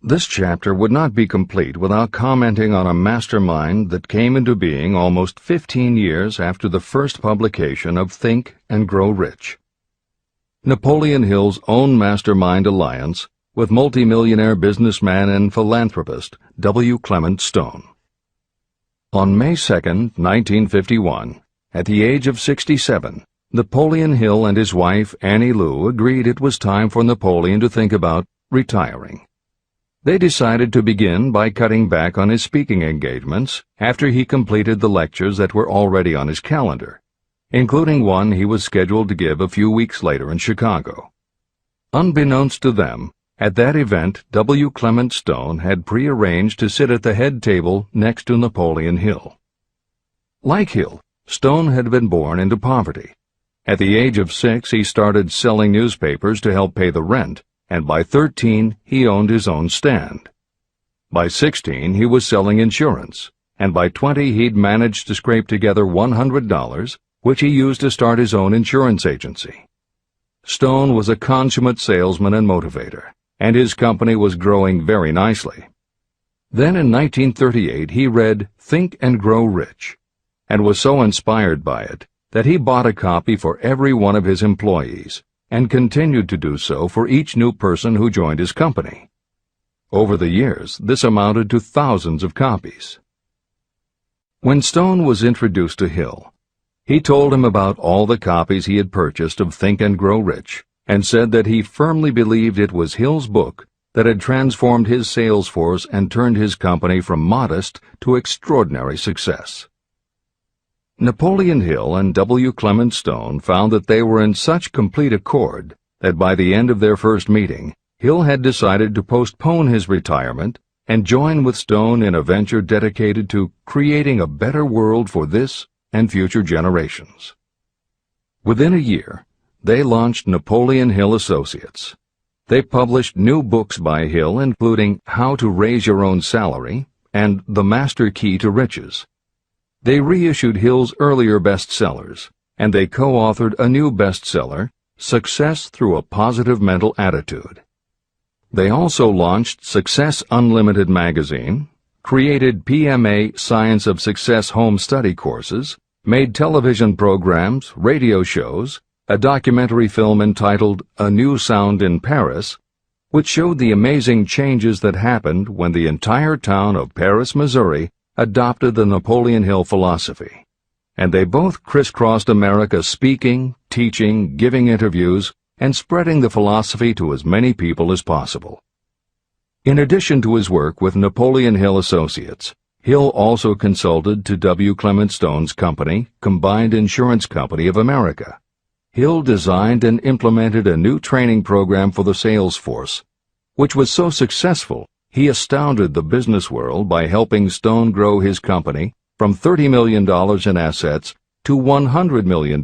This chapter would not be complete without commenting on a mastermind that came into being almost 15 years after the first publication of Think and Grow Rich. Napoleon Hill's own mastermind alliance with multimillionaire businessman and philanthropist W. Clement Stone. On May 2, 1951, at the age of 67, Napoleon Hill and his wife Annie Lou agreed it was time for Napoleon to think about retiring. They decided to begin by cutting back on his speaking engagements after he completed the lectures that were already on his calendar, including one he was scheduled to give a few weeks later in Chicago. Unbeknownst to them, at that event W. Clement Stone had prearranged to sit at the head table next to Napoleon Hill. Like Hill, Stone had been born into poverty. At the age of 6, he started selling newspapers to help pay the rent, and by 13, he owned his own stand. By 16, he was selling insurance, and by 20, he'd managed to scrape together $100, which he used to start his own insurance agency. Stone was a consummate salesman and motivator, and his company was growing very nicely. Then in 1938, he read Think and Grow Rich, and was so inspired by it that he bought a copy for every one of his employees, and continued to do so for each new person who joined his company. Over the years, this amounted to thousands of copies. When Stone was introduced to Hill, he told him about all the copies he had purchased of Think and Grow Rich, and said that he firmly believed it was Hill's book that had transformed his sales force and turned his company from modest to extraordinary success. Napoleon Hill and W. Clement Stone found that they were in such complete accord that by the end of their first meeting, Hill had decided to postpone his retirement and join with Stone in a venture dedicated to creating a better world for this and future generations. Within a year, they launched Napoleon Hill Associates. They published new books by Hill, including How to Raise Your Own Salary and The Master Key to Riches. They reissued Hill's earlier bestsellers, and they co-authored a new bestseller, Success Through a Positive Mental Attitude. They also launched Success Unlimited magazine, created PMA Science of Success home study courses, made television programs, radio shows, a documentary film entitled A New Sound in Paris, which showed the amazing changes that happened when the entire town of Paris, Missouri, adopted the Napoleon Hill philosophy. And they both crisscrossed America speaking, teaching, giving interviews, and spreading the philosophy to as many people as possible. In addition to his work with Napoleon Hill Associates, Hill also consulted to W. Clement Stone's company, Combined Insurance Company of America. Hill designed and implemented a new training program for the sales force, which was so successful he astounded the business world by helping Stone grow his company from $30 million in assets to $100 million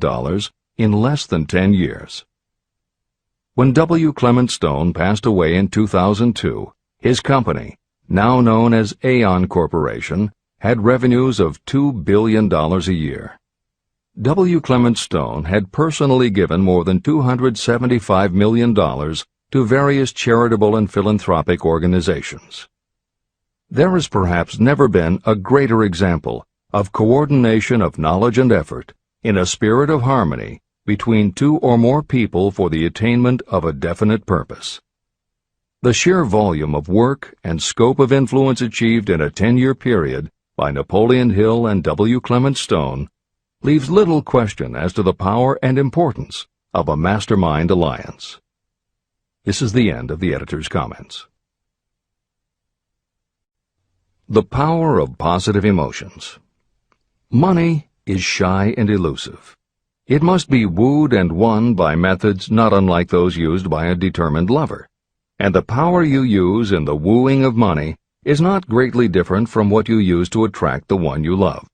in less than 10 years. When W. Clement Stone passed away in 2002, his company, now known as Aon Corporation, had revenues of $2 billion a year. W. Clement Stone had personally given more than $275 million to various charitable and philanthropic organizations. There has perhaps never been a greater example of coordination of knowledge and effort in a spirit of harmony between two or more people for the attainment of a definite purpose. The sheer volume of work and scope of influence achieved in a 10-year period by Napoleon Hill and W. Clement Stone leaves little question as to the power and importance of a mastermind alliance. This is the end of the editor's comments. The power of positive emotions. Money is shy and elusive. It must be wooed and won by methods not unlike those used by a determined lover. And the power you use in the wooing of money is not greatly different from what you use to attract the one you love.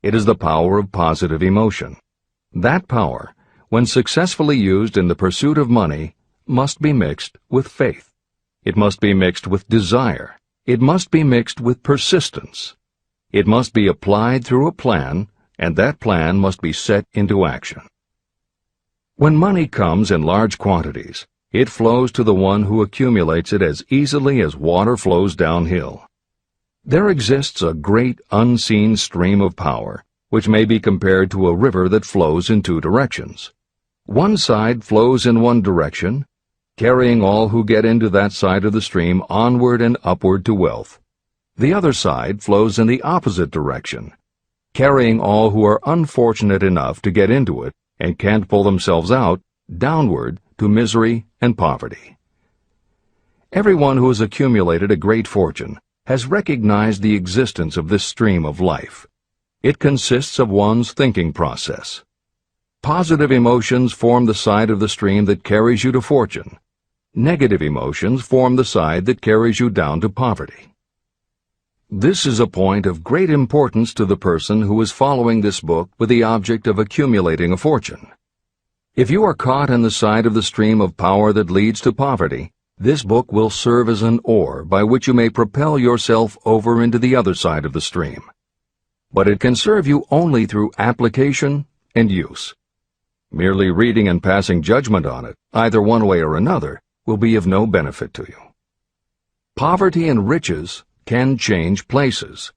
It is the power of positive emotion. That power, when successfully used in the pursuit of money, must be mixed with faith. It must be mixed with desire. It must be mixed with persistence. It must be applied through a plan, and that plan must be set into action. When money comes in large quantities, it flows to the one who accumulates it as easily as water flows downhill. There exists a great unseen stream of power, which may be compared to a river that flows in two directions. One side flows in one direction, carrying all who get into that side of the stream onward and upward to wealth. The other side flows in the opposite direction, carrying all who are unfortunate enough to get into it and can't pull themselves out, downward to misery and poverty. Everyone who has accumulated a great fortune has recognized the existence of this stream of life. It consists of one's thinking process. Positive emotions form the side of the stream that carries you to fortune. Negative emotions form the side that carries you down to poverty. This is a point of great importance to the person who is following this book with the object of accumulating a fortune. If you are caught in the side of the stream of power that leads to poverty, this book will serve as an oar by which you may propel yourself over into the other side of the stream. But it can serve you only through application and use. Merely reading and passing judgment on it, either one way or another, will be of no benefit to you. Poverty and riches can change places.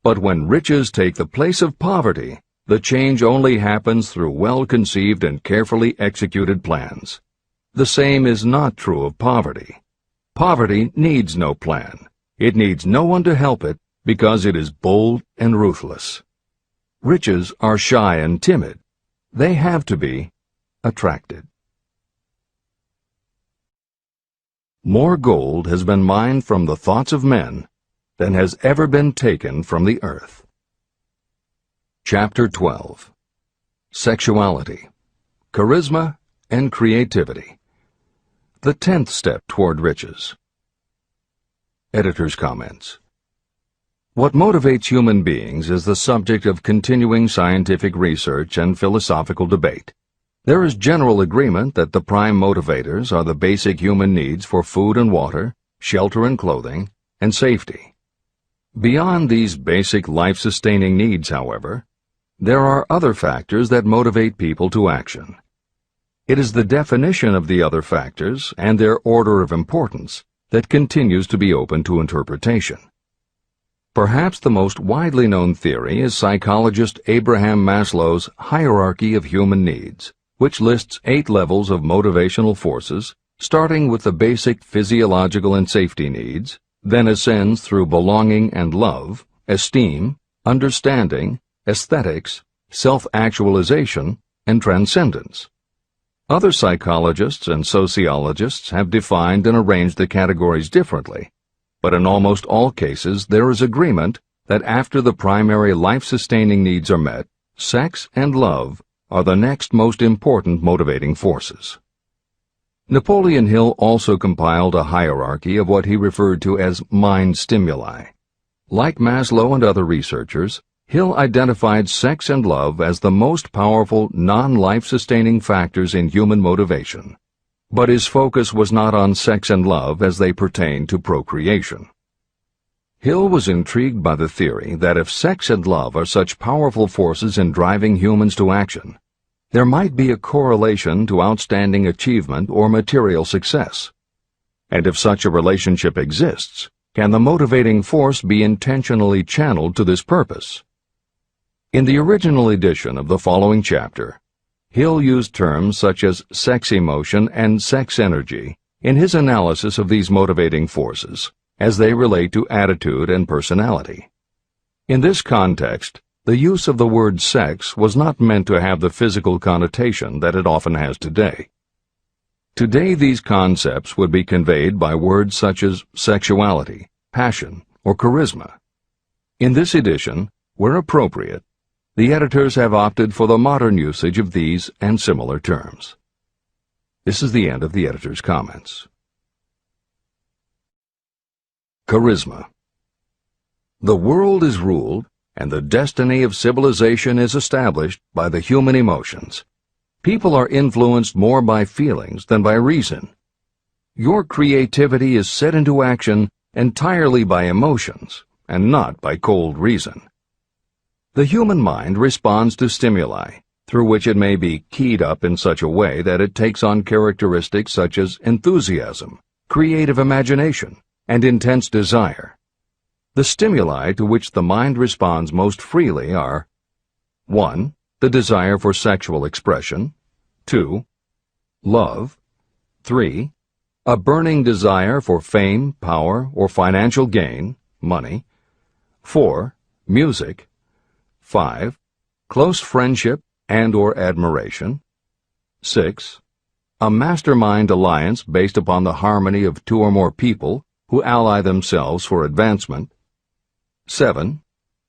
But when riches take the place of poverty, the change only happens through well-conceived and carefully executed plans. The same is not true of poverty. Poverty needs no plan. It needs no one to help it because it is bold and ruthless. Riches are shy and timid. They have to be attracted. More gold has been mined from the thoughts of men than has ever been taken from the earth. Chapter 12. Sexuality, Charisma, and Creativity. The 10th step toward riches. Editor's comments. What motivates human beings is the subject of continuing scientific research and philosophical debate. There is general agreement that the prime motivators are the basic human needs for food and water, shelter and clothing, and safety. Beyond these basic life-sustaining needs, however, there are other factors that motivate people to action. It is the definition of the other factors and their order of importance that continues to be open to interpretation. Perhaps the most widely known theory is psychologist Abraham Maslow's hierarchy of human needs, which lists 8 levels of motivational forces, starting with the basic physiological and safety needs, then ascends through belonging and love, esteem, understanding, aesthetics, self-actualization, and transcendence. Other psychologists and sociologists have defined and arranged the categories differently, but in almost all cases there is agreement that after the primary life-sustaining needs are met, sex and love are the next most important motivating forces. Napoleon Hill also compiled a hierarchy of what he referred to as mind stimuli. Like Maslow and other researchers, Hill identified sex and love as the most powerful non-life-sustaining factors in human motivation, but his focus was not on sex and love as they pertain to procreation. Hill was intrigued by the theory that if sex and love are such powerful forces in driving humans to action, there might be a correlation to outstanding achievement or material success. And if such a relationship exists, can the motivating force be intentionally channeled to this purpose? In the original edition of the following chapter, Hill used terms such as sex emotion and sex energy in his analysis of these motivating forces as they relate to attitude and personality. In this context, the use of the word sex was not meant to have the physical connotation that it often has today. Today these concepts would be conveyed by words such as sexuality, passion, or charisma. In this edition, where appropriate, the editors have opted for the modern usage of these and similar terms. This is the end of the editor's comments. Charisma. The world is ruled, and the destiny of civilization is established by the human emotions. People are influenced more by feelings than by reason. Your creativity is set into action entirely by emotions, and not by cold reason. The human mind responds to stimuli, through which it may be keyed up in such a way that it takes on characteristics such as enthusiasm, creative imagination, and intense desire. The stimuli to which the mind responds most freely are 1. The desire for sexual expression, 2. Love, 3. A burning desire for fame, power, or financial gain, money, 4. Music, 5. Close friendship and/or admiration. 6. A mastermind alliance based upon the harmony of 2 or more people who ally themselves for advancement. 7.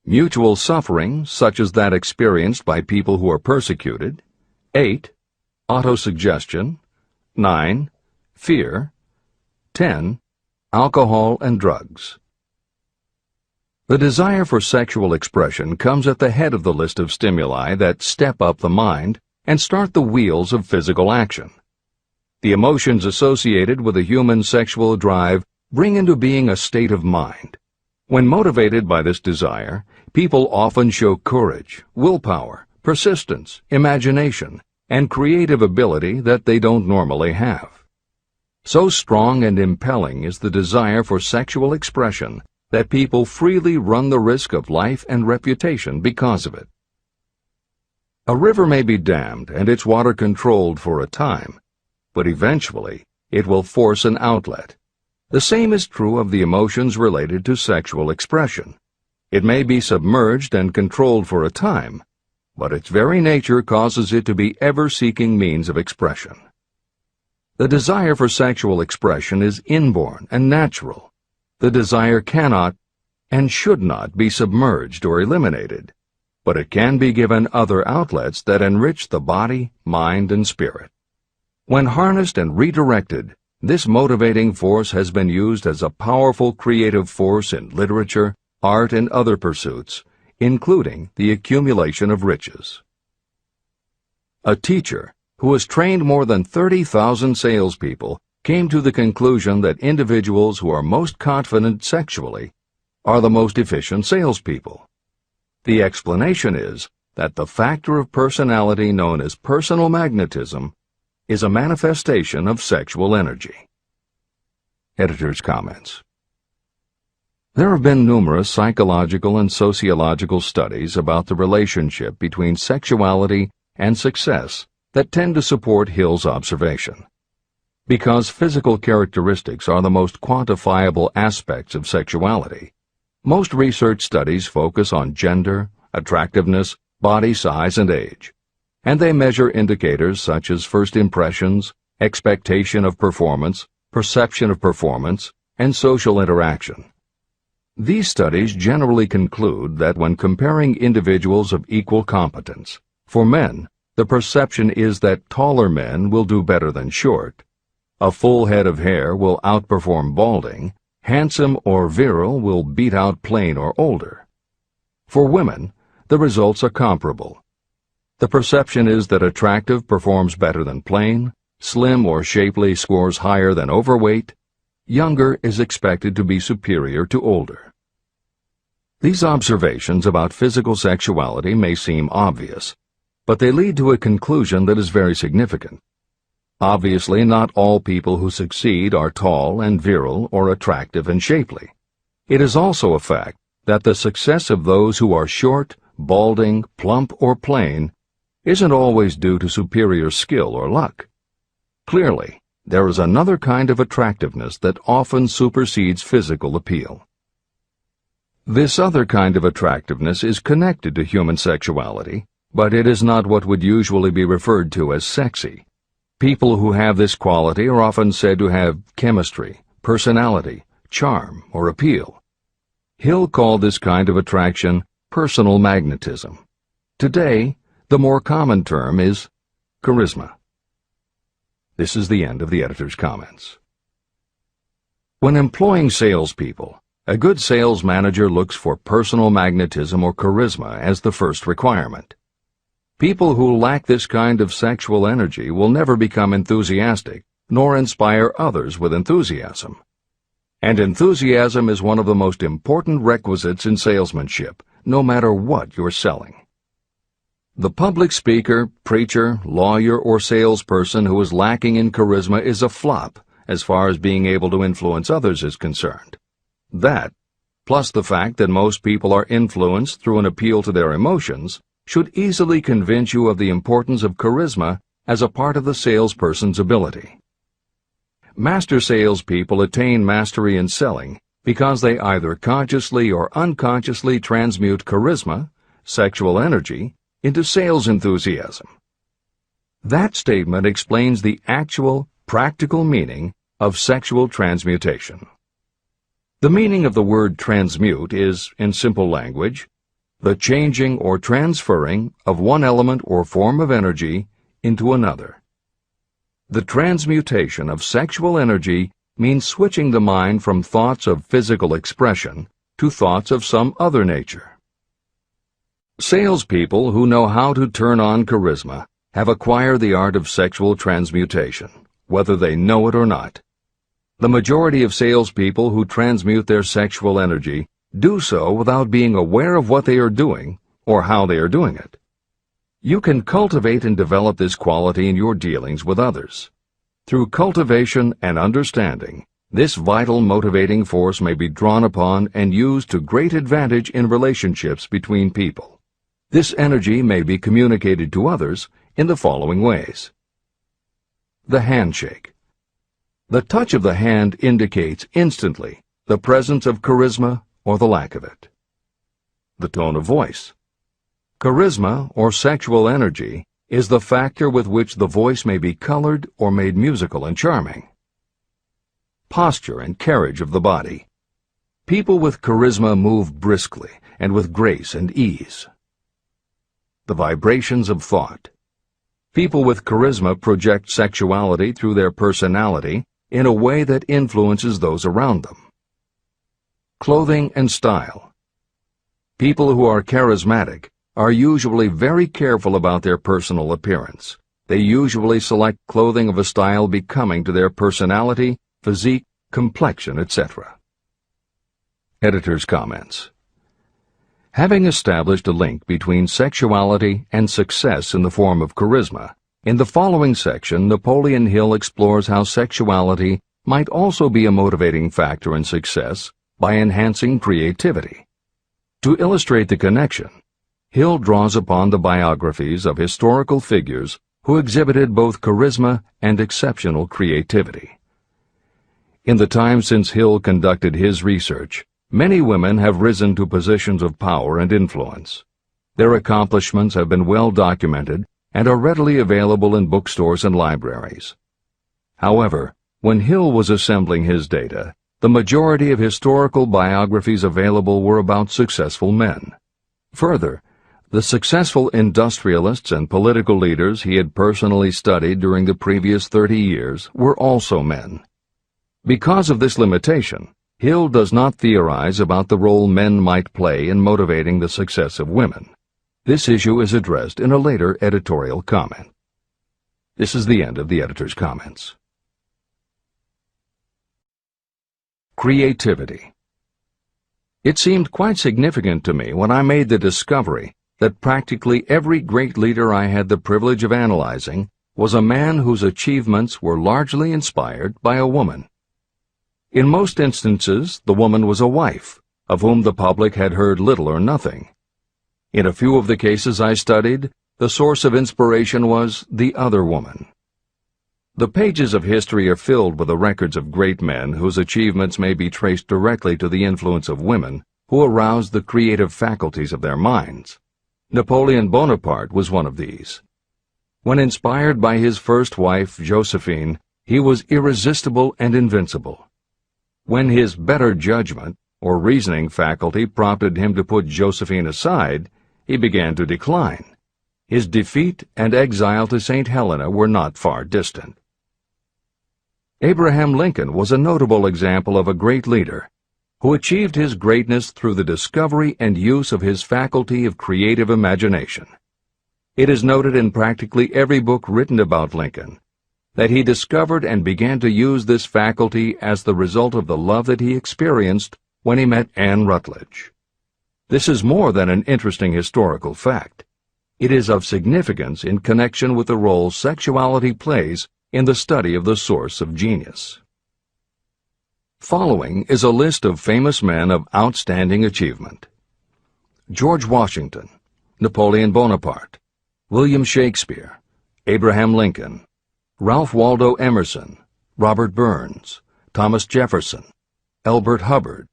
Mutual suffering, such as that experienced by people who are persecuted. 8. Autosuggestion. 9. Fear. 10. Alcohol and drugs. The desire for sexual expression comes at the head of the list of stimuli that step up the mind and start the wheels of physical action. The emotions associated with a human sexual drive bring into being a state of mind. When motivated by this desire, people often show courage, willpower, persistence, imagination, and creative ability that they don't normally have. So strong and impelling is the desire for sexual expression that people freely run the risk of life and reputation because of it. A river may be dammed and its water controlled for a time, but eventually it will force an outlet. The same is true of the emotions related to sexual expression. It may be submerged and controlled for a time, but its very nature causes it to be ever-seeking means of expression. The desire for sexual expression is inborn and natural. The desire cannot and should not be submerged or eliminated, but it can be given other outlets that enrich the body, mind, and spirit. When harnessed and redirected, this motivating force has been used as a powerful creative force in literature, art, and other pursuits, including the accumulation of riches. A teacher who has trained more than 30,000 salespeople came to the conclusion that individuals who are most confident sexually are the most efficient salespeople. The explanation is that the factor of personality known as personal magnetism is a manifestation of sexual energy. Editor's comments. There have been numerous psychological and sociological studies about the relationship between sexuality and success that tend to support Hill's observation. Because physical characteristics are the most quantifiable aspects of sexuality, most research studies focus on gender, attractiveness, body size, and age, and they measure indicators such as first impressions, expectation of performance, perception of performance, and social interaction. These studies generally conclude that when comparing individuals of equal competence, for men, the perception is that taller men will do better than short, a full head of hair will outperform balding, handsome or virile will beat out plain or older. For women, the results are comparable. The perception is that attractive performs better than plain, slim or shapely scores higher than overweight, younger is expected to be superior to older. These observations about physical sexuality may seem obvious, but they lead to a conclusion that is very significant. Obviously, not all people who succeed are tall and virile or attractive and shapely. It is also a fact that the success of those who are short, balding, plump, or plain isn't always due to superior skill or luck. Clearly, there is another kind of attractiveness that often supersedes physical appeal. This other kind of attractiveness is connected to human sexuality, but it is not what would usually be referred to as sexy. People who have this quality are often said to have chemistry, personality, charm, or appeal. Hill called this kind of attraction personal magnetism. Today, the more common term is charisma. This is the end of the editor's comments. When employing salespeople, a good sales manager looks for personal magnetism or charisma as the first requirement. People who lack this kind of sexual energy will never become enthusiastic, nor inspire others with enthusiasm. And enthusiasm is one of the most important requisites in salesmanship, no matter what you're selling. The public speaker, preacher, lawyer, or salesperson who is lacking in charisma is a flop as far as being able to influence others is concerned. That, plus the fact that most people are influenced through an appeal to their emotions, should easily convince you of the importance of charisma as a part of the salesperson's ability. Master salespeople attain mastery in selling because they either consciously or unconsciously transmute charisma, sexual energy, into sales enthusiasm. That statement explains the actual, practical meaning of sexual transmutation. The meaning of the word transmute is, in simple language, the changing or transferring of one element or form of energy into another. The transmutation of sexual energy means switching the mind from thoughts of physical expression to thoughts of some other nature. Salespeople who know how to turn on charisma have acquired the art of sexual transmutation, whether they know it or not. The majority of salespeople who transmute their sexual energy do so without being aware of what they are doing or how they are doing it. You can cultivate and develop this quality in your dealings with others. Through cultivation and understanding, this vital motivating force may be drawn upon and used to great advantage in relationships between people. This energy may be communicated to others in the following ways. The handshake. The touch of the hand indicates instantly the presence of charisma or the lack of it. The tone of voice. Charisma, or sexual energy, is the factor with which the voice may be colored or made musical and charming. Posture and carriage of the body. People with charisma move briskly and with grace and ease. The vibrations of thought. People with charisma project sexuality through their personality in a way that influences those around them. Clothing and style. People who are charismatic are usually very careful about their personal appearance. They usually select clothing of a style becoming to their personality, physique, complexion, etc. Editor's comments. Having established a link between sexuality and success in the form of charisma, in the following section, Napoleon Hill explores how sexuality might also be a motivating factor in success by enhancing creativity. To illustrate the connection, Hill draws upon the biographies of historical figures who exhibited both charisma and exceptional creativity. In the time since Hill conducted his research, many women have risen to positions of power and influence. Their accomplishments have been well documented and are readily available in bookstores and libraries. However, when Hill was assembling his data, the majority of historical biographies available were about successful men. Further, the successful industrialists and political leaders he had personally studied during the previous 30 years were also men. Because of this limitation, Hill does not theorize about the role men might play in motivating the success of women. This issue is addressed in a later editorial comment. This is the end of the editor's comments. Creativity. It seemed quite significant to me when I made the discovery that practically every great leader I had the privilege of analyzing was a man whose achievements were largely inspired by a woman. In most instances, the woman was a wife, of whom the public had heard little or nothing. In a few of the cases I studied, the source of inspiration was the other woman. The pages of history are filled with the records of great men whose achievements may be traced directly to the influence of women who aroused the creative faculties of their minds. Napoleon Bonaparte was one of these. When inspired by his first wife, Josephine, he was irresistible and invincible. When his better judgment or reasoning faculty prompted him to put Josephine aside, he began to decline. His defeat and exile to St. Helena were not far distant. Abraham Lincoln was a notable example of a great leader who achieved his greatness through the discovery and use of his faculty of creative imagination. It is noted in practically every book written about Lincoln that he discovered and began to use this faculty as the result of the love that he experienced when he met Anne Rutledge. This is more than an interesting historical fact. It is of significance in connection with the role sexuality plays in the study of the source of genius. Following is a list of famous men of outstanding achievement: George Washington, Napoleon Bonaparte, William Shakespeare, Abraham Lincoln, Ralph Waldo Emerson, Robert Burns, Thomas Jefferson, Elbert Hubbard,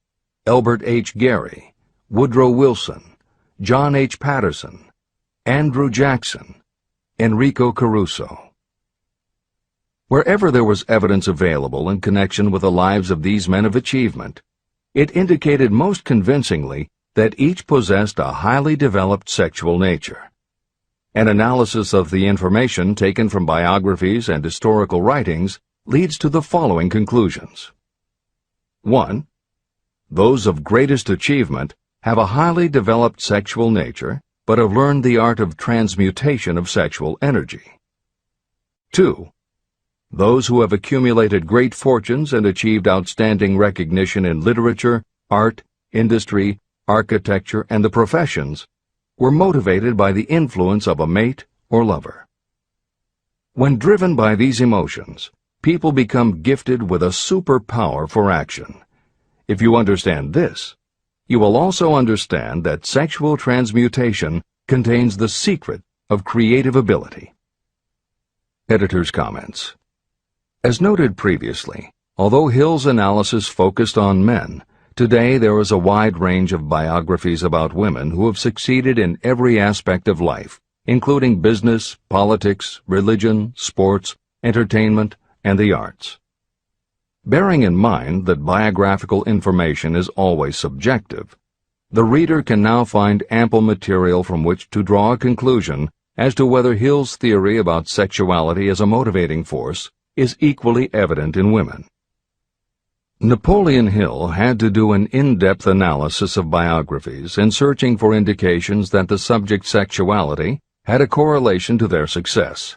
Elbert H. Gary, Woodrow Wilson, John H. Patterson, Andrew Jackson, Enrico Caruso. Wherever there was evidence available in connection with the lives of these men of achievement, it indicated most convincingly that each possessed a highly developed sexual nature. An analysis of the information taken from biographies and historical writings leads to the following conclusions. 1. Those of greatest achievement have a highly developed sexual nature, but have learned the art of transmutation of sexual energy. 2. Those who have accumulated great fortunes and achieved outstanding recognition in literature, art, industry, architecture, and the professions were motivated by the influence of a mate or lover. When driven by these emotions, people become gifted with a superpower for action. If you understand this, you will also understand that sexual transmutation contains the secret of creative ability. Editor's comments. As noted previously, although Hill's analysis focused on men, today there is a wide range of biographies about women who have succeeded in every aspect of life, including business, politics, religion, sports, entertainment, and the arts. Bearing in mind that biographical information is always subjective, the reader can now find ample material from which to draw a conclusion as to whether Hill's theory about sexuality as a motivating force is equally evident in women. Napoleon Hill had to do an in-depth analysis of biographies in searching for indications that the subject's sexuality had a correlation to their success.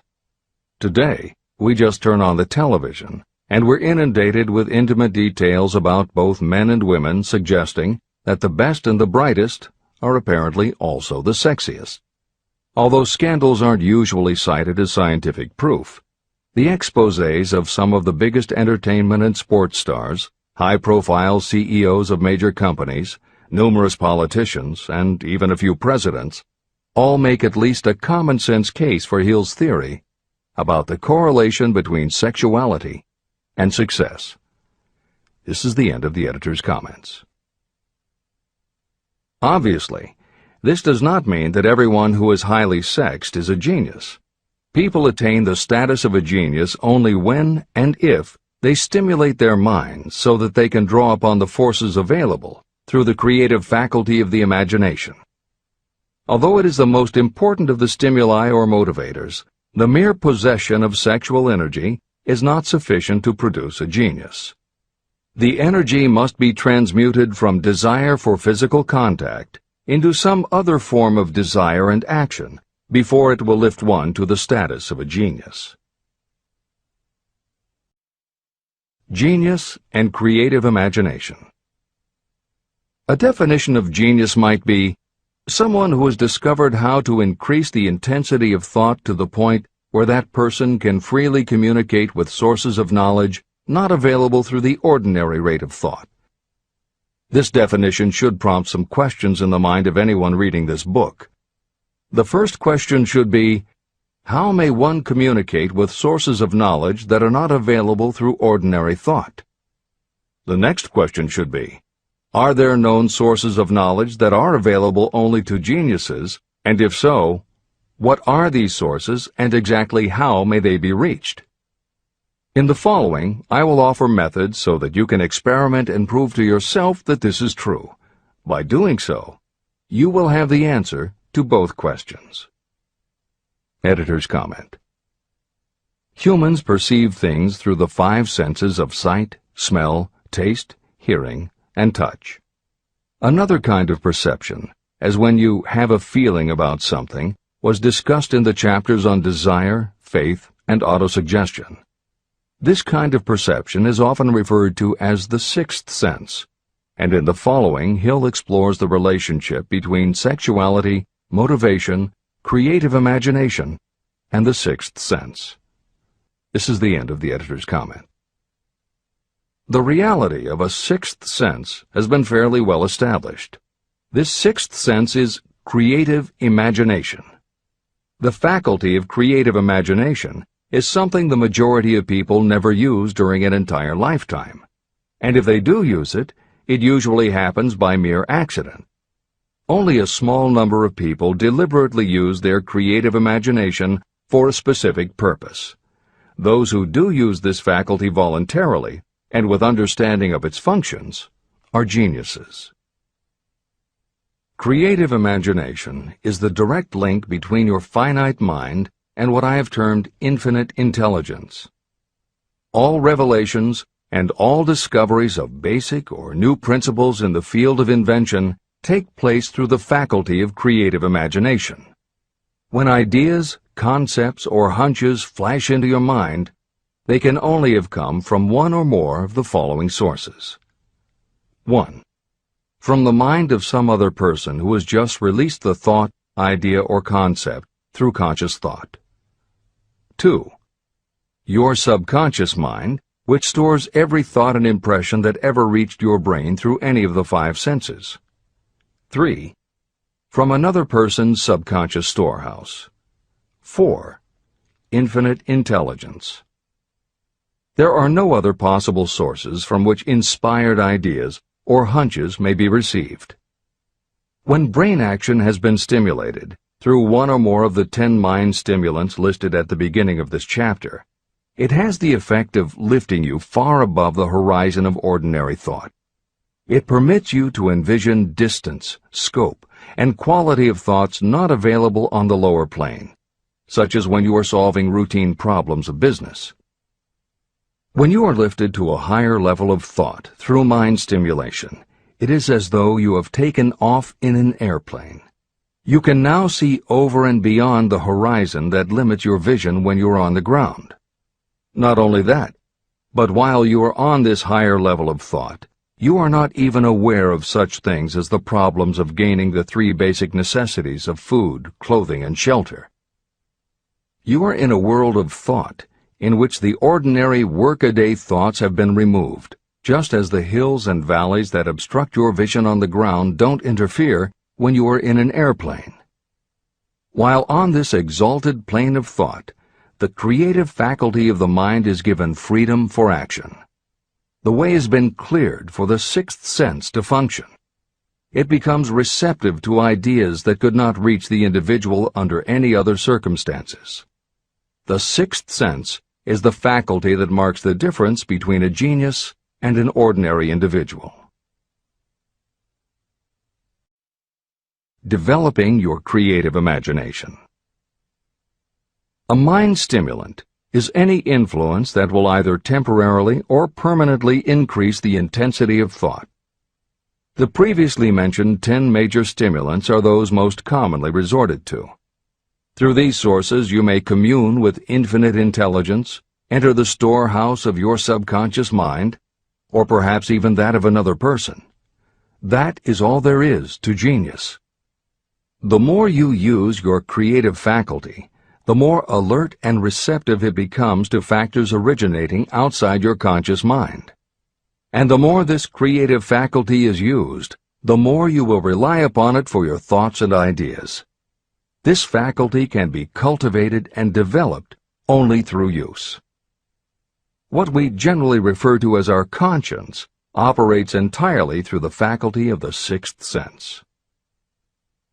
Today, we just turn on the television, and we're inundated with intimate details about both men and women suggesting that the best and the brightest are apparently also the sexiest. Although scandals aren't usually cited as scientific proof, the exposés of some of the biggest entertainment and sports stars, high-profile CEOs of major companies, numerous politicians, and even a few presidents, all make at least a common-sense case for Hill's theory about the correlation between sexuality and success. This is the end of the editor's comments. Obviously, this does not mean that everyone who is highly sexed is a genius. People attain the status of a genius only when and if they stimulate their minds so that they can draw upon the forces available through the creative faculty of the imagination. Although it is the most important of the stimuli or motivators, the mere possession of sexual energy is not sufficient to produce a genius. The energy must be transmuted from desire for physical contact into some other form of desire and action before it will lift one to the status of a genius. Genius and creative imagination. A definition of genius might be someone who has discovered how to increase the intensity of thought to the point where that person can freely communicate with sources of knowledge not available through the ordinary rate of thought. This definition should prompt some questions in the mind of anyone reading this book. The first question should be, how may one communicate with sources of knowledge that are not available through ordinary thought? The next question should be, are there known sources of knowledge that are available only to geniuses, and if so, what are these sources and exactly how may they be reached? In the following, I will offer methods so that you can experiment and prove to yourself that this is true. By doing so, you will have the answer to both questions. Editor's comment. Humans perceive things through the 5 senses of sight, smell, taste, hearing, and touch. Another kind of perception, as when you have a feeling about something, was discussed in the chapters on desire, faith, and autosuggestion. This kind of perception is often referred to as the 6th sense, and in the following Hill explores the relationship between sexuality, motivation, creative imagination, and the 6th sense. This is the end of the editor's comment. The reality of a 6th sense has been fairly well established. This 6th sense is creative imagination. The faculty of creative imagination is something the majority of people never use during an entire lifetime, and if they do use it, it usually happens by mere accident. Only a small number of people deliberately use their creative imagination for a specific purpose. Those who do use this faculty voluntarily and with understanding of its functions are geniuses. Creative imagination is the direct link between your finite mind and what I have termed infinite intelligence. All revelations and all discoveries of basic or new principles in the field of invention take place through the faculty of creative imagination. When ideas, concepts, or hunches flash into your mind, they can only have come from one or more of the following sources. 1. From the mind of some other person who has just released the thought, idea, or concept through conscious thought. 2. Your subconscious mind, which stores every thought and impression that ever reached your brain through any of the 5 senses. 3. From another person's subconscious storehouse. 4. Infinite intelligence. There are no other possible sources from which inspired ideas or hunches may be received. When brain action has been stimulated through one or more of the 10 mind stimulants listed at the beginning of this chapter, it has the effect of lifting you far above the horizon of ordinary thought. It permits you to envision distance, scope, and quality of thoughts not available on the lower plane, such as when you are solving routine problems of business. When you are lifted to a higher level of thought through mind stimulation, it is as though you have taken off in an airplane. You can now see over and beyond the horizon that limits your vision when you are on the ground. Not only that, but while you are on this higher level of thought, you are not even aware of such things as the problems of gaining the 3 basic necessities of food, clothing, and shelter. You are in a world of thought in which the ordinary workaday thoughts have been removed, just as the hills and valleys that obstruct your vision on the ground don't interfere when you are in an airplane. While on this exalted plane of thought, the creative faculty of the mind is given freedom for action. The way has been cleared for the 6th sense to function. It becomes receptive to ideas that could not reach the individual under any other circumstances. The 6th sense is the faculty that marks the difference between a genius and an ordinary individual. Developing your creative imagination. A mind stimulant is any influence that will either temporarily or permanently increase the intensity of thought. The previously mentioned 10 major stimulants are those most commonly resorted to. Through these sources you may commune with infinite intelligence, enter the storehouse of your subconscious mind, or perhaps even that of another person. That is all there is to genius. The more you use your creative faculty, the more alert and receptive it becomes to factors originating outside your conscious mind. And the more this creative faculty is used, the more you will rely upon it for your thoughts and ideas. This faculty can be cultivated and developed only through use. What we generally refer to as our conscience operates entirely through the faculty of the 6th sense.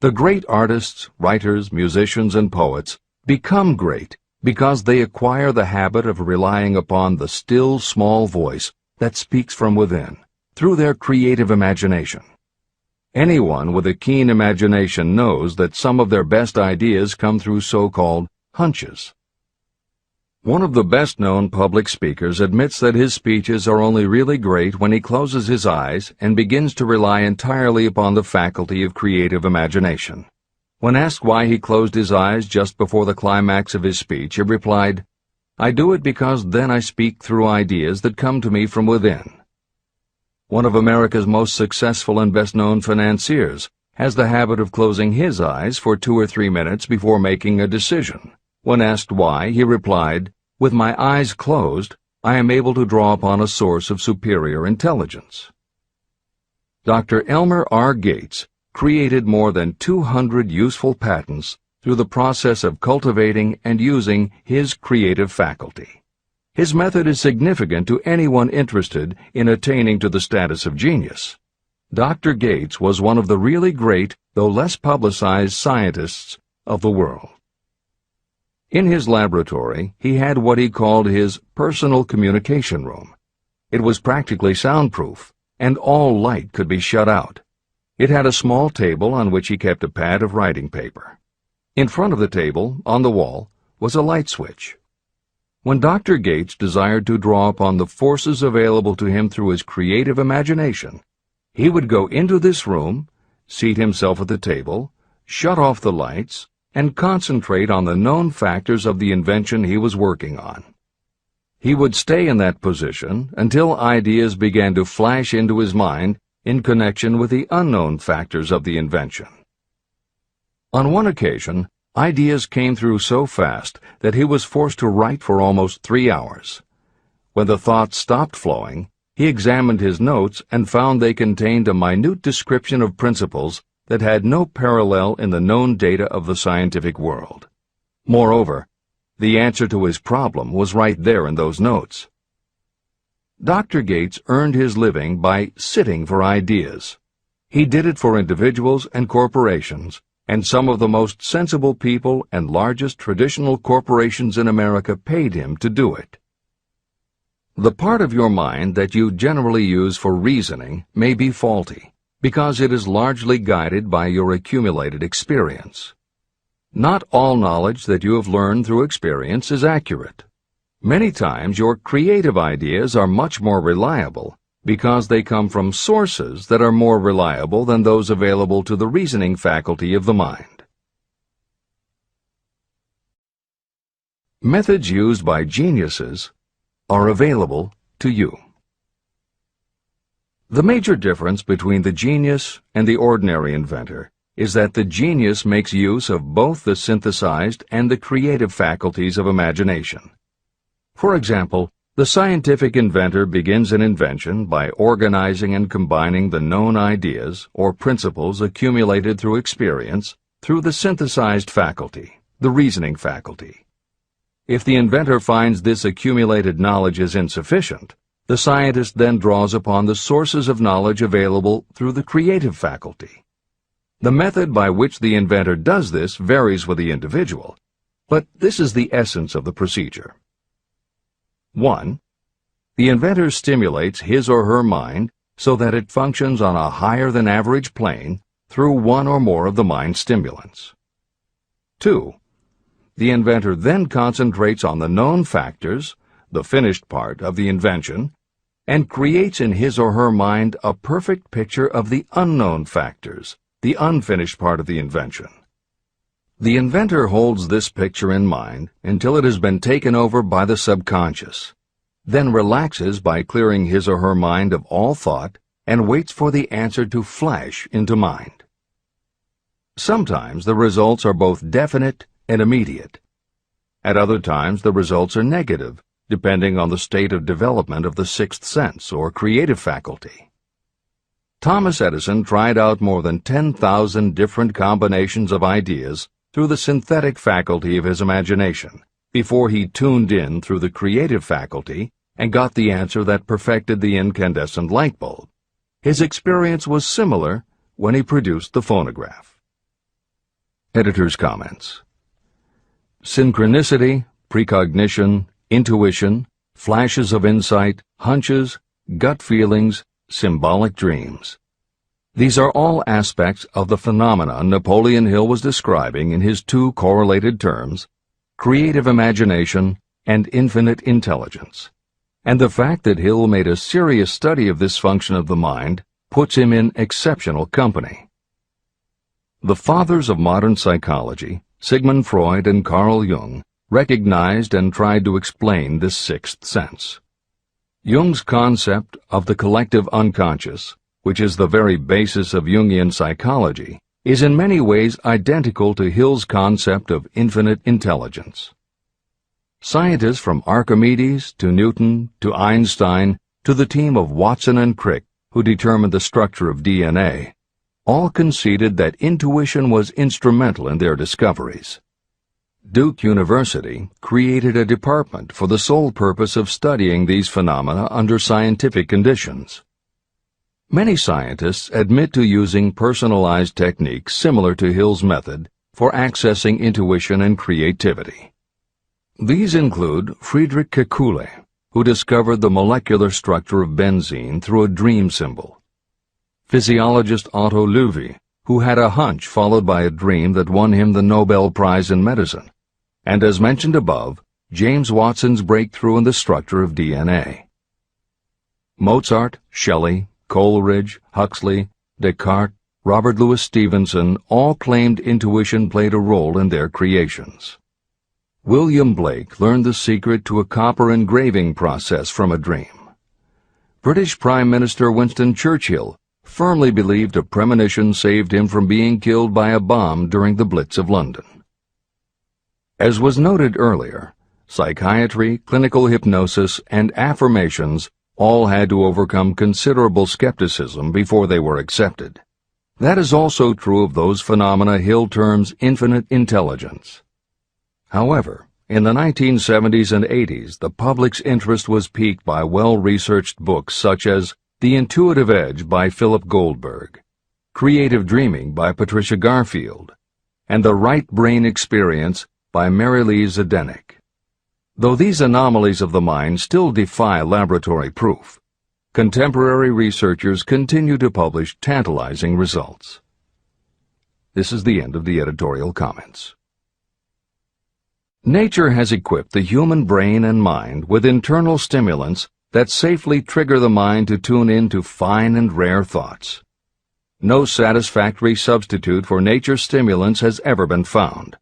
The great artists, writers, musicians, and poets become great because they acquire the habit of relying upon the still small voice that speaks from within, through their creative imagination. Anyone with a keen imagination knows that some of their best ideas come through so-called hunches. One of the best-known public speakers admits that his speeches are only really great when he closes his eyes and begins to rely entirely upon the faculty of creative imagination. When asked why he closed his eyes just before the climax of his speech, he replied, "I do it because then I speak through ideas that come to me from within." One of America's most successful and best-known financiers has the habit of closing his eyes for 2 or 3 minutes before making a decision. When asked why, he replied, "With my eyes closed, I am able to draw upon a source of superior intelligence." Dr. Elmer R. Gates created more than 200 useful patents through the process of cultivating and using his creative faculty. His method is significant to anyone interested in attaining to the status of genius. Dr. Gates was one of the really great, though less publicized, scientists of the world. In his laboratory, he had what he called his personal communication room. It was practically soundproof, and all light could be shut out. It had a small table on which he kept a pad of writing paper. In front of the table, on the wall, was a light switch. When Dr. Gates desired to draw upon the forces available to him through his creative imagination, he would go into this room, seat himself at the table, shut off the lights, and concentrate on the known factors of the invention he was working on. He would stay in that position until ideas began to flash into his mind in connection with the unknown factors of the invention. On one occasion, ideas came through so fast that he was forced to write for almost 3 hours. When the thoughts stopped flowing, he examined his notes and found they contained a minute description of principles that had no parallel in the known data of the scientific world. Moreover, the answer to his problem was right there in those notes. Dr. Gates earned his living by sitting for ideas. He did it for individuals and corporations, and some of the most sensible people and largest traditional corporations in America paid him to do it. The part of your mind that you generally use for reasoning may be faulty, because it is largely guided by your accumulated experience. Not all knowledge that you have learned through experience is accurate. Many times your creative ideas are much more reliable because they come from sources that are more reliable than those available to the reasoning faculty of the mind. Methods used by geniuses are available to you. The major difference between the genius and the ordinary inventor is that the genius makes use of both the synthesized and the creative faculties of imagination. For example, the scientific inventor begins an invention by organizing and combining the known ideas or principles accumulated through experience through the synthesized faculty, the reasoning faculty. If the inventor finds this accumulated knowledge is insufficient, the scientist then draws upon the sources of knowledge available through the creative faculty. The method by which the inventor does this varies with the individual, but this is the essence of the procedure. 1. The inventor stimulates his or her mind so that it functions on a higher-than-average plane through one or more of the mind stimulants. 2. The inventor then concentrates on the known factors, the finished part of the invention, and creates in his or her mind a perfect picture of the unknown factors, the unfinished part of the invention. The inventor holds this picture in mind until it has been taken over by the subconscious, then relaxes by clearing his or her mind of all thought and waits for the answer to flash into mind. Sometimes the results are both definite and immediate. At other times the results are negative, depending on the state of development of the sixth sense or creative faculty. Thomas Edison tried out more than 10,000 different combinations of ideas through the synthetic faculty of his imagination before he tuned in through the creative faculty and got the answer that perfected the incandescent light bulb. His experience was similar when he produced the phonograph. Editor's comments. Synchronicity, precognition, intuition, flashes of insight, hunches, gut feelings, symbolic dreams. These are all aspects of the phenomenon Napoleon Hill was describing in his two correlated terms, creative imagination and infinite intelligence. And the fact that Hill made a serious study of this function of the mind puts him in exceptional company. The fathers of modern psychology, Sigmund Freud and Carl Jung, recognized and tried to explain this sixth sense. Jung's concept of the collective unconscious, which is the very basis of Jungian psychology, is in many ways identical to Hill's concept of infinite intelligence. Scientists from Archimedes to Newton to Einstein to the team of Watson and Crick, who determined the structure of DNA, all conceded that intuition was instrumental in their discoveries. Duke University created a department for the sole purpose of studying these phenomena under scientific conditions. Many scientists admit to using personalized techniques similar to Hill's method for accessing intuition and creativity. These include Friedrich Kekule, who discovered the molecular structure of benzene through a dream symbol; physiologist Otto Loewi, who had a hunch followed by a dream that won him the Nobel Prize in Medicine; and as mentioned above, James Watson's breakthrough in the structure of DNA. Mozart, Shelley, Coleridge, Huxley, Descartes, Robert Louis Stevenson all claimed intuition played a role in their creations. William Blake learned the secret to a copper engraving process from a dream. British Prime Minister Winston Churchill firmly believed a premonition saved him from being killed by a bomb during the Blitz of London. As was noted earlier, psychiatry, clinical hypnosis, and affirmations all had to overcome considerable skepticism before they were accepted. That is also true of those phenomena Hill terms infinite intelligence. However, In the 1970s and 80s, the public's interest was piqued by well-researched books such as The Intuitive Edge by Philip Goldberg, Creative Dreaming by Patricia Garfield, and The Right Brain Experience by Mary Lee Zdenek. Though these anomalies of the mind still defy laboratory proof, contemporary researchers continue to publish tantalizing results. This is the end of the editorial comments. Nature has equipped the human brain and mind with internal stimulants that safely trigger the mind to tune into fine and rare thoughts. No satisfactory substitute for nature's stimulants has ever been found.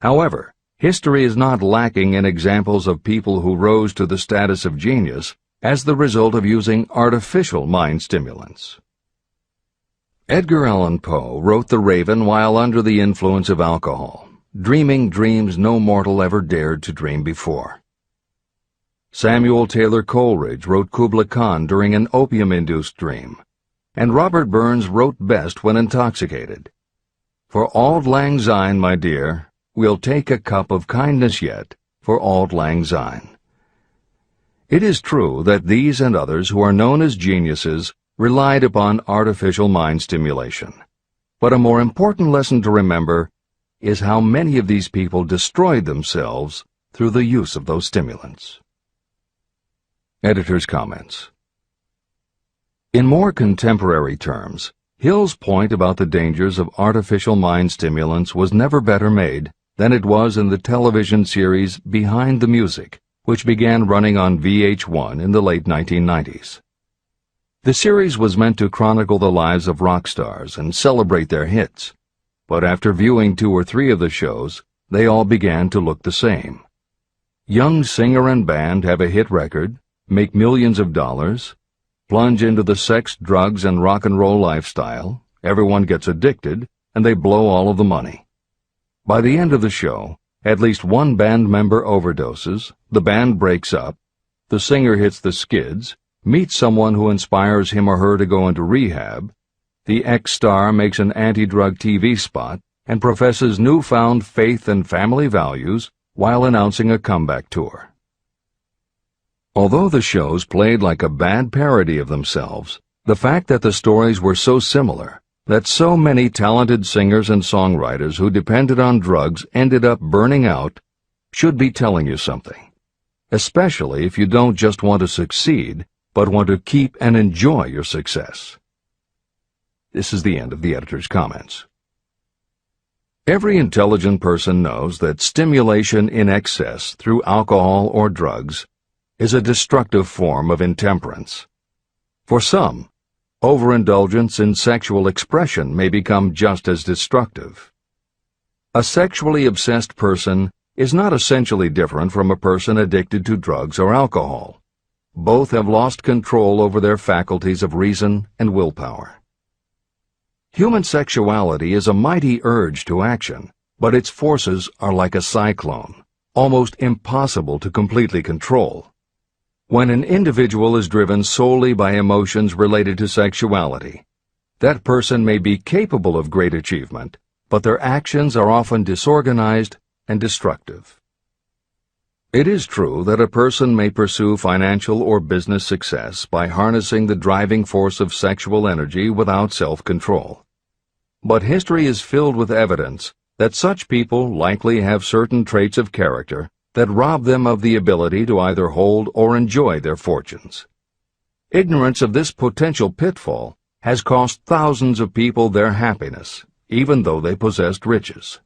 However, history is not lacking in examples of people who rose to the status of genius as the result of using artificial mind stimulants. Edgar Allan Poe wrote The Raven while under the influence of alcohol, dreaming dreams no mortal ever dared to dream before. Samuel Taylor Coleridge wrote Kubla Khan during an opium-induced dream, and Robert Burns wrote best when intoxicated. For auld lang syne, my dear, we'll take a cup of kindness yet for auld lang syne. It is true that these and others who are known as geniuses relied upon artificial mind stimulation. But a more important lesson to remember is how many of these people destroyed themselves through the use of those stimulants. Editor's comments. In more contemporary terms, Hill's point about the dangers of artificial mind stimulants was never better made than it was in the television series Behind the Music, which began running on VH1 in the late 1990s. The series was meant to chronicle the lives of rock stars and celebrate their hits, but after viewing 2 or 3 of the shows, they all began to look the same. Young singer and band have a hit record, make millions of dollars, plunge into the sex, drugs, and rock and roll lifestyle, everyone gets addicted, and they blow all of the money. By the end of the show, at least one band member overdoses, the band breaks up, the singer hits the skids, meets someone who inspires him or her to go into rehab, the ex-star makes an anti-drug TV spot and professes newfound faith and family values while announcing a comeback tour. Although the shows played like a bad parody of themselves, the fact that the stories were so similar, that so many talented singers and songwriters who depended on drugs ended up burning out, should be telling you something, especially if you don't just want to succeed, but want to keep and enjoy your success. This is the end of the editor's comments. Every intelligent person knows that stimulation in excess through alcohol or drugs is a destructive form of intemperance. For some, overindulgence in sexual expression may become just as destructive. A sexually obsessed person is not essentially different from a person addicted to drugs or alcohol. Both have lost control over their faculties of reason and willpower. Human sexuality is a mighty urge to action, but its forces are like a cyclone, almost impossible to completely control. When an individual is driven solely by emotions related to sexuality, that person may be capable of great achievement, but their actions are often disorganized and destructive. It is true that a person may pursue financial or business success by harnessing the driving force of sexual energy without self-control. But history is filled with evidence that such people likely have certain traits of character that rob them of the ability to either hold or enjoy their fortunes. Ignorance of this potential pitfall has cost thousands of people their happiness, even though they possessed riches.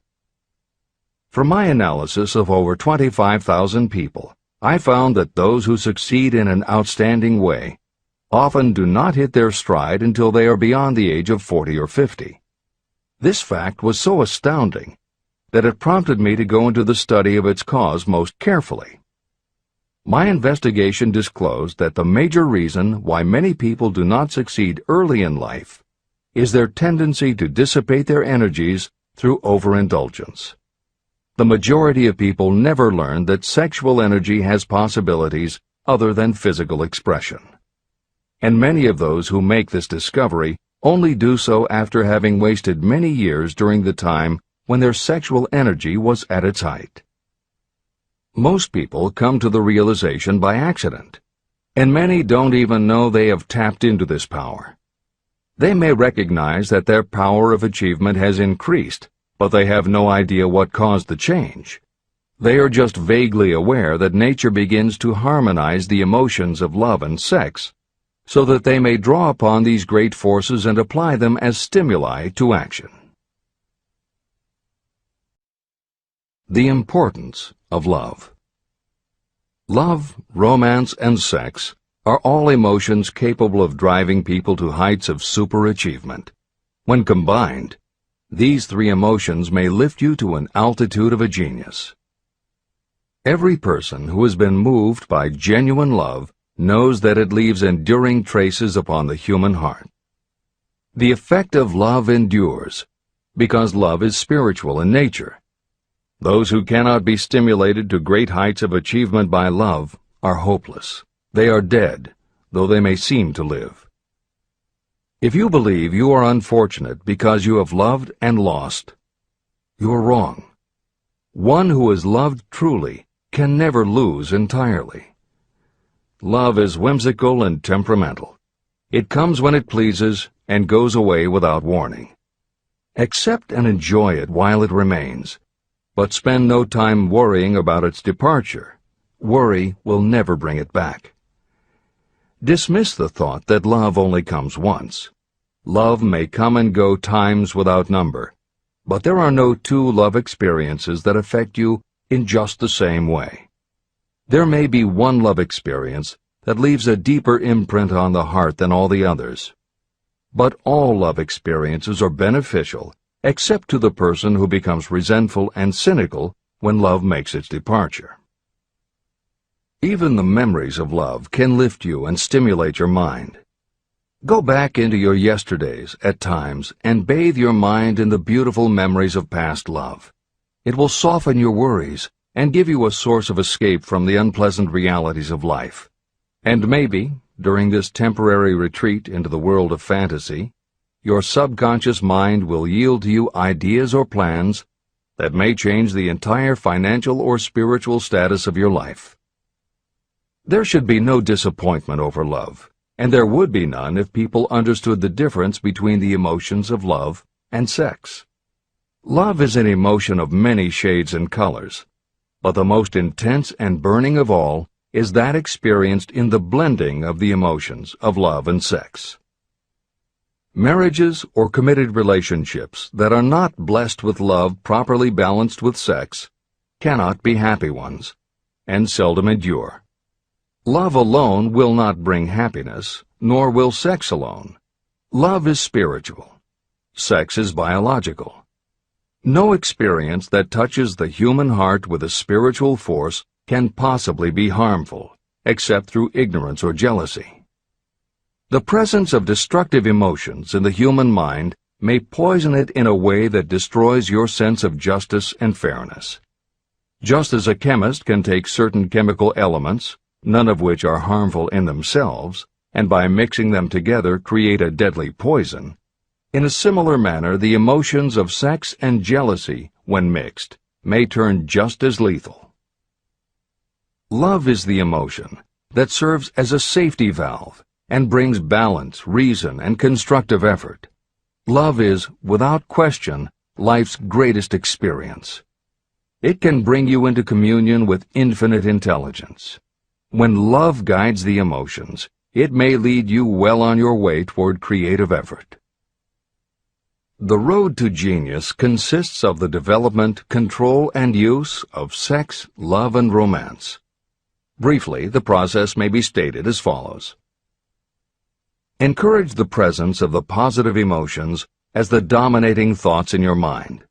From my analysis of over 25,000 people, I found that those who succeed in an outstanding way often do not hit their stride until they are beyond the age of 40 or 50. This fact was so astounding that it prompted me to go into the study of its cause most carefully. My investigation disclosed that the major reason why many people do not succeed early in life is their tendency to dissipate their energies through overindulgence. The majority of people never learn that sexual energy has possibilities other than physical expression. And many of those who make this discovery only do so after having wasted many years during the time when their sexual energy was at its height. Most people come to the realization by accident, and many don't even know they have tapped into this power. They may recognize that their power of achievement has increased, but they have no idea what caused the change. They are just vaguely aware that nature begins to harmonize the emotions of love and sex, so that they may draw upon these great forces and apply them as stimuli to action. The importance of love. Love, romance, and sex are all emotions capable of driving people to heights of superachievement. When combined, these three emotions may lift you to an altitude of a genius. Every person who has been moved by genuine love knows that it leaves enduring traces upon the human heart. The effect of love endures, because love is spiritual in nature. Those who cannot be stimulated to great heights of achievement by love are hopeless. They are dead, though they may seem to live. If you believe you are unfortunate because you have loved and lost, you are wrong. One who is loved truly can never lose entirely. Love is whimsical and temperamental. It comes when it pleases and goes away without warning. Accept and enjoy it while it remains, but spend no time worrying about its departure. Worry will never bring it back. Dismiss the thought that love only comes once. Love may come and go times without number, but there are no two love experiences that affect you in just the same way. There may be one love experience that leaves a deeper imprint on the heart than all the others. But all love experiences are beneficial, except to the person who becomes resentful and cynical when love makes its departure. Even the memories of love can lift you and stimulate your mind. Go back into your yesterdays at times and bathe your mind in the beautiful memories of past love. It will soften your worries and give you a source of escape from the unpleasant realities of life. And maybe, during this temporary retreat into the world of fantasy, your subconscious mind will yield to you ideas or plans that may change the entire financial or spiritual status of your life. There should be no disappointment over love, and there would be none if people understood the difference between the emotions of love and sex. Love is an emotion of many shades and colors, but the most intense and burning of all is that experienced in the blending of the emotions of love and sex. Marriages or committed relationships that are not blessed with love properly balanced with sex cannot be happy ones, and seldom endure. Love alone will not bring happiness, nor will sex alone. Love is spiritual. Sex is biological. No experience that touches the human heart with a spiritual force can possibly be harmful, except through ignorance or jealousy. The presence of destructive emotions in the human mind may poison it in a way that destroys your sense of justice and fairness. Just as a chemist can take certain chemical elements, none of which are harmful in themselves, and by mixing them together create a deadly poison, in a similar manner the emotions of sex and jealousy, when mixed, may turn just as lethal. Love is the emotion that serves as a safety valve and brings balance, reason, and constructive effort. Love is, without question, life's greatest experience. It can bring you into communion with infinite intelligence. When love guides the emotions, it may lead you well on your way toward creative effort. The road to genius consists of the development, control, and use of sex, love, and romance. Briefly, the process may be stated as follows. Encourage the presence of the positive emotions as the dominating thoughts in your mind,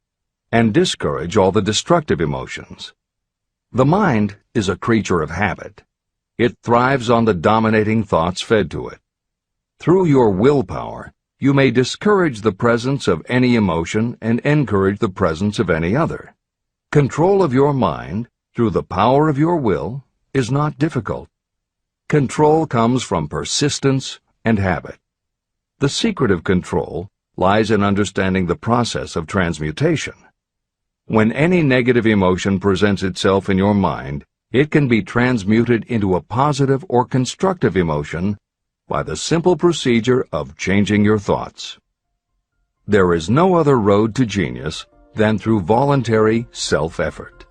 and discourage all the destructive emotions. The mind is a creature of habit. It thrives on the dominating thoughts fed to it. Through your willpower, you may discourage the presence of any emotion and encourage the presence of any other. Control of your mind, through the power of your will, is not difficult. Control comes from persistence and habit. The secret of control lies in understanding the process of transmutation. When any negative emotion presents itself in your mind, it can be transmuted into a positive or constructive emotion by the simple procedure of changing your thoughts. There is no other road to genius than through voluntary self-effort.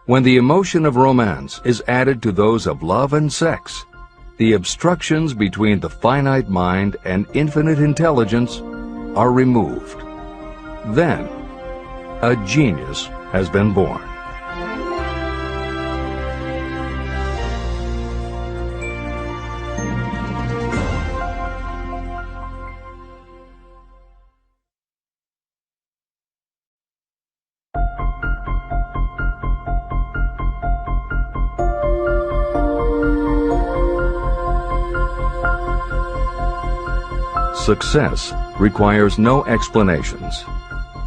When the emotion of romance is added to those of love and sex, the obstructions between the finite mind and infinite intelligence are removed. Then, a genius has been born. Success requires no explanations.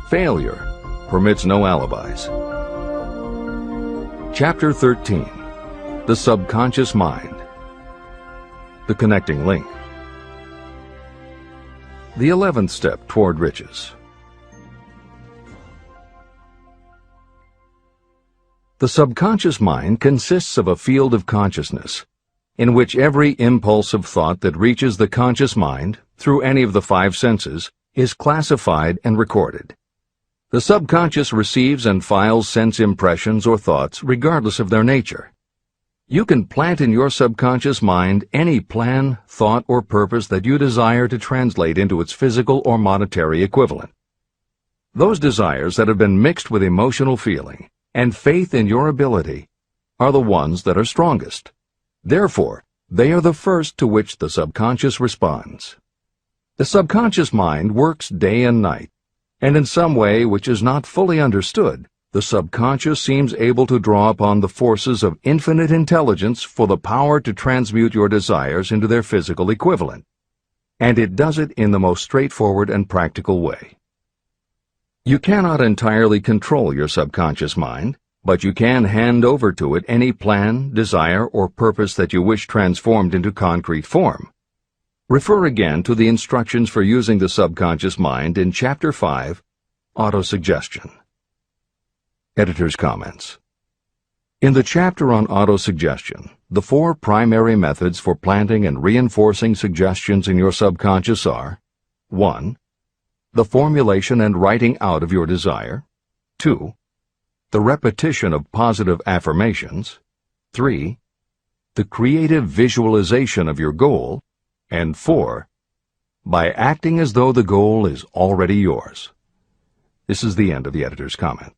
Failure permits no alibis. Chapter 13. The Subconscious Mind. The Connecting Link. The 11th step toward riches. The subconscious mind consists of a field of consciousness, in which every impulse of thought that reaches the conscious mind, through any of the 5 senses, is classified and recorded. The subconscious receives and files sense impressions or thoughts regardless of their nature. You can plant in your subconscious mind any plan, thought, or purpose that you desire to translate into its physical or monetary equivalent. Those desires that have been mixed with emotional feeling and faith in your ability are the ones that are strongest. Therefore, they are the first to which the subconscious responds. The subconscious mind works day and night, and in some way which is not fully understood, the subconscious seems able to draw upon the forces of infinite intelligence for the power to transmute your desires into their physical equivalent. And it does it in the most straightforward and practical way. You cannot entirely control your subconscious mind, but you can hand over to it any plan, desire, or purpose that you wish transformed into concrete form. Refer again to the instructions for using the subconscious mind in Chapter 5, Autosuggestion. Editor's comments. In the chapter on autosuggestion, the 4 primary methods for planting and reinforcing suggestions in your subconscious are: 1. The formulation and writing out of your desire. 2. The repetition of positive affirmations. 3. The creative visualization of your goal. And 4. By acting as though the goal is already yours. This is the end of the editor's comment.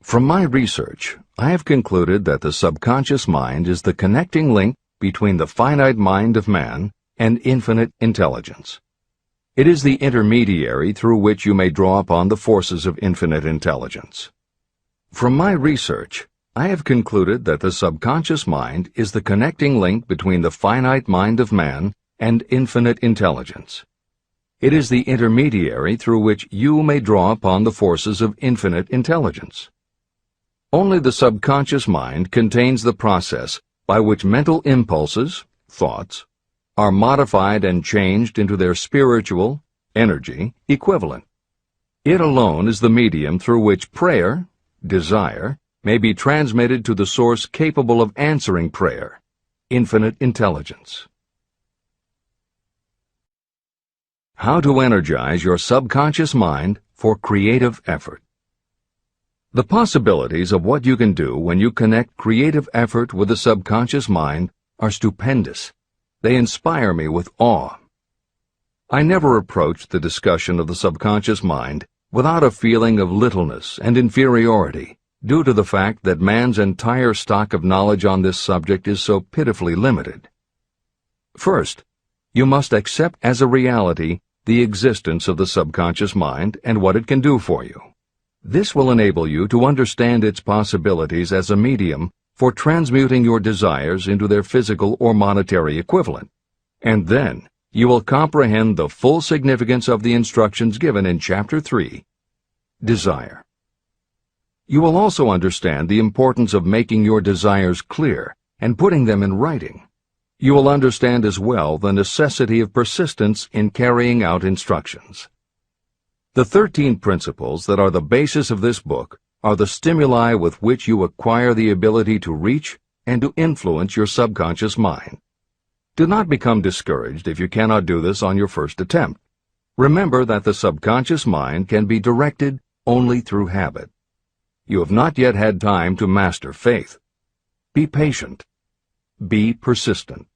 From my research, I have concluded that the subconscious mind is the connecting link between the finite mind of man and infinite intelligence. It is the intermediary through which you may draw upon the forces of infinite intelligence. From my research, I have concluded that the subconscious mind is the connecting link between the finite mind of man and infinite intelligence. It is the intermediary through which you may draw upon the forces of infinite intelligence. Only the subconscious mind contains the process by which mental impulses, thoughts, are modified and changed into their spiritual, energy, equivalent. It alone is the medium through which prayer, desire, may be transmitted to the source capable of answering prayer, infinite intelligence. How to energize your subconscious mind for creative effort. The possibilities of what you can do when you connect creative effort with the subconscious mind are stupendous. They inspire me with awe. I never approached the discussion of the subconscious mind without a feeling of littleness and inferiority, due to the fact that man's entire stock of knowledge on this subject is so pitifully limited. First, you must accept as a reality the existence of the subconscious mind and what it can do for you. This will enable you to understand its possibilities as a medium for transmuting your desires into their physical or monetary equivalent, and then you will comprehend the full significance of the instructions given in Chapter 3, Desire. You will also understand the importance of making your desires clear and putting them in writing. You will understand as well the necessity of persistence in carrying out instructions. The 13 principles that are the basis of this book are the stimuli with which you acquire the ability to reach and to influence your subconscious mind. Do not become discouraged if you cannot do this on your first attempt. Remember that the subconscious mind can be directed only through habit. You have not yet had time to master faith. Be patient. Be persistent.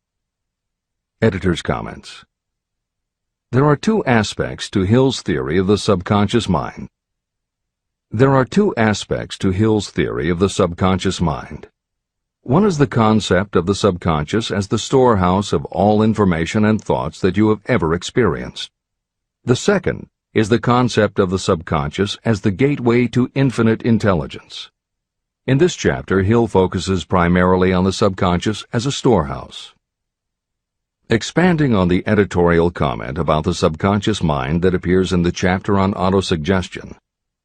Editor's comments. There are two aspects to Hill's theory of the subconscious mind. There are two aspects to Hill's theory of the subconscious mind. One is the concept of the subconscious as the storehouse of all information and thoughts that you have ever experienced. The second is the concept of the subconscious as the gateway to infinite intelligence. In this chapter, Hill focuses primarily on the subconscious as a storehouse. Expanding on the editorial comment about the subconscious mind that appears in the chapter on autosuggestion,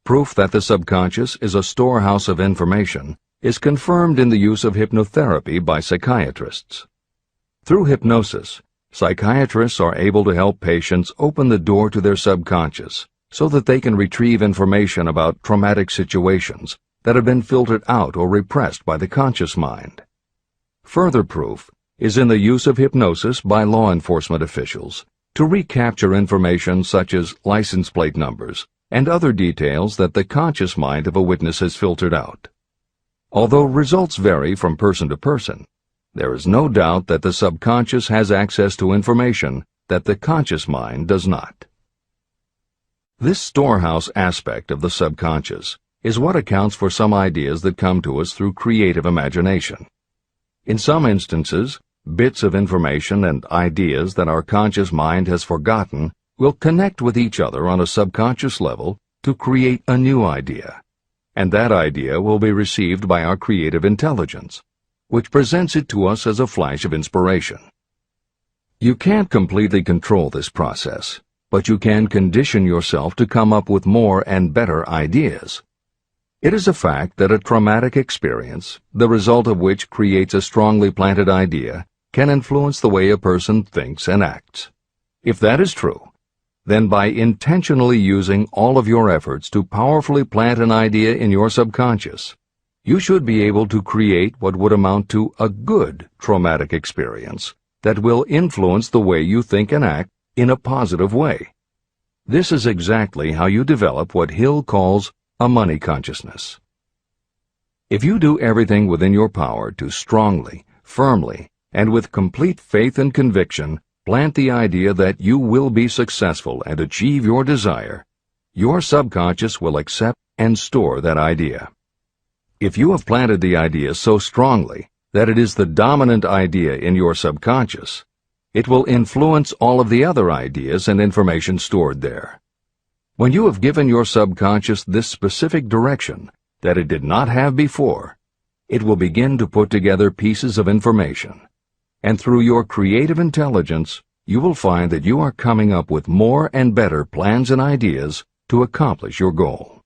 proof that the subconscious is a storehouse of information is confirmed in the use of hypnotherapy by psychiatrists. Through hypnosis, psychiatrists are able to help patients open the door to their subconscious so that they can retrieve information about traumatic situations that have been filtered out or repressed by the conscious mind. Further proof is in the use of hypnosis by law enforcement officials to recapture information such as license plate numbers and other details that the conscious mind of a witness has filtered out. Although results vary from person to person, there is no doubt that the subconscious has access to information that the conscious mind does not. This storehouse aspect of the subconscious is what accounts for some ideas that come to us through creative imagination. In some instances, bits of information and ideas that our conscious mind has forgotten will connect with each other on a subconscious level to create a new idea, and that idea will be received by our creative intelligence, which presents it to us as a flash of inspiration. You can't completely control this process, but you can condition yourself to come up with more and better ideas. It is a fact that a traumatic experience, the result of which creates a strongly planted idea, can influence the way a person thinks and acts. If that is true, then by intentionally using all of your efforts to powerfully plant an idea in your subconscious, you should be able to create what would amount to a good traumatic experience that will influence the way you think and act in a positive way. This is exactly how you develop what Hill calls a money consciousness. If you do everything within your power to strongly, firmly, and with complete faith and conviction plant the idea that you will be successful and achieve your desire, your subconscious will accept and store that idea. If you have planted the idea so strongly that it is the dominant idea in your subconscious, it will influence all of the other ideas and information stored there. When you have given your subconscious this specific direction that it did not have before, it will begin to put together pieces of information, and through your creative intelligence, you will find that you are coming up with more and better plans and ideas to accomplish your goal.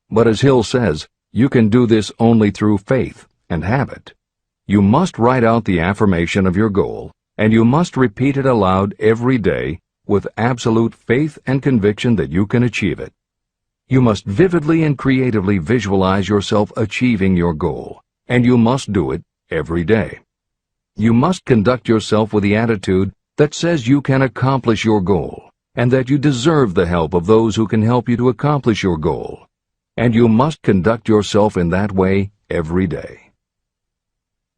But as Hill says, you can do this only through faith and habit. You must write out the affirmation of your goal, and you must repeat it aloud every day with absolute faith and conviction that you can achieve it. You must vividly and creatively visualize yourself achieving your goal, and you must do it every day. You must conduct yourself with the attitude that says you can accomplish your goal, and that you deserve the help of those who can help you to accomplish your goal. And you must conduct yourself in that way every day.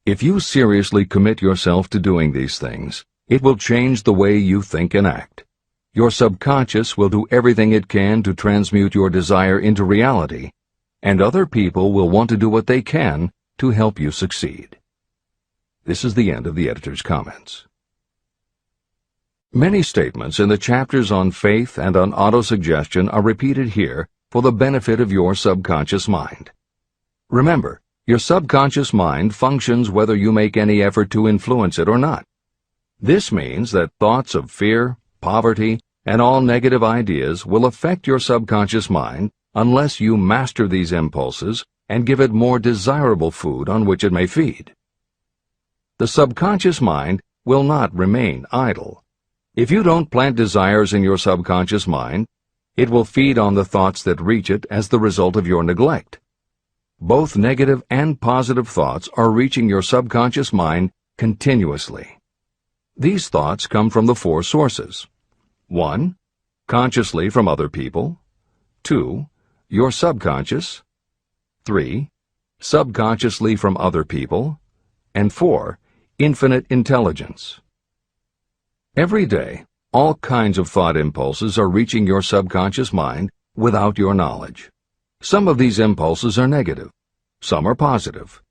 If you seriously commit yourself to doing these things, it will change the way you think and act. Your subconscious will do everything it can to transmute your desire into reality, and other people will want to do what they can to help you succeed. This is the end of the editor's comments. Many statements in the chapters on faith and on autosuggestion are repeated here for the benefit of your subconscious mind. Remember, your subconscious mind functions whether you make any effort to influence it or not. This means that thoughts of fear, poverty, and all negative ideas will affect your subconscious mind unless you master these impulses and give it more desirable food on which it may feed. The subconscious mind will not remain idle. If you don't plant desires in your subconscious mind, It will feed on the thoughts that reach it as the result of your neglect. Both negative and positive thoughts are reaching your subconscious mind continuously. These thoughts come from the four sources. 1. Consciously from other people. 2. Your subconscious. 3. Subconsciously from other people. And 4. Infinite intelligence. Every day, all kinds of thought impulses are reaching your subconscious mind without your knowledge. Some of these impulses are negative. Some are positive.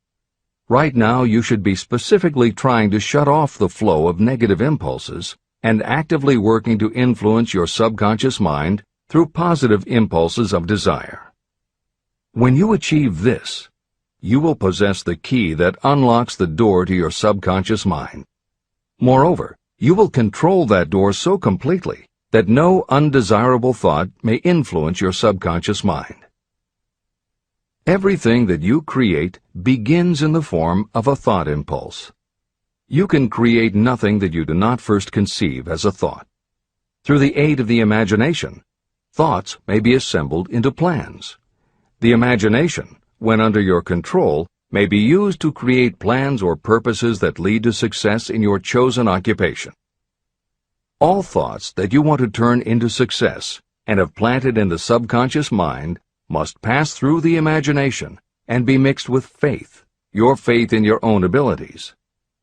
Right now, you should be specifically trying to shut off the flow of negative impulses and actively working to influence your subconscious mind through positive impulses of desire. When you achieve this, you will possess the key that unlocks the door to your subconscious mind. Moreover, you will control that door so completely that no undesirable thought may influence your subconscious mind. Everything that you create begins in the form of a thought impulse. You can create nothing that you do not first conceive as a thought. Through the aid of the imagination, thoughts may be assembled into plans. The imagination, when under your control, may be used to create plans or purposes that lead to success in your chosen occupation. All thoughts that you want to turn into success and have planted in the subconscious mind must pass through the imagination and be mixed with faith, your faith in your own abilities.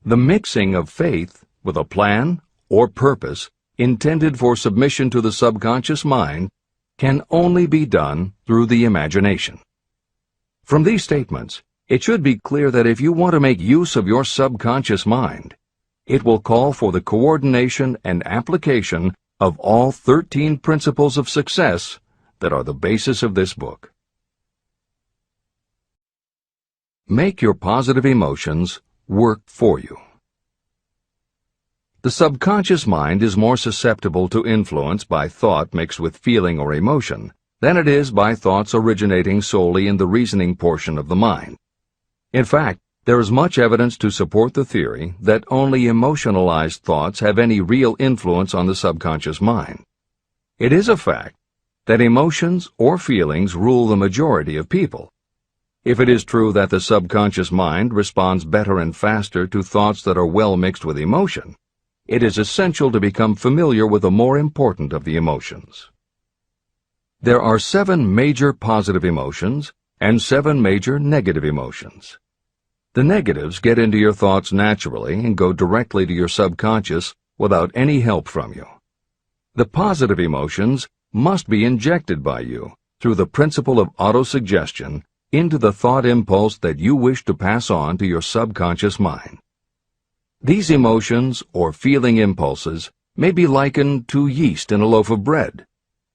The mixing of faith with a plan or purpose intended for submission to the subconscious mind can only be done through the imagination. From these statements, it should be clear that if you want to make use of your subconscious mind, it will call for the coordination and application of all 13 principles of success that are the basis of this book. Make your positive emotions work for you. The subconscious mind is more susceptible to influence by thought mixed with feeling or emotion than it is by thoughts originating solely in the reasoning portion of the mind. In fact, there is much evidence to support the theory that only emotionalized thoughts have any real influence on the subconscious mind. It is a fact that emotions or feelings rule the majority of people. If it is true that the subconscious mind responds better and faster to thoughts that are well mixed with emotion, it is essential to become familiar with the more important of the emotions. There are 7 major positive emotions and 7 major negative emotions. The negatives get into your thoughts naturally and go directly to your subconscious without any help from you. The positive emotions must be injected by you through the principle of autosuggestion into the thought impulse that you wish to pass on to your subconscious mind. These emotions or feeling impulses may be likened to yeast in a loaf of bread.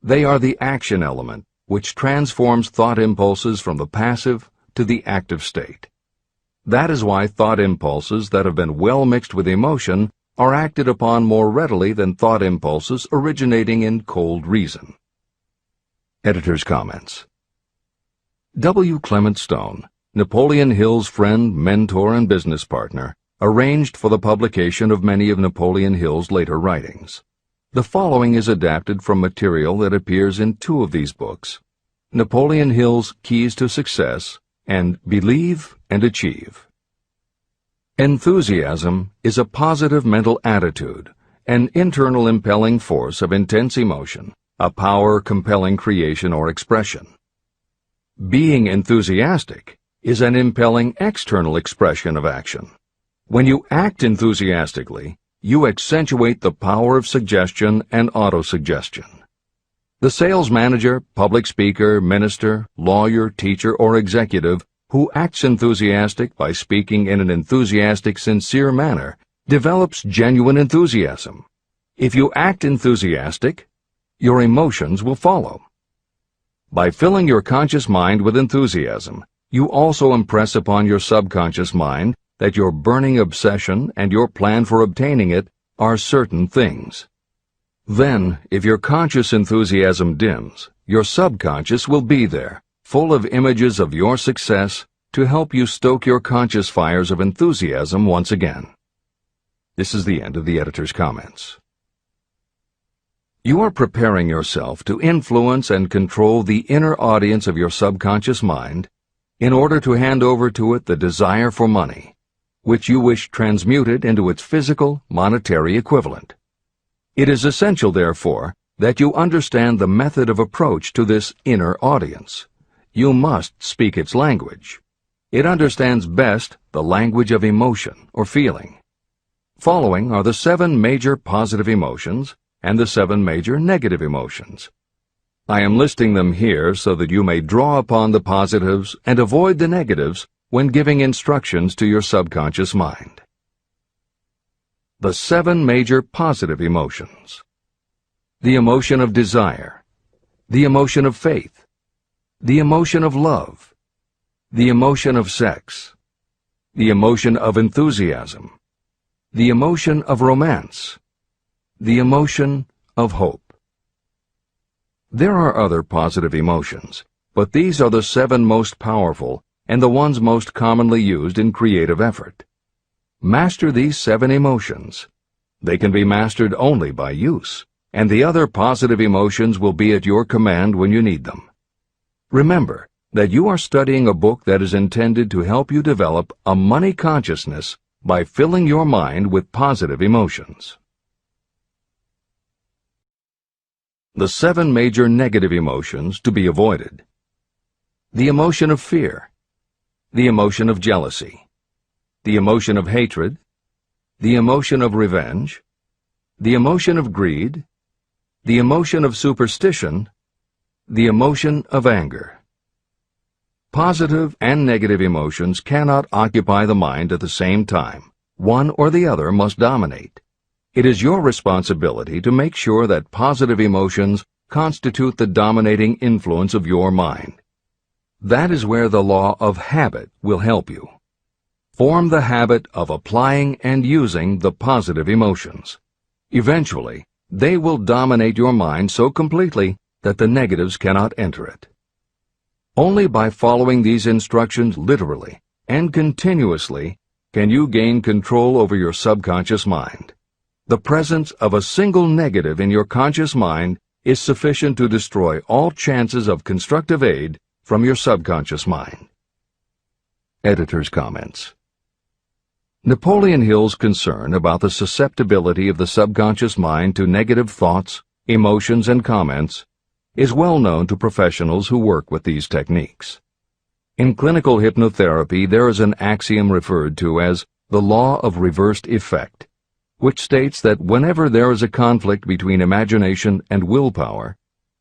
They are the action element which transforms thought impulses from the passive to the active state. That is why thought impulses that have been well mixed with emotion are acted upon more readily than thought impulses originating in cold reason. Editor's comments. W. Clement Stone, Napoleon Hill's friend, mentor, and business partner, arranged for the publication of many of Napoleon Hill's later writings. The following is adapted from material that appears in 2 of these books, Napoleon Hill's Keys to Success and Believe and Achieve. Enthusiasm is a positive mental attitude, an internal impelling force of intense emotion, a power compelling creation or expression. Being enthusiastic is an impelling external expression of action. When you act enthusiastically, you accentuate the power of suggestion and autosuggestion. The sales manager, public speaker, minister, lawyer, teacher, or executive who acts enthusiastic by speaking in an enthusiastic, sincere manner develops genuine enthusiasm. If you act enthusiastic, your emotions will follow. By filling your conscious mind with enthusiasm, you also impress upon your subconscious mind that your burning obsession and your plan for obtaining it are certain things. Then, if your conscious enthusiasm dims, your subconscious will be there, full of images of your success to help you stoke your conscious fires of enthusiasm once again. This is the end of the editor's comments. You are preparing yourself to influence and control the inner audience of your subconscious mind in order to hand over to it the desire for money, which you wish transmuted into its physical, monetary equivalent. It is essential, therefore, that you understand the method of approach to this inner audience. You must speak its language. It understands best the language of emotion or feeling. Following are the 7 major positive emotions and the 7 major negative emotions. I am listing them here so that you may draw upon the positives and avoid the negatives when giving instructions to your subconscious mind. The 7 major positive emotions. The emotion of desire, the emotion of faith, the emotion of love, the emotion of sex, the emotion of enthusiasm, the emotion of romance, the emotion of hope. There are other positive emotions, but these are the 7 most powerful and the ones most commonly used in creative effort. Master these 7 emotions. They can be mastered only by use, and the other positive emotions will be at your command when you need them. Remember that you are studying a book that is intended to help you develop a money consciousness by filling your mind with positive emotions. The 7 major negative emotions to be avoided. The emotion of fear, the emotion of jealousy, the emotion of hatred, the emotion of revenge, the emotion of greed, the emotion of superstition, the emotion of anger. Positive and negative emotions cannot occupy the mind at the same time. One or the other must dominate. It is your responsibility to make sure that positive emotions constitute the dominating influence of your mind. That is where the law of habit will help you. Form the habit of applying and using the positive emotions. Eventually, they will dominate your mind so completely that the negatives cannot enter it. Only by following these instructions literally and continuously can you gain control over your subconscious mind. The presence of a single negative in your conscious mind is sufficient to destroy all chances of constructive aid from your subconscious mind. Editor's comments. Napoleon Hill's concern about the susceptibility of the subconscious mind to negative thoughts, emotions, and comments is well known to professionals who work with these techniques. In clinical hypnotherapy, there is an axiom referred to as the law of reversed effect, which states that whenever there is a conflict between imagination and willpower,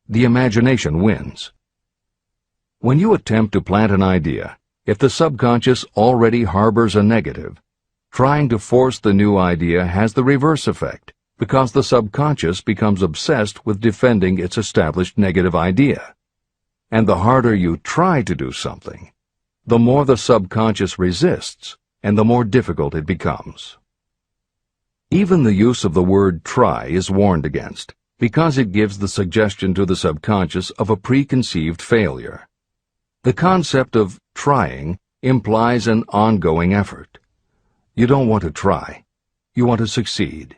the imagination wins. When you attempt to plant an idea, if the subconscious already harbors a negative, trying to force the new idea has the reverse effect, because the subconscious becomes obsessed with defending its established negative idea. And the harder you try to do something, the more the subconscious resists, and the more difficult it becomes. Even the use of the word try is warned against, because it gives the suggestion to the subconscious of a preconceived failure. The concept of trying implies an ongoing effort. You don't want to try. You want to succeed.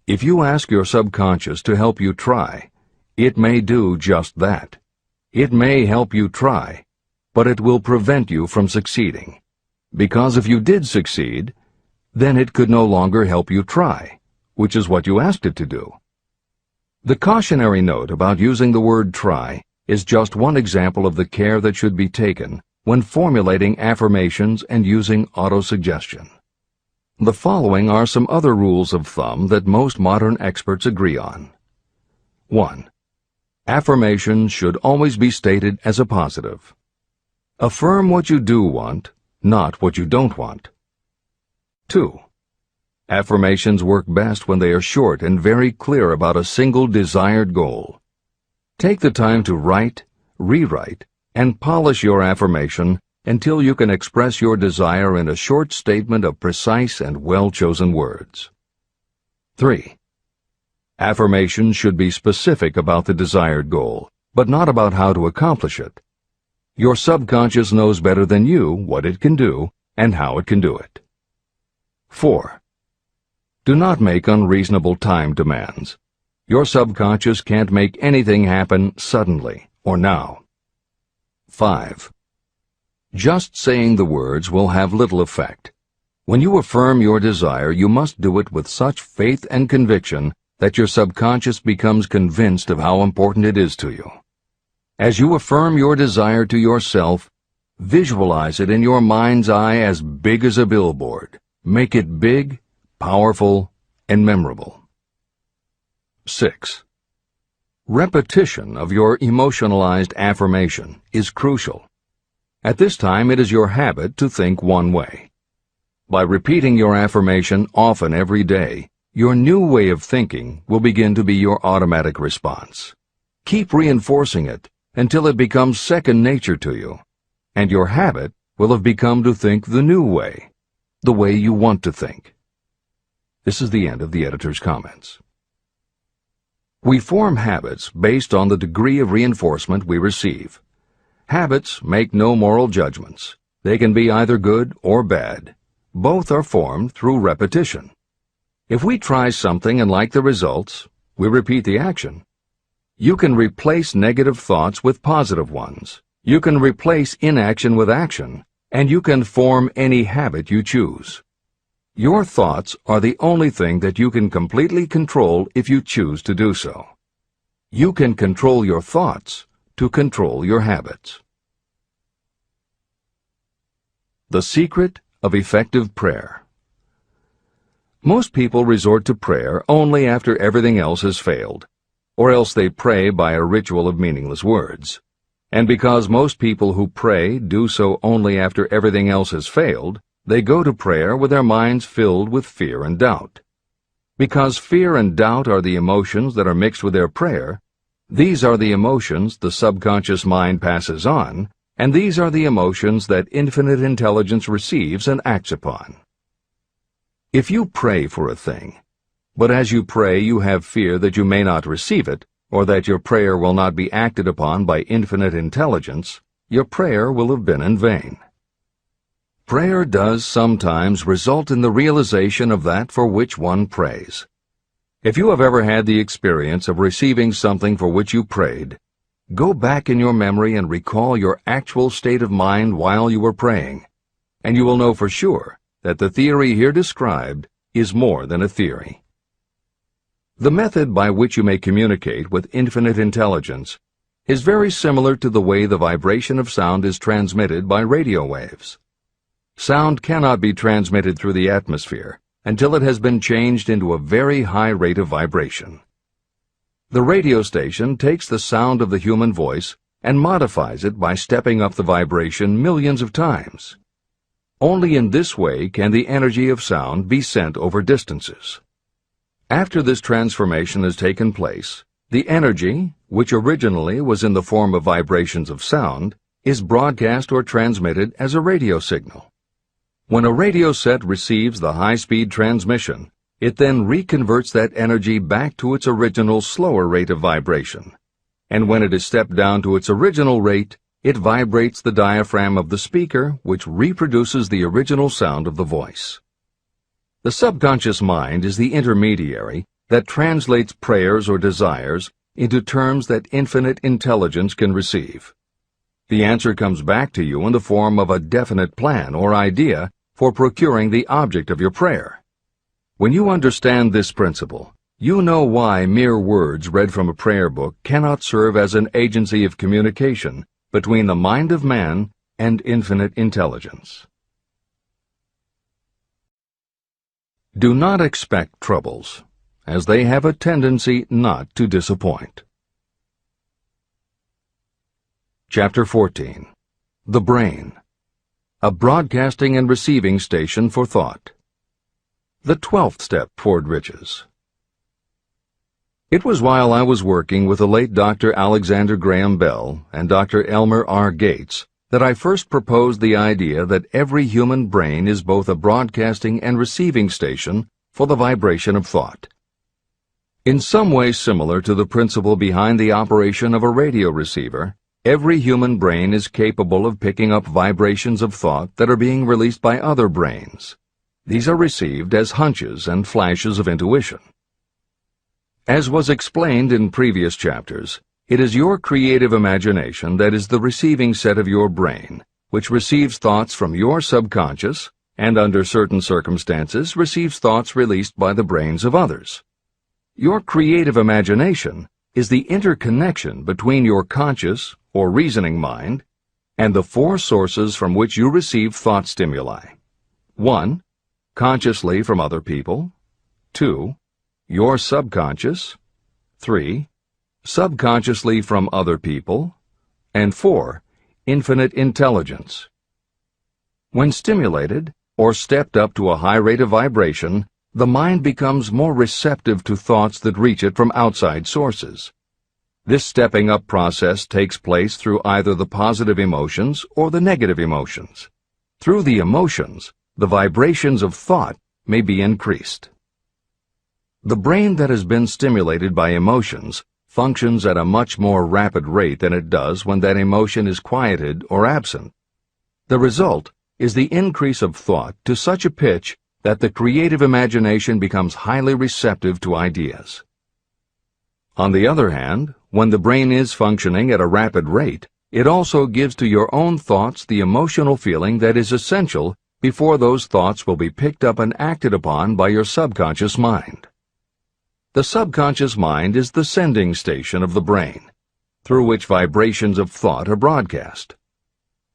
If you ask your subconscious to help you try, it may do just that. It may help you try, but it will prevent you from succeeding. Because if you did succeed, then it could no longer help you try, which is what you asked it to do. The cautionary note about using the word try is just one example of the care that should be taken when formulating affirmations and using autosuggestion. The following are some other rules of thumb that most modern experts agree on. 1. Affirmations should always be stated as a positive. Affirm what you do want, not what you don't want. 2. Affirmations work best when they are short and very clear about a single desired goal. Take the time to write, rewrite, and polish your affirmation until you can express your desire in a short statement of precise and well-chosen words. 3. Affirmations should be specific about the desired goal, but not about how to accomplish it. Your subconscious knows better than you what it can do and how it can do it. 4. Do not make unreasonable time demands. Your subconscious can't make anything happen suddenly or now. 5. Just saying the words will have little effect. When you affirm your desire, you must do it with such faith and conviction that your subconscious becomes convinced of how important it is to you. As you affirm your desire to yourself, visualize it in your mind's eye as big as a billboard. Make it big, powerful, and memorable. 6. Repetition of your emotionalized affirmation is crucial. At this time, it is your habit to think one way. By repeating your affirmation often every day, your new way of thinking will begin to be your automatic response. Keep reinforcing it until it becomes second nature to you, and your habit will have become to think the new way, the way you want to think. This is the end of the editor's comments. We form habits based on the degree of reinforcement we receive. Habits make no moral judgments. They can be either good or bad. Both are formed through repetition. If we try something and like the results, we repeat the action. You can replace negative thoughts with positive ones. You can replace inaction with action, and you can form any habit you choose. Your thoughts are the only thing that you can completely control if you choose to do so. You can control your thoughts to control your habits. The secret of effective prayer. Most people resort to prayer only after everything else has failed, or else they pray by a ritual of meaningless words. And because most people who pray do so only after everything else has failed, they go to prayer with their minds filled with fear and doubt. Because fear and doubt are the emotions that are mixed with their prayer, these are the emotions the subconscious mind passes on, and these are the emotions that infinite intelligence receives and acts upon. If you pray for a thing, but as you pray you have fear that you may not receive it, or that your prayer will not be acted upon by infinite intelligence, your prayer will have been in vain. Prayer does sometimes result in the realization of that for which one prays. If you have ever had the experience of receiving something for which you prayed, go back in your memory and recall your actual state of mind while you were praying, and you will know for sure that the theory here described is more than a theory. The method by which you may communicate with infinite intelligence is very similar to the way the vibration of sound is transmitted by radio waves. Sound cannot be transmitted through the atmosphere until it has been changed into a very high rate of vibration. The radio station takes the sound of the human voice and modifies it by stepping up the vibration millions of times. Only in this way can the energy of sound be sent over distances. After this transformation has taken place, the energy, which originally was in the form of vibrations of sound, is broadcast or transmitted as a radio signal. When a radio set receives the high-speed transmission, it then reconverts that energy back to its original slower rate of vibration. And when it is stepped down to its original rate, it vibrates the diaphragm of the speaker, which reproduces the original sound of the voice. The subconscious mind is the intermediary that translates prayers or desires into terms that infinite intelligence can receive. The answer comes back to you in the form of a definite plan or idea for procuring the object of your prayer. When you understand this principle, you know why mere words read from a prayer book cannot serve as an agency of communication between the mind of man and infinite intelligence. Do not expect troubles, as they have a tendency not to disappoint. Chapter 14. The Brain. A broadcasting and receiving station for thought. The 12th step toward riches. It was while I was working with the late Dr. Alexander Graham Bell and Dr. Elmer R. Gates that I first proposed the idea that every human brain is both a broadcasting and receiving station for the vibration of thought. In some way similar to the principle behind the operation of a radio receiver, every human brain is capable of picking up vibrations of thought that are being released by other brains. These are received as hunches and flashes of intuition. As was explained in previous chapters, it is your creative imagination that is the receiving set of your brain, which receives thoughts from your subconscious and, under certain circumstances, receives thoughts released by the brains of others. Your creative imagination is the interconnection between your conscious or reasoning mind and the four sources from which you receive thought stimuli. 1. Consciously from other people. 2. Your subconscious. 3. Subconsciously from other people. And 4. Infinite intelligence. When stimulated or stepped up to a high rate of vibration, the mind becomes more receptive to thoughts that reach it from outside sources. This stepping up process takes place through either the positive emotions or the negative emotions. Through the emotions, the vibrations of thought may be increased. The brain that has been stimulated by emotions functions at a much more rapid rate than it does when that emotion is quieted or absent. The result is the increase of thought to such a pitch that the creative imagination becomes highly receptive to ideas. On the other hand, when the brain is functioning at a rapid rate, it also gives to your own thoughts the emotional feeling that is essential before those thoughts will be picked up and acted upon by your subconscious mind. The subconscious mind is the sending station of the brain, through which vibrations of thought are broadcast.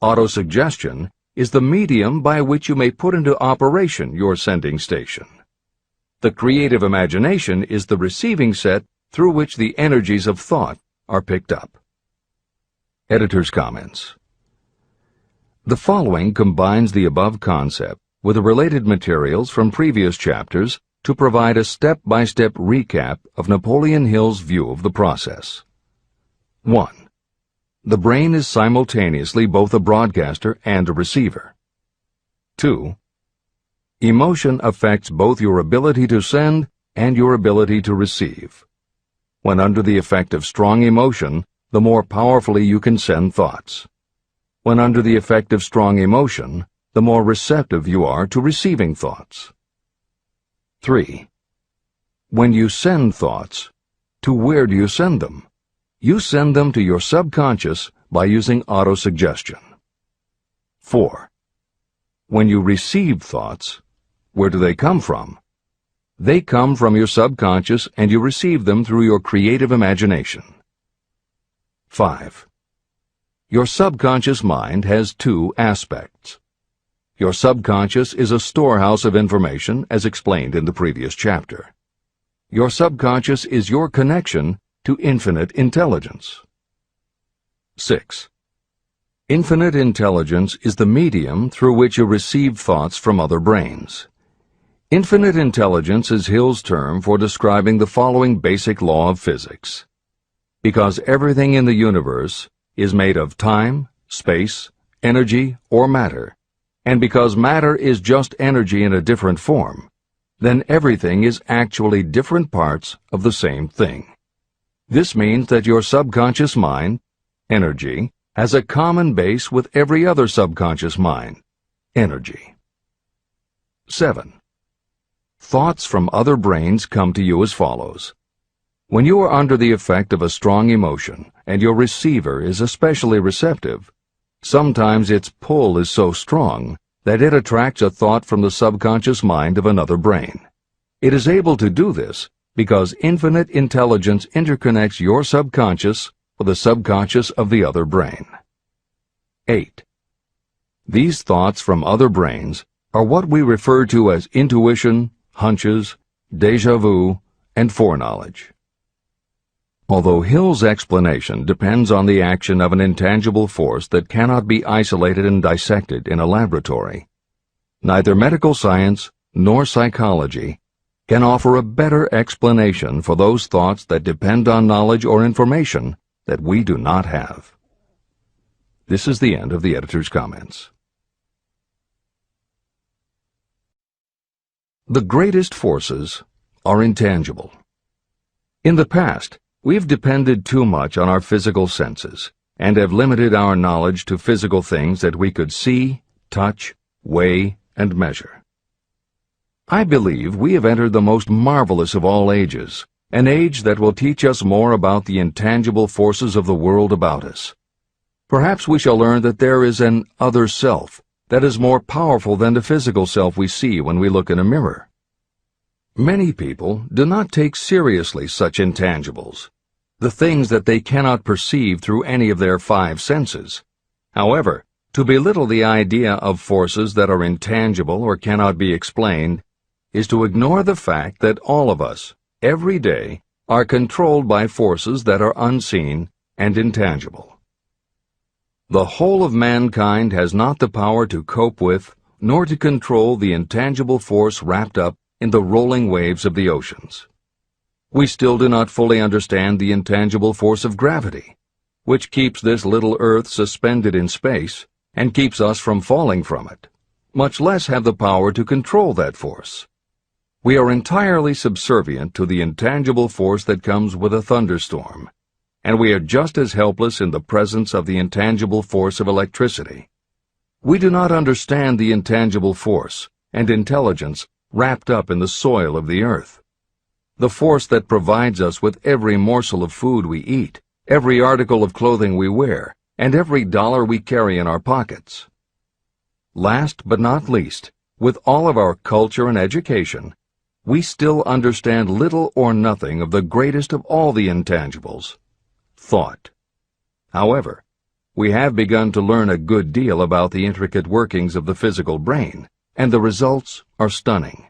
Autosuggestion is the medium by which you may put into operation your sending station. The creative imagination is the receiving set through which the energies of thought are picked up. Editor's comments. The following combines the above concept with the related materials from previous chapters to provide a step-by-step recap of Napoleon Hill's view of the process. 1. The brain is simultaneously both a broadcaster and a receiver. 2. Emotion affects both your ability to send and your ability to receive. When under the effect of strong emotion, the more powerfully you can send thoughts. When under the effect of strong emotion, the more receptive you are to receiving thoughts. 3. When you send thoughts, to where do you send them? You send them to your subconscious by using autosuggestion. 4. When you receive thoughts, where do they come from? They come from your subconscious and you receive them through your creative imagination. 5. Your subconscious mind has two aspects. Your subconscious is a storehouse of information, as explained in the previous chapter. Your subconscious is your connection to infinite intelligence. 6. Infinite intelligence is the medium through which you receive thoughts from other brains. Infinite intelligence is Hill's term for describing the following basic law of physics. Because everything in the universe is made of time, space, energy, or matter, and because matter is just energy in a different form, then everything is actually different parts of the same thing. This means that your subconscious mind, energy, has a common base with every other subconscious mind, energy. 7. Thoughts from other brains come to you as follows. When you are under the effect of a strong emotion and your receiver is especially receptive, sometimes its pull is so strong that it attracts a thought from the subconscious mind of another brain. It is able to do this because infinite intelligence interconnects your subconscious with the subconscious of the other brain. 8. These thoughts from other brains are what we refer to as intuition, hunches, déjà vu, and foreknowledge. Although Hill's explanation depends on the action of an intangible force that cannot be isolated and dissected in a laboratory, neither medical science nor psychology can offer a better explanation for those thoughts that depend on knowledge or information that we do not have. This is the end of the editor's comments. The greatest forces are intangible. In the past, we've depended too much on our physical senses and have limited our knowledge to physical things that we could see, touch, weigh, and measure. I believe we have entered the most marvelous of all ages, an age that will teach us more about the intangible forces of the world about us. Perhaps we shall learn that there is an other self that is more powerful than the physical self we see when we look in a mirror. Many people do not take seriously such intangibles, the things that they cannot perceive through any of their five senses. However, to belittle the idea of forces that are intangible or cannot be explained is to ignore the fact that all of us, every day, are controlled by forces that are unseen and intangible. The whole of mankind has not the power to cope with nor to control the intangible force wrapped up in the rolling waves of the oceans. We still do not fully understand the intangible force of gravity, which keeps this little Earth suspended in space and keeps us from falling from it, much less have the power to control that force. We are entirely subservient to the intangible force that comes with a thunderstorm, and we are just as helpless in the presence of the intangible force of electricity. We do not understand the intangible force and intelligence wrapped up in the soil of the earth, the force that provides us with every morsel of food we eat, every article of clothing we wear, and every dollar we carry in our pockets. Last but not least, with all of our culture and education, we still understand little or nothing of the greatest of all the intangibles, thought. However, we have begun to learn a good deal about the intricate workings of the physical brain, and the results are stunning.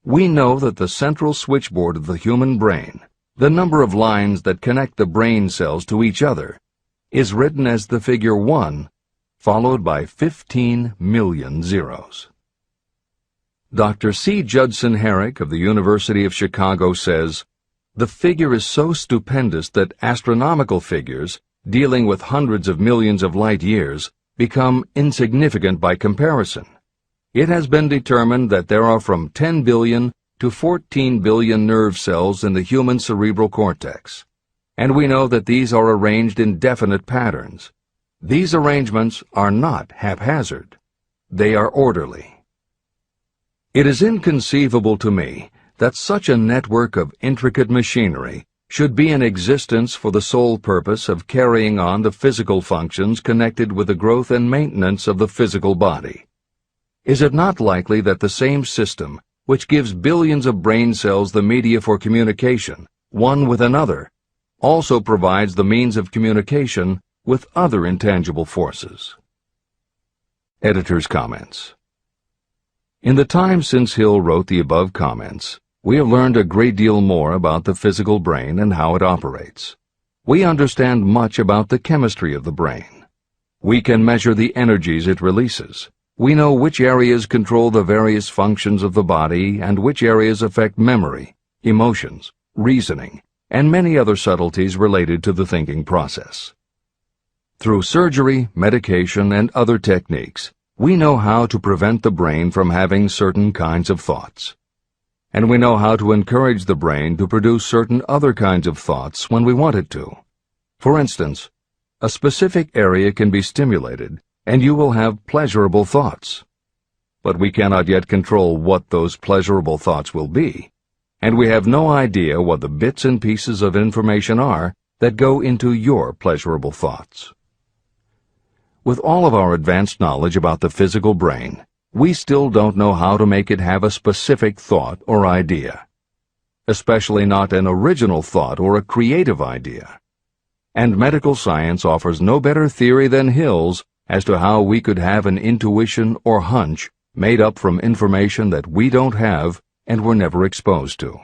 We know that the central switchboard of the human brain, the number of lines that connect the brain cells to each other, is written as the figure 1, followed by 15 million zeros. Dr. C. Judson Herrick of the University of Chicago says, "The figure is so stupendous that astronomical figures, dealing with hundreds of millions of light years, become insignificant by comparison. It has been determined that there are from 10 billion to 14 billion nerve cells in the human cerebral cortex, and we know that these are arranged in definite patterns. These arrangements are not haphazard. They are orderly. It is inconceivable to me that such a network of intricate machinery should be in existence for the sole purpose of carrying on the physical functions connected with the growth and maintenance of the physical body. Is it not likely that the same system, which gives billions of brain cells the media for communication, one with another, also provides the means of communication with other intangible forces?" Editor's comments. In the time since Hill wrote the above comments, we have learned a great deal more about the physical brain and how it operates. We understand much about the chemistry of the brain. We can measure the energies it releases. We know which areas control the various functions of the body and which areas affect memory, emotions, reasoning, and many other subtleties related to the thinking process. Through surgery, medication, and other techniques, we know how to prevent the brain from having certain kinds of thoughts. And we know how to encourage the brain to produce certain other kinds of thoughts when we want it to. For instance, a specific area can be stimulated, and you will have pleasurable thoughts. But we cannot yet control what those pleasurable thoughts will be, and we have no idea what the bits and pieces of information are that go into your pleasurable thoughts. With all of our advanced knowledge about the physical brain, we still don't know how to make it have a specific thought or idea, especially not an original thought or a creative idea. And medical science offers no better theory than Hill's as to how we could have an intuition or hunch made up from information that we don't have and were never exposed to.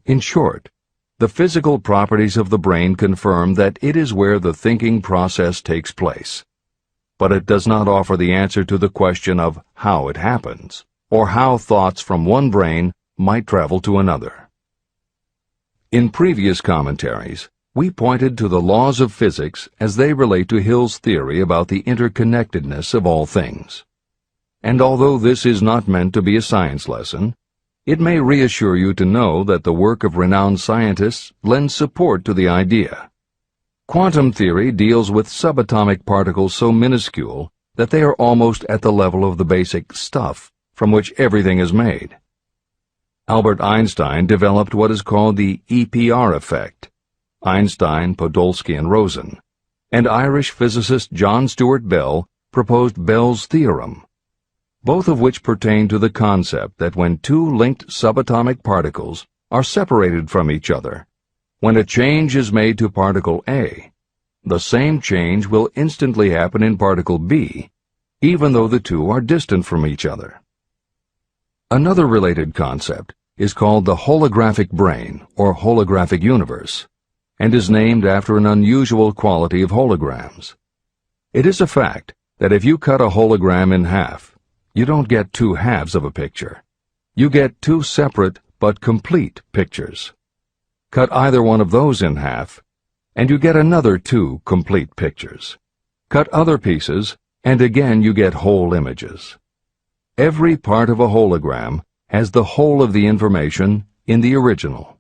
In short, the physical properties of the brain confirm that it is where the thinking process takes place. But it does not offer the answer to the question of how it happens, or how thoughts from one brain might travel to another. In previous commentaries, we pointed to the laws of physics as they relate to Hill's theory about the interconnectedness of all things. And although this is not meant to be a science lesson, it may reassure you to know that the work of renowned scientists lends support to the idea. Quantum theory deals with subatomic particles so minuscule that they are almost at the level of the basic stuff from which everything is made. Albert Einstein developed what is called the EPR effect. Einstein, Podolsky, and Rosen. And Irish physicist John Stuart Bell proposed Bell's theorem, both of which pertain to the concept that when two linked subatomic particles are separated from each other, when a change is made to particle A, the same change will instantly happen in particle B, even though the two are distant from each other. Another related concept is called the holographic brain or holographic universe, and is named after an unusual quality of holograms. It is a fact that if you cut a hologram in half, you don't get two halves of a picture. You get two separate but complete pictures. Cut either one of those in half, and you get another two complete pictures. Cut other pieces, and again you get whole images. Every part of a hologram has the whole of the information in the original.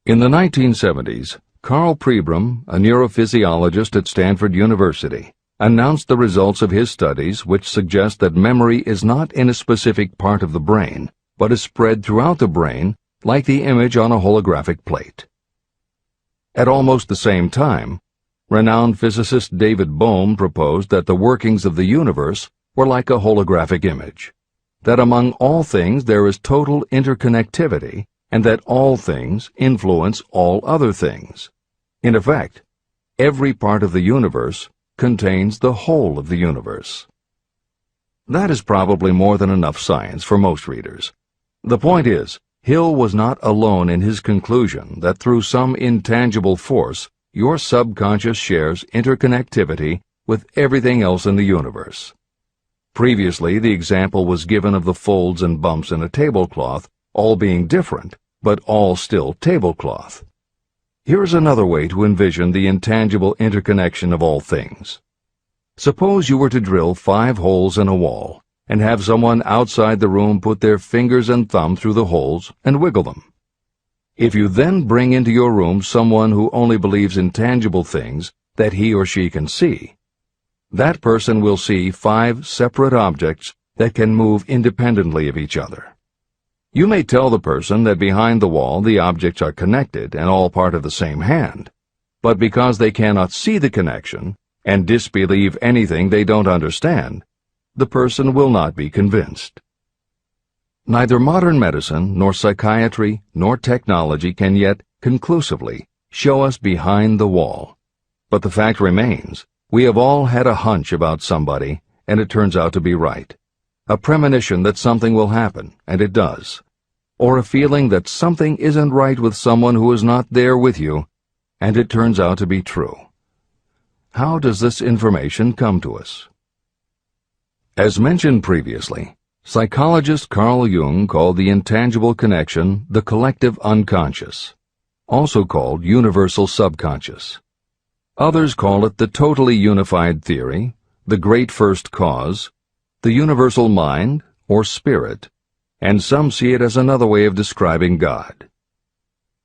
In the 1970s, Carl Pribram, a neurophysiologist at Stanford University, announced the results of his studies which suggest that memory is not in a specific part of the brain, but is spread throughout the brain like the image on a holographic plate. At almost the same time, renowned physicist David Bohm proposed that the workings of the universe were like a holographic image, that among all things there is total interconnectivity, and that all things influence all other things. In effect, every part of the universe contains the whole of the universe. That is probably more than enough science for most readers. The point is, Hill was not alone in his conclusion that through some intangible force, your subconscious shares interconnectivity with everything else in the universe. Previously, the example was given of the folds and bumps in a tablecloth, all being different, but all still tablecloth. Here is another way to envision the intangible interconnection of all things. Suppose you were to drill 5 holes in a wall, and have someone outside the room put their fingers and thumb through the holes and wiggle them. If you then bring into your room someone who only believes in tangible things that he or she can see, that person will see 5 separate objects that can move independently of each other. You may tell the person that behind the wall the objects are connected and all part of the same hand, but because they cannot see the connection and disbelieve anything they don't understand, the person will not be convinced. Neither modern medicine, nor psychiatry, nor technology can yet conclusively show us behind the wall. But the fact remains, we have all had a hunch about somebody, and it turns out to be right. A premonition that something will happen, and it does. Or a feeling that something isn't right with someone who is not there with you, and it turns out to be true. How does this information come to us? As mentioned previously, psychologist Carl Jung called the intangible connection the collective unconscious, also called universal subconscious. Others call it the totally unified theory, the great first cause, the universal mind, or spirit, and some see it as another way of describing God.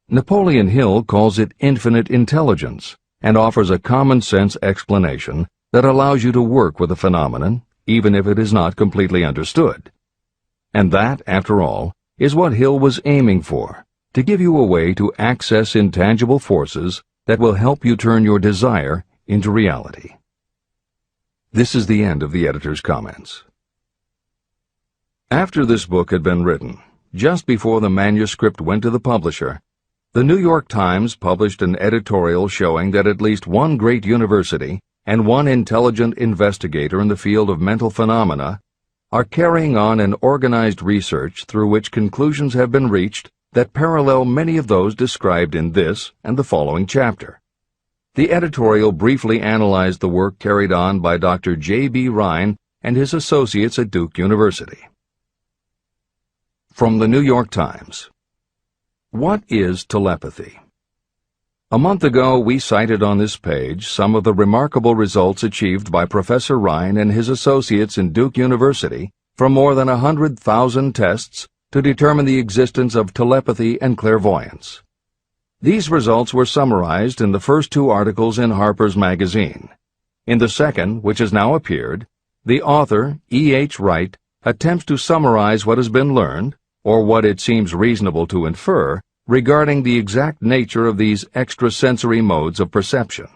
Napoleon Hill calls it infinite intelligence and offers a common-sense explanation that allows you to work with a phenomenon, even if it is not completely understood. And that, after all, is what Hill was aiming for, to give you a way to access intangible forces that will help you turn your desire into reality. This is the end of the editor's comments. After this book had been written, just before the manuscript went to the publisher, the New York Times published an editorial showing that at least one great university and one intelligent investigator in the field of mental phenomena are carrying on an organized research through which conclusions have been reached that parallel many of those described in this and the following chapter. The editorial briefly analyzed the work carried on by Dr. J.B. Rhine and his associates at Duke University. From the New York Times. What is telepathy? A month ago, we cited on this page some of the remarkable results achieved by Professor Rhine and his associates in Duke University from more than 100,000 tests to determine the existence of telepathy and clairvoyance. These results were summarized in the first 2 articles in Harper's Magazine. In the second, which has now appeared, the author, E.H. Wright, attempts to summarize what has been learned, or what it seems reasonable to infer, regarding the exact nature of these extrasensory modes of perception.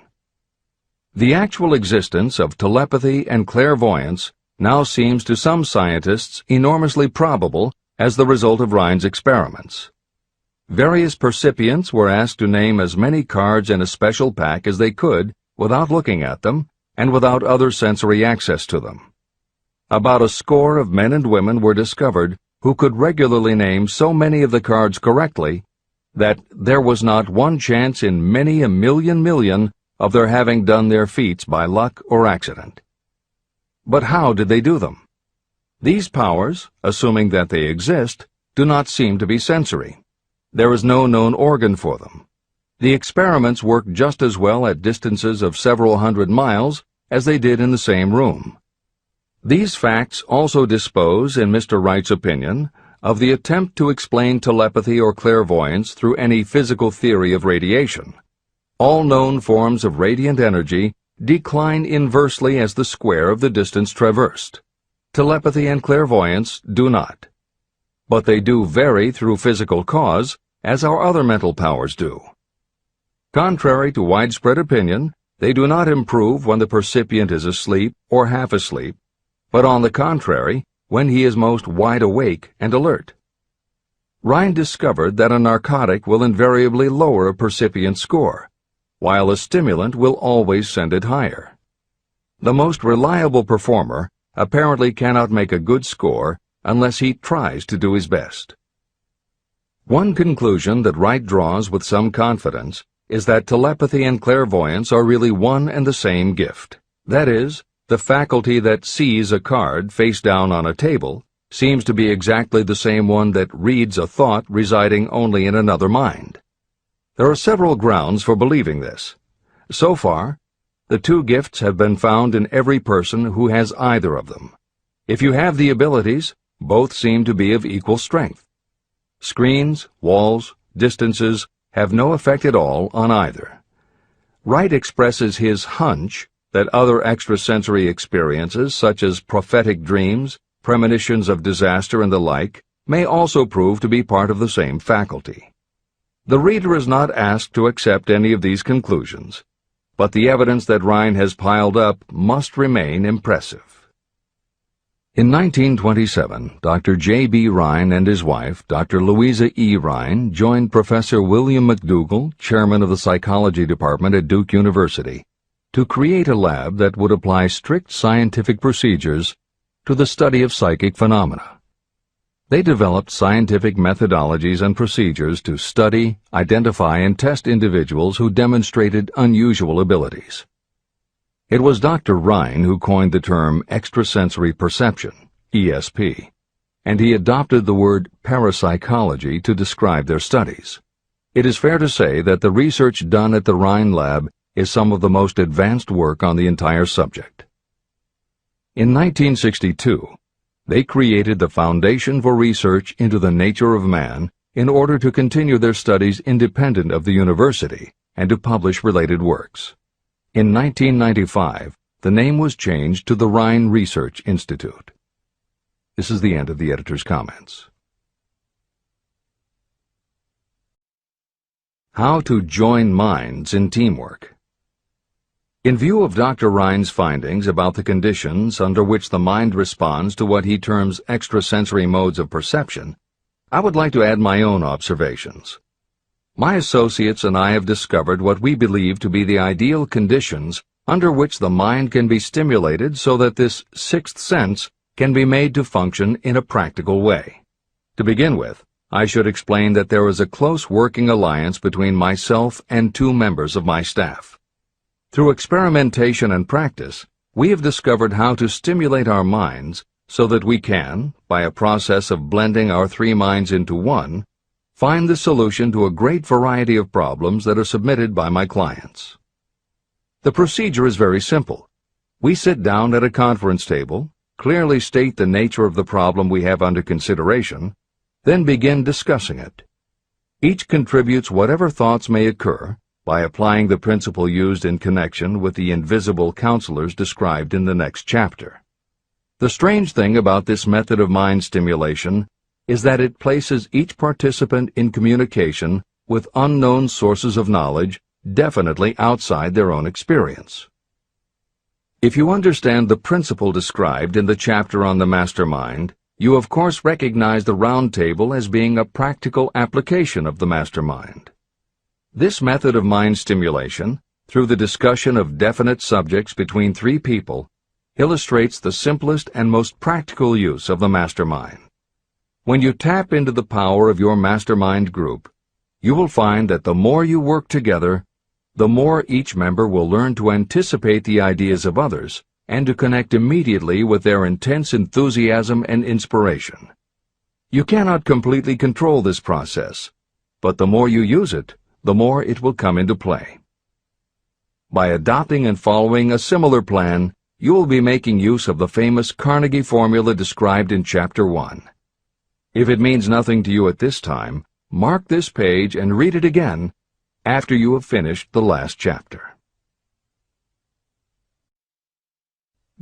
The actual existence of telepathy and clairvoyance now seems to some scientists enormously probable as the result of Rhine's experiments. Various percipients were asked to name as many cards in a special pack as they could without looking at them and without other sensory access to them. About a score of men and women were discovered who could regularly name so many of the cards correctly that there was not one chance in many a million of their having done their feats by luck or accident. But how did they do them? These powers, assuming that they exist, do not seem to be sensory. There is no known organ for them. The experiments work just as well at distances of several hundred miles as they did in the same room. These facts also dispose, in Mr. Wright's opinion, of the attempt to explain telepathy or clairvoyance through any physical theory of radiation. All known forms of radiant energy decline inversely as the square of the distance traversed. Telepathy and clairvoyance do not. But they do vary through physical cause, as our other mental powers do. Contrary to widespread opinion, they do not improve when the percipient is asleep or half asleep, but on the contrary, when he is most wide awake and alert. Rhine discovered that a narcotic will invariably lower a percipient score, while a stimulant will always send it higher. The most reliable performer apparently cannot make a good score unless he tries to do his best. One conclusion that Wright draws with some confidence is that telepathy and clairvoyance are really one and the same gift. That is, the faculty that sees a card face down on a table seems to be exactly the same one that reads a thought residing only in another mind. There are several grounds for believing this. So far, the two gifts have been found in every person who has either of them. If you have the abilities, both seem to be of equal strength. Screens, walls, distances have no effect at all on either. Wright expresses his hunch that other extrasensory experiences, such as prophetic dreams, premonitions of disaster, and the like, may also prove to be part of the same faculty. The reader is not asked to accept any of these conclusions, but the evidence that Rhine has piled up must remain impressive. In 1927, Dr. J.B. Rhine and his wife, Dr. Louisa E. Rhine, joined Professor William McDougall, chairman of the psychology department at Duke University, to create a lab that would apply strict scientific procedures to the study of psychic phenomena. They developed scientific methodologies and procedures to study, identify, and test individuals who demonstrated unusual abilities. It was Dr. Rhine who coined the term extrasensory perception, ESP, and he adopted the word parapsychology to describe their studies. It is fair to say that the research done at the Rhine Lab is some of the most advanced work on the entire subject. In 1962, they created the Foundation for Research into the Nature of Man in order to continue their studies independent of the university and to publish related works. In 1995, the name was changed to the Rhine Research Institute. This is the end of the editor's comments. How to join minds in teamwork. In view of Dr. Rhine's findings about the conditions under which the mind responds to what he terms extrasensory modes of perception, I would like to add my own observations. My associates and I have discovered what we believe to be the ideal conditions under which the mind can be stimulated so that this sixth sense can be made to function in a practical way. To begin with, I should explain that there is a close working alliance between myself and two members of my staff. Through experimentation and practice, we have discovered how to stimulate our minds so that we can, by a process of blending our three minds into one, find the solution to a great variety of problems that are submitted by my clients. The procedure is very simple. We sit down at a conference table, clearly state the nature of the problem we have under consideration, then begin discussing it. Each contributes whatever thoughts may occur by applying the principle used in connection with the invisible counselors described in the next chapter. The strange thing about this method of mind stimulation is that it places each participant in communication with unknown sources of knowledge definitely outside their own experience. If you understand the principle described in the chapter on the mastermind, you of course recognize the round table as being a practical application of the mastermind. This method of mind stimulation, through the discussion of definite subjects between three people, illustrates the simplest and most practical use of the mastermind. When you tap into the power of your mastermind group, you will find that the more you work together, the more each member will learn to anticipate the ideas of others and to connect immediately with their intense enthusiasm and inspiration. You cannot completely control this process, but the more you use it, the more it will come into play. By adopting and following a similar plan, you will be making use of the famous Carnegie formula described in Chapter 1. If it means nothing to you at this time, mark this page and read it again after you have finished the last chapter.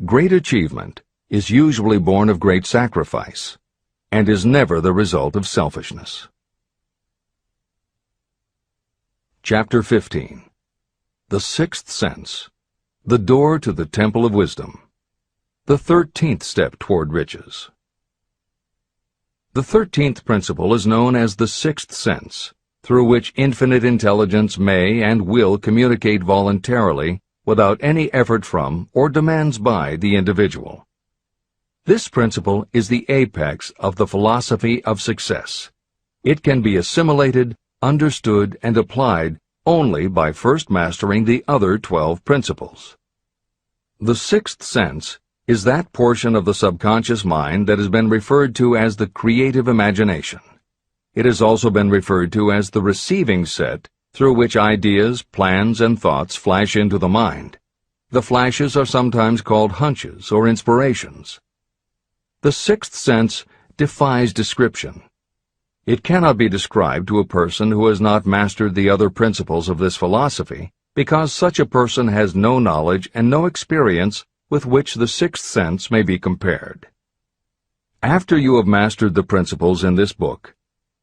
Great achievement is usually born of great sacrifice and is never the result of selfishness. Chapter 15. The Sixth Sense, the Door to the Temple of Wisdom, the 13th Step Toward Riches. The 13th principle is known as the Sixth Sense, through which infinite intelligence may and will communicate voluntarily without any effort from or demands by the individual. This principle is the apex of the philosophy of success. It can be assimilated, understood, and applied only by first mastering the other 12 principles. The sixth sense is that portion of the subconscious mind that has been referred to as the creative imagination. It has also been referred to as the receiving set through which ideas, plans, and thoughts flash into the mind. The flashes are sometimes called hunches or inspirations. The sixth sense defies description. It cannot be described to a person who has not mastered the other principles of this philosophy, because such a person has no knowledge and no experience with which the sixth sense may be compared. After you have mastered the principles in this book,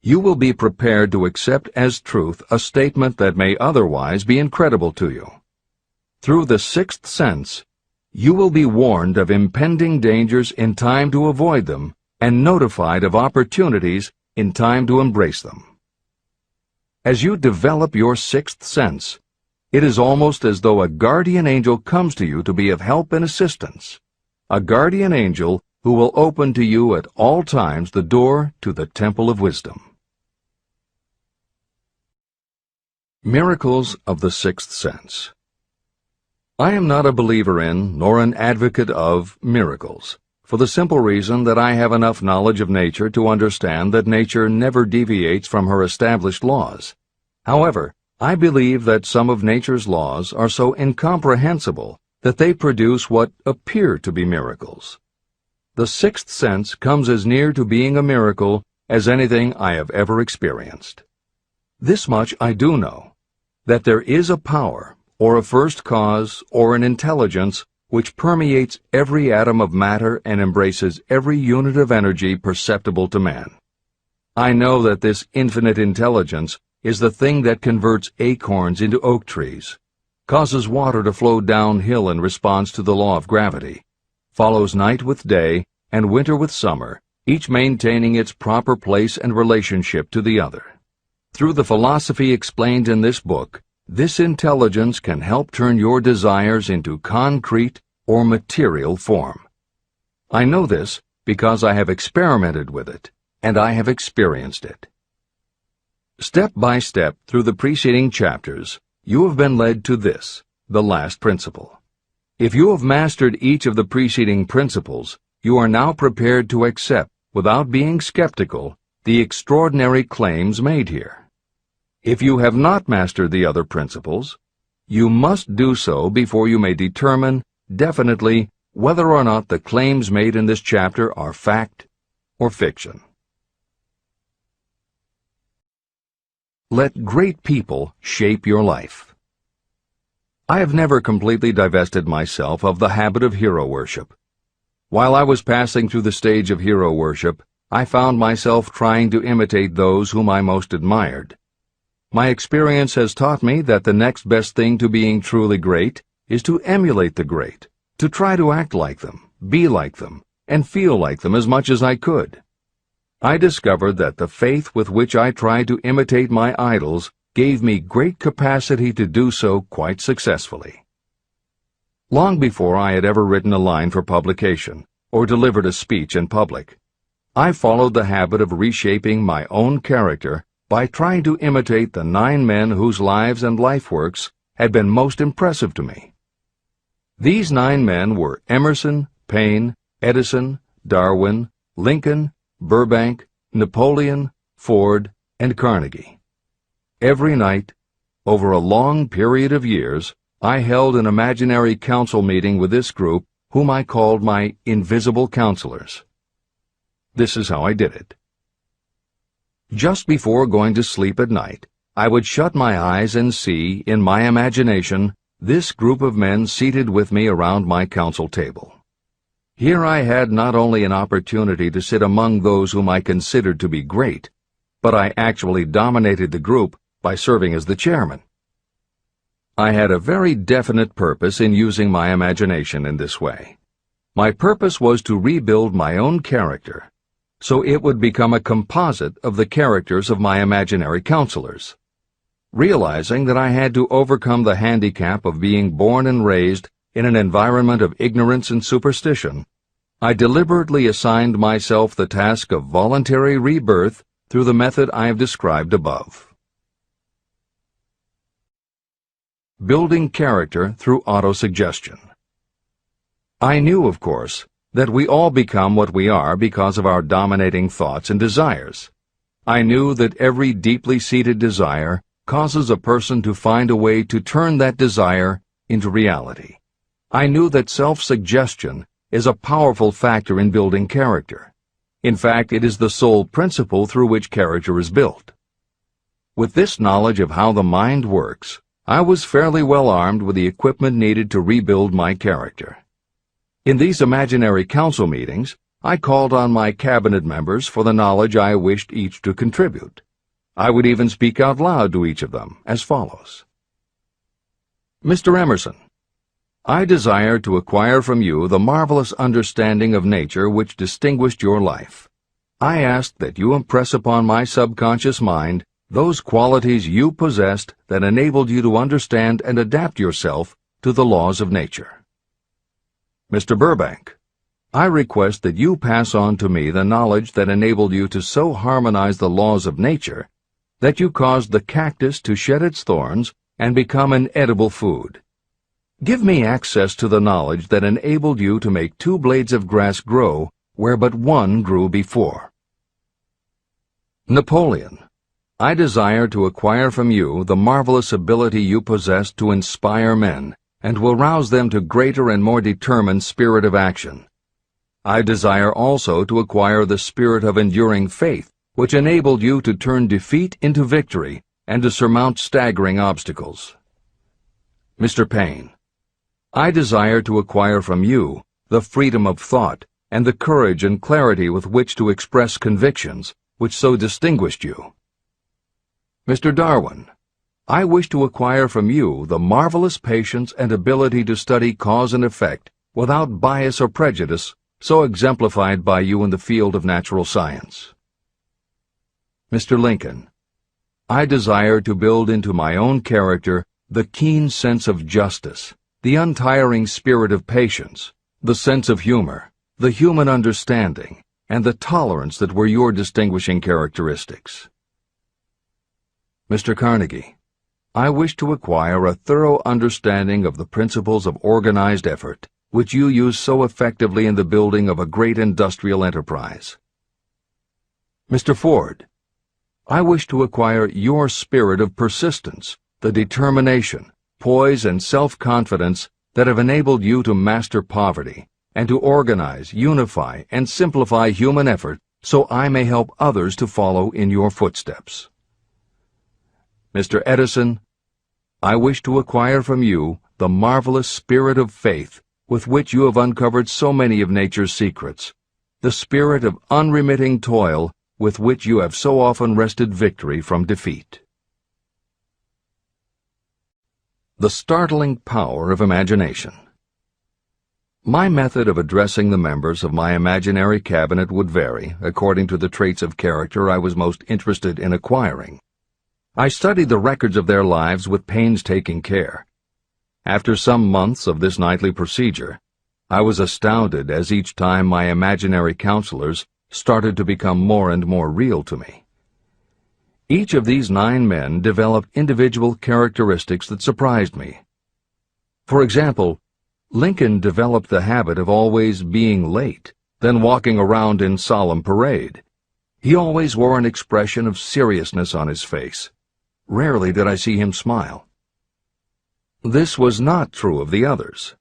you will be prepared to accept as truth a statement that may otherwise be incredible to you. Through the sixth sense, you will be warned of impending dangers in time to avoid them and notified of opportunities in time to embrace them. As you develop your sixth sense, it is almost as though a guardian angel comes to you to be of help and assistance, a guardian angel who will open to you at all times the door to the Temple of Wisdom. Miracles of the Sixth Sense. I am not a believer in, nor an advocate of, miracles, for the simple reason that I have enough knowledge of nature to understand that nature never deviates from her established laws. However, I believe that some of nature's laws are so incomprehensible that they produce what appear to be miracles. The sixth sense comes as near to being a miracle as anything I have ever experienced. This much I do know, that there is a power, or a first cause, or an intelligence which permeates every atom of matter and embraces every unit of energy perceptible to man. I know that this infinite intelligence is the thing that converts acorns into oak trees, causes water to flow downhill in response to the law of gravity, follows night with day and winter with summer, each maintaining its proper place and relationship to the other. Through the philosophy explained in this book, this intelligence can help turn your desires into concrete or material form. I know this because I have experimented with it, and I have experienced it. Step by step through the preceding chapters, you have been led to this, the last principle. If you have mastered each of the preceding principles, you are now prepared to accept, without being skeptical, the extraordinary claims made here. If you have not mastered the other principles, you must do so before you may determine definitely whether or not the claims made in this chapter are fact or fiction. Let great people shape your life. I have never completely divested myself of the habit of hero worship. While I was passing through the stage of hero worship, I found myself trying to imitate those whom I most admired. My experience has taught me that the next best thing to being truly great is to emulate the great, to try to act like them, be like them, and feel like them as much as I could. I discovered that the faith with which I tried to imitate my idols gave me great capacity to do so quite successfully. Long before I had ever written a line for publication or delivered a speech in public, I followed the habit of reshaping my own character by trying to imitate the 9 men whose lives and life works had been most impressive to me. These 9 men were Emerson, Paine, Edison, Darwin, Lincoln, Burbank, Napoleon, Ford, and Carnegie. Every night, over a long period of years, I held an imaginary council meeting with this group, whom I called my invisible counselors. This is how I did it. Just before going to sleep at night, I would shut my eyes and see, in my imagination, this group of men seated with me around my council table. Here I had not only an opportunity to sit among those whom I considered to be great, but I actually dominated the group by serving as the chairman. I had a very definite purpose in using my imagination in this way. My purpose was to rebuild my own character, so it would become a composite of the characters of my imaginary counselors. Realizing that I had to overcome the handicap of being born and raised in an environment of ignorance and superstition, I deliberately assigned myself the task of voluntary rebirth through the method I have described above. Building character through autosuggestion. I knew, of course, that we all become what we are because of our dominating thoughts and desires. I knew that every deeply seated desire causes a person to find a way to turn that desire into reality. I knew that self-suggestion is a powerful factor in building character. In fact, it is the sole principle through which character is built. With this knowledge of how the mind works, I was fairly well armed with the equipment needed to rebuild my character. In these imaginary council meetings, I called on my cabinet members for the knowledge I wished each to contribute. I would even speak out loud to each of them as follows. Mr. Emerson, I desire to acquire from you the marvelous understanding of nature which distinguished your life. I ask that you impress upon my subconscious mind those qualities you possessed that enabled you to understand and adapt yourself to the laws of nature. Mr. Burbank, I request that you pass on to me the knowledge that enabled you to so harmonize the laws of nature that you caused the cactus to shed its thorns and become an edible food. Give me access to the knowledge that enabled you to make 2 blades of grass grow where but 1 grew before. Napoleon, I desire to acquire from you the marvelous ability you possess to inspire men and will rouse them to greater and more determined spirit of action. I desire also to acquire the spirit of enduring faith which enabled you to turn defeat into victory and to surmount staggering obstacles. Mr. Paine, I desire to acquire from you the freedom of thought and the courage and clarity with which to express convictions which so distinguished you. Mr. Darwin, I wish to acquire from you the marvelous patience and ability to study cause and effect without bias or prejudice so exemplified by you in the field of natural science. Mr. Lincoln, I desire to build into my own character the keen sense of justice, the untiring spirit of patience, the sense of humor, the human understanding, and the tolerance that were your distinguishing characteristics. Mr. Carnegie, I wish to acquire a thorough understanding of the principles of organized effort, which you use so effectively in the building of a great industrial enterprise. Mr. Ford, I wish to acquire your spirit of persistence, the determination, poise, and self-confidence that have enabled you to master poverty and to organize, unify, and simplify human effort so I may help others to follow in your footsteps. Mr. Edison, I wish to acquire from you the marvelous spirit of faith with which you have uncovered so many of nature's secrets, the spirit of unremitting toil with which you have so often wrested victory from defeat. The startling power of imagination. My method of addressing the members of my imaginary cabinet would vary according to the traits of character I was most interested in acquiring. I studied the records of their lives with painstaking care. After some months of this nightly procedure, I was astounded as each time my imaginary counselors started to become more and more real to me. Each of these 9 men developed individual characteristics that surprised me. For example, Lincoln developed the habit of always being late, then walking around in solemn parade. He always wore an expression of seriousness on his face. Rarely did I see him smile. This was not true of the others.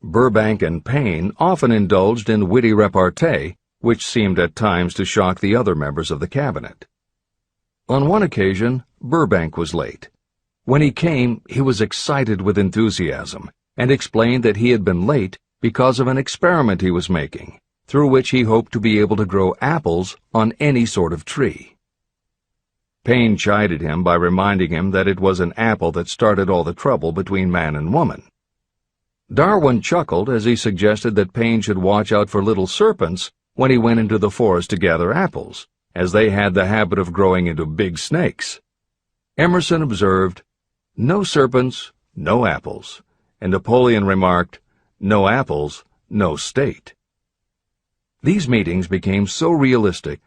Burbank and Payne often indulged in witty repartee, which seemed at times to shock the other members of the cabinet. On one occasion, Burbank was late. When he came, he was excited with enthusiasm, and explained that he had been late because of an experiment he was making, through which he hoped to be able to grow apples on any sort of tree. Payne chided him by reminding him that it was an apple that started all the trouble between man and woman. Darwin chuckled as he suggested that Payne should watch out for little serpents when he went into the forest to gather apples, as they had the habit of growing into big snakes. Emerson observed, "No serpents, no apples," and Napoleon remarked, "No apples, no state." These meetings became so realistic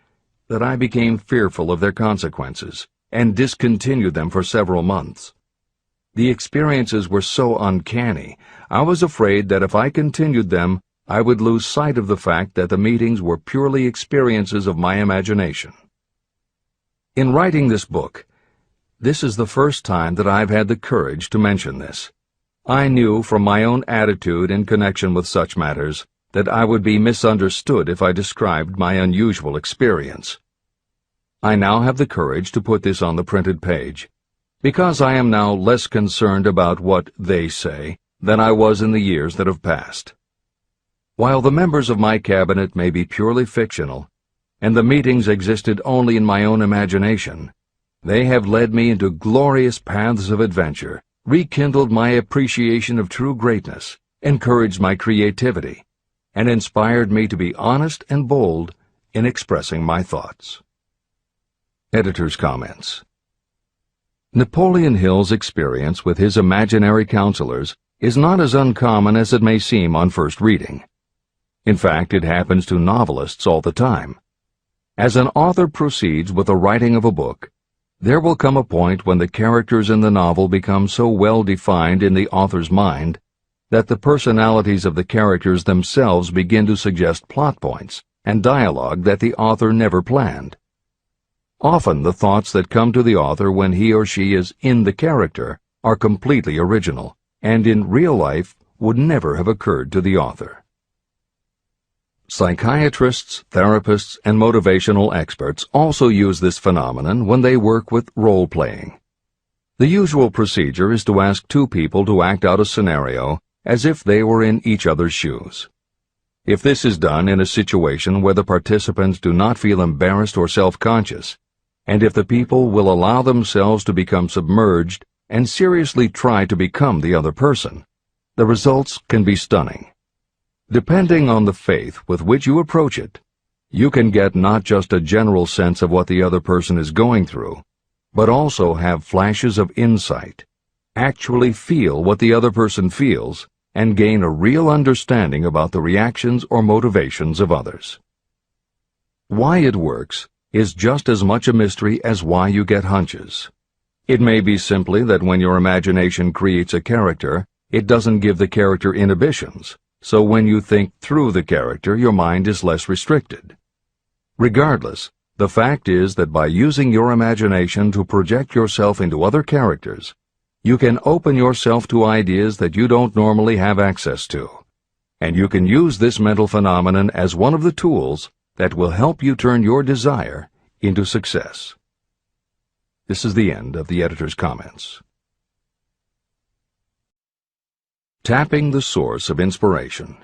that I became fearful of their consequences and discontinued them for several months. The experiences were so uncanny, I was afraid that if I continued them, I would lose sight of the fact that the meetings were purely experiences of my imagination. In writing this book, this is the first time that I've had the courage to mention this. I knew from my own attitude in connection with such matters that I would be misunderstood if I described my unusual experience. I now have the courage to put this on the printed page, because I am now less concerned about what they say than I was in the years that have passed. While the members of my cabinet may be purely fictional, and the meetings existed only in my own imagination, they have led me into glorious paths of adventure, rekindled my appreciation of true greatness, encouraged my creativity, and inspired me to be honest and bold in expressing my thoughts. Editor's comments. Napoleon Hill's experience with his imaginary counselors is not as uncommon as it may seem on first reading. In fact, it happens to novelists all the time. As an author proceeds with the writing of a book, there will come a point when the characters in the novel become so well defined in the author's mind that the personalities of the characters themselves begin to suggest plot points and dialogue that the author never planned. Often the thoughts that come to the author when he or she is in the character are completely original, and in real life would never have occurred to the author. Psychiatrists, therapists, and motivational experts also use this phenomenon when they work with role-playing. The usual procedure is to ask 2 people to act out a scenario as if they were in each other's shoes. If this is done in a situation where the participants do not feel embarrassed or self-conscious, and if the people will allow themselves to become submerged and seriously try to become the other person, the results can be stunning. Depending on the faith with which you approach it, you can get not just a general sense of what the other person is going through, but also have flashes of insight, actually feel what the other person feels, and gain a real understanding about the reactions or motivations of others. Why it works is just as much a mystery as why you get hunches. It may be simply that when your imagination creates a character, it doesn't give the character inhibitions, so when you think through the character, your mind is less restricted. Regardless, the fact is that by using your imagination to project yourself into other characters, you can open yourself to ideas that you don't normally have access to, and you can use this mental phenomenon as one of the tools that will help you turn your desire into success. This is the end of the editor's comments. Tapping the source of inspiration.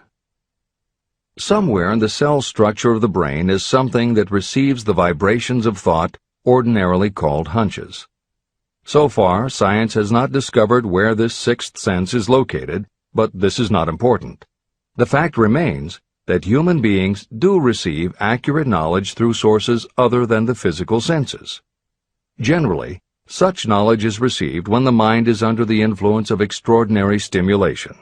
Somewhere in the cell structure of the brain is something that receives the vibrations of thought ordinarily called hunches. So far, science has not discovered where this sixth sense is located, but this is not important. The fact remains that human beings do receive accurate knowledge through sources other than the physical senses. Generally, such knowledge is received when the mind is under the influence of extraordinary stimulation.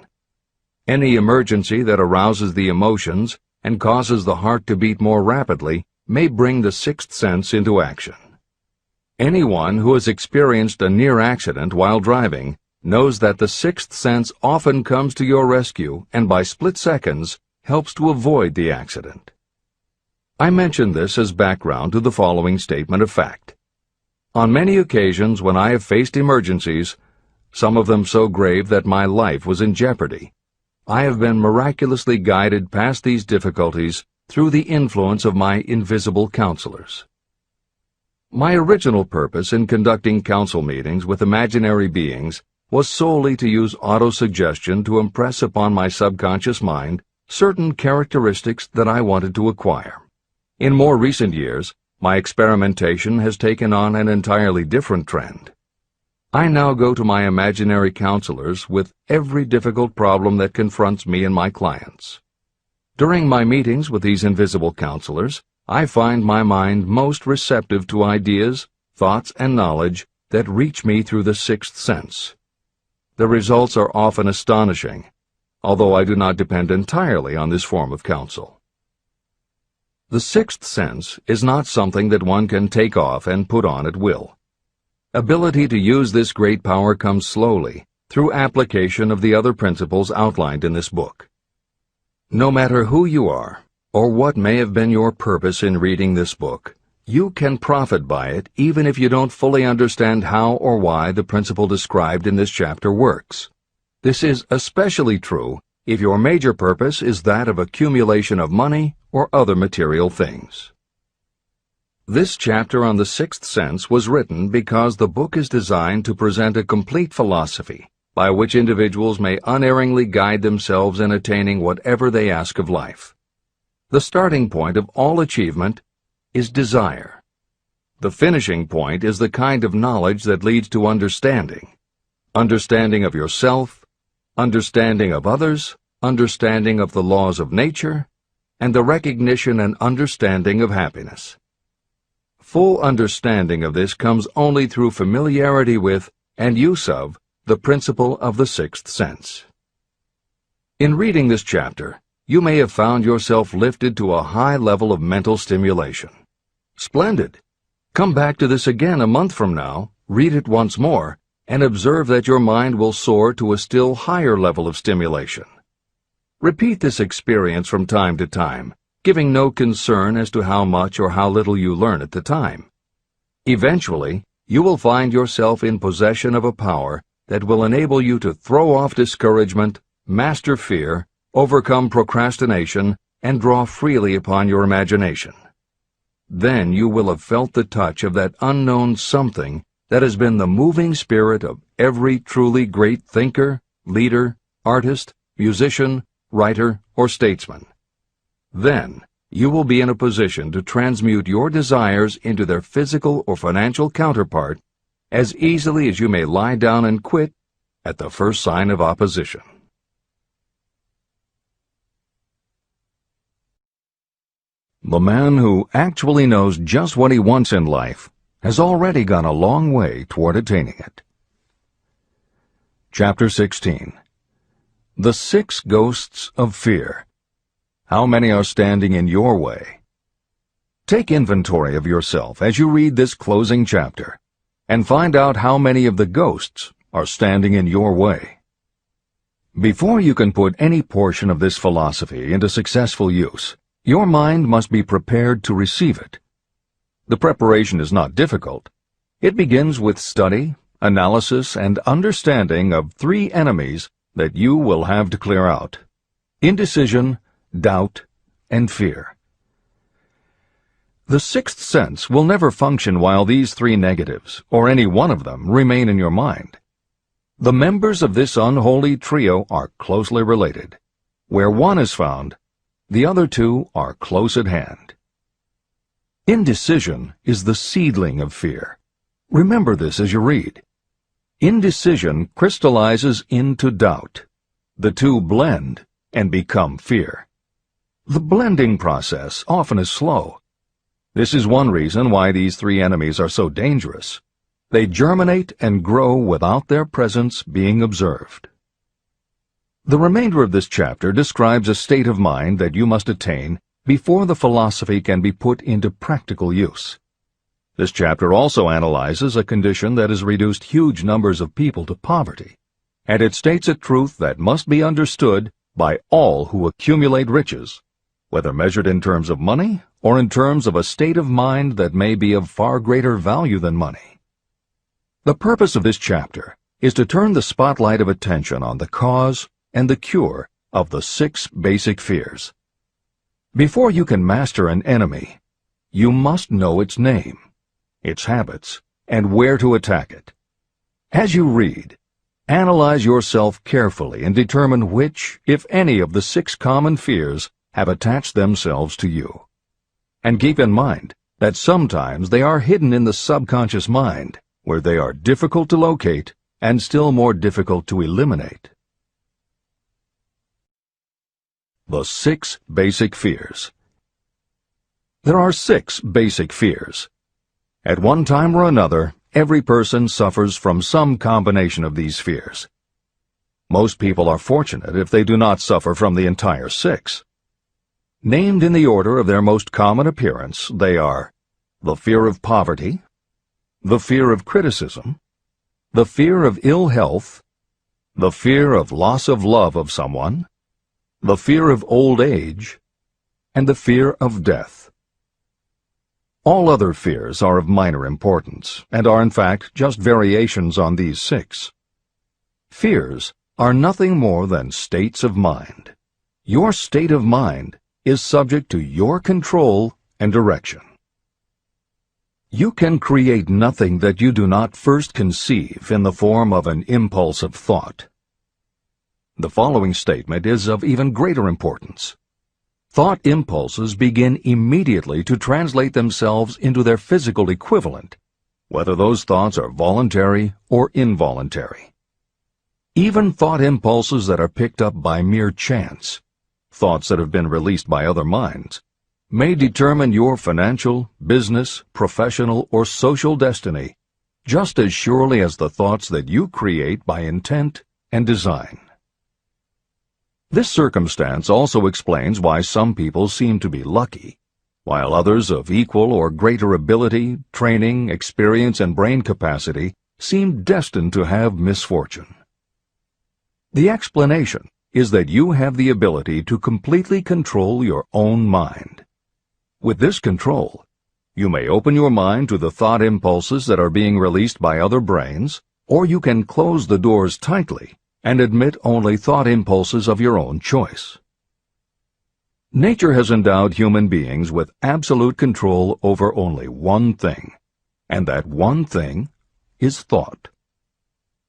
Any emergency that arouses the emotions and causes the heart to beat more rapidly may bring the sixth sense into action. Anyone who has experienced a near accident while driving knows that the sixth sense often comes to your rescue and by split seconds helps to avoid the accident. I mention this as background to the following statement of fact. On many occasions when I have faced emergencies, some of them so grave that my life was in jeopardy, I have been miraculously guided past these difficulties through the influence of my invisible counselors. My original purpose in conducting council meetings with imaginary beings was solely to use autosuggestion to impress upon my subconscious mind certain characteristics that I wanted to acquire. In more recent years, my experimentation has taken on an entirely different trend. I now go to my imaginary counselors with every difficult problem that confronts me and my clients. During my meetings with these invisible counselors, I find my mind most receptive to ideas, thoughts, and knowledge that reach me through the sixth sense. The results are often astonishing, although I do not depend entirely on this form of counsel. The sixth sense is not something that one can take off and put on at will. Ability to use this great power comes slowly, through application of the other principles outlined in this book. No matter who you are, or what may have been your purpose in reading this book, you can profit by it even if you don't fully understand how or why the principle described in this chapter works. This is especially true if your major purpose is that of accumulation of money or other material things. This chapter on the sixth sense was written because the book is designed to present a complete philosophy by which individuals may unerringly guide themselves in attaining whatever they ask of life. The starting point of all achievement is desire. The finishing point is the kind of knowledge that leads to understanding. Understanding of yourself, understanding of others, understanding of the laws of nature, and the recognition and understanding of happiness. Full understanding of this comes only through familiarity with and use of the principle of the sixth sense. In reading this chapter, you may have found yourself lifted to a high level of mental stimulation. Splendid! Come back to this again a month from now, read it once more, and observe that your mind will soar to a still higher level of stimulation. Repeat this experience from time to time, giving no concern as to how much or how little you learn at the time. Eventually, you will find yourself in possession of a power that will enable you to throw off discouragement, master fear, overcome procrastination, and draw freely upon your imagination. Then you will have felt the touch of that unknown something that has been the moving spirit of every truly great thinker, leader, artist, musician, writer, or statesman. Then you will be in a position to transmute your desires into their physical or financial counterpart as easily as you may lie down and quit at the first sign of opposition. The man who actually knows just what he wants in life has already gone a long way toward attaining it. Chapter 16. The Six Ghosts of Fear. How many are standing in your way? Take inventory of yourself as you read this closing chapter, and find out how many of the ghosts are standing in your way. Before you can put any portion of this philosophy into successful use, your mind must be prepared to receive it. The preparation is not difficult. It begins with study, analysis, and understanding of three enemies that you will have to clear out: indecision, doubt, and fear. The sixth sense will never function while these three negatives, or any one of them, remain in your mind. The members of this unholy trio are closely related. Where one is found, The other two are close at hand. Indecision is the seedling of fear. Remember this as you read. Indecision crystallizes into doubt. The two blend and become fear. The blending process often is slow. This is one reason why these three enemies are so dangerous. They germinate and grow without their presence being observed. The remainder of this chapter describes a state of mind that you must attain before the philosophy can be put into practical use. This chapter also analyzes a condition that has reduced huge numbers of people to poverty, and it states a truth that must be understood by all who accumulate riches, whether measured in terms of money or in terms of a state of mind that may be of far greater value than money. The purpose of this chapter is to turn the spotlight of attention on the cause and the cure of the 6 basic fears. Before you can master an enemy, you must know its name, its habits, and where to attack it. As you read, analyze yourself carefully and determine which, if any, of the 6 common fears have attached themselves to you. And keep in mind that sometimes they are hidden in the subconscious mind, where they are difficult to locate and still more difficult to eliminate. The 6 basic fears. There are 6 basic fears. At one time or another, every person suffers from some combination of these fears. Most people are fortunate if they do not suffer from the entire 6. Named in the order of their most common appearance, they are the fear of poverty, the fear of criticism, the fear of ill health, the fear of loss of love of someone, the fear of old age, and the fear of death. All other fears are of minor importance, and are in fact just variations on these 6. Fears are nothing more than states of mind. Your state of mind is subject to your control and direction. You can create nothing that you do not first conceive in the form of an impulse of thought. The following statement is of even greater importance. Thought impulses begin immediately to translate themselves into their physical equivalent, whether those thoughts are voluntary or involuntary. Even thought impulses that are picked up by mere chance, thoughts that have been released by other minds, may determine your financial, business, professional, or social destiny just as surely as the thoughts that you create by intent and design. This circumstance also explains why some people seem to be lucky, while others of equal or greater ability, training, experience, and brain capacity seem destined to have misfortune. The explanation is that you have the ability to completely control your own mind. With this control, you may open your mind to the thought impulses that are being released by other brains, or you can close the doors tightly and admit only thought impulses of your own choice. Nature has endowed human beings with absolute control over only one thing, and that one thing is thought.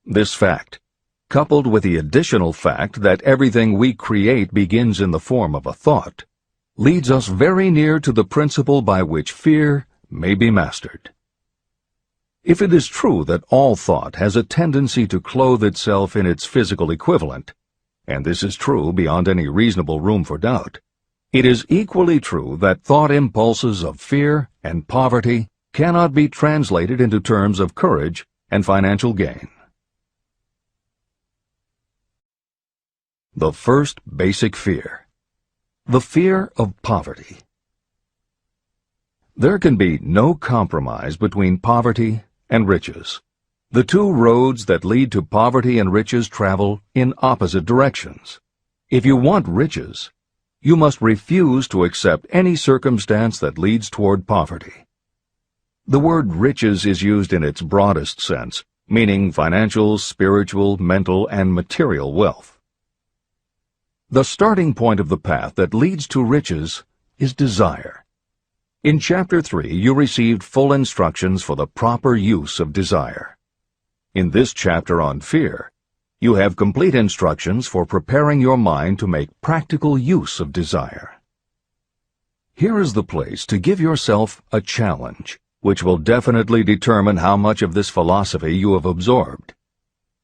This fact, coupled with the additional fact that everything we create begins in the form of a thought, leads us very near to the principle by which fear may be mastered. If it is true that all thought has a tendency to clothe itself in its physical equivalent, and this is true beyond any reasonable room for doubt, it is equally true that thought impulses of fear and poverty cannot be translated into terms of courage and financial gain. The first basic fear. The fear of poverty. There can be no compromise between poverty and riches. The two roads that lead to poverty and riches travel in opposite directions. If you want riches, you must refuse to accept any circumstance that leads toward poverty. The word riches is used in its broadest sense, meaning financial, spiritual, mental, and material wealth. The starting point of the path that leads to riches is desire. In Chapter 3, you received full instructions for the proper use of desire. In this chapter on fear, you have complete instructions for preparing your mind to make practical use of desire. Here is the place to give yourself a challenge, which will definitely determine how much of this philosophy you have absorbed.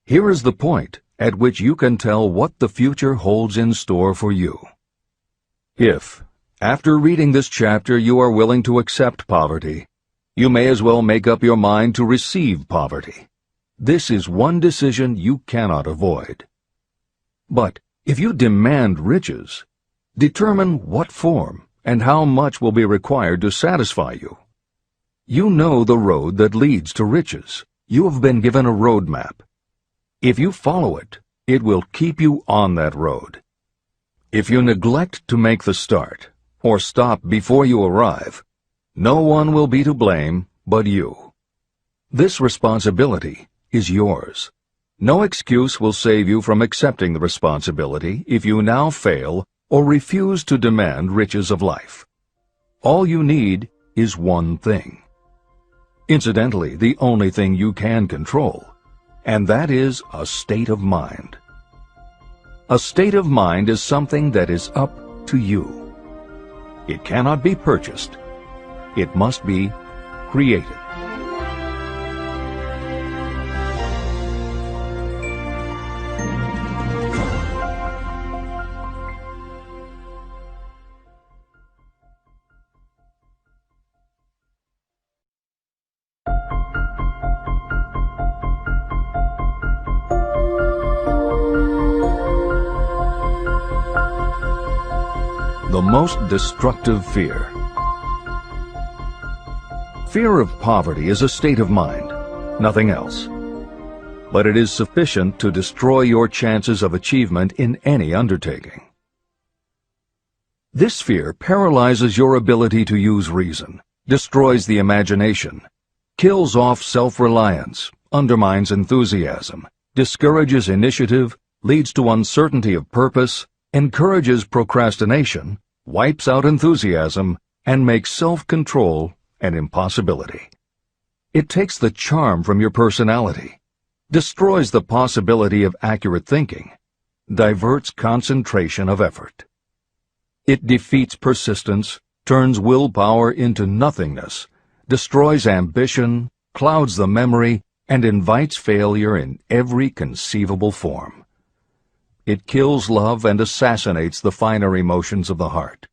Here is the point at which you can tell what the future holds in store for you. If, after reading this chapter, you are willing to accept poverty, you may as well make up your mind to receive poverty. This is one decision you cannot avoid. But if you demand riches, determine what form and how much will be required to satisfy you. You know the road that leads to riches. You have been given a roadmap. If you follow it, it will keep you on that road. If you neglect to make the start, or stop before you arrive, no one will be to blame but you. This responsibility is yours. No excuse will save you from accepting the responsibility if you now fail or refuse to demand riches of life. All you need is one thing. Incidentally, the only thing you can control, and that is a state of mind. A state of mind is something that is up to you. It cannot be purchased. It must be created. The most destructive fear. Fear of poverty is a state of mind, nothing else. But it is sufficient to destroy your chances of achievement in any undertaking. This fear paralyzes your ability to use reason, destroys the imagination, kills off self-reliance, undermines enthusiasm, discourages initiative, leads to uncertainty of purpose, encourages procrastination, wipes out enthusiasm, and makes self-control an impossibility. It takes the charm from your personality, destroys the possibility of accurate thinking, diverts concentration of effort. It defeats persistence, turns willpower into nothingness, destroys ambition, clouds the memory, and invites failure in every conceivable form. It kills love and assassinates the finer emotions of the heart,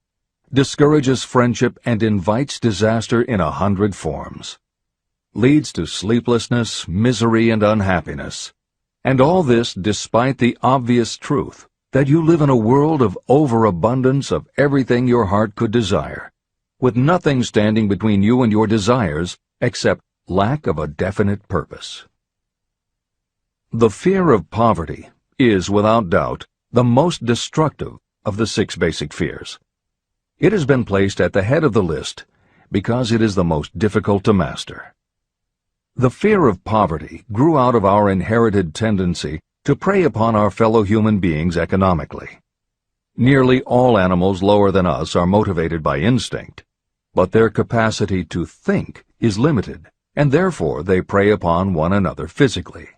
discourages friendship and invites disaster in 100 forms, leads to sleeplessness, misery, and unhappiness. And all this despite the obvious truth that you live in a world of overabundance of everything your heart could desire, with nothing standing between you and your desires except lack of a definite purpose. The fear of poverty is, without doubt, the most destructive of the 6 basic fears. It has been placed at the head of the list because it is the most difficult to master. The fear of poverty grew out of our inherited tendency to prey upon our fellow human beings economically. Nearly all animals lower than us are motivated by instinct, but their capacity to think is limited, and therefore they prey upon one another physically.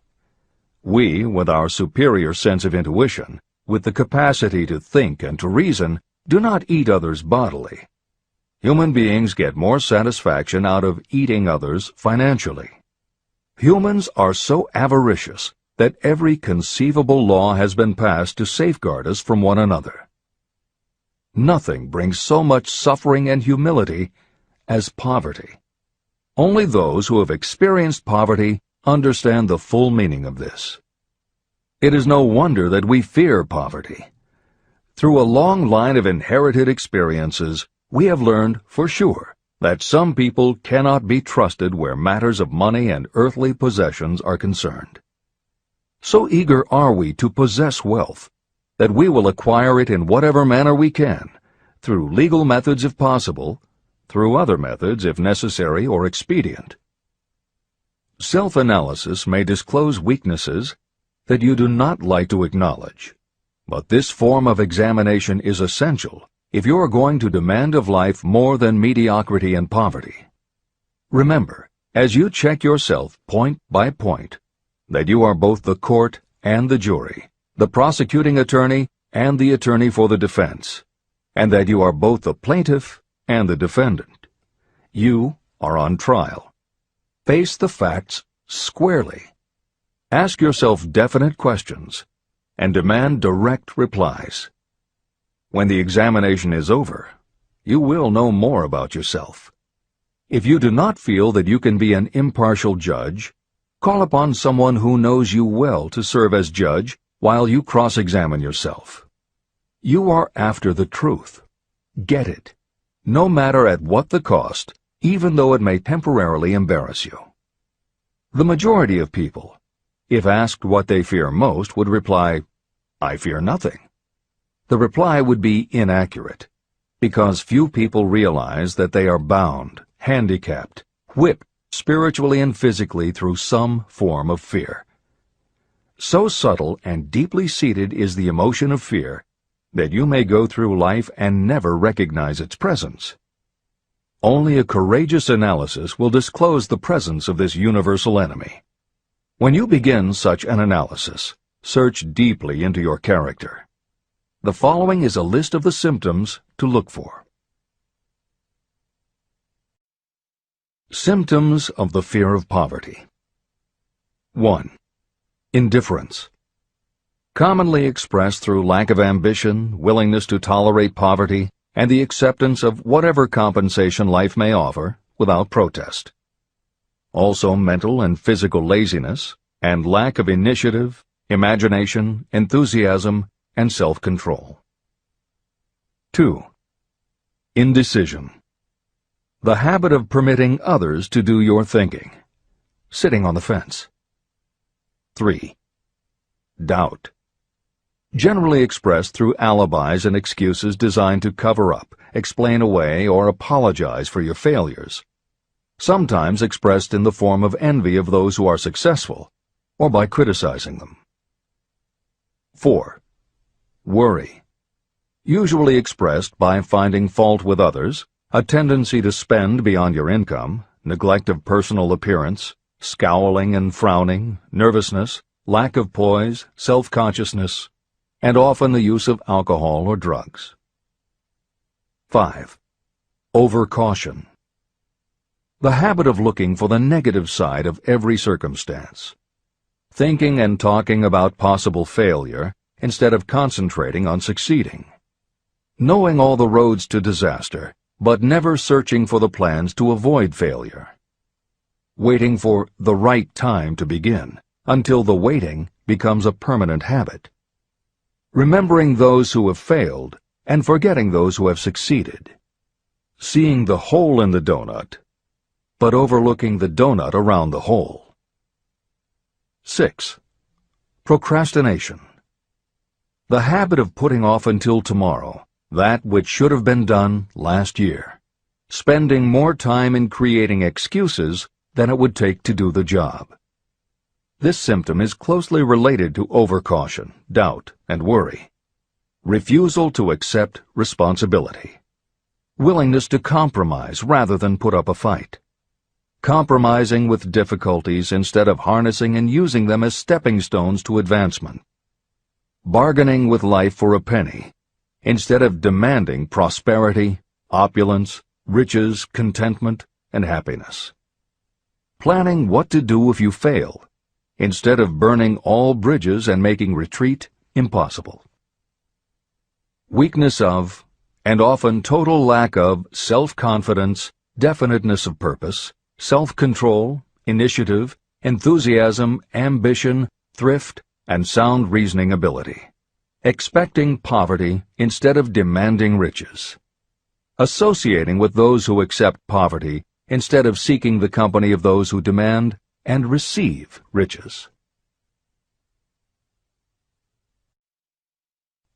We, with our superior sense of intuition, with the capacity to think and to reason, do not eat others bodily. Human beings get more satisfaction out of eating others financially. Humans are so avaricious that every conceivable law has been passed to safeguard us from one another. Nothing brings so much suffering and humility as poverty. Only those who have experienced poverty understand the full meaning of this. It is no wonder that we fear poverty. Through a long line of inherited experiences, we have learned for sure that some people cannot be trusted where matters of money and earthly possessions are concerned. So eager are we to possess wealth that we will acquire it in whatever manner we can, through legal methods if possible, through other methods if necessary or expedient. Self-analysis may disclose weaknesses that you do not like to acknowledge, but this form of examination is essential if you are going to demand of life more than mediocrity and poverty. Remember, as you check yourself point by point, that you are both the court and the jury, the prosecuting attorney and the attorney for the defense, and that you are both the plaintiff and the defendant. You are on trial. Face the facts squarely. Ask yourself definite questions and demand direct replies. When the examination is over, you will know more about yourself. If you do not feel that you can be an impartial judge, call upon someone who knows you well to serve as judge while you cross-examine yourself. You are after the truth. Get it, no matter at what the cost, even though it may temporarily embarrass you. The majority of people, if asked what they fear most, would reply, "I fear nothing." The reply would be inaccurate, because few people realize that they are bound, handicapped, whipped spiritually and physically through some form of fear. So subtle and deeply seated is the emotion of fear that you may go through life and never recognize its presence. Only a courageous analysis will disclose the presence of this universal enemy. When you begin such an analysis, search deeply into your character. The following is a list of the symptoms to look for. Symptoms of the fear of poverty. 1. Indifference. Commonly expressed through lack of ambition, willingness to tolerate poverty, and the acceptance of whatever compensation life may offer without protest. Also mental and physical laziness, and lack of initiative, imagination, enthusiasm, and self-control. 2. Indecision. The habit of permitting others to do your thinking. Sitting on the fence. 3. Doubt. Generally expressed through alibis and excuses designed to cover up, explain away, or apologize for your failures. Sometimes expressed in the form of envy of those who are successful, or by criticizing them. 4. Worry. Usually expressed by finding fault with others, a tendency to spend beyond your income, neglect of personal appearance, scowling and frowning, nervousness, lack of poise, self-consciousness, and often the use of alcohol or drugs. 5. Overcaution. The habit of looking for the negative side of every circumstance. Thinking and talking about possible failure instead of concentrating on succeeding. Knowing all the roads to disaster, but never searching for the plans to avoid failure. Waiting for the right time to begin, until the waiting becomes a permanent habit. Remembering those who have failed and forgetting those who have succeeded. Seeing the hole in the donut, but overlooking the donut around the hole. 6. Procrastination. The habit of putting off until tomorrow that which should have been done last year, spending more time in creating excuses than it would take to do the job. This symptom is closely related to overcaution, doubt, and worry. Refusal to accept responsibility. Willingness to compromise rather than put up a fight. Compromising with difficulties instead of harnessing and using them as stepping stones to advancement. Bargaining with life for a penny instead of demanding prosperity, opulence, riches, contentment, and happiness. Planning what to do if you fail, instead of burning all bridges and making retreat impossible. Weakness of, and often total lack of, self-confidence, definiteness of purpose, self-control, initiative, enthusiasm, ambition, thrift, and sound reasoning ability. Expecting poverty instead of demanding riches. Associating with those who accept poverty instead of seeking the company of those who demand and receive riches.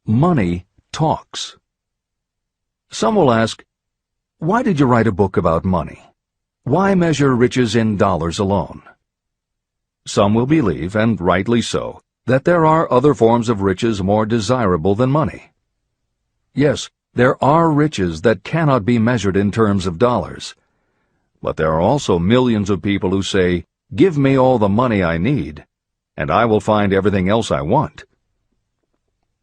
Money talks. Some will ask, why did you write a book about money? Why measure riches in dollars alone? Some will believe, and rightly so, that there are other forms of riches more desirable than money. Yes, there are riches that cannot be measured in terms of dollars. But there are also millions of people who say, "Give me all the money I need, and I will find everything else I want."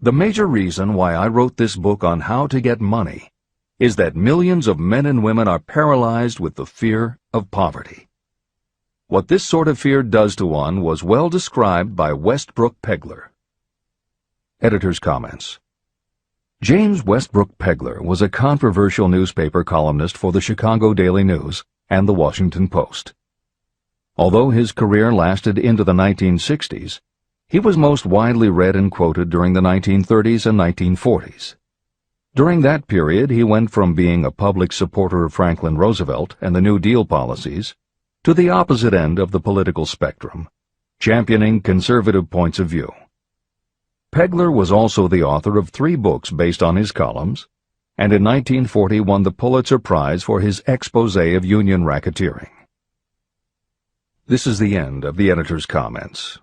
The major reason why I wrote this book on how to get money is that millions of men and women are paralyzed with the fear of poverty. What this sort of fear does to one was well described by Westbrook Pegler. Editor's comments. James Westbrook Pegler was a controversial newspaper columnist for the Chicago Daily News and the Washington Post. Although his career lasted into the 1960s, he was most widely read and quoted during the 1930s and 1940s. During that period, he went from being a public supporter of Franklin Roosevelt and the New Deal policies to the opposite end of the political spectrum, championing conservative points of view. Pegler was also the author of 3 books based on his columns, and in 1940 won the Pulitzer Prize for his expose of union racketeering. This is the end of the editor's comments.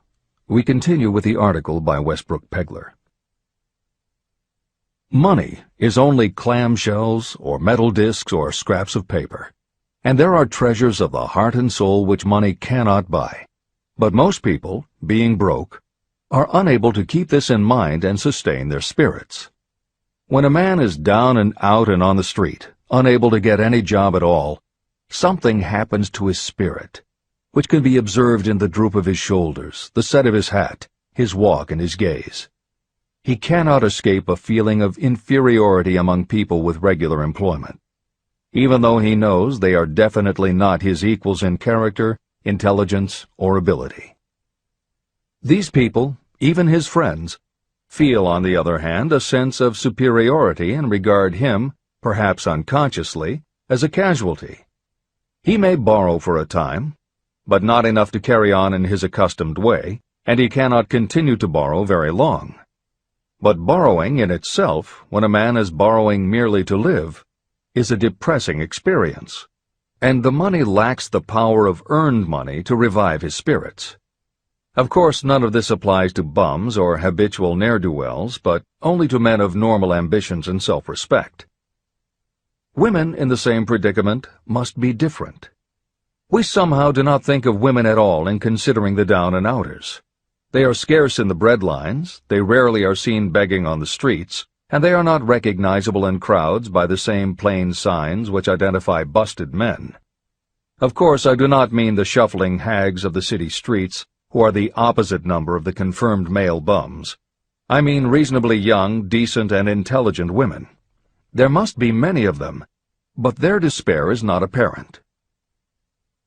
We continue with the article by Westbrook Pegler. Money is only clamshells or metal discs or scraps of paper, and there are treasures of the heart and soul which money cannot buy. But most people, being broke, are unable to keep this in mind and sustain their spirits. When a man is down and out and on the street, unable to get any job at all, something happens to his spirit, which can be observed in the droop of his shoulders, the set of his hat, his walk, and his gaze. He cannot escape a feeling of inferiority among people with regular employment, even though he knows they are definitely not his equals in character, intelligence, or ability. These people, even his friends, feel, on the other hand, a sense of superiority and regard him, perhaps unconsciously, as a casualty. He may borrow for a time, but not enough to carry on in his accustomed way, and he cannot continue to borrow very long. But borrowing in itself, when a man is borrowing merely to live, is a depressing experience, and the money lacks the power of earned money to revive his spirits. Of course, none of this applies to bums or habitual ne'er-do-wells, but only to men of normal ambitions and self-respect. Women in the same predicament must be different. We somehow do not think of women at all in considering the down-and-outers. They are scarce in the breadlines, they rarely are seen begging on the streets, and they are not recognizable in crowds by the same plain signs which identify busted men. Of course, I do not mean the shuffling hags of the city streets, who are the opposite number of the confirmed male bums. I mean reasonably young, decent, and intelligent women. There must be many of them, but their despair is not apparent.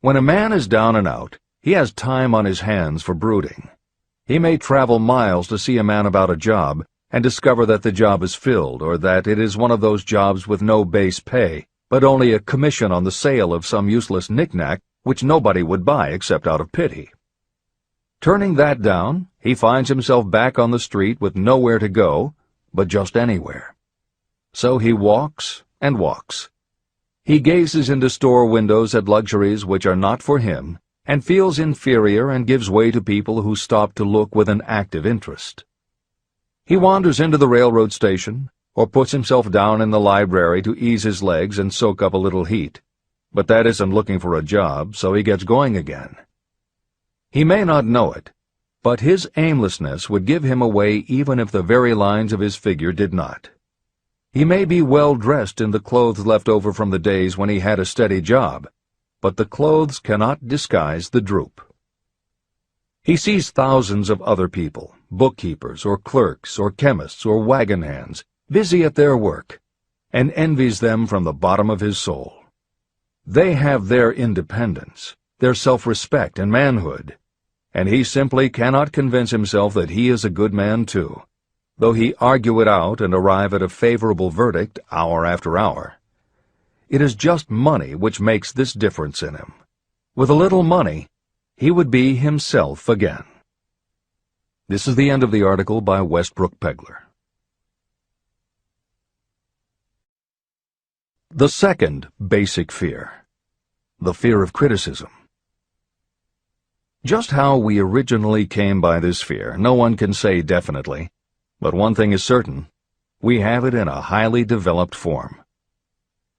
When a man is down and out, he has time on his hands for brooding. He may travel miles to see a man about a job and discover that the job is filled, or that it is one of those jobs with no base pay, but only a commission on the sale of some useless knick-knack which nobody would buy except out of pity. Turning that down, he finds himself back on the street with nowhere to go, but just anywhere. So he walks and walks. He gazes into store windows at luxuries which are not for him, and feels inferior and gives way to people who stop to look with an active interest. He wanders into the railroad station, or puts himself down in the library to ease his legs and soak up a little heat, but that isn't looking for a job, so he gets going again. He may not know it, but his aimlessness would give him away even if the very lines of his figure did not. He may be well dressed in the clothes left over from the days when he had a steady job, but the clothes cannot disguise the droop. He sees thousands of other people, bookkeepers or clerks or chemists or wagon hands, busy at their work, and envies them from the bottom of his soul. They have their independence, their self-respect and manhood, and he simply cannot convince himself that he is a good man too, though he argue it out and arrive at a favorable verdict hour after hour. It is just money which makes this difference in him. With a little money, he would be himself again. This is the end of the article by Westbrook Pegler. The second basic fear, the fear of criticism. Just how we originally came by this fear, no one can say definitely, but one thing is certain: we have it in a highly developed form.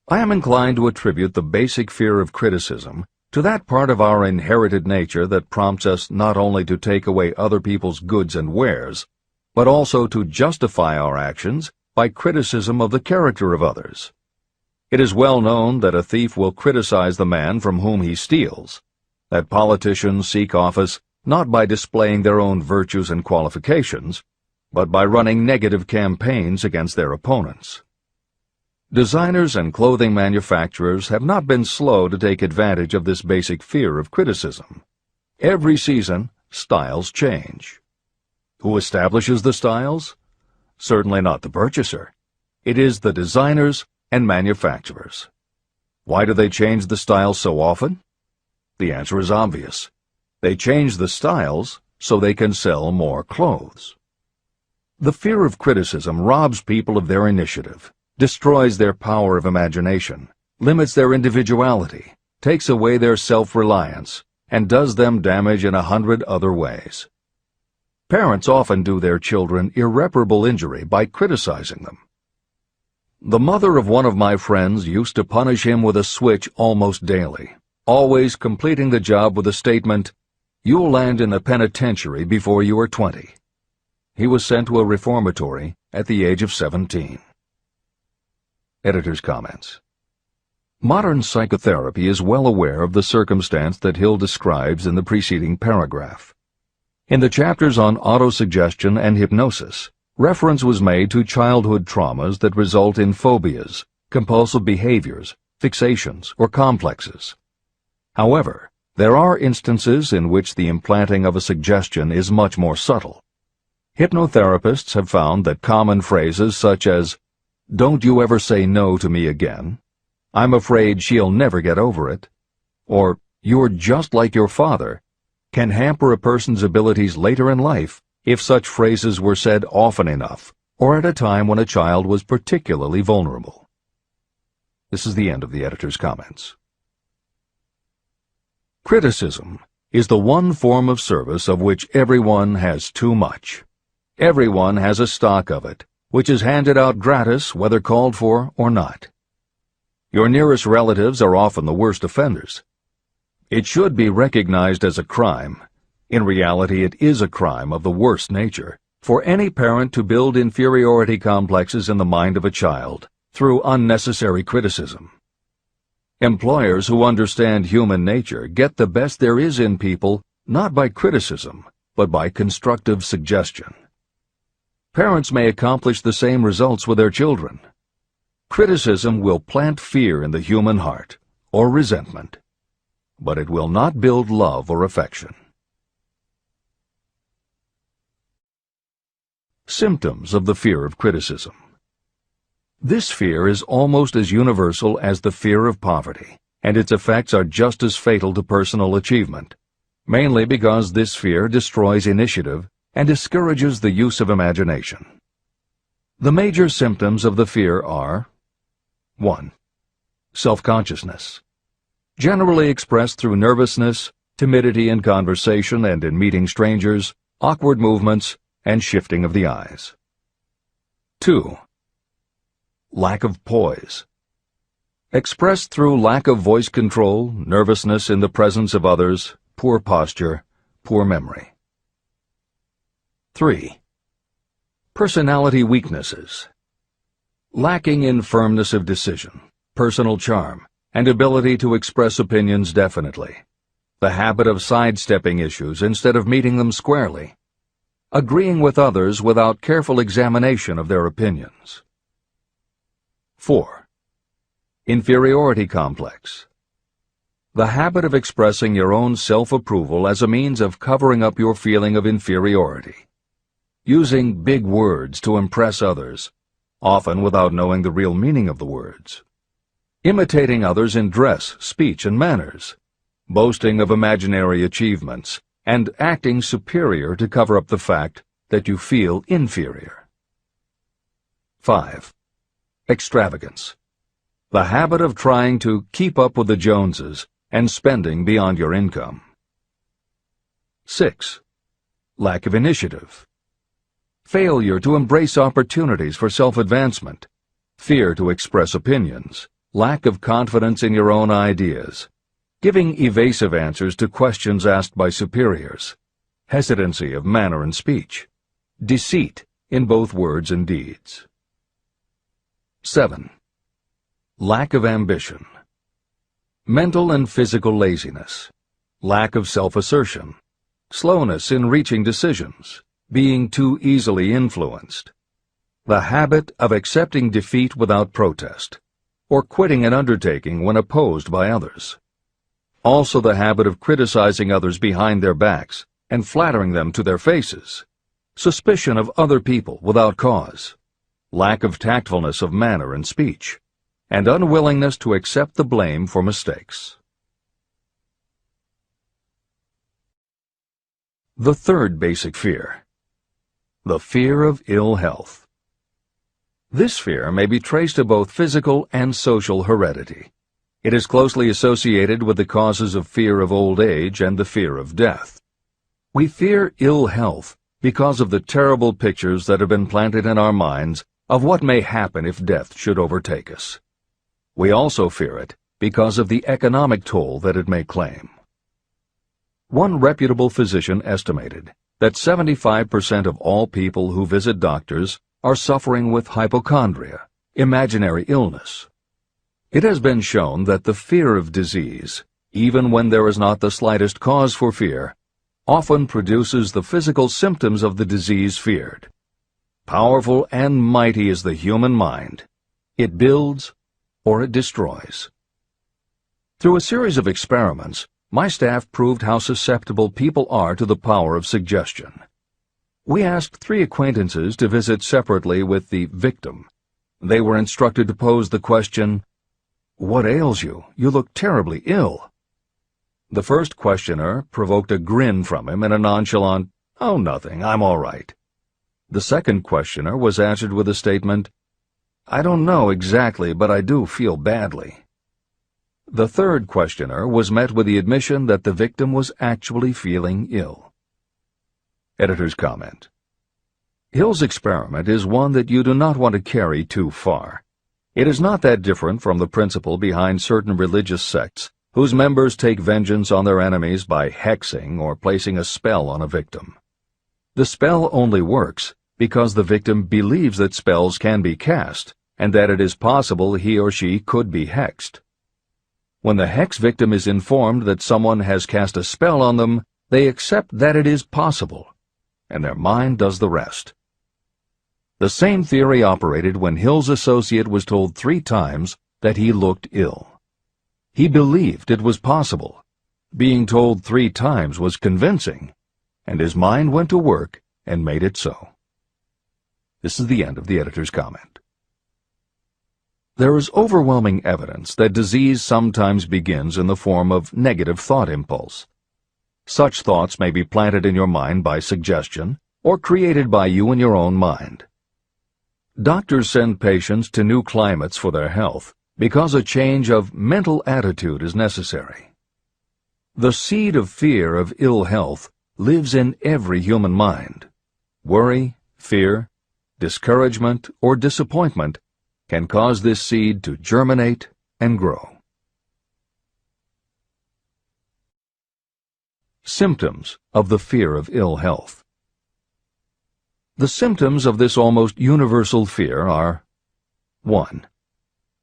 I am inclined to attribute the basic fear of criticism to that part of our inherited nature that prompts us not only to take away other people's goods and wares, but also to justify our actions by criticism of the character of others. It is well known that a thief will criticize the man from whom he steals, that politicians seek office not by displaying their own virtues and qualifications, but by running negative campaigns against their opponents. Designers and clothing manufacturers have not been slow to take advantage of this basic fear of criticism. Every season, styles change. Who establishes the styles? Certainly not the purchaser. It is the designers and manufacturers. Why do they change the styles so often? The answer is obvious. They change the styles so they can sell more clothes. The fear of criticism robs people of their initiative, destroys their power of imagination, limits their individuality, takes away their self-reliance, and does them damage in 100 other ways. Parents often do their children irreparable injury by criticizing them. The mother of one of my friends used to punish him with a switch almost daily, always completing the job with the statement, "You'll land in a penitentiary before you are 20. He was sent to a reformatory at the age of 17. Editor's comments. Modern psychotherapy is well aware of the circumstance that Hill describes in the preceding paragraph. In the chapters on autosuggestion and hypnosis, reference was made to childhood traumas that result in phobias, compulsive behaviors, fixations, or complexes. However, there are instances in which the implanting of a suggestion is much more subtle. Hypnotherapists have found that common phrases such as, "Don't you ever say no to me again," "I'm afraid she'll never get over it," or "You're just like your father," can hamper a person's abilities later in life if such phrases were said often enough, or at a time when a child was particularly vulnerable. This is the end of the editor's comments. Criticism is the one form of service of which everyone has too much. Everyone has a stock of it, which is handed out gratis whether called for or not. Your nearest relatives are often the worst offenders. It should be recognized as a crime. In reality, it is a crime of the worst nature for any parent to build inferiority complexes in the mind of a child through unnecessary criticism. Employers who understand human nature get the best there is in people not by criticism, but by constructive suggestion. Parents may accomplish the same results with their children. Criticism will plant fear in the human heart, or resentment, but it will not build love or affection. Symptoms of the fear of criticism. This fear is almost as universal as the fear of poverty, and its effects are just as fatal to personal achievement, mainly because this fear destroys initiative and discourages the use of imagination. The major symptoms of the fear are 1. Self-consciousness, generally expressed through nervousness, timidity in conversation and in meeting strangers, awkward movements, and shifting of the eyes. 2. Lack of poise, expressed through lack of voice control, nervousness in the presence of others, poor posture, poor memory. 3. Personality weaknesses, lacking in firmness of decision, personal charm, and ability to express opinions definitely, the habit of sidestepping issues instead of meeting them squarely, agreeing with others without careful examination of their opinions. 4. Inferiority complex, the habit of expressing your own self-approval as a means of covering up your feeling of inferiority, using big words to impress others, often without knowing the real meaning of the words, imitating others in dress, speech, and manners, boasting of imaginary achievements, and acting superior to cover up the fact that you feel inferior. 5. Extravagance, the habit of trying to keep up with the Joneses and spending beyond your income. 6. Lack of initiative, failure to embrace opportunities for self-advancement, fear to express opinions, lack of confidence in your own ideas, giving evasive answers to questions asked by superiors, hesitancy of manner and speech, deceit in both words and deeds. 7. lack of ambition, mental and physical laziness, lack of self-assertion, slowness in reaching decisions, being too easily influenced, the habit of accepting defeat without protest, or quitting an undertaking when opposed by others. Also the habit of criticizing others behind their backs and flattering them to their faces, suspicion of other people without cause, lack of tactfulness of manner and speech, and unwillingness to accept the blame for mistakes. The third basic fear, the fear of ill health. This fear may be traced to both physical and social heredity. It is closely associated with the causes of fear of old age and the fear of death. We fear ill health because of the terrible pictures that have been planted in our minds of what may happen if death should overtake us. We also fear it because of the economic toll that it may claim. One reputable physician estimated that 75% of all people who visit doctors are suffering with hypochondria, imaginary illness. It has been shown that the fear of disease, even when there is not the slightest cause for fear, often produces the physical symptoms of the disease feared. Powerful and mighty is the human mind. It builds or it destroys. Through a series of experiments, my staff proved how susceptible people are to the power of suggestion. We asked 3 acquaintances to visit separately with the victim. They were instructed to pose the question, "What ails you? You look terribly ill." The first questioner provoked a grin from him and a nonchalant, "Oh, nothing, I'm all right." The second questioner was answered with a statement, "I don't know exactly, but I do feel badly." The third questioner was met with the admission that the victim was actually feeling ill. Editor's comment. Hill's experiment is one that you do not want to carry too far. It is not that different from the principle behind certain religious sects whose members take vengeance on their enemies by hexing or placing a spell on a victim. The spell only works because the victim believes that spells can be cast and that it is possible he or she could be hexed. When the hex victim is informed that someone has cast a spell on them, they accept that it is possible, and their mind does the rest. The same theory operated when Hill's associate was told 3 times that he looked ill. He believed it was possible. Being told 3 times was convincing, and his mind went to work and made it so. This is the end of the editor's comment. There is overwhelming evidence that disease sometimes begins in the form of negative thought impulse. Such thoughts may be planted in your mind by suggestion or created by you in your own mind. Doctors send patients to new climates for their health because a change of mental attitude is necessary. The seed of fear of ill health lives in every human mind. Worry, fear, discouragement, or disappointment can cause this seed to germinate and grow. Symptoms of the fear of ill health. The symptoms of this almost universal fear are 1.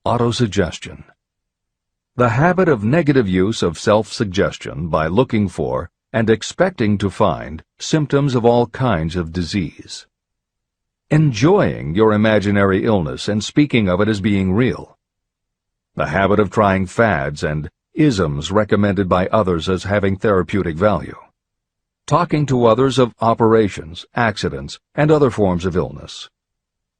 Autosuggestion. The habit of negative use of self-suggestion by looking for and expecting to find symptoms of all kinds of disease. Enjoying your imaginary illness and speaking of it as being real. The habit of trying fads and isms recommended by others as having therapeutic value. Talking to others of operations, accidents, and other forms of illness.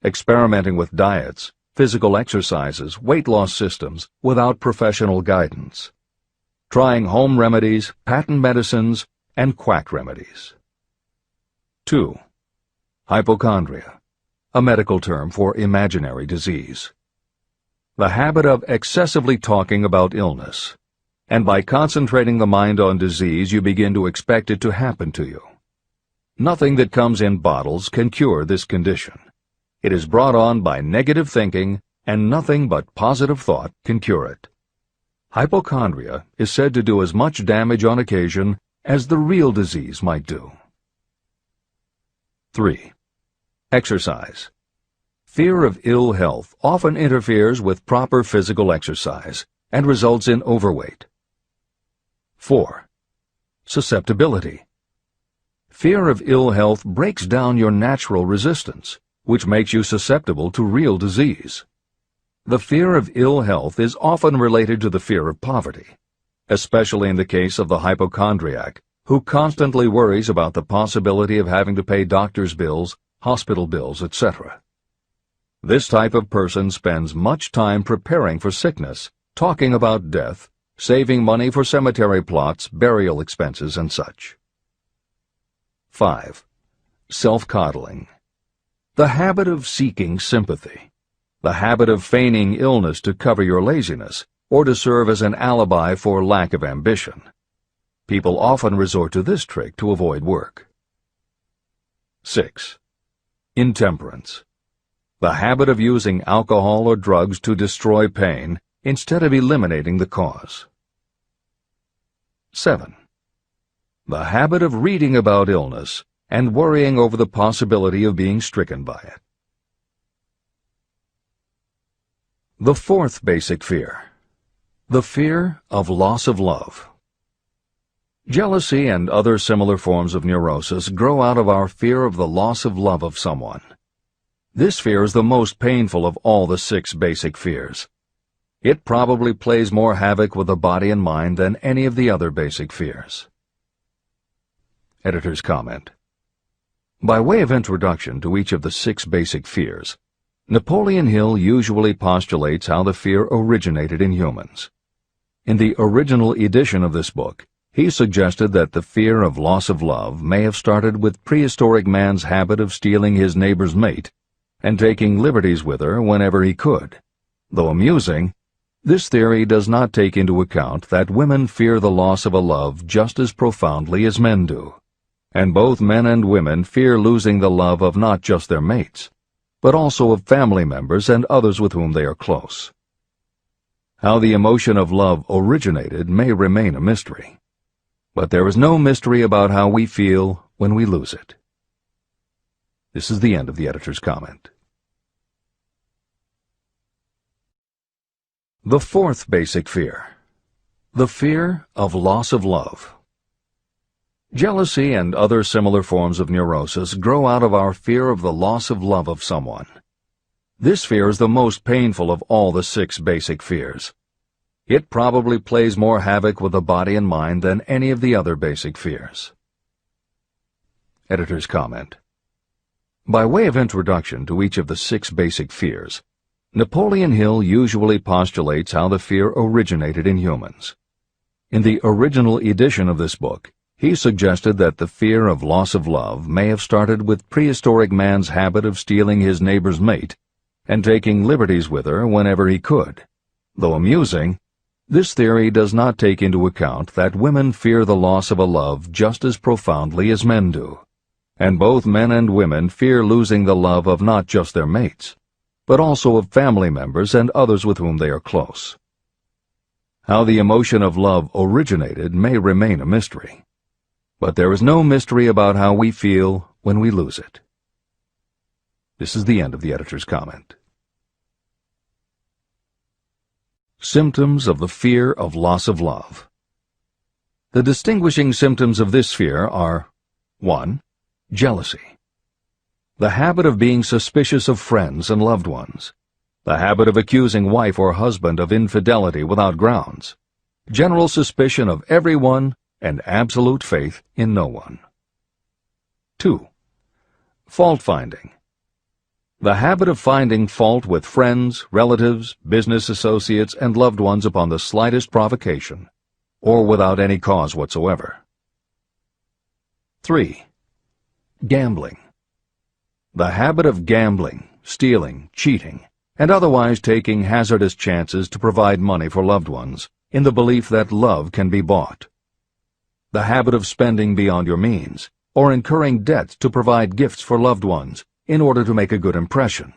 Experimenting with diets, physical exercises, weight loss systems without professional guidance. Trying home remedies, patent medicines, and quack remedies. 2. Hypochondria, a medical term for imaginary disease. The habit of excessively talking about illness, and by concentrating the mind on disease you begin to expect it to happen to you. Nothing that comes in bottles can cure this condition. It is brought on by negative thinking, and nothing but positive thought can cure it. Hypochondria is said to do as much damage on occasion as the real disease might do. 3. Exercise. Fear of ill health often interferes with proper physical exercise and results in overweight. 4. Susceptibility. Fear of ill health breaks down your natural resistance, which makes you susceptible to real disease. The fear of ill health is often related to the fear of poverty, especially in the case of the hypochondriac, who constantly worries about the possibility of having to pay doctor's bills, hospital bills, etc. This type of person spends much time preparing for sickness, talking about death, saving money for cemetery plots, burial expenses, and such. 5. Self-coddling. The habit of seeking sympathy. The habit of feigning illness to cover your laziness, or to serve as an alibi for lack of ambition. People often resort to this trick to avoid work. 6. Intemperance. The habit of using alcohol or drugs to destroy pain instead of eliminating the cause. 7. The habit of reading about illness and worrying over the possibility of being stricken by it. The fourth basic fear. The fear of loss of love. Jealousy and other similar forms of neurosis grow out of our fear of the loss of love of someone. This fear is the most painful of all the 6 basic fears. It probably plays more havoc with the body and mind than any of the other basic fears. Editor's comment. By way of introduction to each of the 6 basic fears, Napoleon Hill usually postulates how the fear originated in humans. In the original edition of this book, he suggested that the fear of loss of love may have started with prehistoric man's habit of stealing his neighbor's mate and taking liberties with her whenever he could. Though amusing, this theory does not take into account that women fear the loss of a love just as profoundly as men do, and both men and women fear losing the love of not just their mates, but also of family members and others with whom they are close. How the emotion of love originated may remain a mystery, but there is no mystery about how we feel when we lose it. This is the end of the editor's comment. The fourth basic fear. The fear of loss of love. Jealousy and other similar forms of neurosis grow out of our fear of the loss of love of someone. This fear is the most painful of all the 6 basic fears. It probably plays more havoc with the body and mind than any of the other basic fears. Editor's comment. By way of introduction to each of the 6 basic fears, Napoleon Hill usually postulates how the fear originated in humans. In the original edition of this book, he suggested that the fear of loss of love may have started with prehistoric man's habit of stealing his neighbor's mate and taking liberties with her whenever he could. Though amusing, this theory does not take into account that women fear the loss of a love just as profoundly as men do, and both men and women fear losing the love of not just their mates, but also of family members and others with whom they are close. How the emotion of love originated may remain a mystery, but there is no mystery about how we feel when we lose it. This is the end of the editor's comment. Symptoms of the fear of loss of love. The distinguishing symptoms of this fear are 1. Jealousy. The habit of being suspicious of friends and loved ones. The habit of accusing wife or husband of infidelity without grounds. General suspicion of everyone and absolute faith in no one. 2. Fault-finding. The habit of finding fault with friends, relatives, business associates, and loved ones upon the slightest provocation, or without any cause whatsoever. 3. Gambling. The habit of gambling, stealing, cheating, and otherwise taking hazardous chances to provide money for loved ones, in the belief that love can be bought. The habit of spending beyond your means, or incurring debts to provide gifts for loved ones, in order to make a good impression.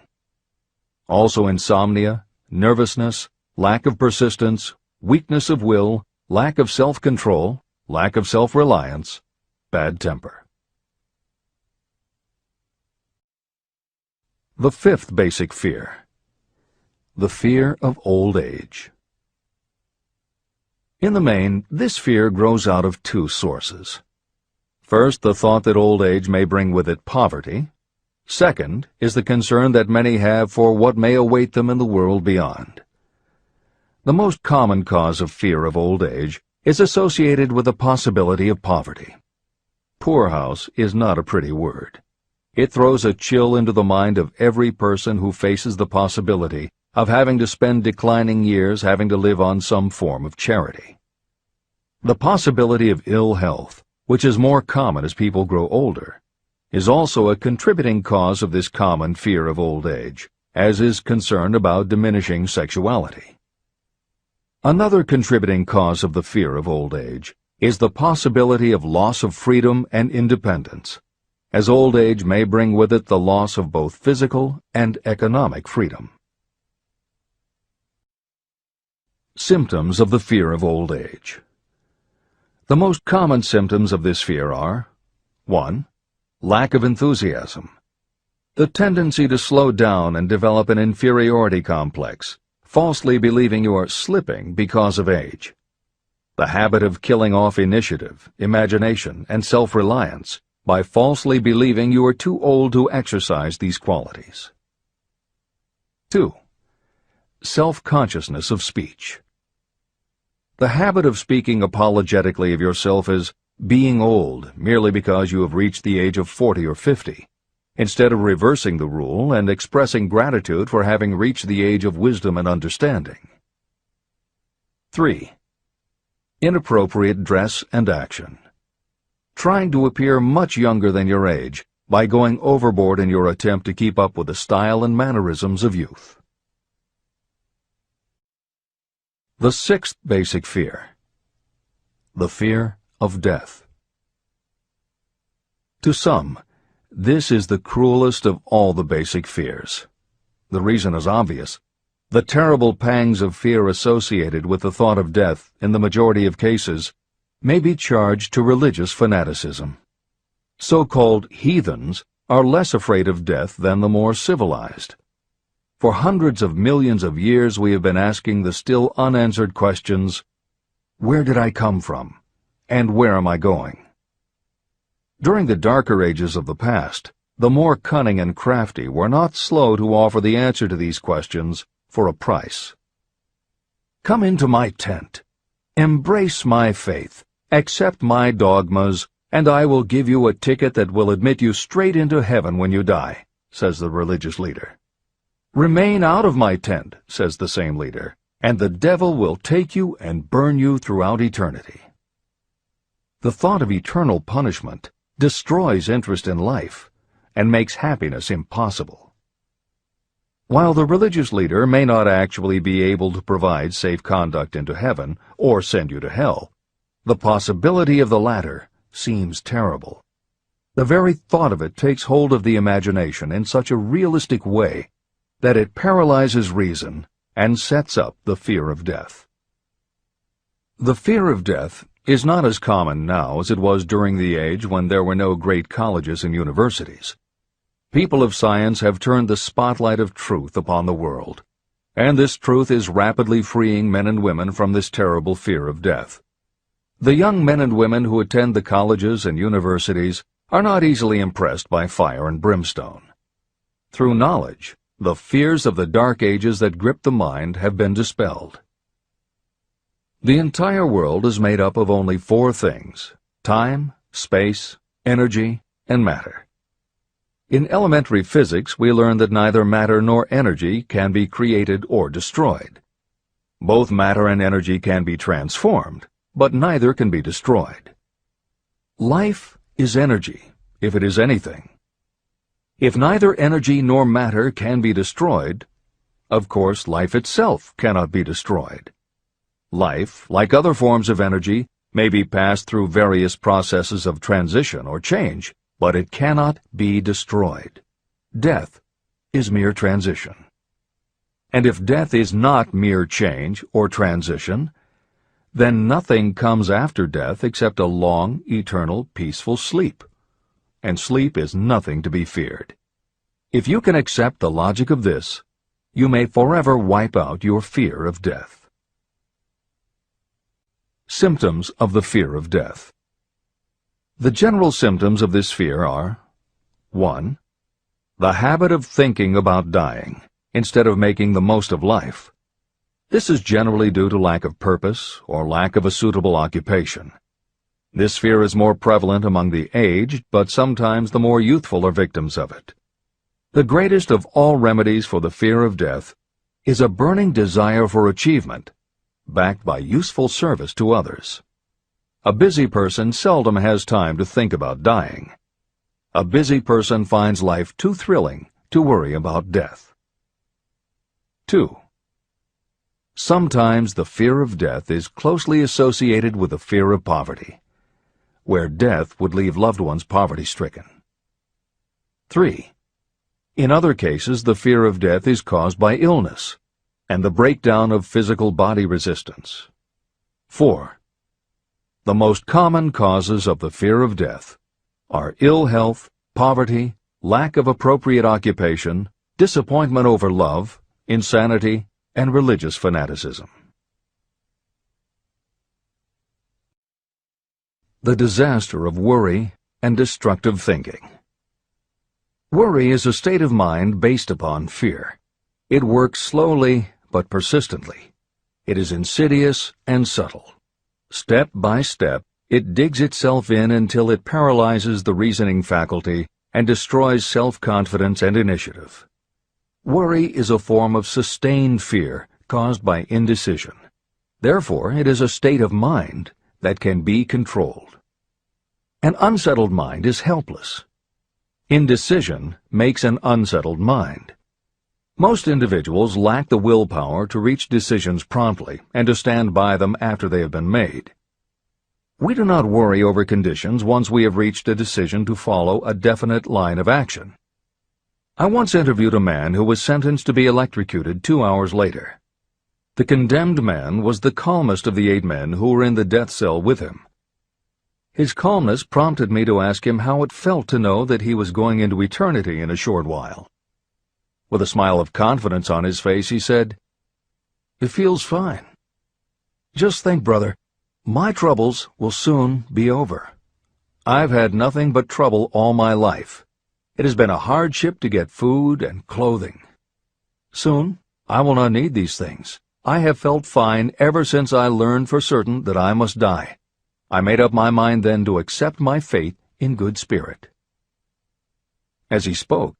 Also insomnia, nervousness, lack of persistence, weakness of will, lack of self-control, lack of self-reliance, bad temper. The fifth basic fear. The fear of old age. In the main, this fear grows out of two sources. First, the thought that old age may bring with it poverty. Second is the concern that many have for what may await them in the world beyond. The most common cause of fear of old age is associated with the possibility of poverty. Poorhouse is not a pretty word. It throws a chill into the mind of every person who faces the possibility of having to spend declining years having to live on some form of charity. The possibility of ill health, which is more common as people grow older, is also a contributing cause of this common fear of old age, as is concern about diminishing sexuality. Another contributing cause of the fear of old age is the possibility of loss of freedom and independence, as old age may bring with it the loss of both physical and economic freedom. Symptoms of the fear of old age. The most common symptoms of this fear are 1. Lack of enthusiasm. The tendency to slow down and develop an inferiority complex, falsely believing you are slipping because of age. The habit of killing off initiative, imagination, and self-reliance by falsely believing you are too old to exercise these qualities. 2. Self-consciousness of speech. The habit of speaking apologetically of yourself as being old merely because you have reached the age of 40 or 50, instead of reversing the rule and expressing gratitude for having reached the age of wisdom and understanding. 3. Inappropriate dress and action. Trying to appear much younger than your age by going overboard in your attempt to keep up with the style and mannerisms of youth. The sixth basic fear. The fear of death. To some, this is the cruelest of all the basic fears. The reason is obvious. The terrible pangs of fear associated with the thought of death, in the majority of cases, may be charged to religious fanaticism. So-called heathens are less afraid of death than the more civilized. For hundreds of millions of years we have been asking the still unanswered questions, where did I come from, and where am I going? During the darker ages of the past, the more cunning and crafty were not slow to offer the answer to these questions for a price. Come into my tent, embrace my faith, accept my dogmas, and I will give you a ticket that will admit you straight into heaven when you die, says the religious leader. Remain out of my tent, says the same leader, and the devil will take you and burn you throughout eternity. The thought of eternal punishment destroys interest in life and makes happiness impossible. While the religious leader may not actually be able to provide safe conduct into heaven or send you to hell, the possibility of the latter seems terrible. The very thought of it takes hold of the imagination in such a realistic way that it paralyzes reason and sets up the fear of death. The fear of death is not as common now as it was during the age when there were no great colleges and universities. People of science have turned the spotlight of truth upon the world, and this truth is rapidly freeing men and women from this terrible fear of death. The young men and women who attend the colleges and universities are not easily impressed by fire and brimstone. Through knowledge, the fears of the dark ages that grip the mind have been dispelled. The entire world is made up of only four things: time, space, energy, and matter. In elementary physics, we learn that neither matter nor energy can be created or destroyed. Both matter and energy can be transformed, but neither can be destroyed. Life is energy, if it is anything. If neither energy nor matter can be destroyed, of course life itself cannot be destroyed. Life, like other forms of energy, may be passed through various processes of transition or change, but it cannot be destroyed. Death is mere transition. And if death is not mere change or transition, then nothing comes after death except a long, eternal, peaceful sleep. And sleep is nothing to be feared. If you can accept the logic of this, you may forever wipe out your fear of death. Symptoms of the fear of death. The general symptoms of this fear are: 1. The habit of thinking about dying instead of making the most of life. This is generally due to lack of purpose or lack of a suitable occupation. This fear is more prevalent among the aged, but sometimes the more youthful are victims of it. The greatest of all remedies for the fear of death is a burning desire for achievement, backed by useful service to others. A busy person seldom has time to think about dying. A busy person finds life too thrilling to worry about death. 2. Sometimes the fear of death is closely associated with the fear of poverty, where death would leave loved ones poverty-stricken. 3. In other cases, the fear of death is caused by illness and the breakdown of physical body resistance. 4. The most common causes of the fear of death are ill health, poverty, lack of appropriate occupation, disappointment over love, insanity, and religious fanaticism. The disaster of worry and destructive thinking. Worry is a state of mind based upon fear. It works slowly but persistently. It is insidious and subtle. Step by step, it digs itself in until it paralyzes the reasoning faculty and destroys self-confidence and initiative. Worry is a form of sustained fear caused by indecision. Therefore, it is a state of mind that can be controlled. An unsettled mind is helpless. Indecision makes an unsettled mind. Most individuals lack the willpower to reach decisions promptly and to stand by them after they have been made. We do not worry over conditions once we have reached a decision to follow a definite line of action. I once interviewed a man who was sentenced to be electrocuted 2 hours later. The condemned man was the calmest of the 8 men who were in the death cell with him. His calmness prompted me to ask him how it felt to know that he was going into eternity in a short while. With a smile of confidence on his face, he said, "It feels fine. Just think, brother, my troubles will soon be over. I've had nothing but trouble all my life. It has been a hardship to get food and clothing. Soon, I will not need these things. I have felt fine ever since I learned for certain that I must die. I made up my mind then to accept my fate in good spirit." As he spoke,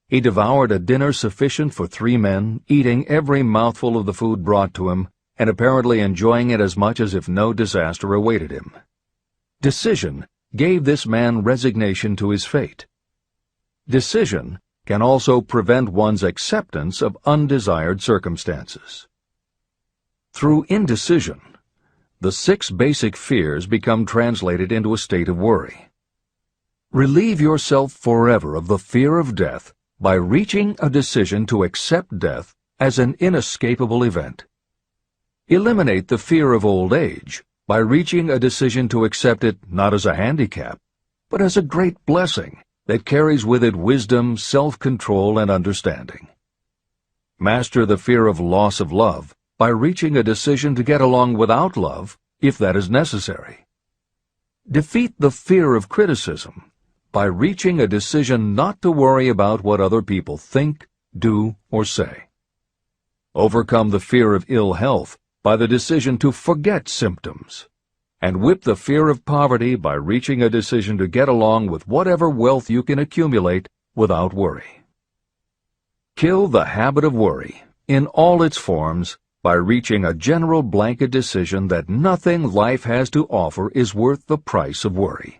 he devoured a dinner sufficient for 3 men, eating every mouthful of the food brought to him, and apparently enjoying it as much as if no disaster awaited him. Decision gave this man resignation to his fate. Decision can also prevent one's acceptance of undesired circumstances. Through indecision, the 6 basic fears become translated into a state of worry. Relieve yourself forever of the fear of death by reaching a decision to accept death as an inescapable event. Eliminate the fear of old age by reaching a decision to accept it not as a handicap, but as a great blessing that carries with it wisdom, self-control, and understanding. Master the fear of loss of love by reaching a decision to get along without love, if that is necessary. Defeat the fear of criticism by reaching a decision not to worry about what other people think, do, or say. Overcome the fear of ill health by the decision to forget symptoms, and whip the fear of poverty by reaching a decision to get along with whatever wealth you can accumulate without worry. Kill the habit of worry in all its forms by reaching a general blanket decision that nothing life has to offer is worth the price of worry.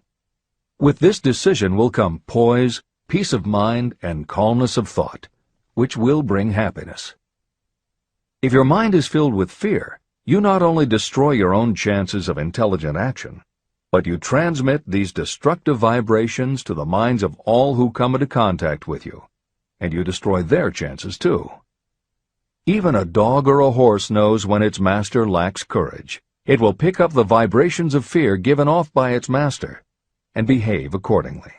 With this decision will come poise, peace of mind, and calmness of thought, which will bring happiness. If your mind is filled with fear, you not only destroy your own chances of intelligent action, but you transmit these destructive vibrations to the minds of all who come into contact with you, and you destroy their chances too. Even a dog or a horse knows when its master lacks courage. It will pick up the vibrations of fear given off by its master and behave accordingly.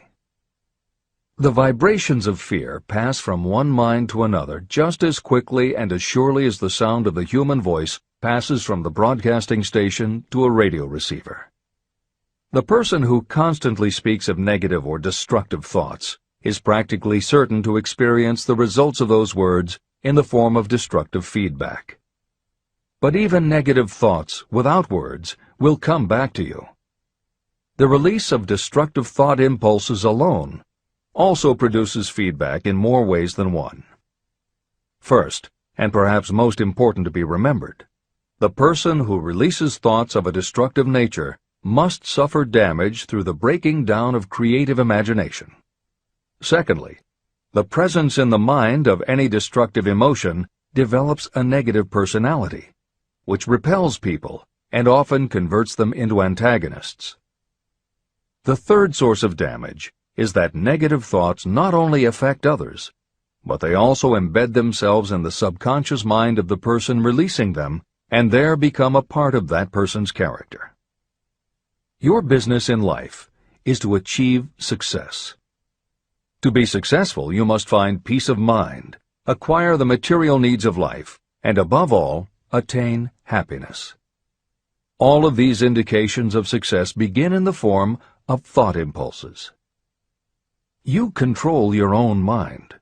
The vibrations of fear pass from one mind to another just as quickly and as surely as the sound of the human voice passes from the broadcasting station to a radio receiver. The person who constantly speaks of negative or destructive thoughts is practically certain to experience the results of those words in the form of destructive feedback. But even negative thoughts without words will come back to you. The release of destructive thought impulses alone also produces feedback in more ways than one. First, and perhaps most important to be remembered, the person who releases thoughts of a destructive nature must suffer damage through the breaking down of creative imagination. Secondly, the presence in the mind of any destructive emotion develops a negative personality, which repels people and often converts them into antagonists. The third source of damage is that negative thoughts not only affect others, but they also embed themselves in the subconscious mind of the person releasing them and there become a part of that person's character. Your business in life is to achieve success. To be successful, you must find peace of mind, acquire the material needs of life, and above all, attain happiness. All of these indications of success begin in the form of thought impulses. You control your own mind.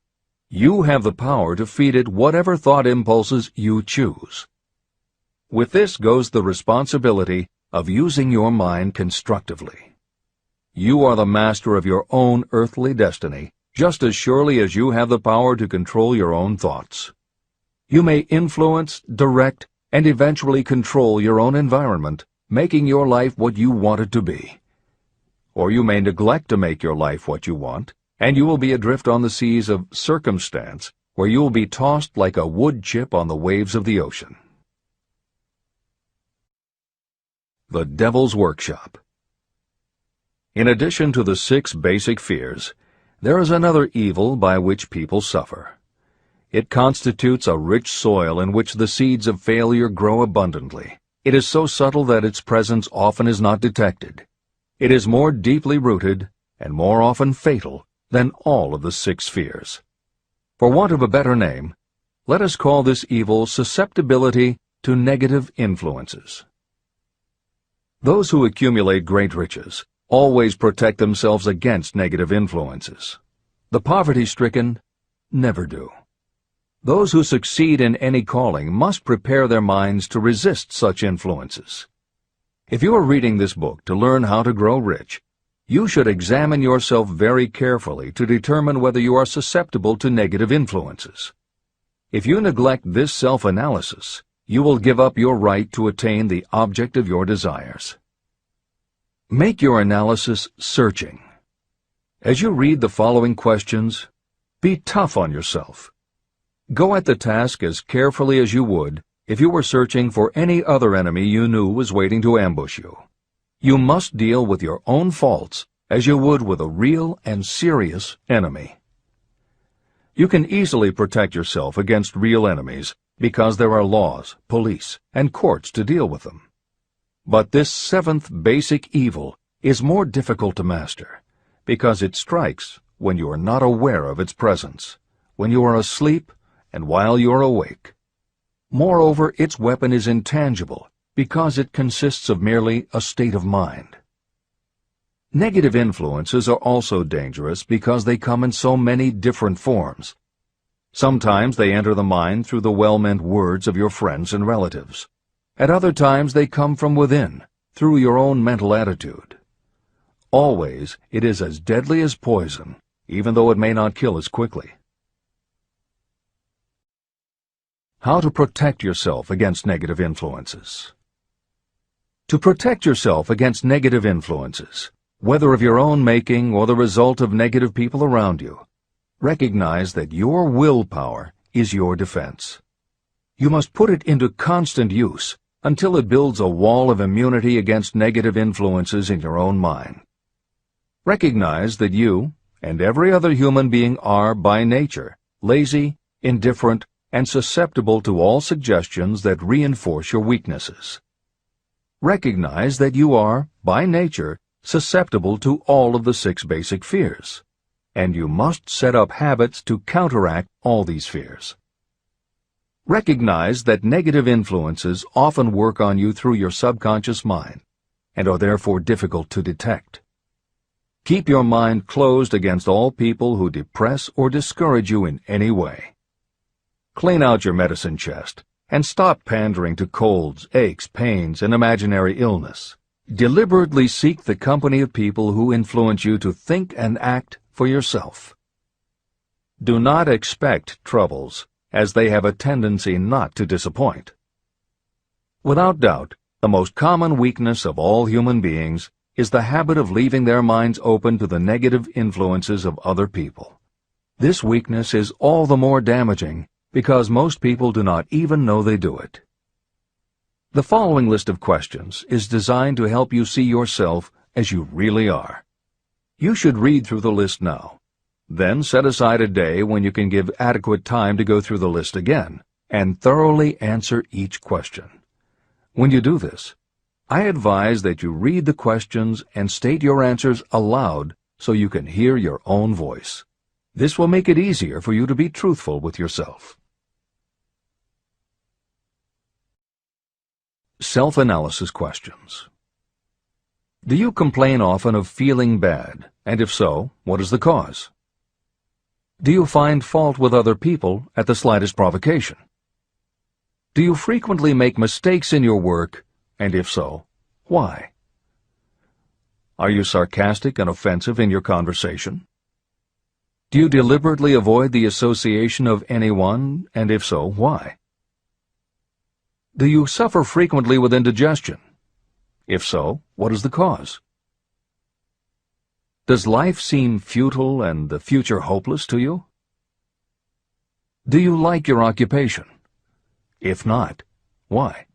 You have the power to feed it whatever thought impulses you choose. With this goes the responsibility of using your mind constructively. You are the master of your own earthly destiny, just as surely as you have the power to control your own thoughts. You may influence, direct, and eventually control your own environment, making your life what you want it to be. Or you may neglect to make your life what you want, and you will be adrift on the seas of circumstance, where you will be tossed like a wood chip on the waves of the ocean. The Devil's Workshop. In addition to the 6 basic fears, there is another evil by which people suffer. It constitutes a rich soil in which the seeds of failure grow abundantly. It is so subtle that its presence often is not detected. It is more deeply rooted and more often fatal than all of the 6 fears. For want of a better name, let us call this evil susceptibility to negative influences. Those who accumulate great riches always protect themselves against negative influences. The poverty-stricken never do. Those who succeed in any calling must prepare their minds to resist such influences. If you are reading this book to learn how to grow rich, you should examine yourself very carefully to determine whether you are susceptible to negative influences. If you neglect this self-analysis, you will give up your right to attain the object of your desires. Make your analysis searching. As you read the following questions, be tough on yourself. Go at the task as carefully as you would if you were searching for any other enemy you knew was waiting to ambush you. You must deal with your own faults as you would with a real and serious enemy. You can easily protect yourself against real enemies because there are laws, police, and courts to deal with them. But this 7th basic evil is more difficult to master because it strikes when you are not aware of its presence, when you are asleep and while you are awake. Moreover, its weapon is intangible because it consists of merely a state of mind. Negative influences are also dangerous because they come in so many different forms. Sometimes they enter the mind through the well-meant words of your friends and relatives. At other times they come from within, through your own mental attitude. Always it is as deadly as poison, even though it may not kill as quickly. How to protect yourself against negative influences. To protect yourself against negative influences, whether of your own making or the result of negative people around you, recognize that your willpower is your defense. You must put it into constant use until it builds a wall of immunity against negative influences in your own mind. Recognize that you and every other human being are, by nature, lazy, indifferent, and susceptible to all suggestions that reinforce your weaknesses. Recognize that you are, by nature, susceptible to all of the 6 basic fears, and you must set up habits to counteract all these fears. Recognize that negative influences often work on you through your subconscious mind and are therefore difficult to detect. Keep your mind closed against all people who depress or discourage you in any way. Clean out your medicine chest and stop pandering to colds, aches, pains, and imaginary illness. Deliberately seek the company of people who influence you to think and act for yourself. Do not expect troubles, as they have a tendency not to disappoint. Without doubt, the most common weakness of all human beings is the habit of leaving their minds open to the negative influences of other people. This weakness is all the more damaging because most people do not even know they do it. The following list of questions is designed to help you see yourself as you really are. You should read through the list now. Then set aside a day when you can give adequate time to go through the list again and thoroughly answer each question. When you do this, I advise that you read the questions and state your answers aloud so you can hear your own voice. This will make it easier for you to be truthful with yourself. Self-analysis questions. Do you complain often of feeling bad, and if so, what is the cause? Do you find fault with other people at the slightest provocation? Do you frequently make mistakes in your work, and if so, why? Are you sarcastic and offensive in your conversation? Do you deliberately avoid the association of anyone, and if so, why? Do you suffer frequently with indigestion? If so, what is the cause? Does life seem futile and the future hopeless to you? Do you like your occupation? If not, why?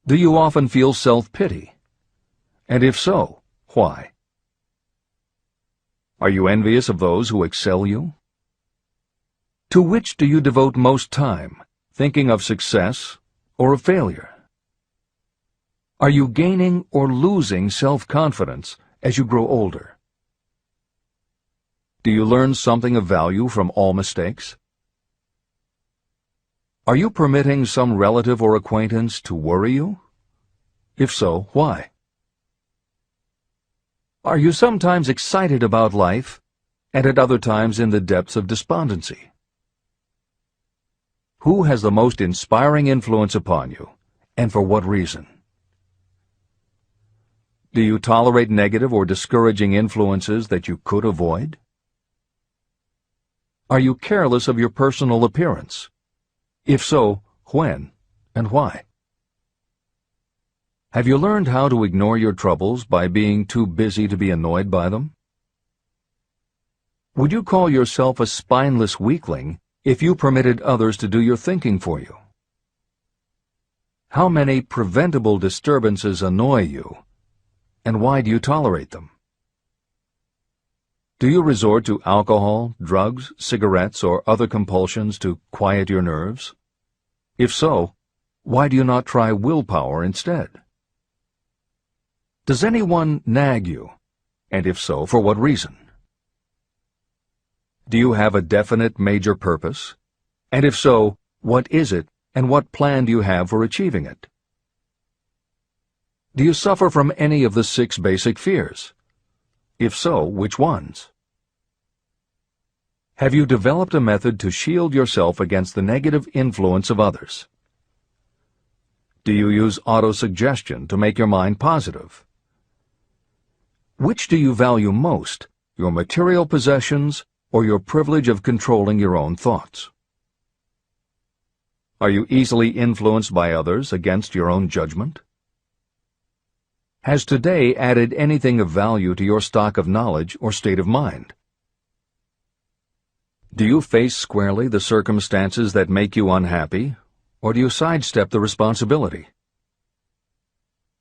Do you often feel self-pity? And if so, why? Are you envious of those who excel you? To which do you devote most time, thinking of success or of failure? Are you gaining or losing self-confidence as you grow older? Do you learn something of value from all mistakes? Are you permitting some relative or acquaintance to worry you? If so, why? Are you sometimes excited about life, and at other times in the depths of despondency? Who has the most inspiring influence upon you, and for what reason? Do you tolerate negative or discouraging influences that you could avoid? Are you careless of your personal appearance? If so, when and why? Have you learned how to ignore your troubles by being too busy to be annoyed by them? Would you call yourself a spineless weakling if you permitted others to do your thinking for you? How many preventable disturbances annoy you, and why do you tolerate them? Do you resort to alcohol, drugs, cigarettes, or other compulsions to quiet your nerves? If so, why do you not try willpower instead? Does anyone nag you, and if so, for what reason? Do you have a definite major purpose? And if so, what is it, and what plan do you have for achieving it? Do you suffer from any of the 6 basic fears? If so, which ones? Have you developed a method to shield yourself against the negative influence of others? Do you use autosuggestion to make your mind positive? Which do you value most, your material possessions or your privilege of controlling your own thoughts? Are you easily influenced by others against your own judgment? Has today added anything of value to your stock of knowledge or state of mind? Do you face squarely the circumstances that make you unhappy, or do you sidestep the responsibility?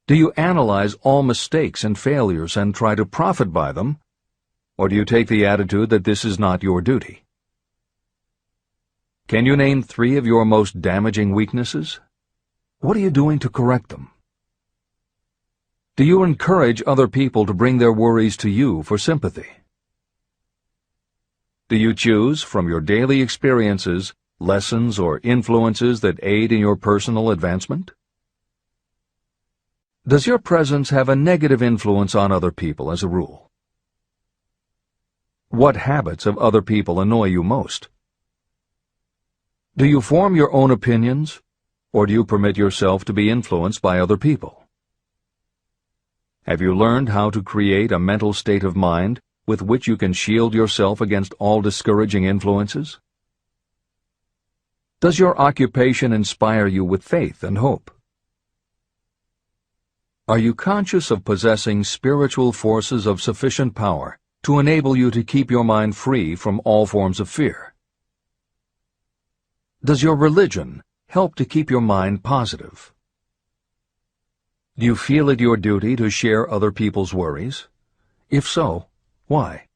Do you analyze all mistakes and failures and try to profit by them, or do you take the attitude that this is not your duty? Can you name 3 of your most damaging weaknesses? What are you doing to correct them? Do you encourage other people to bring their worries to you for sympathy? Do you choose from your daily experiences lessons or influences that aid in your personal advancement? Does your presence have a negative influence on other people as a rule? What habits of other people annoy you most? Do you form your own opinions, or do you permit yourself to be influenced by other people? Have you learned how to create a mental state of mind with which you can shield yourself against all discouraging influences? Does your occupation inspire you with faith and hope? Are you conscious of possessing spiritual forces of sufficient power to enable you to keep your mind free from all forms of fear? Does your religion help to keep your mind positive? Do you feel it your duty to share other people's worries? If so, why?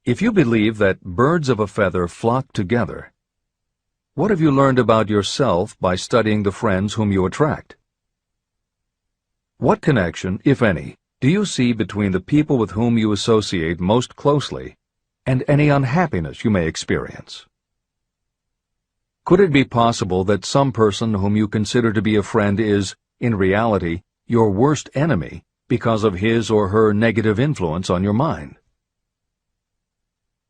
If you believe that birds of a feather flock together, what have you learned about yourself by studying the friends whom you attract? What connection, if any, do you see between the people with whom you associate most closely and any unhappiness you may experience? Could it be possible that some person whom you consider to be a friend is, in reality, your worst enemy because of his or her negative influence on your mind?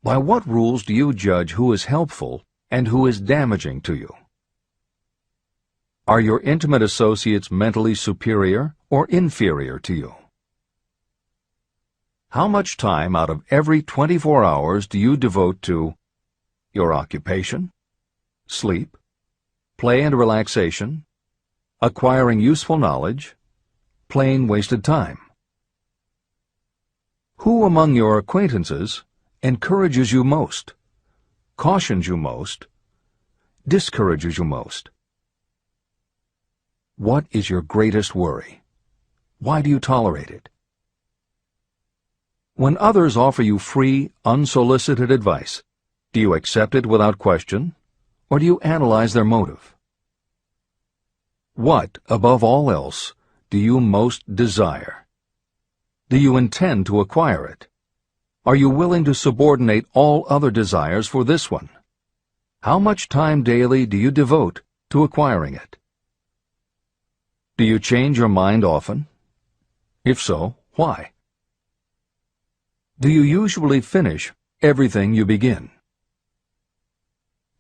By what rules do you judge who is helpful and who is damaging to you? Are your intimate associates mentally superior or inferior to you? How much time out of every 24 hours do you devote to your occupation, sleep, play and relaxation, acquiring useful knowledge, plain wasted time? Who among your acquaintances encourages you most, cautions you most, discourages you most? What is your greatest worry? Why do you tolerate it? When others offer you free, unsolicited advice, do you accept it without question, or do you analyze their motive? What, above all else, do you most desire? Do you intend to acquire it? Are you willing to subordinate all other desires for this one? How much time daily do you devote to acquiring it? Do you change your mind often? If so, why? Do you usually finish everything you begin?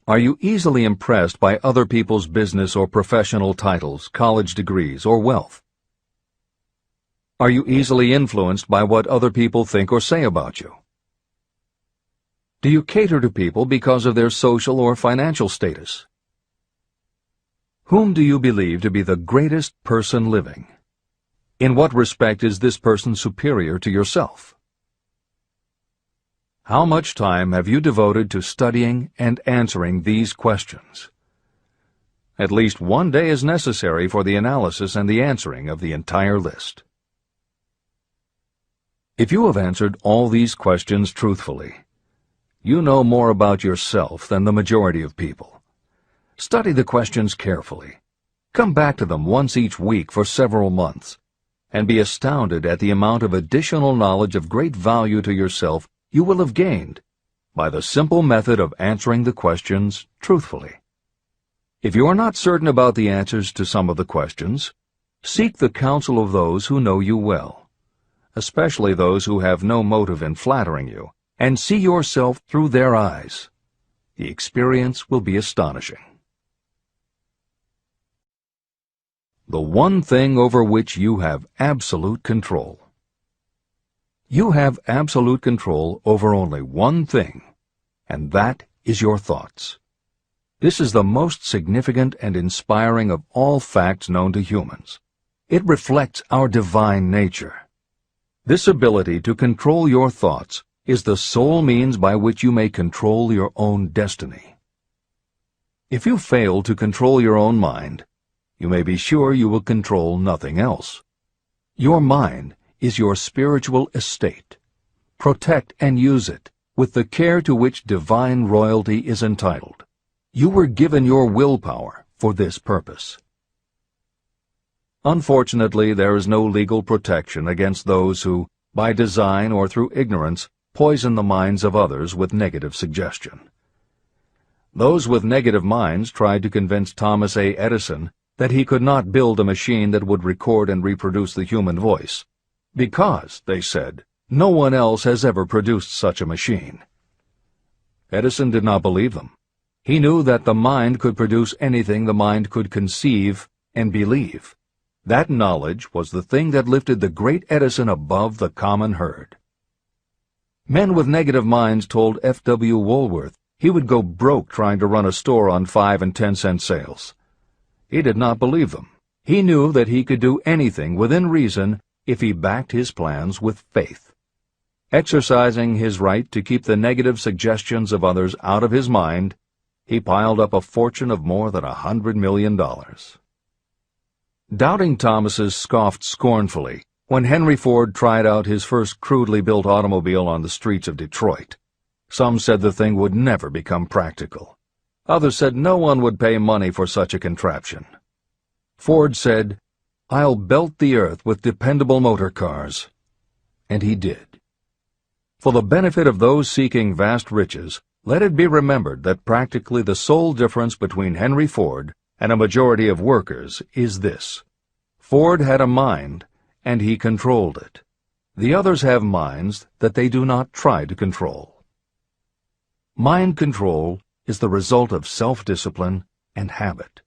Are you easily impressed by other people's business or professional titles, college degrees, or wealth? Are you easily influenced by what other people think or say about you? Do you cater to people because of their social or financial status? Whom do you believe to be the greatest person living? In what respect is this person superior to yourself? How much time have you devoted to studying and answering these questions? At least one day is necessary for the analysis and the answering of the entire list. If you have answered all these questions truthfully, you know more about yourself than the majority of people. Study the questions carefully. Come back to them once each week for several months, and be astounded at the amount of additional knowledge of great value to yourself you will have gained by the simple method of answering the questions truthfully. If you are not certain about the answers to some of the questions, seek the counsel of those who know you well, especially those who have no motive in flattering you, and see yourself through their eyes. The experience will be astonishing. The one thing over which you have absolute control. You have absolute control over only one thing, and that is your thoughts. This is the most significant and inspiring of all facts known to humans. It reflects our divine nature. This ability to control your thoughts is the sole means by which you may control your own destiny. If you fail to control your own mind, you may be sure you will control nothing else. Your mind is your spiritual estate. Protect and use it with the care to which divine royalty is entitled. You were given your willpower for this purpose. Unfortunately, there is no legal protection against those who, by design or through ignorance, poison the minds of others with negative suggestion. Those with negative minds tried to convince Thomas A. Edison that he could not build a machine that would record and reproduce the human voice, because, they said, no one else has ever produced such a machine. Edison did not believe them. He knew that the mind could produce anything the mind could conceive and believe. That knowledge was the thing that lifted the great Edison above the common herd. Men with negative minds told F.W. Woolworth he would go broke trying to run a store on 5 and 10-cent sales. He did not believe them. He knew that he could do anything within reason if he backed his plans with faith. Exercising his right to keep the negative suggestions of others out of his mind, he piled up a fortune of more than $100 million. Doubting Thomases scoffed scornfully when Henry Ford tried out his first crudely built automobile on the streets of Detroit. Some said the thing would never become practical. Others said no one would pay money for such a contraption. Ford said, "I'll belt the earth with dependable motor cars." And he did. For the benefit of those seeking vast riches, let it be remembered that practically the sole difference between Henry Ford and a majority of workers is this: Ford had a mind, and he controlled it. The others have minds that they do not try to control. Mind control is the result of self-discipline and habit.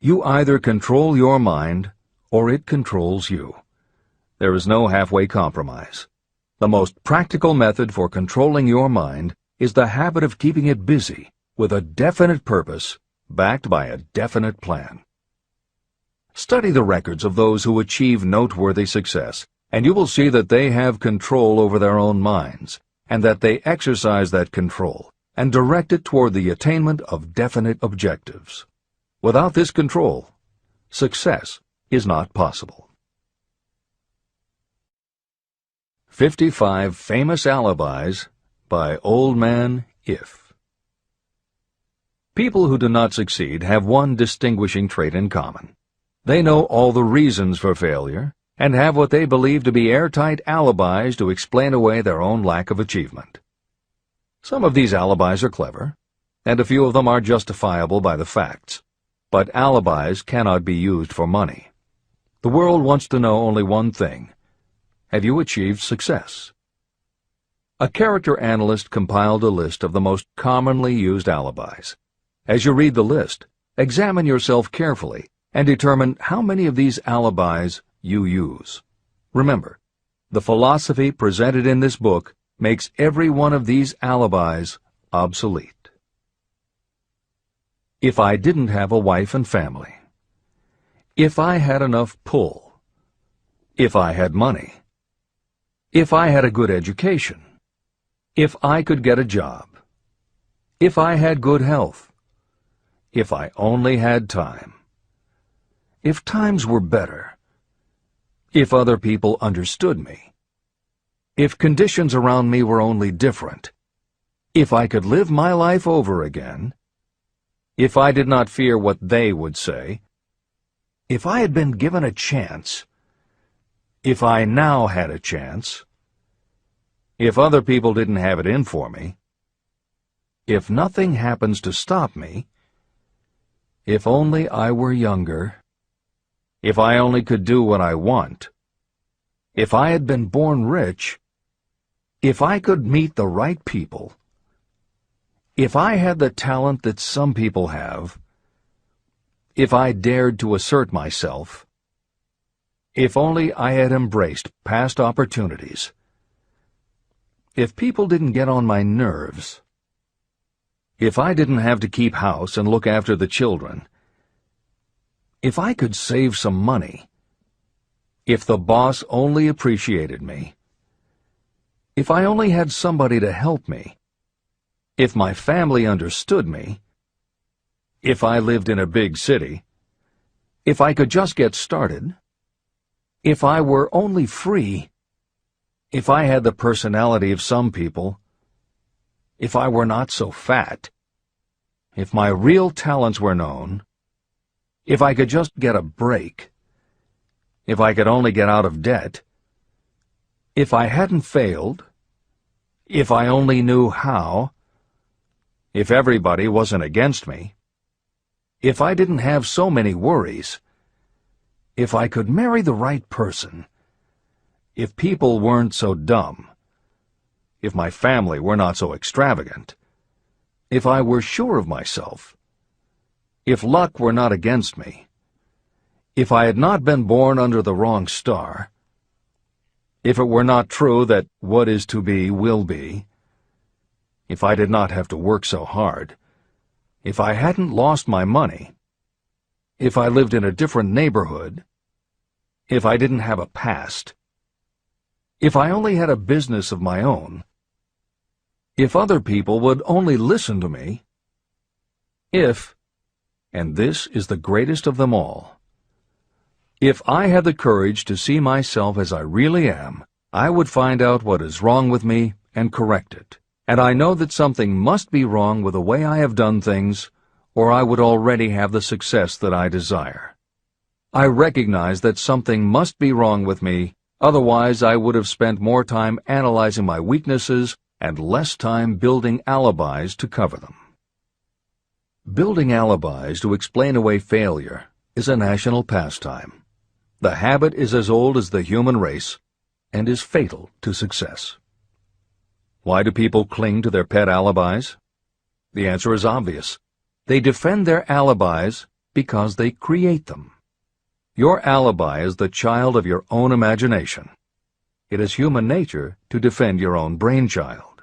You either control your mind, or it controls you. There is no halfway compromise. The most practical method for controlling your mind is the habit of keeping it busy with a definite purpose, backed by a definite plan. Study the records of those who achieve noteworthy success, and you will see that they have control over their own minds, and that they exercise that control and direct it toward the attainment of definite objectives. Without this control, success is not possible. 55 Famous Alibis by Old Man If. People who do not succeed have one distinguishing trait in common. They know all the reasons for failure and have what they believe to be airtight alibis to explain away their own lack of achievement. Some of these alibis are clever, and a few of them are justifiable by the facts. But alibis cannot be used for money. The world wants to know only one thing: have you achieved success? A character analyst compiled a list of the most commonly used alibis. As you read the list, examine yourself carefully and determine how many of these alibis you use. Remember, the philosophy presented in this book makes every one of these alibis obsolete. If I didn't have a wife and family. If I had enough pull. If I had money. If I had a good education. If I could get a job. If I had good health. If I only had time. If times were better. If other people understood me. If conditions around me were only different. If I could live my life over again. If I did not fear what they would say. If I had been given a chance. If I now had a chance. If other people didn't have it in for me. If nothing happens to stop me. If only I were younger. If I only could do what I want. If I had been born rich. If I could meet the right people. If I had the talent that some people have. If I dared to assert myself. If only I had embraced past opportunities. If people didn't get on my nerves. If I didn't have to keep house and look after the children. If I could save some money. If the boss only appreciated me. If I only had somebody to help me. If my family understood me. If I lived in a big city. If I could just get started. If I were only free. If I had the personality of some people. If I were not so fat. If my real talents were known. If I could just get a break. If I could only get out of debt. If I hadn't failed. If I only knew how. If everybody wasn't against me. If I didn't have so many worries. If I could marry the right person. If people weren't so dumb. If my family were not so extravagant. If I were sure of myself. If luck were not against me. If I had not been born under the wrong star. If it were not true that what is to be will be. If I did not have to work so hard. If I hadn't lost my money. If I lived in a different neighborhood. If I didn't have a past. If I only had a business of my own. If other people would only listen to me. If, and this is the greatest of them all, if I had the courage to see myself as I really am, I would find out what is wrong with me and correct it. And I know that something must be wrong with the way I have done things, or I would already have the success that I desire. I recognize that something must be wrong with me, otherwise I would have spent more time analyzing my weaknesses and less time building alibis to cover them. Building alibis to explain away failure is a national pastime. The habit is as old as the human race and is fatal to success. Why do people cling to their pet alibis? The answer is obvious. They defend their alibis because they create them. Your alibi is the child of your own imagination. It is human nature to defend your own brainchild.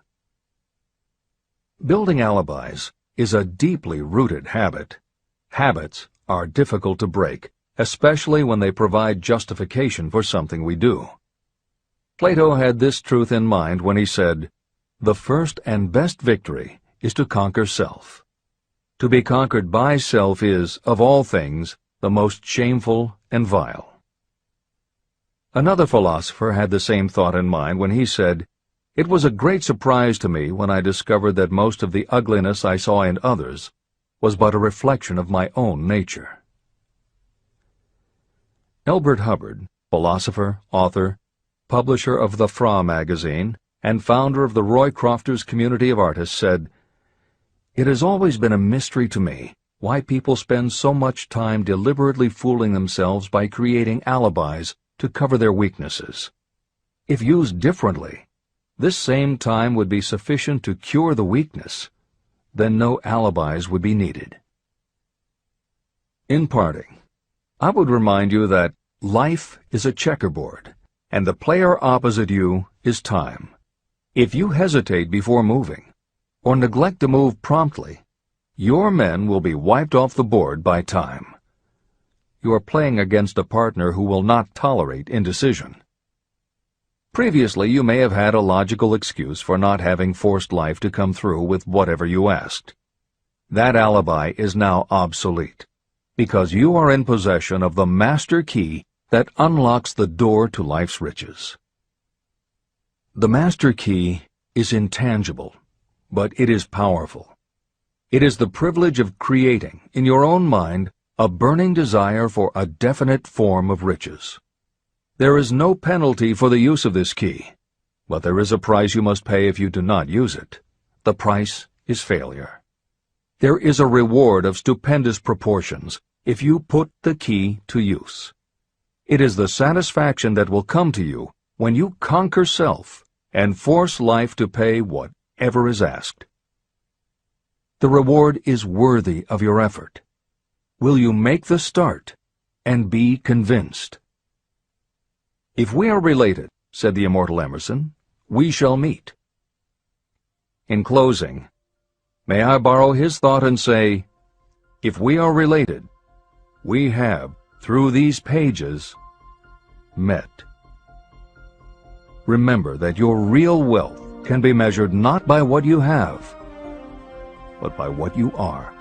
Building alibis is a deeply rooted habit. Habits are difficult to break, especially when they provide justification for something we do. Plato had this truth in mind when he said, "The first and best victory is to conquer self. To be conquered by self is, of all things, the most shameful and vile." Another philosopher had the same thought in mind when he said, "It was a great surprise to me when I discovered that most of the ugliness I saw in others was but a reflection of my own nature." Elbert Hubbard, philosopher, author, publisher of the Fra magazine, and founder of the Roycrofters Community of Artists, said, "It has always been a mystery to me why people spend so much time deliberately fooling themselves by creating alibis to cover their weaknesses. If used differently, this same time would be sufficient to cure the weakness. Then no alibis would be needed." In parting, I would remind you that life is a checkerboard, and the player opposite you is time. If you hesitate before moving, or neglect to move promptly, your men will be wiped off the board by time. You are playing against a partner who will not tolerate indecision. Previously, you may have had a logical excuse for not having forced life to come through with whatever you asked. That alibi is now obsolete, because you are in possession of the master key that unlocks the door to life's riches. The master key is intangible, but it is powerful. It is the privilege of creating, in your own mind, a burning desire for a definite form of riches. There is no penalty for the use of this key, but there is a price you must pay if you do not use it. The price is failure. There is a reward of stupendous proportions if you put the key to use. It is the satisfaction that will come to you when you conquer self and force life to pay whatever is asked. The reward is worthy of your effort. Will you make the start and be convinced? "If we are related," said the immortal Emerson, "we shall meet." In closing, may I borrow his thought and say, if we are related, we have, through these pages, met. Remember that your real wealth can be measured not by what you have, but by what you are.